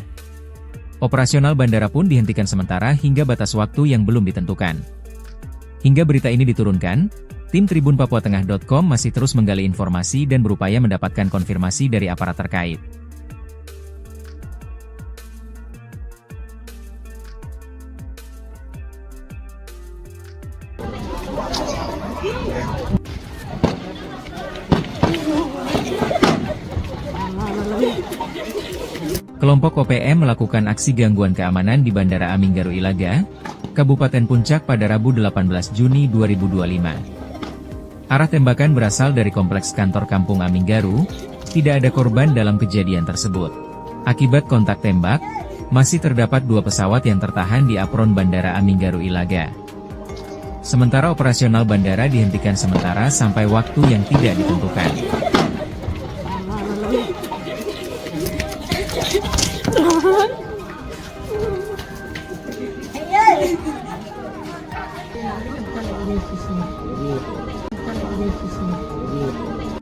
S1: Operasional bandara pun dihentikan sementara hingga batas waktu yang belum ditentukan. Hingga berita ini diturunkan, tim tribunpapuatengah.com masih terus menggali informasi dan berupaya mendapatkan konfirmasi dari aparat terkait. Kelompok OPM melakukan aksi gangguan keamanan di Bandara Aminggaru Ilaga, Kabupaten Puncak pada Rabu 18 Juni 2025. Arah tembakan berasal dari kompleks kantor Kampung Aminggaru, tidak ada korban dalam kejadian tersebut. Akibat kontak tembak, masih terdapat 2 pesawat yang tertahan di apron Bandara Aminggaru Ilaga. Sementara operasional bandara dihentikan sementara sampai waktu yang tidak ditentukan.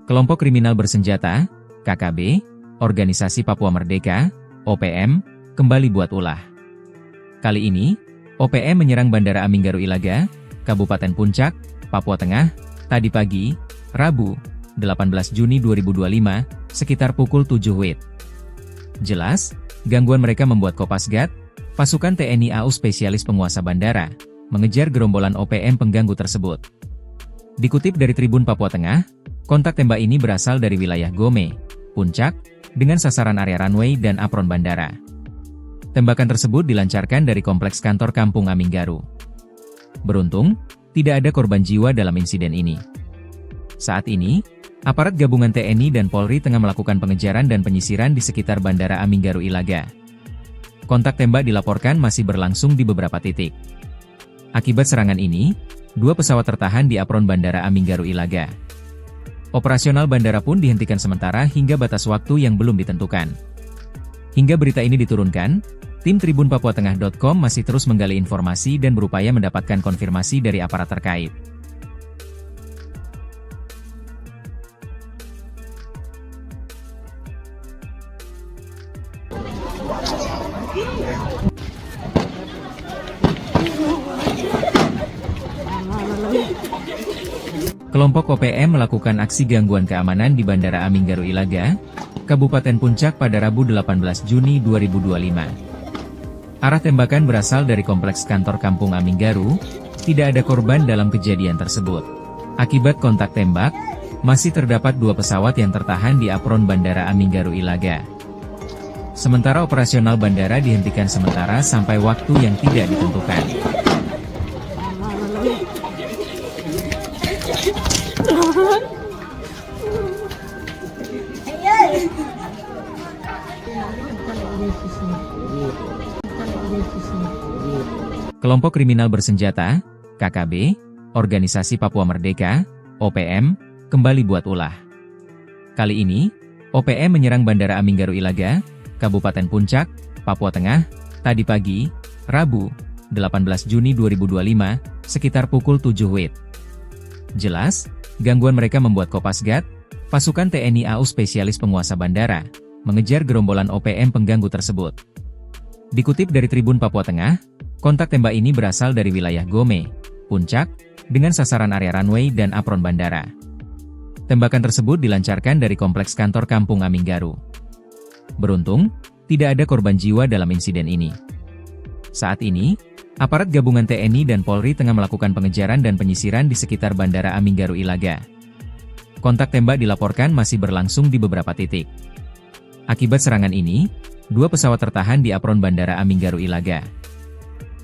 S1: Kelompok kriminal bersenjata, KKB, Organisasi Papua Merdeka, OPM, kembali buat ulah. Kali ini, OPM menyerang Bandara Aminggaru Ilaga, Kabupaten Puncak, Papua Tengah, tadi pagi, Rabu, 18 Juni 2025, sekitar pukul 7 WIB. Jelas, gangguan mereka membuat Kopasgat, pasukan TNI AU spesialis penguasa bandara, mengejar gerombolan OPM pengganggu tersebut. Dikutip dari Tribun Papua Tengah, kontak tembak ini berasal dari wilayah Gome, Puncak, dengan sasaran area runway dan apron bandara. Tembakan tersebut dilancarkan dari kompleks kantor Kampung Aminggaru. Beruntung, tidak ada korban jiwa dalam insiden ini. Saat ini, aparat gabungan TNI dan Polri tengah melakukan pengejaran dan penyisiran di sekitar Bandara Aminggaru Ilaga. Kontak tembak dilaporkan masih berlangsung di beberapa titik. Akibat serangan ini, 2 pesawat tertahan di apron Bandara Aminggaru Ilaga. Operasional bandara pun dihentikan sementara hingga batas waktu yang belum ditentukan. Hingga berita ini diturunkan, tim tribunpapuatengah.com masih terus menggali informasi dan berupaya mendapatkan konfirmasi dari aparat terkait. Kelompok OPM melakukan aksi gangguan keamanan di Bandara Aminggaru Ilaga, Kabupaten Puncak pada Rabu 18 Juni 2025. Arah tembakan berasal dari kompleks kantor Kampung Aminggaru, tidak ada korban dalam kejadian tersebut. Akibat kontak tembak, masih terdapat 2 pesawat yang tertahan di apron Bandara Aminggaru Ilaga. Sementara operasional bandara dihentikan sementara sampai waktu yang tidak ditentukan. Kelompok kriminal bersenjata, KKB, Organisasi Papua Merdeka, OPM, kembali buat ulah. Kali ini, OPM menyerang Bandara Aminggaru Ilaga, Kabupaten Puncak, Papua Tengah, tadi pagi, Rabu, 18 Juni 2025, sekitar pukul 7 WIB. Jelas, gangguan mereka membuat Kopasgat, pasukan TNI AU spesialis penguasa bandara, mengejar gerombolan OPM pengganggu tersebut. Dikutip dari Tribun Papua Tengah, kontak tembak ini berasal dari wilayah Gome, Puncak, dengan sasaran area runway dan apron bandara. Tembakan tersebut dilancarkan dari kompleks kantor Kampung Aminggaru. Beruntung, tidak ada korban jiwa dalam insiden ini. Saat ini, aparat gabungan TNI dan Polri tengah melakukan pengejaran dan penyisiran di sekitar Bandara Aminggaru Ilaga. Kontak tembak dilaporkan masih berlangsung di beberapa titik. Akibat serangan ini, 2 pesawat tertahan di apron Bandara Aminggaru Ilaga.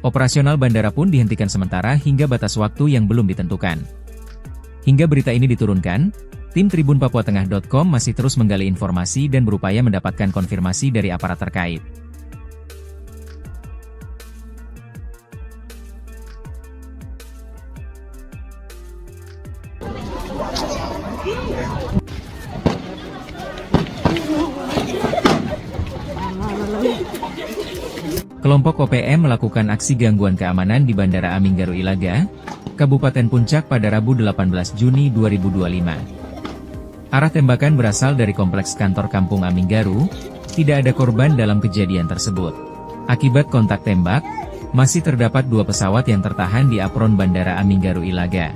S1: Operasional bandara pun dihentikan sementara hingga batas waktu yang belum ditentukan. Hingga berita ini diturunkan, tim tribunpapuatengah.com masih terus menggali informasi dan berupaya mendapatkan konfirmasi dari aparat terkait. Kelompok OPM melakukan aksi gangguan keamanan di Bandara Aminggaru Ilaga, Kabupaten Puncak pada Rabu 18 Juni 2025. Arah tembakan berasal dari kompleks kantor Kampung Aminggaru, tidak ada korban dalam kejadian tersebut. Akibat kontak tembak, masih terdapat 2 pesawat yang tertahan di apron Bandara Aminggaru Ilaga.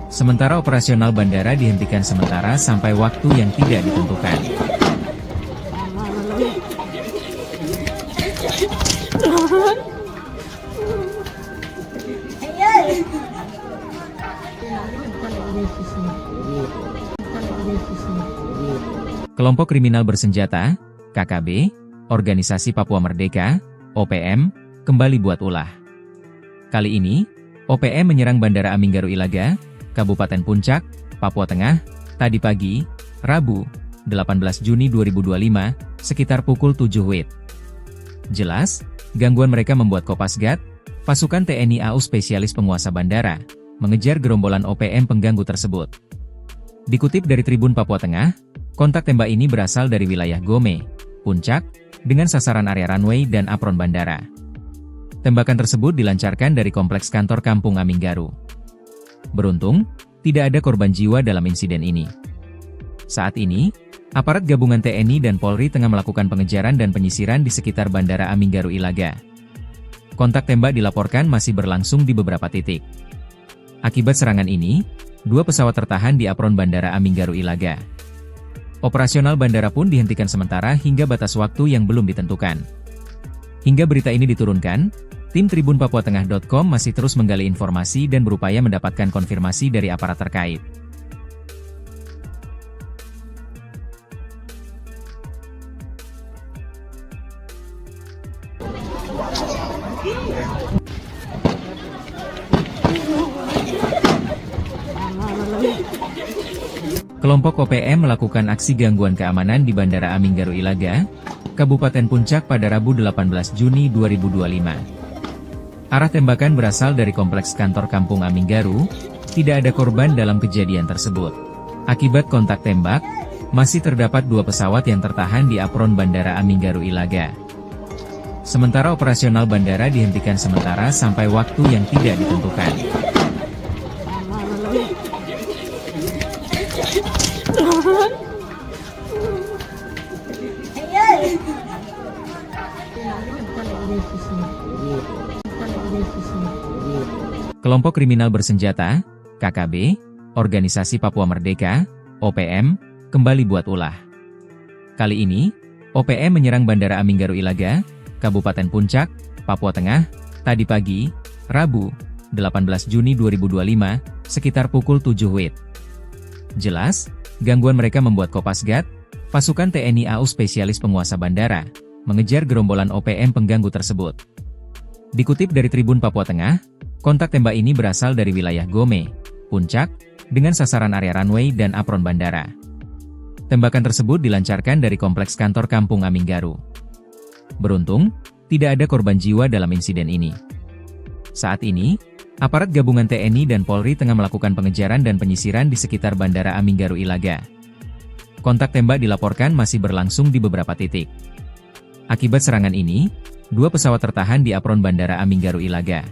S1: Sementara operasional bandara dihentikan sementara sampai waktu yang tidak ditentukan. Kelompok kriminal bersenjata, KKB, Organisasi Papua Merdeka, OPM, kembali buat ulah. Kali ini, OPM menyerang Bandara Aminggaru Ilaga, Kabupaten Puncak, Papua Tengah, tadi pagi, Rabu, 18 Juni 2025, sekitar pukul 7 WIB. Jelas, gangguan mereka membuat Kopasgat, pasukan TNI AU spesialis penguasa bandara, mengejar gerombolan OPM pengganggu tersebut. Dikutip dari Tribun Papua Tengah, kontak tembak ini berasal dari wilayah Gome, Puncak, dengan sasaran area runway dan apron bandara. Tembakan tersebut dilancarkan dari kompleks kantor Kampung Aminggaru. Beruntung, tidak ada korban jiwa dalam insiden ini. Saat ini, aparat gabungan TNI dan Polri tengah melakukan pengejaran dan penyisiran di sekitar Bandara Aminggaru Ilaga. Kontak tembak dilaporkan masih berlangsung di beberapa titik. Akibat serangan ini, 2 pesawat tertahan di apron Bandara Aminggaru Ilaga. Operasional bandara pun dihentikan sementara hingga batas waktu yang belum ditentukan. Hingga berita ini diturunkan, tim tribunpapuatengah.com masih terus menggali informasi dan berupaya mendapatkan konfirmasi dari aparat terkait. Kelompok OPM melakukan aksi gangguan keamanan di Bandara Aminggaru Ilaga, Kabupaten Puncak pada Rabu 18 Juni 2025. Arah tembakan berasal dari kompleks kantor Kampung Aminggaru, tidak ada korban dalam kejadian tersebut. Akibat kontak tembak, masih terdapat 2 pesawat yang tertahan di apron Bandara Aminggaru Ilaga. Sementara operasional bandara dihentikan sementara sampai waktu yang tidak ditentukan. Kelompok kriminal bersenjata, KKB, Organisasi Papua Merdeka, OPM, kembali buat ulah. Kali ini, OPM menyerang Bandara Aminggaru Ilaga, Kabupaten Puncak, Papua Tengah, tadi pagi, Rabu, 18 Juni 2025, sekitar pukul 7 WIB. Jelas, gangguan mereka membuat Kopasgat, pasukan TNI AU spesialis penguasa bandara, mengejar gerombolan OPM pengganggu tersebut. Dikutip dari Tribun Papua Tengah, kontak tembak ini berasal dari wilayah Gome, Puncak, dengan sasaran area runway dan apron bandara. Tembakan tersebut dilancarkan dari kompleks kantor Kampung Aminggaru. Beruntung, tidak ada korban jiwa dalam insiden ini. Saat ini, aparat gabungan TNI dan Polri tengah melakukan pengejaran dan penyisiran di sekitar Bandara Aminggaru Ilaga. Kontak tembak dilaporkan masih berlangsung di beberapa titik. Akibat serangan ini, 2 pesawat tertahan di apron Bandara Aminggaru Ilaga.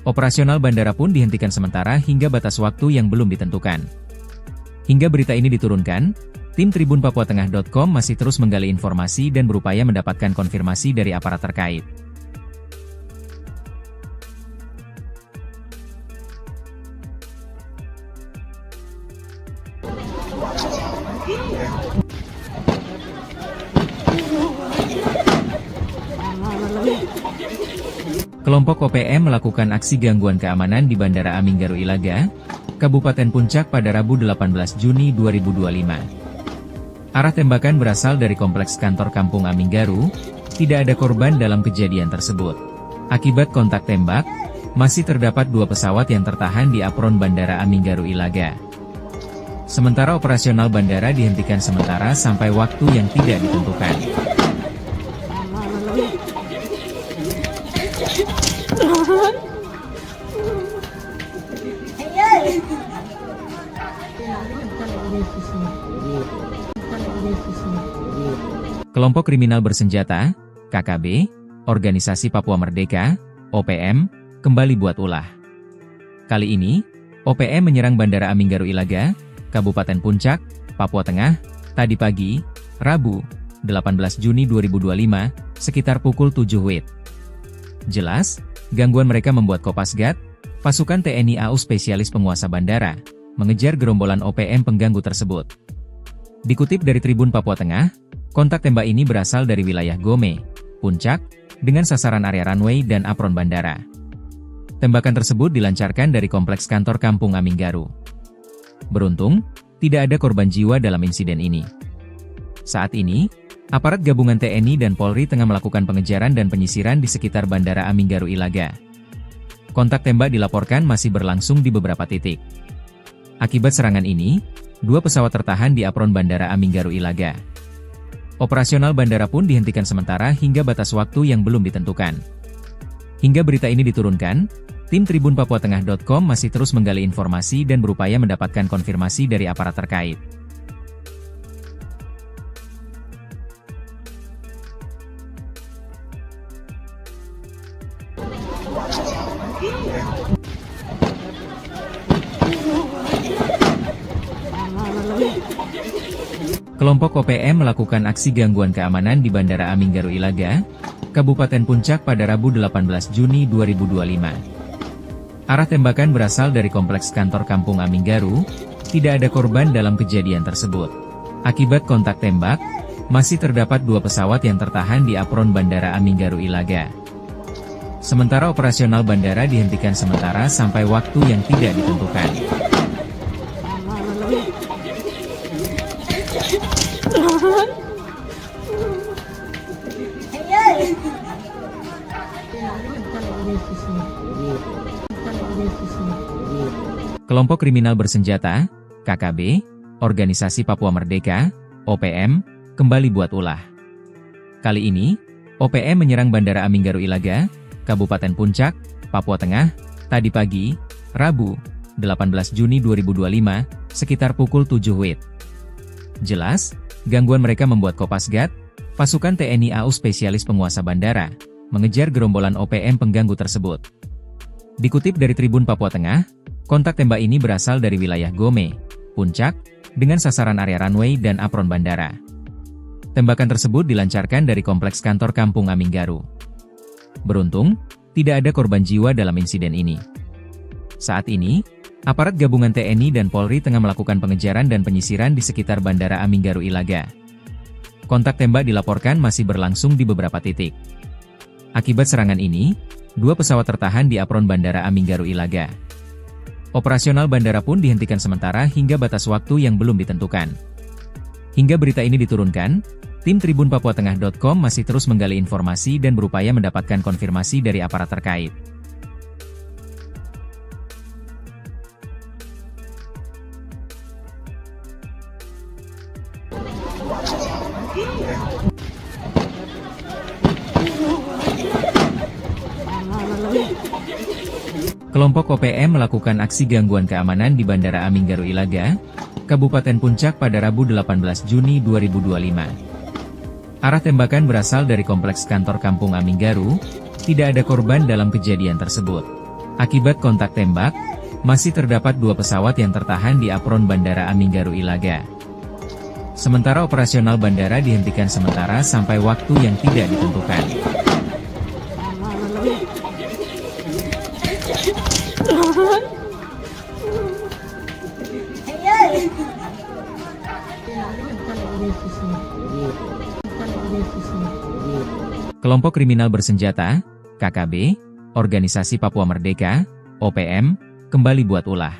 S1: Operasional bandara pun dihentikan sementara hingga batas waktu yang belum ditentukan. Hingga berita ini diturunkan, tim tribunpapuatengah.com masih terus menggali informasi dan berupaya mendapatkan konfirmasi dari aparat terkait. Kelompok OPM melakukan aksi gangguan keamanan di Bandara Aminggaru Ilaga, Kabupaten Puncak pada Rabu 18 Juni 2025. Arah tembakan berasal dari kompleks kantor Kampung Aminggaru, tidak ada korban dalam kejadian tersebut. Akibat kontak tembak, masih terdapat 2 pesawat yang tertahan di apron Bandara Aminggaru Ilaga. Sementara operasional bandara dihentikan sementara sampai waktu yang tidak ditentukan. Kelompok kriminal bersenjata, KKB, Organisasi Papua Merdeka, OPM, kembali buat ulah. Kali ini, OPM menyerang Bandara Aminggaru Ilaga, Kabupaten Puncak, Papua Tengah, tadi pagi, Rabu, 18 Juni 2025, sekitar pukul 7 WIB. Jelas, gangguan mereka membuat Kopasgat, pasukan TNI AU spesialis penguasa bandara, mengejar gerombolan OPM pengganggu tersebut. Dikutip dari Tribun Papua Tengah, kontak tembak ini berasal dari wilayah Gome, Puncak, dengan sasaran area runway dan apron bandara. Tembakan tersebut dilancarkan dari kompleks kantor Kampung Aminggaru. Beruntung, tidak ada korban jiwa dalam insiden ini. Saat ini, aparat gabungan TNI dan Polri tengah melakukan pengejaran dan penyisiran di sekitar Bandara Aminggaru Ilaga. Kontak tembak dilaporkan masih berlangsung di beberapa titik. Akibat serangan ini, 2 pesawat tertahan di apron Bandara Aminggaru Ilaga. Operasional bandara pun dihentikan sementara hingga batas waktu yang belum ditentukan. Hingga berita ini diturunkan, tim tribunpapuatengah.com masih terus menggali informasi dan berupaya mendapatkan konfirmasi dari aparat terkait. Kelompok OPM melakukan aksi gangguan keamanan di Bandara Aminggaru Ilaga, Kabupaten Puncak pada Rabu 18 Juni 2025. Arah tembakan berasal dari kompleks kantor Kampung Aminggaru, tidak ada korban dalam kejadian tersebut. Akibat kontak tembak, masih terdapat 2 pesawat yang tertahan di apron Bandara Aminggaru Ilaga. Sementara operasional bandara dihentikan sementara sampai waktu yang tidak ditentukan. Kelompok kriminal bersenjata, KKB, Organisasi Papua Merdeka, OPM, kembali buat ulah. Kali ini, OPM menyerang Bandara Aminggaru Ilaga, Kabupaten Puncak, Papua Tengah, tadi pagi, Rabu, 18 Juni 2025, sekitar pukul 7 WIB. Jelas, gangguan mereka membuat Kopasgat, pasukan TNI AU spesialis penguasa bandara, mengejar gerombolan OPM pengganggu tersebut. Dikutip dari Tribun Papua Tengah, kontak tembak ini berasal dari wilayah Gome, Puncak, dengan sasaran area runway dan apron bandara. Tembakan tersebut dilancarkan dari kompleks kantor Kampung Aminggaru. Beruntung, tidak ada korban jiwa dalam insiden ini. Saat ini, Aparat gabungan TNI dan Polri tengah melakukan pengejaran dan penyisiran di sekitar Bandara Aminggaru Ilaga. Kontak tembak dilaporkan masih berlangsung di beberapa titik. Akibat serangan ini, 2 pesawat tertahan di apron Bandara Aminggaru Ilaga. Operasional bandara pun dihentikan sementara hingga batas waktu yang belum ditentukan. Hingga berita ini diturunkan, tim tribunpapuatengah.com masih terus menggali informasi dan berupaya mendapatkan konfirmasi dari aparat terkait. Kelompok OPM melakukan aksi gangguan keamanan di Bandara Aminggaru Ilaga, Kabupaten Puncak pada Rabu 18 Juni 2025. Arah tembakan berasal dari kompleks kantor Kampung Aminggaru, tidak ada korban dalam kejadian tersebut. Akibat kontak tembak, masih terdapat 2 pesawat yang tertahan di apron Bandara Aminggaru Ilaga. Sementara operasional bandara dihentikan sementara sampai waktu yang tidak ditentukan. Kelompok kriminal bersenjata, KKB, Organisasi Papua Merdeka, OPM, kembali buat ulah.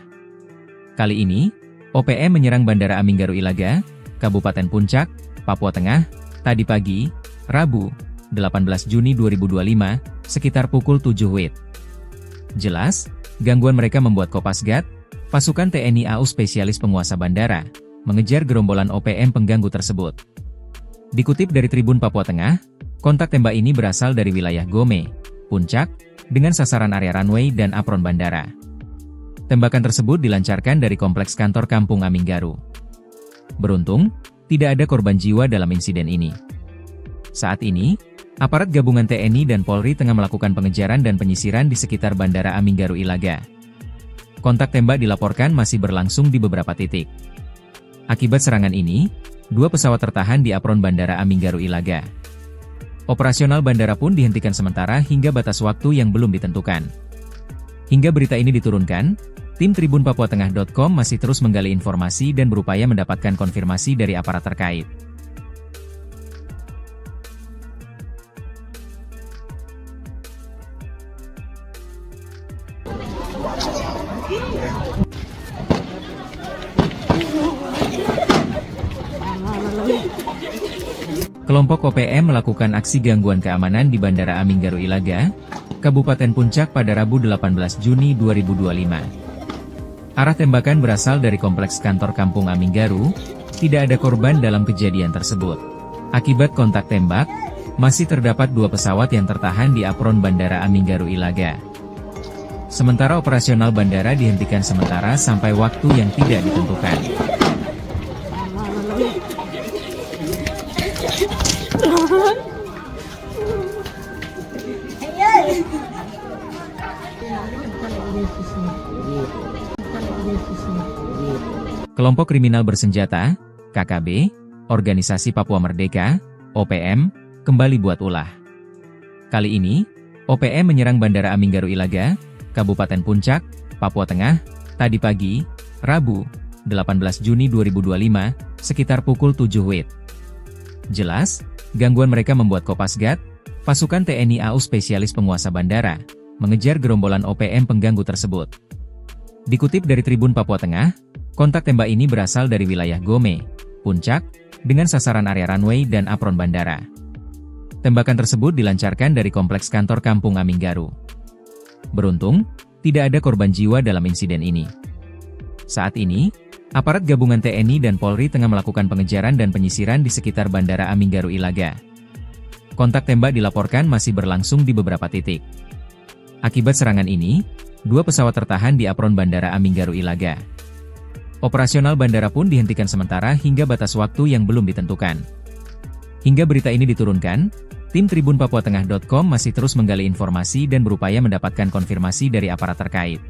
S1: Kali ini, OPM menyerang Bandara Aminggaru Ilaga, Kabupaten Puncak, Papua Tengah, tadi pagi, Rabu, 18 Juni 2025, sekitar pukul 7 WIB. Jelas, gangguan mereka membuat Kopasgat, pasukan TNI AU spesialis penguasa bandara, mengejar gerombolan OPM pengganggu tersebut. Dikutip dari Tribun Papua Tengah, kontak tembak ini berasal dari wilayah Gome, Puncak, dengan sasaran area runway dan apron bandara. Tembakan tersebut dilancarkan dari kompleks kantor Kampung Aminggaru. Beruntung, tidak ada korban jiwa dalam insiden ini. Saat ini, aparat gabungan TNI dan Polri tengah melakukan pengejaran dan penyisiran di sekitar Bandara Aminggaru Ilaga. Kontak tembak dilaporkan masih berlangsung di beberapa titik. Akibat serangan ini, 2 pesawat tertahan di apron Bandara Aminggaru Ilaga. Operasional bandara pun dihentikan sementara hingga batas waktu yang belum ditentukan. Hingga berita ini diturunkan, tim tribunpapuatengah.com masih terus menggali informasi dan berupaya mendapatkan konfirmasi dari aparat terkait. Kelompok OPM melakukan aksi gangguan keamanan di Bandara Aminggaru Ilaga, Kabupaten Puncak pada Rabu 18 Juni 2025. Arah tembakan berasal dari kompleks kantor Kampung Aminggaru, tidak ada korban dalam kejadian tersebut. Akibat kontak tembak, masih terdapat 2 pesawat yang tertahan di apron Bandara Aminggaru Ilaga. Sementara operasional bandara dihentikan sementara sampai waktu yang tidak ditentukan. Kelompok kriminal bersenjata, KKB, Organisasi Papua Merdeka, OPM, kembali buat ulah. Kali ini, OPM menyerang Bandara Aminggaru Ilaga, Kabupaten Puncak, Papua Tengah, tadi pagi, Rabu, 18 Juni 2025, sekitar pukul 7 WIB. Jelas, gangguan mereka membuat Kopasgat, pasukan TNI AU spesialis penguasa bandara, mengejar gerombolan OPM pengganggu tersebut. Dikutip dari Tribun Papua Tengah, kontak tembak ini berasal dari wilayah Gome, Puncak, dengan sasaran area runway dan apron bandara. Tembakan tersebut dilancarkan dari kompleks kantor Kampung Aminggaru. Beruntung, tidak ada korban jiwa dalam insiden ini. Saat ini, aparat gabungan TNI dan Polri tengah melakukan pengejaran dan penyisiran di sekitar Bandara Aminggaru Ilaga. Kontak tembak dilaporkan masih berlangsung di beberapa titik. Akibat serangan ini, 2 pesawat tertahan di apron Bandara Aminggaru Ilaga. Operasional bandara pun dihentikan sementara hingga batas waktu yang belum ditentukan. Hingga berita ini diturunkan, tim tribunpapuatengah.com masih terus menggali informasi dan berupaya mendapatkan konfirmasi dari aparat terkait.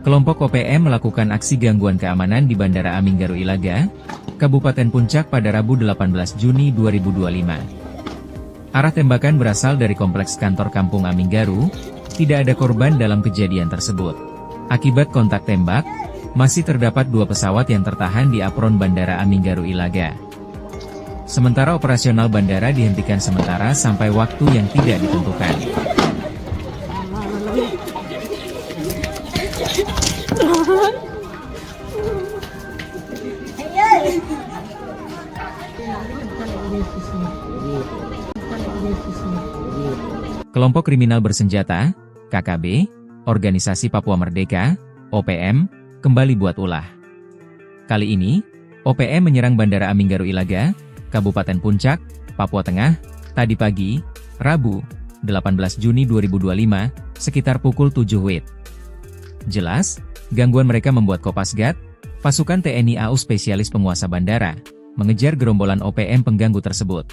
S1: Kelompok OPM melakukan aksi gangguan keamanan di Bandara Aminggaru Ilaga, Kabupaten Puncak pada Rabu 18 Juni 2025. Arah tembakan berasal dari kompleks kantor Kampung Aminggaru, tidak ada korban dalam kejadian tersebut. Akibat kontak tembak, masih terdapat 2 pesawat yang tertahan di apron Bandara Aminggaru Ilaga. Sementara operasional bandara dihentikan sementara sampai waktu yang tidak ditentukan. Kelompok kriminal bersenjata, KKB, Organisasi Papua Merdeka, OPM, kembali buat ulah. Kali ini, OPM menyerang Bandara Aminggaru Ilaga, Kabupaten Puncak, Papua Tengah, tadi pagi, Rabu, 18 Juni 2025, sekitar pukul 7 WIB. Jelas, gangguan mereka membuat Kopasgat, pasukan TNI AU spesialis penguasa bandara, mengejar gerombolan OPM pengganggu tersebut.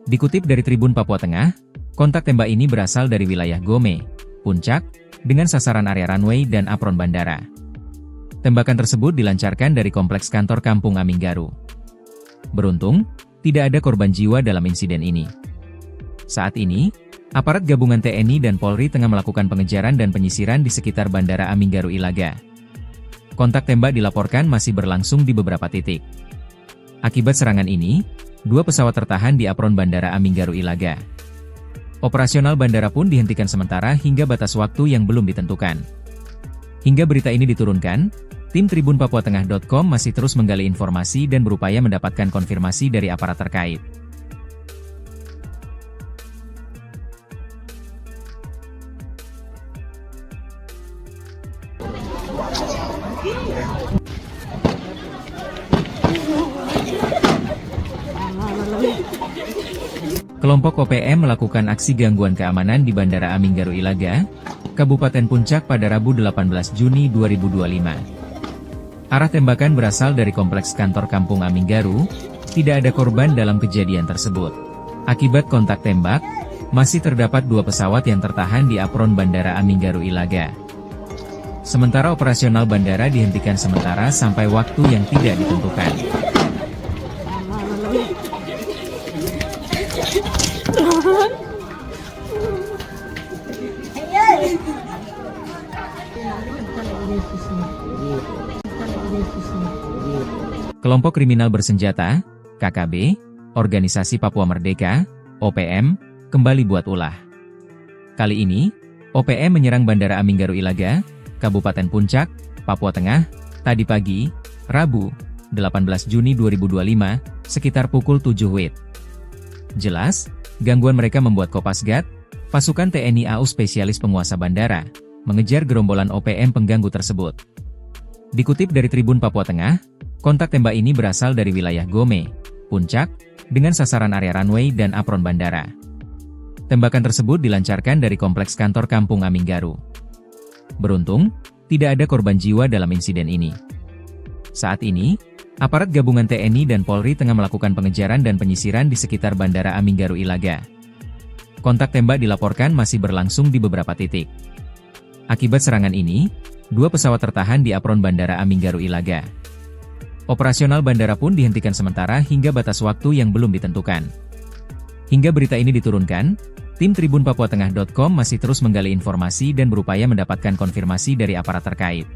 S1: Dikutip dari Tribun Papua Tengah, kontak tembak ini berasal dari wilayah Gome, Puncak, dengan sasaran area runway dan apron bandara. Tembakan tersebut dilancarkan dari kompleks kantor Kampung Aminggaru. Beruntung, tidak ada korban jiwa dalam insiden ini. Saat ini, aparat gabungan TNI dan Polri tengah melakukan pengejaran dan penyisiran di sekitar Bandara Aminggaru Ilaga. Kontak tembak dilaporkan masih berlangsung di beberapa titik. Akibat serangan ini, 2 pesawat tertahan di apron Bandara Aminggaru Ilaga. Operasional bandara pun dihentikan sementara hingga batas waktu yang belum ditentukan. Hingga berita ini diturunkan, tim tribunpapuatengah.com masih terus menggali informasi dan berupaya mendapatkan konfirmasi dari aparat terkait. Kelompok OPM melakukan aksi gangguan keamanan di Bandara Aminggaru Ilaga, Kabupaten Puncak pada Rabu 18 Juni 2025. Arah tembakan berasal dari kompleks kantor Kampung Aminggaru, tidak ada korban dalam kejadian tersebut. Akibat kontak tembak, masih terdapat 2 pesawat yang tertahan di apron Bandara Aminggaru Ilaga. Sementara operasional bandara dihentikan sementara sampai waktu yang tidak ditentukan. Kelompok kriminal bersenjata, KKB, Organisasi Papua Merdeka, OPM, kembali buat ulah. Kali ini, OPM menyerang Bandara Aminggaru Ilaga, Kabupaten Puncak, Papua Tengah, tadi pagi, Rabu, 18 Juni 2025, sekitar pukul 7 WIB. Jelas, gangguan mereka membuat Kopasgat, pasukan TNI AU spesialis penguasa bandara, mengejar gerombolan OPM pengganggu tersebut. Dikutip dari Tribun Papua Tengah, kontak tembak ini berasal dari wilayah Gome, Puncak, dengan sasaran area runway dan apron bandara. Tembakan tersebut dilancarkan dari kompleks kantor Kampung Aminggaru. Beruntung, tidak ada korban jiwa dalam insiden ini. Saat ini, aparat gabungan TNI dan Polri tengah melakukan pengejaran dan penyisiran di sekitar Bandara Aminggaru Ilaga. Kontak tembak dilaporkan masih berlangsung di beberapa titik. Akibat serangan ini, 2 pesawat tertahan di apron Bandara Aminggaru Ilaga. Operasional bandara pun dihentikan sementara hingga batas waktu yang belum ditentukan. Hingga berita ini diturunkan, tim tribunpapuatengah.com masih terus menggali informasi dan berupaya mendapatkan konfirmasi dari aparat terkait.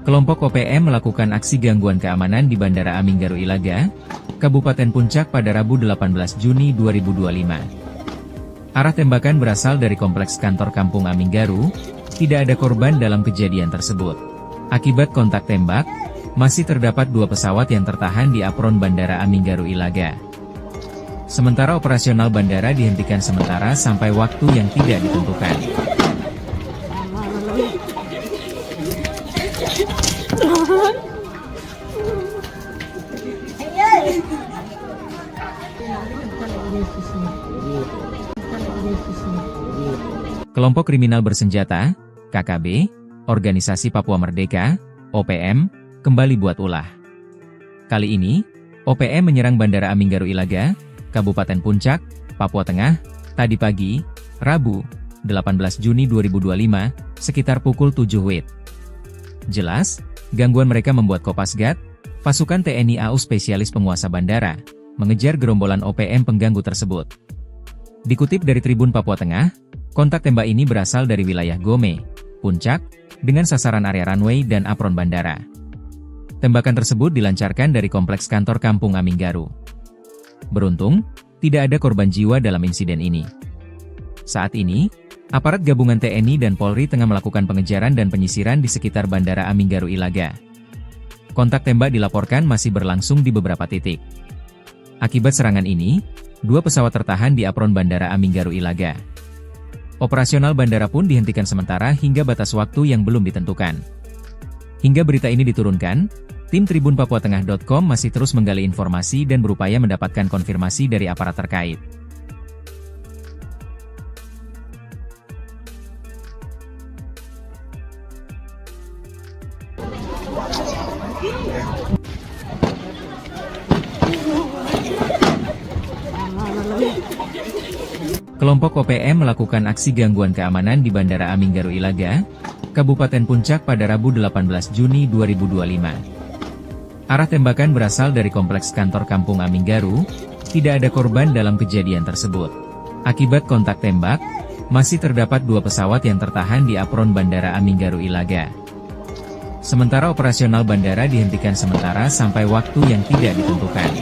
S1: Kelompok OPM melakukan aksi gangguan keamanan di Bandara Aminggaru Ilaga, Kabupaten Puncak pada Rabu 18 Juni 2025. Arah tembakan berasal dari kompleks kantor Kampung Aminggaru, tidak ada korban dalam kejadian tersebut. Akibat kontak tembak, masih terdapat 2 pesawat yang tertahan di apron Bandara Aminggaru Ilaga. Sementara operasional bandara dihentikan sementara sampai waktu yang tidak ditentukan. Kelompok kriminal bersenjata, KKB, Organisasi Papua Merdeka, OPM, kembali buat ulah. Kali ini, OPM menyerang Bandara Aminggaru Ilaga, Kabupaten Puncak, Papua Tengah, tadi pagi, Rabu, 18 Juni 2025, sekitar pukul 7 WIB. Jelas, gangguan mereka membuat Kopasgat, pasukan TNI AU spesialis penguasa bandara, mengejar gerombolan OPM pengganggu tersebut. Dikutip dari Tribun Papua Tengah, kontak tembak ini berasal dari wilayah Gome, Puncak, dengan sasaran area runway dan apron bandara. Tembakan tersebut dilancarkan dari kompleks kantor Kampung Aminggaru. Beruntung, tidak ada korban jiwa dalam insiden ini. Saat ini, aparat gabungan TNI dan Polri tengah melakukan pengejaran dan penyisiran di sekitar Bandara Aminggaru Ilaga. Kontak tembak dilaporkan masih berlangsung di beberapa titik. Akibat serangan ini, 2 pesawat tertahan di apron Bandara Aminggaru Ilaga. Operasional bandara pun dihentikan sementara hingga batas waktu yang belum ditentukan. Hingga berita ini diturunkan, tim tribunpapuatengah.com masih terus menggali informasi dan berupaya mendapatkan konfirmasi dari aparat terkait. Kelompok OPM melakukan aksi gangguan keamanan di Bandara Aminggaru Ilaga, Kabupaten Puncak pada Rabu 18 Juni 2025. Arah tembakan berasal dari kompleks kantor Kampung Aminggaru, tidak ada korban dalam kejadian tersebut. Akibat kontak tembak, masih terdapat 2 pesawat yang tertahan di apron Bandara Aminggaru Ilaga. Sementara operasional bandara dihentikan sementara sampai waktu yang tidak ditentukan.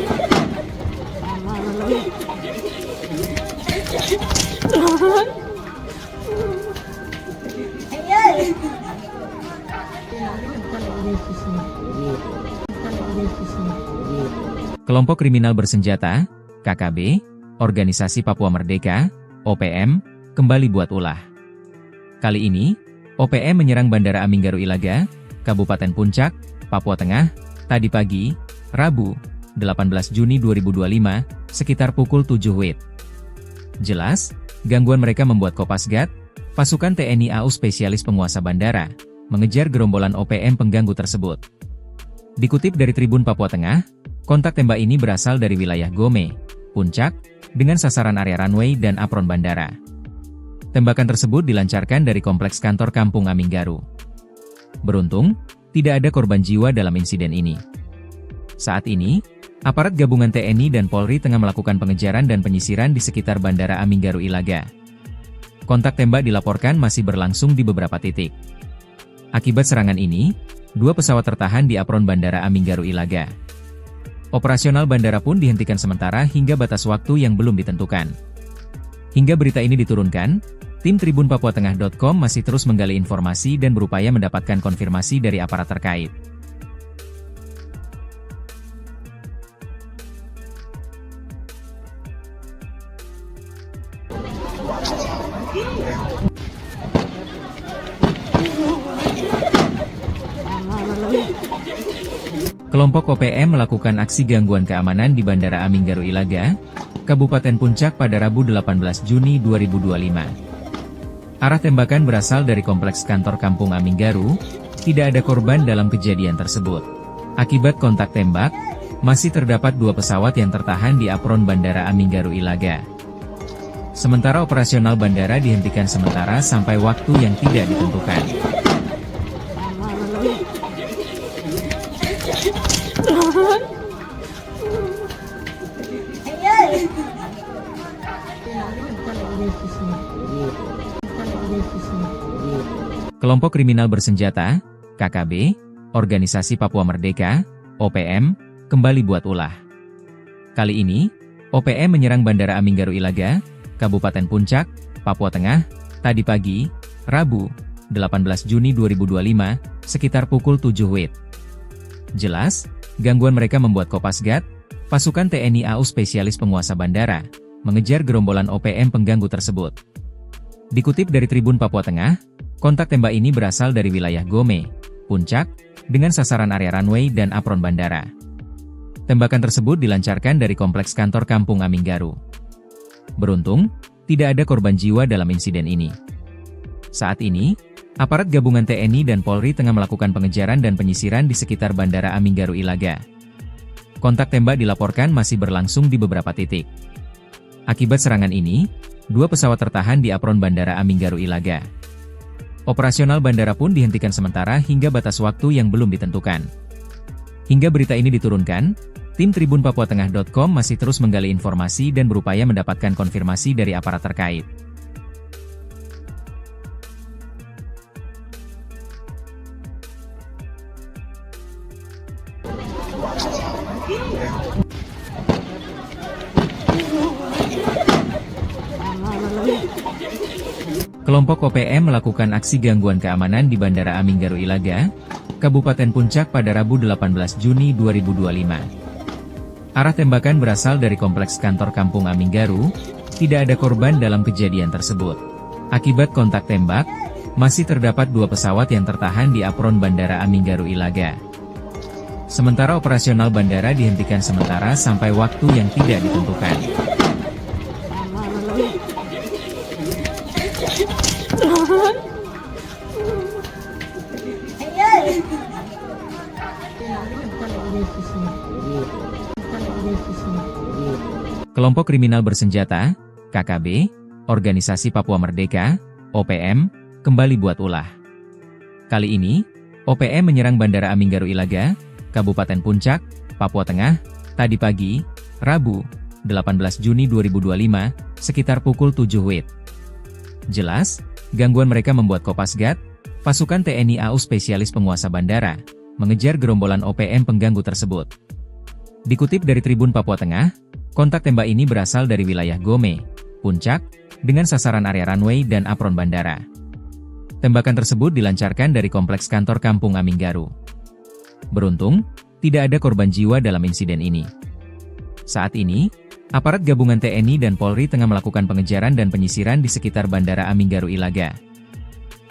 S1: Kelompok kriminal bersenjata, KKB, Organisasi Papua Merdeka, OPM, kembali buat ulah. Kali ini, OPM menyerang Bandara Aminggaru Ilaga, Kabupaten Puncak, Papua Tengah, tadi pagi, Rabu, 18 Juni 2025, sekitar pukul 7 WIB. Jelas, gangguan mereka membuat Kopasgat, pasukan TNI AU spesialis penguasa bandara, mengejar gerombolan OPM pengganggu tersebut. Dikutip dari Tribun Papua Tengah, kontak tembak ini berasal dari wilayah Gome, Puncak, dengan sasaran area runway dan apron bandara. Tembakan tersebut dilancarkan dari kompleks kantor Kampung Aminggaru. Beruntung, tidak ada korban jiwa dalam insiden ini. Saat ini, aparat gabungan TNI dan Polri tengah melakukan pengejaran dan penyisiran di sekitar Bandara Aminggaru Ilaga. Kontak tembak dilaporkan masih berlangsung di beberapa titik. Akibat serangan ini, 2 pesawat tertahan di apron Bandara Aminggaru Ilaga. Operasional bandara pun dihentikan sementara hingga batas waktu yang belum ditentukan. Hingga berita ini diturunkan, tim tribunpapuatengah.com masih terus menggali informasi dan berupaya mendapatkan konfirmasi dari aparat terkait. Kelompok OPM melakukan aksi gangguan keamanan di Bandara Aminggaru Ilaga, Kabupaten Puncak pada Rabu 18 Juni 2025. Arah tembakan berasal dari kompleks kantor Kampung Aminggaru, tidak ada korban dalam kejadian tersebut. Akibat kontak tembak, masih terdapat 2 pesawat yang tertahan di apron Bandara Aminggaru Ilaga. Sementara operasional bandara dihentikan sementara sampai waktu yang tidak ditentukan. Kelompok kriminal bersenjata, KKB, Organisasi Papua Merdeka, OPM, kembali buat ulah. Kali ini, OPM menyerang Bandara Aminggaru Ilaga, Kabupaten Puncak, Papua Tengah, tadi pagi, Rabu, 18 Juni 2025, sekitar pukul 7 WIB. Jelas, gangguan mereka membuat Kopasgat, pasukan TNI AU spesialis penguasa bandara, mengejar gerombolan OPM pengganggu tersebut. Dikutip dari Tribun Papua Tengah, kontak tembak ini berasal dari wilayah Gome, Puncak, dengan sasaran area runway dan apron bandara. Tembakan tersebut dilancarkan dari kompleks kantor Kampung Aminggaru. Beruntung, tidak ada korban jiwa dalam insiden ini. Saat ini, Aparat gabungan TNI dan Polri tengah melakukan pengejaran dan penyisiran di sekitar Bandara Aminggaru Ilaga. Kontak tembak dilaporkan masih berlangsung di beberapa titik. Akibat serangan ini, 2 pesawat tertahan di apron Bandara Aminggaru Ilaga. Operasional bandara pun dihentikan sementara hingga batas waktu yang belum ditentukan. Hingga berita ini diturunkan, tim tribunpapuatengah.com masih terus menggali informasi dan berupaya mendapatkan konfirmasi dari aparat terkait. Kelompok OPM melakukan aksi gangguan keamanan di Bandara Aminggaru Ilaga, Kabupaten Puncak pada Rabu 18 Juni 2025. Arah tembakan berasal dari kompleks kantor Kampung Aminggaru, tidak ada korban dalam kejadian tersebut. Akibat kontak tembak, masih terdapat 2 pesawat yang tertahan di apron Bandara Aminggaru Ilaga. Sementara operasional bandara dihentikan sementara sampai waktu yang tidak ditentukan. Kelompok kriminal bersenjata, KKB, Organisasi Papua Merdeka, OPM, kembali buat ulah. Kali ini, OPM menyerang Bandara Aminggaru Ilaga, Kabupaten Puncak, Papua Tengah, tadi pagi, Rabu, 18 Juni 2025, sekitar pukul 7 WIB. Jelas, gangguan mereka membuat Kopasgat, pasukan TNI AU spesialis penguasa bandara, mengejar gerombolan OPM pengganggu tersebut. Dikutip dari Tribun Papua Tengah, kontak tembak ini berasal dari wilayah Gome, Puncak, dengan sasaran area runway dan apron bandara. Tembakan tersebut dilancarkan dari kompleks kantor Kampung Aminggaru. Beruntung, tidak ada korban jiwa dalam insiden ini. Saat ini, aparat gabungan TNI dan Polri tengah melakukan pengejaran dan penyisiran di sekitar Bandara Aminggaru Ilaga.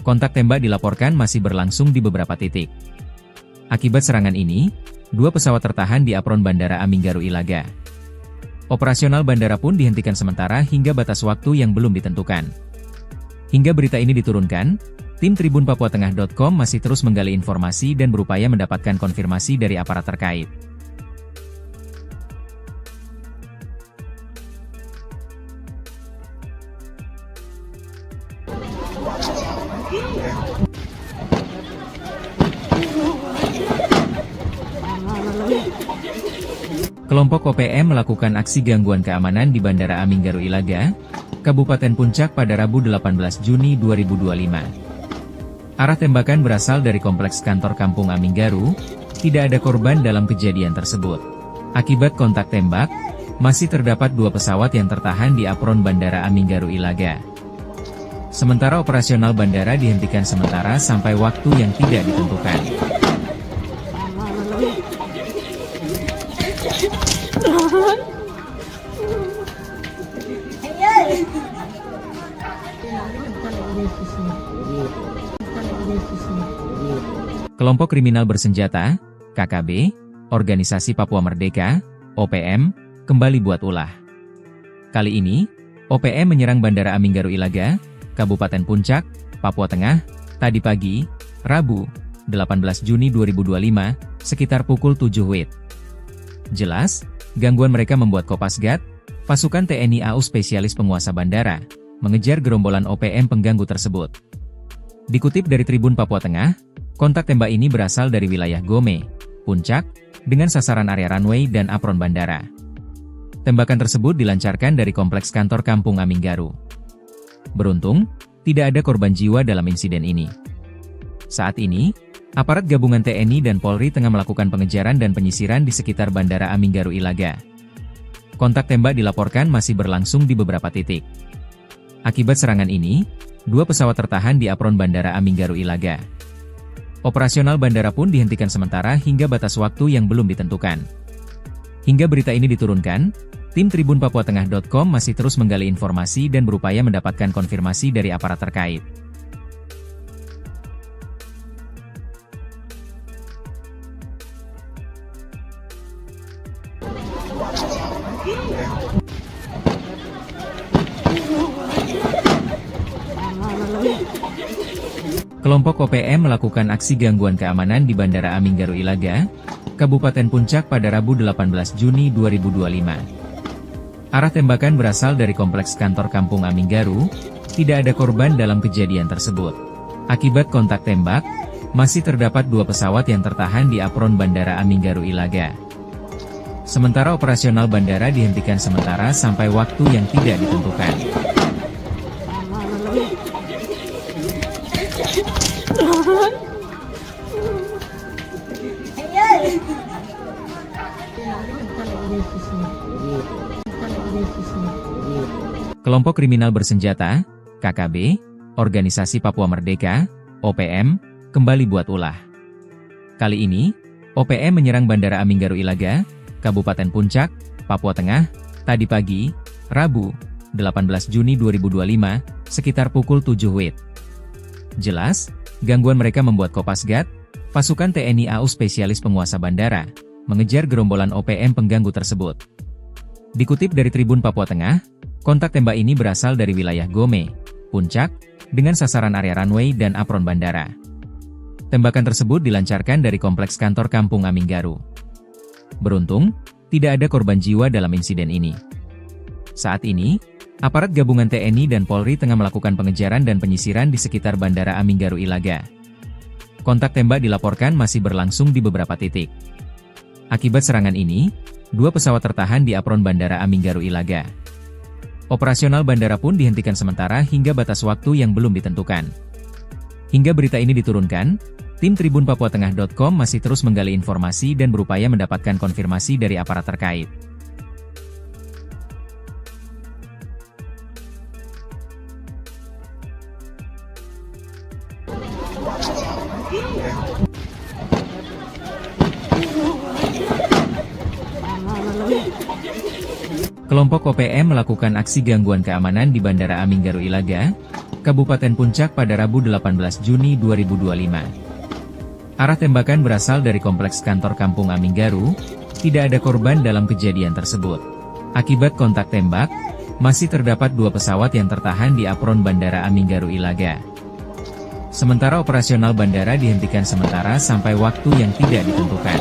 S1: Kontak tembak dilaporkan masih berlangsung di beberapa titik. Akibat serangan ini, 2 pesawat tertahan di apron Bandara Aminggaru Ilaga. Operasional bandara pun dihentikan sementara hingga batas waktu yang belum ditentukan. Hingga berita ini diturunkan, tim tribunpapuatengah.com masih terus menggali informasi dan berupaya mendapatkan konfirmasi dari aparat terkait. Kelompok OPM melakukan aksi gangguan keamanan di Bandara Aminggaru Ilaga, Kabupaten Puncak pada Rabu 18 Juni 2025. Arah tembakan berasal dari kompleks kantor Kampung Aminggaru, tidak ada korban dalam kejadian tersebut. Akibat kontak tembak, masih terdapat 2 pesawat yang tertahan di apron Bandara Aminggaru Ilaga. Sementara operasional bandara dihentikan sementara sampai waktu yang tidak ditentukan. Kelompok kriminal bersenjata, KKB, Organisasi Papua Merdeka, OPM, kembali buat ulah. Kali ini, OPM menyerang Bandara Aminggaru Ilaga, Kabupaten Puncak, Papua Tengah, tadi pagi, Rabu, 18 Juni 2025, sekitar pukul 7 WIB. Jelas, gangguan mereka membuat Kopasgat, pasukan TNI AU spesialis penguasa bandara, mengejar gerombolan OPM pengganggu tersebut. Dikutip dari Tribun Papua Tengah, kontak tembak ini berasal dari wilayah Gome, Puncak, dengan sasaran area runway dan apron bandara. Tembakan tersebut dilancarkan dari kompleks kantor Kampung Aminggaru. Beruntung, tidak ada korban jiwa dalam insiden ini. Saat ini, aparat gabungan TNI dan Polri tengah melakukan pengejaran dan penyisiran di sekitar Bandara Aminggaru Ilaga. Kontak tembak dilaporkan masih berlangsung di beberapa titik. Akibat serangan ini, 2 pesawat tertahan di apron Bandara Aminggaru Ilaga. Operasional bandara pun dihentikan sementara hingga batas waktu yang belum ditentukan. Hingga berita ini diturunkan, tim tribunpapuatengah.com masih terus menggali informasi dan berupaya mendapatkan konfirmasi dari aparat terkait. Kelompok OPM melakukan aksi gangguan keamanan di Bandara Aminggaru Ilaga, Kabupaten Puncak pada Rabu 18 Juni 2025. Arah tembakan berasal dari kompleks kantor Kampung Aminggaru, tidak ada korban dalam kejadian tersebut. Akibat kontak tembak, masih terdapat 2 pesawat yang tertahan di apron Bandara Aminggaru Ilaga. Sementara operasional bandara dihentikan sementara sampai waktu yang tidak ditentukan. Kelompok kriminal bersenjata, KKB, Organisasi Papua Merdeka, OPM, kembali buat ulah. Kali ini, OPM menyerang Bandara Aminggaru Ilaga, Kabupaten Puncak, Papua Tengah, tadi pagi, Rabu, 18 Juni 2025, sekitar pukul 7 WIB. Jelas, gangguan mereka membuat Kopasgat, pasukan TNI AU spesialis penguasa bandara, mengejar gerombolan OPM pengganggu tersebut. Dikutip dari Tribun Papua Tengah, kontak tembak ini berasal dari wilayah Gome, Puncak, dengan sasaran area runway dan apron bandara. Tembakan tersebut dilancarkan dari kompleks kantor Kampung Aminggaru. Beruntung, tidak ada korban jiwa dalam insiden ini. Saat ini, aparat gabungan TNI dan Polri tengah melakukan pengejaran dan penyisiran di sekitar Bandara Aminggaru Ilaga. Kontak tembak dilaporkan masih berlangsung di beberapa titik. Akibat serangan ini, 2 pesawat tertahan di apron Bandara Aminggaru Ilaga. Operasional bandara pun dihentikan sementara hingga batas waktu yang belum ditentukan. Hingga berita ini diturunkan, tim tribunpapuatengah.com masih terus menggali informasi dan berupaya mendapatkan konfirmasi dari aparat terkait. Kelompok OPM melakukan aksi gangguan keamanan di Bandara Aminggaru Ilaga, Kabupaten Puncak pada Rabu 18 Juni 2025. Arah tembakan berasal dari kompleks kantor Kampung Aminggaru, tidak ada korban dalam kejadian tersebut. Akibat kontak tembak, masih terdapat 2 pesawat yang tertahan di apron Bandara Aminggaru Ilaga. Sementara operasional bandara dihentikan sementara sampai waktu yang tidak ditentukan.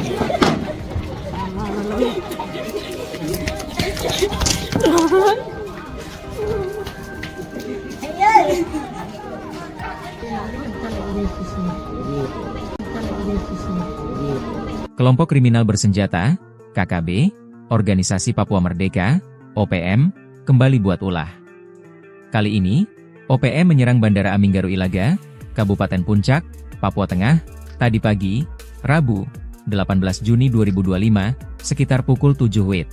S1: Kelompok kriminal bersenjata, KKB, Organisasi Papua Merdeka, OPM, kembali buat ulah. Kali ini, OPM menyerang Bandara Aminggaru Ilaga, Kabupaten Puncak, Papua Tengah, tadi pagi, Rabu, 18 Juni 2025, sekitar pukul 7 WIB.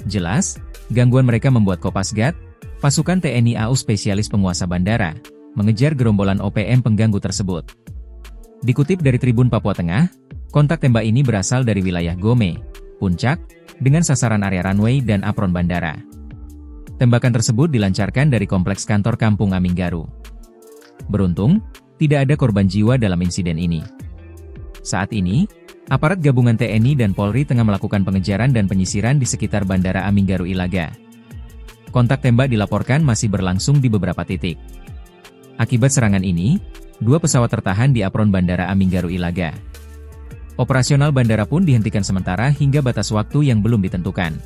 S1: Jelas, gangguan mereka membuat Kopasgat, pasukan TNI AU spesialis penguasa bandara, mengejar gerombolan OPM pengganggu tersebut. Dikutip dari Tribun Papua Tengah, kontak tembak ini berasal dari wilayah Gome, Puncak, dengan sasaran area runway dan apron bandara. Tembakan tersebut dilancarkan dari kompleks kantor Kampung Aminggaru. Beruntung, tidak ada korban jiwa dalam insiden ini. Saat ini, aparat gabungan TNI dan Polri tengah melakukan pengejaran dan penyisiran di sekitar Bandara Aminggaru Ilaga. Kontak tembak dilaporkan masih berlangsung di beberapa titik. Akibat serangan ini, 2 pesawat tertahan di apron Bandara Aminggaru Ilaga. Operasional bandara pun dihentikan sementara hingga batas waktu yang belum ditentukan.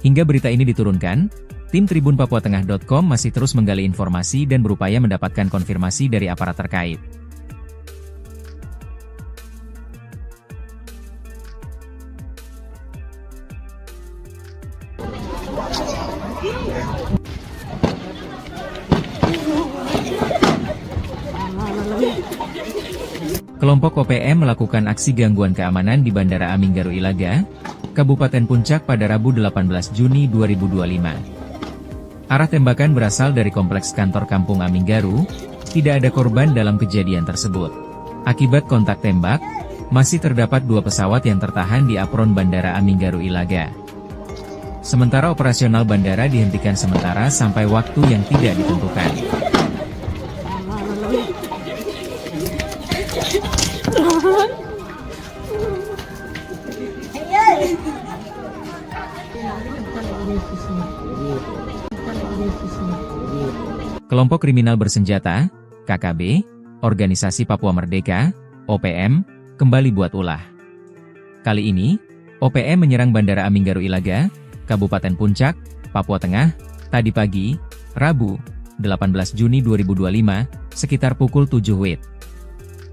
S1: Hingga berita ini diturunkan, tim tribunpapuatengah.com masih terus menggali informasi dan berupaya mendapatkan konfirmasi dari aparat terkait. Kelompok OPM melakukan aksi gangguan keamanan di Bandara Aminggaru Ilaga, Kabupaten Puncak pada Rabu 18 Juni 2025. Arah tembakan berasal dari kompleks kantor Kampung Aminggaru, tidak ada korban dalam kejadian tersebut. Akibat kontak tembak, masih terdapat 2 pesawat yang tertahan di apron Bandara Aminggaru Ilaga. Sementara operasional bandara dihentikan sementara sampai waktu yang tidak ditentukan. Kelompok kriminal bersenjata, KKB, Organisasi Papua Merdeka, OPM, kembali buat ulah. Kali ini, OPM menyerang Bandara Aminggaru Ilaga, Kabupaten Puncak, Papua Tengah, tadi pagi, Rabu, 18 Juni 2025, sekitar pukul 7 WIB.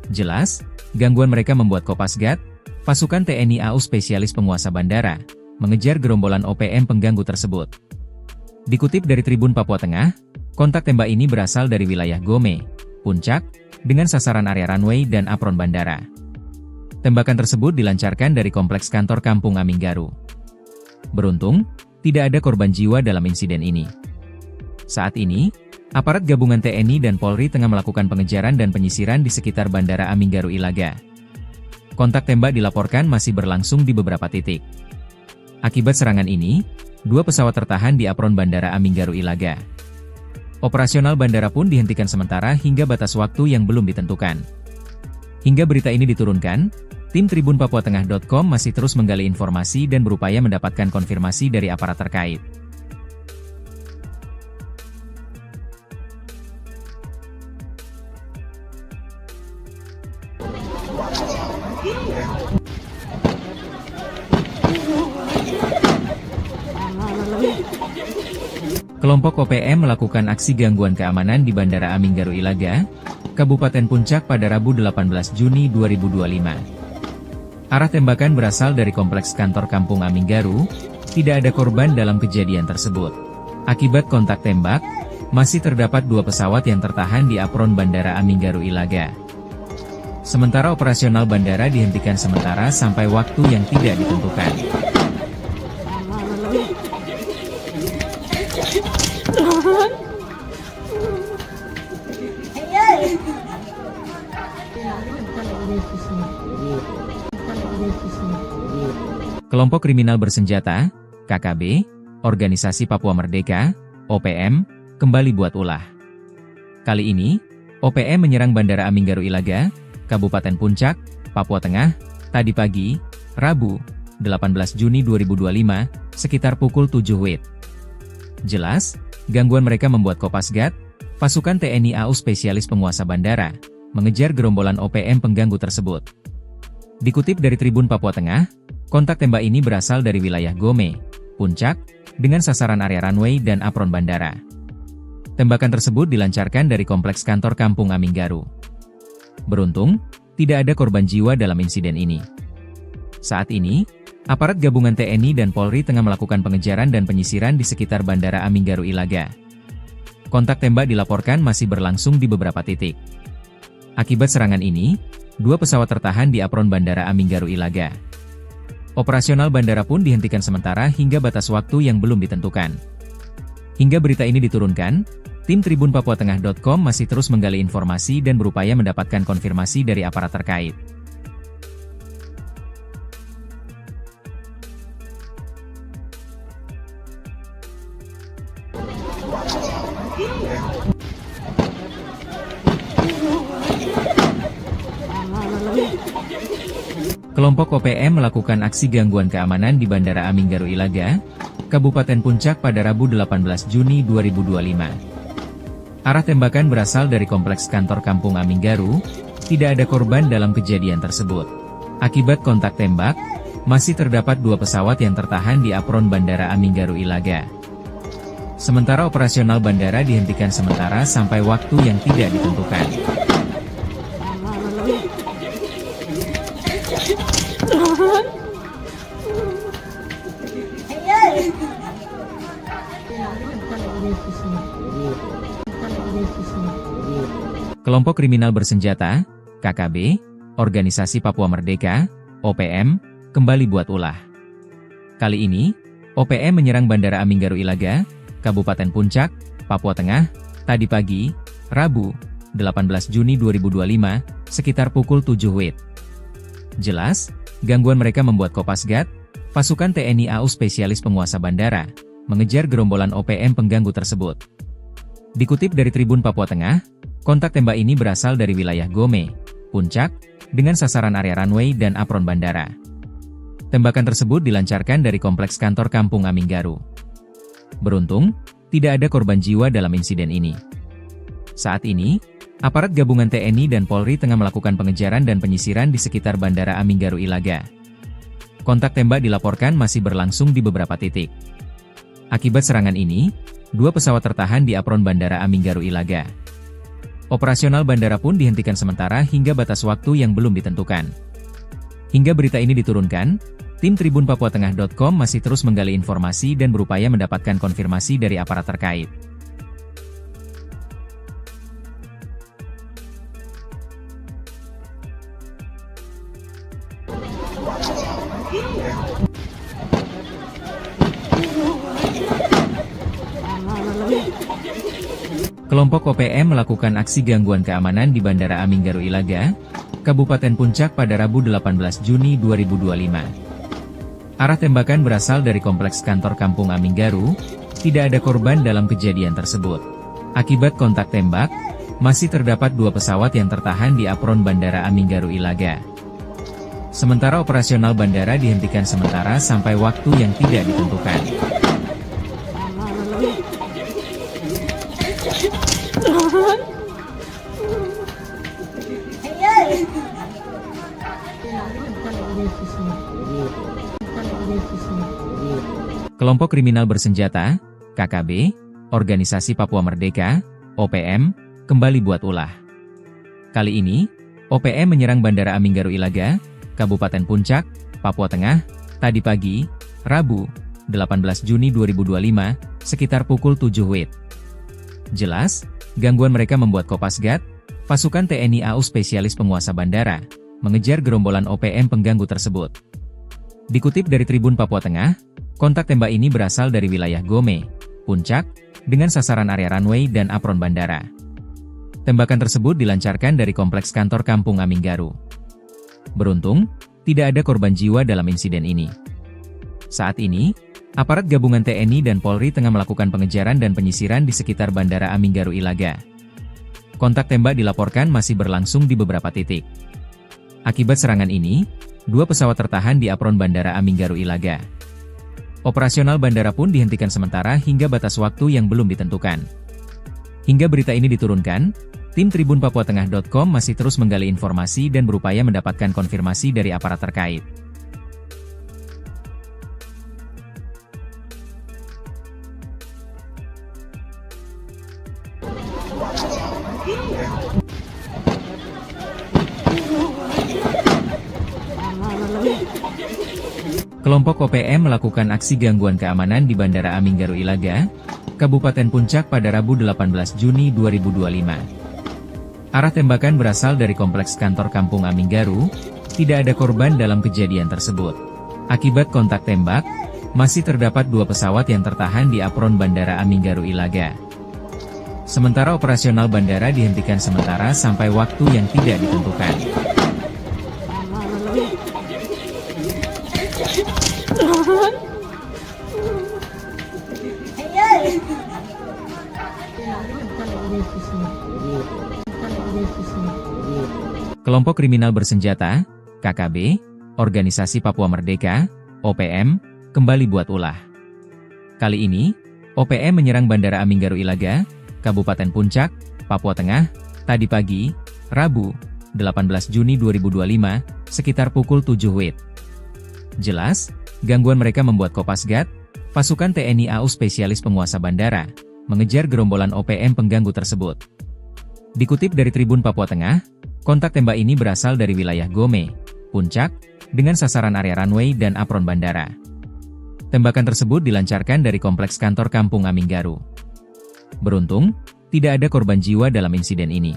S1: Jelas, gangguan mereka membuat Kopasgat, pasukan TNI AU spesialis penguasa bandara, mengejar gerombolan OPM pengganggu tersebut. Dikutip dari Tribun Papua Tengah, kontak tembak ini berasal dari wilayah Gome, Puncak, dengan sasaran area runway dan apron bandara. Tembakan tersebut dilancarkan dari kompleks kantor Kampung Aminggaru. Beruntung, tidak ada korban jiwa dalam insiden ini. Saat ini, aparat gabungan TNI dan Polri tengah melakukan pengejaran dan penyisiran di sekitar Bandara Aminggaru Ilaga. Kontak tembak dilaporkan masih berlangsung di beberapa titik. Akibat serangan ini, 2 pesawat tertahan di apron Bandara Aminggaru Ilaga. Operasional bandara pun dihentikan sementara hingga batas waktu yang belum ditentukan. Hingga berita ini diturunkan, tim tribunpapuatengah.com masih terus menggali informasi dan berupaya mendapatkan konfirmasi dari aparat terkait. Kelompok OPM melakukan aksi gangguan keamanan di Bandara Aminggaru Ilaga, Kabupaten Puncak pada Rabu 18 Juni 2025. Arah tembakan berasal dari kompleks kantor Kampung Aminggaru, tidak ada korban dalam kejadian tersebut. Akibat kontak tembak, masih terdapat 2 pesawat yang tertahan di apron Bandara Aminggaru Ilaga. Sementara operasional bandara dihentikan sementara sampai waktu yang tidak ditentukan. Kelompok kriminal bersenjata, KKB, Organisasi Papua Merdeka, OPM, kembali buat ulah. Kali ini, OPM menyerang Bandara Aminggaru Ilaga, Kabupaten Puncak, Papua Tengah, tadi pagi, Rabu, 18 Juni 2025, sekitar pukul 7 WIB. Jelas, gangguan mereka membuat Kopasgat, pasukan TNI AU spesialis penguasa bandara, mengejar gerombolan OPM pengganggu tersebut. Dikutip dari Tribun Papua Tengah, kontak tembak ini berasal dari wilayah Gome, Puncak, dengan sasaran area runway dan apron bandara. Tembakan tersebut dilancarkan dari kompleks kantor Kampung Aminggaru. Beruntung, tidak ada korban jiwa dalam insiden ini. Saat ini, aparat gabungan TNI dan Polri tengah melakukan pengejaran dan penyisiran di sekitar Bandara Aminggaru Ilaga. Kontak tembak dilaporkan masih berlangsung di beberapa titik. Akibat serangan ini, 2 pesawat tertahan di apron Bandara Aminggaru Ilaga. Operasional bandara pun dihentikan sementara hingga batas waktu yang belum ditentukan. Hingga berita ini diturunkan, tim tribunpapuatengah.com masih terus menggali informasi dan berupaya mendapatkan konfirmasi dari aparat terkait. Kelompok OPM melakukan aksi gangguan keamanan di Bandara Aminggaru Ilaga, Kabupaten Puncak pada Rabu 18 Juni 2025. Arah tembakan berasal dari kompleks kantor Kampung Aminggaru, tidak ada korban dalam kejadian tersebut. Akibat kontak tembak, masih terdapat 2 pesawat yang tertahan di apron Bandara Aminggaru Ilaga. Sementara operasional bandara dihentikan sementara sampai waktu yang tidak ditentukan. Kelompok kriminal bersenjata, KKB, Organisasi Papua Merdeka, OPM, kembali buat ulah. Kali ini, OPM menyerang Bandara Aminggaru Ilaga, Kabupaten Puncak, Papua Tengah, tadi pagi, Rabu, 18 Juni 2025, sekitar pukul 7 WIB. Jelas, gangguan mereka membuat Kopasgat, pasukan TNI AU spesialis penguasa bandara, mengejar gerombolan OPM pengganggu tersebut. Dikutip dari Tribun Papua Tengah, kontak tembak ini berasal dari wilayah Gome, Puncak, dengan sasaran area runway dan apron bandara. Tembakan tersebut dilancarkan dari kompleks kantor Kampung Aminggaru. Beruntung, tidak ada korban jiwa dalam insiden ini. Saat ini, Aparat gabungan TNI dan Polri tengah melakukan pengejaran dan penyisiran di sekitar Bandara Aminggaru Ilaga. Kontak tembak dilaporkan masih berlangsung di beberapa titik. Akibat serangan ini, 2 pesawat tertahan di apron Bandara Aminggaru Ilaga. Operasional bandara pun dihentikan sementara hingga batas waktu yang belum ditentukan. Hingga berita ini diturunkan, tim tribunpapuatengah.com masih terus menggali informasi dan berupaya mendapatkan konfirmasi dari aparat terkait. Kelompok OPM melakukan aksi gangguan keamanan di Bandara Aminggaru Ilaga, Kabupaten Puncak pada Rabu 18 Juni 2025. Arah tembakan berasal dari kompleks kantor Kampung Aminggaru, tidak ada korban dalam kejadian tersebut. Akibat kontak tembak, masih terdapat 2 pesawat yang tertahan di apron Bandara Aminggaru Ilaga. Sementara operasional bandara dihentikan sementara sampai waktu yang tidak ditentukan. Kelompok kriminal bersenjata, KKB, Organisasi Papua Merdeka, OPM, kembali buat ulah. Kali ini, OPM menyerang Bandara Aminggaru Ilaga, Kabupaten Puncak, Papua Tengah, tadi pagi, Rabu, 18 Juni 2025, sekitar pukul 7 WIB. Jelas, gangguan mereka membuat Kopasgat, pasukan TNI AU spesialis penguasa bandara, mengejar gerombolan OPM pengganggu tersebut. Dikutip dari Tribun Papua Tengah, kontak tembak ini berasal dari wilayah Gome, Puncak, dengan sasaran area runway dan apron bandara. Tembakan tersebut dilancarkan dari kompleks kantor Kampung Aminggaru. Beruntung, tidak ada korban jiwa dalam insiden ini. Saat ini, aparat gabungan TNI dan Polri tengah melakukan pengejaran dan penyisiran di sekitar Bandara Aminggaru Ilaga. Kontak tembak dilaporkan masih berlangsung di beberapa titik. Akibat serangan ini, 2 pesawat tertahan di apron Bandara Aminggaru Ilaga. Operasional bandara pun dihentikan sementara hingga batas waktu yang belum ditentukan. Hingga berita ini diturunkan, tim tribunpapuatengah.com masih terus menggali informasi dan berupaya mendapatkan konfirmasi dari aparat terkait. Kelompok OPM melakukan aksi gangguan keamanan di Bandara Aminggaru Ilaga, Kabupaten Puncak pada Rabu 18 Juni 2025. Arah tembakan berasal dari kompleks kantor Kampung Aminggaru, tidak ada korban dalam kejadian tersebut. Akibat kontak tembak, masih terdapat 2 pesawat yang tertahan di apron Bandara Aminggaru Ilaga. Sementara operasional bandara dihentikan sementara sampai waktu yang tidak ditentukan. Kelompok kriminal bersenjata, KKB, Organisasi Papua Merdeka, OPM, kembali buat ulah. Kali ini, OPM menyerang Bandara Aminggaru Ilaga, Kabupaten Puncak, Papua Tengah, tadi pagi, Rabu, 18 Juni 2025, sekitar pukul 7 WIB. Jelas, gangguan mereka membuat Kopasgat, pasukan TNI AU spesialis penguasa bandara, mengejar gerombolan OPM pengganggu tersebut. Dikutip dari Tribun Papua Tengah, kontak tembak ini berasal dari wilayah Gome, Puncak, dengan sasaran area runway dan apron bandara. Tembakan tersebut dilancarkan dari kompleks kantor Kampung Aminggaru. Beruntung, tidak ada korban jiwa dalam insiden ini.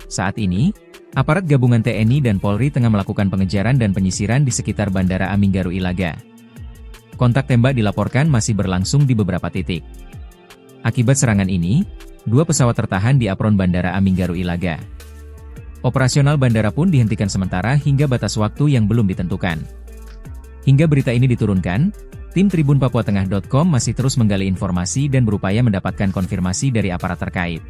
S1: Saat ini, aparat gabungan TNI dan Polri tengah melakukan pengejaran dan penyisiran di sekitar Bandara Aminggaru Ilaga. Kontak tembak dilaporkan masih berlangsung di beberapa titik. Akibat serangan ini, 2 pesawat tertahan di apron Bandara Aminggaru Ilaga. Operasional bandara pun dihentikan sementara hingga batas waktu yang belum ditentukan. Hingga berita ini diturunkan, tim tribunpapuatengah.com masih terus menggali informasi dan berupaya mendapatkan konfirmasi dari aparat terkait.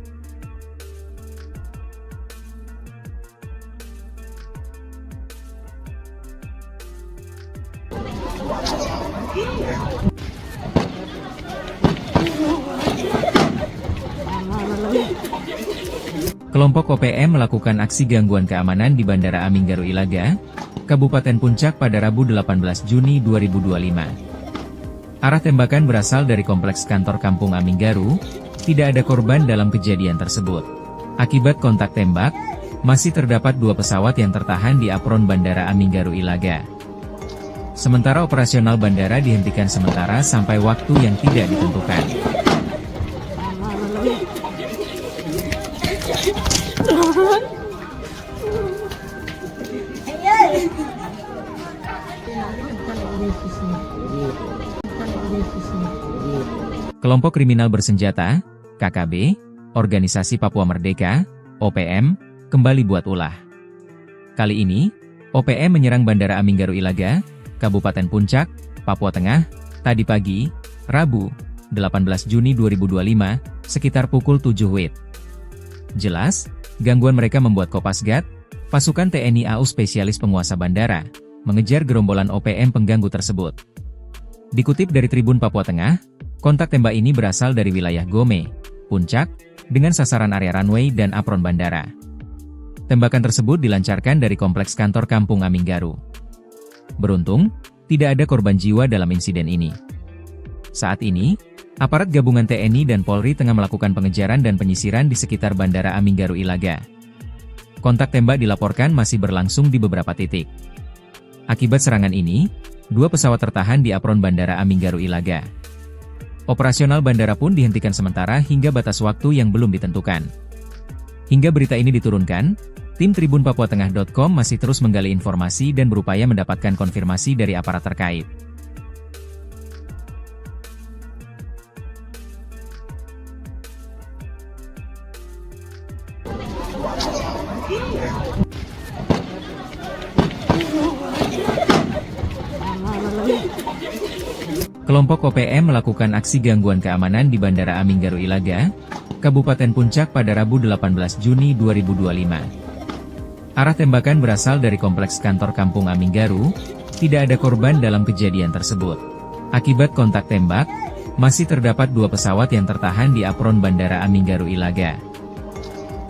S1: Kelompok OPM melakukan aksi gangguan keamanan di Bandara Aminggaru Ilaga, Kabupaten Puncak pada Rabu 18 Juni 2025. Arah tembakan berasal dari kompleks kantor Kampung Aminggaru, tidak ada korban dalam kejadian tersebut. Akibat kontak tembak, masih terdapat 2 pesawat yang tertahan di apron Bandara Aminggaru Ilaga. Sementara operasional bandara dihentikan sementara sampai waktu yang tidak ditentukan. Kelompok kriminal bersenjata, KKB, Organisasi Papua Merdeka, OPM, kembali buat ulah. Kali ini, OPM menyerang Bandara Aminggaru Ilaga, Kabupaten Puncak, Papua Tengah, tadi pagi, Rabu, 18 Juni 2025, sekitar pukul 7 WIB. Jelas, gangguan mereka membuat Kopasgat, pasukan TNI AU spesialis penguasa bandara, mengejar gerombolan OPM pengganggu tersebut. Dikutip dari Tribun Papua Tengah, kontak tembak ini berasal dari wilayah Gome, Puncak, dengan sasaran area runway dan apron bandara. Tembakan tersebut dilancarkan dari kompleks kantor Kampung Aminggaru. Beruntung, tidak ada korban jiwa dalam insiden ini. Saat ini, aparat gabungan TNI dan Polri tengah melakukan pengejaran dan penyisiran di sekitar Bandara Aminggaru Ilaga. Kontak tembak dilaporkan masih berlangsung di beberapa titik. Akibat serangan ini, 2 pesawat tertahan di apron Bandara Aminggaru Ilaga. Operasional bandara pun dihentikan sementara hingga batas waktu yang belum ditentukan. Hingga berita ini diturunkan, tim tribunpapuatengah.com masih terus menggali informasi dan berupaya mendapatkan konfirmasi dari aparat terkait. Kelompok OPM melakukan aksi gangguan keamanan di Bandara Aminggaru Ilaga, Kabupaten Puncak pada Rabu 18 Juni 2025. Arah tembakan berasal dari kompleks kantor Kampung Aminggaru, tidak ada korban dalam kejadian tersebut. Akibat kontak tembak, masih terdapat 2 pesawat yang tertahan di apron Bandara Aminggaru Ilaga.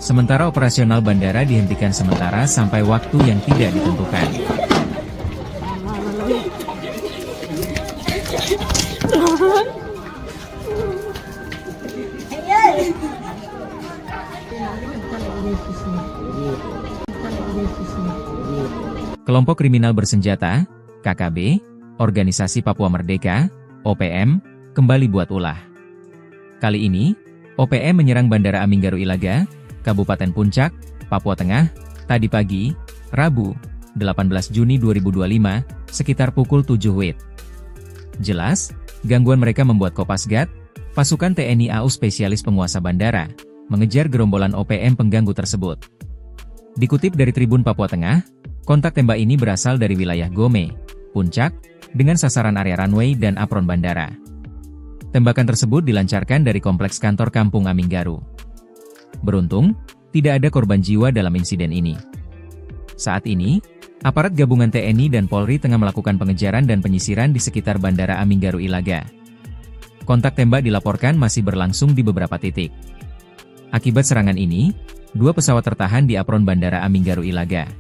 S1: Sementara operasional bandara dihentikan sementara sampai waktu yang tidak ditentukan. Kelompok kriminal bersenjata, KKB, Organisasi Papua Merdeka, OPM, kembali buat ulah. Kali ini, OPM menyerang Bandara Aminggaru Ilaga, Kabupaten Puncak, Papua Tengah, tadi pagi, Rabu, 18 Juni 2025, sekitar pukul 7 WIB. Jelas, gangguan mereka membuat Kopasgat, pasukan TNI AU spesialis penguasa bandara, mengejar gerombolan OPM pengganggu tersebut. Dikutip dari Tribun Papua Tengah, kontak tembak ini berasal dari wilayah Gome, Puncak, dengan sasaran area runway dan apron bandara. Tembakan tersebut dilancarkan dari kompleks kantor Kampung Aminggaru. Beruntung, tidak ada korban jiwa dalam insiden ini. Saat ini, aparat gabungan TNI dan Polri tengah melakukan pengejaran dan penyisiran di sekitar Bandara Aminggaru Ilaga. Kontak tembak dilaporkan masih berlangsung di beberapa titik. Akibat serangan ini, 2 pesawat tertahan di apron Bandara Aminggaru Ilaga.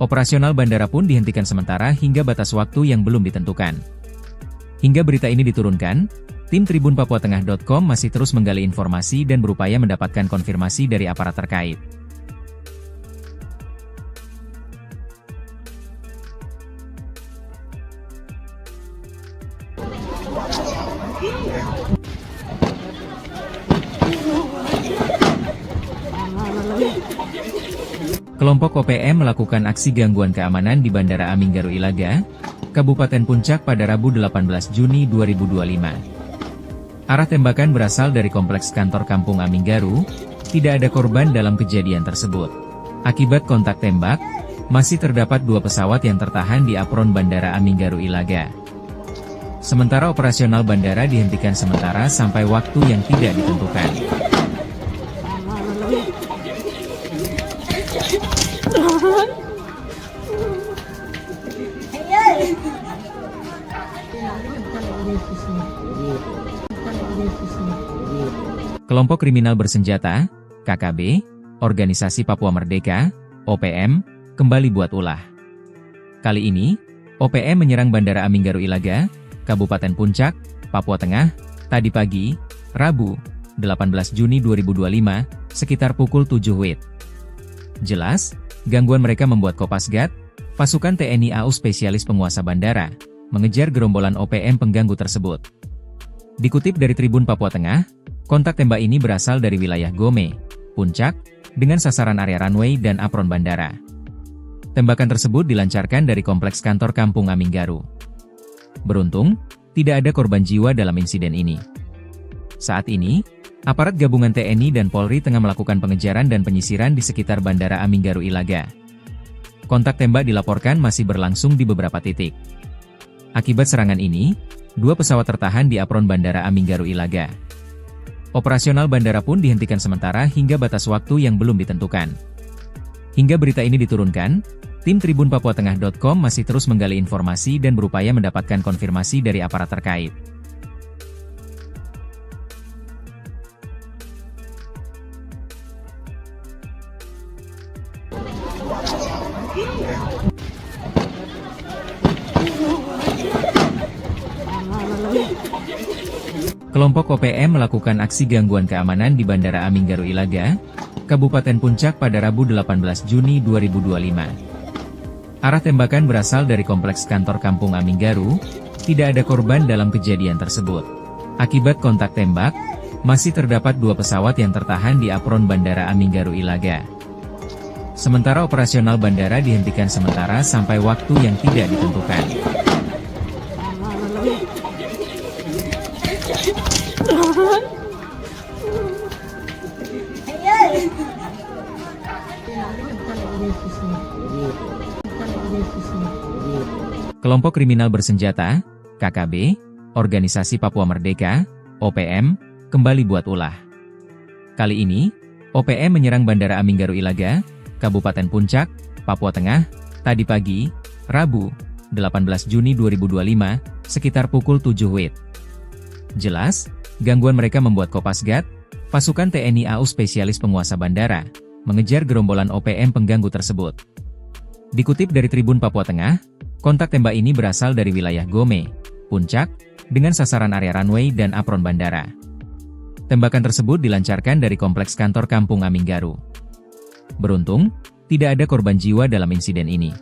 S1: Operasional bandara pun dihentikan sementara hingga batas waktu yang belum ditentukan. Hingga berita ini diturunkan, tim tribunpapuatengah.com masih terus menggali informasi dan berupaya mendapatkan konfirmasi dari aparat terkait. Kelompok OPM melakukan aksi gangguan keamanan di Bandara Aminggaru Ilaga, Kabupaten Puncak pada Rabu 18 Juni 2025. Arah tembakan berasal dari kompleks kantor Kampung Aminggaru, tidak ada korban dalam kejadian tersebut. Akibat kontak tembak, masih terdapat 2 pesawat yang tertahan di apron Bandara Aminggaru Ilaga. Sementara operasional bandara dihentikan sementara sampai waktu yang tidak ditentukan. Kelompok kriminal bersenjata, KKB, Organisasi Papua Merdeka, OPM, kembali buat ulah. Kali ini, OPM menyerang Bandara Aminggaru Ilaga, Kabupaten Puncak, Papua Tengah, tadi pagi, Rabu, 18 Juni 2025, sekitar pukul 7 WIB. Jelas, gangguan mereka membuat Kopasgat, pasukan TNI AU spesialis penguasa bandara, mengejar gerombolan OPM pengganggu tersebut. Dikutip dari Tribun Papua Tengah, kontak tembak ini berasal dari wilayah Gome, Puncak, dengan sasaran area runway dan apron bandara. Tembakan tersebut dilancarkan dari kompleks kantor Kampung Aminggaru. Beruntung, tidak ada korban jiwa dalam insiden ini. Saat ini, aparat gabungan TNI dan Polri tengah melakukan pengejaran dan penyisiran di sekitar Bandara Aminggaru Ilaga. Kontak tembak dilaporkan masih berlangsung di beberapa titik. Akibat serangan ini, 2 pesawat tertahan di apron Bandara Aminggaru Ilaga. Operasional bandara pun dihentikan sementara hingga batas waktu yang belum ditentukan. Hingga berita ini diturunkan, tim tribunpapuatengah.com masih terus menggali informasi dan berupaya mendapatkan konfirmasi dari aparat terkait. Kelompok OPM melakukan aksi gangguan keamanan di Bandara Aminggaru Ilaga, Kabupaten Puncak pada Rabu 18 Juni 2025. Arah tembakan berasal dari kompleks kantor Kampung Aminggaru, tidak ada korban dalam kejadian tersebut. Akibat kontak tembak, masih terdapat 2 pesawat yang tertahan di apron Bandara Aminggaru Ilaga. Sementara operasional bandara dihentikan sementara sampai waktu yang tidak ditentukan. Kelompok kriminal bersenjata, KKB, Organisasi Papua Merdeka, OPM, kembali buat ulah. Kali ini, OPM menyerang Bandara Aminggaru Ilaga, Kabupaten Puncak, Papua Tengah, tadi pagi, Rabu, 18 Juni 2025, sekitar pukul 7 WIB. Jelas, gangguan mereka membuat Kopasgat, pasukan TNI AU spesialis penguasa bandara, mengejar gerombolan OPM pengganggu tersebut. Dikutip dari Tribun Papua Tengah, kontak tembak ini berasal dari wilayah Gome, Puncak, dengan sasaran area runway dan apron bandara. Tembakan tersebut dilancarkan dari kompleks kantor Kampung Aminggaru. Beruntung, tidak ada korban jiwa dalam insiden ini.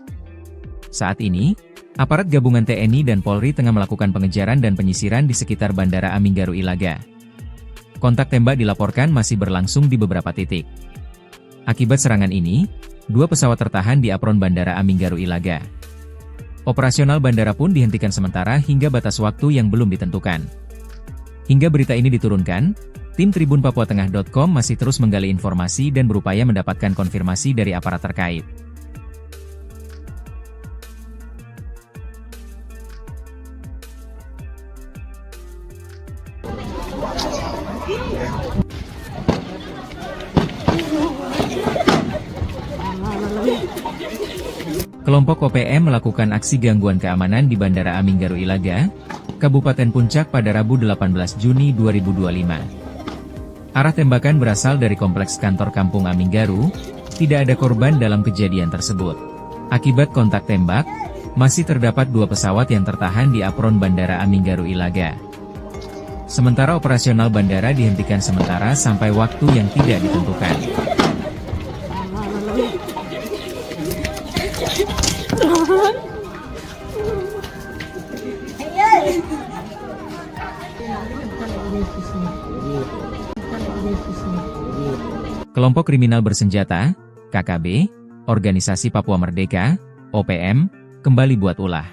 S1: Saat ini, aparat gabungan TNI dan Polri tengah melakukan pengejaran dan penyisiran di sekitar Bandara Aminggaru Ilaga. Kontak tembak dilaporkan masih berlangsung di beberapa titik. Akibat serangan ini, 2 pesawat tertahan di apron Bandara Aminggaru Ilaga. Operasional bandara pun dihentikan sementara hingga batas waktu yang belum ditentukan. Hingga berita ini diturunkan, tim tribunpapuatengah.com masih terus menggali informasi dan berupaya mendapatkan konfirmasi dari aparat terkait. Kelompok OPM melakukan aksi gangguan keamanan di Bandara Aminggaru Ilaga, Kabupaten Puncak pada Rabu 18 Juni 2025. Arah tembakan berasal dari kompleks kantor Kampung Aminggaru, tidak ada korban dalam kejadian tersebut. Akibat kontak tembak, masih terdapat 2 pesawat yang tertahan di apron Bandara Aminggaru Ilaga. Sementara operasional bandara dihentikan sementara sampai waktu yang tidak ditentukan. Kelompok kriminal bersenjata, KKB, Organisasi Papua Merdeka, OPM, kembali buat ulah.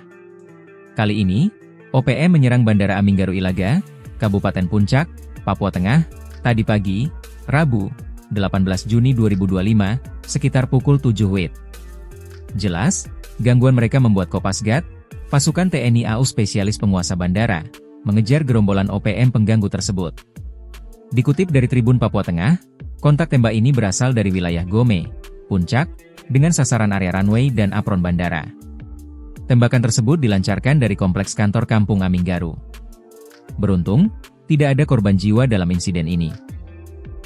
S1: Kali ini, OPM menyerang Bandara Aminggaru Ilaga, Kabupaten Puncak, Papua Tengah, tadi pagi, Rabu, 18 Juni 2025, sekitar pukul 7 WIB. Jelas, gangguan mereka membuat Kopasgat, pasukan TNI AU spesialis penguasa bandara, mengejar gerombolan OPM pengganggu tersebut. Dikutip dari Tribun Papua Tengah, kontak tembak ini berasal dari wilayah Gome, Puncak, dengan sasaran area runway dan apron bandara. Tembakan tersebut dilancarkan dari kompleks kantor Kampung Aminggaru. Beruntung, tidak ada korban jiwa dalam insiden ini.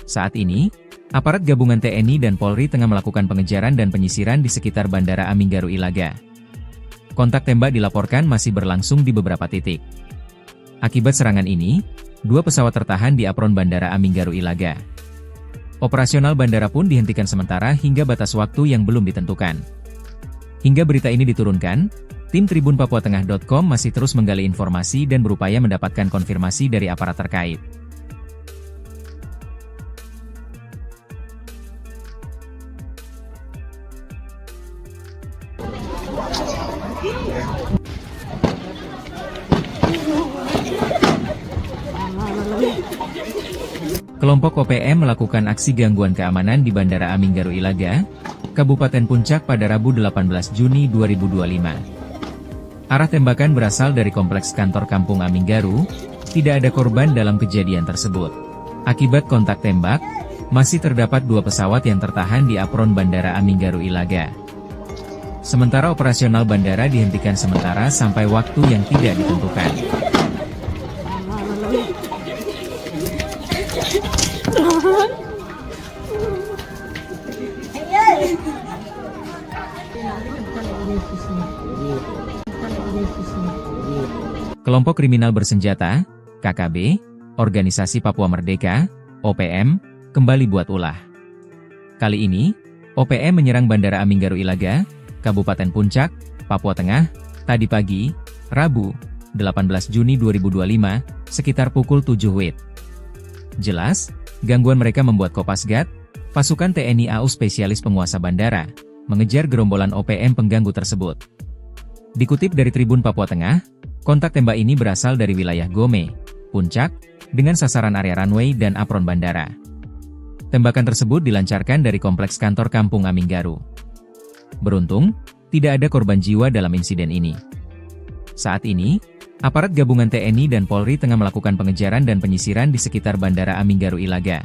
S1: Saat ini, Aparat gabungan TNI dan Polri tengah melakukan pengejaran dan penyisiran di sekitar Bandara Aminggaru Ilaga. Kontak tembak dilaporkan masih berlangsung di beberapa titik. Akibat serangan ini, 2 pesawat tertahan di apron Bandara Aminggaru Ilaga. Operasional bandara pun dihentikan sementara hingga batas waktu yang belum ditentukan. Hingga berita ini diturunkan, tim tribunpapuatengah.com masih terus menggali informasi dan berupaya mendapatkan konfirmasi dari aparat terkait. Kelompok OPM melakukan aksi gangguan keamanan di Bandara Aminggaru Ilaga, Kabupaten Puncak pada Rabu 18 Juni 2025. Arah tembakan berasal dari kompleks kantor Kampung Aminggaru, tidak ada korban dalam kejadian tersebut. Akibat kontak tembak, masih terdapat 2 pesawat yang tertahan di apron Bandara Aminggaru Ilaga. Sementara operasional bandara dihentikan sementara sampai waktu yang tidak ditentukan. Kelompok kriminal bersenjata, KKB, Organisasi Papua Merdeka, OPM, kembali buat ulah. Kali ini, OPM menyerang Bandara Aminggaru Ilaga, Kabupaten Puncak, Papua Tengah, tadi pagi, Rabu, 18 Juni 2025, sekitar pukul 7 WIB. Jelas, gangguan mereka membuat Kopasgat, pasukan TNI AU spesialis penguasa bandara, mengejar gerombolan OPM pengganggu tersebut. Dikutip dari Tribun Papua Tengah, kontak tembak ini berasal dari wilayah Gome, Puncak, dengan sasaran area runway dan apron bandara. Tembakan tersebut dilancarkan dari kompleks kantor Kampung Aminggaru. Beruntung, tidak ada korban jiwa dalam insiden ini. Saat ini, aparat gabungan TNI dan Polri tengah melakukan pengejaran dan penyisiran di sekitar Bandara Aminggaru Ilaga.